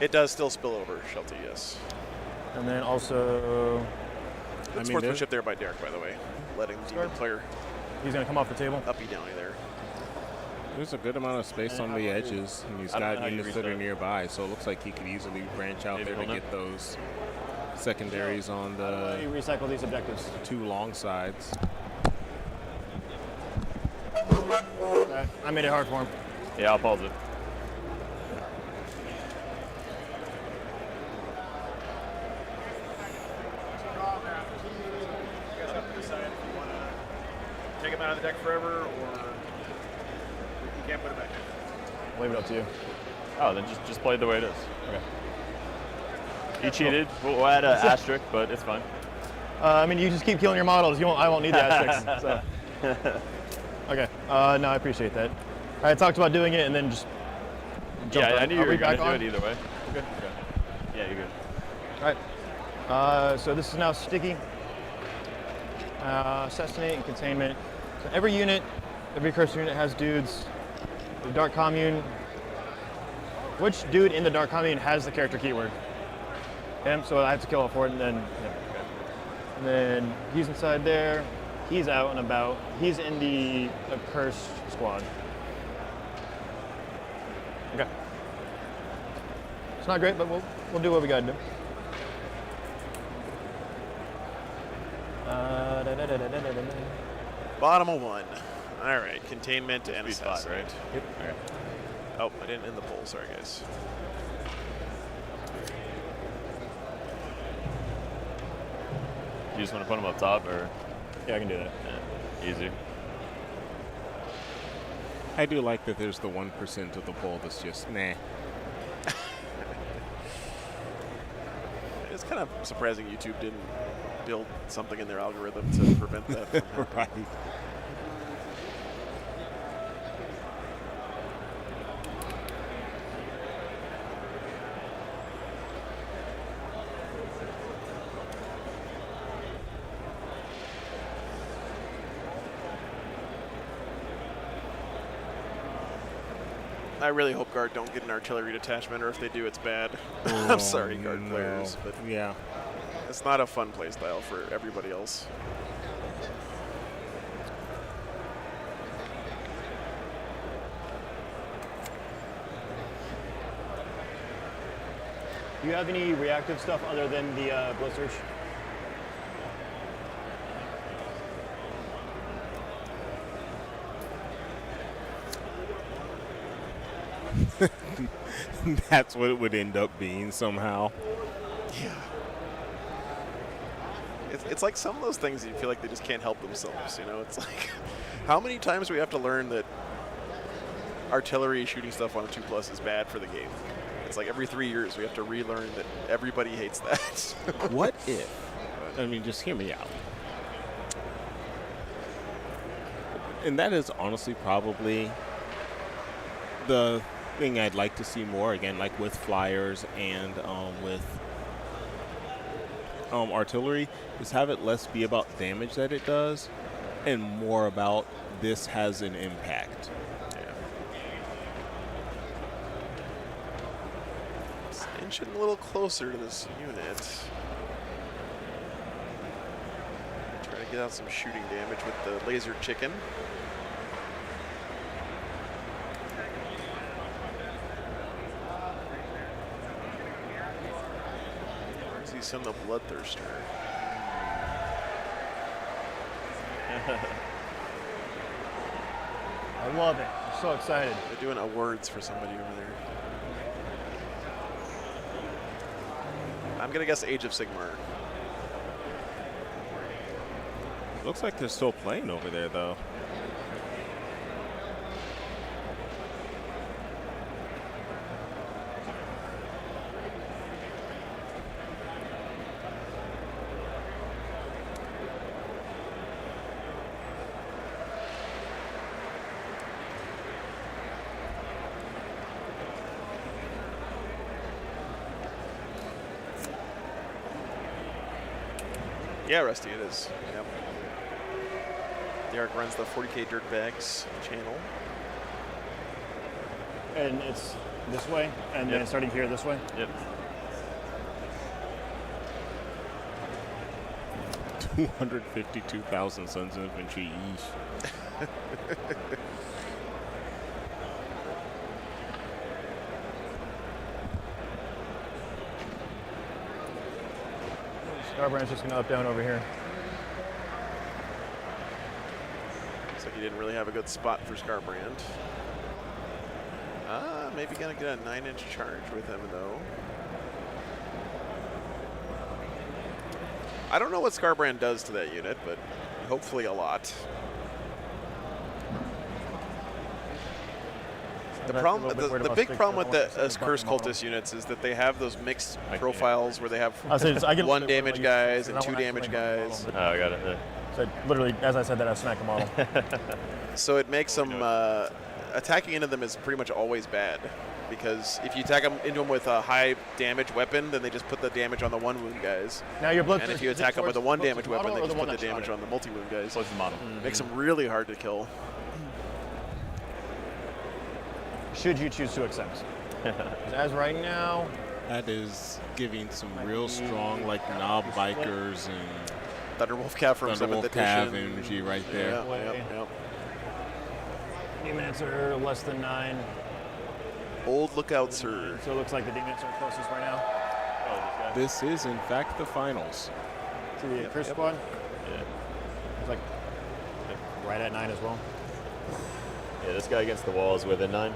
It does still spill over, Shelty, yes. And then also. Good sportsmanship there by Derek, by the way. Letting the demon player. He's going to come off the table. Uppy downy there. There's a good amount of space on the edges, and he's got units that are nearby, so it looks like he could easily branch out there to get those secondaries on the you recycle these objectives. 2 long sides. I made it hard for him. Yeah, I'll pause it. Take him out of the deck forever, or you can't put it back in. I'll leave it up to you. Oh, then just play it the way it is. Okay. You cheated. We'll add an asterisk, but it's fine. I mean, you just keep killing your models. I won't need the asterisks. So. Okay. No, I appreciate that. I talked about doing it and then just. Yeah, I knew you were going to do on. it either way. Okay. Yeah, you're good. All right. So this is now sticky. Assassinate and containment. So every unit, every cursor unit has dudes. The Dark Commune. Which dude in the Dark Commune has the character keyword? Him, so I have to kill all 4 and then. Yeah. And then he's inside there. He's out and about. He's in the cursed squad. Okay. It's not great, but we'll do what we gotta do. Bottom of 1. All right, containment and assassin. Right? Yep. Okay. Oh, I didn't end the poll. Sorry, guys. You just want to put them up top, or? Yeah, I can do that. Yeah. Easy. I do like that there's the 1% of the poll that's just, nah. It's kind of surprising YouTube didn't build something in their algorithm to prevent that from happening. Right. I really hope Guard don't get an artillery detachment, or if they do, it's bad. I'm sorry, Guard players, but yeah, it's not a fun play style for everybody else. Do you have any reactive stuff other than the blisters? That's what it would end up being somehow. Yeah. It's like some of those things you feel like they just can't help themselves, you know? It's like, how many times do we have to learn that artillery shooting stuff on a 2+ is bad for the game? It's like every 3 years we have to relearn that everybody hates that. What if? I mean, just hear me out. And that is honestly probably the thing I'd like to see more, again, like with flyers and with artillery, is have it less be about damage that it does and more about this has an impact. Just inching a little closer to this unit. Try to get out some shooting damage with the laser chicken. Some of the bloodthirster. I love it. I'm so excited. They're doing awards for somebody over there. I'm gonna guess Age of Sigmar. Looks like they're still playing over there, though. Yeah, Rusty, it is. Yep. Derek runs the 40K Dirtbags channel. And it's this way, and then starting here this way? Yep. 252,000 Sons of Infantry each. Starbrand's just gonna up down over here. Looks like he didn't really have a good spot for Scarbrand. Maybe gonna get a 9-inch charge with him though. I don't know what Scarbrand does to that unit, but hopefully a lot. The problem, the big problem with the Curse Cultist units is that they have those mixed profiles where they have 1 damage guys and 2 damage guys. Oh, I got it. Yeah. So literally, as I said that, I smacked the model. So it makes them, attacking into them is pretty much always bad. Because if you attack them into them with a high damage weapon, then they just put the damage on the 1 wound guys. Now your blood. And if you attack them with a 1 damage weapon, they just put the damage on the multi-wound guys. Close the model. Makes them really hard to kill. Should you choose to accept. As right now, that is giving some real strong, like, knob bikers and Thunderwolf Cav from 7th edition. Energy right there. Yep. Demons are less than 9. Old Lookout Sir. So it looks like the demons are closest right now. This is, in fact, the finals. To the Curse Squad? Yeah. It's like right at 9 as well. Yeah, this guy against the wall is within 9.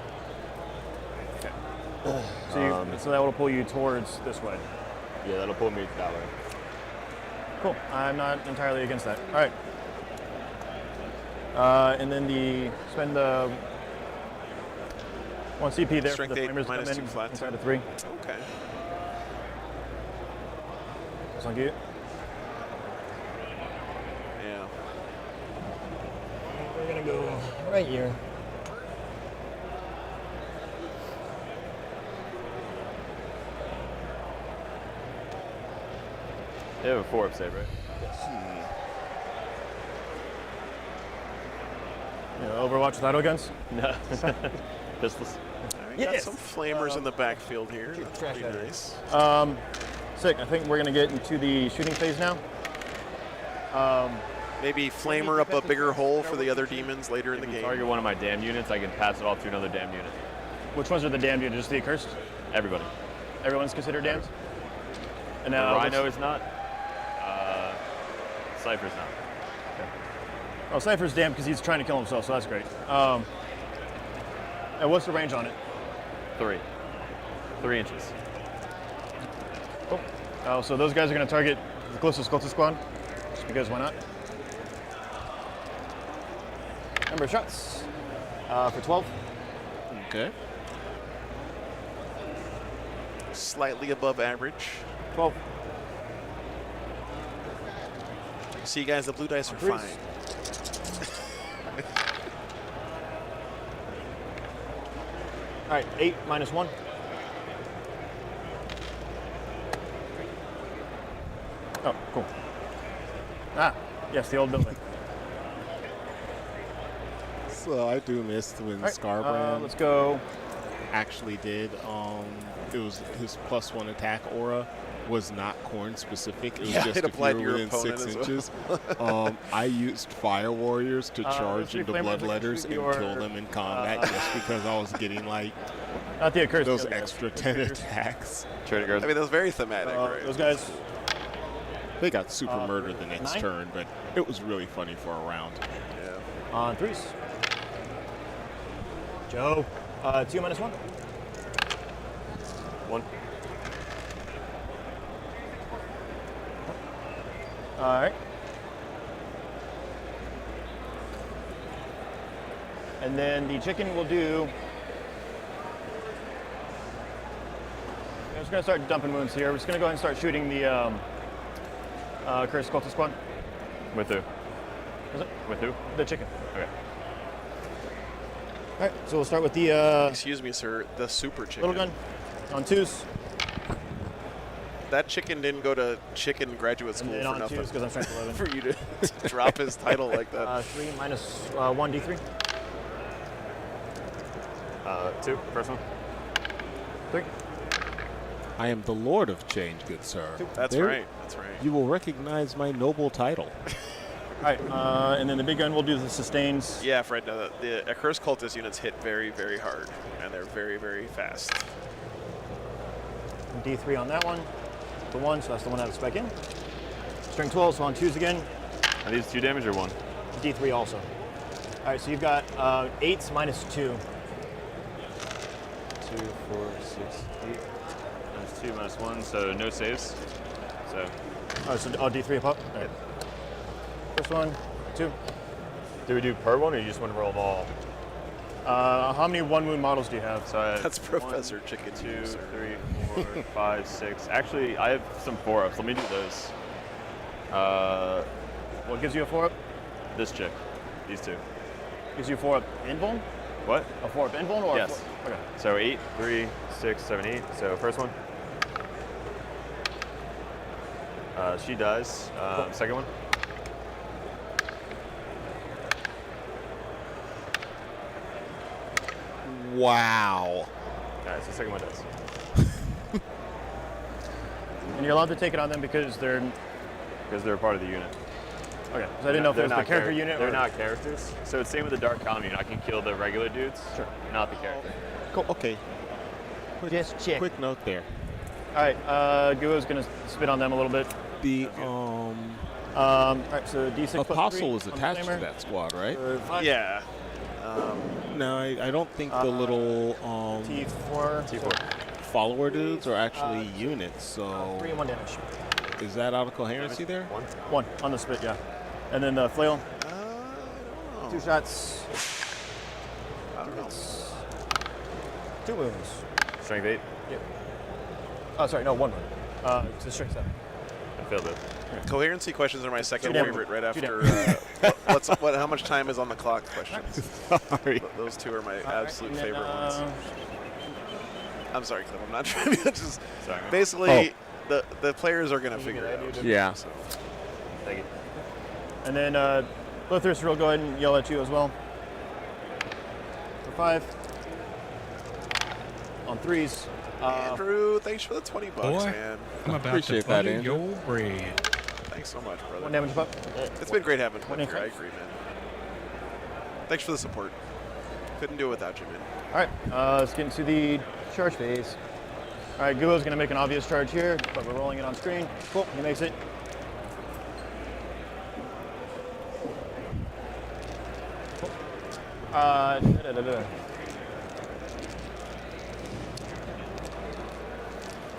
Okay. So that will pull you towards this way. Yeah, that'll pull me that way. Cool. I'm not entirely against that. All right. And then spend the 1 CP there Strength for the 8 flamers minus come 2 in flat. inside of 3. Okay. Thank you. Yeah. We're gonna go right here. They have a 4-up save, right? Overwatch with auto guns? No. Pistols. Got some flamers in the backfield here. That's pretty nice. Sick. I think we're going to get into the shooting phase now. Maybe flamer up a bigger hole for the other demons later in the game. Target one of my damn units, I can pass it off to another damn unit. Which ones are the damned units? Just the accursed? Everybody. Everyone's considered damned? And now Rhino is not. Cypher's not. Okay. Oh, Cypher's damned because he's trying to kill himself, so that's great. And what's the range on it? 3 inches. Cool. Oh, so those guys are going to target the closest Cultist squad, just because why not? Number of shots for 12. Okay. Slightly above average. 12. See, guys, the blue dice are fine. All right, 8 minus 1. Oh, cool. Ah, yes, the old building. So I do miss when Right, Scarbrand let's go. actually did. It was his +1 attack aura was not corn specific. It was just it if applied you to were your within 6 opponent inches. I used Fire Warriors to charge three into flamers Bloodletters and your, kill them in combat just because I was getting like not the accursed, those the other extra guys. 10 attacks. I mean, that was very thematic, right? Those guys. They got super murdered the next 9? turn, but it was really funny for a round. Yeah. On 3s. Joe. 2 minus 1. 1. All right. And then the chicken will do. I'm just going to start dumping wounds here. We're just going to go ahead and start shooting the Cursed Cultist squad. With who? Is it? With who? The chicken. Okay. All right, so we'll start with the Excuse me, sir. The super chicken. little gun on 2s. that chicken didn't go to chicken graduate school then for on nothing. twos, 'cause I'm strength 11. For you to drop his title like that. 3 minus 1 D3. 2, first one. 3. I am the Lord of Change, good sir. That's right. That's right. You will recognize my noble title. All right, and then the big gun will do the sustains. Yeah, Fred, the Accursed Cultist units hit very, very hard, and they're very, very fast. D3 on that one. The 1, so that's the one that spec in. Strength 12, so on 2s again. Are these 2 damage or 1? D3 also. All right, so you've got 8s minus 2. 2, 4, 6, 8. Minus 2, minus 1, so no saves. So. D3 a pop? All right. First one, 2. Do we do per one, or you just want to roll them all? How many 1 wound models do you have? So That's Professor Chicken. 2, 3, 4, 5, 6. Actually, I have some 4-ups. Let me do those. What gives you a 4-up? This chick. These 2. Gives you a 4-up invuln? What? A 4-up invuln or yes. Okay. So 8, 3, 6, 7, 8. So first one. She dies. Second one. Wow. All right, so second one dies. And you're allowed to take it on them because they're a part of the unit. Okay, so I didn't know if it was the character unit They're or... not characters. So it's same with the Dark Commune. I can kill the regular dudes, sure, not the character. Cool. Okay. Just check. Quick note there. All right, Guo's gonna spit on them a little bit. The all right, so D6 Apostle plus 3 is attached to that squad, right? Yeah. No, I don't think the little T4 follower dudes are actually units. So 3 and 1 damage. Is that out of coherency there? 1 on the spit, yeah. And then the flail. 2 shots. I don't know. 2 wounds. Strength 8. Yep. Oh, sorry, no, 1 wound. It's a strength 7. I failed it. Coherency questions are my second damage. favorite, right 2 after how much time is on the clock questions. Sorry. Those 2 are my absolute and then, favorite ones. I'm sorry, Cliff. I'm not trying to just. Sorry. Basically, the players are going to figure it out. Yeah. So. Thank you. And then Lothar will go ahead and yell at you as well. For 5. On 3s. Andrew, thanks for the $20, man. I'm about Appreciate to that, butter Andrew. your bread. Thanks so much, brother. 1 damage pop. It's been great having Cliff One here. I damage. agree, man. Thanks for the support. Couldn't do it without you, man. All right, let's get into the charge phase. All right, Guo's going to make an obvious charge here, but we're rolling it on screen. Cool, he makes it. Cool.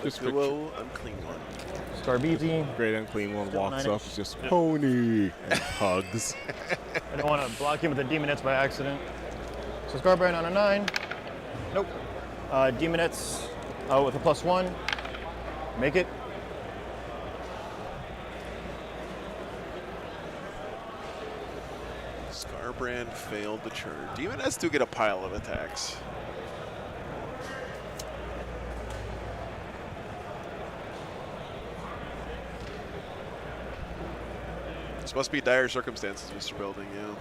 Just Duo unclean one. Scarbeezy. Great unclean one walks 9 up, just pony and hugs. I don't want to block him with the Demonettes by accident. So Scarbrand on a 9. Nope. Demonettes with a +1. Make it. Scarbrand failed the charge. Demonettes do get a pile of attacks. This must be dire circumstances, Mr. Building, yeah.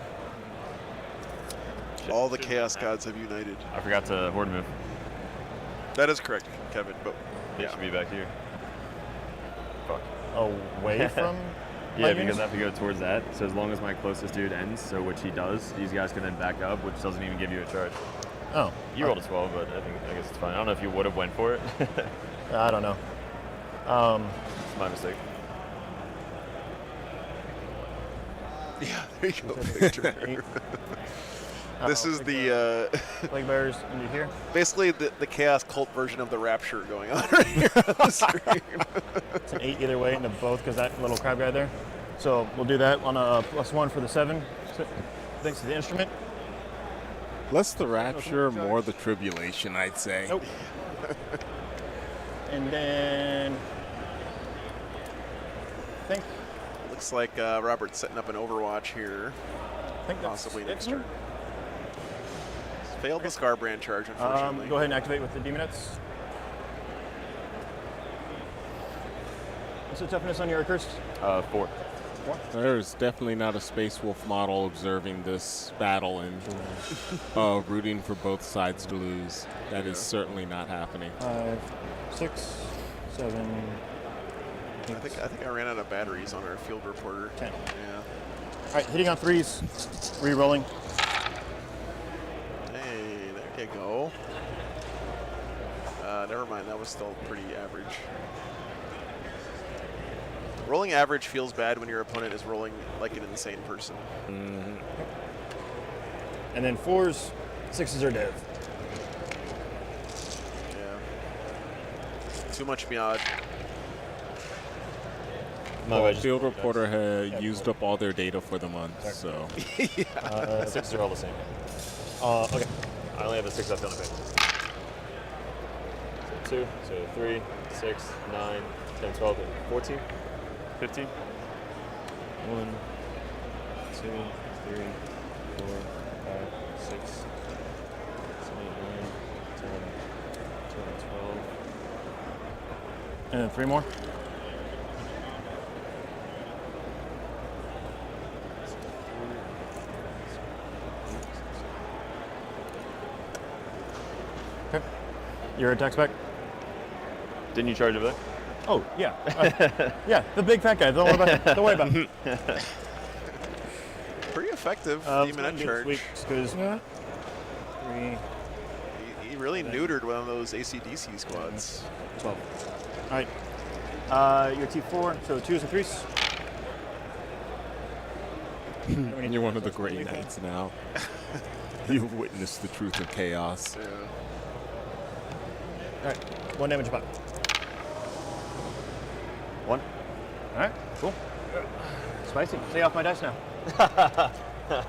All the Chaos Gods have united. I forgot to horde move. That is correct, Kevin, but They should be back here. Fuck. Away from Yeah, because I have to go towards that. So as long as my closest dude ends, so which he does, these guys can then back up, which doesn't even give you a charge. Oh. You rolled a 12, but I guess it's fine. I don't know if you would have went for it. I don't know. It's my mistake. yeah, there you go, Victor. This is the Plague Bearers into here. Basically the Chaos Cult version of the Rapture going on right here on the screen. It's an 8 either way into both because that little crab guy there. So we'll do that on a +1 for the 7. So, thanks to the instrument. Less the rapture, more the tribulation, I'd say. Nope. And then I think Looks like Robert's setting up an Overwatch here. I think that's Possibly it. next turn. Failed the Scarbrand charge, unfortunately. Go ahead and activate with the Demonettes. What's the toughness on your accursed? 4. There's definitely not a Space Wolf model observing this battle and rooting for both sides to lose. That is certainly not happening. 5, 6, 7. I think I ran out of batteries on our field reporter. 10. Yeah. All right, hitting on 3s, re-rolling. Hey, there you go. Never mind, that was still pretty average. Rolling average feels bad when your opponent is rolling like an insane person. Mm-hmm. And then 4s, 6s are dev. Yeah. Too much miad. Well, field reporter had used up all their data for the month, so. 6s are all the same. Okay. I only have a 6 up on the page. So 2, so 3, 6, 9, 10, 12, 14, 15. 1, 2, 3, 4, 5, 6, 7, 8, 9, 10, 12, 12. And then 3 more. Okay. Your attack spec? Didn't you charge over there? Oh, yeah. Yeah, the big fat guy. Don't worry about him. Pretty effective demon at charge. Because 3. He really neutered one of those AC/DC squads. 12. All right. Your T4, so 2s and 3s. You're one of the great knights now. You've witnessed the truth of chaos. Yeah. All right. 1 damage pop. 1. All right. Cool. Spicy. Stay off my dice now.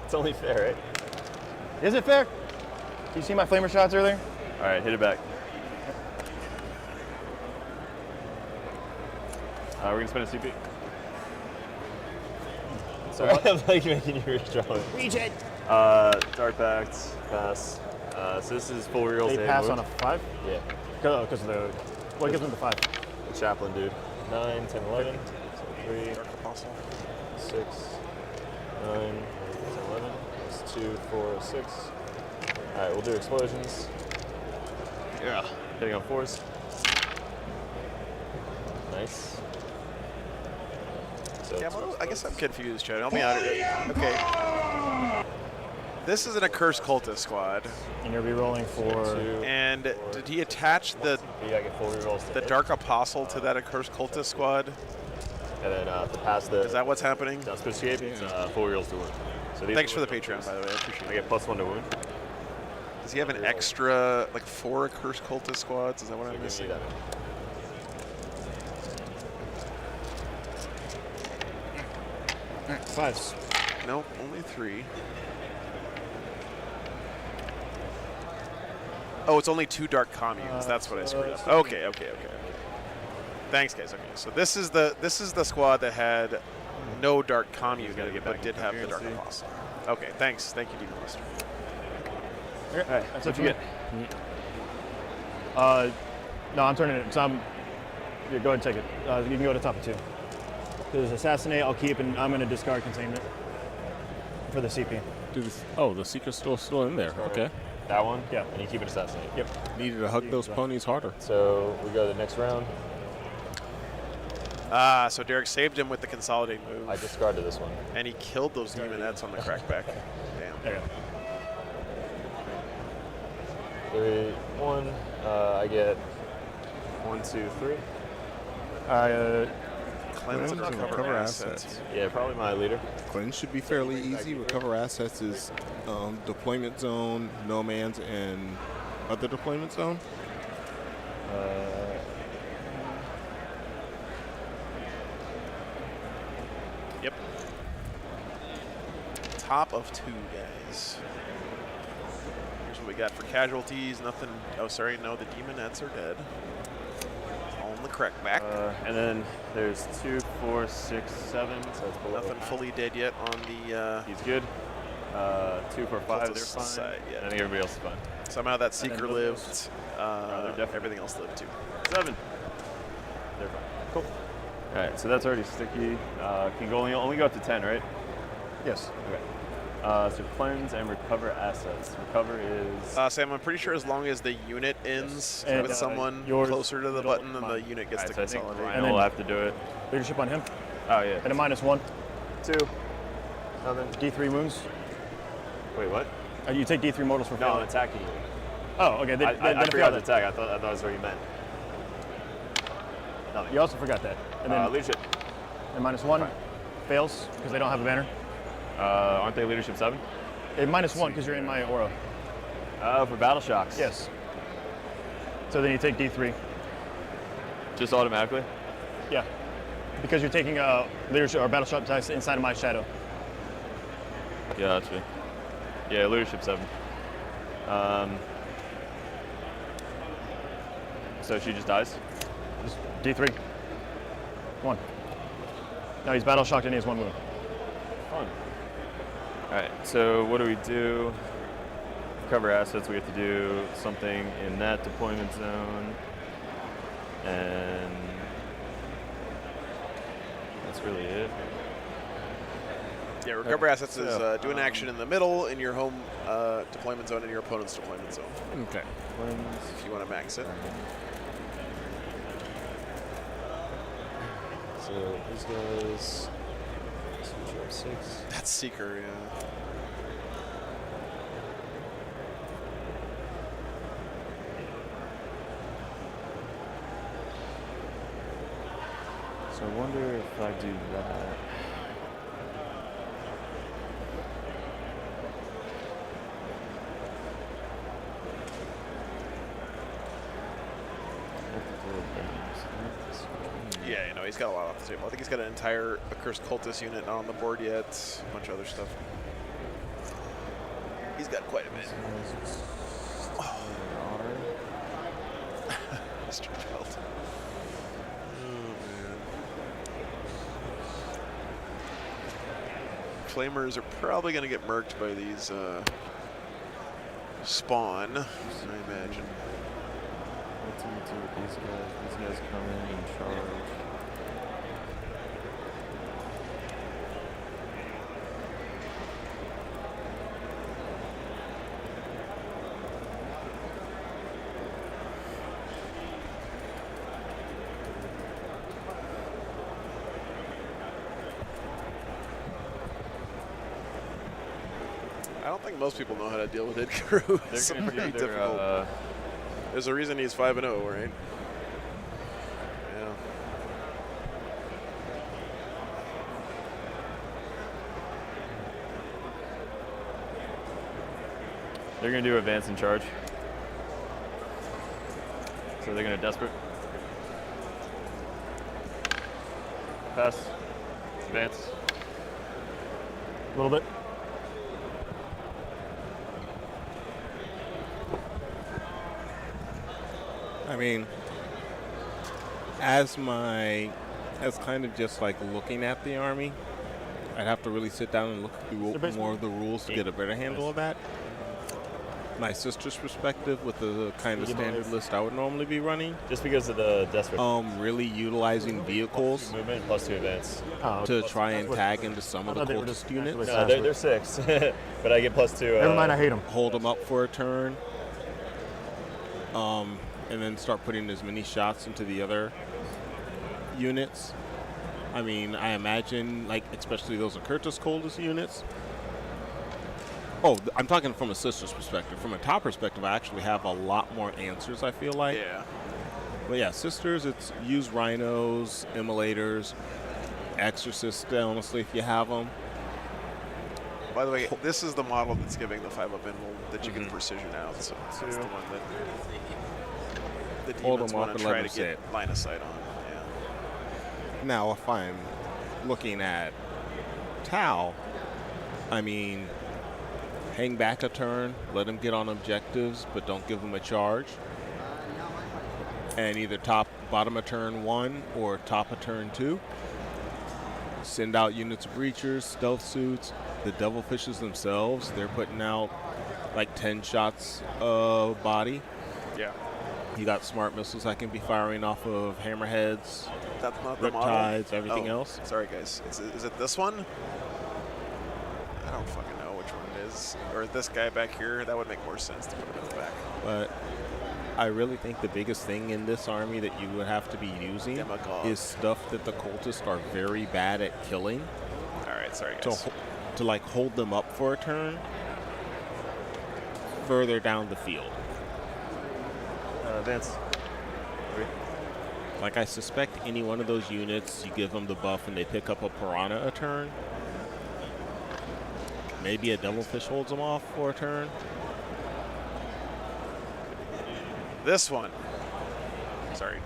It's only fair, right? Is it fair? Did you see my flamer shots earlier? All right, hit it back. We're going to spend a CP. Sorry, I'm like making you redraw it. Regen. Dark Pact, pass. So this is full rerolls. They pass on a 5? Yeah. Because of the... What gives them the 5? The chaplain, dude. 9, 10, 11. So 3, 6, 9, 10, 11. It's 2, 4, 6. All right, we'll do explosions. Yeah. Hitting on 4s. Nice. So Yeah, I guess I'm confused, Chad. Help me out here. Okay. This is an accursed cultist squad. And you're re-rolling for... And did he attach the Dark Apostle to that accursed cultist squad? And then to pass the... Is that what's happening? That's escape. It's full rerolls to wound. So thanks for the Patreon, by the way. I appreciate it. I get +1 to wound. Does he have an extra, like 4 accursed cultist squads? Is that what I'm missing? All right, 5s. Nope, only 3. Oh, it's only 2 dark communes. That's what I screwed up. Okay. Thanks, guys. Okay, so this is the squad that had no dark commune, but did have the dark apostle. Okay, thanks. Thank you, Demon Master. Okay, all right, that's what you get. No, I'm turning it. So yeah, go ahead and take it. You can go to top of 2. There's assassinate. I'll keep, and I'm going to discard containment for the CP. Oh, the Seeker's still in there. Okay. That one? Yeah. And you keep it assassinate. Yep. Needed to hug those ponies harder. So we go to the next round. So Derek saved him with the consolidate move. I discarded this one. And he killed those demonettes on the crackback. Damn. There you go. 3, 1. I get 1, 2, 3. Cleanse and recover assets. Yeah, probably my leader. Cleanse should be fairly easy. Recover assets is deployment zone, no man's, and other deployment zone. Yep. Top of 2, guys. Here's what we got for casualties. Nothing. Oh, sorry. No, the demonettes are dead. On the crackback. And then there's 2, 4, 6, 7. So it's below. Nothing fully dead yet on the. He's good. 2, 4, 5. They're fine. Side, yeah. I think everybody else is fine. Somehow that seeker lived. Everything else lived too. 7. They're fine. Cool. All right, so that's already sticky. Can go only go up to 10, right? Yes. Okay. So cleanse and recover assets. Recover is... Sam, I'm pretty sure as long as the unit ends And, with someone closer to the button, then the unit gets to so I think consolidate. Rhino will have to do it. Leadership on him. Oh, yeah. And a -1. 2. Nothing. D3 wounds. Wait, what? You take D3 mortals for No, failure. I'm attacking you. Oh, okay. Then I fail forgot to that. attack. I thought that was what you meant. Nothing. You also forgot that. And then leadership. And -1 fails because they don't have a banner. Aren't they leadership 7? -1 because you're in my aura. Oh, for battle shocks. Yes. So then you take D3. Just automatically? Yeah. Because you're taking leadership or battle shot attacks inside of my shadow. Gotcha. Yeah, leadership 7. So she just dies? Just D3. 1. No, he's battle shocked and he has 1 wound. Fun. All right, so what do we do? Recover assets, we have to do something in that deployment zone. And that's really it. Yeah, recover assets is do an action in the middle in your home deployment zone and your opponent's deployment zone. Okay. If you want to max it. So these guys, 6. That's Seeker, yeah. So I wonder if I do that. Yeah, you know, he's got a lot off the table. I think he's got an entire Accursed Cultist unit not on the board yet. A bunch of other stuff. He's got quite a bit. Mr. Pelt. Oh, man. Flamers are probably going to get murked by these spawn, I imagine. What do you do with these guys? These guys come in and charge. I don't think most people know how to deal with it. Crew. It's They're gonna pretty do their, difficult. There's a reason he's 5-0, right? Yeah. They're going to do advance and charge. So they're going to desperate. Pass. Advance. A little bit. I mean, as kind of just like looking at the army, I'd have to really sit down and look through more of the rules to get a better handle of that. My sister's perspective with the kind of standard list I would normally be running. Just because of the desperate. Really utilizing vehicles movement plus 2 advance. to try and tag into some of the cultist units. No, they're 6, but I get plus 2. Never mind, I hate them. Hold them up for a turn. And then start putting as many shots into the other units. I mean, I imagine, like, especially those Accursed Cultist units. Oh, I'm talking from a sister's perspective. From a top perspective, I actually have a lot more answers, I feel like. Yeah. But yeah, sisters, it's use rhinos, immolators, exorcists, honestly, if you have them. By the way, this is the model that's giving the 5-up invul that you can precision out. So that's the one that the demons want to try to get line of sight on. Yeah. Now, if I'm looking at Tau, I mean, hang back a turn, let him get on objectives, but don't give him a charge. And either bottom of turn 1 or top of turn 2. Send out units of breachers, stealth suits. The devilfishes themselves, they're putting out like 10 shots of body. Yeah. You got smart missiles that can be firing off of hammerheads, That's not the model. riptides, everything Oh, else. Sorry, guys. Is it this one? I don't fucking know which one it is. Or this guy back here. That would make more sense to put him in the back. But I really think the biggest thing in this army that you would have to be using Demagogue. is stuff that the cultists are very bad at killing. All right, sorry, To, guys. to like hold them up for a turn further down the field. Vince. Like, I suspect any one of those units, you give them the buff and they pick up a piranha a turn. Maybe a devilfish holds them off for a turn. This one. Sorry,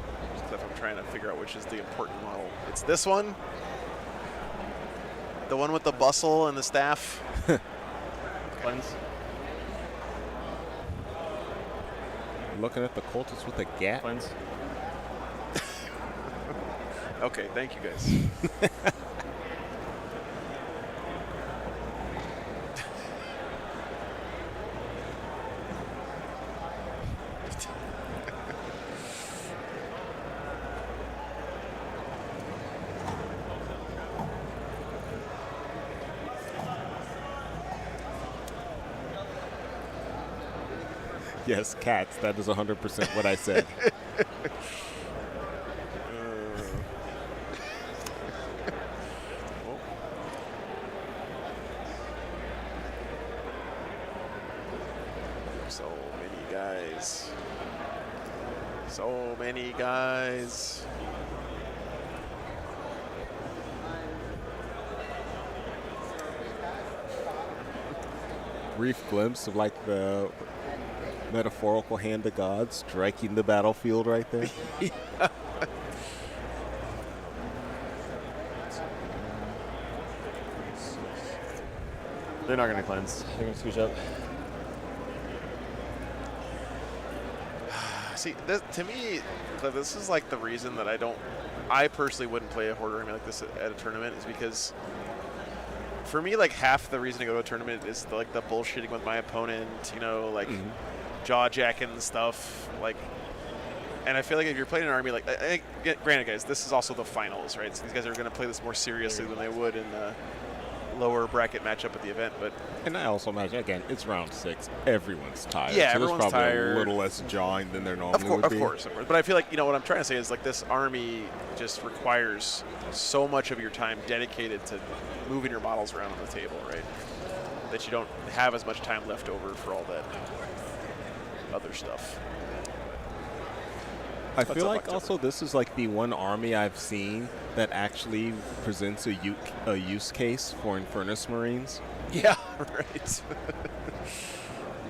Cliff, I'm trying to figure out which is the important model. It's this one. The one with the bustle and the staff. Cleanse. Looking at the cultists with a gat. Cleanse. Okay, thank you guys. Yes, cats. That is 100% what I said. So many guys. So many guys. Brief glimpse of like the metaphorical hand of God striking the battlefield right there. They're not going to cleanse. They're going to scooch up. See, to me, Cliff, this is like the reason that I personally wouldn't play a Horde army like this at a tournament, is because for me, like half the reason to go to a tournament is like the bullshitting with my opponent, you know, like jaw jacking and stuff, like. And I feel like if you're playing an army, like, granted, guys, this is also the finals, right? So these guys are going to play this more seriously than they would in the lower bracket matchup at the event. But and I also imagine, again, it's round 6. Everyone's tired. Yeah, so everyone's there's probably tired. a little less jawing than there normally would be. Of course. But I feel like, you know, what I'm trying to say is, like, this army just requires so much of your time dedicated to moving your models around on the table, right? That you don't have as much time left over for all that other stuff. I feel like also this is like the one army I've seen that actually presents a use case for Infernus Marines. Yeah, right.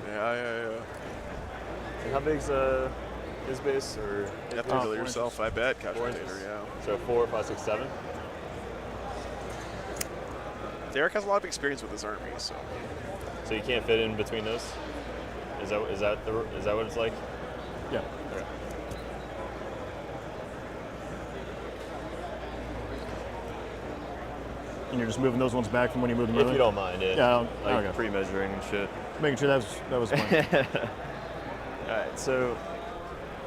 yeah. And how big's his base? Or You have to build it yourself, I bet, Couch Potato, yeah. So 4, 5, 6, 7. Derek has a lot of experience with this army, so. So you can't fit in between those? Is that what it's like? Yeah. Okay. And you're just moving those ones back from when you moved them If earlier? you don't mind it. Yeah, like okay. pre-measuring and shit. Making sure that was fine. All right, so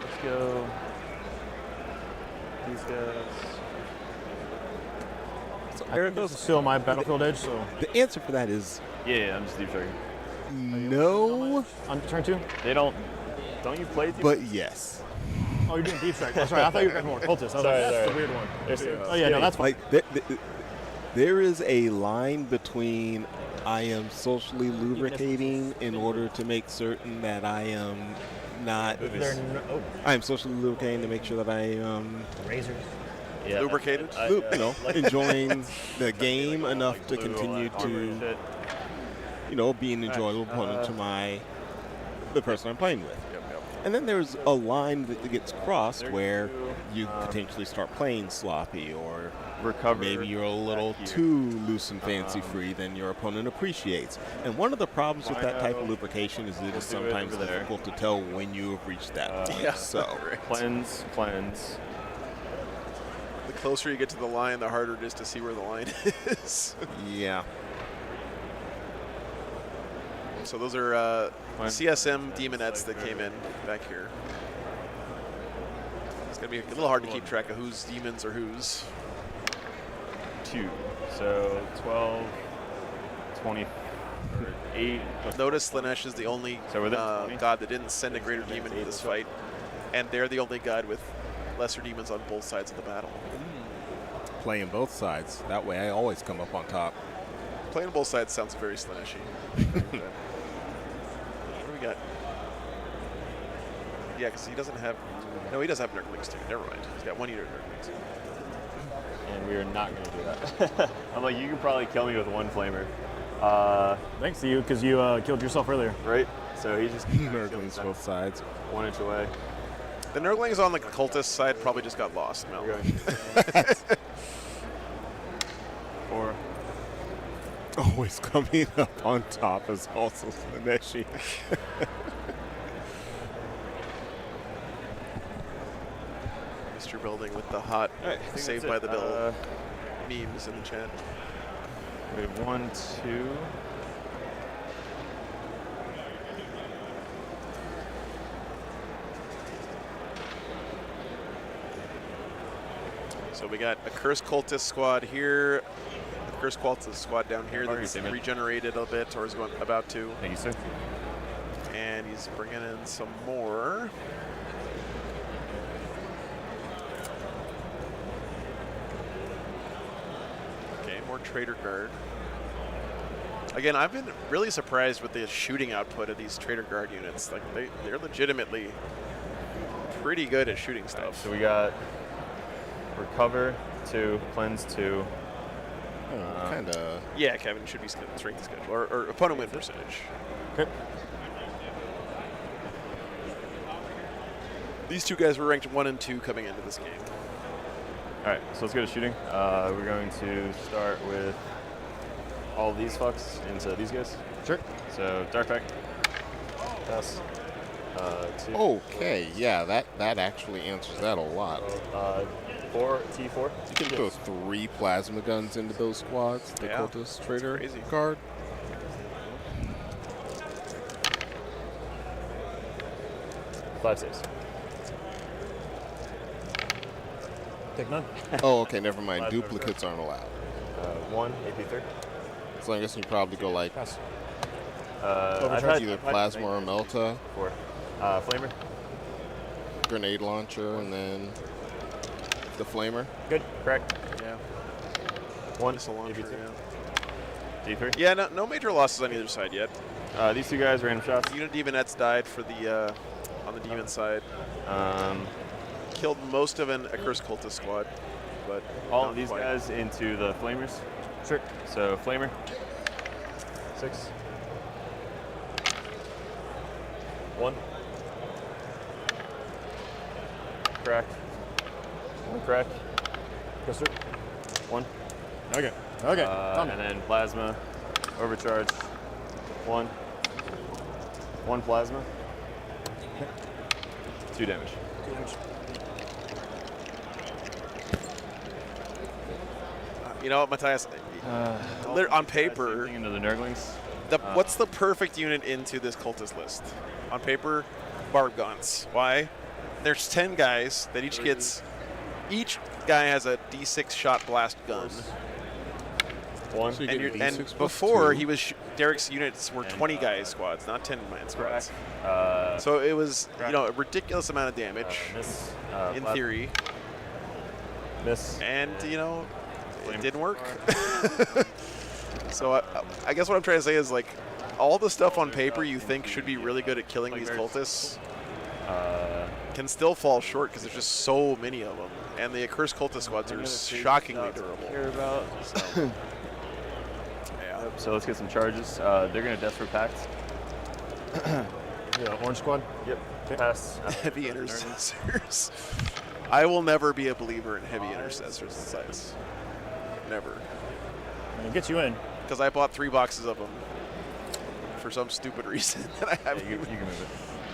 let's go. These guys. I think still my battlefield edge, so. The answer for that is Yeah, I'm just deep striking. no, On turn 2? They don't you play deep? but yes. Oh, you're doing deep strike. Oh, sorry, I thought you were going more cultist. I was like, that's the weird one. Oh, yeah, no, that's fine. Like there is a line between I am socially lubricating in order to make certain that I am not. I am socially lubricating to make sure that I am razors. Yeah, lubricated? Enjoying the game enough to continue to, be an enjoyable opponent to the person I'm playing with. And then there's a line that gets crossed where you potentially start playing sloppy, or maybe you're a little too loose and fancy free than your opponent appreciates. And one of the problems with that type of lubrication is it is sometimes difficult to tell when you have reached that point. So cleanse. The closer you get to the line, the harder it is to see where the line is. Yeah. So those are CSM Demonettes that came in back here. gonna be a little hard to keep track of whose demons are whose. 2. So 12, 28. Notice Slanesh is the only god that didn't send a greater demon into this fight, and they're the only god with lesser demons on both sides of the battle. Playing both sides. That way I always come up on top. Playing both sides sounds very Slaneshy. What do we got? Yeah, because he doesn't have... No, he does have Nurglings too. Never mind. He's got 1 unit of Nurglings. And we are not going to do that. I'm like, you can probably kill me with 1 flamer. Thanks to you, because you killed yourself earlier. Right? So he just Nurglings both sides. 1 inch away. The Nurglings on the cultist side probably just got lost, Mel. 4. Always coming up on top is also Slaneshi. Mr. Building with the hot Saved by the Bell memes in the chat. We have 1, 2. So we got a Cursed Cultist squad here, a Cursed Cultist squad down here that's regenerated a bit, or is about to. Thank you, sir. And he's bringing in some more. Okay, more Trader Guard. Again, I've been really surprised with the shooting output of these Trader Guard units. Like they're legitimately pretty good at shooting stuff. Right, so we got Recover 2, Cleanse 2. Kind of. Yeah, Kevin should be strength schedule or opponent win percentage. Okay. These 2 guys were ranked 1 and 2 coming into this game. All right, so let's go to shooting. We're going to start with all of these fucks into these guys. Sure. So Dark Pack. Pass. 2. Okay, yeah, that actually answers that a lot. 4, T4. You can throw 3 plasma guns into those squads. The cultist trader guard. Five saves. Take none. Oh, okay, never mind. Duplicates aren't allowed. 1, AP 3. So I guess you probably go like I've either plasma or melta. 4. Flamer. Grenade launcher, and then the flamer. Good. Correct. Yeah. 1. Missile launcher, yeah. D3. Yeah, no major losses on either side yet. These 2 guys, random shots. Unit Demonettes died for the on the demon side. Killed most of a Cursed Cultist squad, but all of these guys into the flamers. Sure. So flamer. 6. 1. Crack. 1 crack. Yes, sir. 1. Okay. Okay. And then plasma. Overcharge. 1. 1 plasma. 2 damage. 2 damage. You know what, Matthias? On paper, into the Nurglings. What's the perfect unit into this cultist list? On paper, Barb Gaunts. Why? There's 10 guys that each guy has a D6 shot blast gun. 1. So and before Derek's units were 20 guy squads, not 10 man squads. So it was a ridiculous amount of damage in theory. Miss. And it didn't work. So I guess what I'm trying to say is, like, all the stuff on paper you think should be really good at killing these cultists can still fall short because there's just so many of them, and the Accursed Cultist squads are shockingly durable. So. Yeah. So let's get some charges. They're going to Desperate Pact. Orange squad. Yep. Okay. Pass. Heavy intercessors. I will never be a believer in heavy intercessors in size. Never. It gets you in. Because I bought 3 boxes of them for some stupid reason, and I haven't even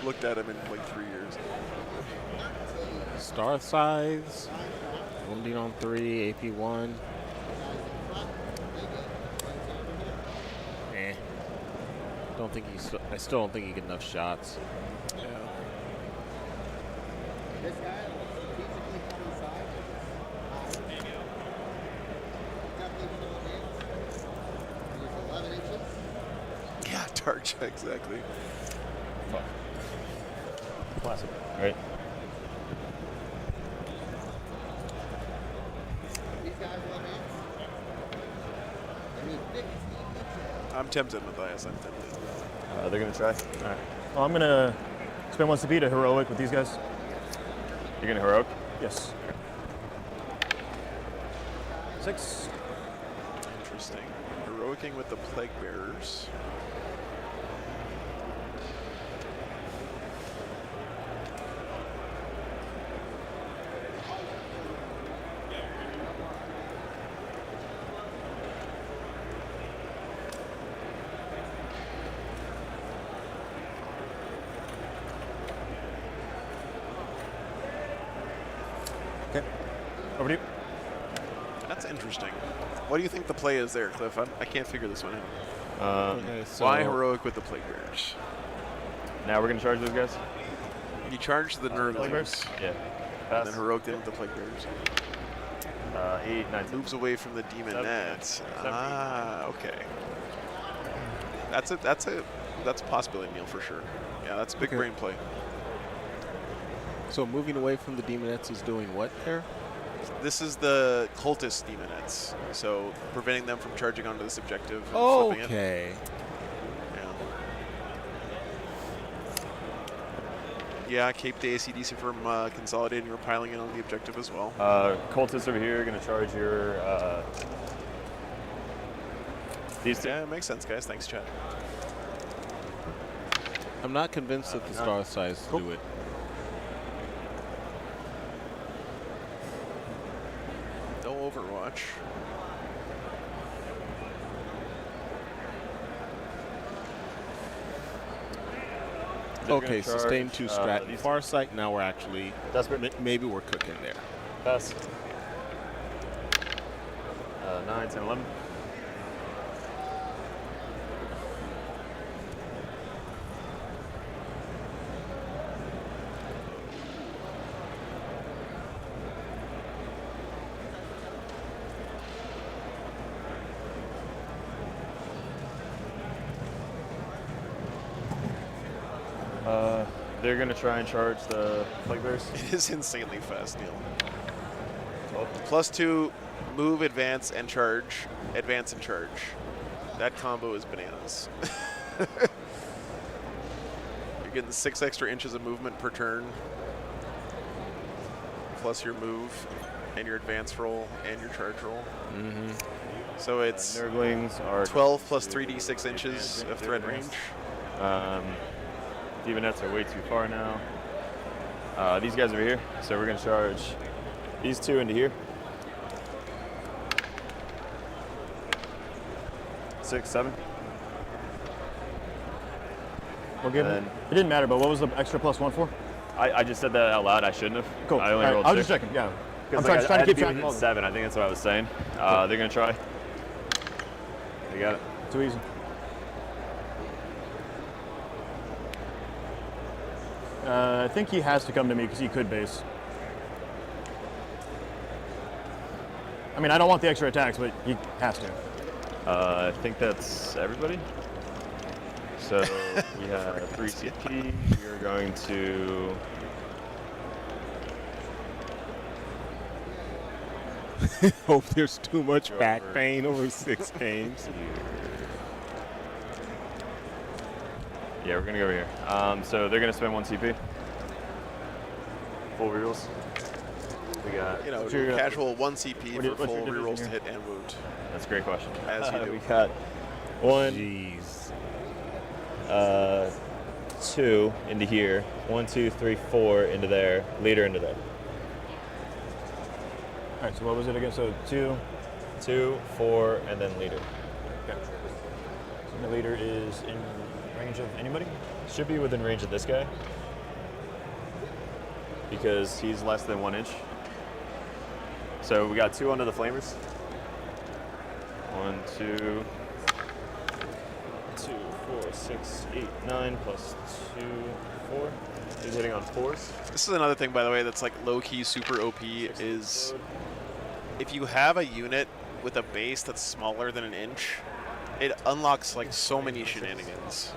looked at them in like 3 years. Star size. Wounding on 3, AP 1. I still don't think he get enough shots. Yeah. charge, exactly. Classic. Right. I'm tempted, Matthias. I'm tempted. They're going to try. All right. Well, I'm going to spend 1 CP to heroic with these guys. You're going to heroic? Yes. 6. Interesting. Heroicing with the Plague Bearers. Okay. Over to you. That's interesting. What do you think the play is there, Cliff? I can't figure this one out. Okay, so Why heroic with the Plague Bearers? Now we're going to charge those guys? You charge the Nurglings. Yeah. And then heroic them with the Plague Bearers. 8, 9, 10. Moves away from the Demonette. Ah, okay. That's a possibility, Neil, for sure. Yeah, that's a big brain play. So moving away from the Demonettes is doing what there? This is the cultist Demonettes, so preventing them from charging onto this objective and flipping it. Okay. Yeah, Cape the ACDC from consolidating or piling in on the objective as well. Cultists over here are going to charge your these two. Yeah, it makes sense, guys. Thanks, chat. I'm not convinced that the star size do it. No Overwatch. Okay, sustain 2 strat. Farsight, now we're actually, maybe we're cooking there. Pass. 9, 10, 11. They're going to try and charge the Plague Bears. It is insanely fast, Neil. +2, move, advance, and charge. Advance and charge. That combo is bananas. You're getting 6 extra inches of movement per turn, plus your move, and your advance roll, and your charge roll. Mm-hmm. So it's Nurglings are 12 plus 3d6 inches of threat range. Demonettes are way too far now. These guys over here, so we're going to charge these 2 into here. 6, 7. We'll give it didn't matter, but what was the extra +1 for? I just said that out loud. I shouldn't have. Cool. I only rolled I was 6. just checking, yeah. I'm Because trying to keep track of of all 7. I think that's what I was saying. They're going to try. They got it. Too easy. I think he has to come to me because he could base. I mean, I don't want the extra attacks, but he has to. I think that's everybody. So we have 3 CP. We are going to. Hope there's too much back pain over 6 games. Yeah, we're going to go over here. So they're going to spend 1 CP. Full rerolls. We got casual 1 CP for full rerolls to hit and wound. That's a great question. As you do. We got 1, 2 into here. 1, 2, 3, 4 into there. Leader into there. All right, so what was it again? So 2, 4, and then leader. Okay. So the leader is in range of anybody? Should be within range of this guy. Because he's less than 1 inch. So we got 2 under the flamers. 1, 2, 4, 6, 8, 9 plus 2, 4. He's hitting on 4s. This is another thing, by the way, that's like low-key super OP is if you have a unit with a base that's smaller than 1 inch, It unlocks like so many shenanigans.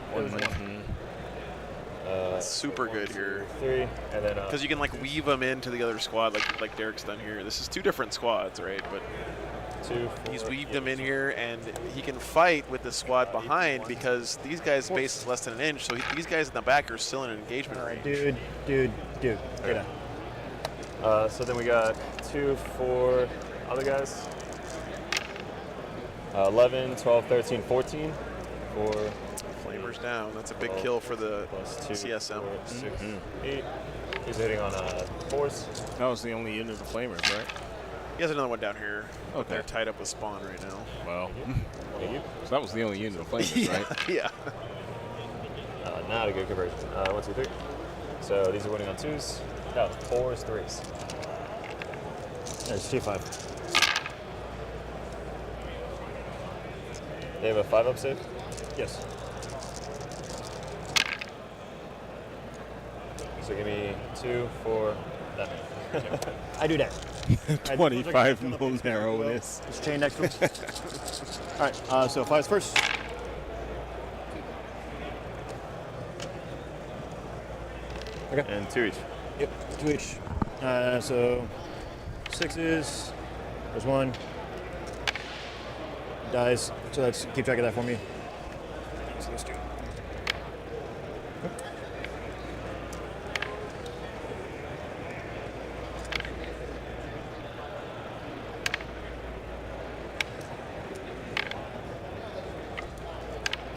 Super good here. 3, and then because you can like weave them into the other squad, like Derek's done here. This is 2 different squads, right? But 2, 4, he's weaved them in here, and he can fight with the squad behind because these guys' base is less than an inch. So these guys in the back are still in engagement range. Dude. Get out. so then we got 2, 4 other guys. 11, 12, 13, 14 for Flamers down. That's a big kill for the CSM. 4, 6, 8. He's hitting on 4s. That was the only unit of flamers, right? He has another one down here. Okay. They're tied up with spawn right now. Well, so that was the only unit of flamers, right? Yeah. Not a good conversion. 1, 2, 3. So these are winning on 2s. No, 4s, 3s. There's 2-5. They have a 5-up save? Yes. So give me 2, 4, that. I do that. 25 mil narrowness. Just chain next to him. All right, so 5s first. Okay. And 2 each. Yep, 2 each. So 6s. There's 1. Dies. So let's keep track of that for me. So let's do.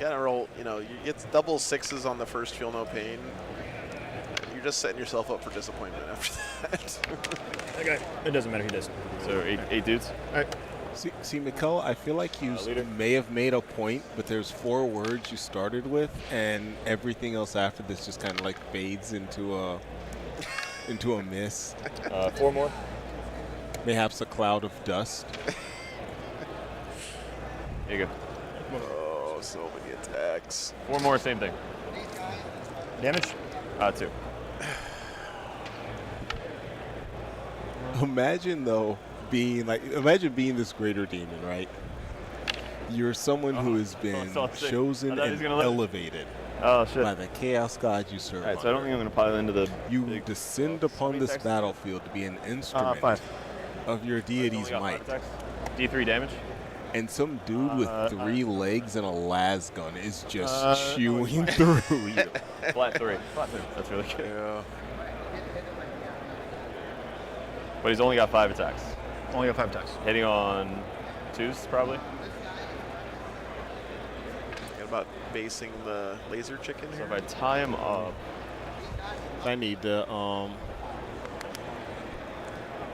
Gotta roll, you know, you get double 6s on the first Feel No Pain. You're just setting yourself up for disappointment after that. Okay. It doesn't matter who does. So 8 dudes. All right. See, Mikkel, I feel like you may have made a point, but there's 4 words you started with, and everything else after this just kind of like fades into a miss. 4 more. Mayhaps a cloud of dust. There you go. Oh, so many attacks. 4 more, same thing. Damage? 2. Imagine being this greater demon, right? You're someone who has been chosen and elevated by the chaos god you serve. Alright, so I don't think I'm going to pile into the... You descend upon this battlefield to be an instrument of your deity's might. D3 damage. And some dude with 3 legs and a las gun is just chewing through you. Flat 3. That's really good. Yeah. But he's only got 5 attacks. Only got 5 attacks. Hitting on 2s, probably. What about basing the laser chicken here? So if I tie him up... I need to,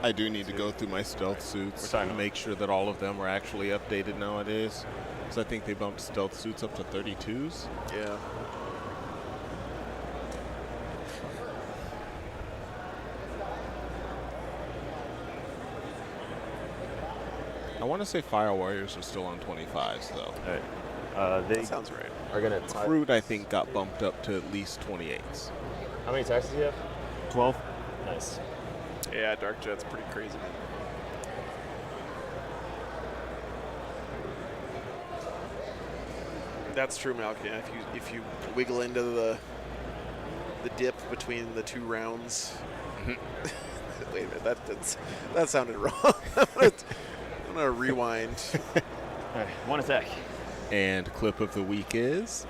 I do need to go through my stealth suits and make sure that all of them are actually updated nowadays. Because I think they bumped stealth suits up to 32s. Yeah. I want to say Fire Warriors are still on 25s, though. All right. That sounds right. Are going to Crude, I think, got bumped up to at least 28s. How many attacks does he have? 12. Nice. Yeah, Dark Jet's pretty crazy, man. That's true, Malcolm. Yeah, if you wiggle into the dip between the 2 rounds. Wait a minute, that sounded wrong. I'm gonna rewind. All right, 1 attack. And clip of the week is?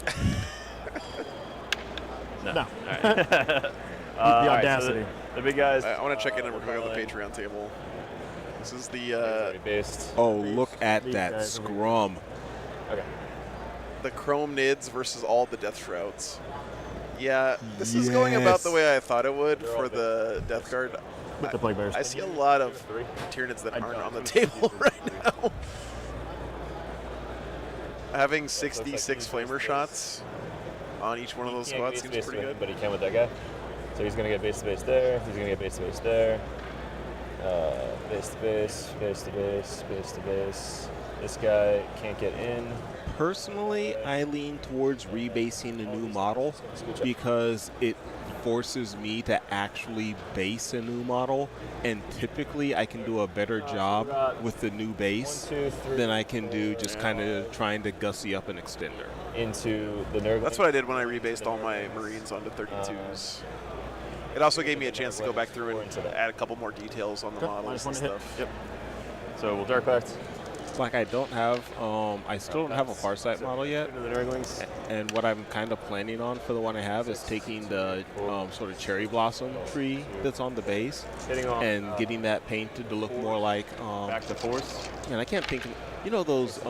No. No. All right. The audacity. So the big guys. I want to check in real quick on the Patreon table. This is the based. Oh, look at that scrum. Okay. The Chrome Nids versus all the Death Shrouds. Yeah, this is going about the way I thought it would for the Death Guard. With the Plague Bears. I see a lot of Tyranids that aren't on the table right now. Having 66 Flamer shots on each one of those squads seems pretty good. But he can with that guy. So he's going to get base to base there. He's going to get base to base there. Base to base, base to base, base to base. This guy can't get in. Personally, I lean towards rebasing a new model because it forces me to actually base a new model, and typically I can do a better job with the new base than I can do just kind of trying to gussy up an extender. Into the Nurgle. That's what I did when I rebased all my Marines onto 32s. It also gave me a chance to go back through and add a couple more details on the models and stuff. Yep. So we'll Dark Pact. Like I don't have, I still don't have a Farsight model yet. And what I'm kind of planning on for the one I have is taking the sort of cherry blossom tree that's on the base and getting that painted to look more like back to force. And I can't think of, you know, those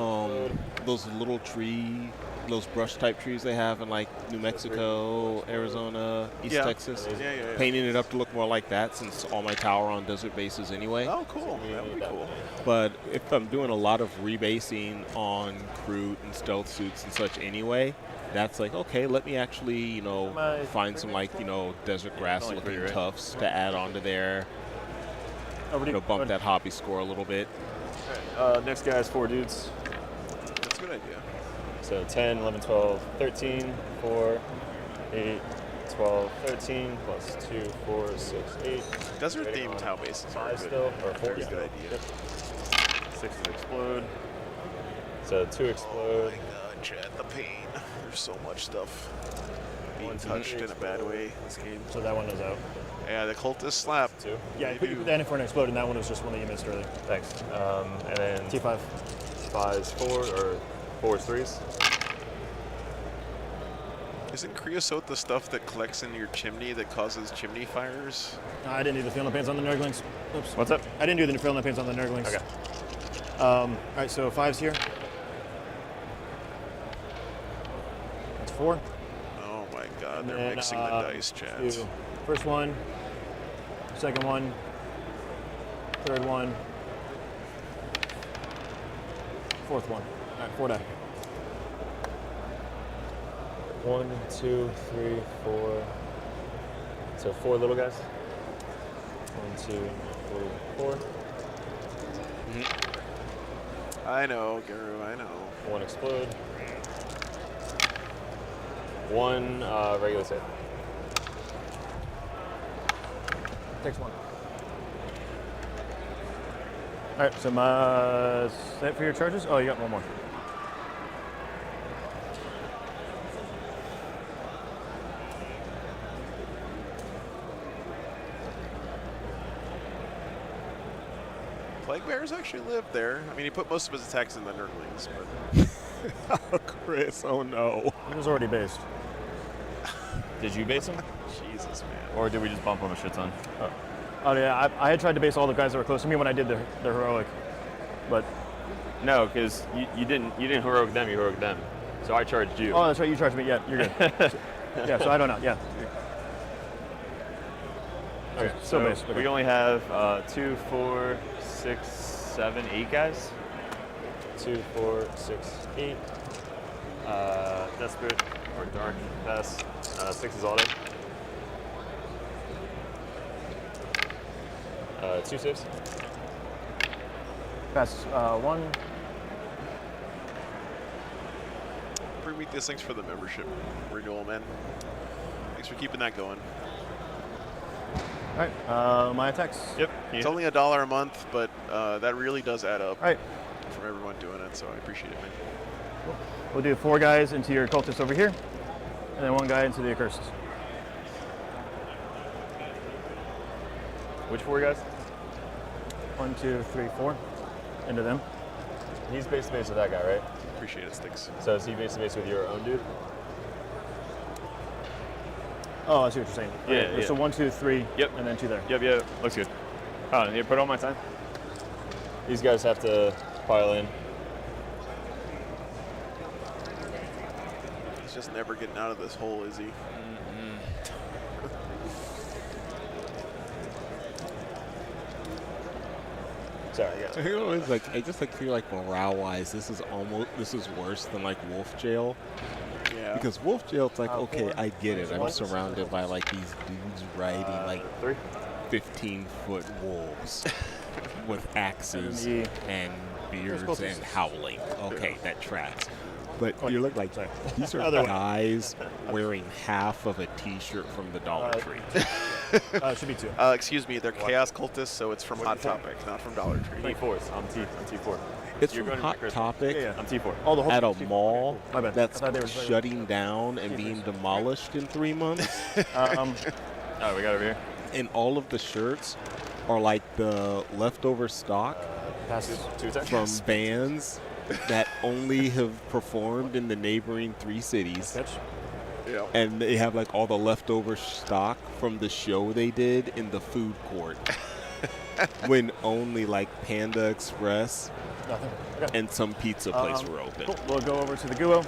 little tree, those brush type trees they have in like New Mexico, Arizona, East Texas. Yeah. Painting it up to look more like that, since all my tower on desert bases anyway. Oh, cool. That would be cool. But if I'm doing a lot of rebasing on Kroot and stealth suits and such anyway, that's like, okay, let me actually, you know, find some like, you know, desert grass looking tufts to add onto there. You know, bump that hobby score a little bit. Next guy is 4 dudes. That's a good idea. So 10, 11, 12, 13, 4, 8, 12, 13, plus 2, 4, 6, 8. Desert themed tau bases are 5 still, or 4 Very good idea. Yep. 6 to explode. So 2 explode. Oh my god, Chad, the pain. There's so much stuff being touched in a bad way in this game. So that one is out. Yeah, the cultist slap. 2. Yeah, you put that in for an explode, and that one was just one that you missed earlier. Thanks. And then T5. 5's 4, or 4's 3's. Isn't creosote the stuff that collects in your chimney that causes chimney fires? No, I didn't do the filament paints on the Nurglings. Oops. What's up? I didn't do the filament paints on the Nurglings. Okay. All right, so 5's here. That's 4. Oh my god, And they're then, mixing the dice, Chad. 2. First one, second one, third one, fourth one. All right, 4 die. 1, 2, 3, 4. So 4 little guys. 1, 2, 3, 4. I know, Guru, I know. 1 explode. 1 regular save. Takes 1. All right, so my set for your charges. Oh, you got one more. Plague Bears actually live there. I mean, he put most of his attacks in the Nurglings, but... Oh, Chris, oh no. It was already based. Did you base him? Jesus, man. Or did we just bump him a shit ton? Oh yeah, I had tried to base all the guys that were close to me when I did the heroic, but No, because you didn't heroic them, you heroic them. So I charged you. oh, that's right, you charged me. Yeah, you're good. Yeah, so I don't know. Yeah. Okay, Still so base. Okay. we only have 2, 4, 6, 7, 8 guys. 2, 4, 6, 8. Desperate or Dark Pass. 6 is auto. 2 saves. Pass 1. Bring me these things for the membership renewal, man. Thanks for keeping that going. All right, my attacks. Yep. It's only $1 a month, but that really does add up. All right. From everyone doing it, so I appreciate it, man. We'll do 4 guys into your cultists over here, and then 1 guy into the accursed. Which 4 guys? 1, 2, 3, 4. Into them. He's base to base with that guy, right? Appreciate it, Sticks. So is he base to base with your own dude? Oh, I see what you're saying. Yeah, Okay, yeah. So 1, 2, 3. Yep. And then 2 there. Yep. Looks good. Oh, here, put on my time. These guys have to pile in. He's just never getting out of this hole, is he? Sorry, yeah. So here is like, I just like feel like morale-wise, this is worse than like Wolf Jail. Yeah. Because Wolf Jail, it's like, okay, I get it. I'm surrounded by like these dudes riding like 15-foot wolves with axes and beards and howling. Okay, that tracks. But you look like these are Other way. guys wearing half of a T-shirt from the Dollar Tree. Should be 2. Excuse me, they're Chaos Cultists, so it's from Hot Topic, not from Dollar Tree. T4s. I'm T4. It's You're from going to Hot Chris. Topic I'm T4. Oh, the whole at a T4. mall My bad. that's I thought they were- shutting down and being demolished in 3 months. Oh, we got over here. And all of the shirts are like the leftover stock from bands that only have performed in the neighboring 3 cities. Yeah. And they have like all the leftover stock from the show they did in the food court when only like Panda Express and some pizza place were open. Cool. We'll go over to the Guo.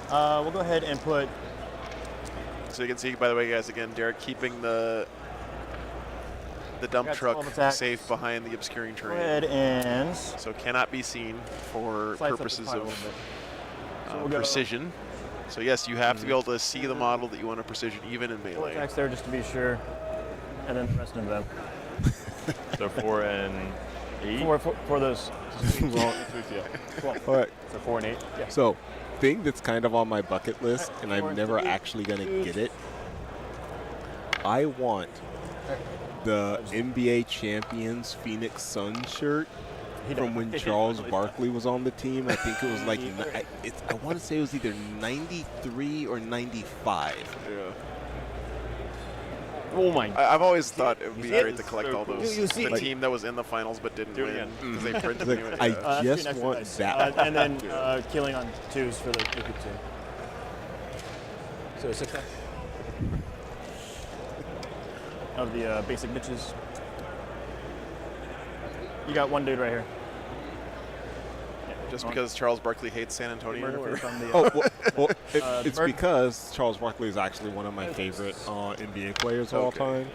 We'll go ahead and put. So you can see, by the way, guys, again, Derek keeping the dump Got truck 12 attacks. safe behind the obscuring Go terrain. ahead and. So cannot be seen for Slice up the purposes pile a of little bit. So we'll go- precision. So yes, you have to be able to see the model that you want to precision even in 4 melee. attacks there just to be sure, and then the rest of them. So 4 and 8. For those. Well, Well, all right. So 4 and 8. yeah. So, thing that's kind of on my bucket list, and I'm Four never and 8. actually going to get it. I want the NBA Champions Phoenix Suns shirt from when Charles Barkley was on the team. I think it was like, I want to say it was either 93 or 95. Yeah. Oh my! I've always thought it would be It great is to collect so all cool. those. You see- the like- team that was in the finals but didn't Do it win again. because they printed Like, them. I Yeah. That's just pretty want nice. that. And then killing on 2s for the Iku 2. So 6 attacks. Of the basic bitches. You got one dude right here. Just because Charles Barkley hates San Antonio. Murder or- from the. Oh, well, it's Murder- because Charles Barkley is actually one of my favorite NBA players of all time.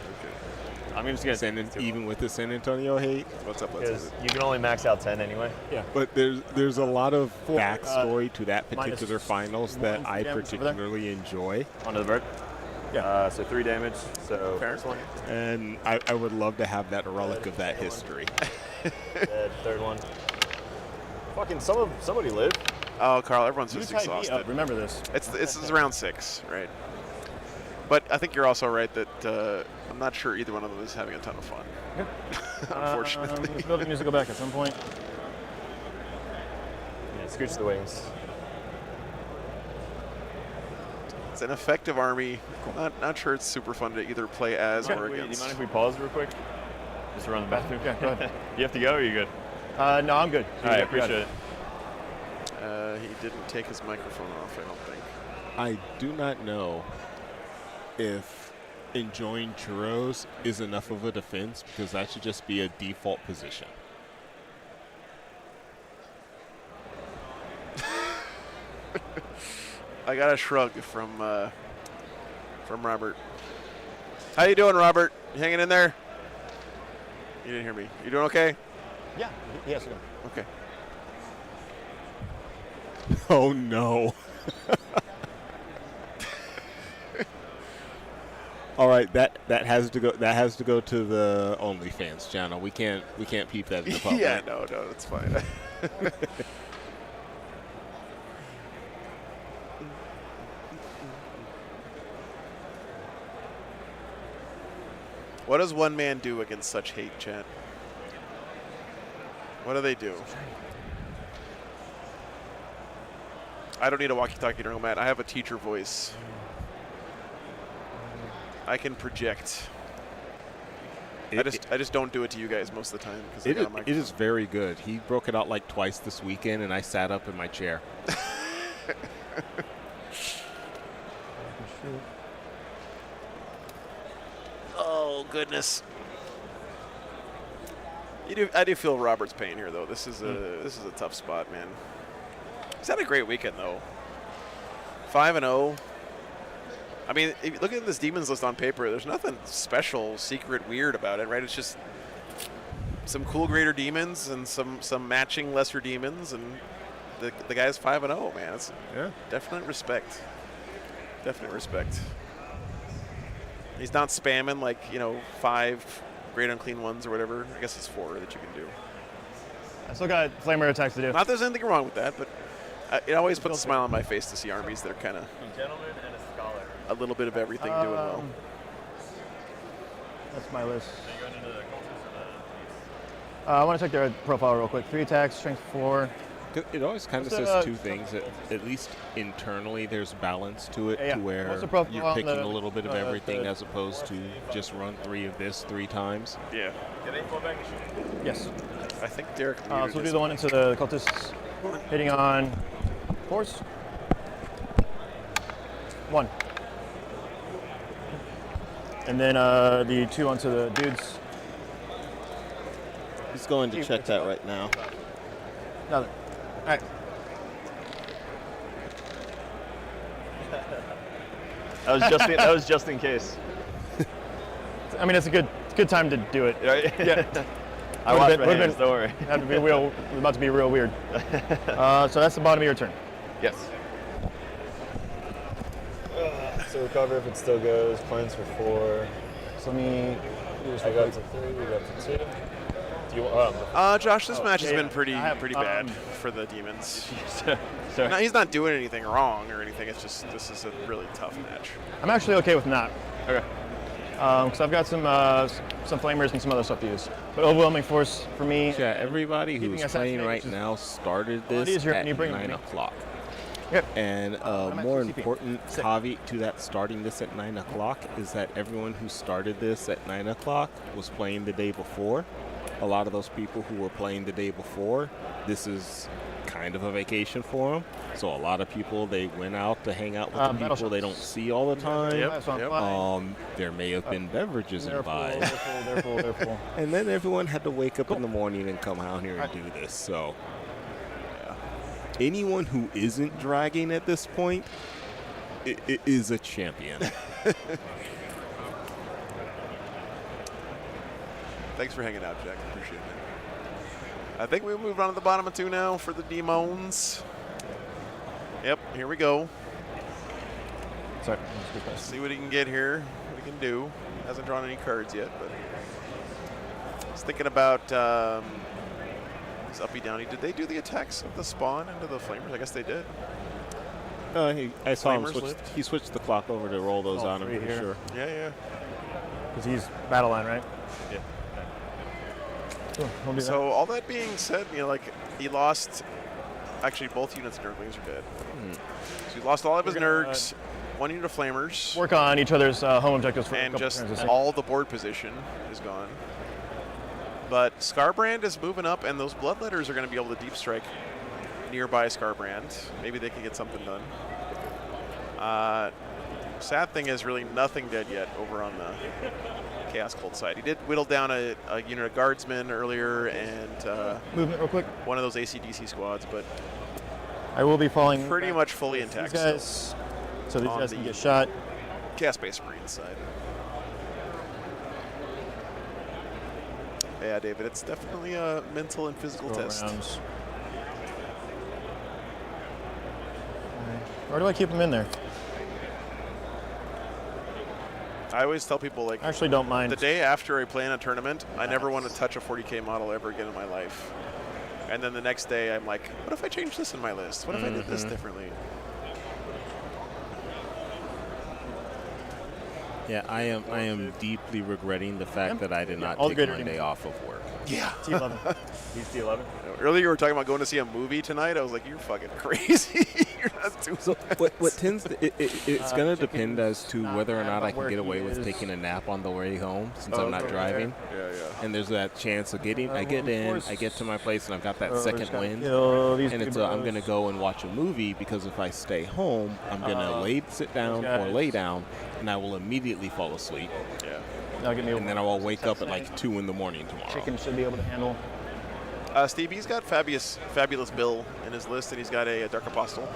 I'm just going to Even with the San Antonio hate. What's up? Let's because you can only max out 10 anyway. But there's a lot of backstory to that minus particular finals that 1 I damage over there. particularly enjoy. Onto the bird. Yeah. So 3 damage. So first one. And I would love to have that relic of that history. Dead. Third one. Fucking somebody lived. Oh, Carl, everyone's You just tied me exhausted. up. Remember this. It's around 6, right? But I think you're also right that I'm not sure either one of them is having a ton of fun. Unfortunately. This building needs to go back at some point. Yeah, scooch the wings. It's an effective army. Not sure it's super fun to either play as or Do you against. mind if we pause real quick? Just to run the bathroom. Yeah, go ahead. You have to go, or are you good? No, I'm good. All right, You got appreciate it. He didn't take his microphone off, I don't think. I do not know if enjoying churros is enough of a defense because that should just be a default position. I got a shrug from Robert. How you doing, Robert? You hanging in there? You didn't hear me. You doing okay? Yeah. Yes. Okay. Oh no. All right, that has to go to the OnlyFans channel. We can't peep that in the public. Yeah, no, it's fine. What does one man do against such hate, chat? What do they do? I don't need a walkie-talkie during Matt. I have a teacher voice. I can project. I just don't do it to you guys most of the time because It is very good. He broke it out like twice this weekend, and I sat up in my chair. Oh goodness. I do feel Robert's pain here though. This is a tough spot, man. He's had a great weekend though. 5-0. I mean, if you look at this demons list on paper, there's nothing special, secret, weird about it, right? It's just some cool greater demons and some matching lesser demons, and the guy's 5-0, man. It's definite respect. Definite respect. He's not spamming like 5 great unclean ones or whatever. I guess it's 4 that you can do. I still got flamer attacks to do. Not that there's anything wrong with that, but it always puts a smile on my face to see armies that are kind of A gentleman and a scholar. a little bit of everything doing well. That's my list. Are you going into the cultists or the I want to check their profile real quick. 3 attacks, strength 4. It always kind of says two things. At least internally, there's balance to it, Yeah. to where What's the profile you're on picking the- a little bit of everything the- as opposed to just run 3 of this 3 times. Yeah. Did they fall back and shoot? Yes. I think Derek So we'll do the one into the cultists. Hitting on force. 1. And then the 2 onto the dudes. He's going to check that right now. Nothing. All right. That was just in case. I mean, it's a good time to do it. Right? Yeah. I watched my hands, don't worry. Had to be real. About to be real weird. So that's the bottom of your turn. Yes. So recover if it still goes. Cleanse for 4. So let me. I go up to 3. We go up to 2. Do you Josh, this match has yeah, been pretty bad for the demons. No, he's not doing anything wrong or anything. It's just this is a really tough match. I'm actually okay with not. Okay. Because I've got some flamers and some other stuff to use. But overwhelming force for me. Yeah, everybody keeping who's assassinate, playing right which is now started a lot this easier at when you bring them 9 to me. o'clock. Yep. And I'm at more 2 CP. important caveat to that starting this at 9 o'clock is that everyone who started this at 9 o'clock was playing the day before. A lot of those people who were playing the day before, this is kind of a vacation for them. So a lot of people, they went out to hang out with the people they don't see all the time. There may have been beverages involved. They're full. And then everyone had to wake up in the morning and come out here and do this. So anyone who isn't dragging at this point is a champion. Thanks for hanging out, Jack. Appreciate it. I think we moved on to the bottom of 2 now for the demons. Yep, here we go. Sorry. See what he can get here. What he can do. Hasn't drawn any cards yet, but he's thinking about his uppy downy. Did they do the attacks of the spawn into the flamers? I guess they did. I saw him Flamers switch. lived? He switched the clock over to roll those All on him, 3 for here. sure. Yeah. Because he's battle line, right? Yeah. Cool. We'll do that. So all that being said, he lost. Actually, both units of Nurglings are dead. So he lost all of his Nurgs, 1 unit of Flamers. Work on each other's home objectives for a and couple just turns, I think. all the board position is gone. But Scarbrand is moving up, and those Bloodletters are going to be able to deep strike nearby Scarbrand. Maybe they can get something done. Sad thing is really nothing dead yet over on the Chaos Cult side. He did whittle down a unit of Guardsmen earlier and movement real quick. one of those AC/DC squads, but I will be falling pretty much fully intact. these guys, so these on guys can the get shot. Chaos Space Marine side. Yeah, David, it's definitely a mental and physical Go test. arounds. Where do I keep them in there? I always tell people, I actually don't mind. the day after I play in a tournament, I never want to touch a 40K model ever again in my life. And then the next day, I'm like, what if I changed this in my list? What if I did this differently? Yeah, I am deeply regretting the fact that I did not all take good Monday readings. off of work. Yeah. T11. He's T11. Earlier, you were talking about going to see a movie tonight. I was like, you're fucking crazy. You're not doing What tends to, it's going to depend as to whether or not I can where get he away with is. taking a nap on the way home since I'm not over driving. Yeah. And there's that chance of getting, I get in, I get to my place, and I've got that Oh, second just gotta wind. kill these And it's people. I'm going to go and watch a movie because if I stay home, I'm going to sit down or lay down, and I will immediately fall asleep. Yeah. Now get me And then I will wake up at like 2 in the morning tomorrow. Chicken should be able to handle. Steve, he's got Fabulous Bill in his list, and he's got a Dark Apostle.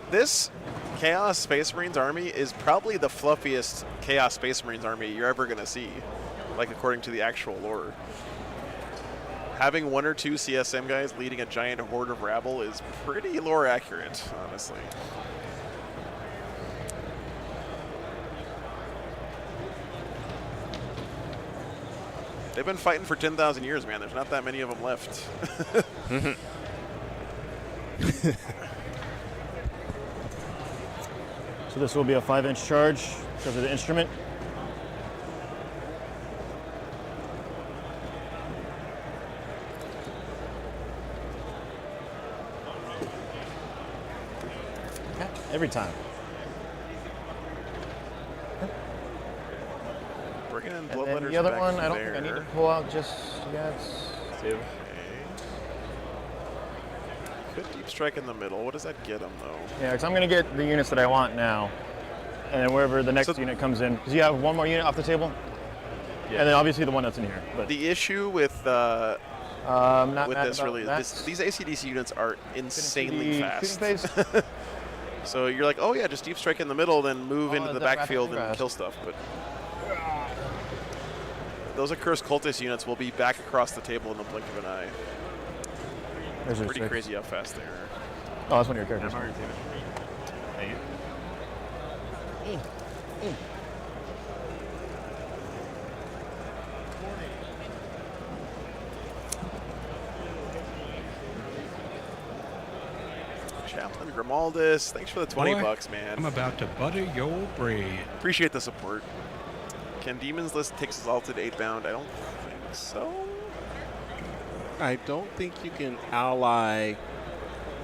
This Chaos Space Marines army is probably the fluffiest Chaos Space Marines army you're ever going to see, like according to the actual lore. Having 1 or 2 CSM guys leading a giant horde of rabble is pretty lore accurate, honestly. They've been fighting for 10,000 years, man. There's not that many of them left. So this will be a 5-inch charge because of the instrument. Every time. Bringing in And blood then letters the other back one, I don't think I there. need to pull out just yet. Two. Good deep strike in the middle. What does that get him, though? Yeah, because I'm going to get the units that I want now. And then wherever the next unit comes in. Because you have one more unit off the table. Yeah. And then obviously the one that's in here. But The issue with not with mad this about really, that. these ACDC units are insanely the fast. shooting phase? So you're like, oh yeah, just deep strike in the middle, then move into the the rapid backfield and fast. kill stuff. But those accursed cultist units will be back across the table in the blink of an eye. There's your Pretty six. crazy how fast they are. Oh, that's one of your characters. Thank you. Chaplain Grimaldus, thanks for the 20 Boy, bucks, man. I'm about to butter your bread. Appreciate the support. Can Demons List take Exalted 8-bound? I don't think so. I don't think you can ally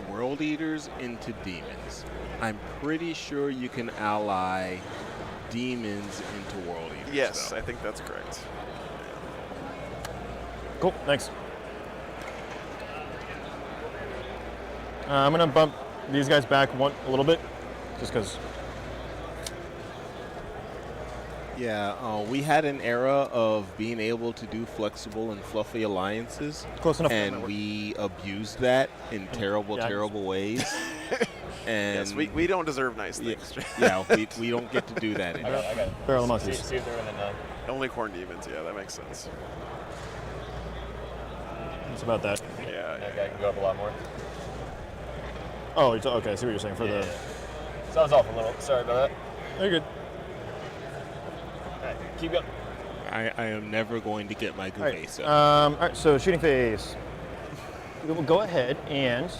World Eaters into Demons. I'm pretty sure you can ally Demons into World Eaters. Yes, though. I think that's correct. Cool, thanks. I'm going to bump these guys back a little bit, just because. Yeah, we had an era of being able to do flexible and fluffy alliances. Close enough. And we abused that in terrible, Yeah. terrible ways. And Yes, we don't deserve nice things. yeah, we don't get to do that I anymore. got it. Barrel of monkeys. See if they're in the 9. Only Corn Demons, yeah, that makes sense. It's about that. Yeah, That guy can go up a lot more. Oh, okay, I see what you're saying for the. So I was off a little. Sorry about that. You're good. All right, keep going. I am never going to get my All right, Guvesa. all right, so shooting phase. We will go ahead and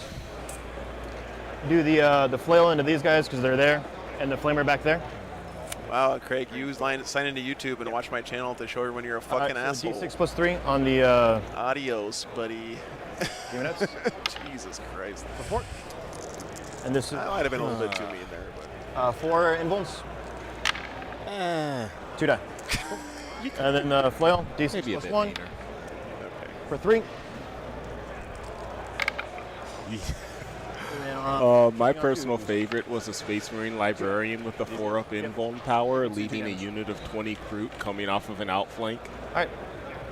do the flail into these guys because they're there, and the flamer back there. Wow, Craig, you sign into YouTube and watch my channel to show everyone you're a fucking asshole. D6 plus 3 on the. Adios, buddy. Units. Jesus Christ. Before. And this is. That might have been a little bit too mean there, but. 4 involves. 2 die. And then flail, D6 Maybe a plus bit 1 meaner. for 3. My personal favorite was a Space Marine Librarian with the 4-up invuln power, leading a unit of 20 Kroot coming off of an outflank. All right,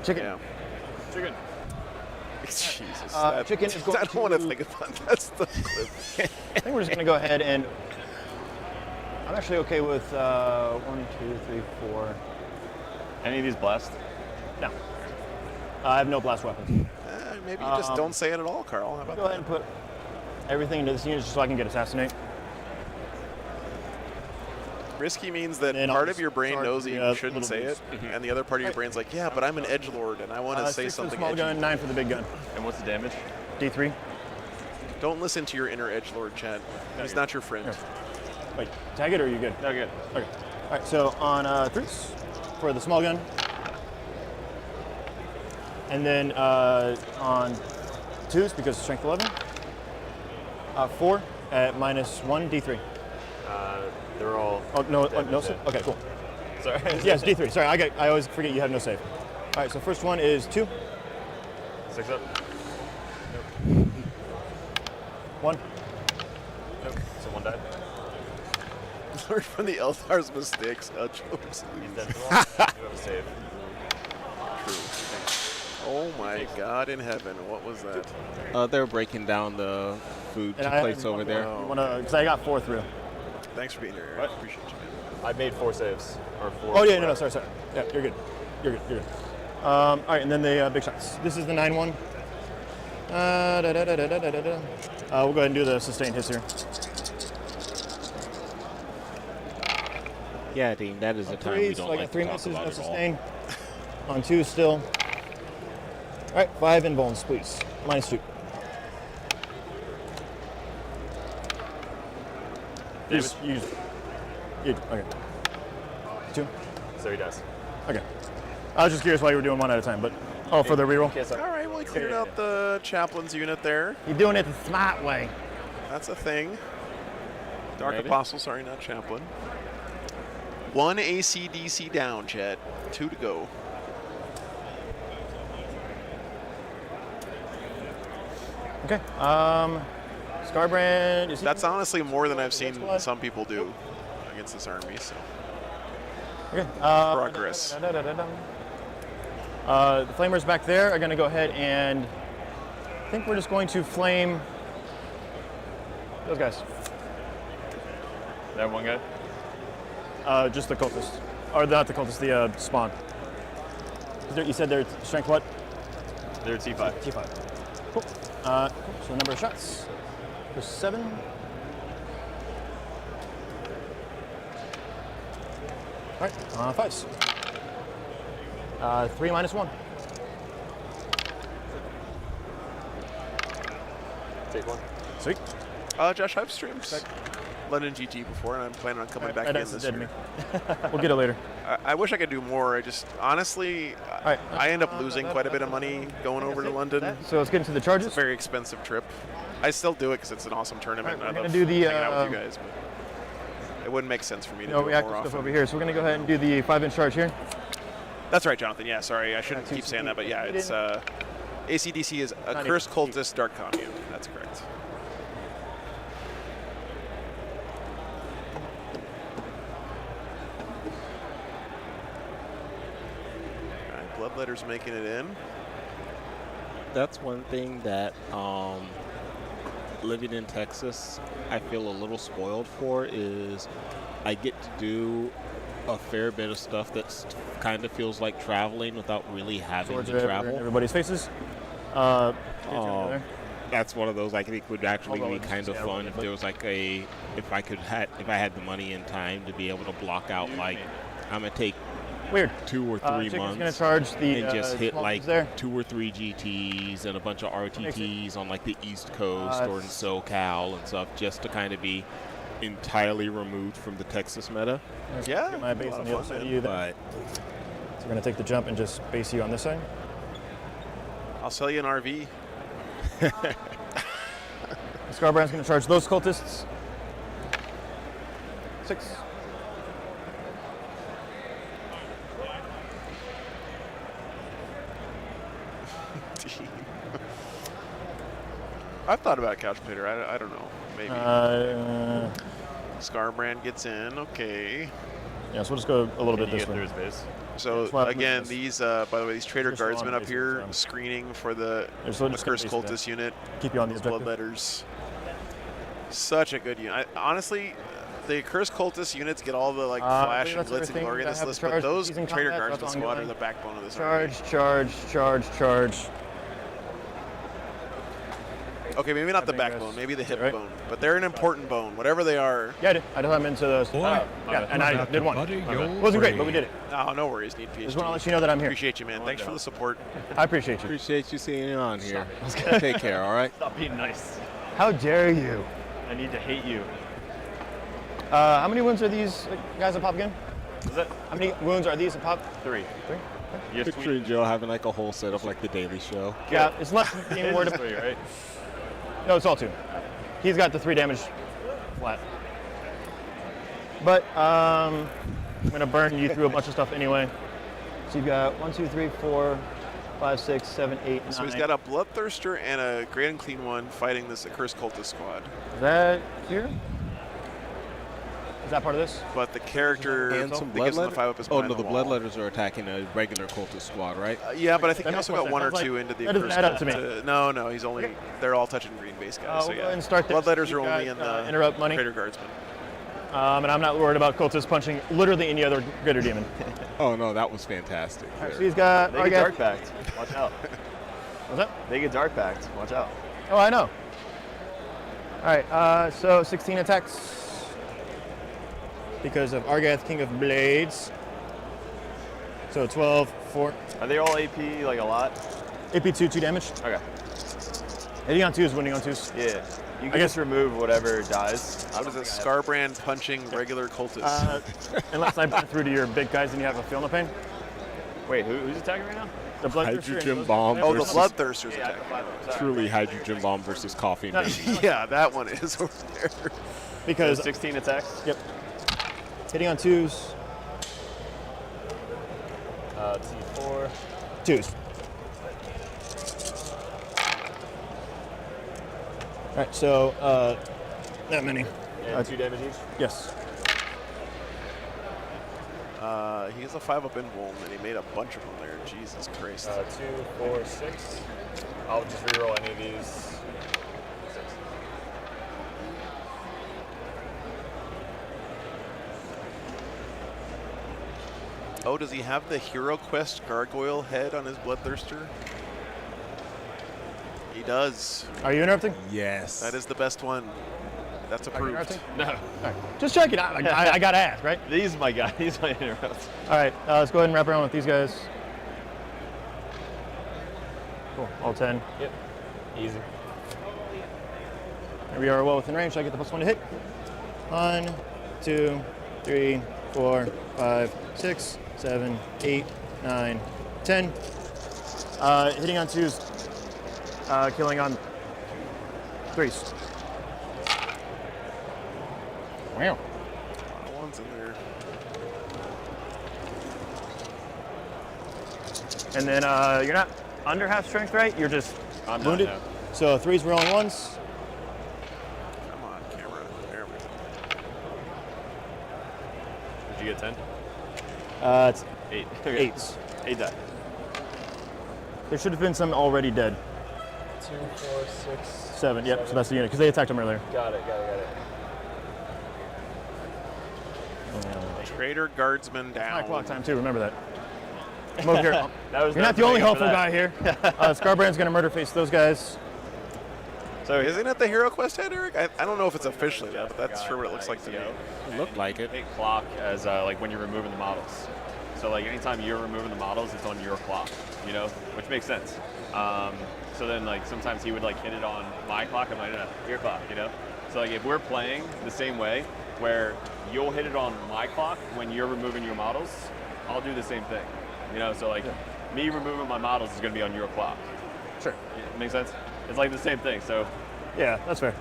chicken. Yeah. Chicken. Jesus. Chicken is going I don't want to think about that stuff. I think we're just going to go ahead and. I'm actually okay with 1, 2, 3, 4. Any of these blast? No. I have no blast weapons. Maybe you just don't say it at all, Carl. How about Go ahead and put everything into this unit just so I can get assassinate. Risky means that And I'll part of just your brain charge knows that the, you shouldn't little say it, boost. and the other part of your brain's like, yeah, but I'm an edgelord and I want to say 6 for the something small edgy. gun, 9 for the big gun. And what's the damage? D3. Don't listen to your inner edgelord, Chad. He's not your friend. Wait, tag it or are you good? No, good. Okay. All right, so on 3s for the small gun. And then on 2s, because strength 11. 4 at -1 D3. They're all. Oh, no, dead, no dead. save? Okay, cool. Sorry. Yes, D3. Sorry, I always forget you have no save. All right, so first one is 2. 6 up. 1. Nope. So 1 died. Learn from the Eldar's mistakes. Edgelords. He's dead as well. You have a save. True. Oh my God in heaven! What was that? They're breaking down the food And to place over there. Because I got 4 through. Thanks for being here, Eric. Appreciate you, man. I made 4 saves. Or 4. Oh, yeah, no, sorry. Yeah, you're good. You're good. All right, and then the big shots. This is the 9-1. We'll go ahead and do the sustained hits here. Yeah, Dean, that is a time we don't I like got 3 to talk misses, about no at all. sustain. On 2 still. All right, 5 invulns, please. -2. David? You, okay. 2? So he does. Okay. I was just curious why you were doing 1 at a time, but for the reroll. All right, well, he cleared out the chaplain's unit there. You're doing it the smart way. That's a thing. Dark Maybe. Apostle, sorry, not chaplain. 1 ACDC down, Chet. 2 to go. Okay. Scarbrand. That's honestly more than I've seen some people do against this army. So. Okay. Progress. The flamers back there are going to go ahead and I think we're just going to flame those guys. That one guy? Just the cultists. Or not the cultists, the spawn. You said they're strength what? They're T5. T5. Cool. So the number of shots. There's 7. All right, 5s. 3 -1. Take 1. Sweet. Josh, I've streamed London GT before, and I'm planning on coming back in this year. We'll get it later. I wish I could do more. I just, honestly, I end up losing quite a bit of money going over to London. So let's get into the charges. It's a very expensive trip. I still do it because it's an awesome tournament. All right, and we're I love gonna do the, hanging out with you guys, but it wouldn't make sense for me to do it reactive more stuff often. over here. So we're going to go ahead and do the 5-inch charge here. That's right, Jonathan. Yeah, sorry. I shouldn't keep saying that, but yeah, it's ACDC is a Cursed Cultist Dark Commune. That's correct. All right, Bloodletter's making it in. That's one thing that living in Texas, I feel a little spoiled for is I get to do a fair bit of stuff that kind of feels like traveling without really having Swords to are travel. in everybody's faces. That's one of those I think would actually be kind of fun if there was like if I had the money and time to be able to block out like I'm gonna take 2 or 3 months gonna charge the, and just hit like there. 2 or 3 GTs and a bunch of RTTs on like the East Coast or in SoCal and stuff just to kind of be entirely removed from the Texas meta. Yeah, my base on the other side of you. So we're gonna take the jump and just base you on this side. I'll sell you an RV. Scarbrand's gonna charge those cultists. 6. I've thought about Couch Potato. I don't know. Maybe. Scarbrand gets in. Okay. Yeah, so we'll just go a little bit this way. So again, these by the way, these Trader Guardsmen up here screening for the Cursed Cultist unit. Keep you on the objective. Bloodletters. Such a good unit. Honestly, the Cursed Cultist units get all the like flash and glitz and glory in this list, but those Trader Guardsmen squad are the backbone of this army. Charge. Okay, maybe not the backbone, maybe the hip bone, but they're an important bone, whatever they are. Yeah, I did. I am into those. Yeah, and I did one. Wasn't great, but we did it. No, no worries. Need PhD. Just want to let you know that I'm here. Appreciate you, man. Thanks for the support. I appreciate you. Appreciate you seeing you on here. Take care, all right? Stop being nice. How dare you? I need to hate you. How many wounds are these guys a pop again? Is it? How many wounds are these a pop? 3. Picturing Joe having like a whole setup like the Daily Show. Yeah, it's less than being worried about. 3, right? No, it's all 2. He's got the 3 damage flat. But I'm gonna burn you through a bunch of stuff anyway. So you've got 1, 2, 3, 4, 5, 6, 7, 8, 9. So he's got a Bloodthirster and a Great Unclean One fighting this Cursed Cultist squad. Is that here? Is that part of this? But the character And some that gives him the 5 up is behind no, the wall. Bloodletters are attacking a regular cultist squad, right? Yeah, but I think That he makes also more got 1 or sense. 2 into the That doesn't Cursed add up to me. Cultist. No, he's only, they're all touching green base guys, so We'll go yeah. ahead and start this. Bloodletters are You've only got, in the interrupt money. Trader Guardsmen. And I'm not worried about cultists punching literally any other greater demon. Oh no, that was fantastic. All right, so he's got. They get dark backed. Watch out. What's that? They get dark backed. Watch out. Oh, I know. All right, so 16 attacks because of Argath, King of Blades. So 12, 4. Are they all AP like a lot? AP2, 2 damage. Okay. Hitting on 2s, winning on 2s. Yeah. You can just remove whatever dies. What is it? Scarbrand punching regular cultists. Unless I burn through to your big guys and you have a feel no pain. Wait, who's attacking right now? The Hydrogen bomb. Oh, the versus- bloodthirster's attacking. Truly hydrogen bomb versus coffee and bacon. Yeah, that one is over there. Because 16 attacks. Yep. Hitting on 2s. T4. 2s. All right, so that many. And 2 damage each? Yes. He has a 5-up invuln, and he made a bunch of them there. Jesus Christ. 2, 4, 6. I'll just reroll any of these. 6. Oh, does he have the Hero Quest gargoyle head on his bloodthirster? He does. Are you interrupting? Yes. That is the best one. That's Are you approved. interrupting? No. All right. Just checking. I got to ask, right? These my guys. These my interrupts. All right, let's go ahead and wrap around with these guys. Cool. All 10. Yep. Easy. Here we are well within range. I get the +1 to hit. 1, 2, 3, 4, 5, 6, 7, 8, 9, 10. Hitting on 2s, killing on 3s. Wow. One's in there. And then you're not under half strength, right? You're just I'm wounded. not, no. So 3s rolling once. Come on, camera. There we go. Did you get 10? It's 8. 8s. 8 die. There should have been some already dead. 2, 4, 6. 7. Yep. So that's the unit because they attacked him earlier. Got it. Traitor guardsman down. 9 o'clock time too. Remember that. I'm over here. That was You're not the only helpful guy here. Scarbrand's gonna murder face those guys. So isn't it the Hero Quest head, Eric? I don't know if it's officially that, but that's sure what it looks like to me. It looked like it. Big clock as like when you're removing the models. So like anytime you're removing the models, it's on your clock, you know, which makes sense. So then like sometimes he would like hit it on my clock. I'm like, no, your clock, you know. So like if we're playing the same way, where you'll hit it on my clock when you're removing your models, I'll do the same thing, you know. So like me removing my models is going to be on your clock. Sure. Makes sense. It's like the same thing. So yeah, that's fair.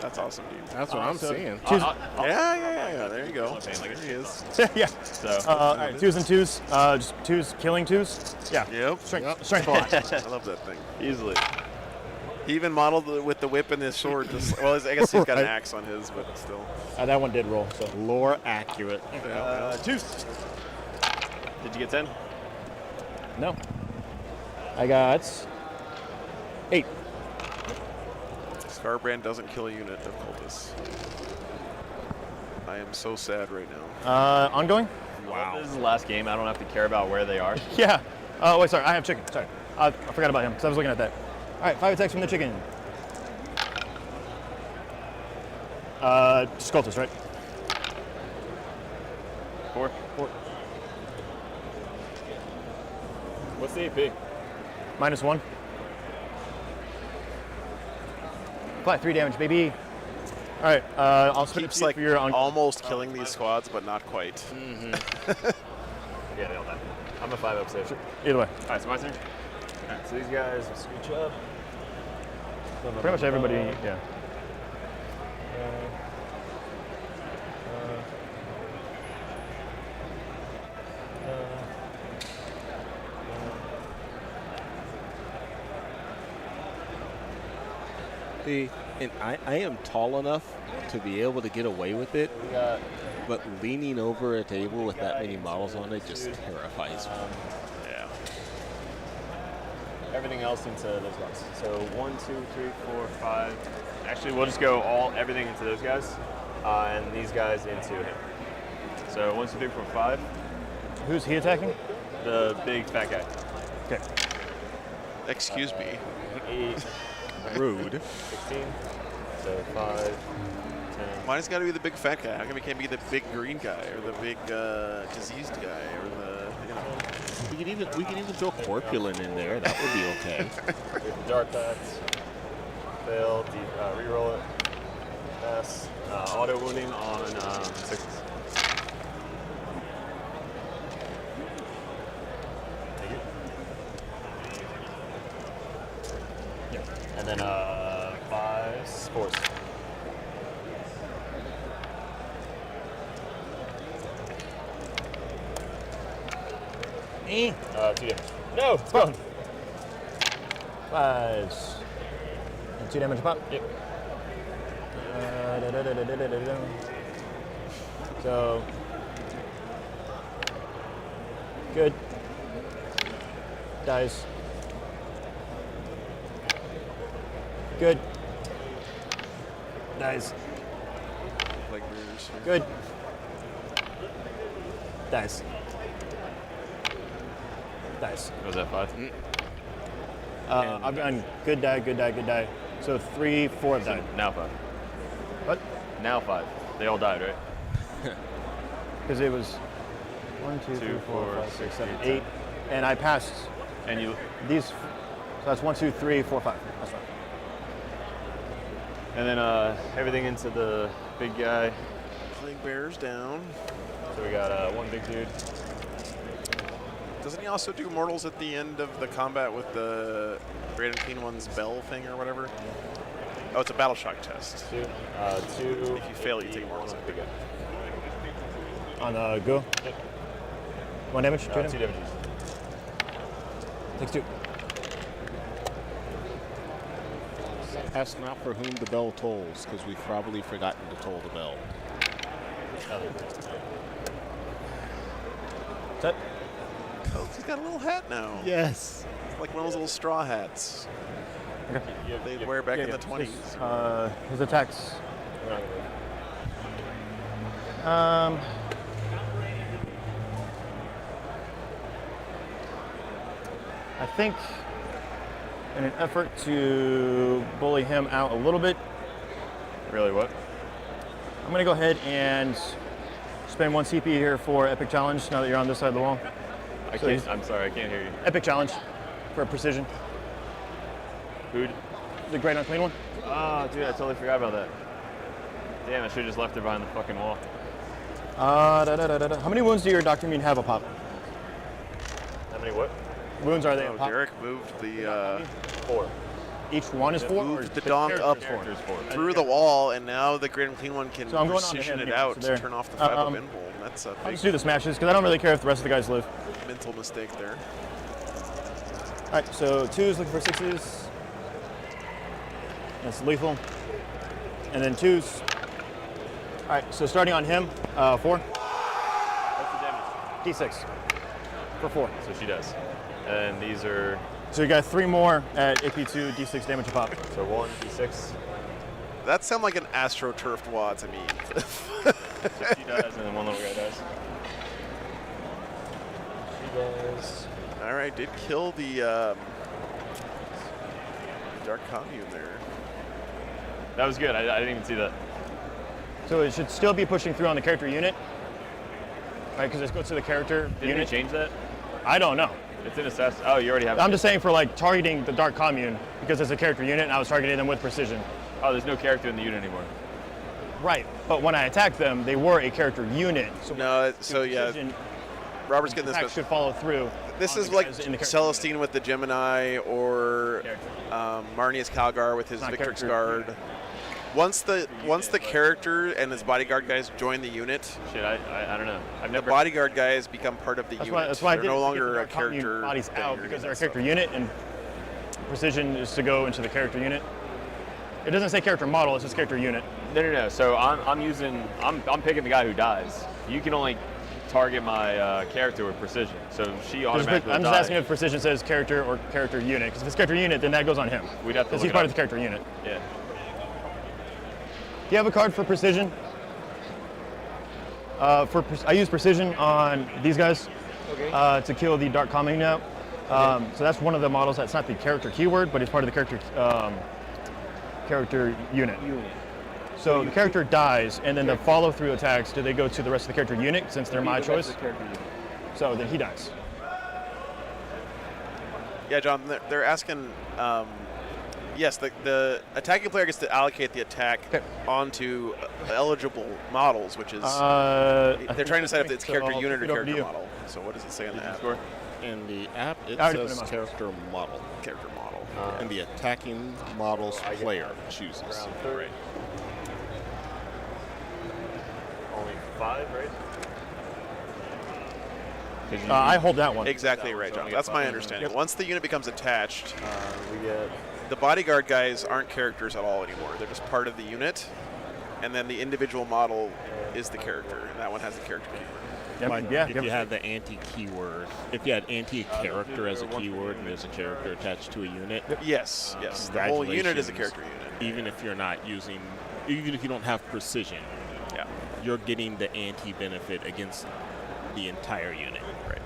That's awesome, dude. That's what I'm seeing. Yeah. There you go. There he is. Yeah. So all right, 2s and 2s. Just 2s killing 2s. Yeah. Yep. Strength a lot. I love that thing. easily. He even modeled it with the whip and his sword. Just, well, I guess he's got an axe on his, but still. That one did roll. So Lore accurate. 2s. Did you get 10? no. I got 8. Scarbrand doesn't kill a unit of cultists. I am so sad right now. Ongoing. Wow. This is the last game. I don't have to care about where they are. Yeah. Wait, sorry. I have chicken. Sorry. I forgot about him because I was looking at that. All right, 5 attacks from the chicken. Just cultists, right? 4. What's the AP? -1. Flat 3 damage, baby. All right, I'll split Keeps it like for your almost killing these squads, but not quite. Yeah, they all die. I'm a 5-up save. Either way. All right, so my turn. All right, so these guys will scooch up. Pretty much everybody, yeah. And I am tall enough to be able to get away with it, but leaning over a table with that many models on it just terrifies me. Yeah. Everything else into those guys. So 1, 2, 3, 4, 5. Actually, we'll just go everything into those guys, and these guys into him. So 1, 2, 3, 4, 5. Who's he attacking? The big fat guy. Okay. Excuse me. 8. Rude. 16. So 5, 10. Mine's got to be the big fat guy. How come he can't be the big green guy or the big diseased guy or the, you know? We could even throw Corpulent in there. That would be okay. Dark attacks. Fail. Reroll it. Pass. Auto wounding on 6s. Thank you. Yeah. And then 5 spores. Eh. 2 damage. No, spawn. 5s. And 2 damage pop? Yep. So. Good. Dies. Good. Dies. Like mirrors. Good. Dies. Dice. Was that 5? I've done good die, good die, good die. So 3, 4 have died. Now 5. What? Now 5. They all died, right? Because it was 1, 2, 3, 4, 5, 6, 7, 8. And I passed. And you. These. So that's 1, 2, 3, 4, 5. That's right. And then everything into the big guy. Plague Bear's down. So we got one big dude. Doesn't he also do mortals at the end of the combat with the Great and Clean One's bell thing or whatever? Oh, it's a battle shock test. 2. If you fail, you take mortals. Big guy. On the go? Yep. 1 damage? 2 2 damages. Takes 2. Ask not for whom the bell tolls, because we've probably forgotten to toll the bell. Set. Oh, he's got a little hat now. Yes. It's like one of those little straw hats. They wear back in the 20s. His attacks. I think in an effort to bully him out a little bit. Really, what? I'm going to go ahead and spend 1 CP here for Epic Challenge now that you're on this side of the wall. I'm sorry, I can't hear you. Epic Challenge for precision. Food? The Great Unclean One. Oh, dude, I totally forgot about that. Damn, I should have just left her behind the fucking wall. How many wounds do your Dr. Mean have a pop? How many what? Wounds are they a pop? Derek moved the 4. Each one is 4? Moved the donk up through the wall, and now the Great and Clean One can So I'm going on to precision him it here, out so there. to turn off the 5-up invul. That's a I'll big just do the smashes because I don't really care if the rest of the guys live. mental mistake there. All right, so 2s looking for 6s. That's lethal. And then 2s. All right, so starting on him, 4. What's the damage? D6 for 4. So she does. And these are. So you got 3 more at AP2, D6 damage a pop. So 1, D6. That sounds like an astroturfed wad to me. So she dies, and then one little guy dies. She dies. All right, did kill the Dark Commune there. That was good. I didn't even see that. So it should still be pushing through on the character unit, right? Because it goes to the character Didn't unit. you change that? I don't know. It's in assess. Oh, you already have. I'm just saying for like targeting the Dark Commune because it's a character unit and I was targeting them with precision. Oh, there's no character in the unit anymore. Right, but when I attacked them, they were a character unit. So No, so yeah, Robert's getting attack this. should follow through. This on is the like guys in the character Celestine with the Gemini or Marnius Calgar with his Not Victrix character Guard. unit. Once the character and his bodyguard guys join the unit, Shit, I don't know. I've the never. bodyguard guys become part of the That's unit. why I They're didn't no get longer the a Dark Commune character bodies thing out or because any they're a of that character unit and precision is to go into the character unit. It doesn't say character model; it's just character unit. No. So I'm picking the guy who dies. You can only target my character with precision. So she automatically I'm just dies. asking if precision says character or character unit. Because if it's character unit, then that goes on him. We'd have to Because look he's it part up. of the character unit. Yeah. Do you have a card for precision? I use precision on these guys to kill the Dark Commune out. So that's one of the models that's not the character keyword, but it's part of the character unit. So the character dies, and then the follow-through attacks, do they go to the rest of the character unit since they're my choice? So then he dies. Yeah, John, they're asking. Yes, the attacking player gets to allocate the attack onto eligible models, which is they're trying to decide if it's character unit or character model. So what does it say in the app? In the app, it already says put him on. character model. Character model. And the attacking model's player chooses. Right. Only 5, right? I hold that one. Exactly right, John. That's my understanding. Yep. Once the unit becomes attached, We get the bodyguard guys aren't characters at all anymore. They're just part of the unit, and then the individual model is the character, and that one has the character keyword. Yep. Like Yeah. if you had the anti-keyword, if you had anti-character as a keyword and there's a character attached to a unit. Yes, yes. The whole unit is a congratulations. character unit. Even if you're not using, even if you don't have precision, Yeah. you're getting the anti-benefit against the entire unit. Right.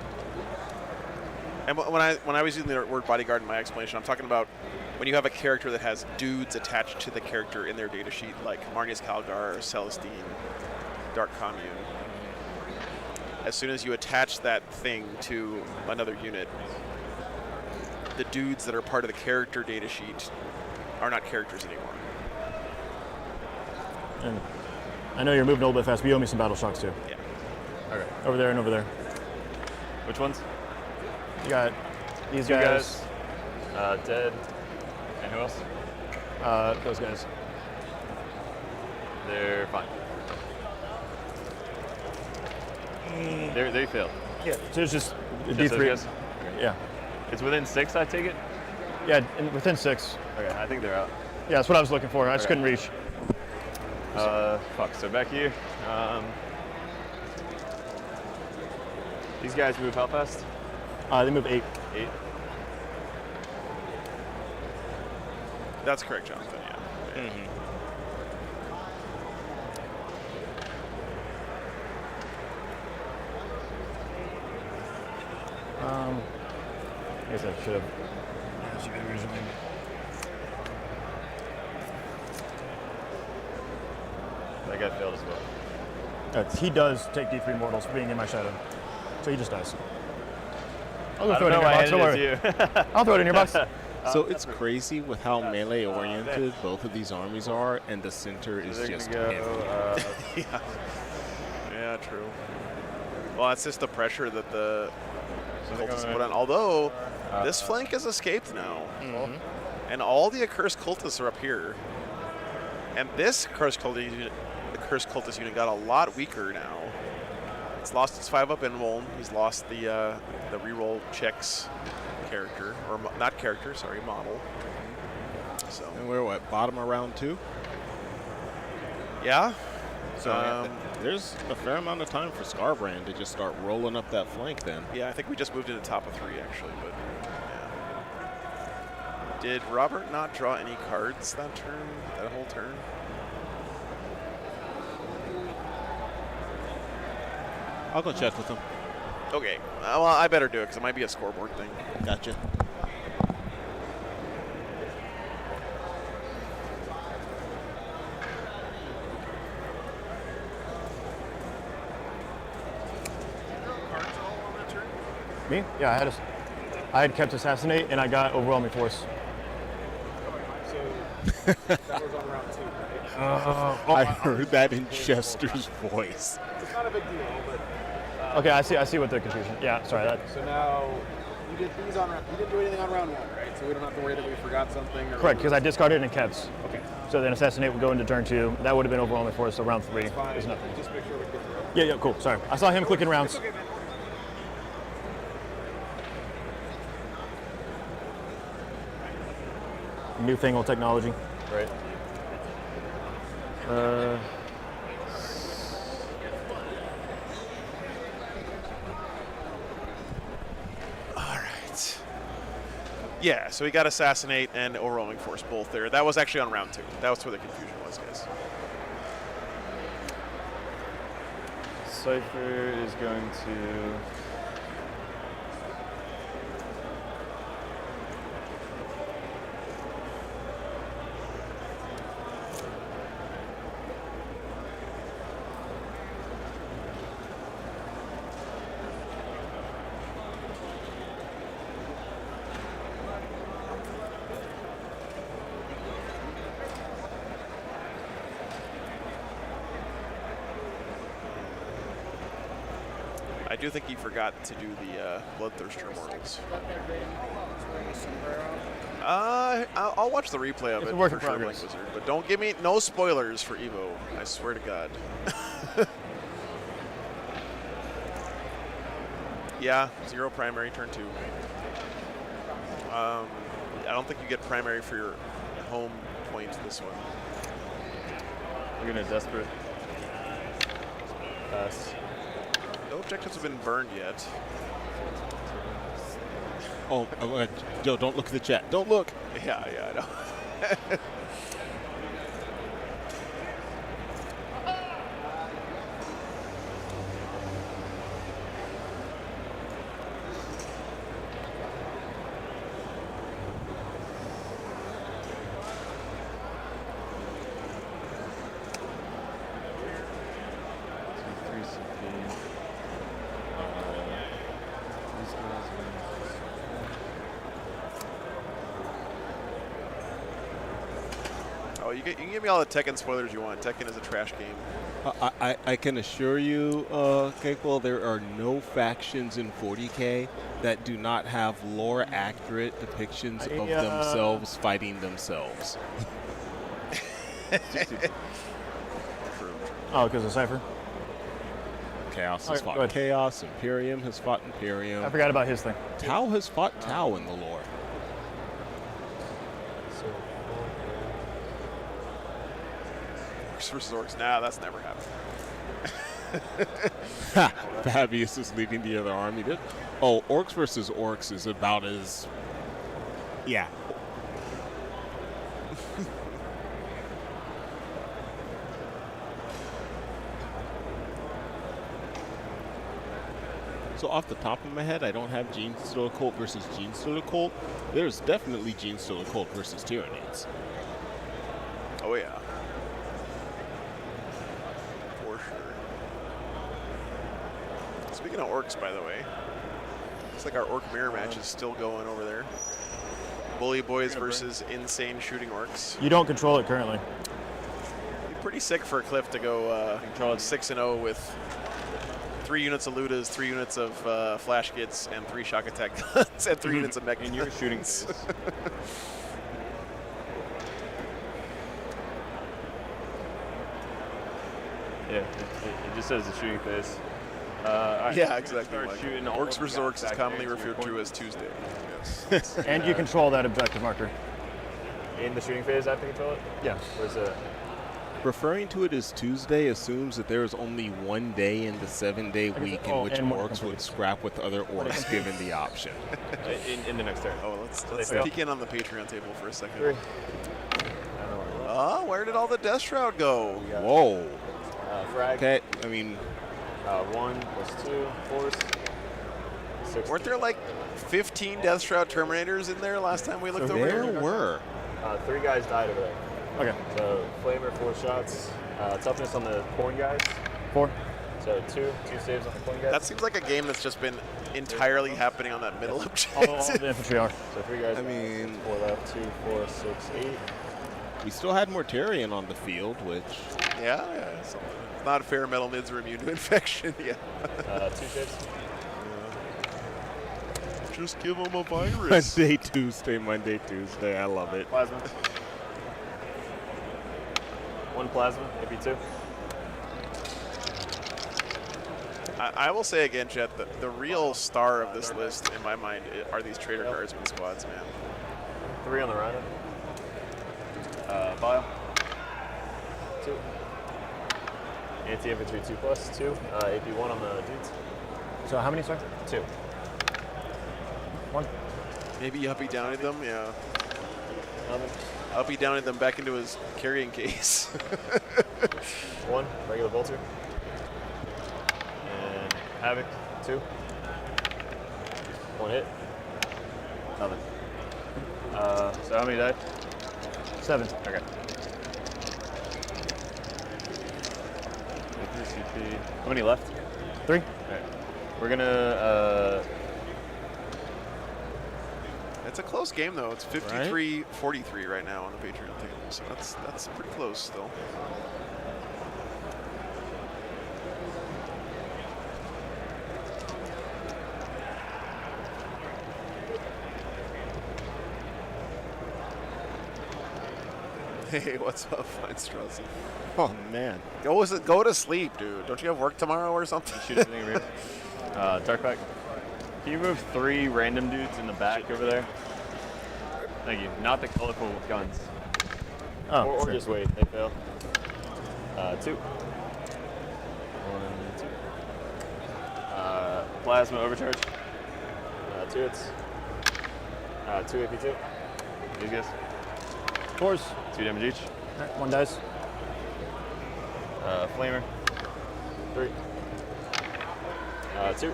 And when I was using the word bodyguard in my explanation, I'm talking about when you have a character that has dudes attached to the character in their data sheet, like Marnius Calgar, Celestine, Dark Commune. As soon as you attach that thing to another unit, the dudes that are part of the character data sheet are not characters anymore. And I know you're moving a little bit fast, but you owe me some battle shocks too. Yeah. okay. Over there and over there. Which ones? You got these Two guys. Dead. And who else? Those guys. They're fine. They failed. Yeah. So it's just a Just those D3. guys? Yeah. It's within 6, I take it? Yeah, within 6. Okay, I think they're out. Yeah, that's what I was looking for. I just Okay. couldn't reach. Fuck, so back here. These guys move how fast? They move 8. 8? That's correct, Jonathan, yeah. I guess I should have. That guy failed as well. He does take D3 mortals for being in my shadow. So he just dies. I'll go I throw don't it in know your why box, I don't handed worry. it to you. I'll throw it in your box. So it's crazy with how melee oriented both of these armies are, and the center is They're just gonna heavy. go, Yeah. Yeah, true. Well, it's just the pressure that the cultists put on. Although, this flank has escaped now. And all the accursed cultists are up here. And this accursed cultist unit got a lot weaker now. It's lost its 5-up invuln. He's lost the reroll checks character, or not character, sorry, model. So. And we're what, bottom of round 2? Yeah. So there's a fair amount of time for Scarbrand to just start rolling up that flank then. Yeah, I think we just moved into top of 3 actually, but yeah. Did Robert not draw any cards that turn, that whole turn? I'll go check with him. Okay, well, I better do it because it might be a scoreboard thing. Gotcha. Me? Yeah, I had kept Assassinate and I got Overwhelming Force. So that was on round 2, right? I heard that in Chester's voice. It's not a big deal, but Okay, I see what the confusion. Yeah, sorry. That, so now you did these on round. You didn't do anything on round 1, right? So we don't have to worry that we forgot something. Or correct, because I discarded and kept. Okay. So then Assassinate would go into turn 2. That would have been Overwhelming Force, so round 3 Fine. is nothing. Just make sure we get through. Yeah, cool. Sorry. I saw him clicking rounds. Okay, man. New fangled technology. Right. Yeah, so we got Assassinate and Overwhelming Force both there. That was actually on round 2. That was where the confusion was, guys. Cypher is going to. do think he forgot to do the Bloodthirster Immortals. I'll watch the replay of It's it a work for in sure, progress. Blink Wizard, but don't give me no spoilers for Evo. I swear to God. Yeah, 0 primary, turn 2. I don't think you get primary for your home point this one. We're gonna desperate pass. No objectives have been burned yet. Oh, Joe, don't look at the chat. Don't look. Yeah, I know. Oh, you can give me all the Tekken spoilers you want. Tekken is a trash game. I can assure you, Cakewell, there are no factions in 40K that do not have lore-accurate depictions of themselves fighting themselves. Oh, because of Cypher? Chaos has Okay, go fought ahead. Chaos. Imperium has fought Imperium. I forgot about his thing. Tau has fought Tau in the lore. Orcs versus Orcs. Nah, that's never happened. Fabius is leading the other army. Oh, Orcs versus Orcs is about as... Yeah. So off the top of my head, I don't have Gene Stealer Cult versus Gene Stealer Cult. There's definitely Gene Stealer Cult versus Tyranids. Oh, yeah. For sure. Speaking of orcs, by the way, looks like our orc mirror match is still going over there. Bully Boys versus Insane Shooting Orcs. You don't control it currently. Be pretty sick for Cliff to go 6-0 with 3 units of Ludas, 3 units of flash kits, and 3 shock attack guns, and 3 units of mech In your shooting phase. Yeah, it just says the shooting phase. All right, Yeah, exactly. Start shooting all Orcs the versus guys Orcs is back commonly there to your referred to point. as Tuesday. Yes. And you control that objective marker. In the shooting phase, I have to control it? Yeah. Where's it? Referring to it as Tuesday assumes that there is only one day in the 7-day week in which and one orcs would scrap with other orcs given the option. In the next turn. Oh, let's fail. peek in on the Patreon table for a second. 3. Oh, where did all the Death Shroud go? Whoa. Frag. Okay, I mean, 1 plus 2, force. 6. Weren't there like 15 Death Shroud Terminators in there last time we looked over there here? were. 3 guys died over there. Okay. So Flamer 4 shots. Toughness on the corn guys. 4. So 2 saves on the corn guys. That seems like a game that's just been entirely happening on that middle All objective. the infantry are. So 3 guys. I mean, 4 left. 2, 4, 6, 8. we still had Mortarion on the field, which... Yeah. So it's not fair. Metal mids are immune to infection. Yeah. 2 saves. Just give them a virus. Monday, Tuesday. I love it. Plasma. 1 plasma, maybe 2. I will say again, Chet, that the real star of this list, in my mind, are these Trader Guardsman squads, man. 3 on the Rhino. Bile. 2. Anti-infantry 2 plus 2. AP 1 on the dudes. So how many, sir? 2. 1. Maybe uppy downy them, yeah. Nothing. Uppy downy them back into his carrying case. 1, regular bolter. And Havoc, 2. 1 hit. Nothing. So how many died? 7. Okay. BCP. How many left? 3. Okay. We're gonna. It's a close game, though. It's 53-43 right now on the Patreon table, so that's pretty close still. Hey, what's up, Fine Strauss? Oh man. Go to sleep, dude. Don't you have work tomorrow or something? Shoot anything over here. Dark pack. Can you move 3 random dudes in the back over there? Thank you. Not the colorful guns. Oh, or sure. just wait. They fail. 2. 1, 2. Plasma overcharge. 2 hits. 2 AP2. These guys. Of course. 2 damage each. Right, 1 dice. Flamer. 3. 2.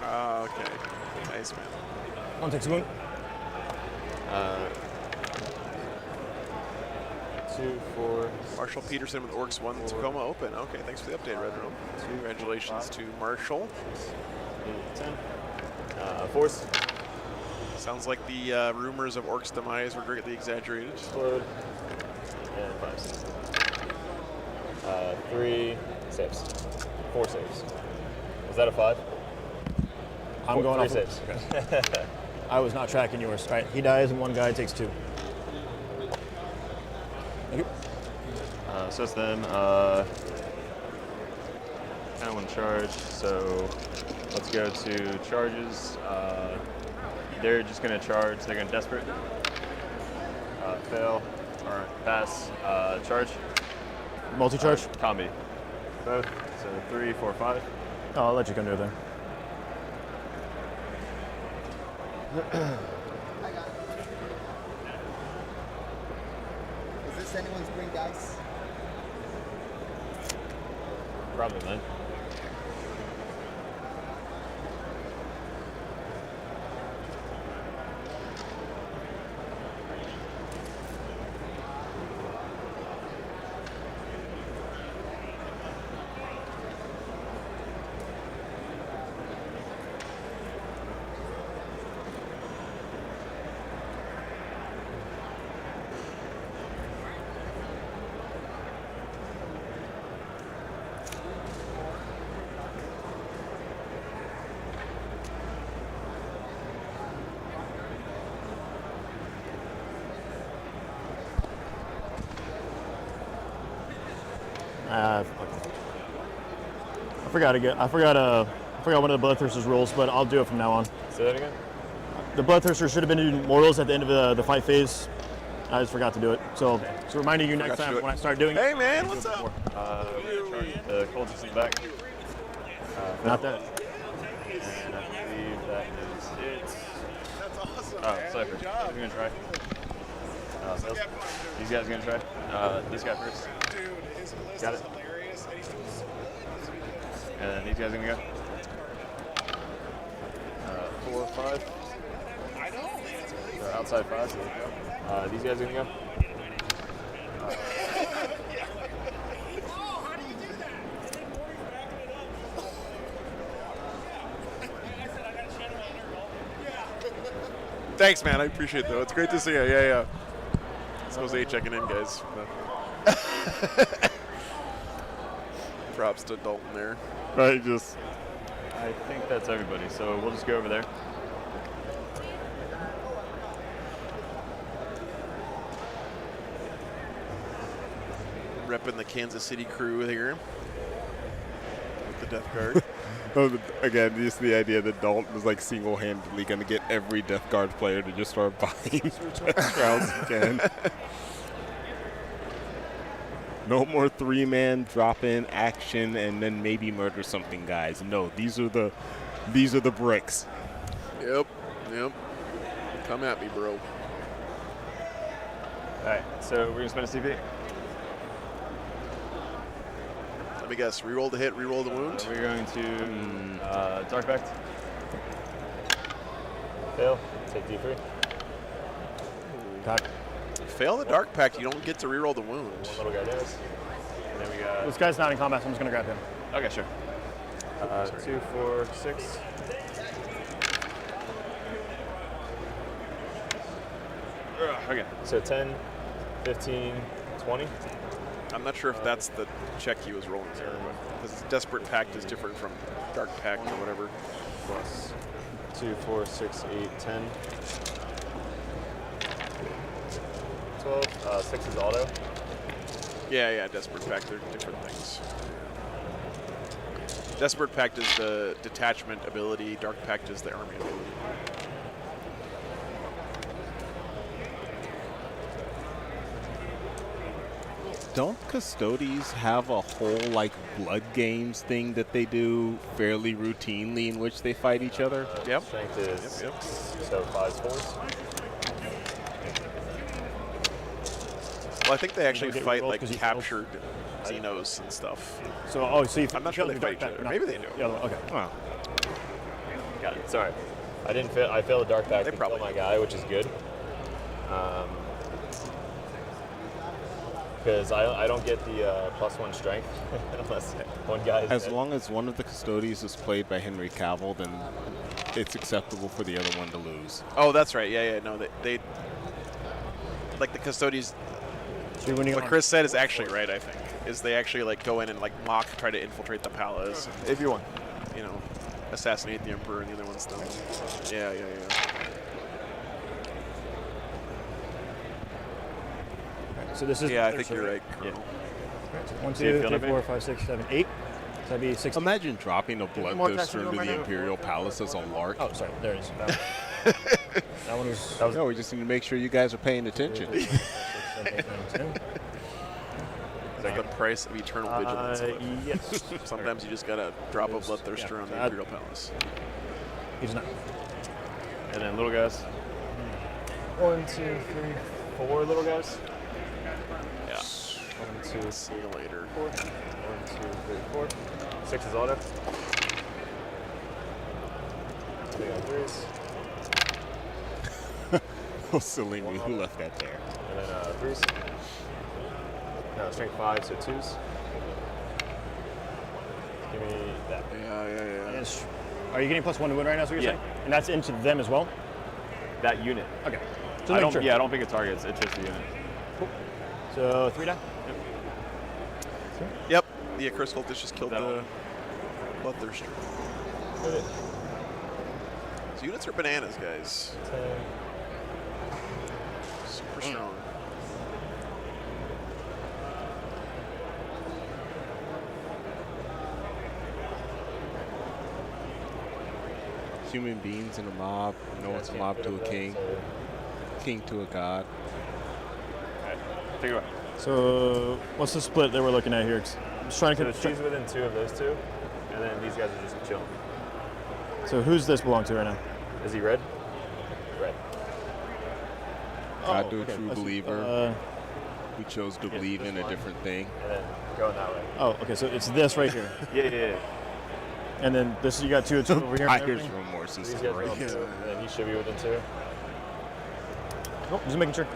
Okay. Nice, man. 1 takes a wound. 2, 4. Marshall Peterson with Orcs 1 Tacoma Open. Okay, thanks for the update, Red Room. Congratulations to Marshall. 8, 10. Force. Sounds like the rumors of Orcs' demise were greatly exaggerated. Explode. And 5 saves. 3 saves. 4 saves. Was that a 5? I'm going off. 3 saves. I was not tracking yours. All right, he dies and 1 guy takes 2. Thank you. So that's them. Kind of want to charge, so let's go to charges. They're just going to charge. They're going to desperate. Fail. Or pass. Charge. Multi-charge? Combi. Both. So 3, 4, 5. Oh, I'll let you come do it then. Is this anyone's green dice? Probably mine. I forgot one of the Bloodthirster's rules, but I'll do it from now on. Say that again? The Bloodthirster should have been doing mortals at the end of the fight phase. I just forgot to do it. So reminding you next time when I start doing it. Hey man, what's up? We're gonna charge the cultists in the back. Not that. And I believe that is it. That's awesome. Oh, man. Cypher. Good job. We're gonna try. Sales. These guys are gonna try. This guy first. Dude, his list Got is it. hilarious, and he's doing so good. And then these guys are gonna go. 4, 5. I know, man. It's crazy. So outside 5. These guys are gonna go. Thanks, man. I appreciate that. It's great to see you. Yeah. It's Jose checking in, guys. Props to Dalton there. Right, I think that's everybody, so we'll just go over there. Repping the Kansas City crew here with the Death Guard. Again, just the idea that Dalton was like single-handedly going to get every Death Guard player to just start buying crowds again. No more 3-man drop-in action and then maybe murder something, guys. No, these are the bricks. Yep. Come at me, bro. All right, so we're gonna spend a CP. Let me guess. Reroll the hit, reroll the wound. We're going to Dark Pact. Fail. Take D3. Got Fail the Dark Pact, you don't get to reroll the wound. One little guy dies. And then we got. This guy's not in combat, so I'm just gonna grab him. Okay, sure. 2, 4, 6. Okay, so 10, 15, 20. I'm not sure if that's the check he was rolling there, because Desperate Pact is different from Dark Pact or whatever. Plus 2, 4, 6, 8, 10. 12. 6 is auto. Yeah, Desperate Pact, they're different things. Desperate Pact is the detachment ability, Dark Pact is the army ability. Don't Custodes have a whole like blood games thing that they do fairly routinely in which they fight each other? Yep. Strength is 6, so 5 4s. Well, I think they actually get fight rolled like 'cause you captured Xenos and stuff. So, oh, so you I'm not sure they fight each other. Maybe they do. The other one, okay. Wow. Got it. Sorry. I didn't fail. I failed the Dark Pact They to probably kill my guy, which is good. Because I don't get the +1 strength unless one guy is As dead. long as one of the Custodes is played by Henry Cavill, then it's acceptable for the other one to lose. Oh, that's right. Yeah. No, they like the Custodes. So when you What Chris said is actually right. I think is they actually like go in and like try to infiltrate the palace. And, if you want. you know, assassinate the emperor and the other ones don't. Yeah. So this is. Yeah, I think you're right, Colonel. 1, See if 2, you'll 3, never- 4, 5, 6, 7, 8. So that'd be 6. Imagine dropping a more bloodthirster attacks into than the you Imperial Palace as a lark. Oh, sorry. There it is. That one was. No, we just need to make sure you guys are paying attention. 10. Is that the price of eternal vigilance? Yes. Sometimes you just gotta drop a bloodthirster on the Imperial Palace. He's not. And then little guys. 1, 2, 3, 4 little guys. Yeah. 1, 2, See you later. 4. 1, 2, 3, 4. 6 is auto. 2 on 3s. Oh, silly me, who left that there? And then 3s. No, strength 5, so 2s. Give me that. Yeah. Yes. Are you getting +1 to win right now? Is what you're Yeah. saying? And that's into them as well. That unit. Okay. I don't. Yeah, I don't think it targets. It's just the unit. Cool. So 3 die. Yep. The Accursed Cultist just killed the bloodthirster. So units are bananas, guys. 10. Super strong. Human beings in a mob. You know, it's a mob to a king. King to a god. Take it away. So what's the split that we're looking at here? I'm just trying So to. she's within 2 of those 2, and then these guys are just chilling. So who's this belong to right now? Is he red? Red. God to a okay. true I see. believer who chose to believe in a different thing. And then going that way. Oh, okay. So it's this right here. Yeah. And then this, you got 2 over here. and Buyer's everything? remorse is These guys are great. all 2, and then he should be within 2. Oh, just making sure.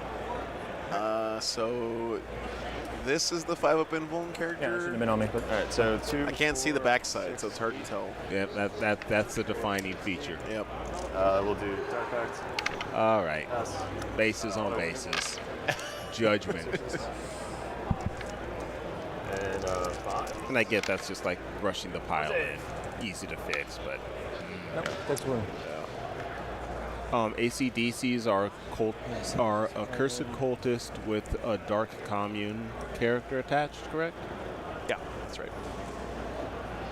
So this is the 5-up invuln character. Yeah, it shouldn't have been on me. But All right, so 2. I can't see the backside, so it's hard to tell. Yeah, that's the defining feature. Yep. We'll do Dark Pact. All right. Pass. Bases on bases. Judgment. And 5. And I get that's just like brushing the pile. Easy to fix, but that's one. ACDCs are accursed cultist with a dark commune character attached, correct? Yeah, that's right.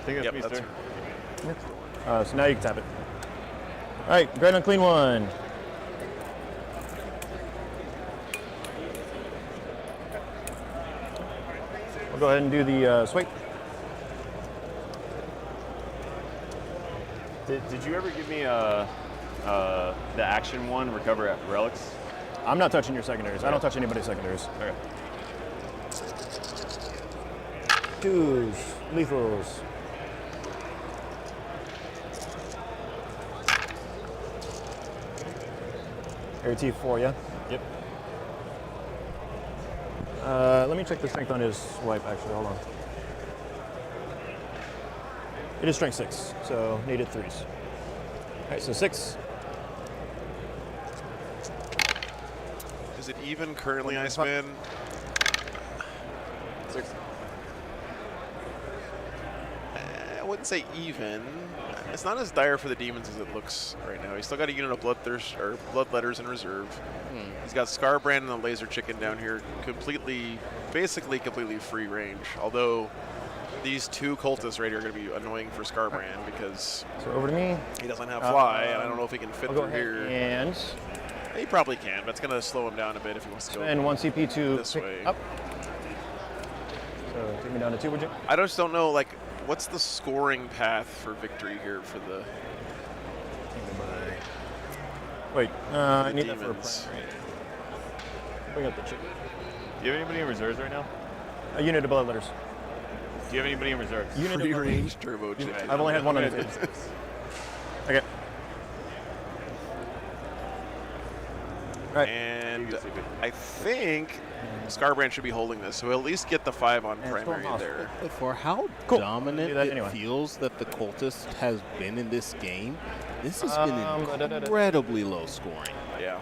I think that's me, that's sir. So now you can tap it. All right, great unclean one. We'll go ahead and do the swipe. Did you ever give me the action one, recover relics? I'm not touching your secondaries. I don't touch anybody's secondaries. Okay. 2s, lethals. Area T4, yeah? Yep. Let me check the strength on his swipe, actually. Hold on. It is strength 6, so needed 3s. All right, so 6. Is it even currently, Iceman? 6. wouldn't say even. It's not as dire for the demons as it looks right now. He's still got a unit of bloodletters in reserve. He's got Scarbrand and the laser chicken down here, basically completely free range. Although these two cultists right here are going to be annoying for Scarbrand because So over to me. he doesn't have fly, and I don't know if he can fit I'll go through ahead here. and He probably can, but it's going to slow him down a bit if he wants to go spend 1 CP to this pick way. up. So take me down to 2, would you? I just don't know, like, what's the scoring path for victory here for the Wait, I need that for a demons? primary. Bring up the chicken. Do you have anybody in reserves right now? A unit of bloodletters. Do you have anybody in reserves? Unit Free of range turbo chicken. I've only had one on the table. Okay. Right. And I think Scarbrand should be holding this, so he'll at least get the 5 on primary there. For how Cool. dominant Do that it anyway. feels that the cultist has been in this game, this has been da-da-da-da. incredibly low scoring. Yeah.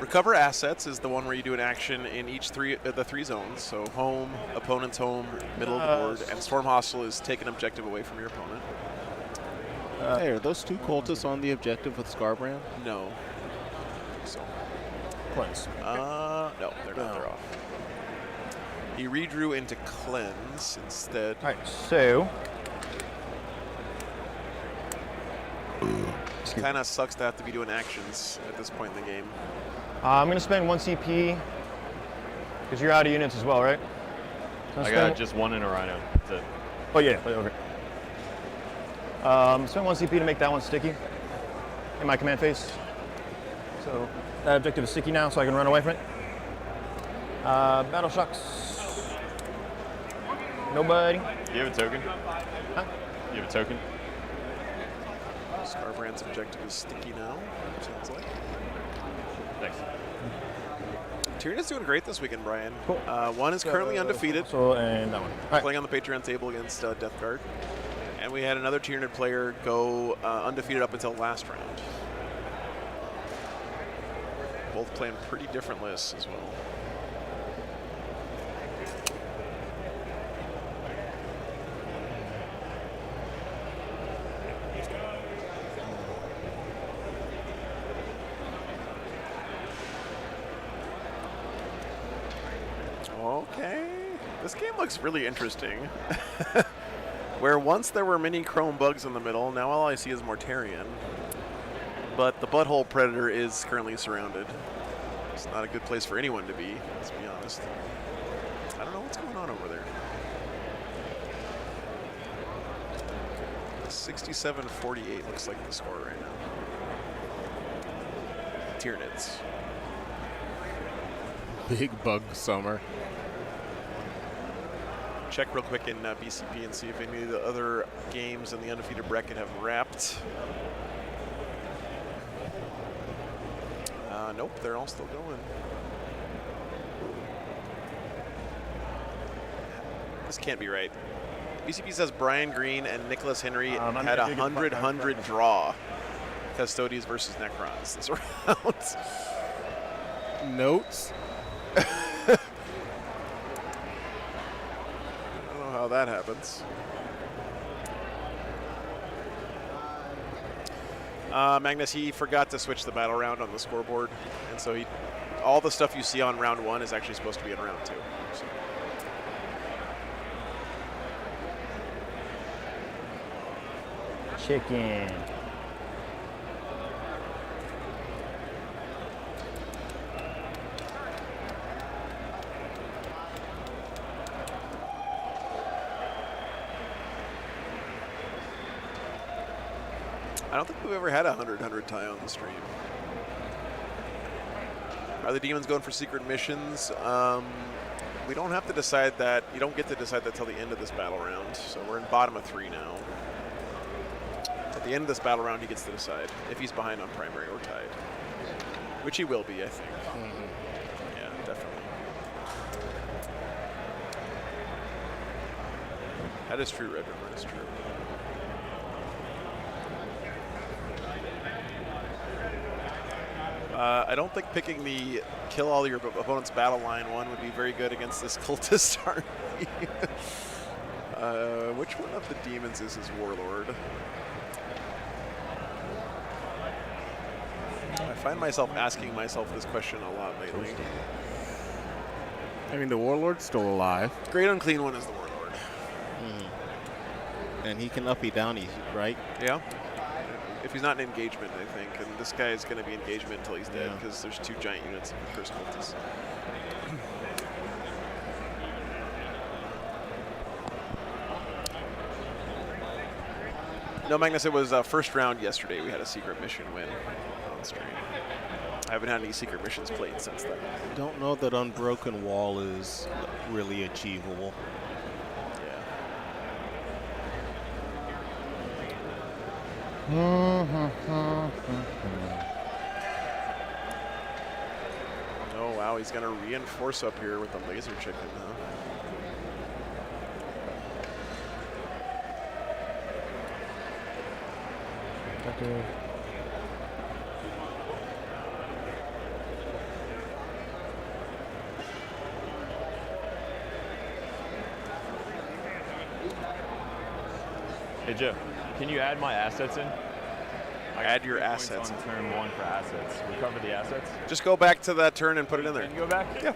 Recover assets is the one where you do an action in each the three zones. So home, opponent's home, middle of the board, and Storm Hostile is take an objective away from your opponent. Hey, are those two cultists on the objective with Scarbrand? No. So. Cleanse. No, they're not. They're off. He redrew into cleanse instead. All right, so Kind of sucks to have to be doing actions at this point in the game. I'm going to spend 1 CP because you're out of units as well, right? I got just 1 in a rhino. That's it. Oh yeah, okay. Spend 1 CP to make that one sticky in my command phase. So that objective is sticky now, so I can run away from it. Battle shocks. Nobody. Do you have a token? Huh? You have a token? Scarbrand's objective is sticky now, sounds like. Thanks. Tyranids doing great this weekend, Brian. Cool. One is currently undefeated. So and that one. All right. Playing on the Patreon table against Death Guard. And we had another Tyranid player go undefeated up until last round. Both playing pretty different lists as well. Okay, this game looks really interesting. Where once there were many chrome bugs in the middle, now all I see is Mortarion. But the Butthole Predator is currently surrounded. It's not a good place for anyone to be, let's be honest. I don't know what's going on over there. 67-48 looks like the score right now. Tyranids. Big bug summer. Check real quick in BCP and see if any of the other games in the undefeated bracket have wrapped. Nope, they're all still going. This can't be right. BCP says Brian Green and Nicholas Henry had a 100-100 draw. Custodians versus Necrons this round. Notes. I don't know how that happens. Magnus, he forgot to switch the battle round on the scoreboard, and so all the stuff you see on round 1 is actually supposed to be in round 2. So. Chicken. I don't think we've ever had a 100-100 tie on the stream. Are the demons going for secret missions? We don't have to decide that. You don't get to decide that till the end of this battle round. So we're in bottom of 3 now. At the end of this battle round, he gets to decide if he's behind on primary or tied. Which he will be, I think. Yeah, definitely. That is true, Red River. That is true. I don't think picking the kill all your opponent's battle line one would be very good against this cultist army. Which one of the demons is his warlord? I find myself asking myself this question a lot lately. I mean, the warlord's still alive. Great Unclean One is the warlord. And he can uppy downy, right? Yeah. If he's not in engagement, I think. And this guy is going to be engagement until he's dead because there's 2 giant units of Curse Cultists. No, Magnus, it was first round yesterday. We had a secret mission win on stream. I haven't had any secret missions played since then. I don't know that Unbroken Wall is really achievable. Oh, wow, he's going to reinforce up here with the laser chicken, huh? Okay. Hey Joe, can you add my assets in? Add your assets on turn 1 for assets. Recover the assets. Just go back to that turn and put it in there. Can you go back? Yeah.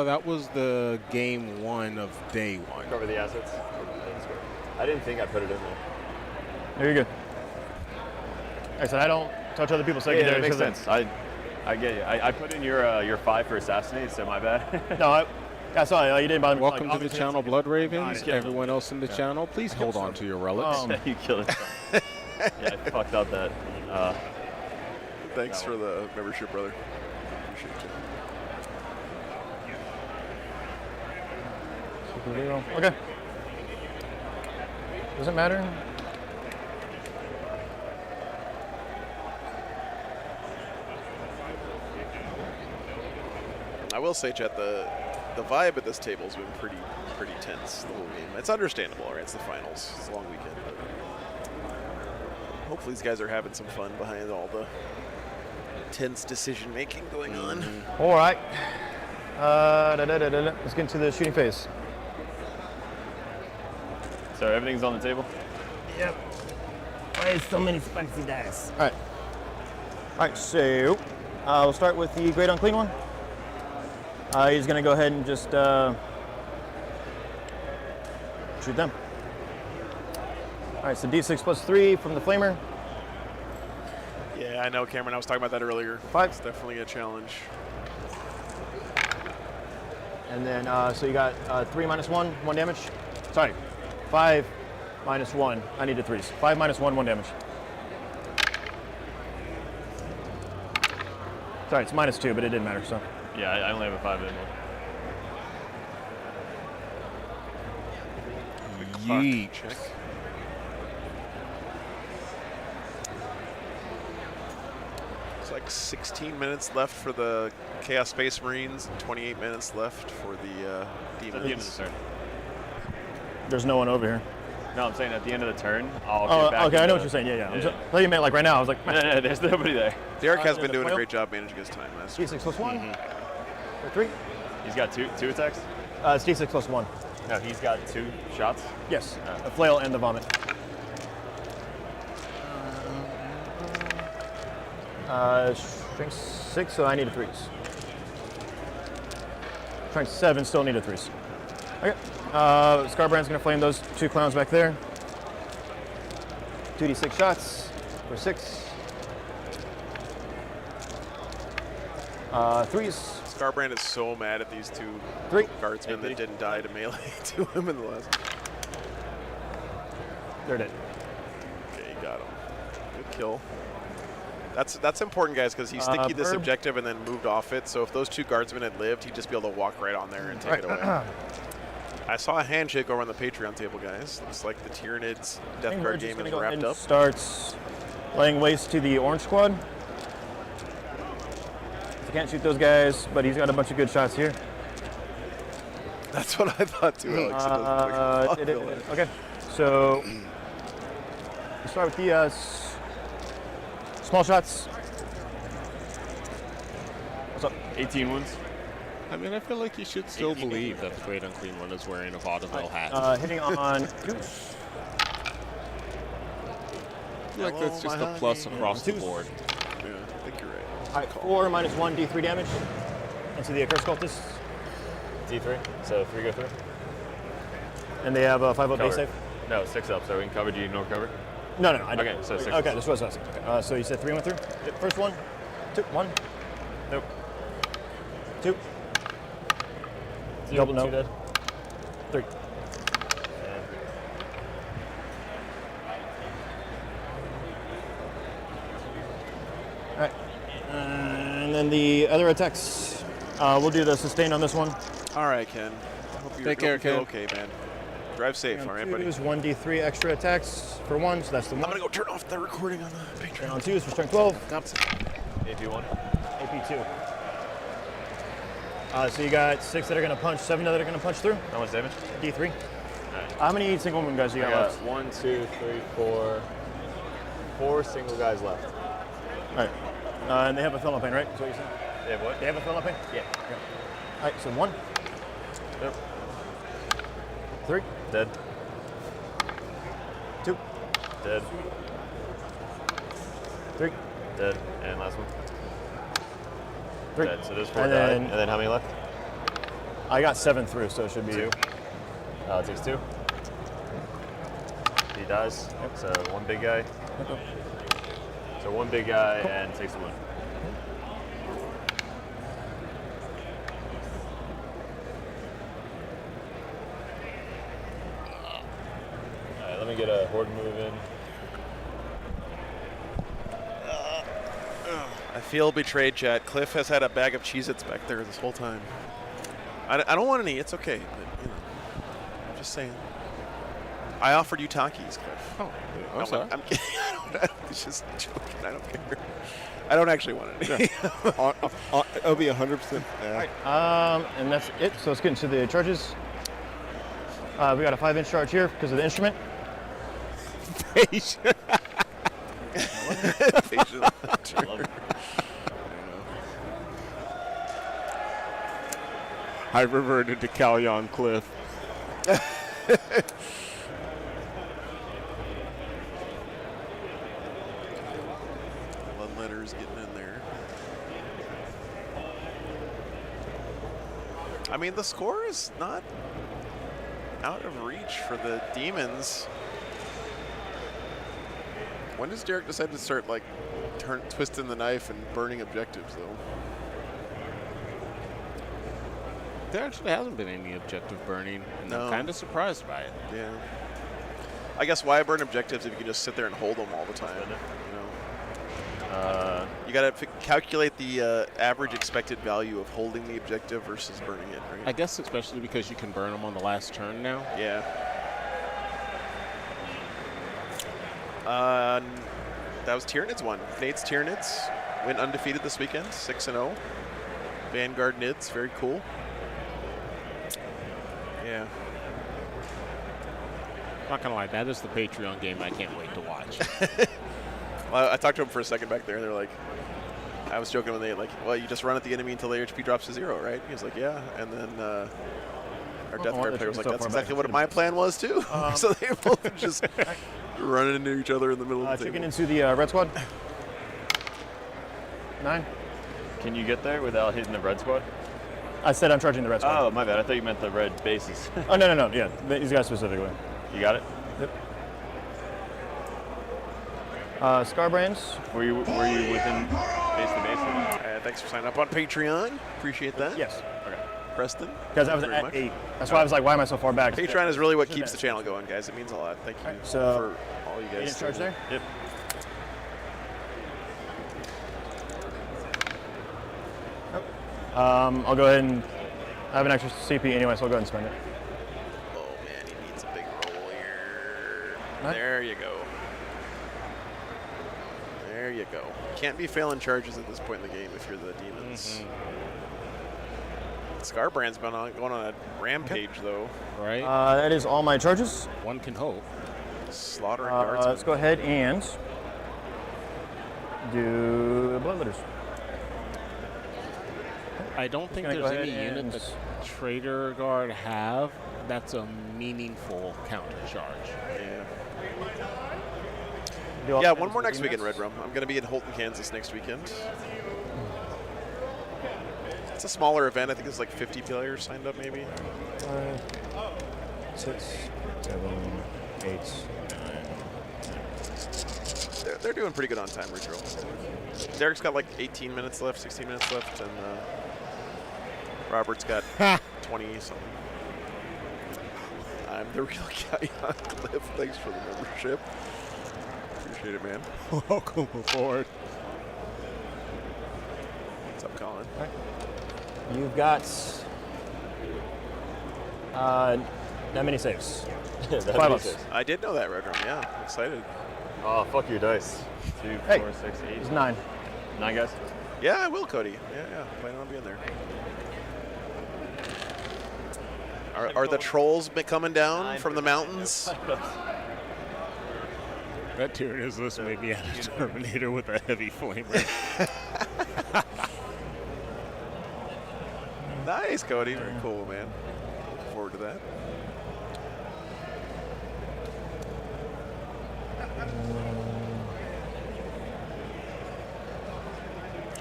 That was the game 1 of day 1. Recover the assets. I didn't think I put it in there. There you go. Like I said, I don't touch other people's secondaries. Yeah, that makes sense. I get you. I put in your 5 for assassinate, so my bad. No, I saw it. You didn't bother me. Welcome like, to the channel, Blood Ravens. Yeah. Everyone else in the channel, please hold on to your relics. You killed it. Yeah, I fucked up that. Thanks for the membership, brother. Appreciate you. Okay. Doesn't matter. I will say, Chet, the vibe at this table has been pretty tense the whole game. It's understandable, right? It's the finals. It's a long weekend. But hopefully these guys are having some fun behind all the tense decision making going on. All right. Let's get into the shooting phase. So everything's on the table? Yep. Why is so many spicy dice? All right, so we'll start with the Great Unclean One. He's going to go ahead and just shoot them. All right, so D6 plus 3 from the Flamer. Yeah, I know, Cameron. I was talking about that earlier. 5. It's definitely a challenge. And then, so you got 3 minus 1, 1 damage. Sorry, 5 minus 1. I needed 3s. 5 minus 1, 1 damage. Sorry, it's minus 2, but it didn't matter, so. Yeah, I only have a 5 in one. Yeet. Check. It's like 16 minutes left for the Chaos Space Marines and 28 minutes left for the Demons. At the end of the turn. There's no one over here. No, I'm saying at the end of the turn, I'll get back. Okay, I know what you're saying. Yeah. I thought you meant like right now. I was like, no, there's nobody there. Derek has been doing a great job managing his time. D6 plus 1. Or 3. He's got two attacks? It's D6 plus 1. No, he's got 2 shots? Yes, the flail and the vomit. Strength 6, so I need a 3s. Strength 7, still need a 3s. Okay, Scarbrand's gonna flame those 2 clowns back there. 2d6 shots for 6. 3s. Scarbrand is so mad at these 2 guardsmen that didn't die to melee to him in the last. They're dead. Okay, you got him. Good kill. That's important, guys, because he sticky this objective and then moved off it. So if those 2 guardsmen had lived, he'd just be able to walk right on there and take it away. I saw a handshake over on the Patreon table, guys. Looks like the Tyranids Death Guard game is wrapped up. Starts laying waste to the orange squad. You can't shoot those guys, but he's got a bunch of good shots here. That's what I thought too, Alex. Okay, so we'll start with the small shots. What's up? 18 wounds. I mean, I feel like you should still believe that the Great Unclean One is wearing a vaudeville hat. Hitting on 2. I feel like that's just a plus across the board. Yeah, I think you're right. All right, 4 minus 1 D3 damage into the Accursed Cultist. D3, so 3 go through. And they have a 5-up base Cover. save? No, 6 up, so we can cover. Do you know cover? No, I don't. Okay, so 6. Okay, this was us. Okay. So you said 3 went through? Yep, first 1, 2, 1. Nope. 2. 2, Double no. 2 dead. 3. All right. And then the other attacks, we'll do the sustain on this one. All right, Ken. Hope you're Take care, feel Ken. okay, man. Drive safe, all right, buddy? Use 1d3 extra attacks for 1, so that's the 1. I'm gonna go turn off the recording on the Patreon. And on 2 is for strength 12. AP1. AP2. So you got 6 that are going to punch, 7 that are going to punch through. How much damage? D3. Right. How many single wound guys do you got left? 1, 2, 3, 4. 4 single guys left. All right. And they have a thermal pain, right? That's what you said? They have what? They have a thermal pain? Yeah. All right, so 1. Yep. 3. Dead. 2. Dead. 3. Dead. And last one. 3. Dead. So there's 4 And died. then- And then how many left? I got 7 through, so it should be 2. It takes 2. He dies. Yep. So 1 big guy. So 1 big guy and takes the win. Alright, let me get a horde move in. I feel betrayed, chat. Cliff has had a bag of Cheez-Its back there this whole time. I don't want any. It's okay. But, you know, I'm just saying. I offered you Takis, Cliff. Oh, I'm sorry. I'm kidding. It's just joking. I don't care. I don't actually want any. It'll be 100%. Yeah. and that's it. So let's get into the charges. We got a 5-inch charge here because of the instrument. Patient. I reverted to Callion Cliff. Blood letters getting in there. I mean, the score is not out of reach for the demons. When does Derek decide to start, like, twisting the knife and burning objectives, though? There actually hasn't been any objective burning, and No. I'm kind of surprised by it. Yeah. I guess why burn objectives if you can just sit there and hold them all the time? You know, you got to calculate the average expected value of holding the objective versus burning it, right? I guess especially because you can burn them on the last turn now. Yeah. That was Tyranids one. Nate's Tyranids went undefeated this weekend, 6-0. Vanguard Nids, very cool. Yeah. Not gonna lie, that is the Patreon game I can't wait to watch. Well, I talked to him for a second back there. They're like, I was joking when they like, well, you just run at the enemy until their HP drops to 0, right? He was like, yeah. And then our Death Guard player was like, that's exactly what my plan was too. So they both just running into each other in the middle of the Chicken table. into the red squad. 9. Can you get there without hitting the red squad? I said I'm charging the red squad. Oh, my bad. I thought you meant the red bases. Oh, no. Yeah, these guys specifically. You got it? Yep. Scarbrands. Were you within base to base? Thanks for signing up on Patreon. Appreciate that. Yes. Okay. Preston. Because I was thank you at very 8. much. That's why I was like, why am I so far back? Patreon is really what keeps the channel going, guys. It means a lot. Thank you so for all you guys. in charge there? Yep. I'll go ahead and I have an extra CP anyway, so I'll go ahead and spend it. Oh man, he needs a big roll here. Right. There you go. There you go. Can't be failing charges at this point in the game if you're the demons. Scarbrand's been going on a rampage though. Right. That is all my charges. One can hope. Slaughtering guards. Let's go ahead and do blood letters. I don't think there's any unit that Trader Guard have that's a meaningful counter charge. Yeah, one more next week in Red Room. I'm going to be in Holton, Kansas next weekend. It's a smaller event. I think there's like 50 players signed up, maybe. 6, 7, 8, 9. They're doing pretty good on time, Ridge Roll. Derek's got like 18 minutes left, 16 minutes left, and Robert's got 20 something. I'm the real guy on Cliff. Thanks for the membership. Appreciate it, man. Welcome aboard. What's up, Colin? You've got that many saves. 5 ups. I did know that, Red Room. Yeah, I'm excited. Oh, fuck your dice. 2, 4, 6, 8. It's 9. 9 guys? Yeah, I will, Cody. Yeah. Plan on being there. Are the trolls coming down from the mountains? That Tyrannus made me out of Terminator with a heavy flamer. Nice, Cody. Very cool, man. Look forward to that.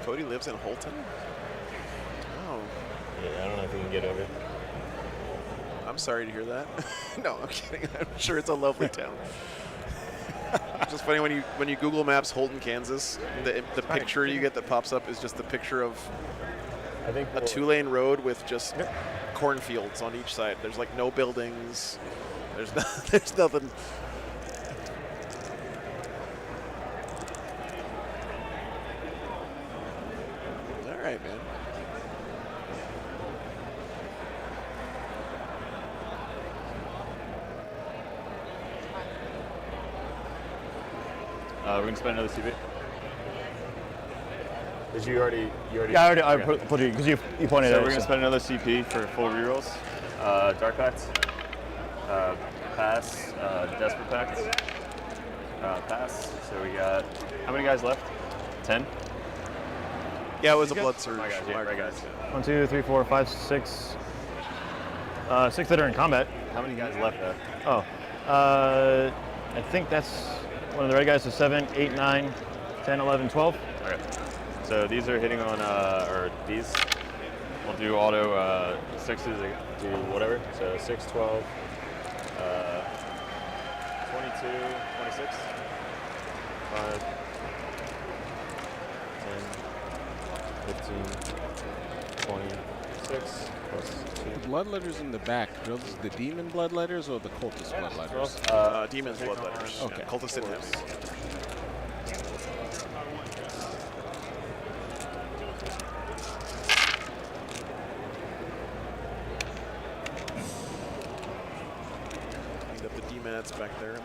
Cody lives in Holton? Oh. Yeah, I don't know if we can get over. I'm sorry to hear that. No, I'm kidding. I'm sure it's a lovely town. It's just funny when you Google Maps Holton, Kansas, the picture you get that pops up is just the picture of a 2-lane road with just cornfields on each side. There's like no buildings. There's nothing. All right, man. We're gonna spend another CP. Did you already? Yeah, I already put it because you pointed so out. We're gonna spend another CP for full rerolls. Dark Pact, pass, Desperate Pact, pass. So we got how many guys left? 10. Yeah, it was a blood surge. My guys, yeah, right guys. 1, 2, 3, 4, 5, 6. 6 that are in combat. How many guys left there? Oh, I think that's one of the red guys. So 7, 8, 9, 10, 11, 12. Okay. So these are hitting on, or these. We'll do auto 6s to whatever. So 6, 12, 22, 26, 5, 10, 15, 26, plus 2. The blood letters in the back, those the demon blood letters or the cultist blood letters? Demon's blood letters. Okay. Yeah, cultist in him. Cleaned up the D-mats back there.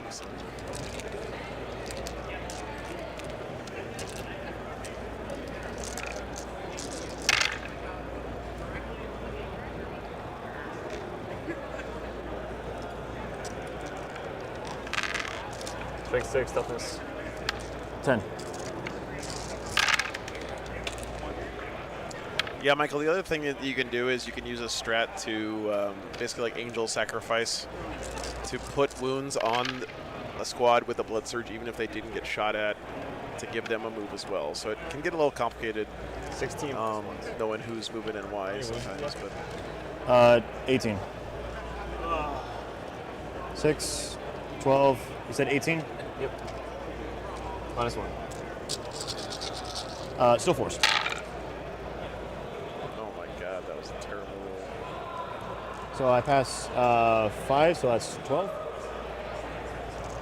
Strength 6, toughness. 10. Yeah, Michael, the other thing that you can do is you can use a strat to basically like angel sacrifice to put wounds on a squad with a blood surge even if they didn't get shot at to give them a move as well. So it can get a little complicated 16 knowing who's moving and why sometimes. But 18. 6, 12. You said 18? Yep. -1. Still forced. oh my god, that was a terrible roll. So I pass 5, so that's 12.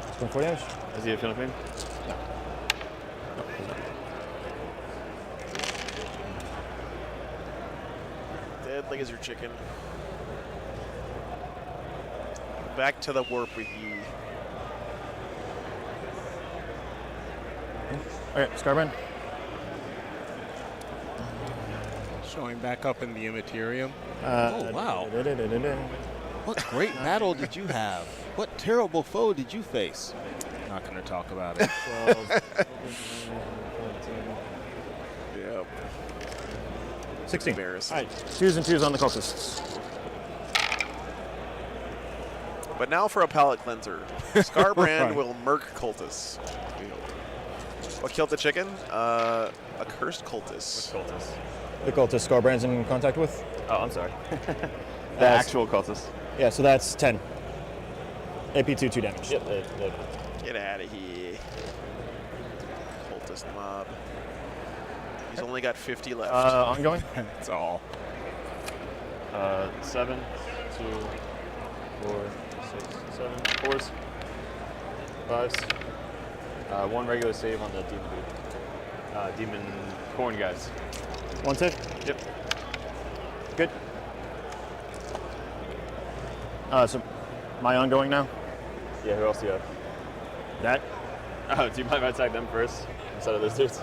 It's going 4 damage. Is he a Philippine? No. Dead like as your chicken. Back to the warp with ye. Okay, Scarbrand. Showing back up in the Immaterium. Oh, wow. What great battle did you have? What terrible foe did you face? Not going to talk about it. 12. Yep. 16. Embarrassing. All right, 2s and 2s on the cultists. But now for a palate cleanser. Scarbrand will murk cultists. What killed the chicken? A cursed cultist. Which cultist? The cultist Scarbrand's in contact with? Oh, I'm sorry. The actual cultist. Yeah, so that's 10. AP2, 2 damage. Yep. Get out of here. Cultist mob. He's only got 50 left. Ongoing? That's all. 7, 2, 4, 6, 7, 4s, 5s. 1 regular save on the demon dude. Demon corn guys. 1 save? Yep. Good. So my ongoing now? Yeah, who else do you have? That? Oh, do you mind if I attack them first instead of those dudes?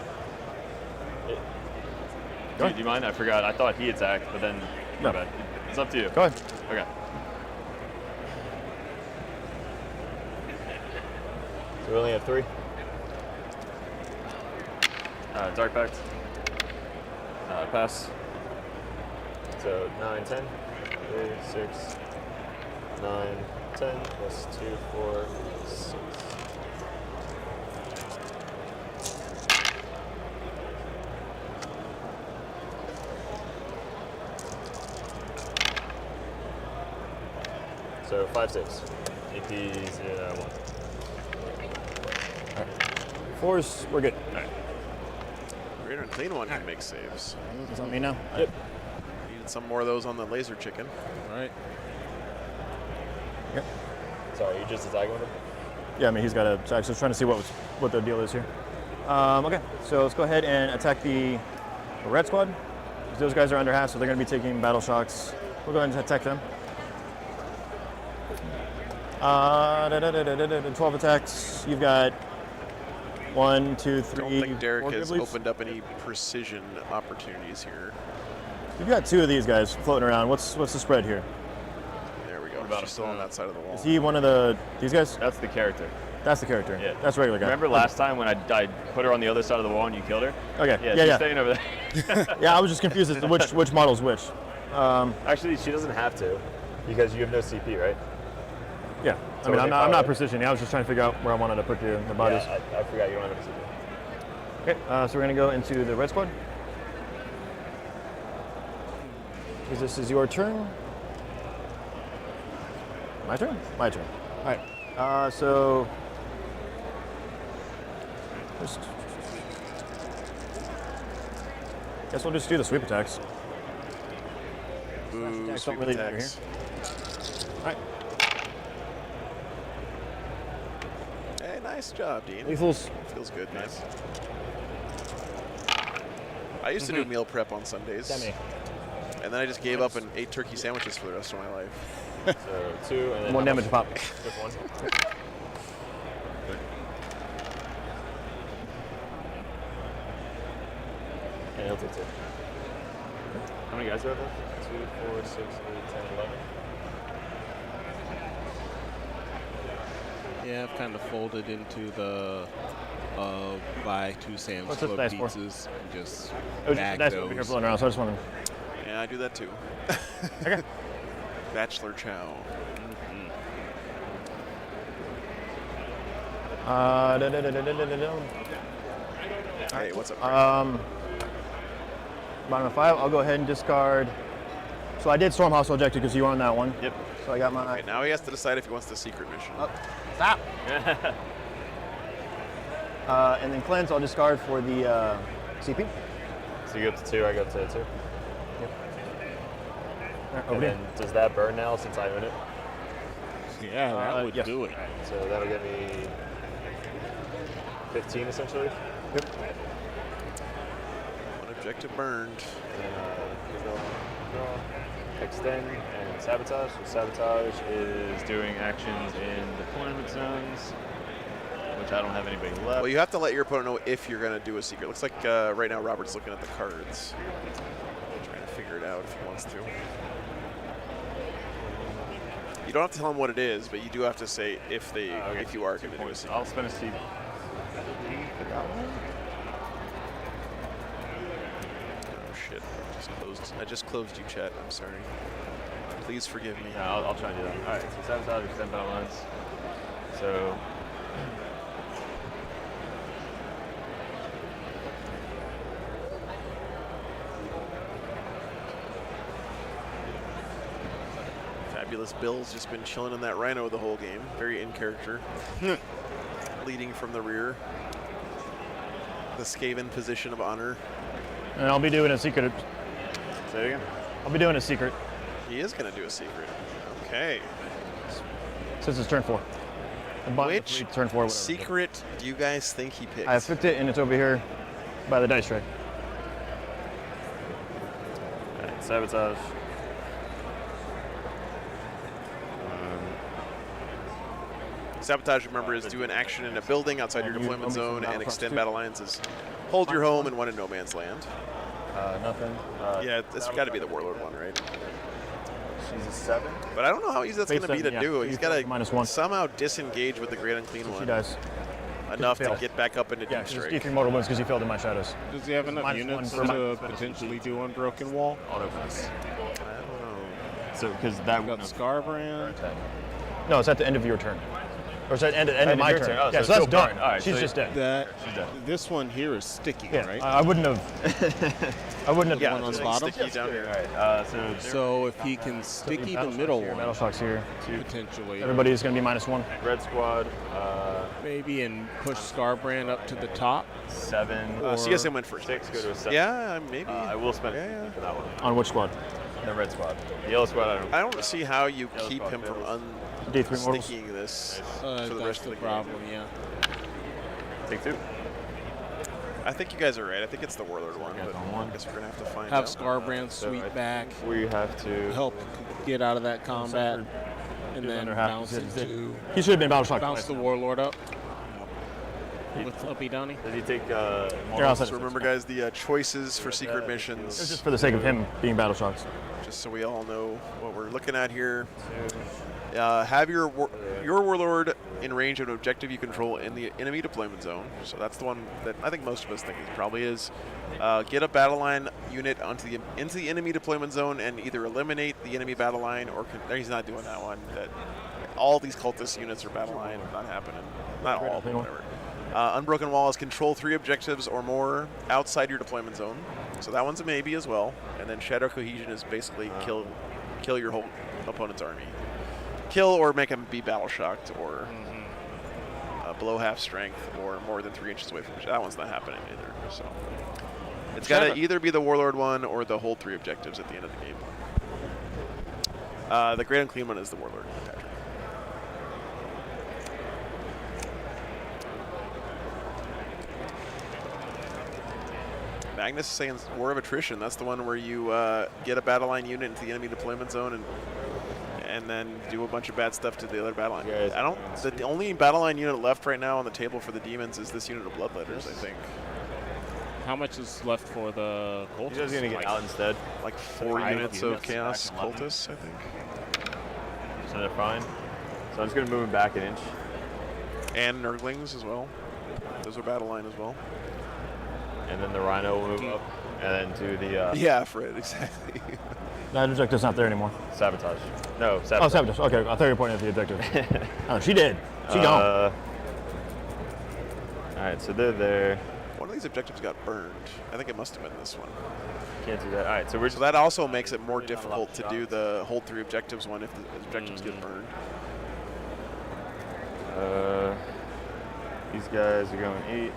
Do you mind? I forgot. I thought he attacked, but then my bad. It's up to you. Go ahead. Okay. So we only have 3. Dark Pact. Pass. So 9, 10. 3, 6, 9, 10. Plus 2, 4, 6. So 5 saves. AP's 1. All right. 4s, we're good. All right. Greater and Clean One can make saves. Is that me now? Yep. Needed some more of those on the laser chicken. All right. Yep. Sorry, you just attacking with him? Yeah, I mean, he's got a attack, so I was trying to see what the deal is here. Okay, so let's go ahead and attack the red squad. Those guys are under half, so they're going to be taking battle shocks. We'll go ahead and attack them. 12 attacks. You've got 1, 2, 3. I don't think Derek 4 has Ghiblis. opened up any precision opportunities here. You've got 2 of these guys floating around. What's the spread here? There we go. About She's still on that side of the wall. Is he one of these guys? That's the character. That's the character. Yeah. That's regular guy. Remember last time when I put her on the other side of the wall and you killed her? Okay. Yeah, she's staying over there. Yeah, I was just confused as to which model's which. Actually, she doesn't have to, because you have no CP, right? Yeah. So I mean, when I'm they not fire- precision. I was just trying to figure out where I wanted to put the bodies. Yeah, I forgot you don't have a CP. Okay, so we're going to go into the red squad. Because this is your turn. My turn? My turn. All right. So. Guess we'll just do the sweep attacks. Ooh, Attacks sweep don't really matter attacks. here. All right. Hey, nice job, Dean. Lethals. Feels good, nice. I used to do meal prep on Sundays. Demi. And then I just gave up and ate turkey sandwiches for the rest of my life. So 2 and then 1 damage pop. Just 1. And he'll take 2. How many guys do I have left? 2, 4, 6, 8, 10, 11. Yeah, I've kind of folded into the buy 2 Sam's What's this Club dice for? pizzas and just It was just bag nice over here those. floating around, so I just wanted to. Yeah, I do that too. Okay. Bachelor Chow. Hey, what's up? Bottom of 5. I'll go ahead and discard. So I did Storm Hostile Objective because you were on that one. Yep. So I got my. Okay, now he has to decide if he wants the secret mission. Stop. And then cleanse, I'll discard for the CP. So you go up to 2, I go up to 2. Yep. And Over then here. does that burn now since I own it? Yeah, that would yes. do it. So that'll get me 15 essentially. Yep. One objective burned. Then draw, extend, and sabotage. So sabotage is doing actions in deployment zones, which I don't have anybody left. Well, you have to let your opponent know if you're going to do a secret. Looks like right now Robert's looking at the cards. Trying to figure it out if he wants to. You don't have to tell him what it is, but you do have to say if they if you are going to do a secret. I'll spend a CP for that one. Oh shit. Just I just closed you, chat. I'm sorry. Please forgive me. Yeah, I'll try and do that. All right, so sabotage, extend battle lines. So. Fabulous Bill's just been chilling in that Rhino the whole game. Very in character. Leading from the rear. The Skaven position of honor. And I'll be doing a secret. Say it again. I'll be doing a secret. He is going to do a secret. Okay. Since it's turn 4. Which turn 4, whatever. secret do you guys think he picked? I picked it, and it's over here by the dice tray. All right, sabotage. Sabotage, remember, is do an action in a building outside your deployment zone, and extend battle lines is hold your home in one in no man's land. Nothing. Yeah, it's got to be the Warlord one, right? She's a 7. But I don't know how easy that's going to be to do. He's got to -1. somehow disengage with the Great Unclean She one dies. enough to get back up into Yeah, deep she's strike. D3 mortal wounds because he failed in my shadows. Does he have enough -1 units for to potentially do Unbroken Wall? Autofocus. I don't know. So, because that got Scarbrand. No, it's at the end of your turn. Or it's at the end of my your turn. Oh, Yeah, so so that's still done. burned. All right, She's so just dead. She's dead. This one here is sticky, Yeah, right? I wouldn't have. I wouldn't have. Yeah, one on the just bottom? sticky down here. All right, So if he can sticky the middle one, Battle shocks here. potentially, Everybody's going to be -1. Red squad, maybe, and push Scarbrand up to the top. 7. CSM went first. 6, go to a 7. Yeah, maybe. I will spend Yeah, yeah. for that one. On which squad? The red squad. The yellow squad, I don't see how you Yellow keep squad him from fails. D3 mortals. unsticking this for the That's rest of the the game. problem, yeah. Take 2. I think you guys are right. I think it's the Warlord one, but I guess we're going to have to find Have out. Scarbrand sweep back, We have to help get out of that combat, and then under half. bounce into He should have been battle shocked. bounce the Warlord up with Uppy Downey. Does he take So remember, guys, the choices for secret It was missions, just for the sake of him being battle shocked. just so we all know what we're looking at here. Have your Warlord in range of an objective you control in the enemy deployment zone. So that's the one that I think most of us think it probably is. Get a battle line unit into the enemy deployment zone and either eliminate the enemy battle line or he's not doing that one. That all these cultist units are battle line, not happening. Not all, but whatever. Unbroken Wall is control 3 objectives or more outside your deployment zone. So that one's a maybe as well. And then Shadow Cohesion is basically kill your whole opponent's army. Kill or make him be battle shocked or below half strength or more than 3 inches away from each. That one's not happening either. So it's got to either be the Warlord one or the hold 3 objectives at the end of the game. The Great Unclean one is the Warlord. Patrick. Magnus is saying War of Attrition. That's the one where you get a battle line unit into the enemy deployment zone and then do a bunch of bad stuff to the other battle line. The only battle line unit left right now on the table for the demons is this unit of Bloodletters, I think. How much is left for the cultists? He's just going to get out instead. Like 4 units of Chaos Cultists, I think. So they're fine. So I'm just going to move him back an inch. And Nurglings as well. Those are battle line as well. And then the Rhino will move up. And then do the... yeah, Fred, exactly. That objective's not there anymore. Sabotage. No, sabotage. Oh, sabotage. Okay, I thought you were pointing at the objective. Oh, she did. She gone. All right, so they're there. One of these objectives got burned. I think it must have been this one. Can't do that. All right, so so that also makes it more difficult to do the hold 3 objectives one if the objectives get burned. These guys are going 8.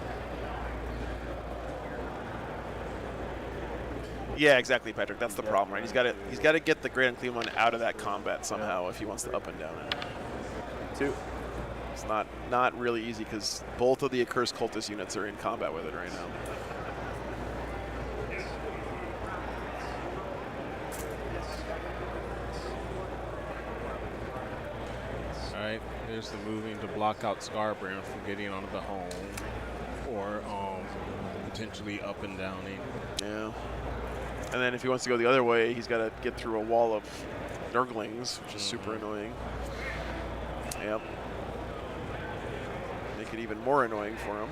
Yeah, exactly, Patrick. That's the problem, right? He's got to get the Great Unclean one out of that combat somehow if he wants to up and down it. 2. It's not really easy because both of the Accursed Cultist units are in combat with it right now. All right, there's the moving to block out Scarbrand from getting onto the home, or potentially up and downing. Yeah. And then if he wants to go the other way, he's got to get through a wall of Nurglings, which is super annoying. Yep. Make it even more annoying for him.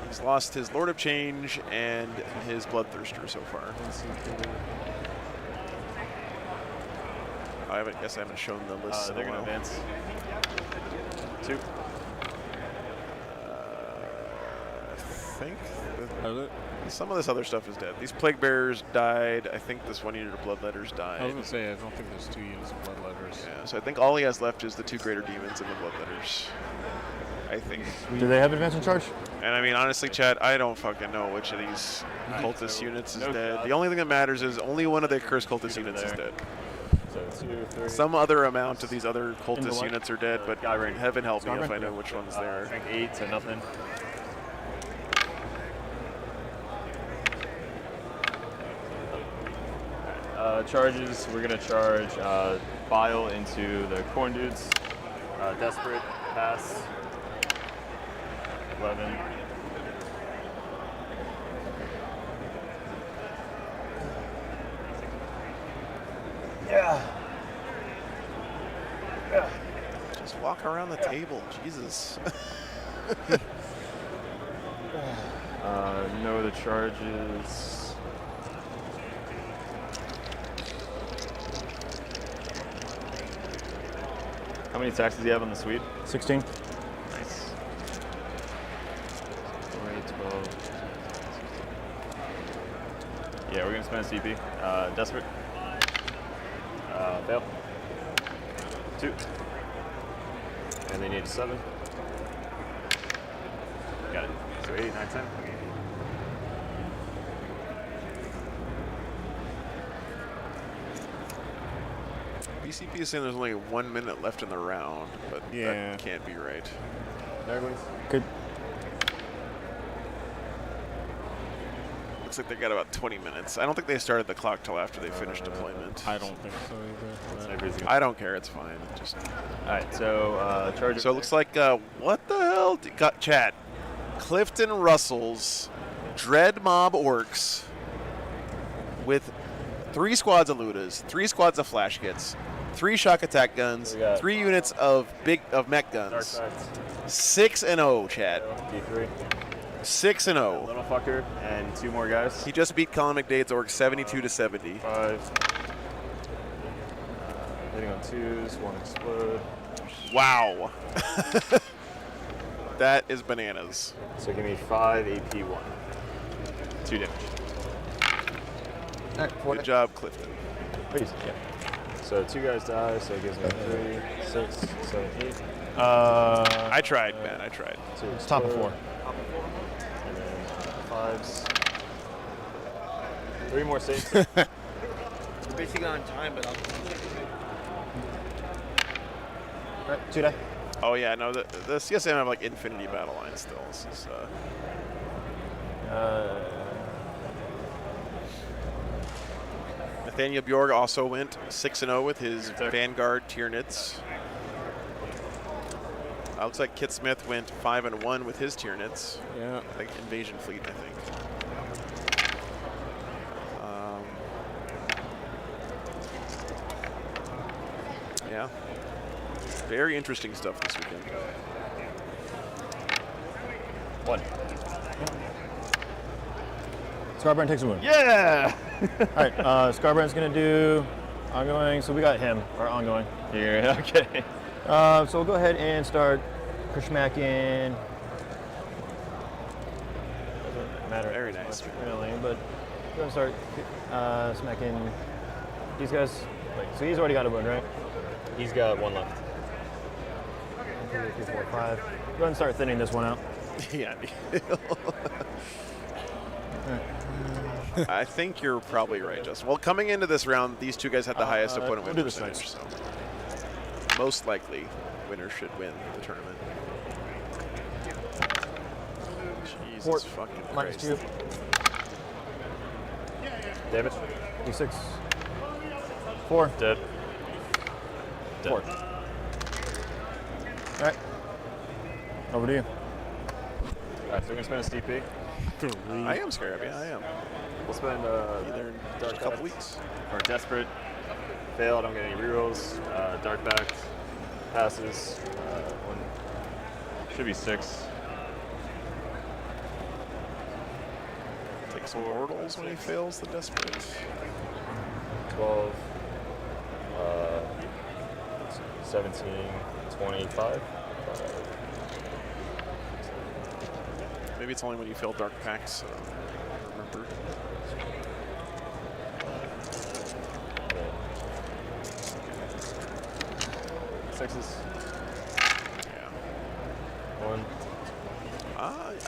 He's lost his Lord of Change and his Bloodthirster so far. I guess I haven't shown the list. They're going to advance. 2. I think some of this other stuff is dead. These Plague Bearers died. I think this 1 unit of Bloodletters died. I was going to say, I don't think there's 2 units of Bloodletters. Yeah, so I think all he has left is the 2 Greater Demons and the Bloodletters. I think. Do they have advance in charge? And I mean, honestly, Chad, I don't fucking know which of these cultist units is dead. The only thing that matters is only one of the cursed cultist units is dead. So 2, 3. Some other amount of these other cultist units are dead, but heaven help me if I know which ones they are. Rank 8 to nothing. Charges, we're going to charge Bile into the Corn Dudes. Desperate, pass. 11. Yeah. Just walk around the table, Jesus. No, the charges. How many attacks does he have on the suite? 16. Nice. 12. Yeah, we're gonna spend a CP. Desperate. Fail. 2. And they need a 7. Got it. So 8, 9, 10. BCP is saying there's only 1 minute left in the round, but that can't be right. Good. Looks like they got about 20 minutes. I don't think they started the clock till after they finished deployment. I don't think so either. I don't care. It's fine. Just. All right. So charge. So it looks like what the hell? Got Chad. Clifton Russell's Dread Mob Orcs with 3 squads of Ludas, 3 squads of Flash Kits, 3 shock attack guns, 3 units of mech guns. 6-0, Chad. D3. 6-0. Little fucker and 2 more guys. He just beat Colin McDade's orc 72-70. 5. Hitting on 2s, 1 explode. Wow. That is bananas. So give me 5 AP 1. 2 damage. Good job, Clifton. Please, yeah. So 2 guys die, so it gives me 3, 6, 7, 8. I tried, man. I tried. It's top of 4. And then 5s. 3 more saves. Basically on time, but I'll. Right, 2 die. Oh yeah, no, the CSM have like infinity battle lines still. This is, Nathaniel Bjorg also went 6-0 with his Vanguard Tyranids. Looks like Kit Smith went 5-1 with his Tyranids. Yeah. Like Invasion Fleet, I think. Yeah. Very interesting stuff this weekend. 1. Scarbrand takes a wound. Yeah! All right, Scarbrand's going to do ongoing. So we got him, or ongoing. Here, okay. So we'll go ahead and start Krishmakin. Doesn't matter. Very nice. Really, but we're going to start smacking these guys. Wait, so he's already got a wound, right? He's got 1 left. 1, 2, 3, 4, 5. Go ahead and start thinning this one out. Yeah. I think you're probably right, Justin. Well, coming into this round, these 2 guys had the highest opponent win percentage, so most likely winner should win the tournament. Jesus fucking Christ. -2. Damage. D6. 4. Dead. 4. All right. Over to you. All right, so we're going to spend a CP. I am scared, yeah, I am. We'll spend either in Dark a couple Pact weeks. Or Desperate. Fail, don't get any rerolls. Dark Pact. Passes. 1. Should be 6. Takes Immortals when he fails the Desperate. 12, 17, 25. Maybe it's only when you fail Dark Pacts. I remember. Sixes. Yeah. 1.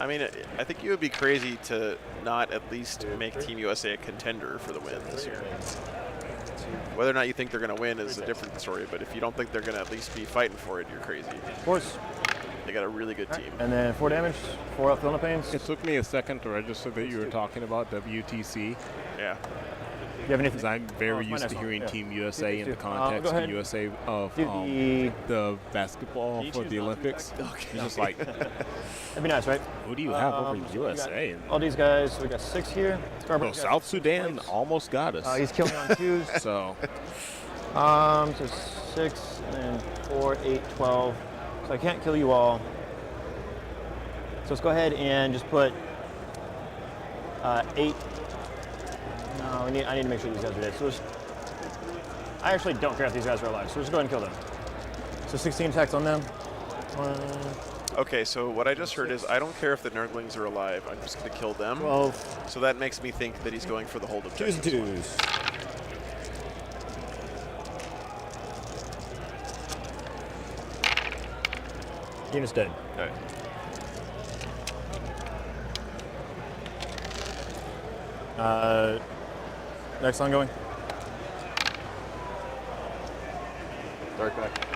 I mean, I think you would be crazy to not at least make Team USA a contender for the win this year. Whether or not you think they're going to win is a different story, but if you don't think they're going to at least be fighting for it, you're crazy. Of course. They got a really good team. And then 4 damage, 4 up Philippines. It took me a second to register that you were talking about WTC. Yeah. You have anything? Because I'm very used to hearing Team USA in the context of USA of the basketball for the Olympics. Okay. It's just like, that'd be nice, right? Who do you have over So USA? all these guys, so we got 6 here. No, South Sudan almost got us. He's killing on 2s. So, so 6 and then 4, 8, 12. So I can't kill you all. So let's go ahead and just put 8. No, I need to make sure these guys are dead. So I actually don't care if these guys are alive, so let's go ahead and kill them. So 16 attacks on them. 1. Okay, so what I just heard is I don't care if the Nurglings are alive. I'm just going to kill them. 12. So that makes me think that he's going for the hold objective. 2s and 2s. Unit's dead. All right. Next ongoing. Dark back.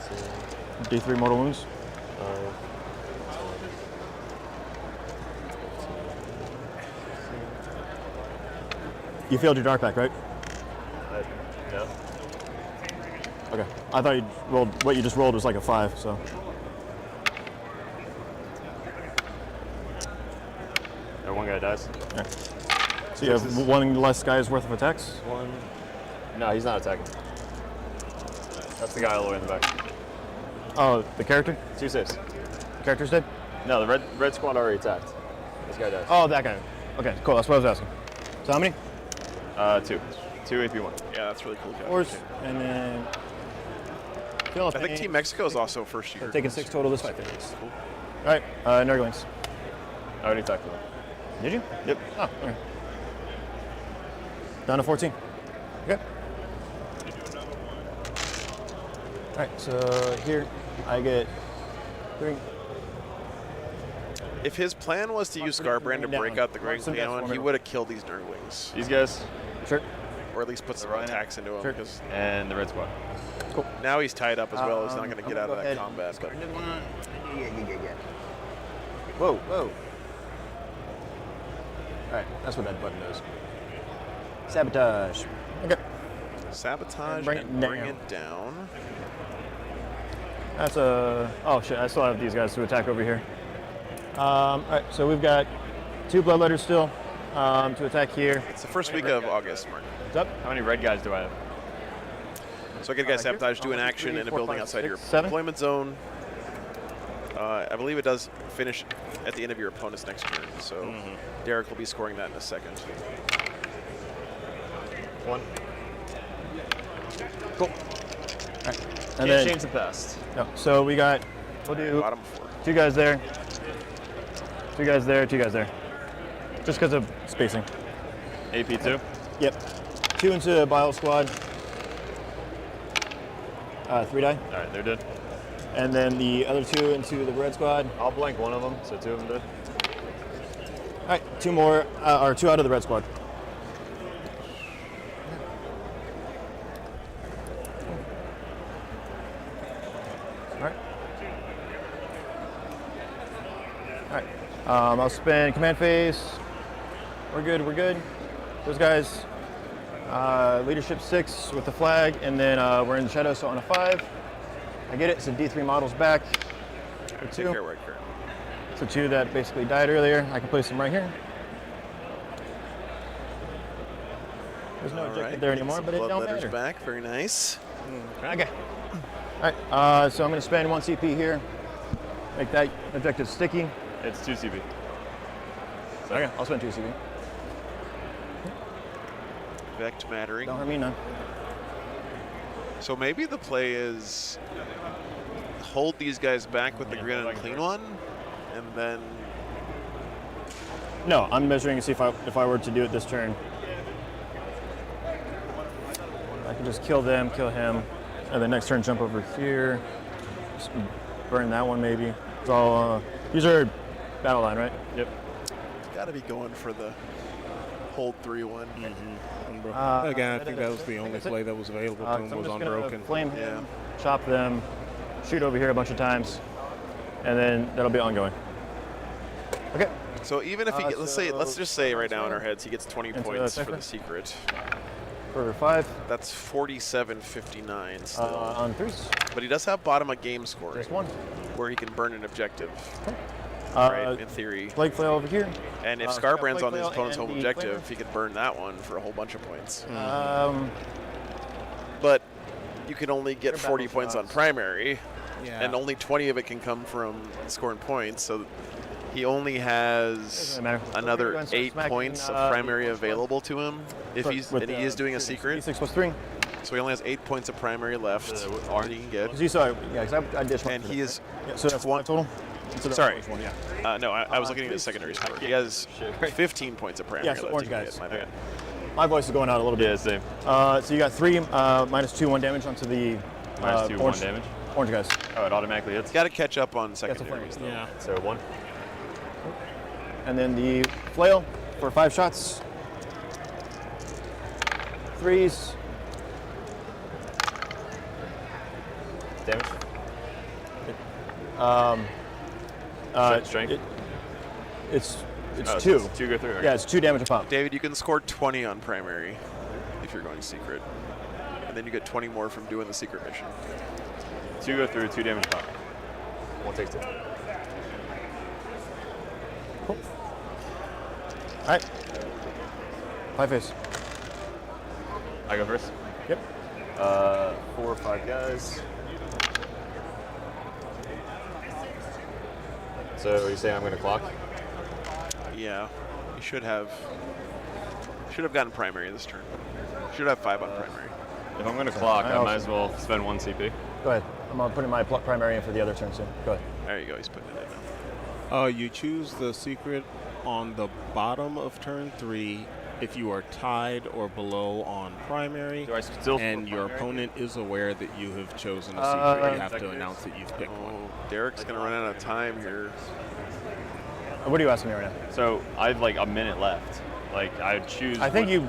16. D3 mortal wounds. 5. You failed your dark pack, right? No. Okay. I thought you rolled, what you just rolled was like a 5, so. Or one guy dies. Yeah. So you have 1 less guy's worth of attacks? 1. No, he's not attacking. That's the guy all the way in the back. Oh, the character? 2 saves. The character's dead? No, the red squad already attacked. This guy dies. Oh, that guy. Okay, cool. That's what I was asking. So how many? 2. 2 AP1. Yeah, that's really cool. Fours, and then I think Team Mexico is also first year. Taking 6 total this fight. Cool. All right, Nurglings. I already attacked them. Did you? Yep. Oh, okay. Down to 14. Okay. All right, so here I get 3. If his plan was to use Scarbrand to break out the Grand Cleon, he would have killed these Nurglings. These guys? Sure. Or at least put some attacks into him. Sure. Because and the red squad. Cool. Now he's tied up as well. He's not going to get out of that ahead. combat. But Whoa, whoa. All right, that's what that button does. Sabotage. Okay. Sabotage And bring it down. That's a. Oh shit! I still have these guys to attack over here. All right, so we've got 2 bloodletters still to attack here. It's the first week of August, Mark. What's up? How many red guys do I have? So I get guys sabotage, do an action in a building outside your deployment zone. I believe it does finish at the end of your opponent's next turn. So Derek will be scoring that in a second. 1. Cool. All right. And Can't change the best. No, so we got. We'll do bottom 4. 2 guys there. 2 guys there. 2 guys there. Just because of spacing. AP2? Yep. 2 into Bile Squad. 3 die. All right, they're dead. And then the other 2 into the Red Squad. I'll blank one of them, so 2 of them dead. All right, 2 more, or 2 out of the Red Squad. All right. All right. I'll spend command phase. We're good. We're good. Those guys. Leadership 6 with the flag, and then we're in the shadow, so on a 5. I get it. So D3 models back. For 2. Take care right here. So 2 that basically died earlier. I can place them right here. There's no objective there anymore, but it don't matter. Back, very nice. Okay. All right. So I'm going to spend 1 CP here. Make that objective sticky. It's 2 CP. So. Okay, I'll spend 2 CP. Vect mattering. Don't hurt me none. So maybe the play is hold these guys back with the grin and clean one, and then. No, I'm measuring to see if I were to do it this turn. I can just kill them, kill him, and then next turn jump over here. Just burn that one maybe. It's all, these are battle line, right? Yep. Got to be going for the hold 3-1. Again, I think that was the only play that was available to him was unbroken. Flame him, chop them, shoot over here a bunch of times, and then that'll be ongoing. Okay. So even if he let's just say right now in our heads he gets 20 points for the secret. For 5. That's 47.59 still. On 3s. But he does have bottom of game score. Just 1. Where he can burn an objective. Right, in theory. Plague Flail over here. And if Scarbrand's on his opponent's home objective, he could burn that one for a whole bunch of points. But you can only get 40 points on primary, and only 20 of it can come from scoring points. So he only has another 8 points of primary available to him if he is doing a secret. 6 plus 3. So he only has 8 points of primary left that he can get. You saw, yeah, I dished one. And he is so that's 1 total. Sorry. No, I was looking at his secondary score. He has 15 points of primary yeah, so left. orange guys. My voice is going out a little bit. Yeah, same. So you got 3 minus 2, 1 damage onto the minus 2, 1 damage. Orange guys. Oh, it automatically hits. Got to catch up on secondaries. Yeah. So 1. And then the flail for 5 shots. 3s. Damage. Strength. It's Oh, 2. So it's 2 go through. Okay. Yeah, it's 2 damage a pop. David, you can score 20 on primary if you're going secret. And then you get 20 more from doing the secret mission. 2 go through, 2 damage a pop. 1 takes 2. Cool. All right. 5 face. I go first? Yep. 4 or 5 guys. So you say I'm going to clock? Yeah, you should have gotten primary this turn. Should have 5 on primary. If I'm going to clock, I might as well spend 1 CP. Go ahead. I'm putting my primary in for the other turn soon. Go ahead. There you go. He's putting it in now. You choose the secret on the bottom of turn 3 if you are tied or below on primary, Do I still and your primary? opponent is aware that you have chosen a secret. You have to announce that you've picked one. Derek's going to run out of time here. What are you asking me right now? So I have like a minute left. Like I would choose. I think I you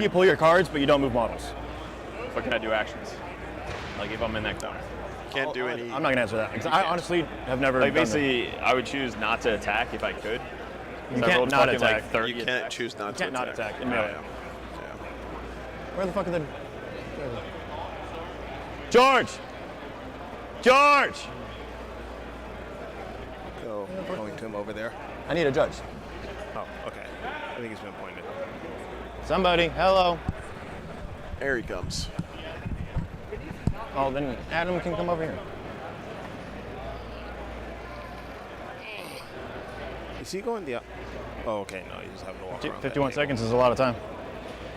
pull your cards, but you don't move models. What can I do actions? Like if I'm in that corner. Can't do any. I'm not gonna answer that because I honestly have never. Like done basically, I would choose not to attack if I could. You can't not attack. Like 30 you can't attacks. choose not You to can't not attack. In melee. Where the fuck are the? George! George! Go point to him over there. I need a judge. Oh, okay. I think he's been pointed. Somebody, hello. There he comes. Oh, then Adam can come over here. Is he going the? Oh, okay. No, he's just having to walk around. 51 seconds is a lot of time.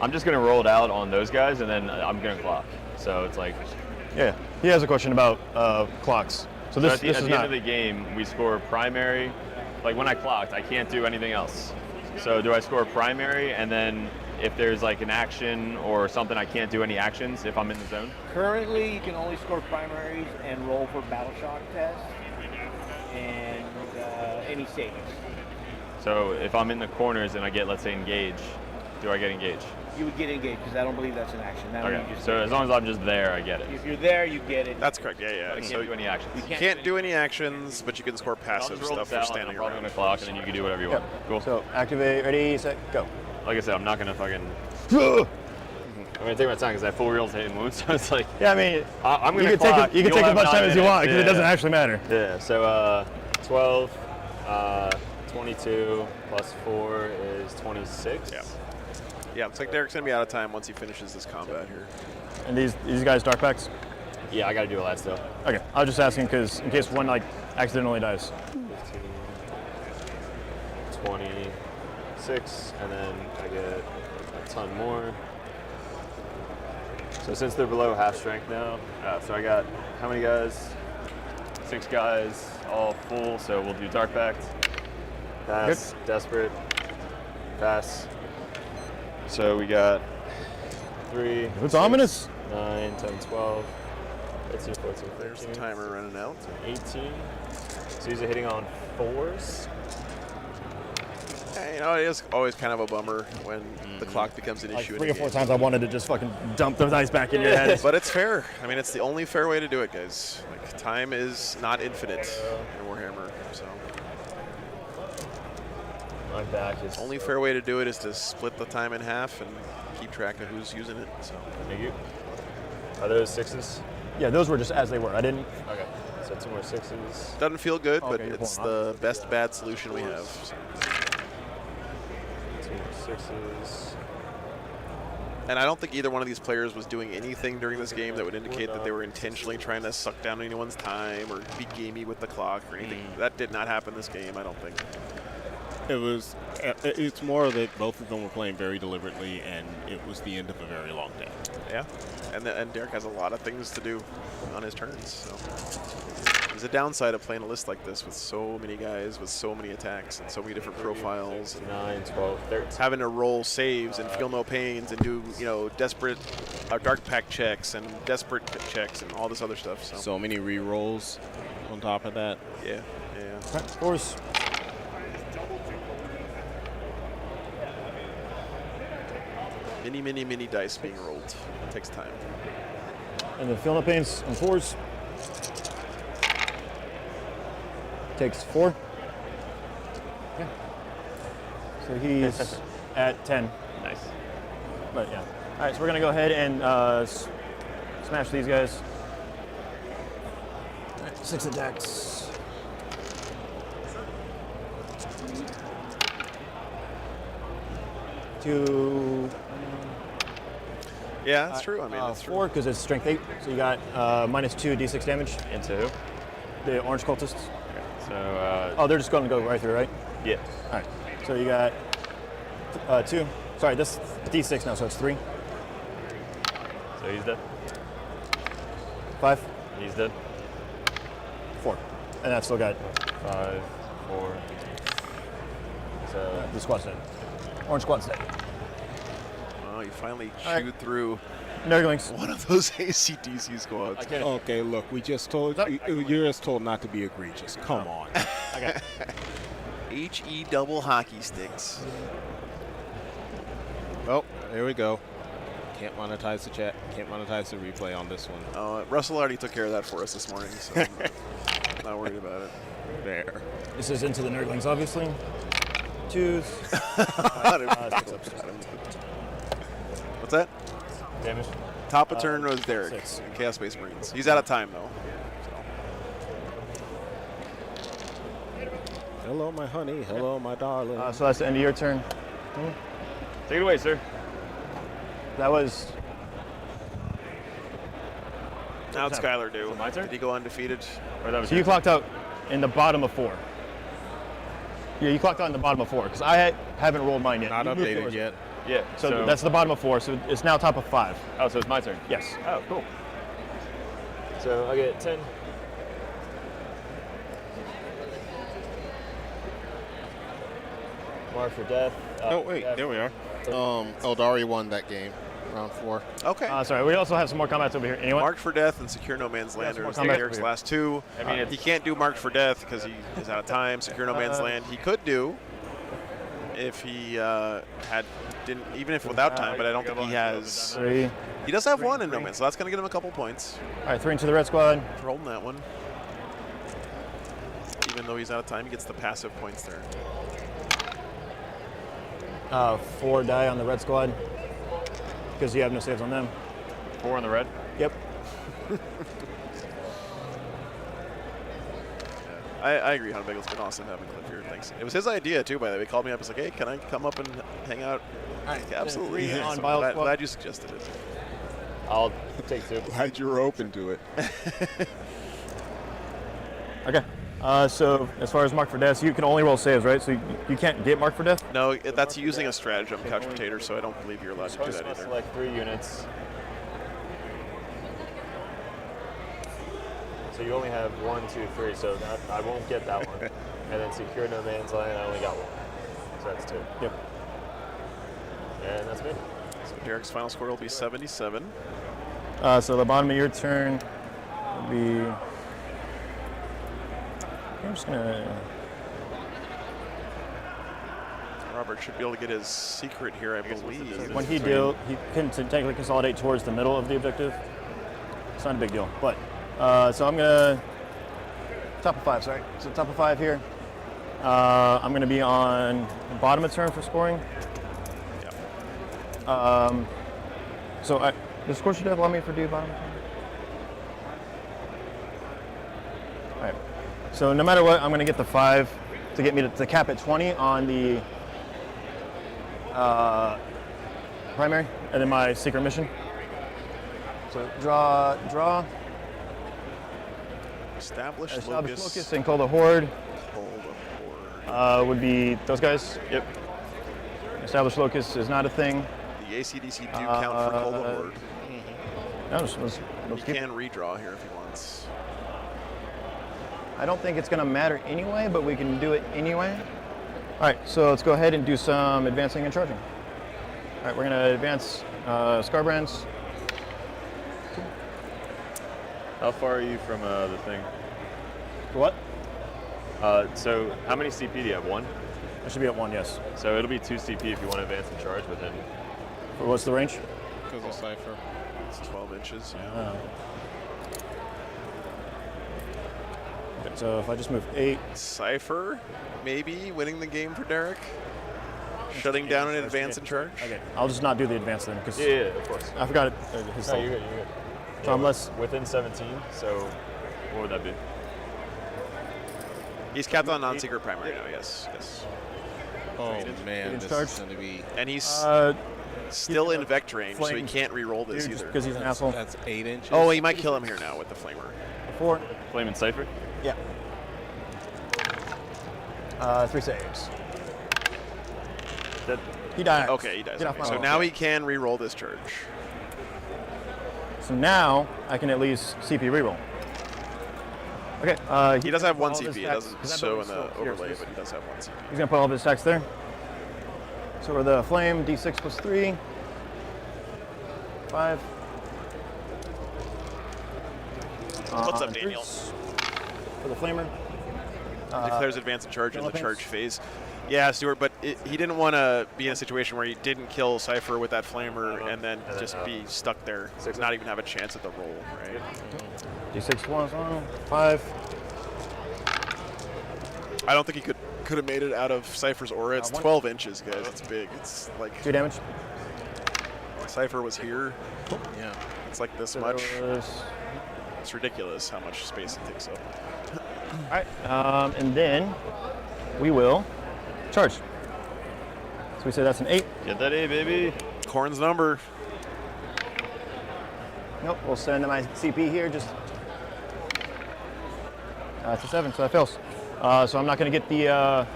I'm just gonna roll it out on those guys, and then I'm gonna clock. So it's like. Yeah, he has a question about clocks. So this at the end of the game, we score primary. Like when I clocked, I can't do anything else. So do I score primary, and then if there's like an action or something, I can't do any actions if I'm in the zone? Currently, you can only score primaries and roll for battle shock tests and any savings. So if I'm in the corners and I get, let's say, engage, do I get engaged? You would get engaged because I don't believe that's an action. That Okay. So as long as I'm just there, I get it. If you're there, you get it. That's correct. Yeah. I can't do any actions. You can't do any actions, but you can score passive stuff for standing I'm probably around. gonna clock, and then you can do whatever you want. Cool. So activate, ready, set, go. Like I said, I'm not gonna fucking. I'm gonna take my time because I have full reels hitting wounds, so it's like. Yeah, I mean, I'm gonna you can clock. take as much time as you want because it doesn't actually matter. Yeah. So 12, 22 plus 4 is 26. Yeah. Yeah, it's like Derek's gonna be out of time once he finishes this combat here. And these guys dark packs? Yeah, I gotta do a lot still. Okay, I was just asking because in case one like accidentally dies. 15, 20, 6, and then I get a ton more. So since they're below half strength now, so I got how many guys? 6 guys, all full. So we'll do Dark Pact, Pass, Desperate, Pass. So we got 3. It's ominous. 9, 10, 12, 13, 14, 15. There's the timer running out. 18. So he's hitting on 4s. Yeah, you know, it is always kind of a bummer when the clock becomes an issue. 3 or 4 times I wanted to just fucking dump those dice back in your head. But it's fair. I mean, it's the only fair way to do it, guys. Like, time is not infinite in Warhammer, so. My back is. Only fair way to do it is to split the time in half and keep track of who's using it. So. Thank you. Are those 6s? Yeah, those were just as they were. I didn't. Okay. So 2 more 6s. Doesn't feel good, but Okay, it's the best bad solution we have. So. 2 more 6s. And I don't think either one of these players was doing anything during this game that would indicate that they were intentionally trying to suck down anyone's time or be gamey with the clock or anything. That did not happen this game, I don't think. It's more that both of them were playing very deliberately, and it was the end of a very long day. Yeah, and Derek has a lot of things to do on his turns. So there's a downside of playing a list like this with so many guys, with so many attacks and so many different profiles. And 9, 12, 13. Having to roll saves and feel no pains and do, you know, desperate Dark Pact checks and desperate checks and all this other stuff. So many re-rolls on top of that. Yeah, yeah. Of course. Many dice being rolled. It takes time. And then feeling the pains on 4s. Takes 4. Yeah. So he's at 10. Nice. But yeah. All right, so we're gonna go ahead and smash these guys. All right, 6 attacks. Two. Yeah, that's true. I mean, that's 4 because it's strength 8. So you got -2 d6 damage. Into who? The orange cultists. Okay. So. Oh, they're just going to go right through, right? Yeah. All right. So you got 2. Sorry, this d6 now, so it's 3. So he's dead. 5. He's dead. 4. And I've still got 5, 4. So the squad's dead. Orange squad's dead. Oh, you finally chewed through Nurglings. one of those ACDC squads. Okay, look, we just told you're just told not to be egregious. Come on. Okay. HE double hockey sticks. Well, there we go. Can't monetize the chat. Can't monetize the replay on this one. Russell already took care of that for us this morning, so I'm not worried about it. There. This is into the Nurglings, obviously. 2s. What's that? Damage. Top of turn was Derek 6. in Chaos Space Marines. He's out of time, though. Hello, my honey. Hello, my darling. So that's the end of your turn. Take it away, sir. That was. How'd Skylar do? my turn? Did he go undefeated? Or that was So you clocked out in the bottom of 4. Yeah, you clocked out in the bottom of 4 because I haven't rolled mine yet. Not You moved updated yours. yet. Yeah. So that's the bottom of 4. So it's now top of 5. Oh, so it's my turn. Yes. Oh, cool. So I get 10. Mark for death. Oh, wait, there we are. Eldari won that game, round 4. Okay. Sorry, we also have some more comments over here. Anyone? Marked for Death and Secure No Man's Land are combat Derek's over here. last 2. I mean, he can't do Marked for Death because he is out of time. Secure No Man's Land he could do if he didn't, even if without time, but I don't think he has. 3. He does have 1 in No Man's, so that's going to get him a couple points. All right, 3 into the red squad. For holding that one. Even though he's out of time, he gets the passive points there. 4 die on the red squad because you have no saves on them. 4 on the red? Yep. I agree, Hunbagel. It's been awesome having Cliff here. Thanks. It was his idea, too, by the way. He called me up. He's like, hey, can I come up and hang out? Like, absolutely. Yeah. So On glad you suggested it. I'll take 2. Glad you were open to it. Okay. So as far as mark for death, you can only roll saves, right? So you can't get mark for death? No, that's using a stratagem, Couch Potato, so I don't believe you're allowed to do that either. Select 3 units. So you only have 1, 2, 3, so that, I won't get that one. And then secure no man's land, I only got 1. So that's 2. Yep. And that's me. So Derek's final score will be 77. So the bottom of your turn will be... I'm just gonna... Robert should be able to get his secret here, I believe. When he can technically consolidate towards the middle of the objective. It's not a big deal, but so I'm gonna top of 5. Sorry, so top of 5 here. I'm gonna be on the bottom of turn for scoring. Yeah. So the score should have allowed me for do bottom of turn. All right. So no matter what, I'm gonna get the 5 to get me to cap at 20 on the primary, and then my secret mission. So draw. Establish Locus and call the Horde. Would be those guys. Yep. Establish Locus is not a thing. The ACDC do count for call the Horde. No, he can redraw here if he wants. I don't think it's going to matter anyway, but we can do it anyway. All right, so let's go ahead and do some advancing and charging. All right, we're going to advance Scarbrands. How far are you from the thing? What? So how many CP do you have? 1? I should be at 1, yes. So it'll be 2 CP if you want to advance and charge within. What's the range? Because of Cypher. It's 12 inches, yeah. Okay, so if I just move 8. Cypher, maybe winning the game for Derek. Shutting down an advance and charge. Okay, I'll just not do the advance then, because Yeah, of course. I forgot it. His No, you're good. So unless within 17, so what would that be? He's capped on non-secret primary now. Yes. Oh man, this is going to be. And he's still in Vect range, so he can't re-roll this either. Because he's an asshole. That's 8 inches. Oh, he might kill him here now with the flamer. 4. Flame and Cypher? Yeah. 3 saves. He dies. Okay, he dies. Get off Okay. my So lawn. now he can re-roll this charge. So now I can at least CP reroll. Okay. He does have 1 all of his CP. It attacks- doesn't 'cause that show in building's the still here, overlay, so but he does have 1 CP. He's gonna put all of his attacks there. So we're the flame, D6 plus 3. 5. What's up, Daniel? For the flamer. Declares advance and charge in the Philippines. charge phase. Yeah, Stuart, but he didn't want to be in a situation where he didn't kill Cypher with that flamer and then just be stuck there, not even have a chance at the roll, right? D6 plus 1. 5. I don't think he could have made it out of Cypher's aura. It's 12 inches, guys. It's big. It's like 2 damage. Cypher was here. Yeah. It's like this much. It's ridiculous how much space it takes up. All right, and then we will charge. So we say that's an 8. Get that A, baby. Corn's number. Nope, we'll send my CP here. Just it's a 7, so that fails. So I'm not going to get the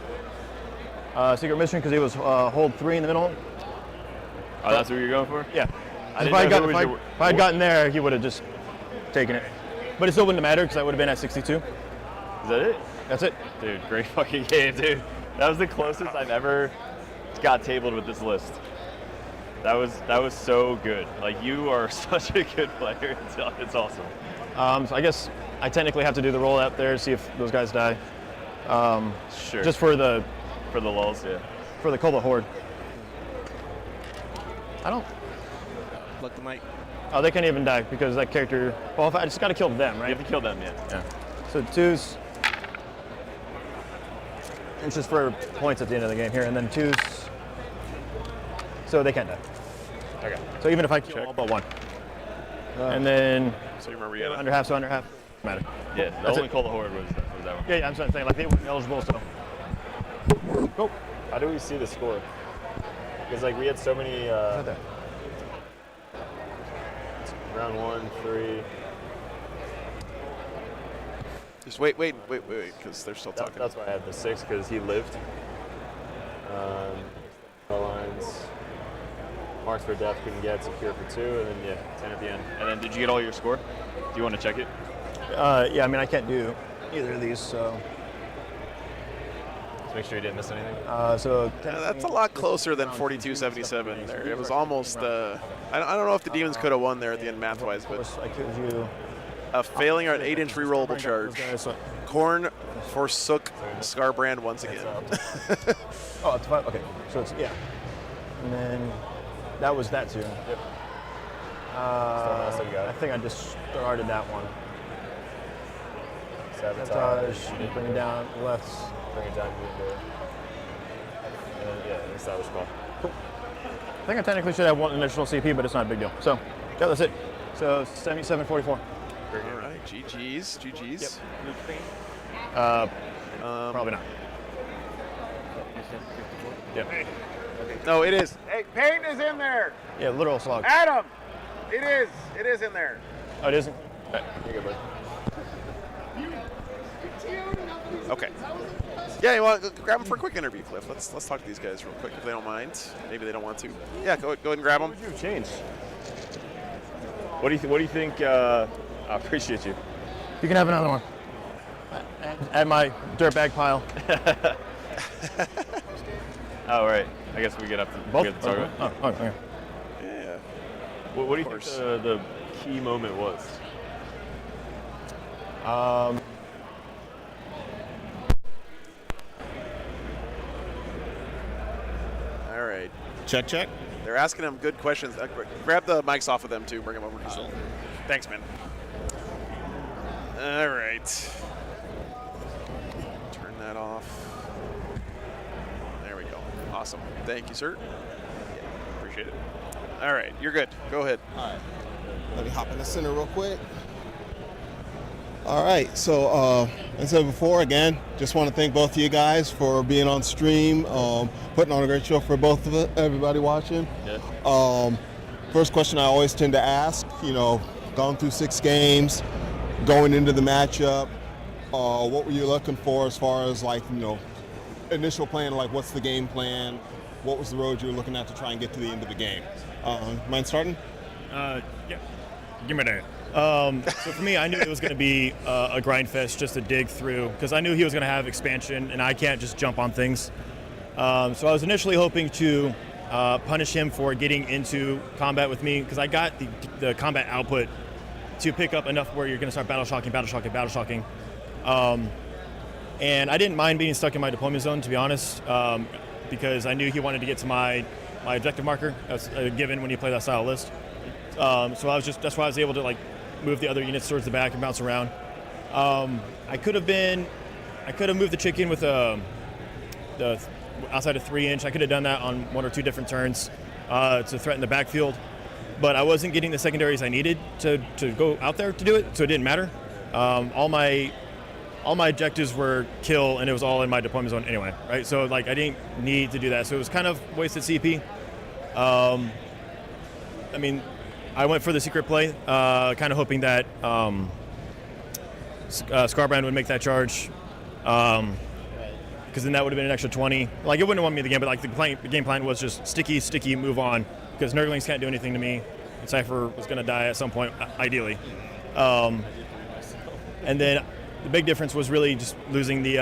secret mission because it was hold 3 in the middle. Oh, that's what you're going for? Yeah. I If didn't I, know got, if I had gotten there, he would have just taken it. But it still wouldn't have mattered because I would have been at 62. Is that it? That's it. Dude, great fucking game, dude. That was the closest I've ever got tabled with this list. That was so good. Like, you are such a good player. It's awesome. So I guess I technically have to do the roll out there, see if those guys die. Sure. Just for the lulls, yeah. For the Call the Horde. I don't. Plug the mic. Oh, they can't even die because that character. Well, if I just got to kill them, right? You have to kill them, yeah. Yeah. So 2s. It's just for points at the end of the game here, and then 2s. So they can't die. Okay. So even if I kill all but 1. And then. So you remember, yeah. Under half, so under half. Matter. Yeah, the only Call the Horde was that one. Yeah, I'm trying to say, like, they weren't eligible, so. Go. How do we see the score? Because, like, we had so many. Right there. Round 1, 3. Just wait, because they're still talking. That's why I had the 6, because he lived. Lines. Marks for death, couldn't get. Secure for 2, and then, yeah, 10 at the end. And then, did you get all your score? Do you want to check it? Yeah, I mean, I can't do either of these, so. Just make sure you didn't miss anything. That's a lot closer than 42-77 there. It was almost, I don't know if the Demons could have won there at the end math-wise, but failing our 8-inch rerollable charge. Korn forsook Scarbrand once again. Oh, it's 5, okay. So it's, yeah. And then that was that too. Yep. I think I just started that one. Sabotage, bring it down, left. Bring it down, and then, yeah, establish call. Cool. I think I technically should have one additional CP, but it's not a big deal. So, yeah, that's it. So, 77-44. All right, GG's. Yep. Probably not. Yep. No, it is. Hey, paint is in there. Yeah, literal slug. Adam, it is. It is in there. Oh, it isn't? Okay. You're good, bud. Okay. Yeah, you want to grab them for a quick interview, Cliff? Let's talk to these guys real quick if they don't mind. Maybe they don't want to. Yeah, go ahead and grab them. What would you have changed? What do you think? I appreciate you. You can have another one. Add my dirtbag pile. Oh, right. I guess we get up to both. We get to talk about. Oh, okay. Yeah. What do you think the key moment was? All right. Check. They're asking them good questions. Grab the mics off of them too. Bring them over. Thanks, man. All right. Turn that off. There we go. Awesome. Thank you, sir. Yeah, appreciate it. All right, you're good. Go ahead. All right. Let me hop in the center real quick. All right, so as I said before, again, just want to thank both of you guys for being on stream, putting on a great show for both of everybody watching. Yeah. First question I always tend to ask, gone through 6 games, going into the matchup, what were you looking for as far as initial plan, what's the game plan, what was the road you were looking at to try and get to the end of the game? Mind starting? Yeah, give me that. So for me, I knew it was going to be a grind fest just to dig through, because I knew he was going to have expansion, and I can't just jump on things. So I was initially hoping to punish him for getting into combat with me, because I got the combat output to pick up enough where you're going to start battle shocking. And I didn't mind being stuck in my deployment zone, to be honest, because I knew he wanted to get to my objective marker. That's a given when you play that style list. So that's why I was able to move the other units towards the back and bounce around. I could have moved the chicken with the outside of 3-inch. I could have done that on 1 or 2 different turns to threaten the backfield, but I wasn't getting the secondaries I needed to go out there to do it, so it didn't matter. All my objectives were kill, and it was all in my deployment zone anyway, right? So I didn't need to do that, so it was kind of wasted CP. I mean, I went for the secret play, kind of hoping that Scarbrand would make that charge, because then that would have been an extra 20. It wouldn't have won me the game, but the game plan was just sticky, move on, because Nurglings can't do anything to me, and Cypher was going to die at some point, ideally. And then the big difference was really just losing the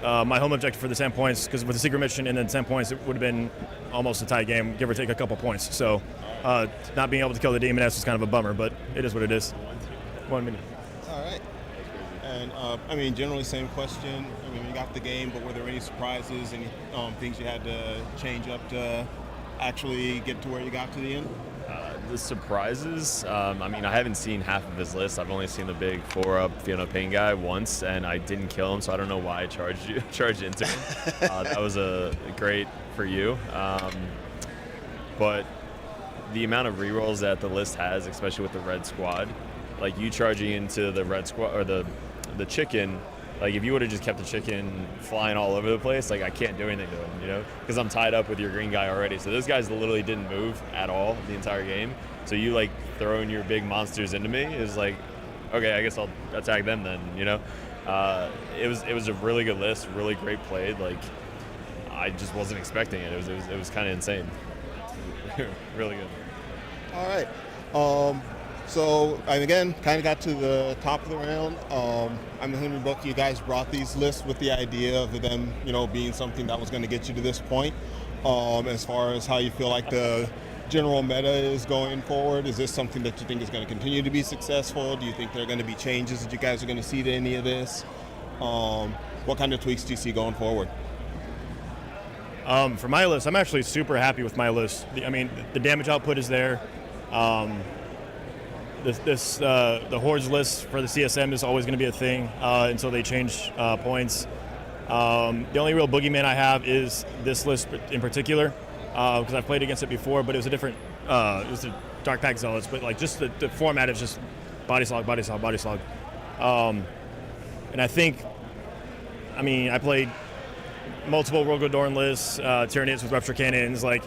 my home objective for the 10 points, because with the secret mission and then 10 points, it would have been almost a tie game, give or take a couple points. So not being able to kill the Demoness was kind of a bummer, but it is what it is. 1 minute. All right. And generally same question. You got the game, but were there any surprises, any things you had to change up to actually get to where you got to the end? The surprises, I haven't seen half of his list. I've only seen the big 4-up Fiona Pain guy once, and I didn't kill him, so I don't know why I charged into him. That was great for you. But the amount of rerolls that the list has, especially with the red squad, you charging into the red squad or the chicken, if you would have just kept the chicken flying all over the place, I can't do anything to him, because I'm tied up with your green guy already. So those guys literally didn't move at all the entire game. So you throwing your big monsters into me is okay, I guess I'll attack them then. You know, it was a really good list, really great play. Like I just wasn't expecting it. It was kind of insane. Really good. All right. So, and again, kind of got to the top of the round. I'm assuming both of you guys brought these lists with the idea of them, being something that was going to get you to this point. As far as how you feel like the general meta is going forward, is this something that you think is going to continue to be successful? Do you think there are going to be changes that you guys are going to see to any of this? What kind of tweaks do you see going forward? For my list, I'm actually super happy with my list. The damage output is there. The Hordes list for the CSM is always going to be a thing until they change points. The only real boogeyman I have is this list in particular, because I've played against it before, but it was a different, it was the Dark Pack Zealots, but like just the format is just body slog. And I think, I played multiple World Godorn lists, Tyranids with Rupture Cannons, like,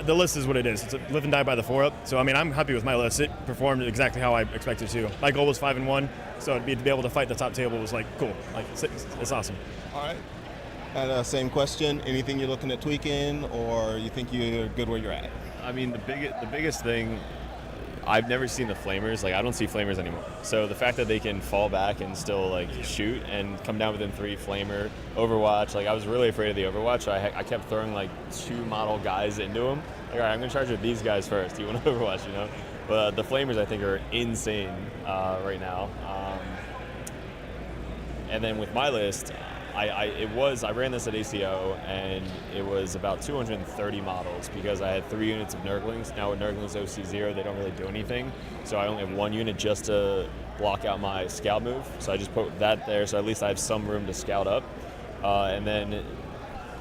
the list is what it is. It's a live and die by the 4-up. So, I'm happy with my list. It performed exactly how I expected to. My goal was 5-1, so to be able to fight the top table was, like, cool. Like, it's awesome. All right. And same question. Anything you're looking at tweaking, or you think you're good where you're at? The biggest thing, I've never seen the Flamers. Like, I don't see Flamers anymore. So the fact that they can fall back and still, like, shoot and come down within 3, Flamer, Overwatch. Like, I was really afraid of the Overwatch. So I kept throwing, like, 2 model guys into them. Like, all right, I'm going to charge with these guys first. Do you want to Overwatch, But the Flamers, I think, are insane right now. And then with my list, I ran this at ACO, and it was about 230 models because I had 3 units of Nurglings. Now with Nurglings OC0, they don't really do anything, so I only have 1 unit just to block out my scout move. So I just put that there, so at least I have some room to scout up. And then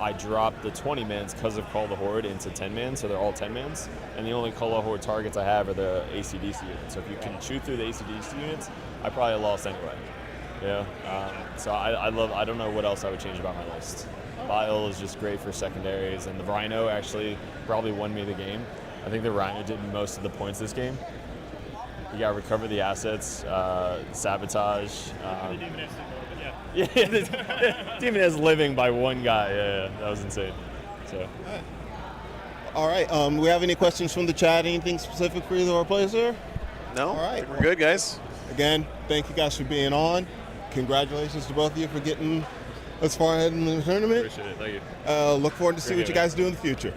I dropped the 20-mans because of Call the Horde into 10-mans, so they're all 10-mans. And the only Call the Horde targets I have are the ACDC units. So if you can shoot through the ACDC units, I probably lost anyway. Yeah, so I don't know what else I would change about my list. Bile is just great for secondaries, and the Rhino actually probably won me the game. I think the Rhino did most of the points this game. You got to recover the assets, sabotage. Yeah, the Demon is living by 1 guy. Yeah, that was insane. So. All right. Do we have any questions from the chat? Anything specific for either of our players here? No. All right. We're good, guys. Again, thank you guys for being on. Congratulations to both of you for getting as far ahead in the tournament. Appreciate it. Thank you. Look forward to see what you guys do in the future.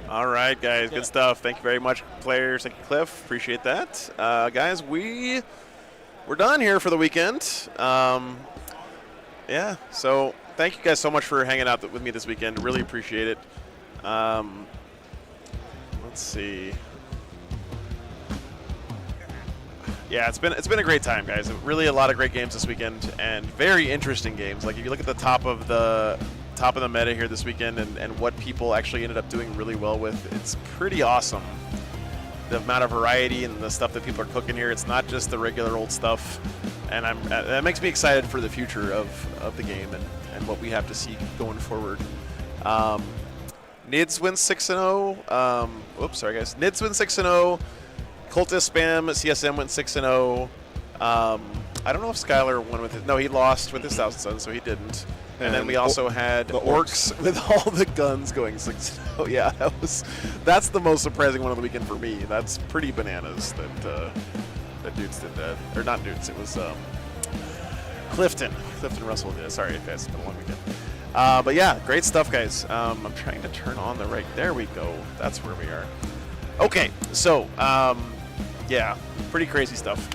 All right, guys. Good stuff. Thank you very much, players. Thank you, Cliff. Appreciate that. Guys, we're done here for the weekend. Yeah, so thank you guys so much for hanging out with me this weekend. Really appreciate it. Let's see. Yeah, it's been a great time, guys. Really a lot of great games this weekend and very interesting games. Like if you look at the top of the meta here this weekend and what people actually ended up doing really well with, it's pretty awesome. The amount of variety and the stuff that people are cooking here, it's not just the regular old stuff. And that makes me excited for the future of the game and what we have to see going forward. Nids wins 6-0. Oops, sorry guys. Nids wins 6-0. Cultist Spam CSM went 6-0. I don't know if Skylar won with it. No, he lost with his 1,000 Suns, so he didn't. And then we also had Orcs with all the guns going 6-0. Yeah, that's the most surprising one of the weekend for me. That's pretty bananas that dudes did that. Or not dudes, it was Clifton Russell did it. Sorry guys, it's been a long weekend. But yeah, great stuff, guys. I'm trying to turn on the right. There we go. That's where we are. Okay, so yeah, pretty crazy stuff.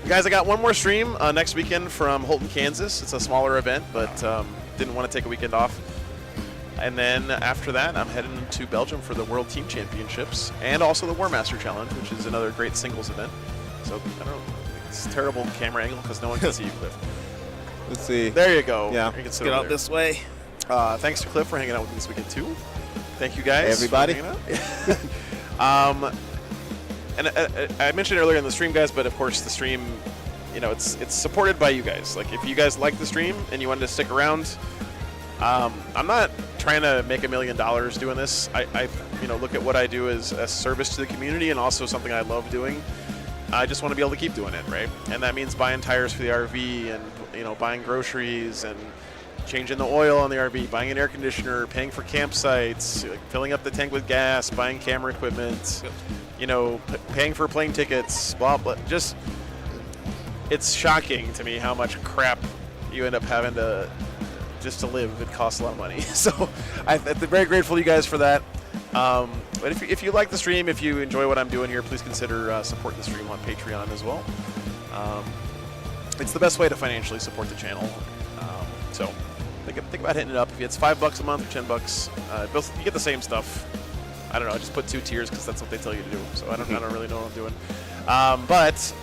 Guys, I got one more stream next weekend from Holton, Kansas. It's a smaller event, but didn't want to take a weekend off. And then after that, I'm heading to Belgium for the World Team Championships and also the War Master Challenge, which is another great singles event. So, I don't know, it's a terrible camera angle because no one can see you, Cliff. Let's see. There you go. Yeah, let's get out this way. Thanks to Cliff for hanging out with me this weekend, too. Thank you, guys. Everybody. And I mentioned earlier in the stream, guys, but of course the stream, it's supported by you guys. Like if you guys like the stream and you wanted to stick around, I'm not trying to make $1 million doing this. I look at what I do as a service to the community and also something I love doing. I just want to be able to keep doing it, right? And that means buying tires for the RV and, you know, buying groceries and changing the oil on the RV, buying an air conditioner, paying for campsites, like filling up the tank with gas, buying camera equipment, you know, paying for plane tickets, blah, blah. Just, it's shocking to me how much crap you end up having to just to live. It costs a lot of money. So I'm very grateful to you guys for that. But if you like the stream, if you enjoy what I'm doing here, please consider supporting the stream on Patreon as well. It's the best way to financially support the channel. So think about hitting it up. If it's $5 a month or $10, both, you get the same stuff. I don't know. I just put 2 tiers because that's what they tell you to do. So I don't really know what I'm doing. But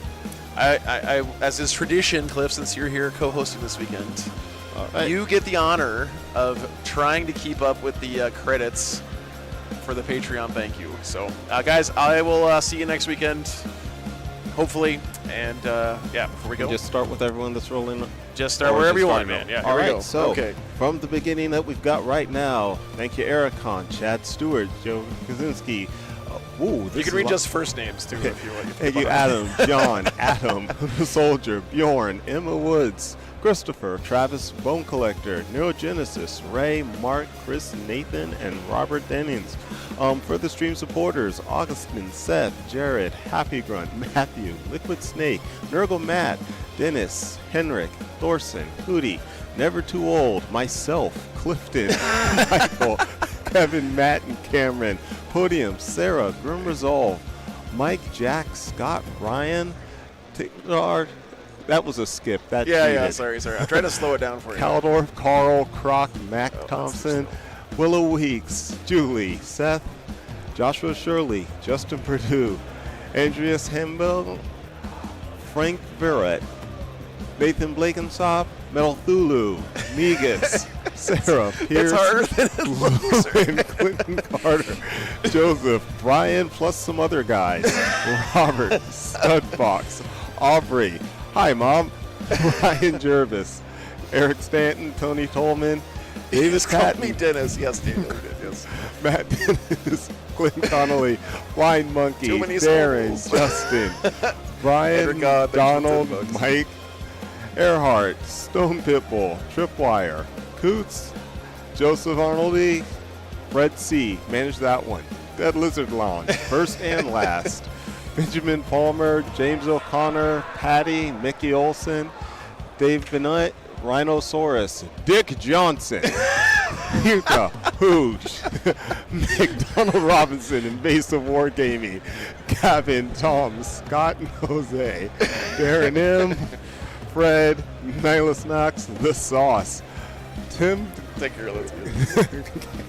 I as is tradition, Cliff, since you're here co-hosting this weekend, you get the honor of trying to keep up with the credits for the Patreon. Thank you. So, guys, I will see you next weekend, hopefully. And yeah, before we go, just start with everyone that's rolling. Just start wherever you want, man. Yeah. All right. We go. So, okay. From the beginning that we've got right now, thank you, Ericon, Chad Stewart, Joe Kaczynski. You can read just first names too if you want. Thank you, Adam, John, Adam, the Soldier, Bjorn, Emma Woods, Christopher, Travis, Bone Collector, Neurogenesis, Ray, Mark, Chris, Nathan, and Robert Dennings. For the stream supporters, Augustine, Seth, Jared, Happy Grunt, Matthew, Liquid Snake, Nurgle Matt, Dennis, Henrik, Thorson, Hootie, Never Too Old, myself, Clifton, Michael, Kevin, Matt, and Cameron, Podium, Sarah, Grim Resolve, Mike, Jack, Scott, Ryan, that was a skip. That yeah, sorry. I'm trying to slow it down for you. Caldorf, Carl, Croc, Mac Thompson, Willow Weeks, Julie, Seth, Joshua Shirley, Justin Perdue, Andreas Hembel, Frank Verrett, Nathan Blakensop, Metal Thulu, Negus, Sarah Pierce, and Clinton Carter, Joseph, Brian, plus some other guys, Robert, Studbox, Aubrey, hi Mom, Ryan Jervis, Eric Stanton, Tony Tolman, Davis called me Dennis. Yes, David. Yes. Matt Dennis, Clint Connolly, Blind Monkey, Darren, Justin, Brian, Donald, Mike, Earhart, Stone Pitbull, Tripwire, Coots, Joseph Arnoldy, Fred C. Manage that one. Dead Lizard Launch, first and last. Benjamin Palmer, James O'Connor, Patty, Mickey Olson, Dave Bennett, Rhinosaurus, Dick Johnson, Utah, Hooch, McDonald Robinson, Invasive Wargaming, Gavin, Tom, Scott, and Jose, Darren M., Fred, Nihilus Knox, The Sauce, Tim, take your let's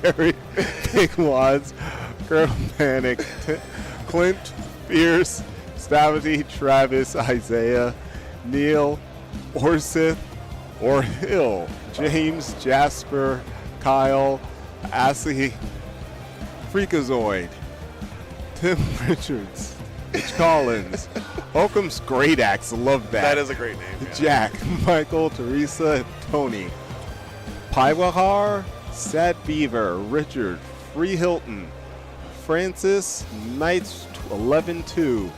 Gary, Big Wads, Colonel Panic, Clint, Fierce, Stavity, Travis, Isaiah, Neil, Orsith, or Hill, James, Jasper, Kyle, Assy, Freakazoid, Tim Richards, Mitch Collins, Holcomb's Great Axe, love that. That is a great name. Yeah. Jack, Michael, Teresa, Tony, Paiwahar, Sad Beaver, Richard, Free Hilton, Francis, Knights 11-2,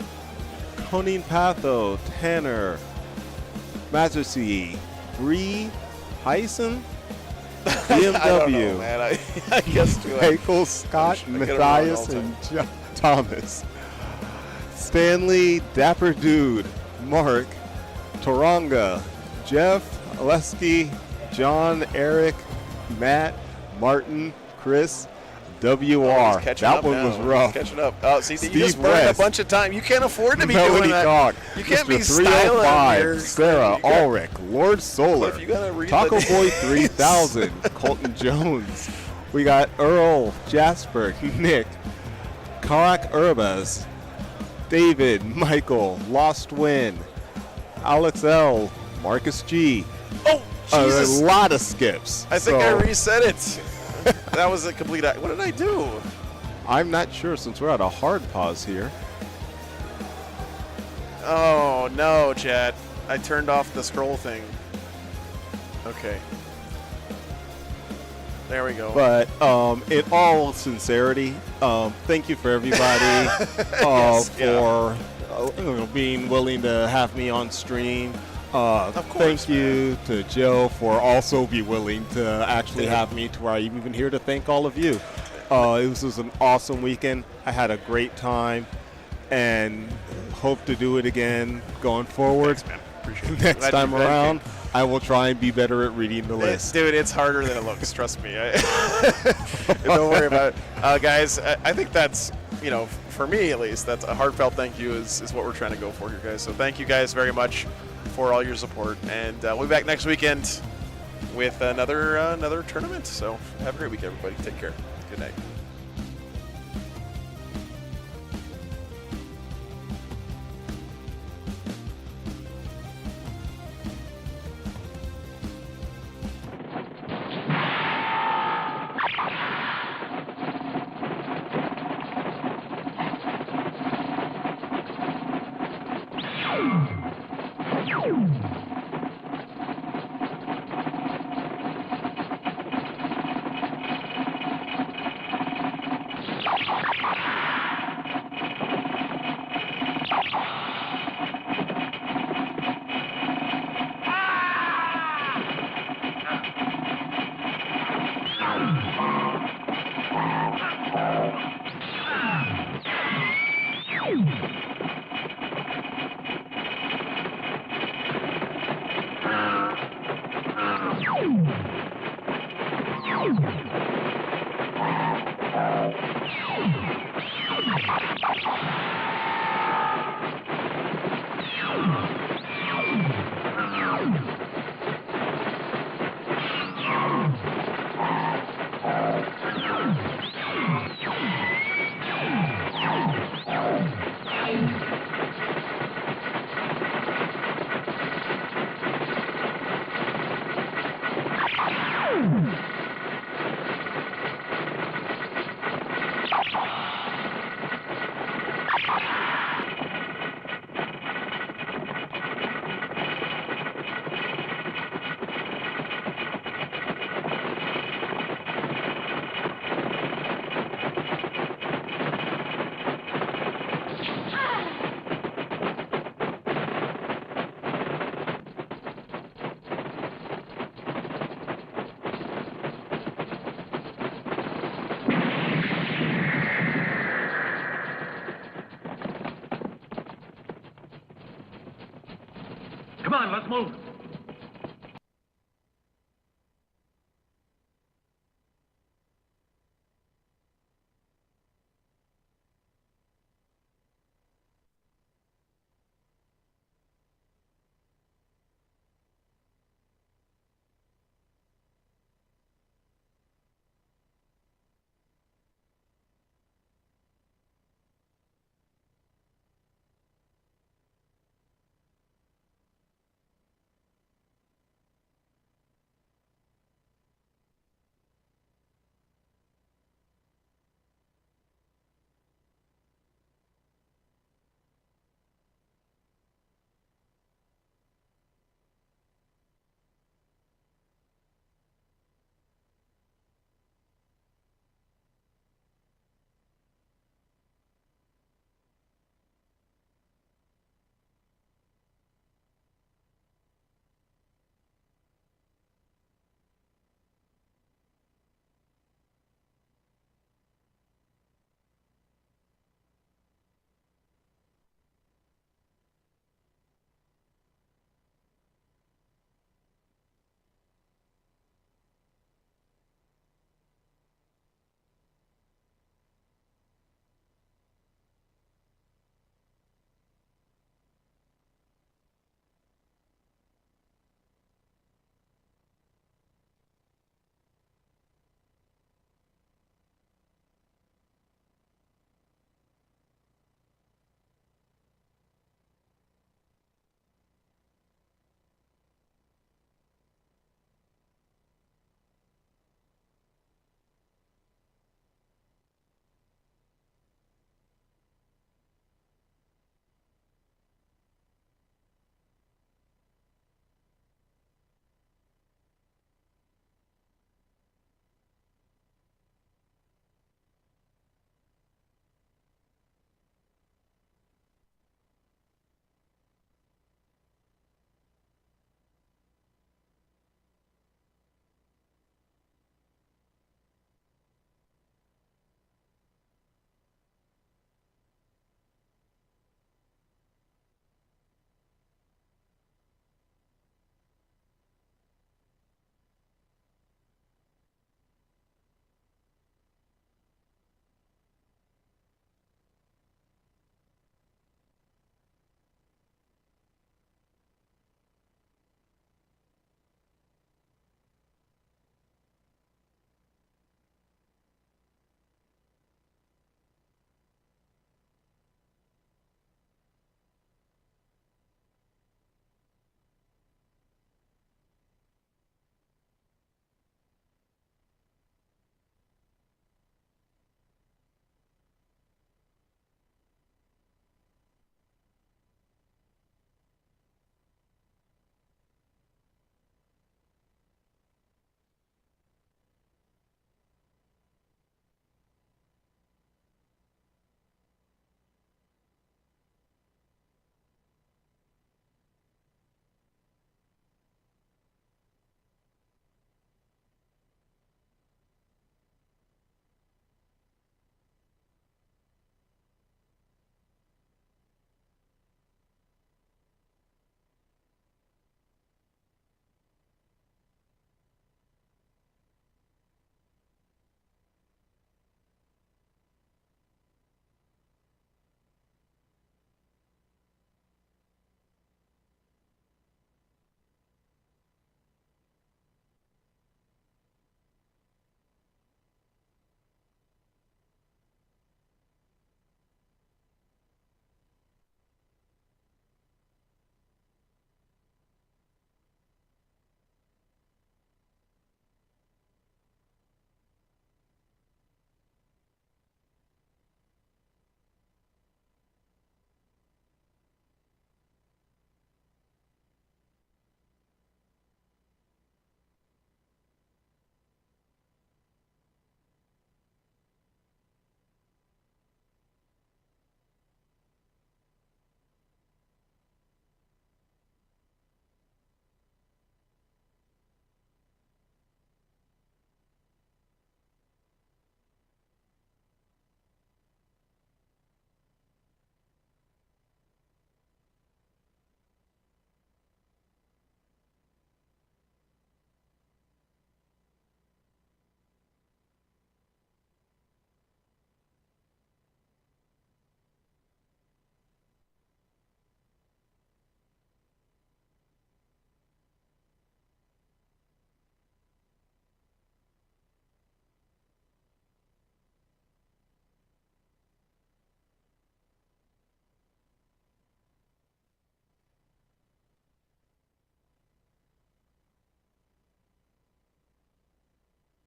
Coning Patho, Tanner, Majesty, Bree, Hyson, BMW, I don't know, man. I guess too. Michael, Scott, Matthias, and Thomas, Stanley, Dapper Dude, Mark, Toranga, Jeff, Oleski, John, Eric, Matt, Martin, Chris, WR. That one was rough. Catching up. See, Steve you just burned West, a bunch of time. You can't afford to be Melody doing that. Dog, You can't Mr. be styling 305, here. Sarah Ulrich, Lord Solar, Cliff, you gotta read Taco the Boy names. 3000, Colton Jones. We got Earl, Jasper, Nick, Karak Urbas, David, Michael, Lost Win, Alex L, Marcus G. Oh, Jesus. A lot of skips. I think I reset it. That was a complete act. What did I do? I'm not sure since we're at a hard pause here. Oh, no, Chad. I turned off the scroll thing. Okay. There we go. But in all sincerity, thank you for everybody for being willing to have me on stream. Of course, thank you to Joe for also be willing to actually have me to where I'm even here to thank all of you. It was an awesome weekend. I had a great time and hope to do it again going forward. Thanks, man. Appreciate it. Next Glad time you- around, I will try and be better at reading the list. Dude, it's harder than it looks. Trust me. Don't worry about it, guys. I think that's, for me at least, that's a heartfelt thank you is what we're trying to go for here, guys. So thank you guys very much for all your support, and we'll be back next weekend with another tournament. So have a great week, everybody. Take care. Good night. Come on, let's move.